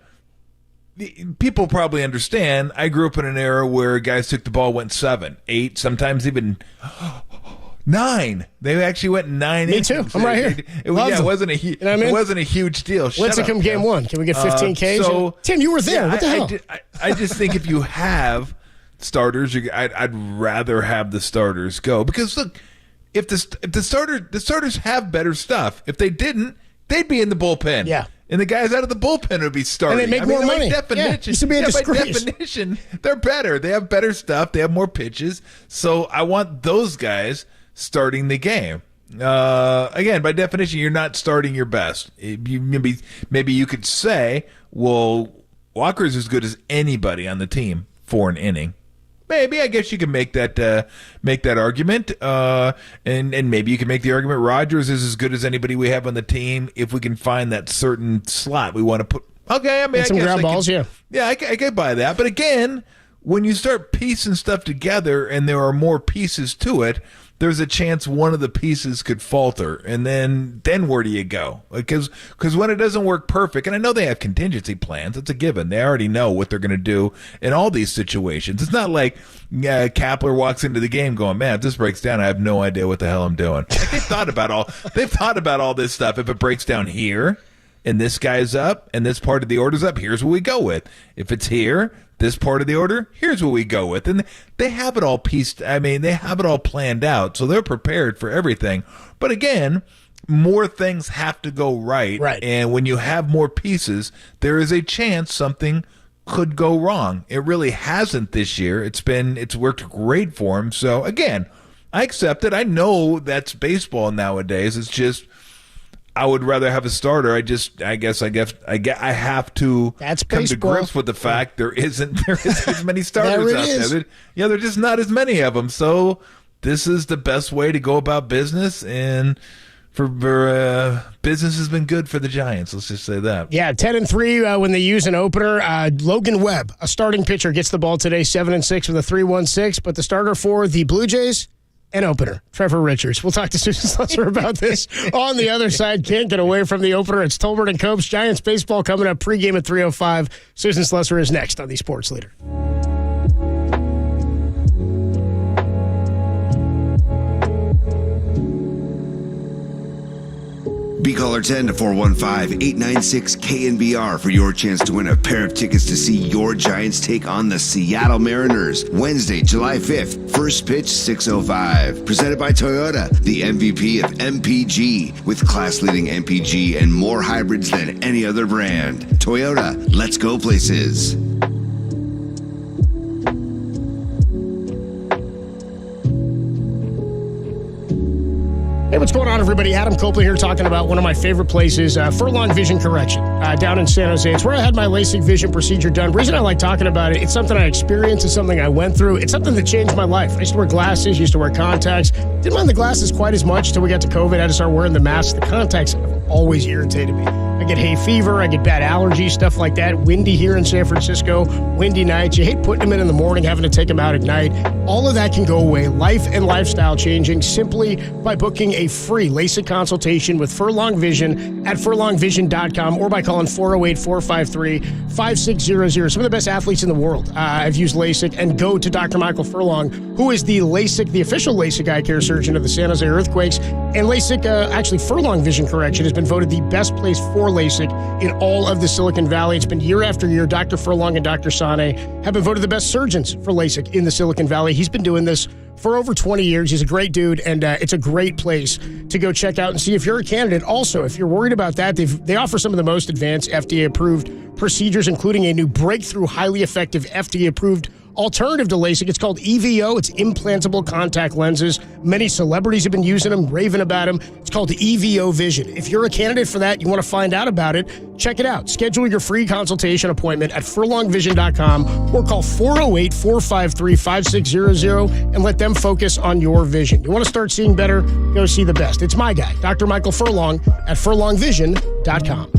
people probably understand. I grew up in an era where guys took the ball, went 7, 8, sometimes even 9. They actually went 9. Me too. I'm right here. It wasn't a huge deal. Let's come game 1. Can we get 15 Ks? So, Tim, you were there. What the hell? I just think if you have starters, I'd rather have the starters go, because look, if the starters have better stuff. If they didn't, they'd be in the bullpen. Yeah. And the guys out of the bullpen would be starting. And they make more money. By definition, they're better. They have better stuff. They have more pitches. So I want those guys starting the game. Again, by definition, you're not starting your best. Maybe you could say, well, Walker's as good as anybody on the team for an inning. Maybe, I guess you can make that argument, and maybe you can make the argument Rogers is as good as anybody we have on the team if we can find that certain slot we want to put. Okay, I mean, some ground balls, yeah, I get by that. But again, when you start piecing stuff together and there are more pieces to it, there's a chance one of the pieces could falter, and then where do you go? Because when it doesn't work perfect, and I know they have contingency plans, it's a given. They already know what they're going to do in all these situations. It's not like Kapler walks into the game going, man, if this breaks down, I have no idea what the hell I'm doing. Like, they've thought about all this stuff. If it breaks down here, and this guy's up, and this part of the order's up, here's what we go with. If it's here, this part of the order, here's what we go with. And they have it all they have it all planned out, so they're prepared for everything. But again, more things have to go right. And when you have more pieces, there is a chance something could go wrong. It really hasn't this year. It's worked great for him. So again, I accept it. I know that's baseball nowadays. It's just, I would rather have a starter. I guess I have to come to grips with the fact there isn't as many starters out there. There's just not as many of them. So this is the best way to go about business, and for business has been good for the Giants. Let's just say that. Yeah, 10-3 when they use an opener. Logan Webb, a starting pitcher, gets the ball today, 7-6 with a 3.16. But the starter for the Blue Jays, an opener, Trevor Richards. We'll talk to Susan Slusser about this. On the other side, can't get away from the opener. It's Tolbert and Copes. Giants baseball coming up pregame at 3:05. Susan Slusser is next on the Sports Leader. Be caller 10 to 415-896-KNBR for your chance to win a pair of tickets to see your Giants take on the Seattle Mariners. Wednesday, July 5th, first pitch 6:05. Presented by Toyota, the MVP of MPG, with class-leading MPG and more hybrids than any other brand. Toyota, let's go places. Hey, what's going on, everybody? Adam Copley here talking about one of my favorite places, Furlong Vision Correction, down in San Jose. It's where I had my LASIK vision procedure done. The reason I like talking about it, it's something I experienced. It's something I went through. It's something that changed my life. I used to wear glasses, used to wear contacts. Didn't mind the glasses quite as much until we got to COVID. I had to start wearing the masks. The contacts have always irritated me. I get hay fever, I get bad allergies, stuff like that. Windy here in San Francisco, windy nights. You hate putting them in the morning, having to take them out at night. All of that can go away. Life and lifestyle changing simply by booking a free LASIK consultation with Furlong Vision at furlongvision.com or by calling 408-453-5600. Some of the best athletes in the world have used LASIK, and go to Dr. Michael Furlong, who is the official LASIK eye care surgeon of the San Jose Earthquakes. And LASIK, Furlong Vision Correction has been voted the best place for LASIK in all of the Silicon Valley. It's been year after year. Dr. Furlong and Dr. Sane have been voted the best surgeons for LASIK in the Silicon Valley. He's been doing this for over 20 years. He's a great dude, and it's a great place to go check out and see if you're a candidate. Also, if you're worried about that, they offer some of the most advanced FDA-approved procedures, including a new breakthrough, highly effective FDA-approved alternative to LASIK. It's called EVO. It's implantable contact lenses. Many celebrities have been using them, raving about them. It's called EVO Vision. If you're a candidate for that, you want to find out about it, check it out. Schedule your free consultation appointment at furlongvision.com or call 408-453-5600 and let them focus on your vision. You want to start seeing better? Go see the best. It's my guy, Dr. Michael Furlong at furlongvision.com.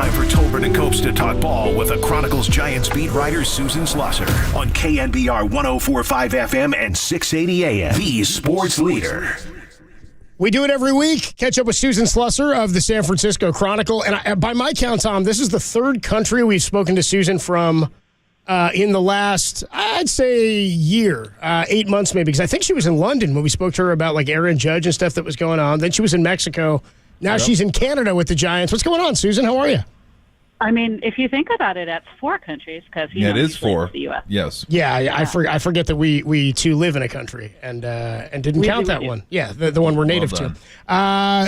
time for Tolbert and Copes to talk ball with the Chronicles Giants beat writer Susan Schlosser on KNBR 104.5 FM and 680 AM. The sports leader. We do it every week. Catch up with Susan Schlosser of the San Francisco Chronicle. And by my count, Tom, this is the third country we've spoken to Susan from in the last, I'd say, year, 8 months maybe. Because I think she was in London when we spoke to her about like Aaron Judge and stuff that was going on. Then she was in Mexico. Now she's in Canada with the Giants. What's going on, Susan? How are you? I mean, if you think about it, that's 4 countries because it is 4. The U.S. Yes. Yeah. I forget that we too live in a country and didn't count that one. Yeah, the one we're native to.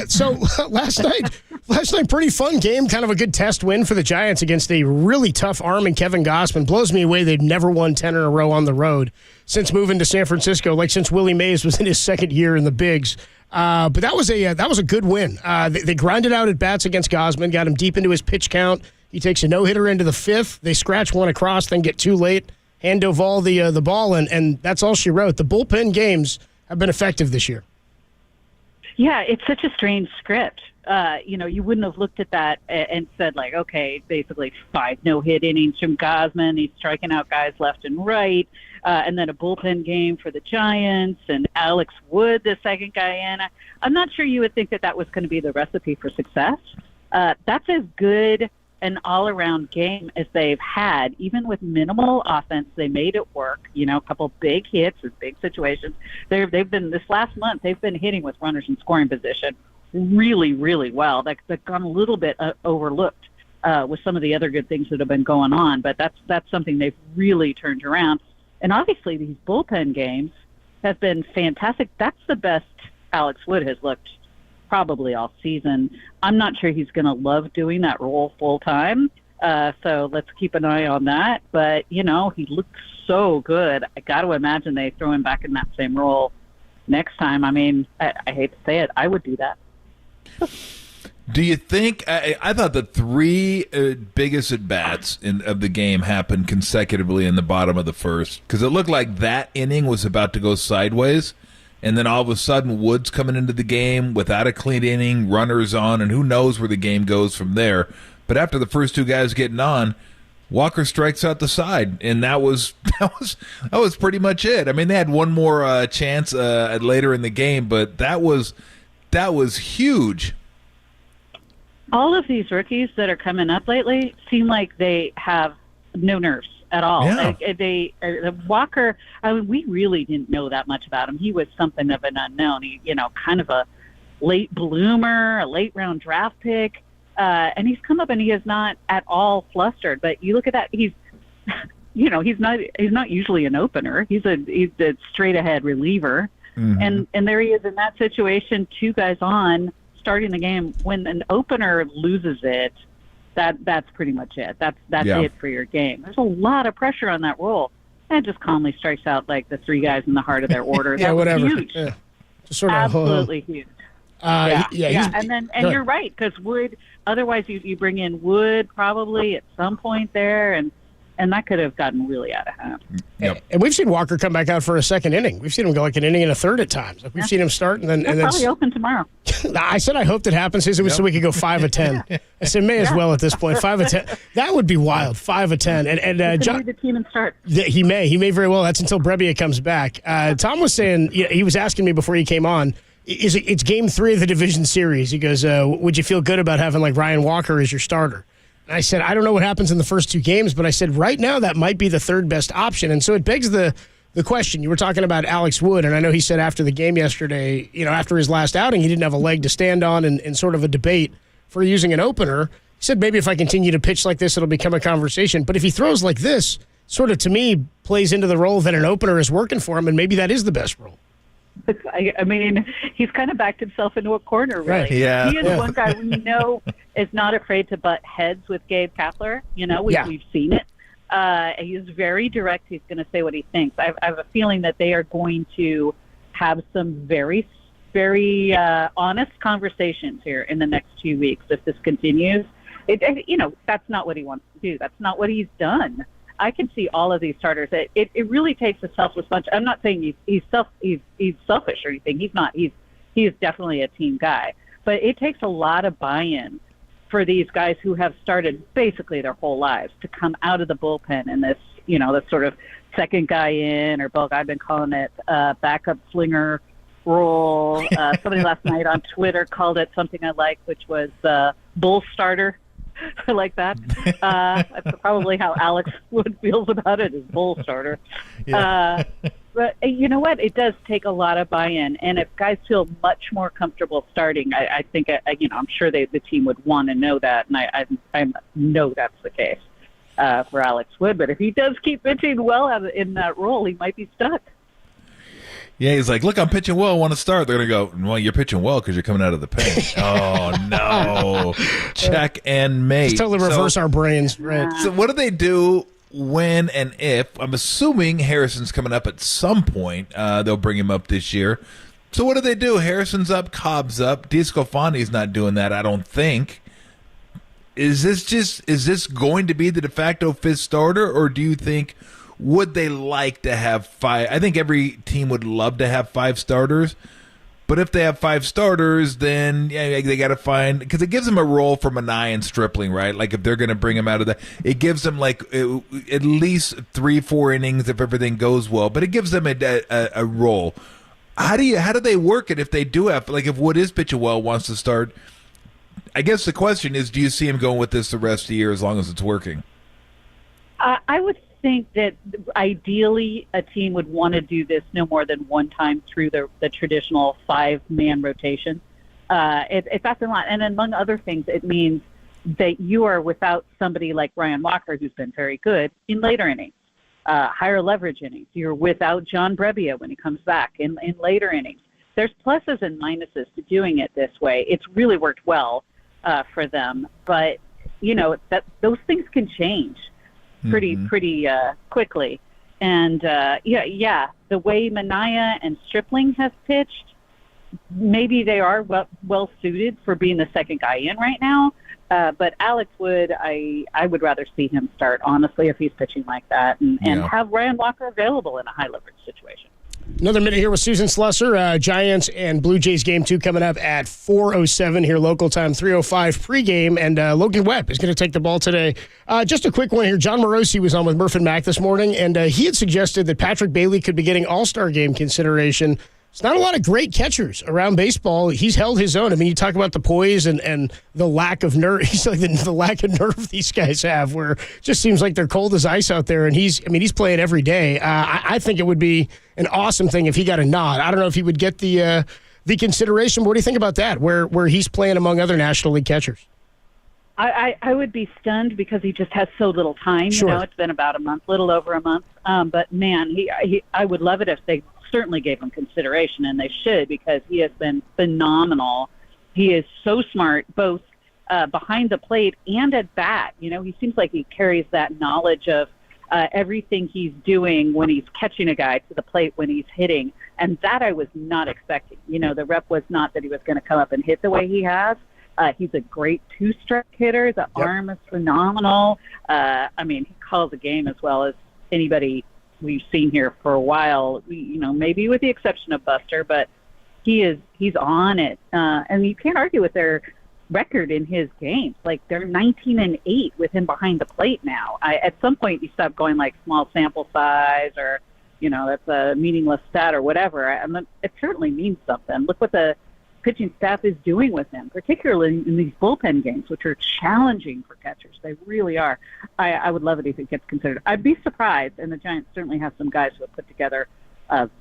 So last night, pretty fun game, kind of a good test win for the Giants against a really tough arm in Kevin Gausman. Blows me away they've never won 10 in a row on the road since moving to San Francisco, like since Willie Mays was in his second year in the bigs. But that was a good win. They grinded out at bats against Gausman, got him deep into his pitch count. He takes a no-hitter into the 5th. They scratch one across, then get too late, hand Doval the ball, and that's all she wrote. The bullpen games have been effective this year. Yeah, it's such a strange script. You wouldn't have looked at that and said, like, okay, basically 5 no-hit innings from Gausman. He's striking out guys left and right. And then a bullpen game for the Giants and Alex Wood, the second guy in. I'm not sure you would think that was going to be the recipe for success. That's as good an all-around game as they've had. Even with minimal offense, they made it work. A couple big hits or big situations. They've been, this last month, they've been hitting with runners in scoring position really, really well. That's gone a little bit overlooked with some of the other good things that have been going on, but that's something they've really turned around. And obviously these bullpen games have been fantastic. That's the best Alex Wood has looked probably all season. I'm not sure he's going to love doing that role full time. So let's keep an eye on that. But, he looks so good. I got to imagine they throw him back in that same role next time. I mean, I hate to say it. I would do that. Do you think I thought the 3 biggest at-bats of the game happened consecutively in the bottom of the first because it looked like that inning was about to go sideways, and then all of a sudden Wood's coming into the game without a clean inning, runners on, and who knows where the game goes from there. But after the first 2 guys getting on, Walker strikes out the side, and that was pretty much it. I mean, they had one more chance later in the game, but that was huge. All of these rookies that are coming up lately seem like they have no nerves at all. Yeah. Walker, I mean, we really didn't know that much about him. He was something of an unknown. He, kind of a late bloomer, a late round draft pick, and he's come up and he is not at all flustered. But you look at that, he's not usually an opener. He's a straight ahead reliever, and there he is in that situation. 2 guys on. Starting the game when an opener loses it, that's pretty much it. That's it for your game. There's a lot of pressure on that role, and just calmly strikes out like the 3 guys in the heart of their order. Yeah, that whatever. Was huge. Yeah. Just sort of absolutely huge. Yeah. And you're right because Wood. Otherwise, you bring in Wood probably at some point there, and that could have gotten really out of hand. Yep. And we've seen Walker come back out for a second inning. We've seen him go like an inning and a third at times. We've seen him start and then probably open tomorrow. I said I hope it happens so we could go 5 of 10. I said may as well at this point. 5 of 10. That would be wild. 5 of 10. And John, lead the team and start. He may very well. That's until Brebbia comes back. Tom was saying he was asking me before he came on. It's game 3 of the division series. He goes, would you feel good about having like Ryan Walker as your starter? And I said, I don't know what happens in the first 2 games, but I said, right now, that might be the 3rd best option. And so it begs the question. You were talking about Alex Wood, and I know he said after the game yesterday, after his last outing, he didn't have a leg to stand on in sort of a debate for using an opener. He said, maybe if I continue to pitch like this, it'll become a conversation. But if he throws like this, sort of to me, plays into the role that an opener is working for him, and maybe that is the best role. I mean, he's kind of backed himself into a corner, really. Right. Yeah. He is one guy we know is not afraid to butt heads with Gabe Kapler. We've seen it. He's very direct. He's going to say what he thinks. I have a feeling that they are going to have some very, very honest conversations here in the next 2 weeks if this continues. That's not what he wants to do. That's not what he's done. I can see all of these starters. It really takes a selfless bunch. I'm not saying he's selfish or anything. He's not. He is definitely a team guy. But it takes a lot of buy-in for these guys who have started basically their whole lives to come out of the bullpen in this, this sort of second guy in, or Bulk, I've been calling it backup slinger role. Somebody last night on Twitter called it something I like, which was bull starter. I like that. That's probably how Alex Wood feels about it, is bull starter. Yeah. But you know what? It does take a lot of buy-in, and if guys feel much more comfortable starting, I think I'm sure the team would want to know that, and I know that's the case for Alex Wood. But if he does keep pitching well in that role, he might be stuck. Yeah, he's like, look, I'm pitching well. I want to start. They're going to go, well, you're pitching well because you're coming out of the pen. Oh, no. Check and mate. Just totally reverse our brains. Right. So what do they do when and if? I'm assuming Harrison's coming up at some point. They'll bring him up this year. So what do they do? Harrison's up, Cobb's up. DeSclafani's not doing that, I don't think. Is this going to be the de facto fifth starter, or do you think would they like to have five? I think every team would love to have five starters, but if they have five starters, then they got to find, because it gives them a role for Minaya and Stripling, right? Like if they're going to bring him out of that, it gives them like at least 3-4 innings if everything goes well, but it gives them a role. How do they work it if they do have, like if Wood is pitching well, wants to start? I guess the question is, do you see him going with this the rest of the year as long as it's working? I would think that ideally a team would want to do this no more than one time through the traditional 5-man rotation. It's that's a lot. And among other things, it means that you are without somebody like Ryan Walker, who's been very good in later innings, higher leverage innings. You're without John Brebbia when he comes back in later innings. There's pluses and minuses to doing it this way. It's really worked well for them. But, that those things can change pretty quickly. And, the way Minaya and Stripling have pitched, maybe they are well suited for being the second guy in right now. But Alex Wood, I would rather see him start, honestly, if he's pitching like that, and have Ryan Walker available in a high-leverage situation. Another minute here with Susan Slusser. Giants and Blue Jays game 2 coming up at 4:07 here local time, 3:05 pregame, and Logan Webb is going to take the ball today. Just a quick one here. John Morosi was on with Murph and Mac this morning, and he had suggested that Patrick Bailey could be getting All-Star game consideration. It's not a lot of great catchers around baseball. He's held his own. I mean, you talk about the poise and the lack of nerve. He's like the lack of nerve these guys have, where it just seems like they're cold as ice out there. And he's playing every day. I think it would be an awesome thing if he got a nod. I don't know if he would get the consideration. But what do you think about that? Where he's playing among other National League catchers? I would be stunned because he just has so little time. Sure. It's been about a month, little over a month. But man, I would love it if they certainly gave him consideration, and they should, because he has been phenomenal. He is so smart, both behind the plate and at bat. He seems like he carries that knowledge of everything he's doing when he's catching a guy to the plate, when he's hitting, and that I was not expecting. The rep was not that he was going to come up and hit the way he has. He's a great two-strike hitter. The arm is phenomenal. He calls a game as well as anybody we've seen here for a while, maybe with the exception of Buster, but he's on it. And you can't argue with their record in his games. Like, they're 19-8 with him behind the plate now. At some point you stop going like small sample size, or, that's a meaningless stat or whatever. And it certainly means something. Look what the pitching staff is doing with him, particularly in these bullpen games, which are challenging for catchers. They really are. I would love it if it gets considered. I'd be surprised, and the Giants certainly have some guys who have put together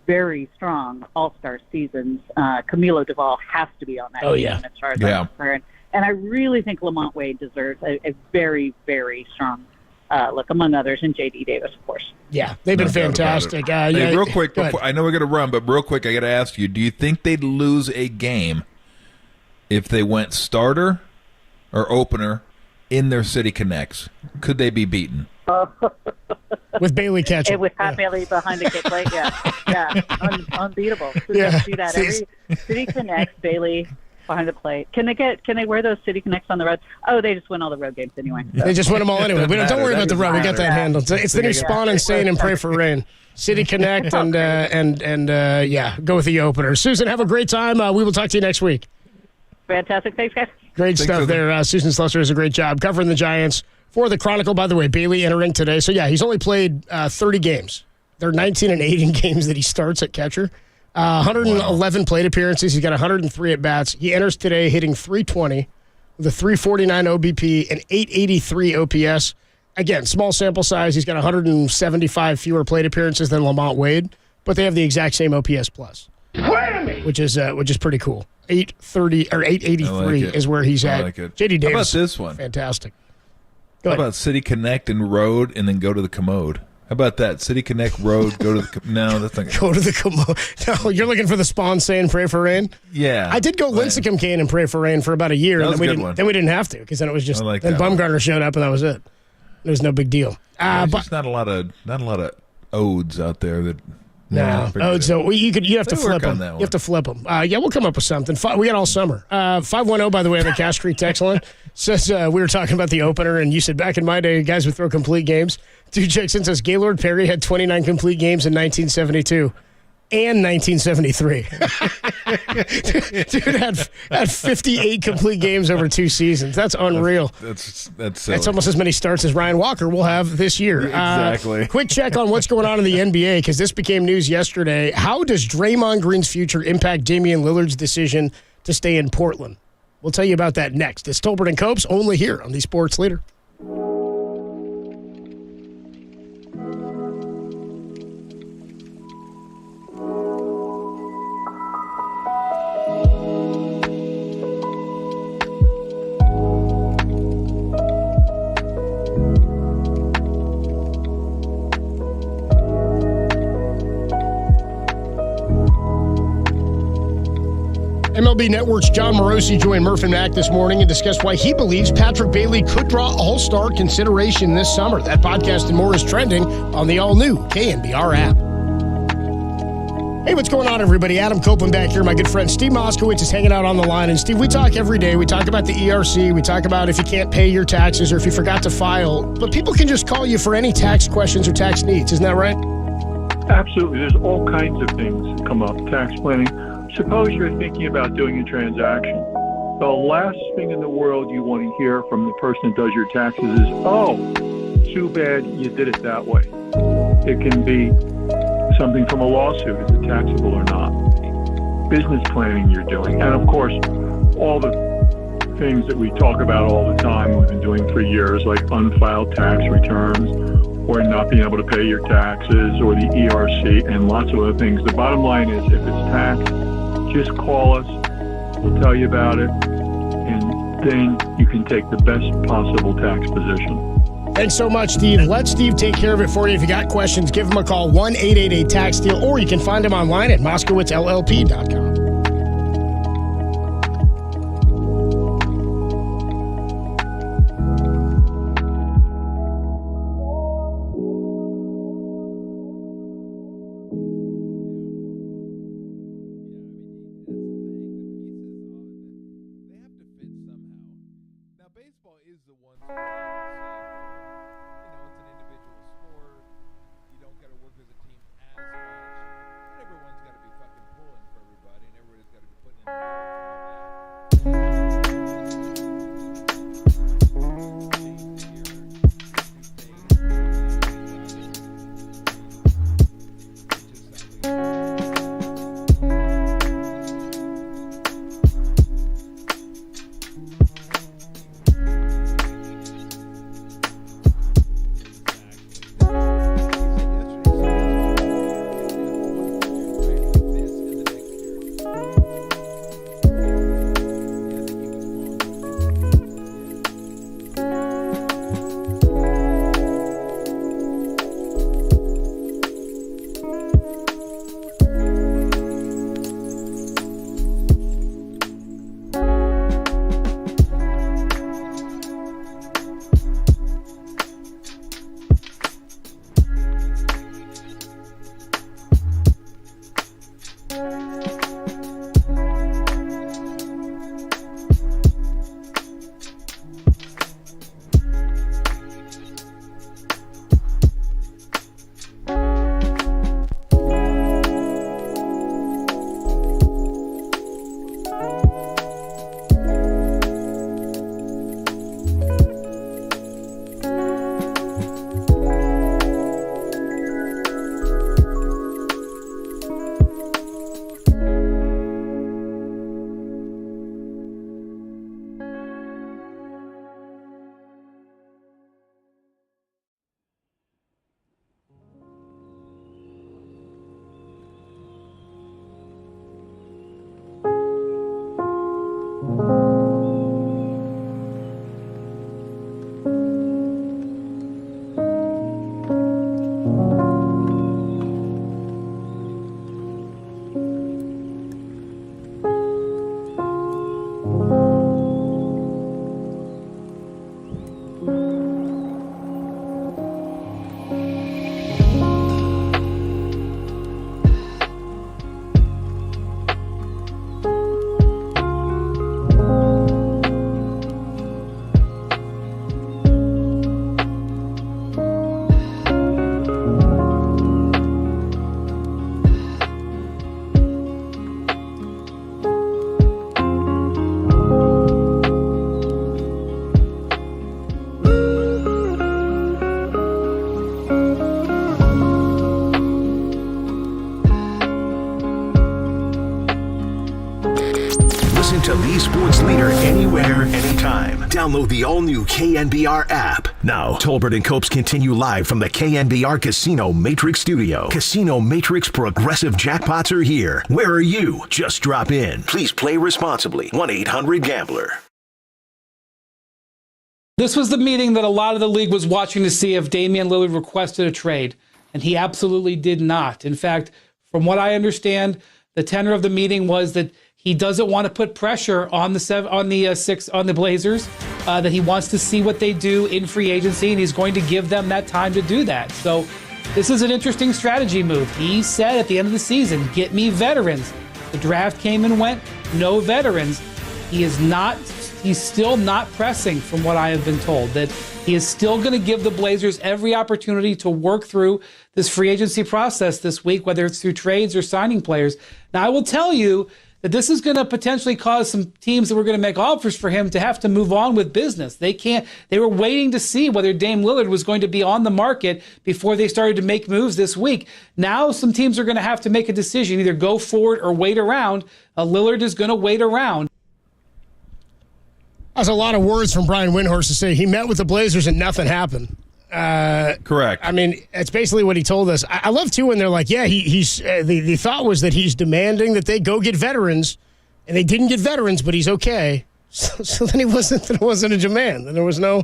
very strong all-star seasons. Camilo Duvall has to be on that team as far as I'm concerned. And I really think Lamont Wade deserves a very, very strong look, among others, and J.D. Davis, of course. Yeah, they've been fantastic. Hey, real quick, I know we're going to run, but real quick, I got to ask you, do you think they'd lose a game if they went starter or opener in their City Connects? Could they be beaten? With Bailey catching. With Pat Bailey behind the plate, unbeatable. Do that. Every City Connects, Bailey behind the plate. Can they wear those City Connects on the road? Oh, they just win all the road games anyway. So. They just win them all anyway. Don't worry about the road. We got that handled. It's the new Spawn and Sane and Pray for Rain. City Connect and go with the opener. Susan, have a great time. We will talk to you next week. Fantastic. Thanks, guys. Great stuff there. Susan Slusser does a great job covering the Giants for the Chronicle. By the way, Bailey entering today. So, yeah, he's only played 30 games. There are 19-8 in games that he starts at catcher. 111 plate appearances. He's got 103 at-bats. He enters today hitting .320 with a .349 OBP and .883 OPS. Again, small sample size. He's got 175 fewer plate appearances than Lamont Wade, but they have the exact same OPS plus, which is pretty cool. 830 or 883 is where he's at. like it. JD Davis. How about this one? Fantastic. How about City Connect and Road and then go to the commode? How about that? City Connect Road, go to the no, that's not go to the commode. No, you're looking for the Spawn saying pray for rain? Yeah. I did go Lincecum Kane and pray for rain for about a year, and then we didn't have to because then it was just then Bumgarner showed up and that was it. It was no big deal. There's just not a lot of odes out there that. No, so you have to flip them. You have to flip them. Yeah, we'll come up with something. We got all summer. 510, by the way, on the Cash Creek text line says we were talking about the opener, and you said back in my day, guys would throw complete games. Dude checks in says Gaylord Perry had 29 complete games in 1972 and 1973. Dude had 58 complete games over 2 seasons. That's unreal. That's almost as many starts as Ryan Walker will have this year. Exactly. Quick check on what's going on in the NBA because this became news yesterday. How does Draymond Green's future impact Damian Lillard's decision to stay in Portland? We'll tell you about that next. It's Tolbert and Copes, only here on the Sports Leader. MLB Network's John Morosi joined Murph and Mack this morning and discussed why he believes Patrick Bailey could draw All-Star consideration this summer. That podcast and more is trending on the all-new KNBR app. Hey, what's going on, everybody? Adam Copeland back here. My good friend Steve Moskowitz is hanging out on the line. And, Steve, we talk every day. We talk about the ERC. We talk about if you can't pay your taxes or if you forgot to file. But people can just call you for any tax questions or tax needs. Isn't that right? Absolutely. There's all kinds of things that come up. Tax planning. Suppose you're thinking about doing a transaction. The last thing in the world you want to hear from the person that does your taxes is, oh, too bad you did it that way. It can be something from a lawsuit. Is it taxable or not? Business planning you're doing. And, of course, all the things that we talk about all the time, we've been doing for years, like unfiled tax returns or not being able to pay your taxes or the ERC and lots of other things. The bottom line is if it's tax, just call us. We'll tell you about it, and then you can take the best possible tax position. Thanks so much, Steve. Let Steve take care of it for you. If you got questions, give him a call, 1-888-TAX-STEAL, or you can find him online at MoskowitzLLP.com. to the sports leader anywhere, anytime. Download the all-new KNBR app. Now, Tolbert and Copes continue live from the KNBR Casino Matrix Studio. Casino Matrix progressive jackpots are here. Where are you? Just drop in. Please play responsibly. 1-800-GAMBLER. This was the meeting that a lot of the league was watching to see if Damian Lillard requested a trade, and he absolutely did not. In fact, from what I understand, the tenor of the meeting was that he doesn't want to put pressure on the Blazers, that he wants to see what they do in free agency, and he's going to give them that time to do that. So this is an interesting strategy move. He said at the end of the season, get me veterans. The draft came and went, no veterans. He's still not pressing, from what I have been told, that he is still going to give the Blazers every opportunity to work through this free agency process this week, whether it's through trades or signing players. Now, I will tell you that this is going to potentially cause some teams that were going to make offers for him to have to move on with business. They were waiting to see whether Dame Lillard was going to be on the market before they started to make moves this week. Now some teams are going to have to make a decision, either go forward or wait around. Lillard is going to wait around. That's a lot of words from Brian Windhorst to say he met with the Blazers and nothing happened. Correct. I mean, it's basically what he told us. I love, too, when they're like, yeah, he's the thought was that he's demanding that they go get veterans, and they didn't get veterans, but he's okay. So then it wasn't a demand. There was no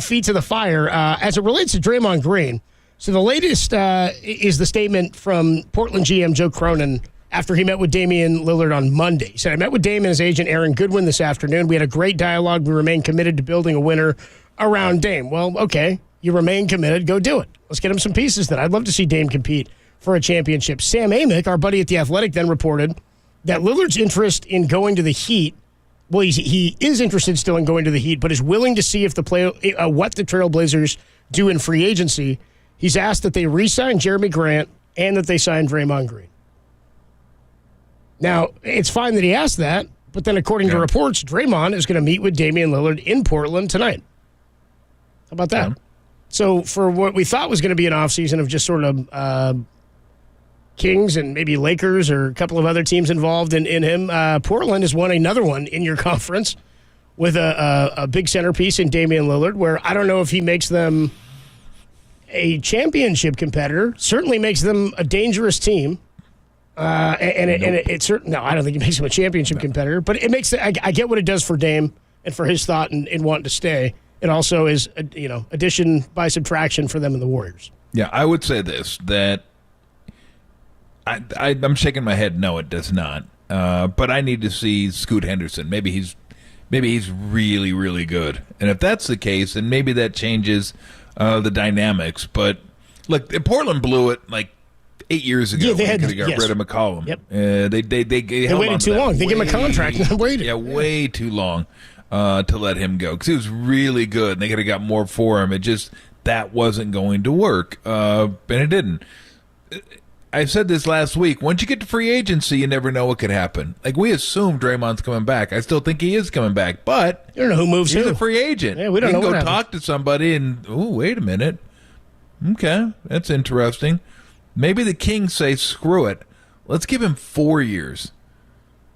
feet to the fire. As it relates to Draymond Green, so the latest is the statement from Portland GM Joe Cronin after he met with Damian Lillard on Monday. He said, I met with Dame and his agent Aaron Goodwin this afternoon. We had a great dialogue. We remain committed to building a winner around Dame. Well, okay, you remain committed. Go do it. Let's get him some pieces then. I'd love to see Dame compete for a championship. Sam Amick, our buddy at The Athletic, then reported that Lillard's interest in going to the Heat, well, he is interested still in going to the Heat, but is willing to see if what the Trailblazers do in free agency. He's asked that they re-sign Jeremy Grant and that they sign Draymond Green. Now, it's fine that he asked that, but then according to reports, Draymond is going to meet with Damian Lillard in Portland tonight. How about that? Yeah. So for what we thought was going to be an offseason of just sort of Kings and maybe Lakers or a couple of other teams involved in him, Portland has won another one in your conference with a big centerpiece in Damian Lillard, where I don't know if he makes them a championship competitor, certainly makes them a dangerous team. It certainly, no, I don't think it makes him a championship competitor, but it makes I get what it does for Dame and for his thought in wanting to stay. It also is, addition by subtraction for them and the Warriors. Yeah, I would say this, that I'm shaking my head. No, it does not. But I need to see Scoot Henderson. Maybe he's really, really good. And if that's the case, then maybe that changes the dynamics. But look, Portland blew it like 8 years ago. Yeah, they could have got rid of McCollum. Yep. They waited too long. They gave him a contract and then waited. Yeah, way too long to let him go because he was really good. And they could have got more for him. It just that wasn't going to work, and it didn't. I said this last week. Once you get to free agency, you never know what could happen. Like, we assume Draymond's coming back. I still think he is coming back, but you don't know who moves he's who. a free agent. Yeah, we don't know what happens. Talk to somebody and, wait a minute. Okay, that's interesting. Maybe the Kings say, screw it. Let's give him 4 years.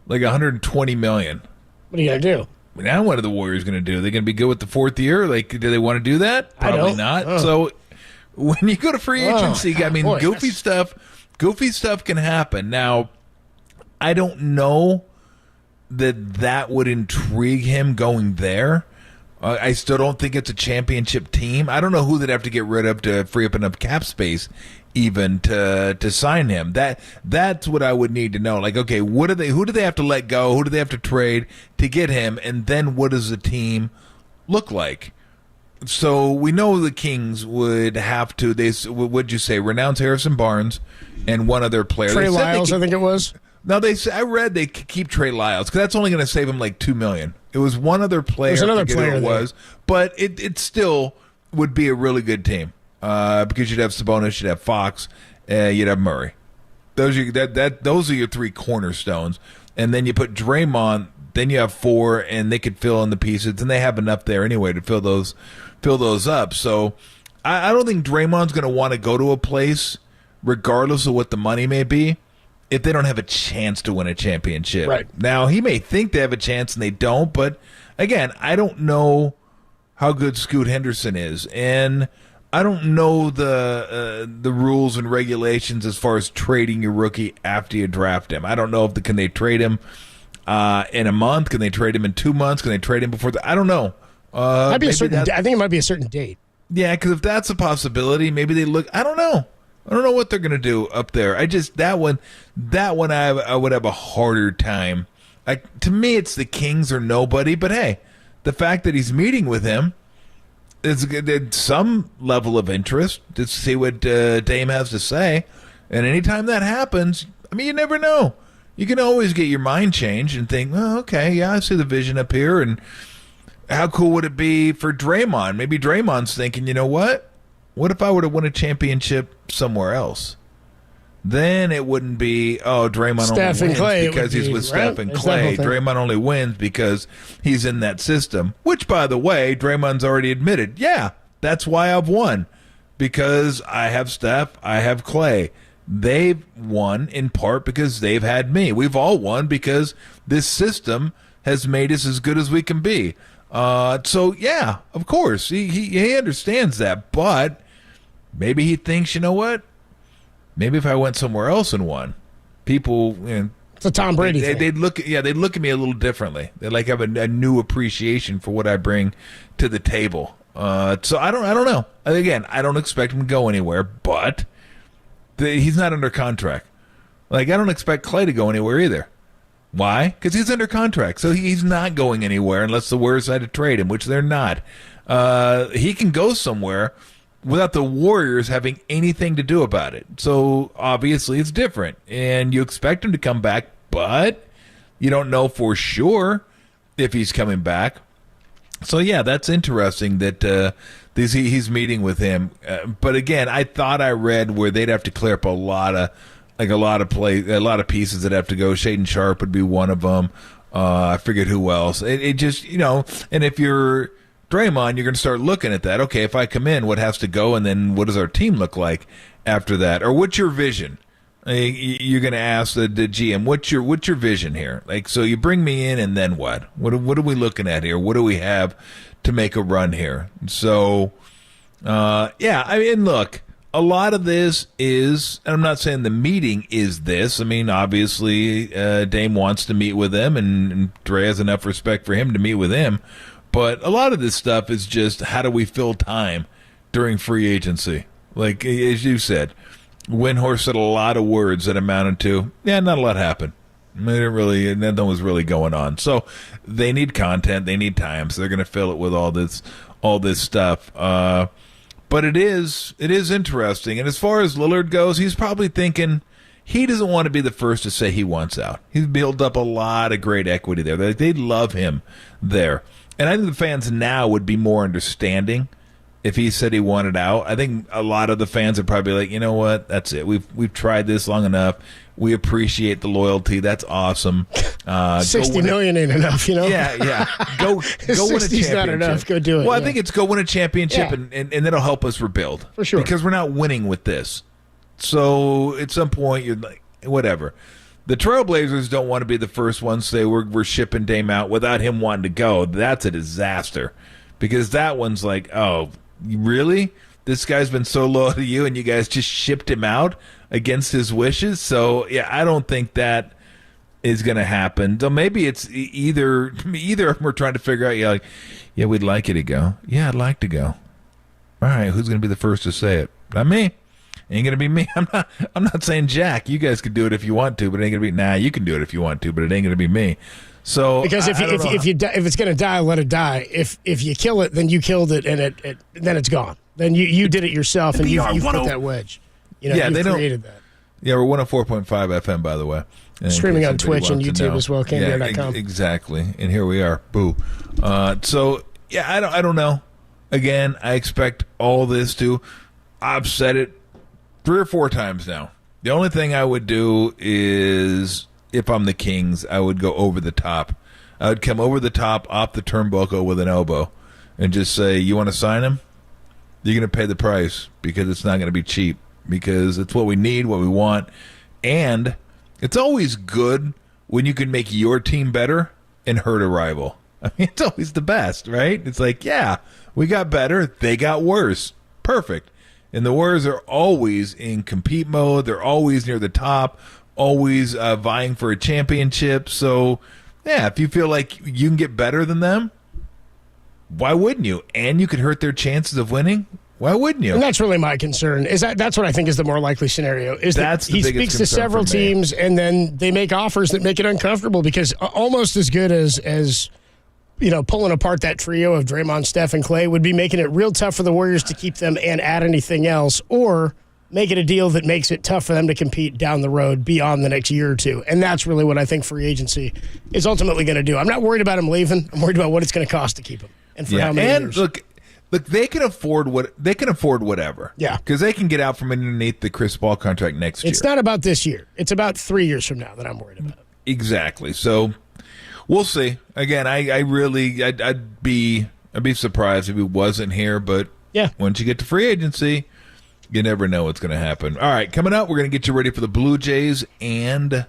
Like $120 million. What are you going to do? Now what are the Warriors going to do? Are they going to be good with the fourth year? Like, do they want to do that? Probably not. Oh. So when you go to free agency, goofy stuff can happen. Now, I don't know that would intrigue him going there. I still don't think it's a championship team. I don't know who they'd have to get rid of to free up enough cap space even to sign him. That's what I would need to know. Like, okay, who do they have to let go? Who do they have to trade to get him? And then what does the team look like? So we know the Kings would have to, what'd you say, renounce Harrison Barnes and one other player. Trey Lyles, I think it was. No, I read they could keep Trey Lyles because that's only going to save him like $2 million. It was one other player. There's another player there. But it still would be a really good team because you'd have Sabonis, you'd have Fox, you'd have Murray. Those are your three cornerstones, and then you put Draymond. Then you have four, and they could fill in the pieces, and they have enough there anyway to fill those up. So I don't think Draymond's going to want to go to a place, regardless of what the money may be, if they don't have a chance to win a championship. Right. Now, he may think they have a chance and they don't, but again, I don't know how good Scoot Henderson is, and I don't know the rules and regulations as far as trading your rookie after you draft him. I don't know can they trade him in a month? Can they trade him in 2 months? Can they trade him before I don't know. I think it might be a certain date. Yeah, because if that's a possibility, maybe they look. I don't know. I don't know what they're going to do up there. That one I would have a harder time. To me, it's the Kings or nobody. But hey, the fact that he's meeting with him is some level of interest to see what Dame has to say. And anytime that happens, I mean, you never know. You can always get your mind changed and think, oh, okay, yeah, I see the vision up here. And how cool would it be for Draymond? Maybe Draymond's thinking, you know what? What if I were to win a championship somewhere else? Then it wouldn't be, Draymond Steph only and Clay wins because he's with Steph and Clay. Draymond only wins because he's in that system. Which, by the way, Draymond's already admitted, yeah, that's why I've won. Because I have Steph, I have Clay. They've won in part because they've had me. We've all won because this system has made us as good as we can be. So, yeah, of course, he understands that, but maybe he thinks, you know what? Maybe if I went somewhere else and won, people, it's a Tom Brady thing. They'd look at me a little differently. They'd have a new appreciation for what I bring to the table. So I don't know. Again, I don't expect him to go anywhere, but he's not under contract. I don't expect Clay to go anywhere either. Why? Because he's under contract, so he's not going anywhere unless the Warriors decide to trade him, which they're not. He can go somewhere without the Warriors having anything to do about it. So obviously it's different, and you expect him to come back, but you don't know for sure if he's coming back. So yeah, that's interesting that he's meeting with him. But again, I thought I read where they'd have to clear up a lot of pieces that have to go. Shaedon Sharp would be one of them. I forget who else. It just, and if you're Draymond, you're going to start looking at that. Okay, if I come in, what has to go, and then what does our team look like after that? Or what's your vision? You're going to ask the GM, what's your vision here? So you bring me in, and then what? What are we looking at here? What do we have to make a run here? So, yeah, I mean, look. A lot of this is, and I'm not saying the meeting is this. I mean, obviously, Dame wants to meet with him, and Dre has enough respect for him to meet with him. But a lot of this stuff is just how do we fill time during free agency? As you said, Windhorst said a lot of words that amounted to, not a lot happened. Nothing was really going on. So they need content, they need time, so they're going to fill it with all this stuff. But it is interesting. And as far as Lillard goes, he's probably thinking he doesn't want to be the first to say he wants out. He's built up a lot of great equity there. They love him there. And I think the fans now would be more understanding if he said he wanted out. I think a lot of the fans would probably be like, you know what, that's it. We've tried this long enough. We appreciate the loyalty. That's awesome. 60 million ain't enough, Yeah. Go win a championship. Not enough. Go do it. Well, I think it's go win a championship, and that'll help us rebuild. For sure. Because we're not winning with this. So at some point, you're like, whatever. The Trailblazers don't want to be the first ones to say we're shipping Dame out without him wanting to go. That's a disaster. Because that one's like, oh, really? This guy's been so loyal to you, and you guys just shipped him out against his wishes? So, yeah, I don't think that is going to happen. So maybe it's either of them are trying to figure out, yeah, we'd like you to go. Yeah, I'd like to go. All right, who's going to be the first to say it? Not me. Ain't going to be me. I'm not saying Jack. You guys could do it if you want to, but it ain't going to be, you can do it if you want to, but it ain't going to be me. So because if it's going to die, let it die. If you kill it, then you killed it, and then it's gone. Then you did it yourself, and you put that wedge. You created that. Yeah, we're 104.5 FM, by the way. Streaming on Twitch and YouTube as well, KNBR.com. Exactly, and here we are. Boo. So, yeah, I don't know. Again, I expect all this to. I've said it 3 or 4 times now. The only thing I would do is, if I'm the Kings, I would go over the top. I would come over the top, off the turnbuckle with an elbow, and just say, you want to sign him? You're going to pay the price, because it's not going to be cheap, because it's what we need, what we want, and It's always good when you can make your team better and hurt a rival. I mean, it's always the best, right? It's like, yeah, we got better, they got worse. Perfect. And the Warriors are always in compete mode. They're always near the top, always vying for a championship. So, yeah, if you feel like you can get better than them, why wouldn't you? And you could hurt their chances of winning. Why wouldn't you? And that's really my concern. That's what I think is the more likely scenario. Is that he speaks to several teams and then they make offers that make it uncomfortable, because almost as good as pulling apart that trio of Draymond, Steph, and Clay would be making it real tough for the Warriors to keep them and add anything else, or make it a deal that makes it tough for them to compete down the road beyond the next year or two. And that's really what I think free agency is ultimately going to do. I'm not worried about him leaving. I'm worried about what it's going to cost to keep him and for how many years. Look, they can afford whatever. Yeah, because they can get out from underneath the Chris Paul contract next year. It's not about this year. It's about 3 years from now that I'm worried about. Exactly. So we'll see. Again, I'd be surprised if he wasn't here. But yeah, once you get to free agency, you never know what's going to happen. All right, coming up, we're going to get you ready for the Blue Jays and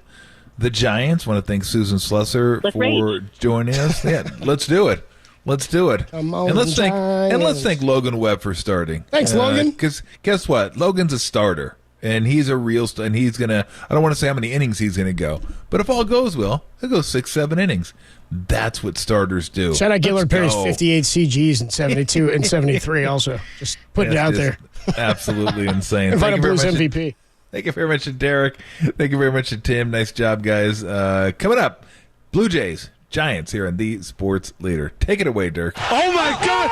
the Giants. Want to thank Susan Slusser for joining us. Yeah, let's do it. Let's do it. Come on, and let's thank Logan Webb for starting. Thanks, Logan. Because guess what? Logan's a starter, and he's a real and he's gonna. I don't want to say how many innings he's gonna go, but if all goes well, he'll go 6-7 innings. That's what starters do. Shout out Gillard Perry's 58 CGs and 72 and 73. Also, just putting it out there. Absolutely insane. Invite a Blues MVP. Thank you very much to Derek. Thank you very much to Tim. Nice job, guys. Coming up, Blue Jays. Giants here on the Sports Leader. Take it away, Dirk. Oh, my God.